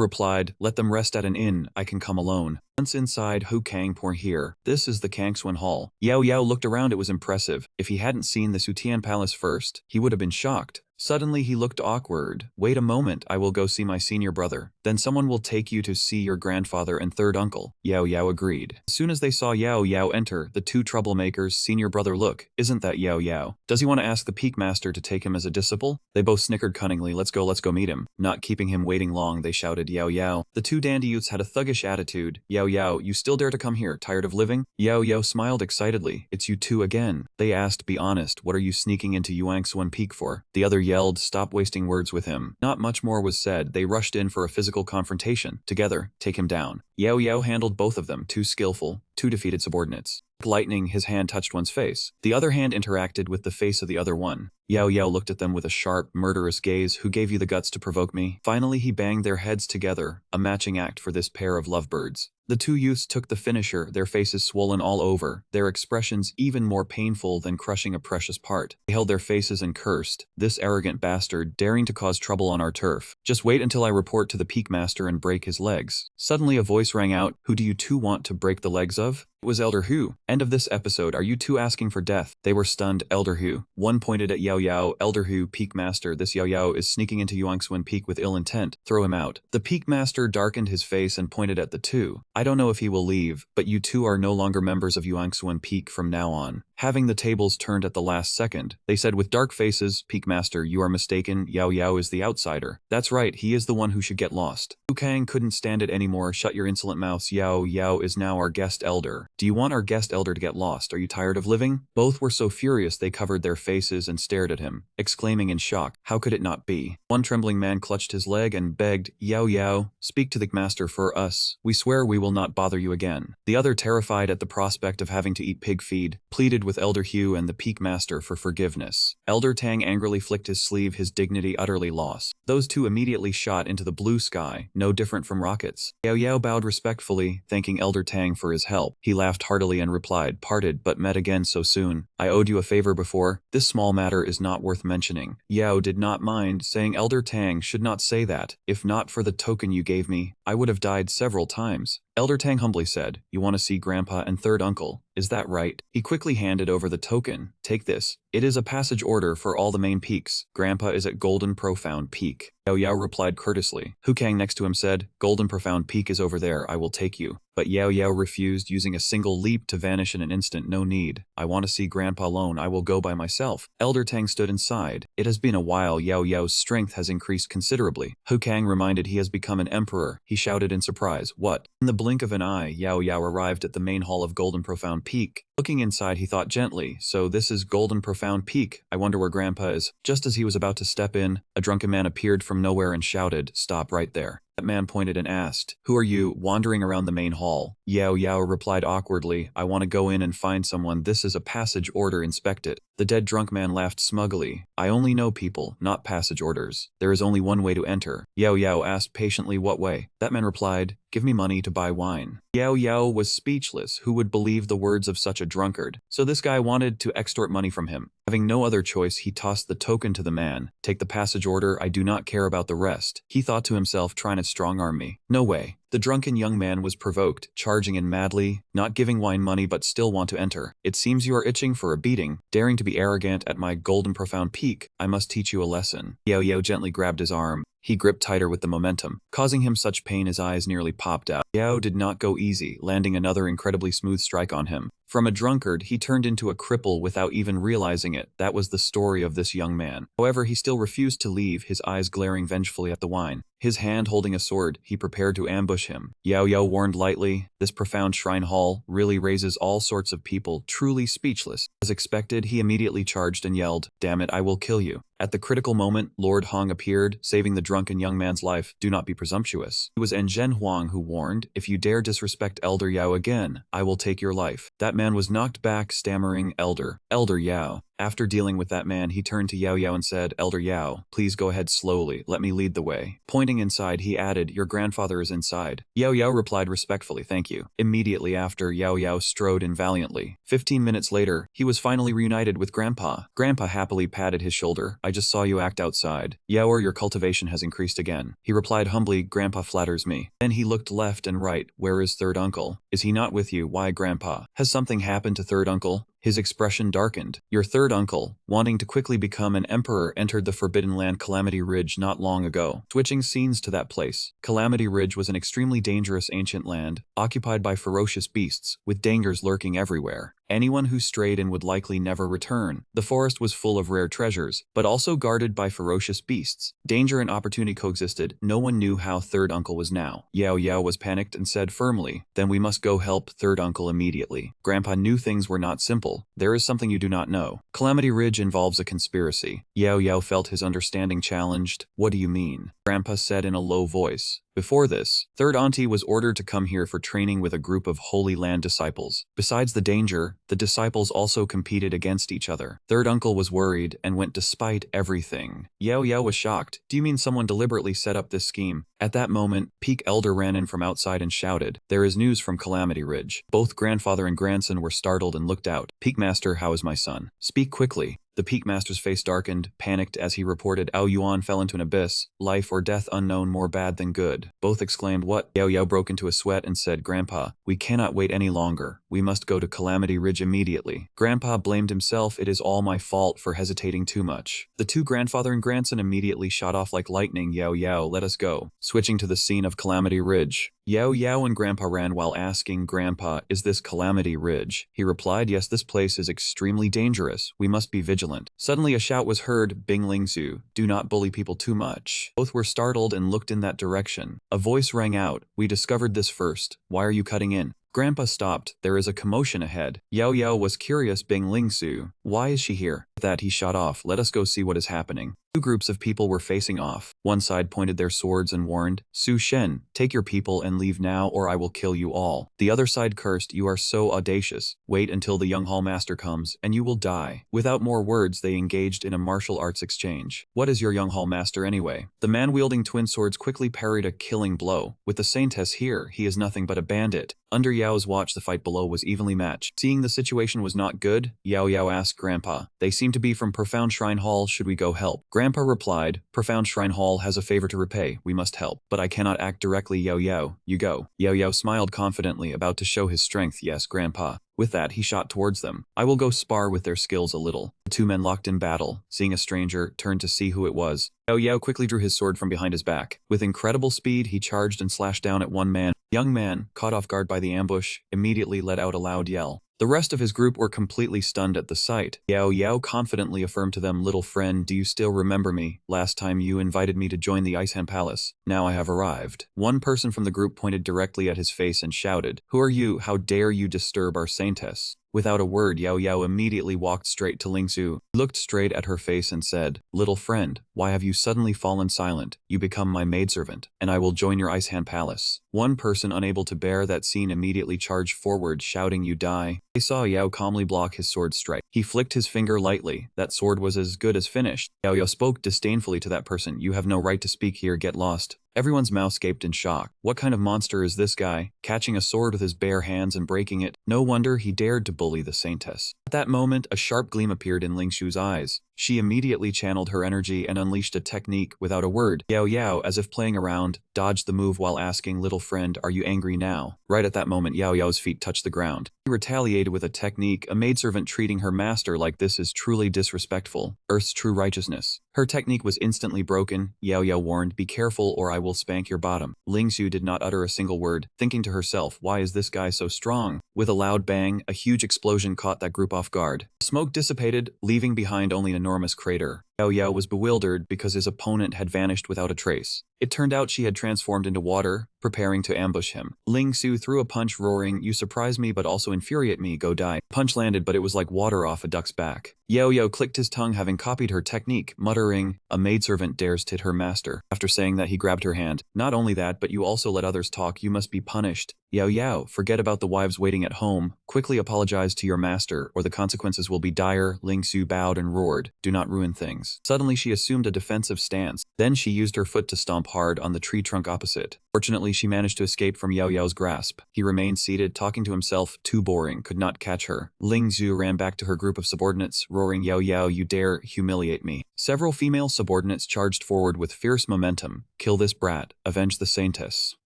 replied, let them rest at an inn, I can come alone. Once inside, Kang pour here. This is the Kangswin Hall. Yahello looked around. It was impressive. If he hadn't seen the Sutian Palace first, he would have been shocked. Suddenly he looked awkward. Wait a moment, I will go see my senior brother. Then someone will take you to see your grandfather and third uncle. Yahello agreed. As soon as they saw Yahello enter, the two troublemakers, senior brother, look, isn't that Yahello? Does he want to ask the Peak Master to take him as a disciple? They both snickered cunningly. Let's go meet him. Not keeping him waiting long, they shouted, Yahello. The two dandy youths had a thuggish attitude. Yahello, you still dare to come here, tired of living? Yahello smiled excitedly. It's you two again. They asked, be honest, what are you sneaking into Yuangswan Peak for? The other yelled, stop wasting words with him. Not much more was said. They rushed in for a physical confrontation. Together, take him down. Yahello handled both of them, too skillful, two defeated subordinates. Like lightning, his hand touched one's face. The other hand interacted with the face of the other one. Yahello looked at them with a sharp, murderous gaze. Who gave you the guts to provoke me? Finally, he banged their heads together, a matching act for this pair of lovebirds. The two youths took the finisher, their faces swollen all over, their expressions even more painful than crushing a precious part. They held their faces and cursed, "This arrogant bastard, daring to cause trouble on our turf. Just wait until I report to the Peak Master and break his legs." Suddenly a voice rang out, "Who do you two want to break the legs of?" It was Elder Hu. End of this episode. Are you two asking for death? They were stunned. Elder Hu. One pointed at Yahello. Elder Hu, Peak Master, this Yahello is sneaking into Yuangswen Peak with ill intent. Throw him out. The Peak Master darkened his face and pointed at the two. I don't know if he will leave, but you two are no longer members of Yuangswen Peak from now on. Having the tables turned at the last second, they said with dark faces, "Peak Master, you are mistaken. Yahello is the outsider." That's right, he is the one who should get lost. Liu Kang couldn't stand it anymore. Shut your insolent mouths. Yahello is now our guest elder. Do you want our guest elder to get lost? Are you tired of living? Both were so furious they covered their faces and stared at him, exclaiming in shock, how could it not be? One trembling man clutched his leg and begged, Yahello, speak to the master for us. We swear we will not bother you again. The other, terrified at the prospect of having to eat pig feed, pleaded with Elder Hu and the Peak Master for forgiveness. Elder Tang angrily flicked his sleeve, his dignity utterly lost. Those two immediately shot into the blue sky, no different from rockets. Yahello bowed respectfully, thanking Elder Tang for his help. He laughed heartily and replied, parted but met again so soon. I owed you a favor before. This small matter is not worth mentioning. Yao did not mind, saying Elder Tang should not say that. If not for the token you gave me, I would have died several times. Elder Tang humbly said, you want to see Grandpa and third uncle, is that right? He quickly handed over the token. Take this. It is a passage order for all the main peaks. Grandpa is at Golden Profound Peak. Yao replied courteously. Hu Kang next to him said, Golden Profound Peak is over there, I will take you. But Yao refused, using a single leap to vanish in an instant. No need. I want to see Grandpa alone, I will go by myself. Elder Tang stood inside. It has been a while. Yao's strength has increased considerably. Hu Kang reminded he has become an emperor. He shouted in surprise, what? In the blink of an eye, Yao arrived at the main hall of Golden Profound Peak. Looking inside, he thought gently, so this is Golden Profound Peak. I wonder where Grandpa is. Just as he was about to step in, a drunken man appeared from nowhere and shouted, stop right there. That man pointed and asked, who are you, wandering around the main hall? Yao replied awkwardly, I want to go in and find someone. This is a passage order, inspect it. The dead drunk man laughed smugly. I only know people, not passage orders. There is only one way to enter. Yao asked patiently, what way? That man replied, give me money to buy wine. Yao was speechless. Who would believe the words of such a drunkard? So this guy wanted to extort money from him. Having no other choice, he tossed the token to the man. Take the passage order, I do not care about the rest. He thought to himself, trying to strong-arm me. No way. The drunken young man was provoked, charging in madly, not giving wine money but still want to enter. It seems you are itching for a beating, daring to be arrogant at my Golden Profound Peak. I must teach you a lesson. Yao gently grabbed his arm. He gripped tighter with the momentum, causing him such pain his eyes nearly popped out. Yao did not go easy, landing another incredibly smooth strike on him. From a drunkard, he turned into a cripple without even realizing it. That was the story of this young man. However, he still refused to leave, his eyes glaring vengefully at the wine. His hand holding a sword, he prepared to ambush him. Yao warned lightly, this profound shrine hall really raises all sorts of people, truly speechless. As expected, he immediately charged and yelled, damn it, I will kill you. At the critical moment, Lord Hong appeared, saving the drunken young man's life. Do not be presumptuous. It was Zhen Huang who warned, if you dare disrespect Elder Yao again, I will take your life. That man was knocked back, stammering, Elder Yao. After dealing with that man, he turned to Yao and said, Elder Yao, please go ahead slowly, let me lead the way. Pointing inside, he added, your grandfather is inside. Yao replied respectfully, thank you. Immediately after, Yao strode in valiantly. 15 minutes later, he was finally reunited with Grandpa. Grandpa happily patted his shoulder. I just saw you act outside. Yao, your cultivation has increased again. He replied humbly, Grandpa flatters me. Then he looked left and right. Where is third uncle? Is he not with you? Why, Grandpa? Has something happened to third uncle? His expression darkened. Your third uncle, wanting to quickly become an emperor, entered the Forbidden Land Calamity Ridge not long ago. Switching scenes to that place. Calamity Ridge was an extremely dangerous ancient land, occupied by ferocious beasts, with dangers lurking everywhere. Anyone who strayed in would likely never return. The forest was full of rare treasures, but also guarded by ferocious beasts. Danger and opportunity coexisted. No one knew how third uncle was now. Yao was panicked and said firmly, then we must go help third uncle immediately. Grandpa knew things were not simple. There is something you do not know. Calamity Ridge involves a conspiracy. Yao felt his understanding challenged. What do you mean? Grandpa said in a low voice. Before this, third auntie was ordered to come here for training with a group of Holy Land disciples. Besides the danger, the disciples also competed against each other. Third uncle was worried and went despite everything. Yahello was shocked. Do you mean someone deliberately set up this scheme? At that moment, Peak Elder ran in from outside and shouted, "There is news from Calamity Ridge." Both grandfather and grandson were startled and looked out. "Peak Master, how is my son? Speak quickly." The Peak Master's face darkened, panicked as he reported Ao Yuan fell into an abyss, life or death unknown, more bad than good. Both exclaimed, "What?" Yahello broke into a sweat and said, "Grandpa, we cannot wait any longer. We must go to Calamity Ridge immediately." Grandpa blamed himself. "It is all my fault for hesitating too much." The two grandfather and grandson immediately shot off like lightning. Yahello, let us go. Switching to the scene of Calamity Ridge. Yahello and Grandpa ran while asking Grandpa, "Is this Calamity Ridge?" He replied, "Yes, this place is extremely dangerous. We must be vigilant." Suddenly a shout was heard, "Bing Lingzu, do not bully people too much." Both were startled and looked in that direction. A voice rang out, "We discovered this first. Why are you cutting in?" Grandpa stopped. "There is a commotion ahead." Yahello was curious. "Bing Lingzu, why is she here?" With that he shot off, "Let us go see what is happening." Two groups of people were facing off. One side pointed their swords and warned, "Su Shen, take your people and leave now or I will kill you all." The other side cursed, "You are so audacious. Wait until the young hall master comes and you will die." Without more words they engaged in a martial arts exchange. "What is your young hall master anyway?" The man wielding twin swords quickly parried a killing blow. "With the saintess here, he is nothing but a bandit." Under Yao's watch the fight below was evenly matched. Seeing the situation was not good, Yao asked Grandpa, "They seem to be from Profound Shrine Hall, should we go help?" Grandpa replied, "Profound Shrine Hall has a favor to repay, we must help. But I cannot act directly. Yao, you go." Yao smiled confidently, about to show his strength. "Yes, Grandpa." With that, he shot towards them. "I will go spar with their skills a little." The two men locked in battle. Seeing a stranger, turned to see who it was. Yao quickly drew his sword from behind his back. With incredible speed, he charged and slashed down at one man. Young man, caught off guard by the ambush, immediately let out a loud yell. The rest of his group were completely stunned at the sight. Yao confidently affirmed to them, "Little friend, do you still remember me? Last time you invited me to join the Ice Hand Palace. Now I have arrived." One person from the group pointed directly at his face and shouted, "Who are you? How dare you disturb our saintess?" Without a word, Yao immediately walked straight to Lingzu. He looked straight at her face and said, "Little friend, why have you suddenly fallen silent? You become my maidservant, and I will join your Ice Hand Palace." One person, unable to bear that scene, immediately charged forward, shouting, "You die." They saw Yao calmly block his sword strike. He flicked his finger lightly. That sword was as good as finished. Yao spoke disdainfully to that person, "You have no right to speak here, get lost." Everyone's mouth gaped in shock. What kind of monster is this guy, catching a sword with his bare hands and breaking it? No wonder he dared to bully the saintess. At that moment, a sharp gleam appeared in Lingshu's eyes. She immediately channeled her energy and unleashed a technique without a word. Yao, as if playing around, dodged the move while asking, "Little friend, are you angry now?" Right at that moment, Yao's feet touched the ground. He retaliated with a technique. A maidservant treating her master like this is truly disrespectful. Earth's true righteousness. Her technique was instantly broken. Yao warned, "Be careful or I will spank your bottom." Lingzu did not utter a single word, thinking to herself, "Why is this guy so strong?" With a loud bang, a huge explosion caught that group off guard. Smoke dissipated, leaving behind only an enormous crater. Yao was bewildered because his opponent had vanished without a trace. It turned out she had transformed into water, preparing to ambush him. Lingzu threw a punch, roaring, "You surprise me but also infuriate me, go die." Punch landed, but it was like water off a duck's back. Yao clicked his tongue, having copied her technique, muttering, "A maidservant dares to hit her master." After saying that, he grabbed her hand. "Not only that, but you also let others talk, you must be punished." Yao, forget about the wives waiting at home. Quickly apologize to your master, or the consequences will be dire. Lingzu bowed and roared, "Do not ruin things." Suddenly she assumed a defensive stance. Then she used her foot to stomp hard on the tree trunk opposite. Fortunately, she managed to escape from Yao's grasp. He remained seated, talking to himself, too boring, could not catch her. Lingzu ran back to her group of subordinates, roaring, Yao, you dare humiliate me." Several female subordinates charged forward with fierce momentum. "Kill this brat, avenge the saintess."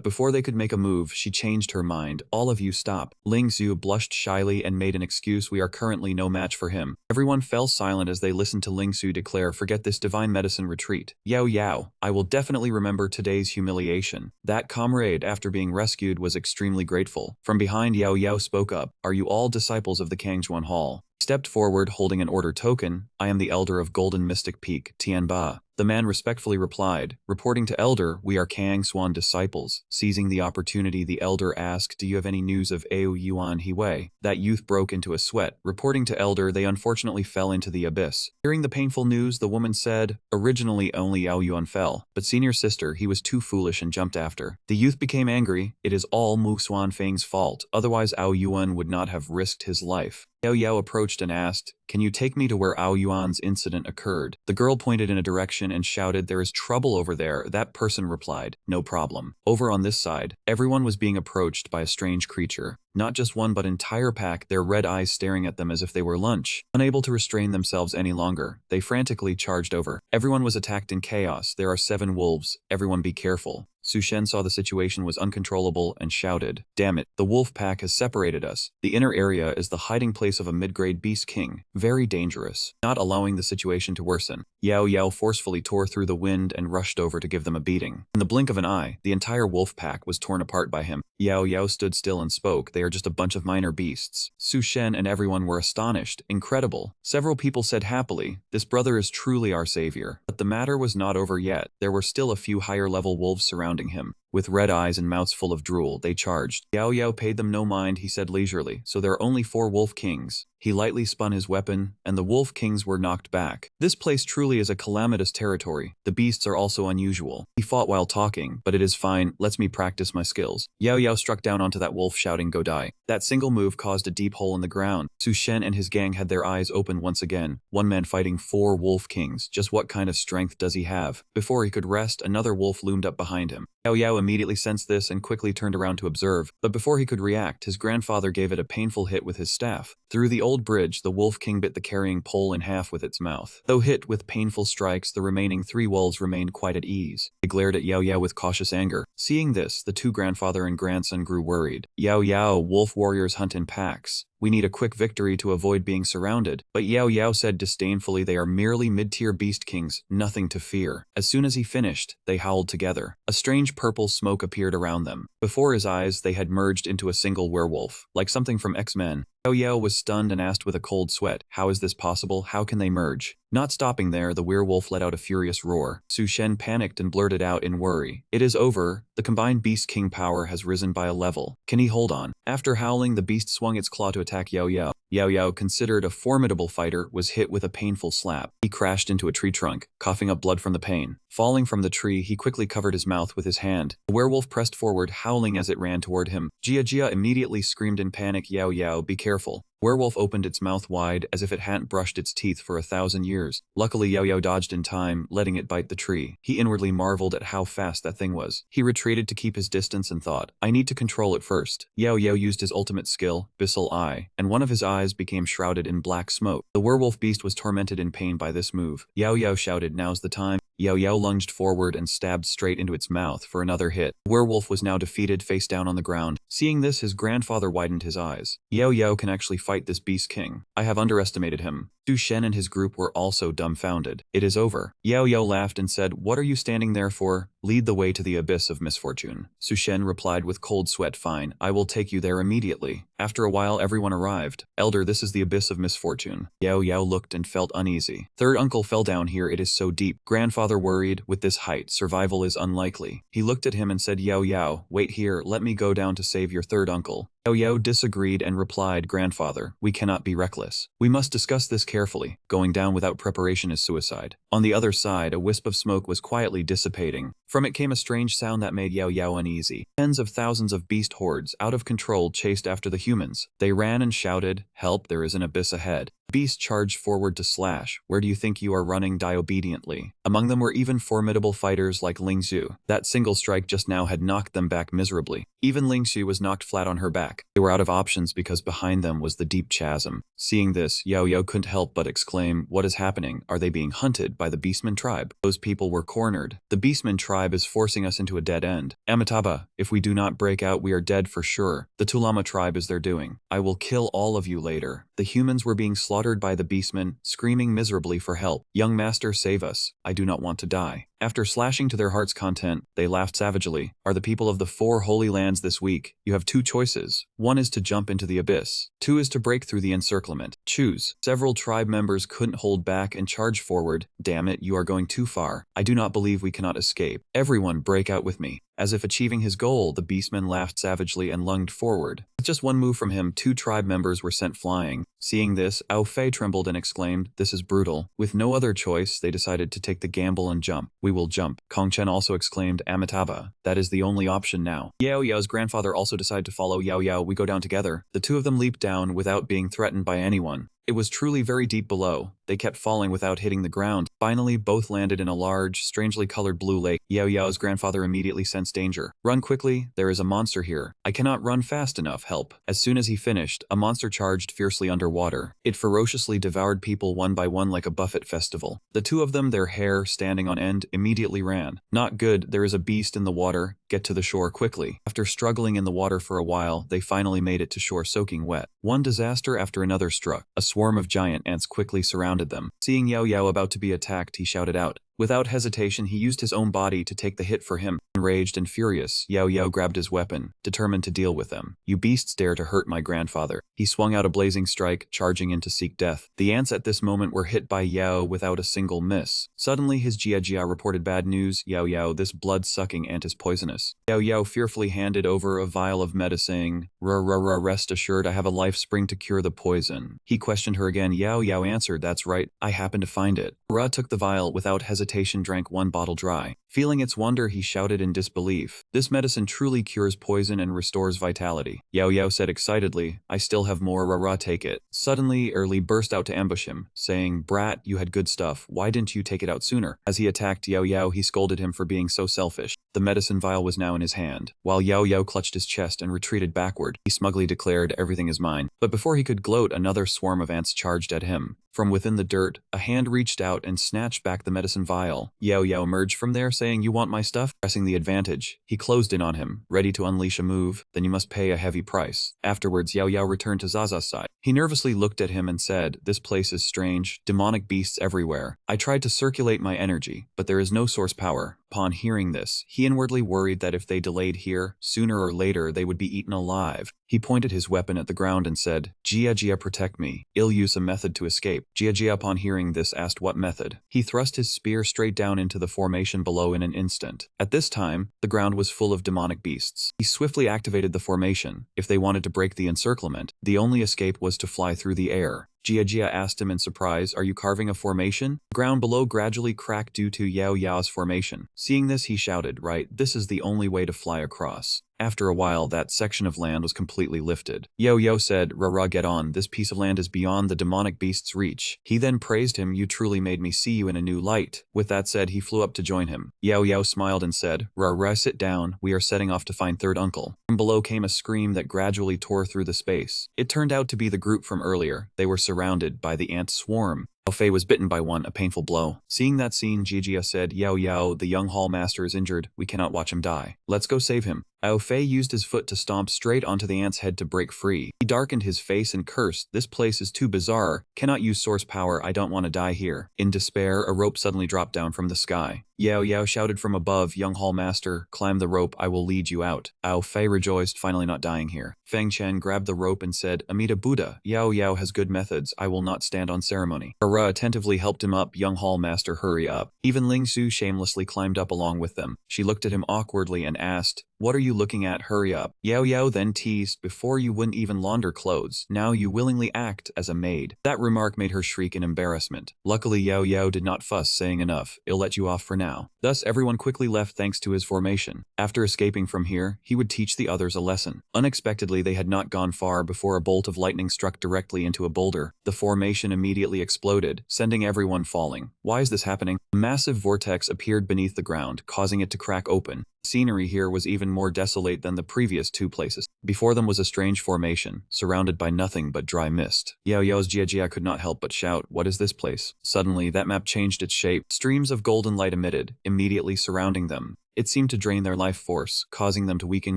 Before they could make a move, she changed her mind. "All of you stop." Lingzu blushed shyly and made an excuse, "We are currently no match for him." Everyone fell silent as they listened to Lingzu declare, "Forget this divine medicine, retreat." Yao, I will definitely remember today's humiliation." That comrade, after being rescued, was extremely grateful. From behind, Yao spoke up, "Are you all disciples of the Kangjuan Hall?" He stepped forward holding an order token. "I am the elder of Golden Mystic Peak, Tianba." The man respectfully replied, reporting to Elder, we are Kang Swan disciples. Seizing the opportunity, the Elder asked, do you have any news of Ao Yuan Hiwei? That youth broke into a sweat, reporting to Elder they unfortunately fell into the abyss. Hearing the painful news, the woman said, originally only Ao Yuan fell, but senior sister, he was too foolish and jumped after. The youth became angry, it is all Mu Swan Feng's fault, otherwise Ao Yuan would not have risked his life. Yao Yao approached and asked, can you take me to where Ao Yuan's incident occurred? The girl pointed in a direction and shouted, there is trouble over there. That person replied, no problem. Over on this side, everyone was being approached by a strange creature. Not just one but entire pack, their red eyes staring at them as if they were lunch. Unable to restrain themselves any longer, they frantically charged over. Everyone was attacked in chaos. There are 7 wolves. Everyone be careful. Su Shen saw the situation was uncontrollable and shouted, damn it, the wolf pack has separated us. The inner area is the hiding place of a mid-grade beast king. Very dangerous. Not allowing the situation to worsen, Yao Yao forcefully tore through the wind and rushed over to give them a beating. In the blink of an eye, the entire wolf pack was torn apart by him. Yao Yao stood still and spoke, they are just a bunch of minor beasts. Su Shen and everyone were astonished. Incredible. Several people said happily, this brother is truly our savior. But the matter was not over yet. There were still a few higher-level wolves surrounding him. With red eyes and mouths full of drool, they charged. Yao Yao paid them no mind, he said leisurely, so there are only 4 wolf kings. He lightly spun his weapon, and the wolf kings were knocked back. This place truly is a calamitous territory. The beasts are also unusual. He fought while talking, but it is fine, lets me practice my skills. Yao Yao struck down onto that wolf, shouting, go die. That single move caused a deep hole in the ground. Su Shen and his gang had their eyes open once again. One man fighting 4 wolf kings. Just what kind of strength does he have? Before he could rest, another wolf loomed up behind him. Yao Yao immediately sensed this and quickly turned around to observe, but before he could react, his grandfather gave it a painful hit with his staff. Through the old bridge, the wolf king bit the carrying pole in half with its mouth. Though hit with painful strikes, the remaining 3 wolves remained quite at ease. They glared at Yao Yao with cautious anger. Seeing this, the 2 grandfather and grandson grew worried. Yao Yao, wolf warriors hunt in packs. We need a quick victory to avoid being surrounded. But Yao Yao said disdainfully, they are merely mid-tier beast kings, nothing to fear. As soon as he finished, they howled together. A strange purple smoke appeared around them. Before his eyes, they had merged into a single werewolf, like something from X-Men. Yao Yao was stunned and asked with a cold sweat, how is this possible? How can they merge? Not stopping there, the werewolf let out a furious roar. Su Shen panicked and blurted out in worry, it is over. The combined beast king power has risen by a level. Can he hold on? After howling, the beast swung its claw to attack Yao Yao. Yao Yao, considered a formidable fighter, was hit with a painful slap. He crashed into a tree trunk, coughing up blood from the pain. Falling from the tree, he quickly covered his mouth with his hand. The werewolf pressed forward, howling as it ran toward him. Jia immediately screamed in panic, Yao Yao, be careful. Werewolf opened its mouth wide as if it hadn't brushed its teeth for 1,000 years. Luckily, Yao Yao dodged in time, letting it bite the tree. He inwardly marveled at how fast that thing was. He retreated to keep his distance and thought, I need to control it first. Yao Yao used his ultimate skill, Byssal Eye, and one of his eyes became shrouded in black smoke. The werewolf beast was tormented in pain by this move. Yao Yao shouted, now's the time. Yao Yao lunged forward and stabbed straight into its mouth for another hit. The werewolf was now defeated, face down on the ground. Seeing this, his grandfather widened his eyes. Yao Yao can actually fight this beast king. I have underestimated him. Su Shen and his group were also dumbfounded. It is over. Yao Yao laughed and said, what are you standing there for? Lead the way to the abyss of misfortune. Su Shen replied with cold sweat, fine, I will take you there immediately. After a while, everyone arrived. Elder, this is the abyss of misfortune. Yao Yao looked and felt uneasy. Third uncle fell down here, it is so deep. Grandfather worried, with this height, survival is unlikely. He looked at him and said, Yao Yao, wait here, let me go down to save your third uncle. Yao Yao disagreed and replied, grandfather, we cannot be reckless. We must discuss this carefully. Going down without preparation is suicide. On the other side, a wisp of smoke was quietly dissipating. From it came a strange sound that made Yao Yao uneasy. Tens of thousands of beast hordes, out of control, chased after the humans. They ran and shouted, help, there is an abyss ahead. Beast charged forward to slash. Where do you think you are running? Die obediently. Among them were even formidable fighters like Ling Xu. That single strike just now had knocked them back miserably. Even Ling Xu was knocked flat on her back. They were out of options because behind them was the deep chasm. Seeing this, Yao Yao couldn't help but exclaim, what is happening? Are they being hunted by the Beastman tribe? Those people were cornered. The Beastman tribe is forcing us into a dead end. Amitabha, if we do not break out, we are dead for sure. The Tulama tribe is their doing. I will kill all of you later. The humans were being slaughtered by the Beastmen, screaming miserably for help. Young master, save us. I do not want to die. After slashing to their heart's content, they laughed savagely. Are the people of the 4 holy lands this week? You have 2 choices. 1 is to jump into the abyss. 2 is to break through the encirclement. Choose. Several tribe members couldn't hold back and charged forward. Damn it, you are going too far. I do not believe we cannot escape. Everyone break out with me. As if achieving his goal, the beastmen laughed savagely and lunged forward. With just 1 move from him, 2 tribe members were sent flying. Seeing this, Ao Fei trembled and exclaimed, "This is brutal." With no other choice, they decided to take the gamble and jump. "We will jump." Kong Chen also exclaimed, "Amitabha. That is the only option now." Yao Yao's grandfather also decided to follow. "Yao Yao, we go down together." The 2 of them leaped down without being threatened by anyone. It was truly very deep below. They kept falling without hitting the ground. Finally, both landed in a large, strangely colored blue lake. Yao Yao's grandfather immediately sensed danger. "Run quickly, there is a monster here. I cannot run fast enough, help." As soon as he finished, a monster charged fiercely underwater. It ferociously devoured people one by one like a buffet festival. The 2 of them, their hair standing on end, immediately ran. "Not good, there is a beast in the water. Get to the shore quickly." After struggling in the water for a while, they finally made it to shore soaking wet. One disaster after another struck. A swarm of giant ants quickly surrounded them. Seeing Yao Yao about to be attacked, he shouted out. Without hesitation, he used his own body to take the hit for him. Enraged and furious, Yao Yao grabbed his weapon, determined to deal with them. "You beasts dare to hurt my grandfather." He swung out a blazing strike, charging in to seek death. The ants at this moment were hit by Yao without a single miss. Suddenly, his Jia reported bad news. "Yao Yao, this blood-sucking ant is poisonous." Yao Yao fearfully handed over a vial of medicine. Rest assured, I have a life spring to cure the poison." He questioned her again. Yao Yao answered, "That's right, I happened to find it." Ra took the vial without hesitation, drank 1 bottle dry. Feeling its wonder, he shouted in disbelief, "This medicine truly cures poison and restores vitality." Yao Yao said excitedly, "I still have more. Ra, take it." Suddenly, Early burst out to ambush him, saying, "Brat, you had good stuff. Why didn't you take it out sooner?" As he attacked Yao Yao, he scolded him for being so selfish. The medicine vial was now in his hand. While Yao Yao clutched his chest and retreated backward, he smugly declared, "Everything is mine." But before he could gloat, another swarm of ants charged at him. From within the dirt, a hand reached out and snatched back the medicine vial. Yao Yao emerged from there, saying, "You want my stuff?" Pressing the advantage, he closed in on him, ready to unleash a move. "Then you must pay a heavy price." Afterwards, Yao Yao returned to Zaza's side. He nervously looked at him and said, "This place is strange. Demonic beasts everywhere. I tried to circulate my energy, but there is no source power." Upon hearing this, he inwardly worried that if they delayed here, sooner or later they would be eaten alive. He pointed his weapon at the ground and said, Jia, protect me. I'll use a method to escape." Jia, upon hearing this, asked what method. He thrust his spear straight down into the formation below in an instant. At this time, the ground was full of demonic beasts. He swiftly activated the formation. If they wanted to break the encirclement, the only escape was to fly through the air. Jia asked him in surprise, "Are you carving a formation?" The ground below gradually cracked due to Yao Yao's formation. Seeing this, he shouted, "Right, this is the only way to fly across." After a while, that section of land was completely lifted. Yao Yao said, "Ra, get on. This piece of land is beyond the demonic beast's reach." He then praised him, "You truly made me see you in a new light." With that said, he flew up to join him. Yao Yao smiled and said, Ra, sit down. We are setting off to find third uncle." From below came a scream that gradually tore through the space. It turned out to be the group from earlier. They were surrounded by the ant swarm. Ao Fei was bitten by one, a painful blow. Seeing that scene, Jia said, Yao Yao, the young hall master is injured. We cannot watch him die. Let's go save him." Ao Fei used his foot to stomp straight onto the ant's head to break free. He darkened his face and cursed, "This place is too bizarre. Cannot use source power. I don't want to die here." In despair, a rope suddenly dropped down from the sky. Yao Yao shouted from above, "Young hall master, climb the rope. I will lead you out." Ao Fei rejoiced, finally not dying here. Feng Chen grabbed the rope and said, "Amida Buddha, Yao Yao has good methods. I will not stand on ceremony." Ra attentively helped him up. "Young hall master, hurry up." Even Ling Su shamelessly climbed up along with them. She looked at him awkwardly and asked, "What are you looking at? Hurry up." Yao Yao then teased, "Before you wouldn't even launder clothes. Now you willingly act as a maid." That remark made her shriek in embarrassment. Luckily, Yao Yao did not fuss, saying, "Enough. I'll let you off for now." Thus, everyone quickly left thanks to his formation. After escaping from here, he would teach the others a lesson. Unexpectedly, they had not gone far before a bolt of lightning struck directly into a boulder. The formation immediately exploded, sending everyone falling. Why is this happening? A massive vortex appeared beneath the ground, causing it to crack open. The scenery here was even more desolate than the previous 2 places. Before them was a strange formation, surrounded by nothing but dry mist. Yao Yao's Jia could not help but shout, "What is this place?" Suddenly, that map changed its shape. Streams of golden light emitted, immediately surrounding them. It seemed to drain their life force, causing them to weaken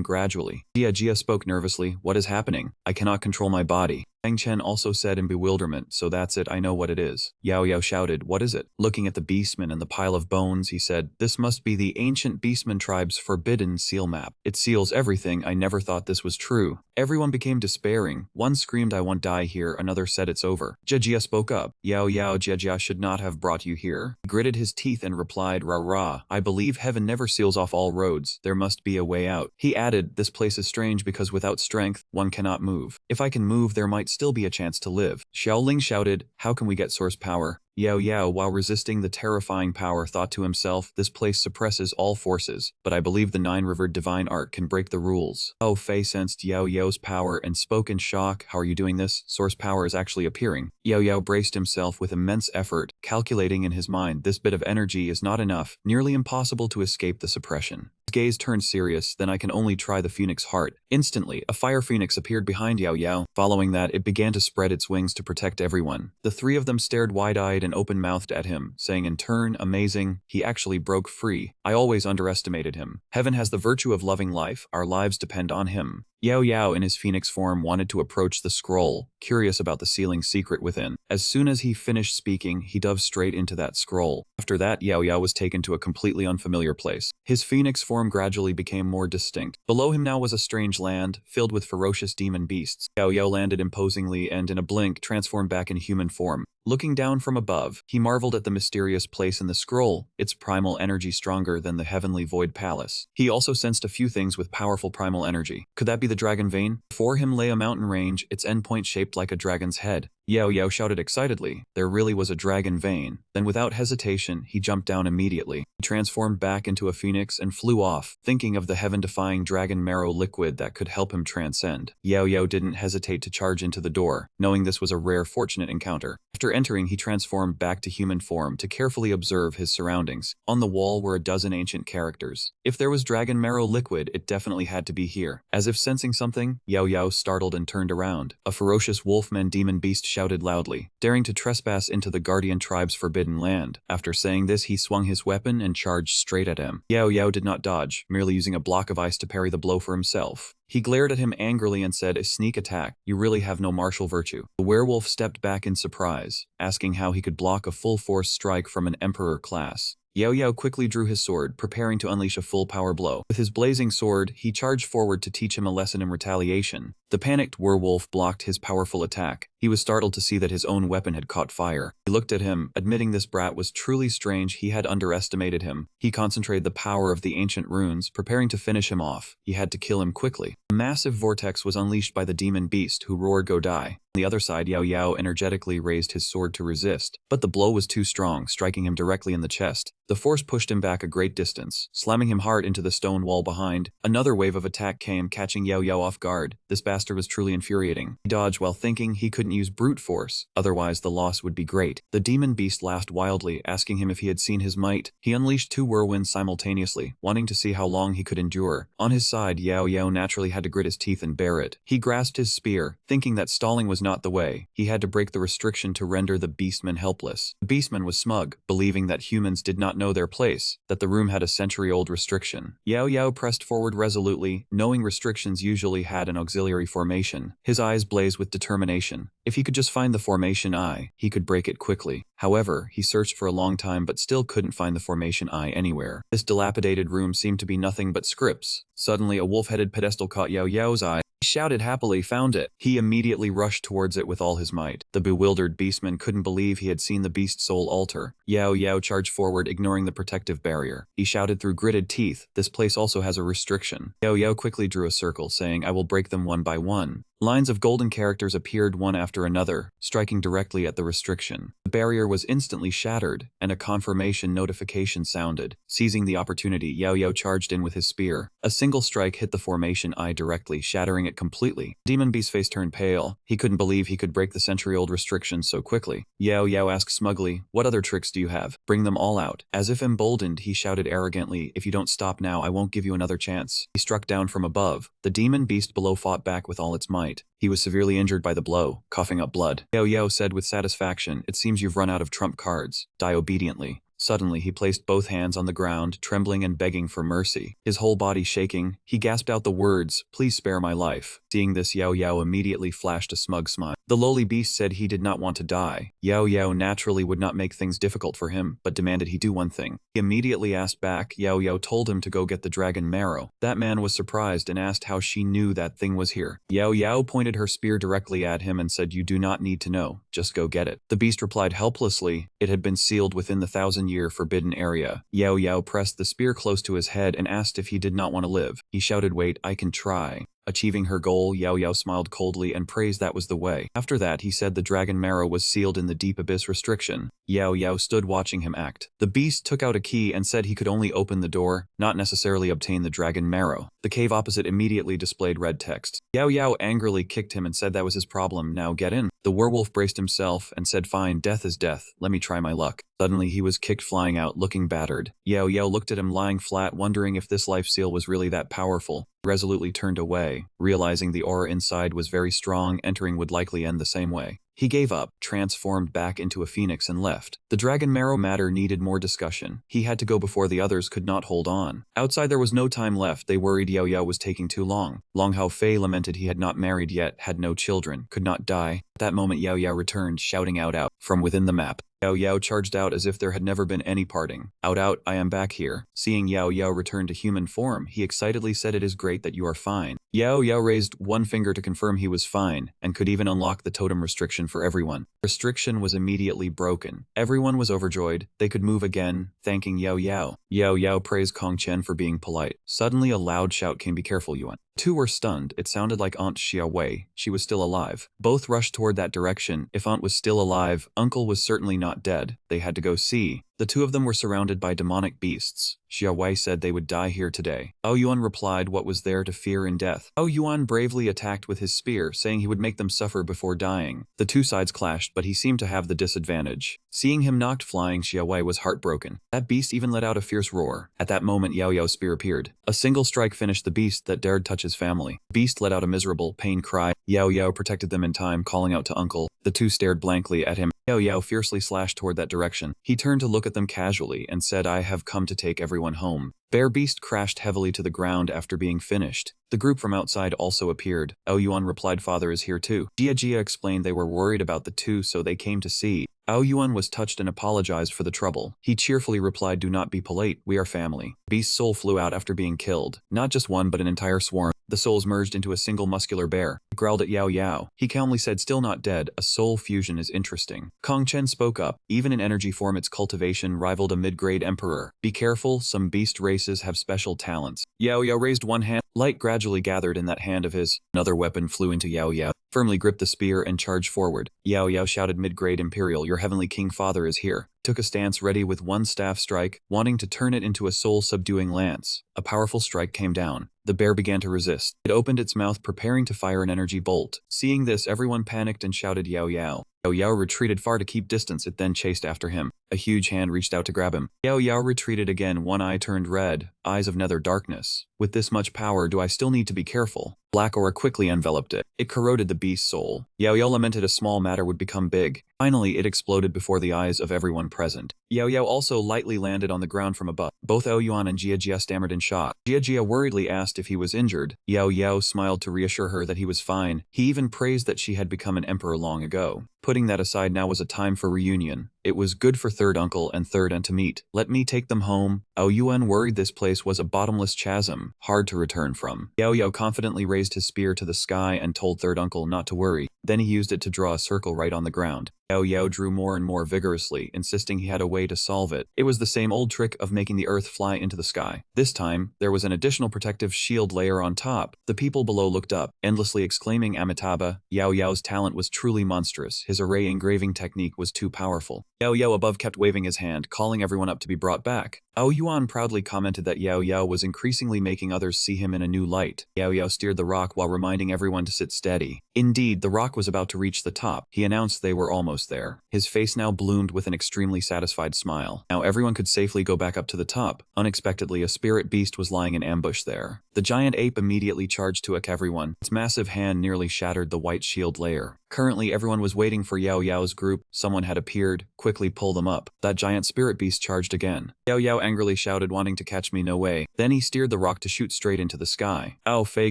gradually. Jia spoke nervously, "What is happening? I cannot control my body." Fang Chen also said in bewilderment, so that's it, I know what it is. Yao Yao shouted, what is it? Looking at the beastman and the pile of bones, he said, this must be the ancient beastman tribe's forbidden seal map. It seals everything, I never thought this was true. Everyone became despairing. One screamed, I won't die here, another said it's over. Jia spoke up. Yao Yao, Jia should not have brought you here. He gritted his teeth and replied, rah rah, I believe heaven never seals off all roads, there must be a way out. He added, this place is strange because without strength, one cannot move. If I can move, there might still be a chance to live. Xiaoling shouted, how can we get source power? Yao Yao, while resisting the terrifying power, thought to himself, this place suppresses all forces, but I believe the nine-rivered divine art can break the rules. Oh, Fei sensed Yao Yao's power and spoke in shock, how are you doing this? Source power is actually appearing. Yao Yao braced himself with immense effort, calculating in his mind, this bit of energy is not enough, nearly impossible to escape the suppression. His gaze turned serious, then I can only try the phoenix heart. Instantly, a fire phoenix appeared behind Yao Yao. Following that, it began to spread its wings to protect everyone. The three of them stared wide-eyed and open-mouthed at him, saying in turn, amazing, he actually broke free. I always underestimated him. Heaven has the virtue of loving life, our lives depend on him. Yao Yao in his phoenix form wanted to approach the scroll, curious about the sealing secret within. As soon as he finished speaking, he dove straight into that scroll. After that, Yao Yao was taken to a completely unfamiliar place. His phoenix form gradually became more distinct. Below him now was a strange land, filled with ferocious demon beasts. Yao Yao landed imposingly and in a blink transformed back in human form. Looking down from above, he marveled at the mysterious place in the scroll, its primal energy stronger than the heavenly void palace. He also sensed a few things with powerful primal energy. Could that be the dragon vein? Before him lay a mountain range, its endpoint shaped like a dragon's head. Yao Yao shouted excitedly, there really was a dragon vein. Then without hesitation, he jumped down immediately. He transformed back into a phoenix and flew off, thinking of the heaven-defying dragon marrow liquid that could help him transcend. Yao Yao didn't hesitate to charge into the door, knowing this was a rare fortunate encounter. After entering, he transformed back to human form to carefully observe his surroundings. On the wall were a dozen ancient characters. If there was dragon marrow liquid, it definitely had to be here. As if sensing something, Yao Yao startled and turned around. A ferocious wolfman demon beast shouted loudly, daring to trespass into the guardian tribe's forbidden land. After saying this, he swung his weapon and charged straight at him. Yao Yao did not dodge, merely using a block of ice to parry the blow for himself. He glared at him angrily and said, a sneak attack, you really have no martial virtue. The werewolf stepped back in surprise, asking how he could block a full-force strike from an emperor class. Yao Yao quickly drew his sword, preparing to unleash a full-power blow. With his blazing sword, he charged forward to teach him a lesson in retaliation. The panicked werewolf blocked his powerful attack. He was startled to see that his own weapon had caught fire. He looked at him, admitting this brat was truly strange. He had underestimated him. He concentrated the power of the ancient runes, preparing to finish him off. He had to kill him quickly. A massive vortex was unleashed by the demon beast, who roared, go die. On the other side, Yao Yao energetically raised his sword to resist, but the blow was too strong, striking him directly in the chest. The force pushed him back a great distance, slamming him hard into the stone wall behind. Another wave of attack came, catching Yao Yao off guard. This bastard was truly infuriating. He dodged while thinking he couldn't use brute force, otherwise the loss would be great. The demon beast laughed wildly, asking him if he had seen his might. He unleashed two whirlwinds simultaneously, wanting to see how long he could endure. On his side, Yao Yao naturally had to grit his teeth and bear it. He grasped his spear, thinking that stalling was not the way. He had to break the restriction to render the beastman helpless. The beastman was smug, believing that humans did not know their place, that the room had a century-old restriction. Yao Yao pressed forward resolutely, knowing restrictions usually had an auxiliary formation. His eyes blazed with determination. If he could just find the formation eye, he could break it quickly. However, he searched for a long time but still couldn't find the formation eye anywhere. This dilapidated room seemed to be nothing but scripts. Suddenly, a wolf-headed pedestal caught Yao Yao's eye. He shouted happily, found it. He immediately rushed towards it with all his might. The bewildered beastman couldn't believe he had seen the beast's soul alter. Yao Yao charged forward, ignoring the protective barrier. He shouted through gritted teeth, this place also has a restriction. Yao Yao quickly drew a circle, saying, I will break them one by one. Lines of golden characters appeared one after another, striking directly at the restriction. The barrier was instantly shattered, and a confirmation notification sounded. Seizing the opportunity, Yao Yao charged in with his spear. A single strike hit the formation eye directly, shattering it completely. Demon Beast's face turned pale. He couldn't believe he could break the century-old restriction so quickly. Yao Yao asked smugly, what other tricks do you have? Bring them all out. As if emboldened, he shouted arrogantly, if you don't stop now, I won't give you another chance. He struck down from above. The demon beast below fought back with all its might. He was severely injured by the blow, coughing up blood. Yao Yao said with satisfaction, it seems you've run out of trump cards. Die obediently. Suddenly, he placed both hands on the ground, trembling and begging for mercy. His whole body shaking, he gasped out the words, please spare my life. Seeing this, Yao Yao immediately flashed a smug smile. The lowly beast said he did not want to die. Yahello naturally would not make things difficult for him, but demanded he do one thing. He immediately asked back. Yahello told him to go get the dragon marrow. That man was surprised and asked how she knew that thing was here. Yahello pointed her spear directly at him and said, "You do not need to know, just go get it." The beast replied helplessly. It had been sealed within the 1,000-year forbidden area. Yahello pressed the spear close to his head and asked if he did not want to live. He shouted, "Wait, I can try." Achieving her goal, Yahello smiled coldly and praised that was the way. After that, he said the dragon marrow was sealed in the deep abyss restriction. Yahello stood watching him act. The beast took out a key and said he could only open the door, not necessarily obtain the dragon marrow. The cave opposite immediately displayed red text. Yahello angrily kicked him and said that was his problem, now get in. The werewolf braced himself and said, "Fine, death is death, let me try my luck." Suddenly he was kicked flying out, looking battered. Yahello looked at him lying flat, wondering if this life seal was really that powerful. Resolutely turned away, realizing the aura inside was very strong, entering would likely end the same way. He gave up, transformed back into a phoenix and left. The dragon marrow matter needed more discussion. He had to go before the others could not hold on. Outside there was no time left. They worried Yahello was taking too long. Long Hao Fei lamented he had not married yet, had no children, could not die. At that moment Yahello returned, shouting out from within the map. Yahello charged out as if there had never been any parting. Out, I am back here. Seeing Yahello return to human form, he excitedly said, "It is great that you are fine." Yahello raised one finger to confirm he was fine, and could even unlock the totem restriction for everyone. Restriction was immediately broken. Everyone was overjoyed. They could move again, thanking Yahello. Yahello praised Kong Chen for being polite. Suddenly a loud shout came, "Be careful, Yuan." Two were stunned. It sounded like Aunt Xiaowei. She was still alive. Both rushed toward that direction. If Aunt was still alive, Uncle was certainly not dead. They had to go see. The two of them were surrounded by demonic beasts. Xiaowei said they would die here today. Yuan replied, what was there to fear in death? Yuan bravely attacked with his spear, saying he would make them suffer before dying. The two sides clashed, but he seemed to have the disadvantage. Seeing him knocked flying, Xiaowei was heartbroken. That beast even let out a fierce roar. At that moment, Yaoyao's spear appeared. A single strike finished the beast that dared touch his family. The beast let out a miserable, pain cry. Yaoyao protected them in time, calling out to Uncle. The two stared blankly at him. Yaoyao fiercely slashed toward that direction. He turned to look at them casually and said, "I have come to take everyone home." Bear Beast crashed heavily to the ground after being finished. The group from outside also appeared. Yuan replied, "Father is here too." Jia explained they were worried about the two, so they came to see. Yuan was touched and apologized for the trouble. He cheerfully replied, "Do not be polite, we are family." Beast's soul flew out after being killed. Not just one, but an entire swarm. The souls merged into a single muscular bear. He growled at Yaoyao. He calmly said, "Still not dead, a soul fusion is interesting." Kong Chen spoke up. Even in energy form, its cultivation rivaled a mid-grade emperor. Be careful, some beast races have special talents. Yaoyao raised one hand. Light gradually gathered in that hand of his. Another weapon flew into Yaoyao. Firmly gripped the spear and charged forward. Yaoyao shouted, "Mid-grade Imperial, your heavenly king father is here." Took a stance ready with one staff strike, wanting to turn it into a soul-subduing lance. A powerful strike came down. The bear began to resist. It opened its mouth, preparing to fire an energy bolt. Seeing this, everyone panicked and shouted, "Yaoyao." Yaoyao retreated far to keep distance. It then chased after him. A huge hand reached out to grab him. Yaoyao retreated again, one eye turned red, eyes of nether darkness. With this much power, do I still need to be careful? Black aura quickly enveloped it. It corroded the beast's soul. Yaoyao lamented a small matter would become big. Finally, it exploded before the eyes of everyone present. Yaoyao also lightly landed on the ground from above. Both Yuan and Jia stammered in shock. Jia worriedly asked if he was injured. Yaoyao smiled to reassure her that he was fine. He even praised that she had become an emperor long ago. Putting that aside, now was a time for reunion. It was good for third uncle and third aunt to meet. Let me take them home. Yuan worried this place was a bottomless chasm, hard to return from. Yaoyao confidently raised his spear to the sky and told third uncle not to worry. Then he used it to draw a circle right on the ground. Yaoyao drew more and more vigorously, insisting he had a way to solve it. It was the same old trick of making the earth fly into the sky. This time, there was an additional protective shield layer on top. The people below looked up, endlessly exclaiming Amitabha. Yaoyao's talent was truly monstrous. His array engraving technique was too powerful. Yaoyao above kept waving his hand, calling everyone up to be brought back. Yuan proudly commented that Yaoyao was increasingly making others see him in a new light. Yaoyao steered the rock while reminding everyone to sit steady. Indeed, the rock was about to reach the top. He announced they were almost there. His face now bloomed with an extremely satisfied smile. Now everyone could safely go back up to the top. Unexpectedly, a spirit beast was lying in ambush there. The giant ape immediately charged to attack everyone. Its massive hand nearly shattered the white shield layer. Currently, everyone was waiting for Yao Yao's group. Someone had appeared. Quickly pull them up. That giant spirit beast charged again. Yao Yao angrily shouted, wanting to catch me, no way. Then he steered the rock to shoot straight into the sky. Ao Fei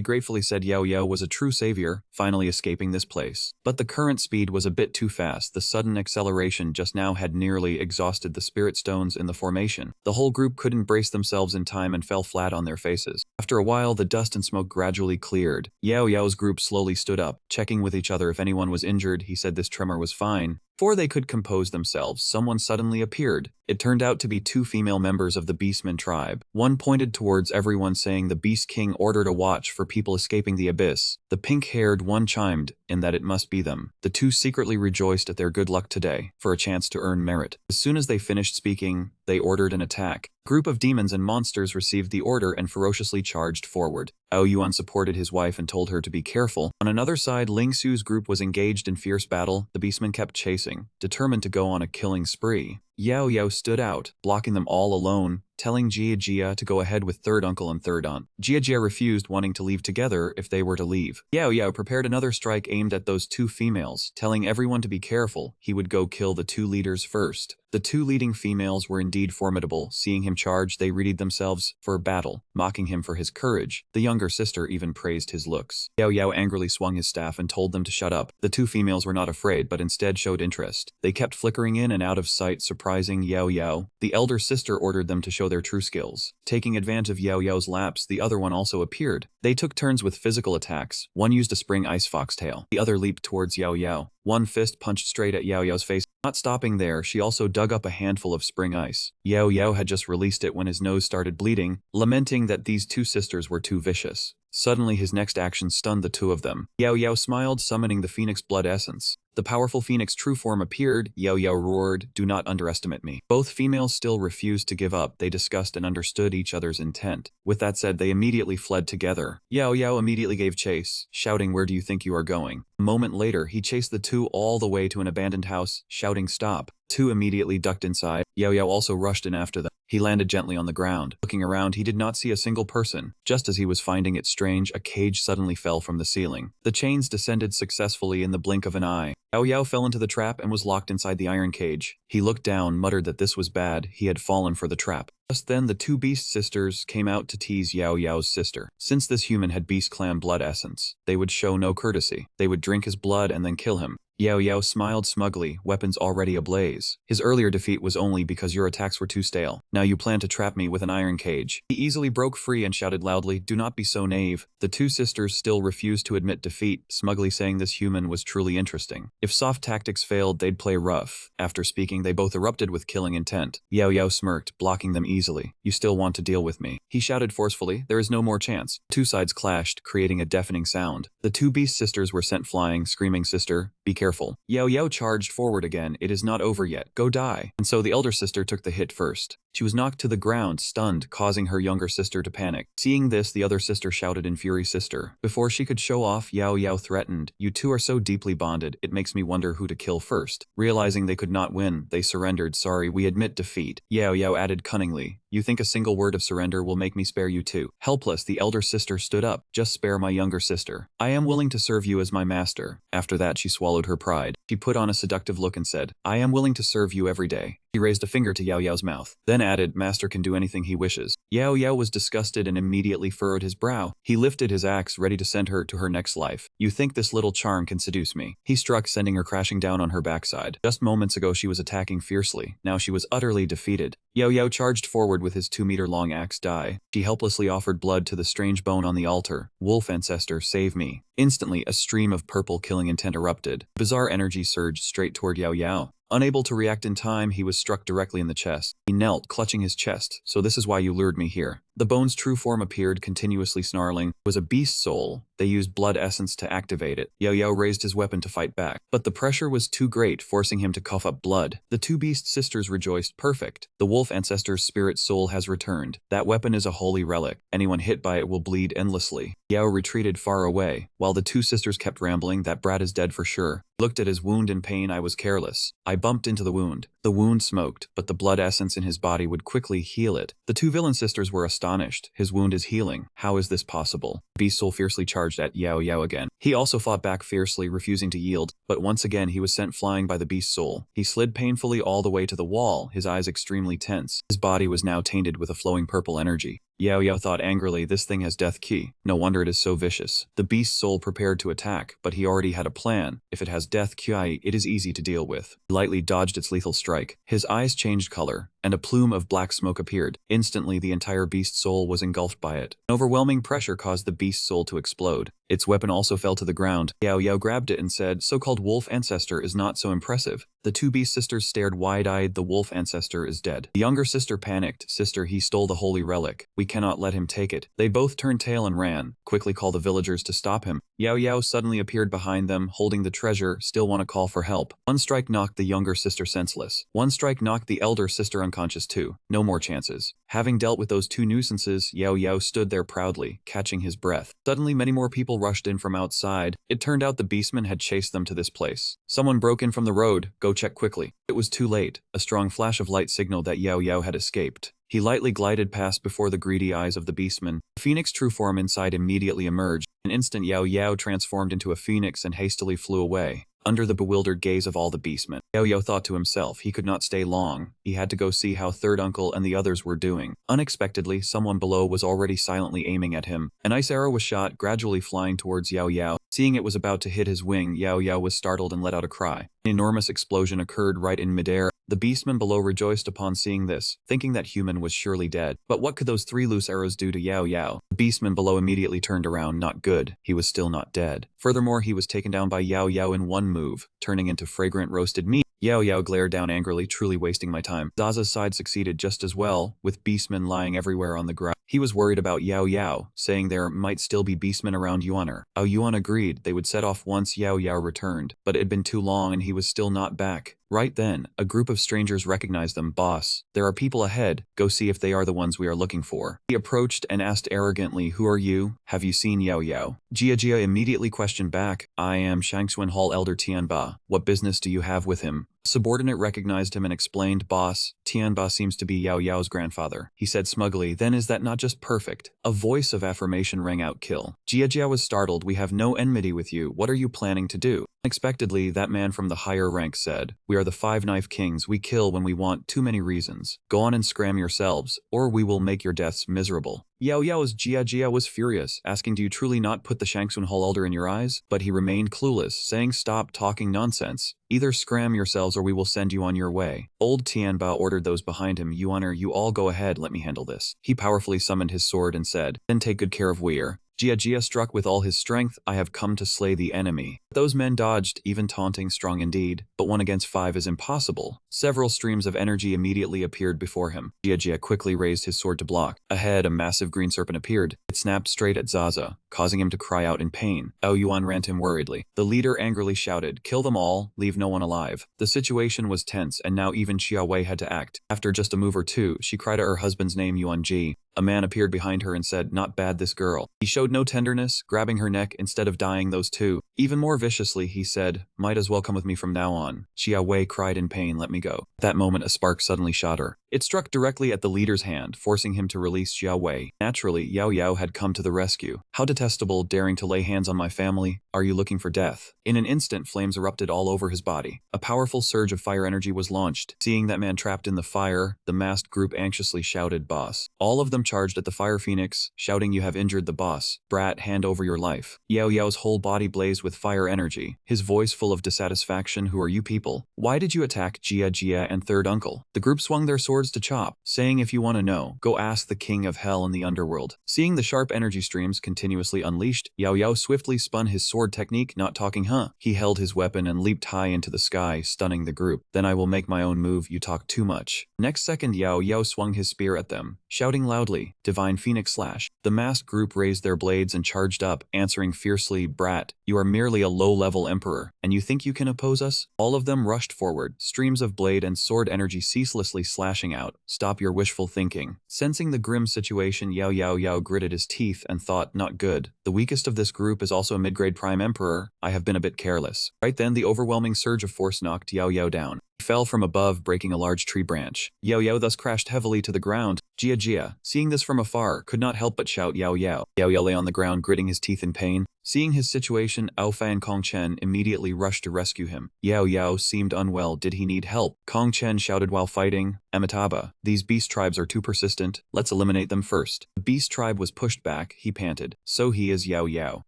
gratefully said Yao Yao was a true savior, finally escaping this place. But the current speed was a bit too fast. The sudden acceleration just now had nearly exhausted the spirit stones in the formation. The whole group couldn't brace themselves in time and fell flat on their faces. After a while, the dust and smoke gradually cleared. Yao Yao's group slowly stood up, checking with each other if anyone was injured. He said this tremor was fine. Before they could compose themselves, someone suddenly appeared. It turned out to be two female members of the Beastman tribe. One pointed towards everyone saying the Beast King ordered a watch for people escaping the abyss. The pink-haired one chimed in that it must be them. The two secretly rejoiced at their good luck today, for a chance to earn merit. As soon as they finished speaking, they ordered an attack. A group of demons and monsters received the order and ferociously charged forward. Ao Yuan supported his wife and told her to be careful. On another side, Ling Su's group was engaged in fierce battle. The beastmen kept chasing, determined to go on a killing spree. Yao Yao stood out, blocking them all alone, telling Jia Jia to go ahead with third uncle and third aunt. Jia Jia refused, wanting to leave together if they were to leave. Yao Yao prepared another strike aimed at those two females, telling everyone to be careful. He would go kill the two leaders first. The two leading females were indeed formidable. Seeing him charge, they readied themselves for battle, mocking him for his courage. The younger sister even praised his looks. Yao Yao angrily swung his staff and told them to shut up. The two females were not afraid, but instead showed interest. They kept flickering in and out of sight, surprising Yao Yao. The elder sister ordered them to show their true skills. Taking advantage of Yao Yao's lapse, the other one also appeared. They took turns with physical attacks. One used a spring ice foxtail. The other leaped towards Yao Yao. One fist punched straight at Yao Yao's face. Not stopping there, she also dug up a handful of spring ice. Yao Yao had just released it when his nose started bleeding, lamenting that these two sisters were too vicious. Suddenly, his next action stunned the two of them. Yao Yao smiled, summoning the Phoenix Blood Essence. The powerful Phoenix true form appeared. Yao Yao roared, "Do not underestimate me." Both females still refused to give up. They discussed and understood each other's intent. With that said, they immediately fled together. Yao Yao immediately gave chase, shouting, "Where do you think you are going?" A moment later, he chased the two all the way to an abandoned house, shouting, "Stop." Two immediately ducked inside. Yao Yao also rushed in after them. He landed gently on the ground. Looking around, he did not see a single person. Just as he was finding it strange, a cage suddenly fell from the ceiling. The chains descended successfully in the blink of an eye. Yao Yao fell into the trap and was locked inside the iron cage. He looked down, muttered that this was bad. He had fallen for the trap. Just then, the two beast sisters came out to tease Yao Yao's sister. Since this human had beast clan blood essence, they would show no courtesy. They would drink his blood and then kill him. Yao Yao smiled smugly, weapons already ablaze. His earlier defeat was only because your attacks were too stale. Now you plan to trap me with an iron cage. He easily broke free and shouted loudly, "Do not be so naive." The two sisters still refused to admit defeat, smugly saying this human was truly interesting. If soft tactics failed, they'd play rough. After speaking, they both erupted with killing intent. Yao Yao smirked, blocking them easily. "You still want to deal with me?" He shouted forcefully, "There is no more chance." Two sides clashed, creating a deafening sound. The two beast sisters were sent flying, screaming, "Sister, be careful." Yao Yao charged forward again. "It is not over yet. Go die." And so the elder sister took the hit first. She was knocked to the ground, stunned, causing her younger sister to panic. Seeing this, the other sister shouted in fury, "Sister." Before she could show off, Yao Yao threatened, "You two are so deeply bonded, it makes me wonder who to kill first." Realizing they could not win, they surrendered. "Sorry, we admit defeat." Yao Yao added cunningly, "You think a single word of surrender will make me spare you too?" Helpless, the elder sister stood up. "Just spare my younger sister. I am willing to serve you as my master." After that, she swallowed her pride. She put on a seductive look and said, "I am willing to serve you every day." He raised a finger to Yao Yao's mouth, then added, "Master can do anything he wishes." Yao Yao was disgusted and immediately furrowed his brow. He lifted his axe, ready to send her to her next life. "You think this little charm can seduce me?" He struck, sending her crashing down on her backside. Just moments ago she was attacking fiercely. Now she was utterly defeated. Yao Yao charged forward with his 2-meter-long axe die. She helplessly offered blood to the strange bone on the altar. "Wolf ancestor, save me." Instantly, a stream of purple killing intent erupted. Bizarre energy surged straight toward Yao Yao. Unable to react in time, he was struck directly in the chest. He knelt, clutching his chest. "So this is why you lured me here." The bone's true form appeared, continuously snarling. It was a beast soul. They used blood essence to activate it. Yao Yao raised his weapon to fight back, but the pressure was too great, forcing him to cough up blood. The two beast sisters rejoiced. "Perfect. The wolf ancestor's spirit soul has returned. That weapon is a holy relic. Anyone hit by it will bleed endlessly." Yao retreated far away, while the two sisters kept rambling, "That brat is dead for sure." Looked at his wound in pain. "I was careless. I bumped into the wound." The wound smoked, but the blood essence in his body would quickly heal it. The two villain sisters were astonished. astonished. His wound is healing. How is this possible? Beast Soul fiercely charged at Yao Yao again. He also fought back fiercely, refusing to yield, but once again he was sent flying by the Beast Soul. He slid painfully all the way to the wall, his eyes extremely tense. His body was now tainted with a flowing purple energy. Yao Yao thought angrily, this thing has death key. No wonder it is so vicious. The Beast Soul prepared to attack, but he already had a plan. If it has death key, it is easy to deal with. He lightly dodged its lethal strike. His eyes changed color, and a plume of black smoke appeared. Instantly, the entire Beast Soul was engulfed by it. An overwhelming pressure caused the Beast Soul to explode. Its weapon also fell to the ground. Yao Yao grabbed it and said, so-called wolf ancestor is not so impressive. The two Beast sisters stared wide-eyed. The wolf ancestor is dead. The younger sister panicked. Sister, he stole the holy relic. We cannot let him take it. They both turned tail and ran. Quickly call the villagers to stop him. Yao Yao suddenly appeared behind them, holding the treasure. Still want to call for help. One strike knocked the younger sister senseless. One strike knocked the elder sister unconscious too. No more chances. Having dealt with those two nuisances, Yao Yao stood there proudly, catching his breath. Suddenly many more people rushed in from outside. It turned out the beastmen had chased them to this place. Someone broke in from the road. Go check quickly. It was too late. A strong flash of light signaled that Yao Yao had escaped. He lightly glided past before the greedy eyes of the beastman. The phoenix true form inside immediately emerged. In an instant, Yao Yao transformed into a phoenix and hastily flew away. Under the bewildered gaze of all the beastmen, Yao Yao thought to himself he could not stay long. He had to go see how third uncle and the others were doing. Unexpectedly, someone below was already silently aiming at him. An ice arrow was shot, gradually flying towards Yao Yao. Seeing it was about to hit his wing, Yao Yao was startled and let out a cry. An enormous explosion occurred right in midair. The beastman below rejoiced upon seeing this, thinking that human was surely dead. But what could those three loose arrows do to Yao Yao? The beastman below immediately turned around. Not good. He was still not dead. Furthermore, he was taken down by Yao Yao in one move, turning into fragrant roasted meat. Yao Yao glared down angrily, truly wasting my time. Zaza's side succeeded just as well, with beastmen lying everywhere on the ground. He was worried about Yao Yao, saying there might still be beastmen around Yuaner. Ao Yuan agreed they would set off once Yao Yao returned, but it had been too long and he was still not back. Right then, a group of strangers recognized them. Boss, there are people ahead. Go see if they are the ones we are looking for. He approached and asked arrogantly, who are you? Have you seen Yao Yao? Jia immediately questioned back, I am Shangxuan Hall Elder Tianba. What business do you have with him? Subordinate recognized him and explained, boss, Tianba seems to be Yao Yao's grandfather. He said smugly, then is that not just perfect? A voice of affirmation rang out, kill. Jia was startled, we have no enmity with you. What are you planning to do? Unexpectedly, that man from the higher rank said, we are the Five Knife Kings. We kill when we want, too many reasons. Go on and scram yourselves, or we will make your deaths miserable. Yao Yao's Jia was furious, asking, do you truly not put the Shangxun Hall Elder in your eyes? But he remained clueless, saying, stop talking nonsense. Either scram yourselves or we will send you on your way. Old Tianba ordered those behind him, Yuaner, you all go ahead, let me handle this. He powerfully summoned his sword and said, then take good care of Weir. Jia struck with all his strength, I have come to slay the enemy. Those men dodged, even taunting, strong indeed, but 1 against 5 is impossible. Several streams of energy immediately appeared before him. Jia quickly raised his sword to block. Ahead, a massive green serpent appeared. It snapped straight at Zaza, causing him to cry out in pain. Ao Yuan ran to him worriedly. The leader angrily shouted, kill them all, leave no one alive. The situation was tense, and now even Xia Wei had to act. After just a move or two, she cried out her husband's name, Yuan Ji. A man appeared behind her and said, not bad this girl. He showed no tenderness, grabbing her neck instead of dying those two. Even more viciously, he said, might as well come with me from now on. Xia Wei cried in pain, let me go. At that moment, a spark suddenly shot her. It struck directly at the leader's hand, forcing him to release Xia Wei. Naturally, Yao Yao had come to the rescue. How detestable, daring to lay hands on my family. Are you looking for death? In an instant, flames erupted all over his body. A powerful surge of fire energy was launched. Seeing that man trapped in the fire, the masked group anxiously shouted, boss. All of them charged at the fire phoenix, shouting, you have injured the boss. Brat, hand over your life. Yao Yao's whole body blazed with fire energy, his voice full of dissatisfaction. Who are you people? Why did you attack Jia and third uncle? The group swung their swords to chop, saying, if you want to know, go ask the king of hell in the underworld. Seeing the sharp energy streams continuously unleashed, Yao Yao swiftly spun his sword technique, not talking He held his weapon and leaped high into the sky, stunning the group. Then I will make my own move, you talk too much. Next second, Yao Yao swung his spear at them, shouting loudly, Divine Phoenix Slash. The masked group raised their blades and charged up, answering fiercely, brat, you are merely a low-level emperor, and you think you can oppose us? All of them rushed forward, streams of blade and sword energy ceaselessly slashing out. Stop your wishful thinking. Sensing the grim situation, Yao gritted his teeth and thought, not good. The weakest of this group is also a mid-grade prime emperor. I have been a bit careless. Right then, the overwhelming surge of force knocked Yao Yao down. He fell from above, breaking a large tree branch. Yao Yao thus crashed heavily to the ground. Jia Jia, seeing this from afar, could not help but shout Yao Yao. Yao Yao lay on the ground gritting his teeth in pain. Seeing his situation, Aofei and Kong Chen immediately rushed to rescue him. Yao Yao seemed unwell. Did he need help? Kong Chen shouted while fighting, Amitabha, these beast tribes are too persistent. Let's eliminate them first. The beast tribe was pushed back, he panted. So he is Yao Yao.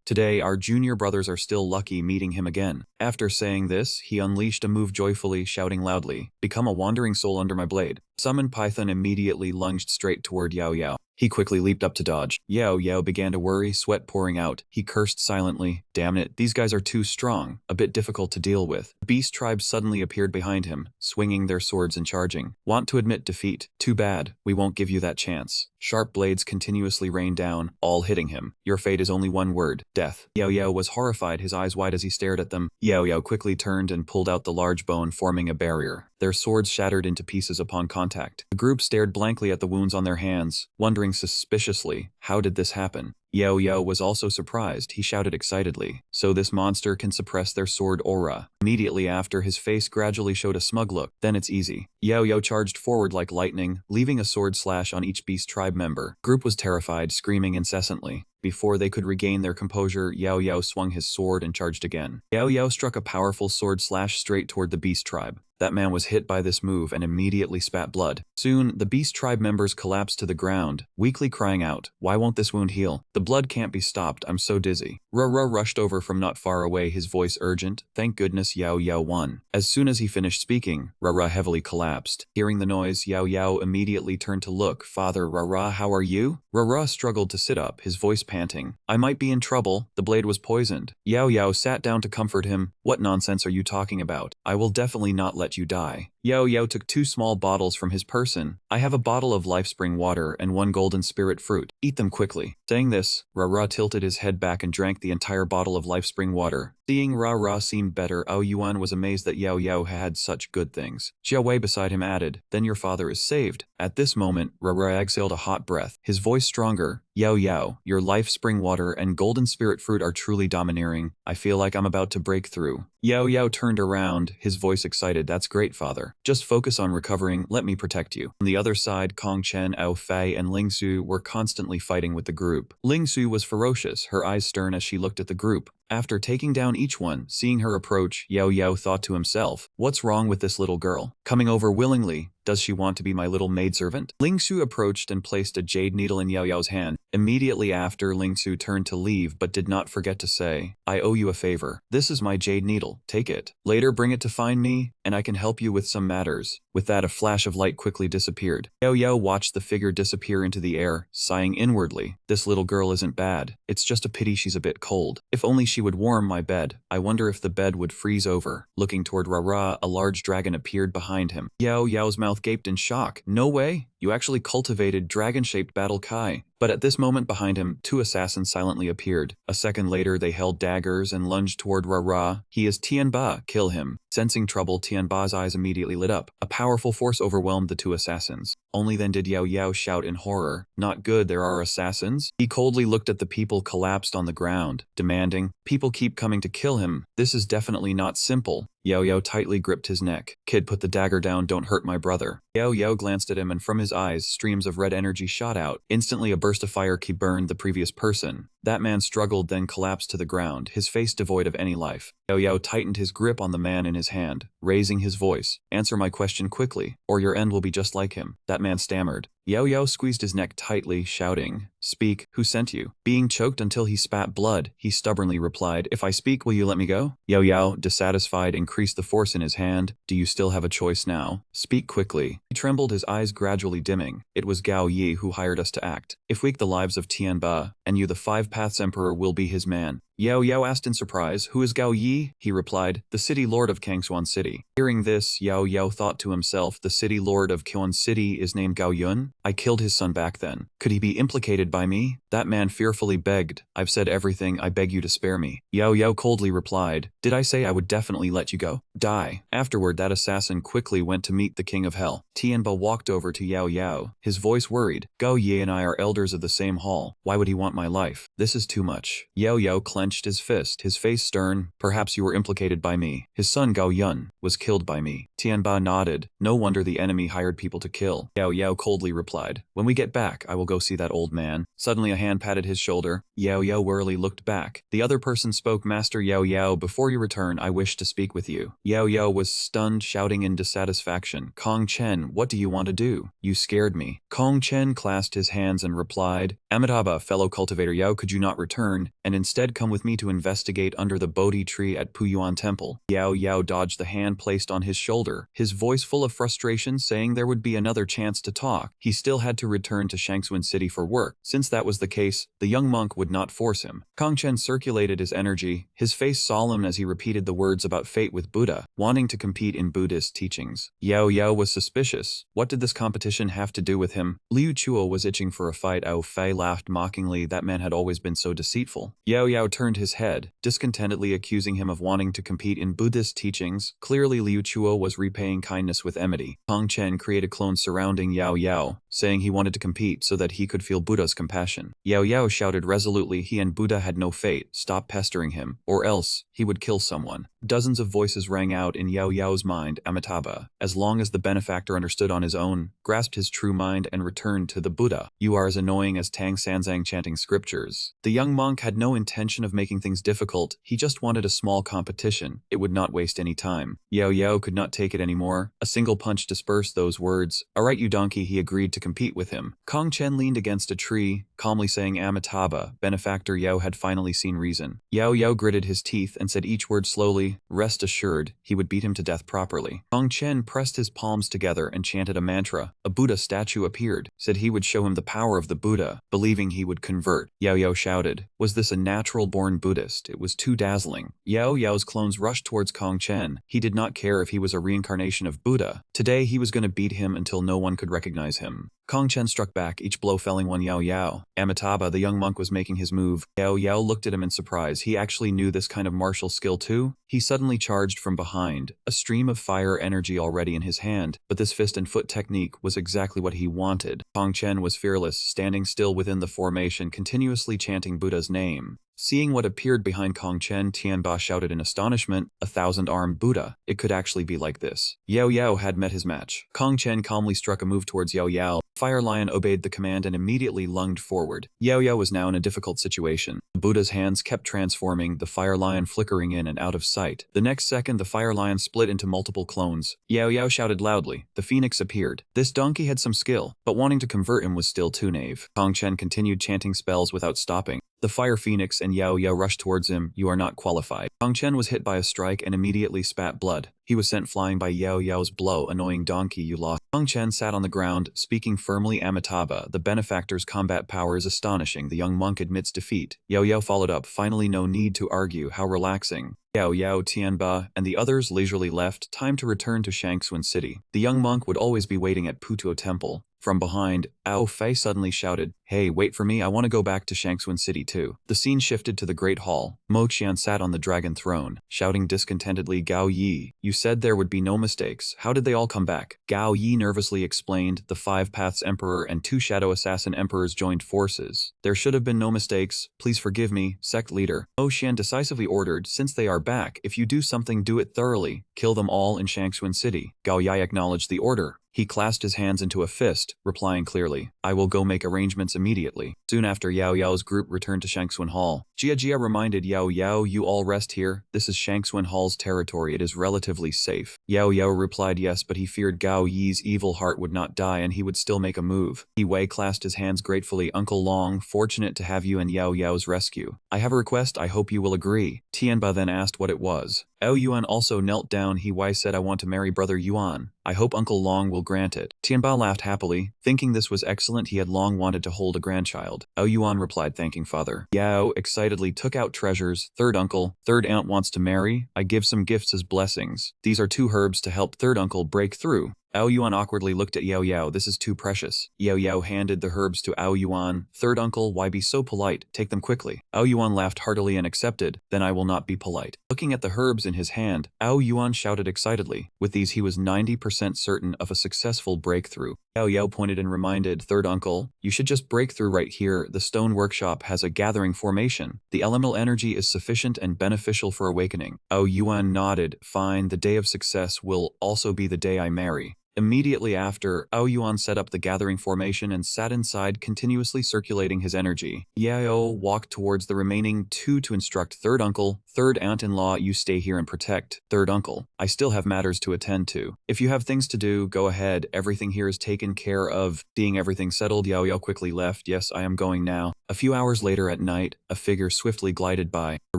Today, our junior brothers are still lucky meeting him again. After saying this, he unleashed a move joyfully, shouting loudly, become a wandering soul under my blade. Summoned Python immediately lunged straight toward Yao Yao. He quickly leaped up to dodge. Yao Yao began to worry, sweat pouring out. He cursed silently. Damn it, these guys are too strong, a bit difficult to deal with. The beast tribe suddenly appeared behind him, swinging their swords and charging. Want to admit defeat? Too bad, we won't give you that chance. Sharp blades continuously rained down, all hitting him. Your fate is only one word, death. Yao Yao was horrified, his eyes wide as he stared at them. Yao Yao quickly turned and pulled out the large bone, forming a barrier. Their swords shattered into pieces upon contact. The group stared blankly at the wounds on their hands, wondering suspiciously, how did this happen? Yao Yao was also surprised. He shouted excitedly, so this monster can suppress their sword aura. Immediately after, his face gradually showed a smug look. Then it's easy. Yao Yao charged forward like lightning, leaving a sword slash on each beast tribe member. Group was terrified, screaming incessantly. Before they could regain their composure, Yao Yao swung his sword and charged again. Yao Yao struck a powerful sword slash straight toward the beast tribe. That man was hit by this move and immediately spat blood. Soon, the beast tribe members collapsed to the ground, weakly crying out, why won't this wound heal? The blood can't be stopped, I'm so dizzy. Ra rushed over from not far away, his voice urgent, thank goodness Yao Yao won. As soon as he finished speaking, Ra heavily collapsed. Hearing the noise, Yao Yao immediately turned to look. Father Ra, how are you? Ra struggled to sit up, his voice panting. I might be in trouble, the blade was poisoned. Yao Yao sat down to comfort him. What nonsense are you talking about? I will definitely not let you die. Yao Yao took 2 small bottles from his person. I have a bottle of life spring water and 1 golden spirit fruit. Eat them quickly. Saying this, Ra tilted his head back and drank the entire bottle of life spring water. Seeing Ra seem better, Ao Yuan was amazed that Yao Yao had such good things. Jia Wei beside him added, then your father is saved. At this moment, Ra exhaled a hot breath, his voice stronger. Yao Yao, your life spring water and golden spirit fruit are truly domineering. I feel like I'm about to break through. Yao Yao turned around, his voice excited. That's great, father. Just focus on recovering, let me protect you. On the other side, Kong Chen, Aofei, and Ling Su were constantly fighting with the group. Ling Su was ferocious, her eyes stern as she looked at the group. After taking down each one, seeing her approach, Yao Yao thought to himself, what's wrong with this little girl? Coming over willingly, does she want to be my little maidservant? Ling Su approached and placed a jade needle in Yao Yao's hand. Immediately after, Ling Su turned to leave but did not forget to say, I owe you a favor. This is my jade needle, take it. Later bring it to find me, and I can help you with some matters. With that, a flash of light quickly disappeared. Yao Yao watched the figure disappear into the air, sighing inwardly. This little girl isn't bad. It's just a pity she's a bit cold. If only she would warm my bed. I wonder if the bed would freeze over. Looking toward Ra, a large dragon appeared behind him. Yao Yao's mouth gaped in shock. No way! You actually cultivated dragon-shaped battle kai. But at this moment behind him, 2 assassins silently appeared. A second later, they held daggers and lunged toward Ra. He is Tianba, kill him. Sensing trouble, Tianba's eyes immediately lit up. A powerful force overwhelmed the 2 assassins. Only then did Yao Yao shout in horror, not good, there are assassins? He coldly looked at the people collapsed on the ground, demanding, people keep coming to kill him. This is definitely not simple. Yao Yao tightly gripped his neck. Kid, put the dagger down, don't hurt my brother. Yao Yao glanced at him and from his eyes, streams of red energy shot out. Instantly a burst of fire ki burned the previous person. That man struggled, then collapsed to the ground, his face devoid of any life. Yao Yao tightened his grip on the man in his hand, raising his voice. Answer my question quickly, or your end will be just like him. That man stammered. Yao Yao squeezed his neck tightly, shouting, speak, who sent you? Being choked until he spat blood, he stubbornly replied, if I speak, will you let me go? Yao Yao, dissatisfied, increased the force in his hand. Do you still have a choice now? Speak quickly. He trembled, his eyes gradually dimming. It was Gao Yi who hired us to act. If we take the lives of Tianba, and you the 5 Paths Emperor will be his man. Yao Yao asked in surprise, who is Gao Yi? He replied, the city lord of Kangsuan City. Hearing this, Yao Yao thought to himself, the city lord of Kangsuan City is named Gao Yun? I killed his son back then. Could he be implicated by me? That man fearfully begged, I've said everything, I beg you to spare me. Yao Yao coldly replied, did I say I would definitely let you go? Die. Afterward, that assassin quickly went to meet the king of hell. Tianba walked over to Yao Yao, his voice worried. Gao Yi and I are elders of the same hall. Why would he want my life? This is too much. Yao Yao clenched his fist, his face stern. Perhaps you were implicated by me. His son Gao Yun was killed by me. Tianba nodded. No wonder the enemy hired people to kill. Yao Yao coldly replied. replied. When we get back, I will go see that old man. Suddenly a hand patted his shoulder. Yao Yao warily looked back. The other person spoke. Master Yao Yao, before you return, I wish to speak with you. Yao Yao was stunned, shouting in dissatisfaction. Kong Chen, what do you want to do? You scared me. Kong Chen clasped his hands and replied, Amitabha, fellow cultivator Yao, could you not return, and instead come with me to investigate under the Bodhi tree at Puyuan Temple? Yao Yao dodged the hand placed on his shoulder, his voice full of frustration, saying there would be another chance to talk. He still had to return to Shangxun City for work. Since that was the case, the young monk would not force him. Kong Chen circulated his energy, his face solemn as he repeated the words about fate with Buddha, wanting to compete in Buddhist teachings. Yao Yao was suspicious. What did this competition have to do with him? Liu Chuo was itching for a fight. Ao Fei laughed mockingly. That man had always been so deceitful. Yao Yao turned his head, discontentedly accusing him of wanting to compete in Buddhist teachings. Clearly Liu Chuo was repaying kindness with enmity. Kong Chen created clones surrounding Yao Yao, saying he wanted to compete so that he could feel Buddha's compassion. Yao Yao shouted resolutely he and Buddha had no fate. Stop pestering him, or else he would kill someone. Dozens of voices rang out in Yao Yao's mind. Amitabha, as long as the benefactor understood on his own, grasped his true mind and returned to the Buddha. You are as annoying as Tang Sanzang chanting scriptures. The young monk had no intention of making things difficult. He just wanted a small competition. It would not waste any time. Yao Yao could not take it anymore. A single punch dispersed those words. Alright, you donkey. He agreed to compete with him. Kong Chen leaned against a tree, calmly saying Amitabha. Benefactor Yao had finally seen reason. Yao Yao gritted his teeth and said each word slowly. Rest assured, he would beat him to death properly. Kong Chen pressed his palms together and chanted a mantra. A Buddha statue appeared, said he would show him the power of the Buddha, believing he would convert. Yao Yao shouted. Was this a natural-born Buddhist? It was too dazzling. Yao Yao's clones rushed towards Kong Chen. He did not care if he was a reincarnation of Buddha. Today he was going to beat him until no one could recognize him. Kong Chen struck back, each blow felling one Yao Yao. Amitabha, the young monk, was making his move. Yao Yao looked at him in surprise. He actually knew this kind of martial skill too? He suddenly charged from behind, a stream of fire energy already in his hand, but this fist and foot technique was exactly what he wanted. Kong Chen was fearless, standing still within the formation, continuously chanting Buddha's name. Seeing what appeared behind Kong Chen, Tianba shouted in astonishment, a thousand-armed Buddha. It could actually be like this. Yao Yao had met his match. Kong Chen calmly struck a move towards Yao Yao. Fire Lion obeyed the command and immediately lunged forward. Yao Yao was now in a difficult situation. The Buddha's hands kept transforming, the Fire Lion flickering in and out of sight. The next second, the Fire Lion split into multiple clones. Yao Yao shouted loudly. The Phoenix appeared. This donkey had some skill, but wanting to convert him was still too naive. Kong Chen continued chanting spells without stopping. The Fire Phoenix and Yao Yao rushed towards him. You are not qualified. Kong Chen was hit by a strike and immediately spat blood. He was sent flying by Yao Yao's blow. Annoying donkey, you lost. Kong Chen sat on the ground, speaking firmly. Amitabha, the benefactor's combat power is astonishing. The young monk admits defeat. Yao Yao followed up. Finally, no need to argue. How relaxing. Yao Yao, Tianba, and the others leisurely left. Time to return to Shangxun City. The young monk would always be waiting at Putuo Temple. From behind, Ao Fei suddenly shouted, Hey, wait for me, I want to go back to Shangxun City too. The scene shifted to the Great Hall. Mo Qian sat on the dragon throne, shouting discontentedly, Gao Yi, you said there would be no mistakes. How did they all come back? Gao Yi nervously explained, the Five Paths Emperor and two Shadow Assassin Emperors joined forces. There should have been no mistakes. Please forgive me, sect leader. Mo Qian decisively ordered, since they are back, if you do something, do it thoroughly. Kill them all in Shangxun City. Gao Yi acknowledged the order. He clasped his hands into a fist, replying clearly, I will go make arrangements immediately. Soon after, Yao Yao's group returned to Shangxun Hall. Jia reminded Yao Yao, you all rest here. This is Shangxun Hall's territory. It is relatively safe. Yao Yao replied yes, but he feared Gao Yi's evil heart would not die and he would still make a move. Yi Wei clasped his hands gratefully. Uncle Long, fortunate to have you in Yao Yao's rescue. I have a request. I hope you will agree. Tianba then asked what it was. Ao Yuan also knelt down. Yi Wei said, I want to marry brother Yuan. I hope Uncle Long will grant it. Tianba laughed happily, thinking this was excellent. He had long wanted to hold a grandchild. Ao Yuan replied, thanking father. Yao excitedly took out treasures. Third uncle, third aunt wants to marry. I give some gifts as blessings. These are 2 herbs to help third uncle break through. Ao Yuan awkwardly looked at Yao Yao. This is too precious. Yao Yao handed the herbs to Ao Yuan. Third uncle, why be so polite? Take them quickly. Ao Yuan laughed heartily and accepted. Then I will not be polite. Looking at the herbs in his hand, Ao Yuan shouted excitedly. With these he was 90% certain of a successful breakthrough. Yao Yao pointed and reminded, third uncle, you should just break through right here. The stone workshop has a gathering formation. The elemental energy is sufficient and beneficial for awakening. Ao Yuan nodded. Fine, the day of success will also be the day I marry. Immediately after, Aoyuan set up the gathering formation and sat inside, continuously circulating his energy. Yahello walked towards the remaining two to instruct third uncle, third aunt-in-law, you stay here and protect. Third uncle, I still have matters to attend to. If you have things to do, go ahead. Everything here is taken care of. Being everything settled, Yahello quickly left. Yes, I am going now. A few hours later at night, a figure swiftly glided by. The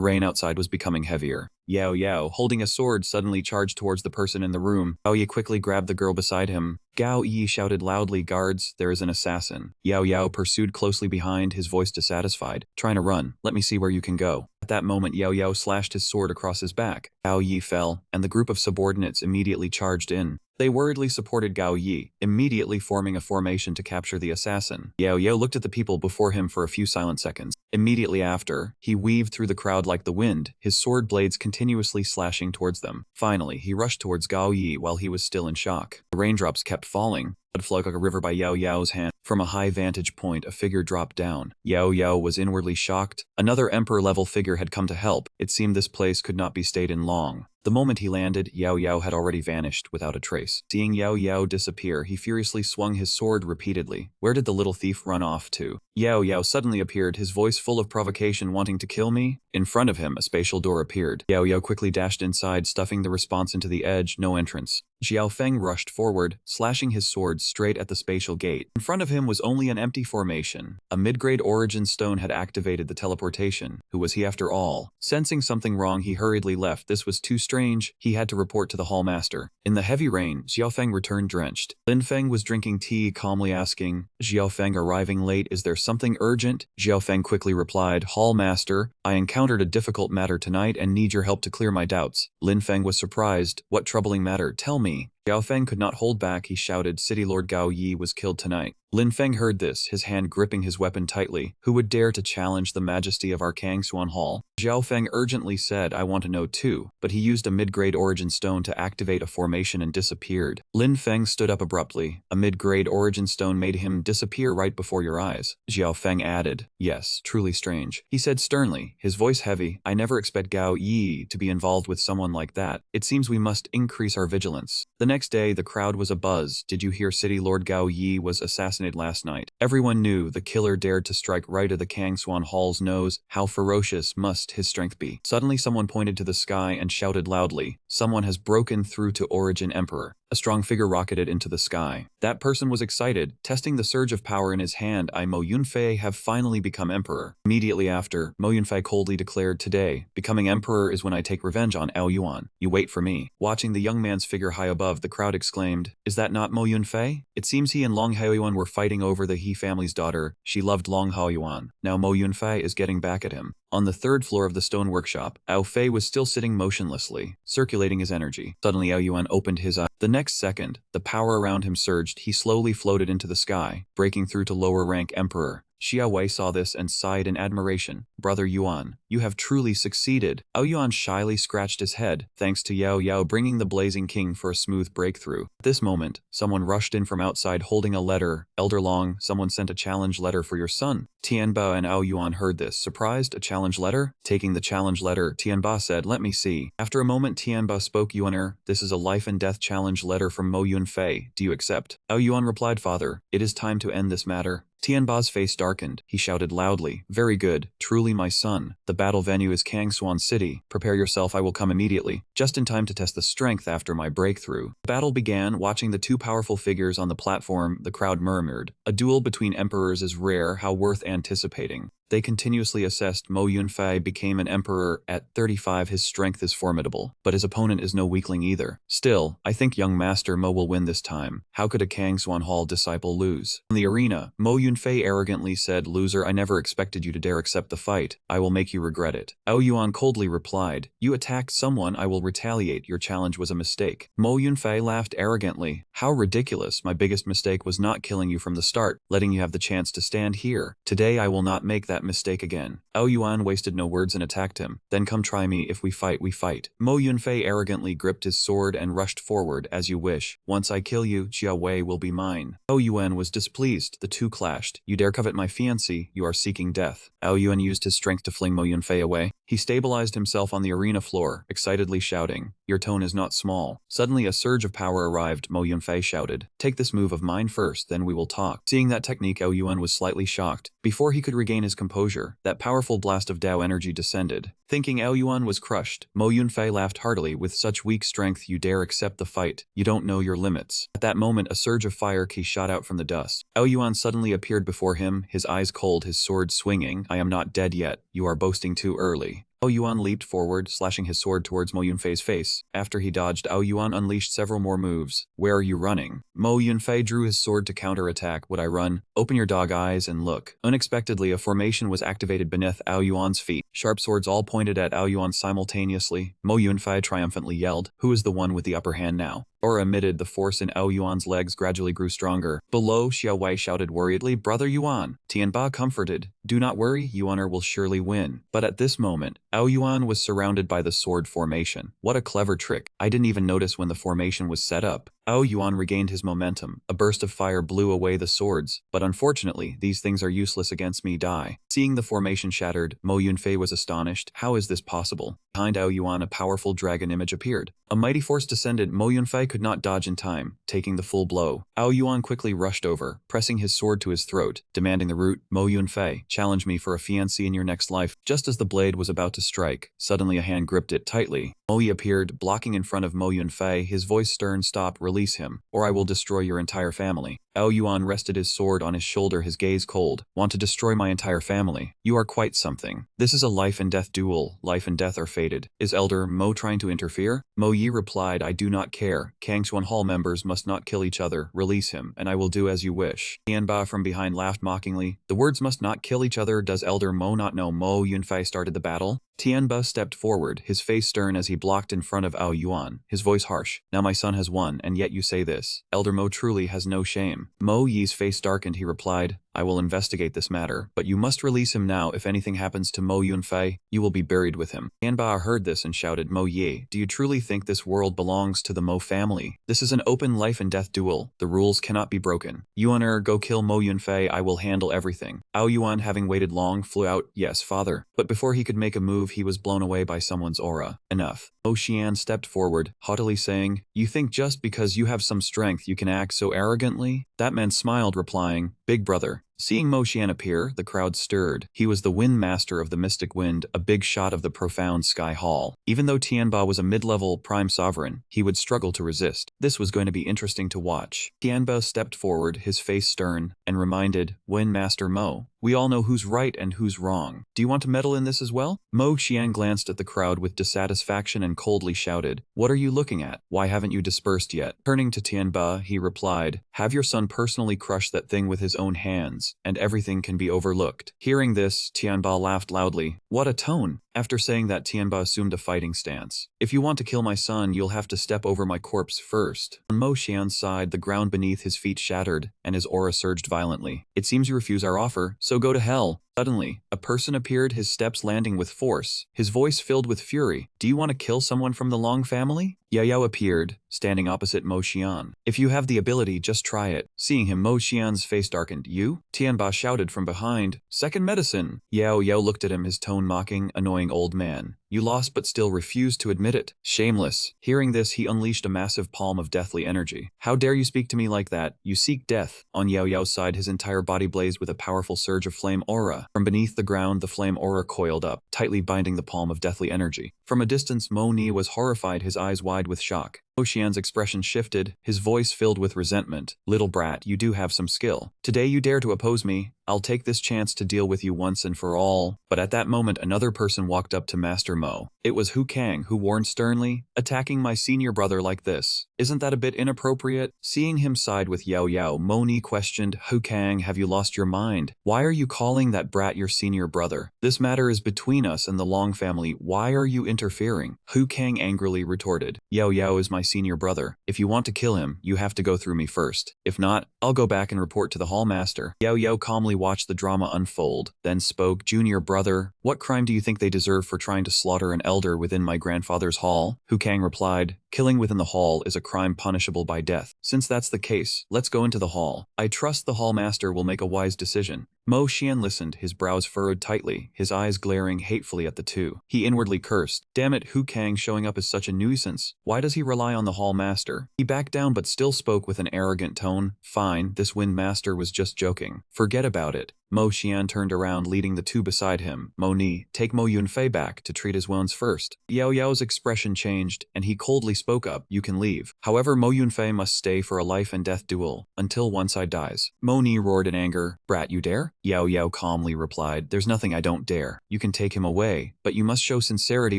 rain outside was becoming heavier. Yahello, holding a sword, suddenly charged towards the person in the room. Gao Yi quickly grabbed the girl beside him. Gao Yi shouted loudly, guards, there is an assassin. Yahello pursued closely behind, his voice dissatisfied. Trying to run, let me see where you can go. At that moment, Yahello slashed his sword across his back. Gao Yi fell, and the group of subordinates immediately charged in. They worriedly supported Gao Yi, immediately forming a formation to capture the assassin. Yahello looked at the people before him for a few silent seconds. Immediately after, he weaved through the crowd like the wind, his sword blades continuously slashing towards them. Finally, he rushed towards Gao Yi while he was still in shock. The raindrops kept falling. Blood flowed like a river by Yahello's hand. From a high vantage point, a figure dropped down. Yahello was inwardly shocked. Another emperor-level figure had come to help. It seemed this place could not be stayed in long. The moment he landed, Yahello had already vanished without a trace. Seeing Yahello disappear, he furiously swung his sword repeatedly. Where did the little thief run off to? Yahello suddenly appeared, his voice full of provocation, wanting to kill me. In front of him, a spatial door appeared. Yahello quickly dashed inside, stuffing the response into the edge, no entrance. Xiaofeng rushed forward, slashing his sword straight at the spatial gate. In front of him was only an empty formation. A mid-grade origin stone had activated the teleportation. Who was he after all? Sensing something wrong, he hurriedly left. This was too strange. He had to report to the hallmaster. In the heavy rain, Xiaofeng returned drenched. Linfeng was drinking tea, calmly asking, Xiaofeng arriving late, is there something urgent? Xiaofeng quickly replied, Hallmaster, I encountered a difficult matter tonight and need your help to clear my doubts. Linfeng was surprised. What troubling matter? Tell me. Xiaofeng could not hold back. He shouted, City Lord Gao Yi was killed tonight. Linfeng heard this, his hand gripping his weapon tightly. Who would dare to challenge the majesty of our Kangxuan Hall? Xiaofeng urgently said, I want to know too, but he used a mid-grade origin stone to activate a formation and disappeared. Linfeng stood up abruptly. A mid-grade origin stone made him disappear right before your eyes. Xiaofeng added, yes, truly strange. He said sternly, his voice heavy, I never expect Gao Yi to be involved with someone like that. It seems we must increase our vigilance. The next day, the crowd was abuzz. Did you hear City Lord Gao Yi was assassinated last night? Everyone knew the killer dared to strike right at the Kangxuan Hall's nose. How ferocious must his strength be? Suddenly someone pointed to the sky and shouted loudly, someone has broken through to Origin Emperor. A strong figure rocketed into the sky. That person was excited, testing the surge of power in his hand. I, Mo Yunfei, have finally become emperor. Immediately after, Mo Yunfei coldly declared, today, becoming emperor is when I take revenge on Aoyuan. You wait for me. Watching the young man's figure high above, the crowd exclaimed, is that not Mo Yunfei? It seems he and Long Haoyuan were fighting over the He family's daughter. She loved Long Haoyuan. Now Mo Yunfei is getting back at him. On the third floor of the stone workshop, Ao Fei was still sitting motionlessly, circulating his energy. Suddenly Aoyuan opened his eyes. The next second, the power around him surged. He slowly floated into the sky, breaking through to lower rank emperor. Xia Wei saw this and sighed in admiration. Brother Yuan, you have truly succeeded. Aoyuan shyly scratched his head, thanks to Yao Yao bringing the Blazing King for a smooth breakthrough. At this moment, someone rushed in from outside holding a letter. Elder Long, someone sent a challenge letter for your son. Tianba and Aoyuan heard this, surprised. A challenge letter? Taking the challenge letter, Tianba said, let me see. After a moment, Tianba spoke, Yuaner, this is a life and death challenge letter from Mo Yunfei. Do you accept? Aoyuan replied, Father, it is time to end this matter. Tianba's face darkened. He shouted loudly, very good, truly my son. The battle venue is Kangxuan City. Prepare yourself, I will come immediately. Just in time to test the strength after my breakthrough. The battle began. Watching the two powerful figures on the platform, the crowd murmured. A duel between emperors is rare, how worth anticipating. They continuously assessed. Mo Yunfei became an emperor at 35. His strength is formidable, but his opponent is no weakling either. Still, I think young master Mo will win this time. How could a Kangxuan Hall disciple lose? In the arena, Mo Yunfei arrogantly said, loser, I never expected you to dare accept the fight. I will make you regret it. Aoyuan coldly replied, you attacked someone, I will retaliate. Your challenge was a mistake. Mo Yunfei laughed arrogantly. How ridiculous. My biggest mistake was not killing you from the start, letting you have the chance to stand here. Today I will not make that that mistake again. Ao Yuan wasted no words and attacked him. Then come try me, if we fight, we fight. Mo Yunfei arrogantly gripped his sword and rushed forward. As you wish. Once I kill you, Jia Wei will be mine. Ao Yuan was displeased. The two clashed. You dare covet my fiancée, you are seeking death. Ao Yuan used his strength to fling Mo Yunfei away. He stabilized himself on the arena floor, excitedly shouting, your tone is not small. Suddenly a surge of power arrived. Mo Yunfei shouted, take this move of mine first, then we will talk. Seeing that technique, Ao Yuan was slightly shocked. Before he could regain his composure, that powerful blast of Dao energy descended. Thinking Ao Yuan was crushed, Mo Yunfei laughed heartily. With such weak strength you dare accept the fight. You don't know your limits. At that moment a surge of fire ki shot out from the dust. Ao Yuan suddenly appeared before him, his eyes cold, his sword swinging. I am not dead yet. You are boasting too early. Ao Yuan leaped forward, slashing his sword towards Mo Yunfei's face. After he dodged, Ao Yuan unleashed several more moves. Where are you running? Mo Yunfei drew his sword to counterattack. Would I run? Open your dog eyes and look. Unexpectedly, a formation was activated beneath Ao Yuan's feet. Sharp swords all pointed at Ao Yuan simultaneously. Mo Yunfei triumphantly yelled, who is the one with the upper hand now? Aura emitted. The force in Ao Yuan's legs gradually grew stronger. Below, Xia Wei shouted worriedly, Brother Yuan. Tianba comforted, do not worry, Yuaner will surely win. But at this moment, Ao Yuan was surrounded by the sword formation. What a clever trick. I didn't even notice when the formation was set up. Ao Yuan regained his momentum. A burst of fire blew away the swords, but unfortunately, these things are useless against me. Die. Seeing the formation shattered, Mo Yunfei was astonished. How is this possible? Behind Ao Yuan, a powerful dragon image appeared. A mighty force descended. Mo Yunfei could not dodge in time, taking the full blow. Ao Yuan quickly rushed over, pressing his sword to his throat, demanding the root. Mo Yunfei, challenge me for a fiancé in your next life. Just as the blade was about to strike, suddenly a hand gripped it tightly. Mo Yi appeared, blocking in front of Mo Yunfei, his voice stern, stop, release him, or I will destroy your entire family. Ao Yuan rested his sword on his shoulder, his gaze cold. Want to destroy my entire family? You are quite something. This is a life and death duel. Life and death are fated. Is Elder Mo trying to interfere? Mo Yi replied, I do not care. Kangxuan Hall members must not kill each other. Release him, and I will do as you wish. Tianba from behind laughed mockingly. The words must not kill each other. Does Elder Mo not know Mo Yunfei started the battle? Tianba stepped forward, his face stern as he blocked in front of Ao Yuan, his voice harsh. Now my son has won, and yet you say this. Elder Mo truly has no shame. Mo Yi's face darkened. He replied, I will investigate this matter, but you must release him now. If anything happens to Mo Yunfei, you will be buried with him. Tianba heard this and shouted, Mo Yi, do you truly think this world belongs to the Mo family? This is an open life and death duel. The rules cannot be broken. Yuaner, go kill Mo Yunfei. I will handle everything. Ao Yuan, having waited long, flew out. Yes, father. But before he could make a move, he was blown away by someone's aura. Enough. Mo Xian stepped forward, haughtily saying, you think just because you have some strength you can act so arrogantly? That man smiled, replying, Big brother. Seeing Mo Xian appear, the crowd stirred. He was the Wind Master of the Mystic Wind, a big shot of the profound Sky Hall. Even though Tianba was a mid-level prime sovereign, he would struggle to resist. This was going to be interesting to watch. Tianba stepped forward, his face stern, and reminded, Wind Master Mo, we all know who's right and who's wrong. Do you want to meddle in this as well? Mo Xian glanced at the crowd with dissatisfaction and coldly shouted, what are you looking at? Why haven't you dispersed yet? Turning to Tianba, he replied, have your son personally crush that thing with his own hands, and everything can be overlooked. Hearing this, Tianba laughed loudly. What a tone! After saying that, Tianba assumed a fighting stance. If you want to kill my son, you'll have to step over my corpse first. On Mo Xian's side, the ground beneath his feet shattered, and his aura surged violently. It seems you refuse our offer, so go to hell. Suddenly, a person appeared, his steps landing with force, his voice filled with fury. Do you want to kill someone from the Long family? Yahello appeared, standing opposite Mo Xian. If you have the ability, just try it. Seeing him, Mo Xian's face darkened. You? Tianba shouted from behind. Second medicine. Yahello looked at him, his tone mocking, annoying old man. You lost but still refused to admit it. Shameless. Hearing this, he unleashed a massive palm of deathly energy. How dare you speak to me like that? You seek death. On Yaoyao's side, his entire body blazed with a powerful surge of flame aura. From beneath the ground, the flame aura coiled up, tightly binding the palm of deathly energy. From a distance, Mo Ni was horrified, his eyes wide with shock. Mo Xian's expression shifted, his voice filled with resentment. Little brat, you do have some skill. Today you dare to oppose me. I'll take this chance to deal with you once and for all. But at that moment, another person walked up to Master Mo. It was Hu Kang, who warned sternly, attacking my senior brother like this. Isn't that a bit inappropriate? Seeing him side with Yao Yao, Moni questioned, Hu Kang, have you lost your mind? Why are you calling that brat your senior brother? This matter is between us and the Long family. Why are you interfering? Hu Kang angrily retorted, Yao Yao is my senior brother. If you want to kill him, you have to go through me first. If not, I'll go back and report to the hall master. Yao Yao calmly watched the drama unfold, then spoke, Junior brother, what crime do you think they deserve for trying to slaughter an elder within my grandfather's hall? Hu Kang replied, killing within the hall is a crime punishable by death. Since that's the case, let's go into the hall. I trust the hall master will make a wise decision. Mo Xian listened, his brows furrowed tightly, his eyes glaring hatefully at the two. He inwardly cursed, damn it, Hu Kang showing up is such a nuisance. Why does he rely on the hall master? He backed down but still spoke with an arrogant tone, fine, this wind master was just joking. Forget about it. Mo Xian turned around, leading the two beside him. Mo Ni, take Mo Yunfei back to treat his wounds first. Yao Yao's expression changed, and he coldly spoke up, you can leave. However, Mo Yunfei must stay for a life and death duel, until one side dies. Mo Ni roared in anger, brat, you dare? Yao Yao calmly replied, there's nothing I don't dare. You can take him away, but you must show sincerity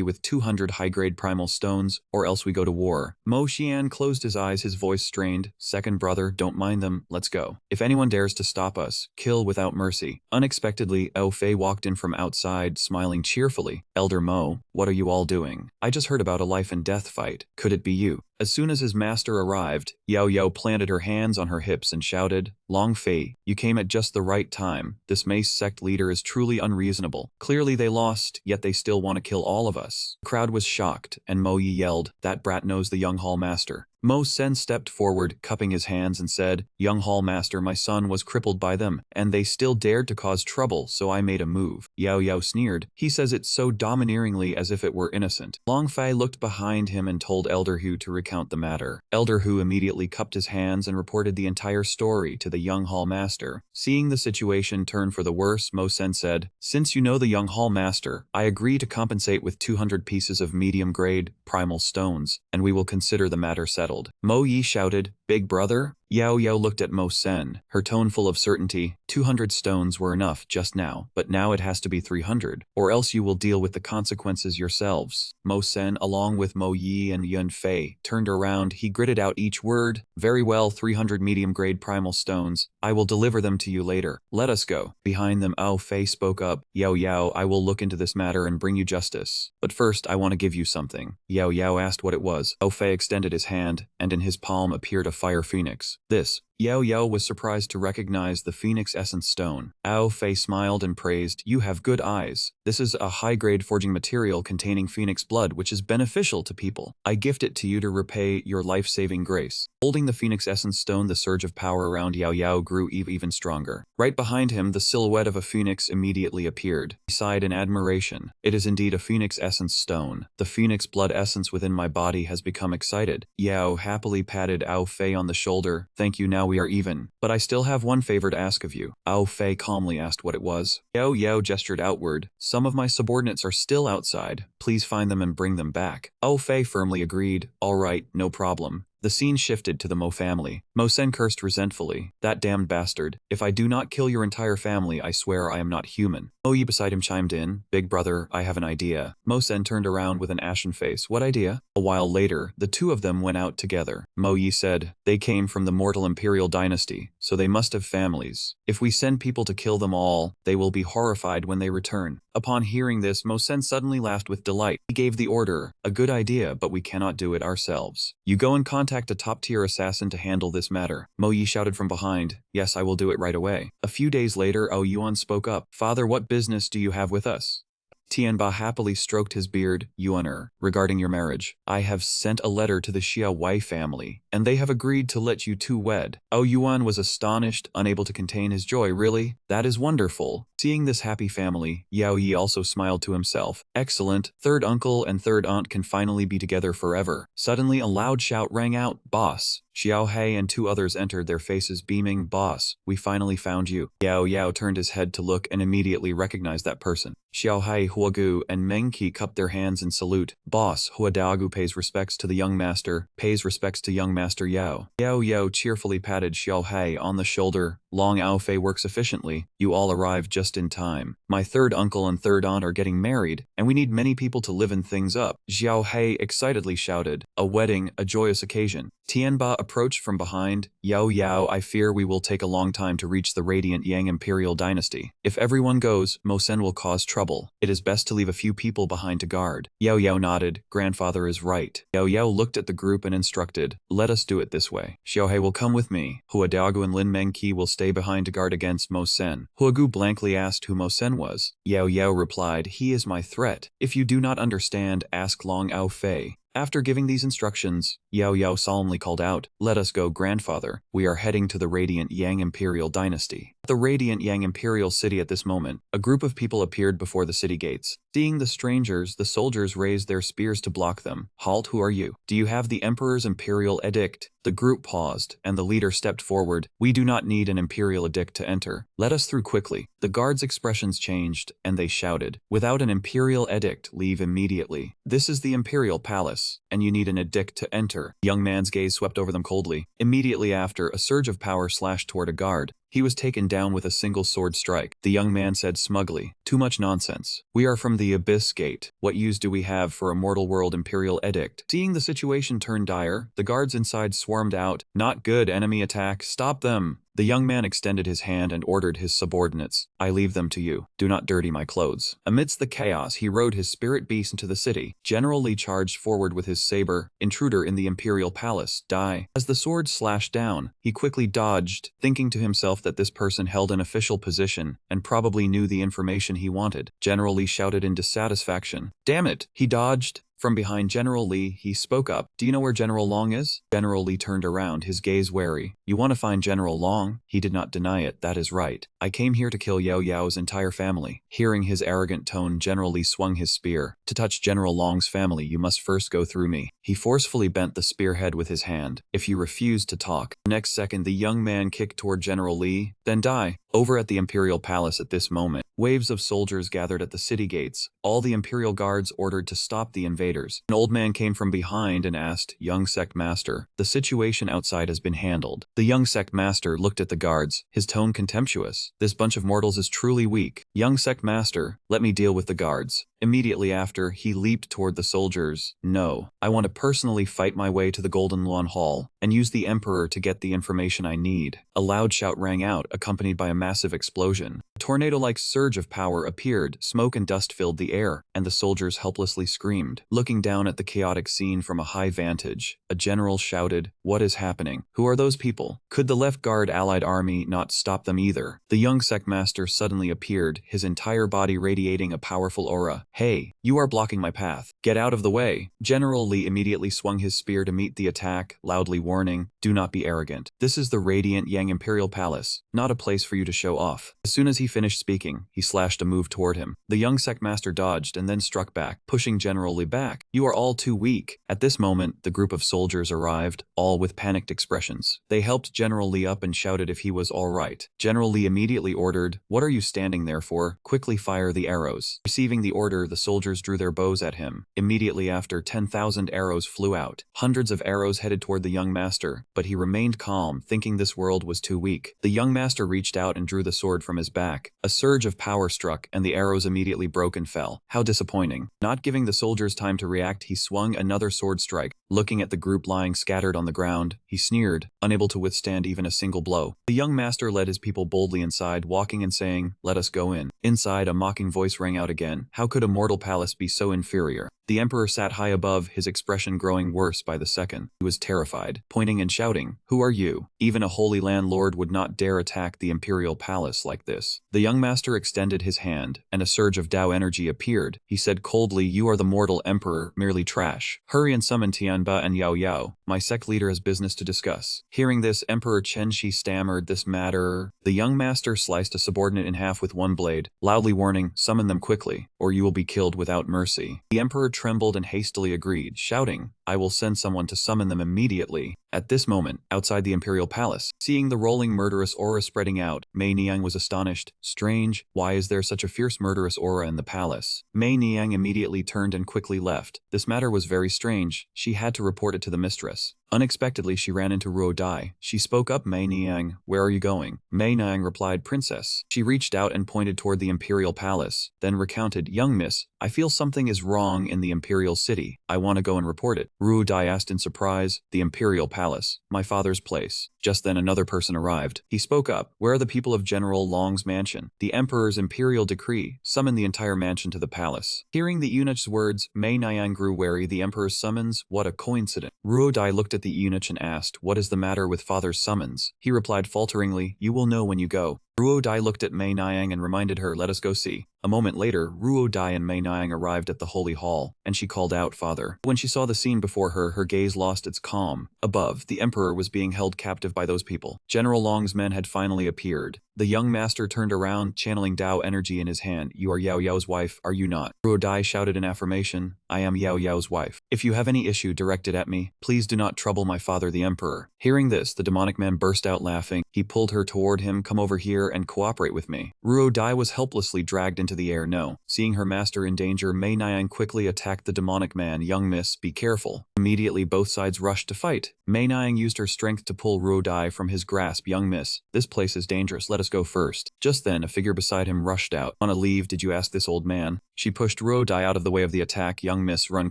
with 200 high-grade primal stones, or else we go to war. Mo Xian closed his eyes, his voice strained, second brother, don't mind them, let's go. If anyone dares to stop us, kill without mercy. Unexpectedly, Ao Fei walked in from outside, smiling cheerfully. Elder Mo, what are you all doing? I just heard about a life and death fight. Could it be you? As soon as his master arrived, Yao Yao planted her hands on her hips and shouted, Long Fei, you came at just the right time. This Mace sect leader is truly unreasonable. Clearly they lost, yet they still want to kill all of us. The crowd was shocked, and Mo Yi yelled, that brat knows the young hall master. Mo Sen stepped forward, cupping his hands, and said, young hall master, my son was crippled by them, and they still dared to cause trouble, so I made a move. Yao Yao sneered. He says it so domineeringly as if it were innocent. Long Fei looked behind him and told Elder Hu to recount the matter. Elder Hu immediately cupped his hands and reported the entire story to the young hall master. Seeing the situation turn for the worse, Mo Sen said, since you know the young hall master, I agree to compensate with 200 pieces of medium-grade primal stones, and we will consider the matter settled. Mo Yi shouted, big brother? Yao Yao looked at Mo Sen, her tone full of certainty. 200 stones were enough just now, but now it has to be 300, or else you will deal with the consequences yourselves. Mo Sen, along with Mo Yi and Yun Fei, turned around. He gritted out each word. Very well, 300 medium-grade primal stones. I will deliver them to you later. Let us go. Behind them, Ao Fei spoke up. Yao Yao, I will look into this matter and bring you justice. But first, I want to give you something. Yao Yao asked what it was. Ao Fei extended his hand, and in his palm appeared a fire phoenix. This. Yao Yao was surprised to recognize the Phoenix Essence Stone. Ao Fei smiled and praised, you have good eyes. This is a high-grade forging material containing phoenix blood which is beneficial to people. I gift it to you to repay your life-saving grace. Holding the Phoenix Essence Stone, the surge of power around Yao Yao grew even stronger. Right behind him, the silhouette of a phoenix immediately appeared. He sighed in admiration. It is indeed a Phoenix Essence Stone. The phoenix blood essence within my body has become excited. Yao happily patted Ao Fei on the shoulder. Thank you, now we are even. But I still have one favor to ask of you. Ao Fei calmly asked what it was. Yao Yao gestured outward. Some of my subordinates are still outside. Please find them and bring them back. Ao Fei firmly agreed. All right, no problem. The scene shifted to the Mo family. Mo Sen cursed resentfully. That damned bastard. If I do not kill your entire family, I swear I am not human. Mo Yi beside him chimed in. Big brother, I have an idea. Mo Sen turned around with an ashen face. What idea? A while later, the two of them went out together. Mo Yi said, they came from the mortal imperial dynasty, so they must have families. If we send people to kill them all, they will be horrified when they return. Upon hearing this, Mo Sen suddenly laughed with delight. He gave the order, a good idea, but we cannot do it ourselves. You go and contact a top-tier assassin to handle this matter. Mo Yi shouted from behind, yes, I will do it right away. A few days later, Ao Yuan spoke up. Father, what business do you have with us? Tianba happily stroked his beard. Yuaner, regarding your marriage, I have sent a letter to the Xia Wei family, and they have agreed to let you two wed. Ao Yuan was astonished, unable to contain his joy. Really? That is wonderful. Seeing this happy family, Yao Yi also smiled to himself. Excellent, third uncle and third aunt can finally be together forever. Suddenly a loud shout rang out, boss. Xiao Hei and two others entered, their faces beaming. Boss, we finally found you. Yao Yao turned his head to look and immediately recognized that person. Xiao Hei, Huagu, and Meng Qi cupped their hands in salute. Boss, Hua Daogu pays respects to the young master, pays respects to young master Yao. Yao Yao cheerfully patted Xiao Hei on the shoulder. Long Ao Fei works efficiently. You all arrived just in time. My third uncle and third aunt are getting married, and we need many people to liven things up. Xiao Hei excitedly shouted. A wedding, a joyous occasion. Tianba approached from behind. Yao Yao, I fear we will take a long time to reach the radiant Yang Imperial dynasty. If everyone goes, Mo Sen will cause trouble. It is best to leave a few people behind to guard. Yao Yao nodded. Grandfather is right. Yao Yao looked at the group and instructed, let us do it this way. Xiaohei will come with me. Hua Daogu and Lin Mengqi will stay behind to guard against Mo Sen. Huagu blankly asked who Mo Sen was. Yao Yao replied, he is my threat. If you do not understand, ask Long Ao Fei. After giving these instructions, Yao Yao solemnly called out, let us go, grandfather. We are heading to the radiant Yang Imperial dynasty. At the radiant Yang Imperial city at this moment, a group of people appeared before the city gates. Seeing the strangers, the soldiers raised their spears to block them. Halt, who are you? Do you have the Emperor's imperial edict? The group paused, and the leader stepped forward. We do not need an imperial edict to enter. Let us through quickly. The guards' expressions changed, and they shouted, without an imperial edict, leave immediately. This is the imperial palace, and you need an edict to enter. The young man's gaze swept over them coldly. Immediately after, a surge of power slashed toward a guard. He was taken down with a single sword strike. The young man said smugly, too much nonsense. We are from the Abyss Gate. What use do we have for a mortal world imperial edict? Seeing the situation turn dire, the guards inside swarmed out. Not good, enemy attack. Stop them. The young man extended his hand and ordered his subordinates, I leave them to you. Do not dirty my clothes. Amidst the chaos, he rode his spirit beast into the city. General Li charged forward with his saber. Intruder in the imperial palace, die. As the sword slashed down, he quickly dodged, thinking to himself that this person held an official position and probably knew the information he wanted. General Li shouted in dissatisfaction. Damn it! He dodged. From behind General Li, he spoke up. Do you know where General Long is? General Li turned around, his gaze wary. You want to find General Long? He did not deny it, that is right. I came here to kill Yao Yao's entire family. Hearing his arrogant tone, General Li swung his spear. To touch General Long's family, you must first go through me. He forcefully bent the spearhead with his hand. If you refuse to talk. The next second, the young man kicked toward General Li, then die. Over at the Imperial Palace at this moment, waves of soldiers gathered at the city gates. All the Imperial guards ordered to stop the invaders. An old man came from behind and asked, young sect master, the situation outside has been handled. The young sect master looked at the guards, his tone contemptuous. This bunch of mortals is truly weak. Young sect master, let me deal with the guards. Immediately after, he leaped toward the soldiers. No, I want to personally fight my way to the Golden Lawn Hall and use the Emperor to get the information I need. A loud shout rang out, accompanied by a massive explosion. A tornado-like surge of power appeared, smoke and dust filled the air, and the soldiers helplessly screamed. Looking down at the chaotic scene from a high vantage, a general shouted, what is happening? Who are those people? Could the left guard allied army not stop them either? The young sect master suddenly appeared, his entire body radiating a powerful aura. Hey, you are blocking my path. Get out of the way. General Li immediately swung his spear to meet the attack, loudly warning, do not be arrogant. This is the radiant Yang Imperial Palace, not a place for you to show off. As soon as he finished speaking, he slashed a move toward him. The young sect master dodged and then struck back, pushing General Li back. You are all too weak. At this moment, the group of soldiers arrived, all with panicked expressions. They helped General Li up and shouted if he was all right. General Li immediately ordered, what are you standing there for? Quickly fire the arrows. Receiving the order, the soldiers drew their bows at him. Immediately after, 10,000 arrows flew out. Hundreds of arrows headed toward the young master, but he remained calm, thinking this world was too weak. The young master reached out and drew the sword from his back. A surge of power struck, and the arrows immediately broke and fell. How disappointing. Not giving the soldiers time to react, he swung another sword strike. Looking at the group lying scattered on the ground, he sneered, unable to withstand even a single blow. The young master led his people boldly inside, walking and saying, let us go in. Inside, a mocking voice rang out again. How could a mortal palace be so inferior? The emperor sat high above, his expression growing worse by the second. He was terrified, pointing and shouting, who are you? Even a holy landlord would not dare attack the imperial palace like this. The young master extended his hand, and a surge of Tao energy appeared. He said coldly, you are the mortal emperor, merely trash. Hurry and summon Tianba and Yao Yao. My sect leader has business to discuss. Hearing this, Emperor Chen Shi stammered, this matter. The young master sliced a subordinate in half with one blade, loudly warning, summon them quickly, or you will be killed without mercy. The emperor trembled and hastily agreed, shouting, I will send someone to summon them immediately. At this moment, outside the imperial palace, seeing the rolling murderous aura spreading out, Mei Niang was astonished. Strange, why is there such a fierce murderous aura in the palace? Mei Niang immediately turned and quickly left. This matter was very strange. She had to report it to the mistress. Unexpectedly, she ran into Ruo Dai. She spoke up, Mei Niang, where are you going? Mei Niang replied, Princess. She reached out and pointed toward the Imperial Palace, then recounted, young miss, I feel something is wrong in the Imperial City. I want to go and report it. Ruo Dai asked in surprise, the Imperial Palace, my father's place. Just then another person arrived. He spoke up, where are the people of General Long's mansion? The Emperor's imperial decree, summon the entire mansion to the palace. Hearing the eunuch's words, Mei Niang grew wary. The Emperor's summons? What a coincidence. Ruo Dai looked at the eunuch and asked, what is the matter with father's summons? He replied falteringly, you will know when you go. Ruo Dai looked at Mei Niang and reminded her, let us go see. A moment later, Ruo Dai and Mei Niang arrived at the holy hall, and she called out, Father. When she saw the scene before her, her gaze lost its calm. Above, the Emperor was being held captive by those people. General Long's men had finally appeared. The young master turned around, channeling Dao energy in his hand. You are Yao Yao's wife, are you not? Ruo Dai shouted in affirmation, I am Yao Yao's wife. If you have any issue directed at me, please do not trouble my father the Emperor. Hearing this, the demonic man burst out laughing. He pulled her toward him, come over here and cooperate with me. Ruo Dai was helplessly dragged into the air. No. Seeing her master in danger, Mei Niang quickly attacked the demonic man. Young miss, be careful. Immediately both sides rushed to fight. Mei Niang used her strength to pull Ruo Dai from his grasp. Young miss, this place is dangerous, let us go first. Just then, a figure beside him rushed out. Wanna leave, did you ask this old man? She pushed Ruo Dai out of the way of the attack. Young miss, run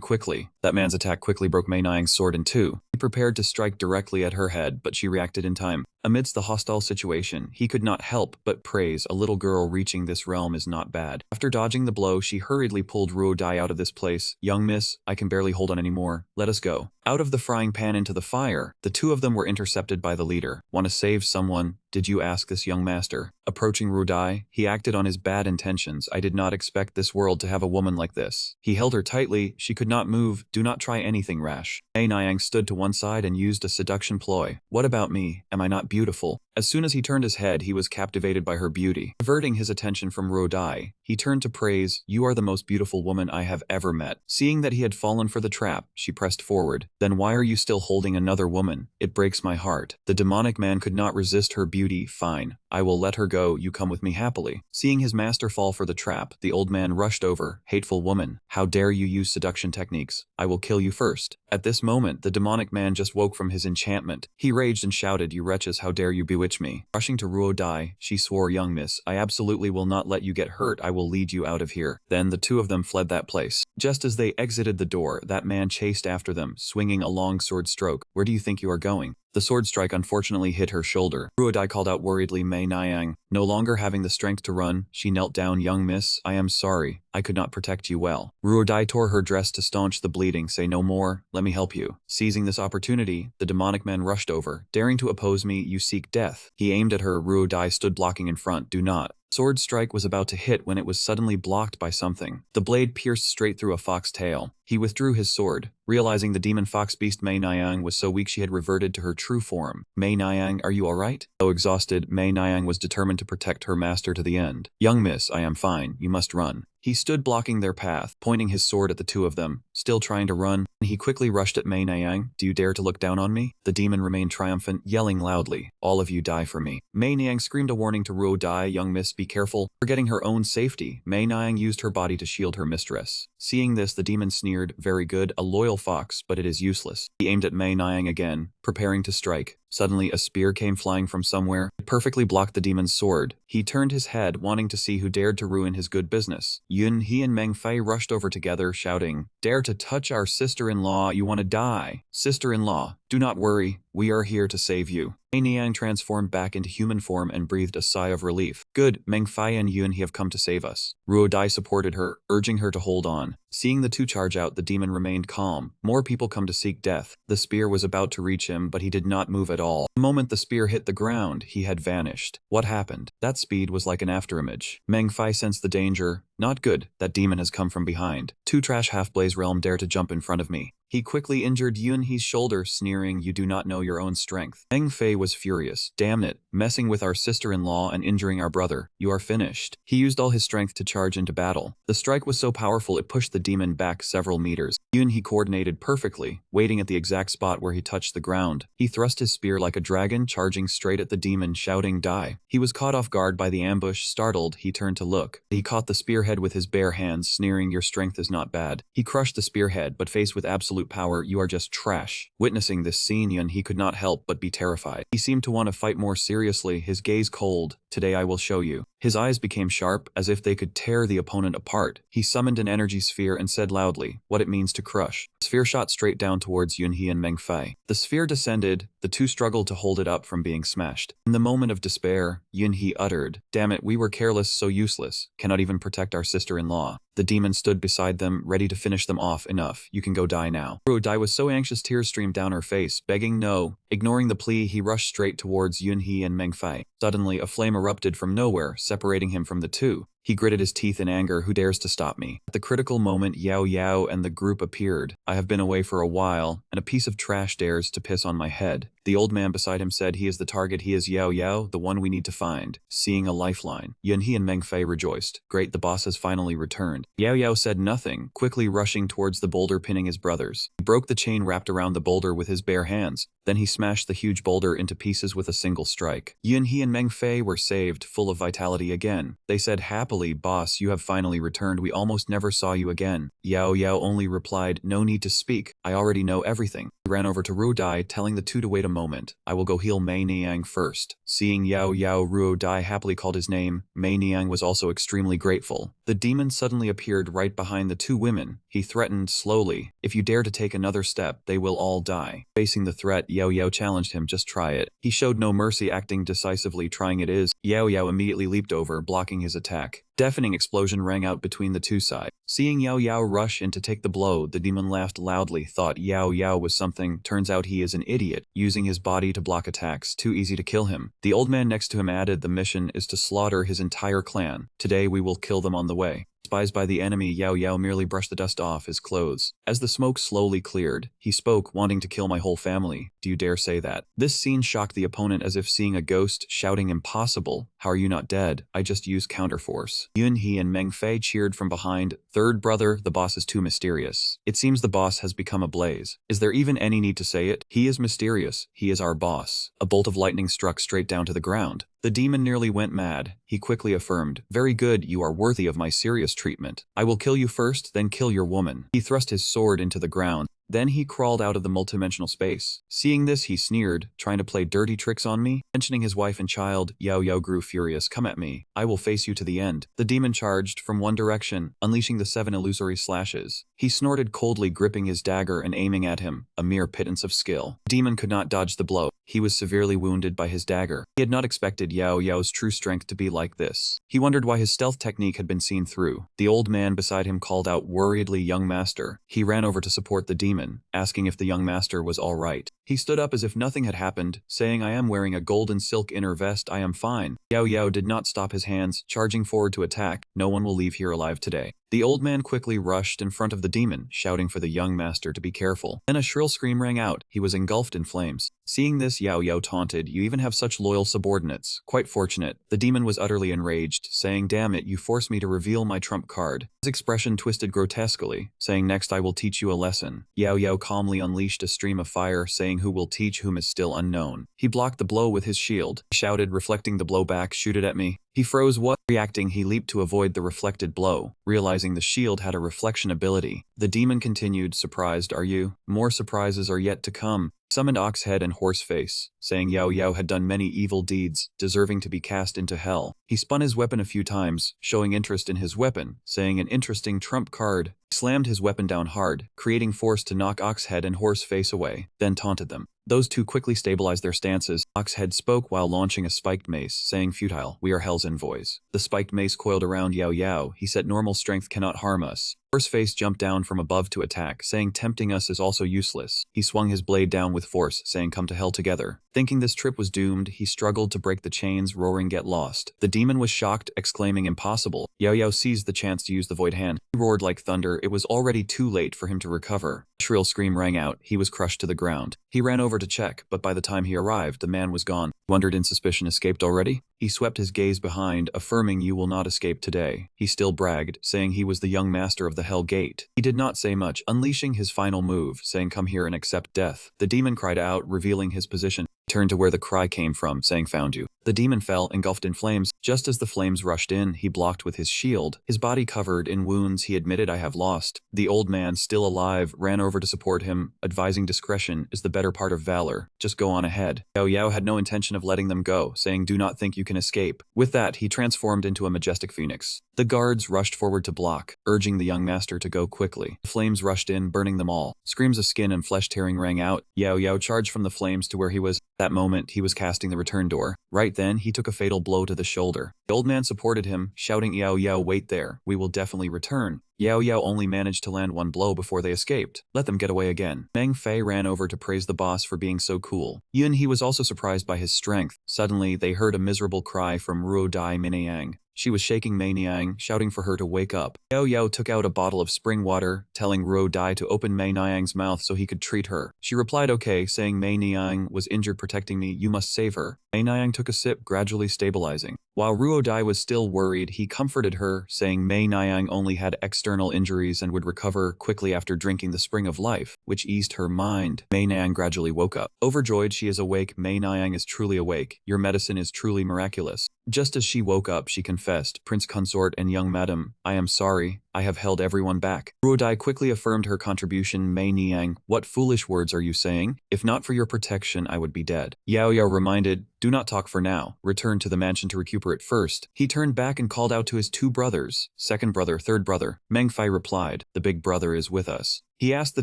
quickly. That man's attack quickly broke Mei Niang's sword in two. He prepared to strike directly at her head, but she reacted in time. Amidst the hostile situation, he could not help but praise a little girl reaching this realm is not bad. After dodging the blow, she hurriedly pulled Ruo Dai out of this place. Young miss, I can barely hold on anymore. Let us go. Out of the frying pan into the fire, the two of them were intercepted by the leader. Want to save someone? Did you ask this young master? Approaching Ruo Dai, he acted on his bad intentions. I did not expect this world to have a woman like this. He held her tightly. She could not move. Do not try anything rash. Mei Niang stood to one side and used a seduction ploy. What about me? Am I not beautiful? As soon as he turned his head, he was captivated by her beauty. Diverting his attention from Ruo Dai, he turned to praise, you are the most beautiful woman I have ever met. Seeing that he had fallen for the trap, she pressed forward. Then why are you still holding another woman? It breaks my heart. The demonic man could not resist her beauty. Fine. I will let her go, you come with me happily. Seeing his master fall for the trap, the old man rushed over. Hateful woman, how dare you use seduction techniques? I will kill you first. At this moment, the demonic man just woke from his enchantment. He raged and shouted, you wretches, how dare you bewitch me? Rushing to Ruo Dai, she swore, young miss, I absolutely will not let you get hurt. I will lead you out of here. Then the two of them fled that place. Just as they exited the door, that man chased after them, swinging a long sword stroke. Where do you think you are going? The sword strike unfortunately hit her shoulder. Ruo Dai called out worriedly, Mei Niang. No longer having the strength to run, she knelt down. Young miss, I am sorry. I could not protect you well. Ruo Dai tore her dress to staunch the bleeding. Say no more. Let me help you. Seizing this opportunity, the demonic man rushed over. Daring to oppose me, you seek death. He aimed at her. Ruo Dai stood blocking in front. Do not. Sword strike was about to hit when it was suddenly blocked by something. The blade pierced straight through a fox tail. He withdrew his sword. Realizing the demon fox beast Mei Niang was so weak she had reverted to her true form. Mei Niang, are you alright? Though exhausted, Mei Niang was determined to protect her master to the end. Young miss, I am fine. You must run. He stood blocking their path, pointing his sword at the two of them. Still trying to run, he quickly rushed at Mei Niang. Do you dare to look down on me? The demon remained triumphant, yelling loudly, all of you die for me. Mei Niang screamed a warning to Ruo Dai. Young miss, be careful. Forgetting her own safety, Mei Niang used her body to shield her mistress. Seeing this, the demon sneered, very good, a loyal fox, but it is useless. He aimed at Mei Niang again, preparing to strike. Suddenly, a spear came flying from somewhere. It perfectly blocked the demon's sword. He turned his head, wanting to see who dared to ruin his good business. Yun He and Meng Fei rushed over together, shouting, dare to touch our sister-in-law, you want to die. Sister-in-law, do not worry, we are here to save you. Mei Niang transformed back into human form and breathed a sigh of relief. Good, Meng Fei and Yun He have come to save us. Ruo Dai supported her, urging her to hold on. Seeing the two charge out, the demon remained calm. More people come to seek death. The spear was about to reach him, but he did not move at all. The moment the spear hit the ground, he had vanished. What happened? That speed was like an afterimage. Meng Fei sensed the danger. Not good, that demon has come from behind. Two trash half-blaze realm dare to jump in front of me. He quickly injured Yun He's shoulder, sneering, you do not know your own strength. Meng Fei was furious. Damn it, messing with our sister-in-law and injuring our brother. You are finished. He used all his strength to charge into battle. The strike was so powerful it pushed the demon back several meters. Yun He coordinated perfectly, waiting at the exact spot where he touched the ground. He thrust his spear like a dragon, charging straight at the demon, shouting, die. He was caught off guard by the ambush. Startled, he turned to look. He caught the spearhead with his bare hands, sneering, "Your strength is not bad." He crushed the spearhead, but faced with absolute power, "You are just trash." Witnessing this scene, he could not help but be terrified. He seemed to want to fight more seriously, his gaze cold. "Today I will show you." His eyes became sharp, as if they could tear the opponent apart. He summoned an energy sphere and said loudly, "What it means to crush." The sphere shot straight down towards Yunhee and Mengfei. The sphere descended, the two struggled to hold it up from being smashed. In the moment of despair, Yunhee uttered, "Damn it, we were careless, so useless. Cannot even protect our sister-in-law." The demon stood beside them, ready to finish them off. "Enough, you can go die now." Ruodai was so anxious tears streamed down her face, begging no. Ignoring the plea, he rushed straight towards Yunhee and Mengfei. Suddenly, a flame erupted from nowhere, separating him from the two. He gritted his teeth in anger. "Who dares to stop me?" At the critical moment, Yao Yao and the group appeared. "I have been away for a while, and a piece of trash dares to piss on my head." The old man beside him said, "He is the target. He is Yao Yao, the one we need to find." Seeing a lifeline, Yunhee and Mengfei rejoiced. "Great, the boss has finally returned." Yao Yao said nothing, quickly rushing towards the boulder, pinning his brothers. He broke the chain wrapped around the boulder with his bare hands. Then he smashed the huge boulder into pieces with a single strike. Yunhee and Mengfei were saved, full of vitality again. They said happily, "Boss, you have finally returned. We almost never saw you again." Yao Yao only replied, "No need to speak. I already know everything." He ran over to Ruodai, telling the two to wait a moment. "I will go heal Mei Niang first." Seeing Yao Yao, Ruodai happily called his name. Mei Niang was also extremely grateful. The demon suddenly appeared right behind the two women. He threatened slowly, "If you dare to take another step, they will all die." Facing the threat, Yao Yao challenged him, "Just try it." He showed no mercy, acting decisively. "Trying it is." Yao Yao immediately leaped over, blocking his attack. Deafening explosion rang out between the two sides. Seeing Yao Yao rush in to take the blow, the demon laughed loudly, thought Yao Yao was something. Turns out he is an idiot, using his body to block attacks. Too easy to kill him. The old man next to him added, "The mission is to slaughter his entire clan. Today we will kill them on the way." Despised by the enemy, Yao Yao merely brushed the dust off his clothes. As the smoke slowly cleared, he spoke, "Wanting to kill my whole family. Do you dare say that?" This scene shocked the opponent as if seeing a ghost, shouting, "Impossible. How are you not dead? I just used counterforce." Yunhee and Mengfei cheered from behind. "Third brother, the boss is too mysterious. It seems the boss has become a blaze. Is there even any need to say it? He is mysterious. He is our boss." A bolt of lightning struck straight down to the ground. The demon nearly went mad. He quickly affirmed, "Very good, you are worthy of my serious treatment. I will kill you first, then kill your woman." He thrust his sword into the ground. Then he crawled out of the multidimensional space. Seeing this, he sneered, "Trying to play dirty tricks on me?" Mentioning his wife and child, Yao Yao grew furious. "Come at me. I will face you to the end." The demon charged from one direction, unleashing the 7 illusory slashes. He snorted coldly, gripping his dagger and aiming at him, a mere pittance of skill. The demon could not dodge the blow. He was severely wounded by his dagger. He had not expected Yao Yao's true strength to be like this. He wondered why his stealth technique had been seen through. The old man beside him called out worriedly, "Young master." He ran over to support the demon, asking if the young master was all right. He stood up as if nothing had happened, saying, "I am wearing a golden silk inner vest. I am fine." Yao Yao did not stop his hands, charging forward to attack. "No one will leave here alive today." The old man quickly rushed in front of the demon, shouting for the young master to be careful. Then a shrill scream rang out. He was engulfed in flames. Seeing this, Yao Yao taunted, "You even have such loyal subordinates. Quite fortunate." The demon was utterly enraged, saying, "Damn it, you forced me to reveal my trump card." His expression twisted grotesquely, saying, "Next I will teach you a lesson." Yao Yao calmly unleashed a stream of fire, saying, "Who will teach whom is still unknown." He blocked the blow with his shield. He shouted, reflecting the blow back, "Shoot it at me." He froze. What? Reacting, he leaped to avoid the reflected blow, realizing the shield had a reflection ability. The demon continued, surprised, "Are you? More surprises are yet to come." Summoned Oxhead and Horseface, saying Yao Yao had done many evil deeds, deserving to be cast into hell. He spun his weapon a few times, showing interest in his weapon, saying an interesting trump card. He slammed his weapon down hard, creating force to knock Oxhead and Horseface away, then taunted them. Those two quickly stabilized their stances. Oxhead spoke while launching a spiked mace, saying, "Futile, we are Hell's envoys." The spiked mace coiled around Yao Yao. He said, "Normal strength cannot harm us." Horseface jumped down from above to attack, saying, "Tempting us is also useless." He swung his blade down with force, saying, "Come to hell together." Thinking this trip was doomed, he struggled to break the chains, roaring, "Get lost." The demon was shocked, exclaiming, "Impossible." Yao Yao seized the chance to use the void hand. He roared like thunder. It was already too late for him to recover. A shrill scream rang out. He was crushed to the ground. He ran over to check, but by the time he arrived, the man was gone. Wondered in suspicion, escaped already? He swept his gaze behind, affirming, "You will not escape today." He still bragged, saying he was the young master of the Hell Gate. He did not say much, unleashing his final move, saying, "Come here and accept death." The demon cried out, revealing his position. Turned to where the cry came from, saying found you. The demon fell, engulfed in flames. Just as the flames rushed in, he blocked with his shield, his body covered in wounds. He admitted, I have lost. The old man, still alive, ran over to support him, advising discretion is the better part of valor. Just go on ahead. Yao had no intention of letting them go, saying do not think you can escape. With that, he transformed into a majestic phoenix. The guards rushed forward to block, urging the young master to go quickly. The flames rushed in, burning them all. Screams of skin and flesh tearing rang out. Yao charged from the flames to where he was. That moment, he was casting the return door. Right then, he took a fatal blow to the shoulder. The old man supported him, shouting, Yao, wait there. We will definitely return. Yao only managed to land one blow before they escaped. Let them get away again. Meng Fei ran over to praise the boss for being so cool. He was also surprised by his strength. Suddenly, they heard a miserable cry from Ruo Dai Minayang. She was shaking Mei Niang, shouting for her to wake up. Yao took out a bottle of spring water, telling Ruo Dai to open Mei Niang's mouth so he could treat her. She replied okay, saying Mei Niang was injured protecting me, you must save her. Mei Niang took a sip, gradually stabilizing. While Ruo Dai was still worried, he comforted her, saying Mei Niang only had external injuries and would recover quickly after drinking the spring of life, which eased her mind. Mei Niang gradually woke up. Overjoyed she is awake, Mei Niang is truly awake. Your medicine is truly miraculous. Just as she woke up, she confessed, Prince Consort and young madam, I am sorry. I have held everyone back. Ruo Dai quickly affirmed her contribution. Mei Niang, what foolish words are you saying? If not for your protection, I would be dead. Yao reminded, do not talk for now. Return to the mansion to recuperate first. He turned back and called out to his two brothers. Second brother, third brother. Meng Fei replied, the big brother is with us. He asked the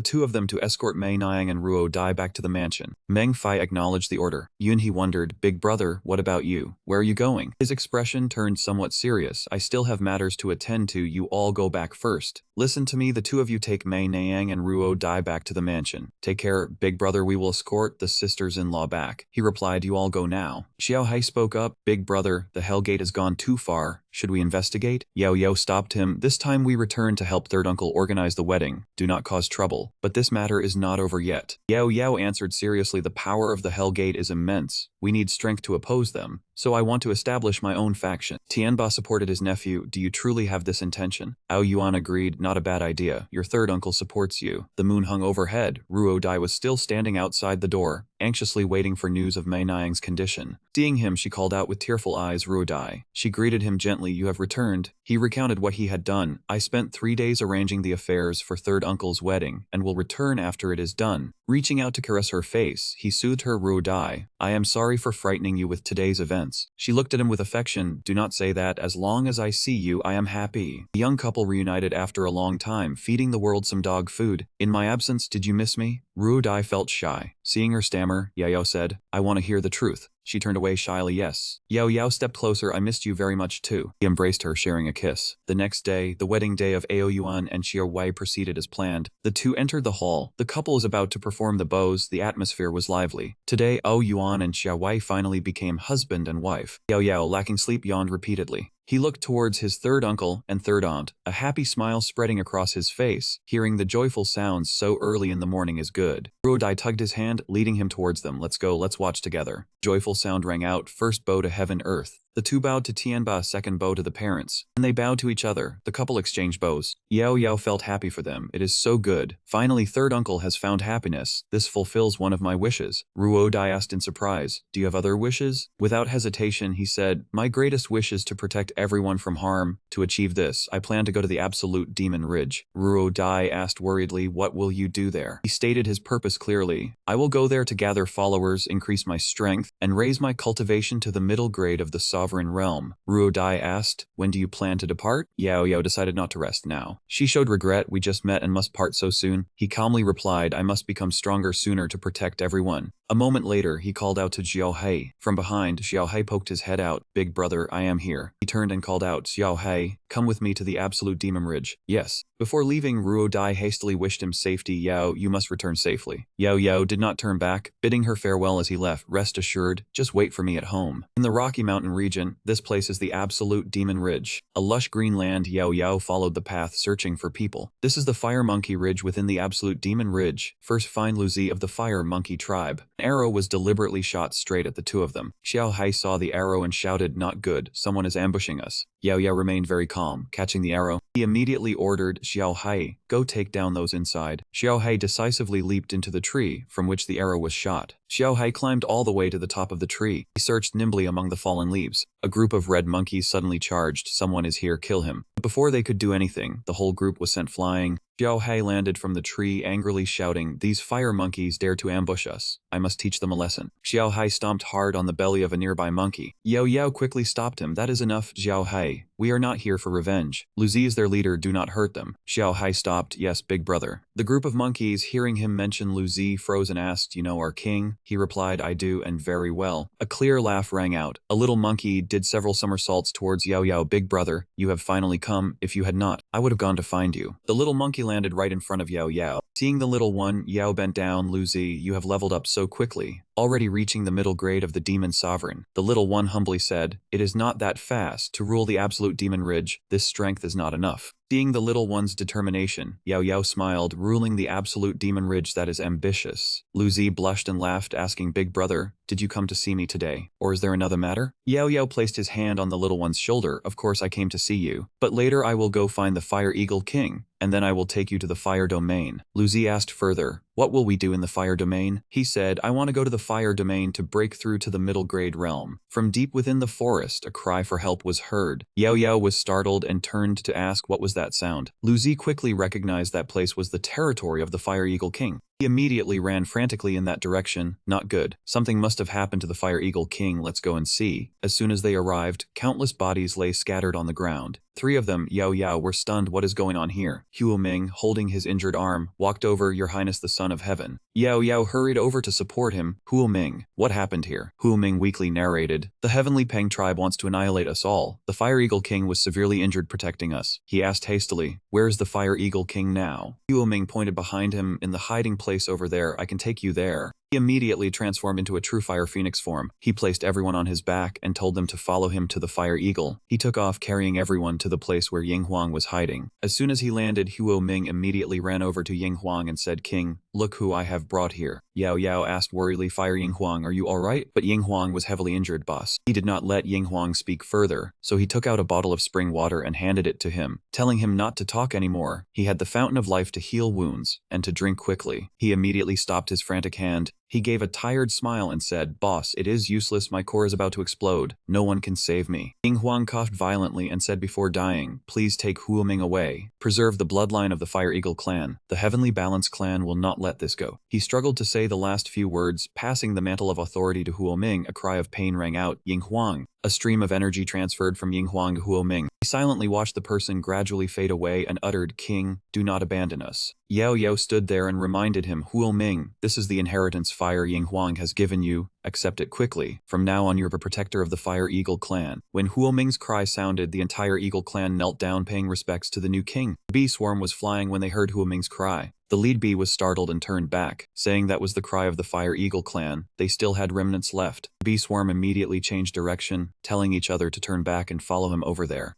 two of them to escort Mei Niang and Ruo Dai back to the mansion. Meng Fei acknowledged the order. He wondered, big brother, what about you? Where are you going? His expression turned somewhat serious. I still have matters to attend to, you all go back first. Listen to me, the two of you take Mei Niang and Ruo Dai back to the mansion. Take care, big brother, we will escort the sisters-in-law back. He replied, you all go now. Xiao Hai spoke up, big brother, the Hellgate has gone too far. Should we investigate? Yao stopped him. This time we return to help third uncle organize the wedding. Do not cause trouble. But this matter is not over yet. Yao answered seriously, the power of the Hellgate is immense. We need strength to oppose them. So I want to establish my own faction. Tianba supported his nephew. Do you truly have this intention? Ao Yuan agreed, not a bad idea. Your third uncle supports you. The moon hung overhead. Ruo Dai was still standing outside the door, anxiously waiting for news of Mei Niang's condition. Seeing him, she called out with tearful eyes, Ruo Dai. She greeted him gently, you have returned. He recounted what he had done. I spent 3 days arranging the affairs for third uncle's wedding, and will return after it is done. Reaching out to caress her face, he soothed her. Ruo Dai, I am sorry for frightening you with today's events. She looked at him with affection. Do not say that. As long as I see you, I am happy. The young couple reunited after a long time, feeding the world some dog food. In my absence, did you miss me? Ruo Dai felt shy. Seeing her stammer, Yao said, I want to hear the truth. She turned away shyly. Yes. Yao stepped closer. I missed you very much too. He embraced her, sharing a kiss. The next day, the wedding day of Ao Yuan and Xiao Wei proceeded as planned. The two entered the hall. The couple was about to perform the bows. The atmosphere was lively. Today, Ao Yuan and Xiao Wei finally became husband and wife. Yao, lacking sleep, yawned repeatedly. He looked towards his third uncle and third aunt, a happy smile spreading across his face. Hearing the joyful sounds so early in the morning is good. Ruo Dai tugged his hand, leading him towards them. Let's go, let's watch together. Joyful sound rang out, first bow to heaven, earth. The two bowed to Tianba, second bow to the parents. And they bowed to each other. The couple exchanged bows. Yao felt happy for them. It is so good. Finally, third uncle has found happiness. This fulfills one of my wishes. Ruo Dai asked in surprise, do you have other wishes? Without hesitation, he said, my greatest wish is to protect everyone from harm. To achieve this, I plan to go to the absolute demon ridge. Ruo Dai asked worriedly, what will you do there? He stated his purpose clearly. I will go there to gather followers, increase my strength, and raise my cultivation to the middle grade of the sovereign realm. Ruo Dai asked, when do you plan to depart? Yao decided not to rest now. She showed regret, we just met and must part so soon. He calmly replied, I must become stronger sooner to protect everyone. A moment later, he called out to Xiao Hai. From behind, Xiao Hai poked his head out. Big brother, I am here. He turned and called out, Xiao Hai, come with me to the absolute demon ridge. Yes. Before leaving, Ruo Dai hastily wished him safety. Yao, you must return safely. Yao did not turn back, bidding her farewell as he left. Rest assured, just wait for me at home. In the Rocky Mountain region, this place is the absolute demon ridge. A lush green land. Yao followed the path, searching for people. This is the Fire Monkey Ridge within the absolute demon ridge. First find Luzi of the Fire Monkey tribe. An arrow was deliberately shot straight at the two of them. Xiao Hai saw the arrow and shouted, not good, someone is ambushing us. Yao remained very calm, catching the arrow. He immediately ordered Xiao Hai, go take down those inside. Xiaohei decisively leaped into the tree from which the arrow was shot. Xiaohei climbed all the way to the top of the tree. He searched nimbly among the fallen leaves. A group of red monkeys suddenly charged. Someone is here, kill him. But before they could do anything, the whole group was sent flying. Xiaohei landed from the tree, angrily shouting, "These fire monkeys dare to ambush us. I must teach them a lesson." Xiaohei stomped hard on the belly of a nearby monkey. Yao Yao quickly stopped him. "That is enough, Xiaohei. We are not here for revenge. Lu Zi is their leader, do not hurt them." Xiaohei stopped. "Yes, big brother." The group of monkeys, hearing him mention Lu Zi, froze and asked, "You know our king?" He replied, "I do, and very well." A clear laugh rang out. A little monkey did several somersaults towards Yao Yao. "Big brother, you have finally come. If you had not, I would have gone to find you." The little monkey landed right in front of Yao Yao. Seeing the little one, Yao bent down. "Lu Zi, you have leveled up so quickly, already reaching the middle grade of the demon sovereign." The little one humbly said, "It is not that fast to rule the absolute demon ridge. This strength is not enough." Seeing the little one's determination, Yao Yao smiled. "Ruling the absolute demon ridge, that is ambitious." Lu Zi blushed and laughed, asking, "Big brother, did you come to see me today? Or is there another matter?" Yao Yao placed his hand on the little one's shoulder. "Of course I came to see you, but later I will go find the Fire Eagle King, and then I will take you to the Fire Domain." Lu Zi asked further, "What will we do in the Fire Domain?" He said, "I want to go to the Fire Domain to break through to the middle grade realm." From deep within the forest, a cry for help was heard. Yao Yao was startled and turned to ask what was that sound. Lu Zi quickly recognized that place was the territory of the Fire Eagle King. He immediately ran frantically in that direction. "Not good. Something must have happened to the Fire Eagle King. Let's go and see." As soon as they arrived, countless bodies lay scattered on the ground. 3 of them, Yao Yao, were stunned. "What is going on here?" Huo Ming, holding his injured arm, walked over. "Your Highness the Son of Heaven." Yao Yao hurried over to support him. "Huo Ming, what happened here?" Huo Ming weakly narrated, "The Heavenly Peng tribe wants to annihilate us all. The Fire Eagle King was severely injured protecting us." He asked hastily, "Where is the Fire Eagle King now?" Huo Ming pointed behind him. "In the hiding place over there. I can take you there." He immediately transformed into a true Fire Phoenix form. He placed everyone on his back and told them to follow him to the Fire Eagle. He took off, carrying everyone to the place where Ying Huang was hiding. As soon as he landed, Huo Ming immediately ran over to Ying Huang and said, "King, look who I have brought here." Yao Yao asked worriedly, "Fire Ying Huang, are you alright?" But Ying Huang was heavily injured, boss. He did not let Ying Huang speak further, so he took out a bottle of spring water and handed it to him, telling him not to talk anymore. He had the fountain of life to heal wounds, and to drink quickly. He immediately stopped his frantic hand. He gave a tired smile and said, "Boss, it is useless. My core is about to explode. No one can save me." Ying Huang coughed violently and said before dying, "Please take Huo Ming away. Preserve the bloodline of the Fire Eagle clan. The Heavenly Balance clan will not let this go." He struggled to say the last few words, passing the mantle of authority to Huo Ming. A cry of pain rang out. "Ying Huang." A stream of energy transferred from Ying Huang to Huo Ming. He silently watched the person gradually fade away and uttered, "King, do not abandon us." Yao Yao stood there and reminded him, "Huo Ming, this is the inheritance Fire Ying Huang has given you. Accept it quickly. From now on, you're the protector of the Fire Eagle clan." When Huo Ming's cry sounded, the entire Eagle clan knelt down, paying respects to the new king. The bee swarm was flying when they heard Huo Ming's cry. The lead bee was startled and turned back, saying that was the cry of the Fire Eagle clan. They still had remnants left. The bee swarm immediately changed direction, telling each other to turn back and follow him over there.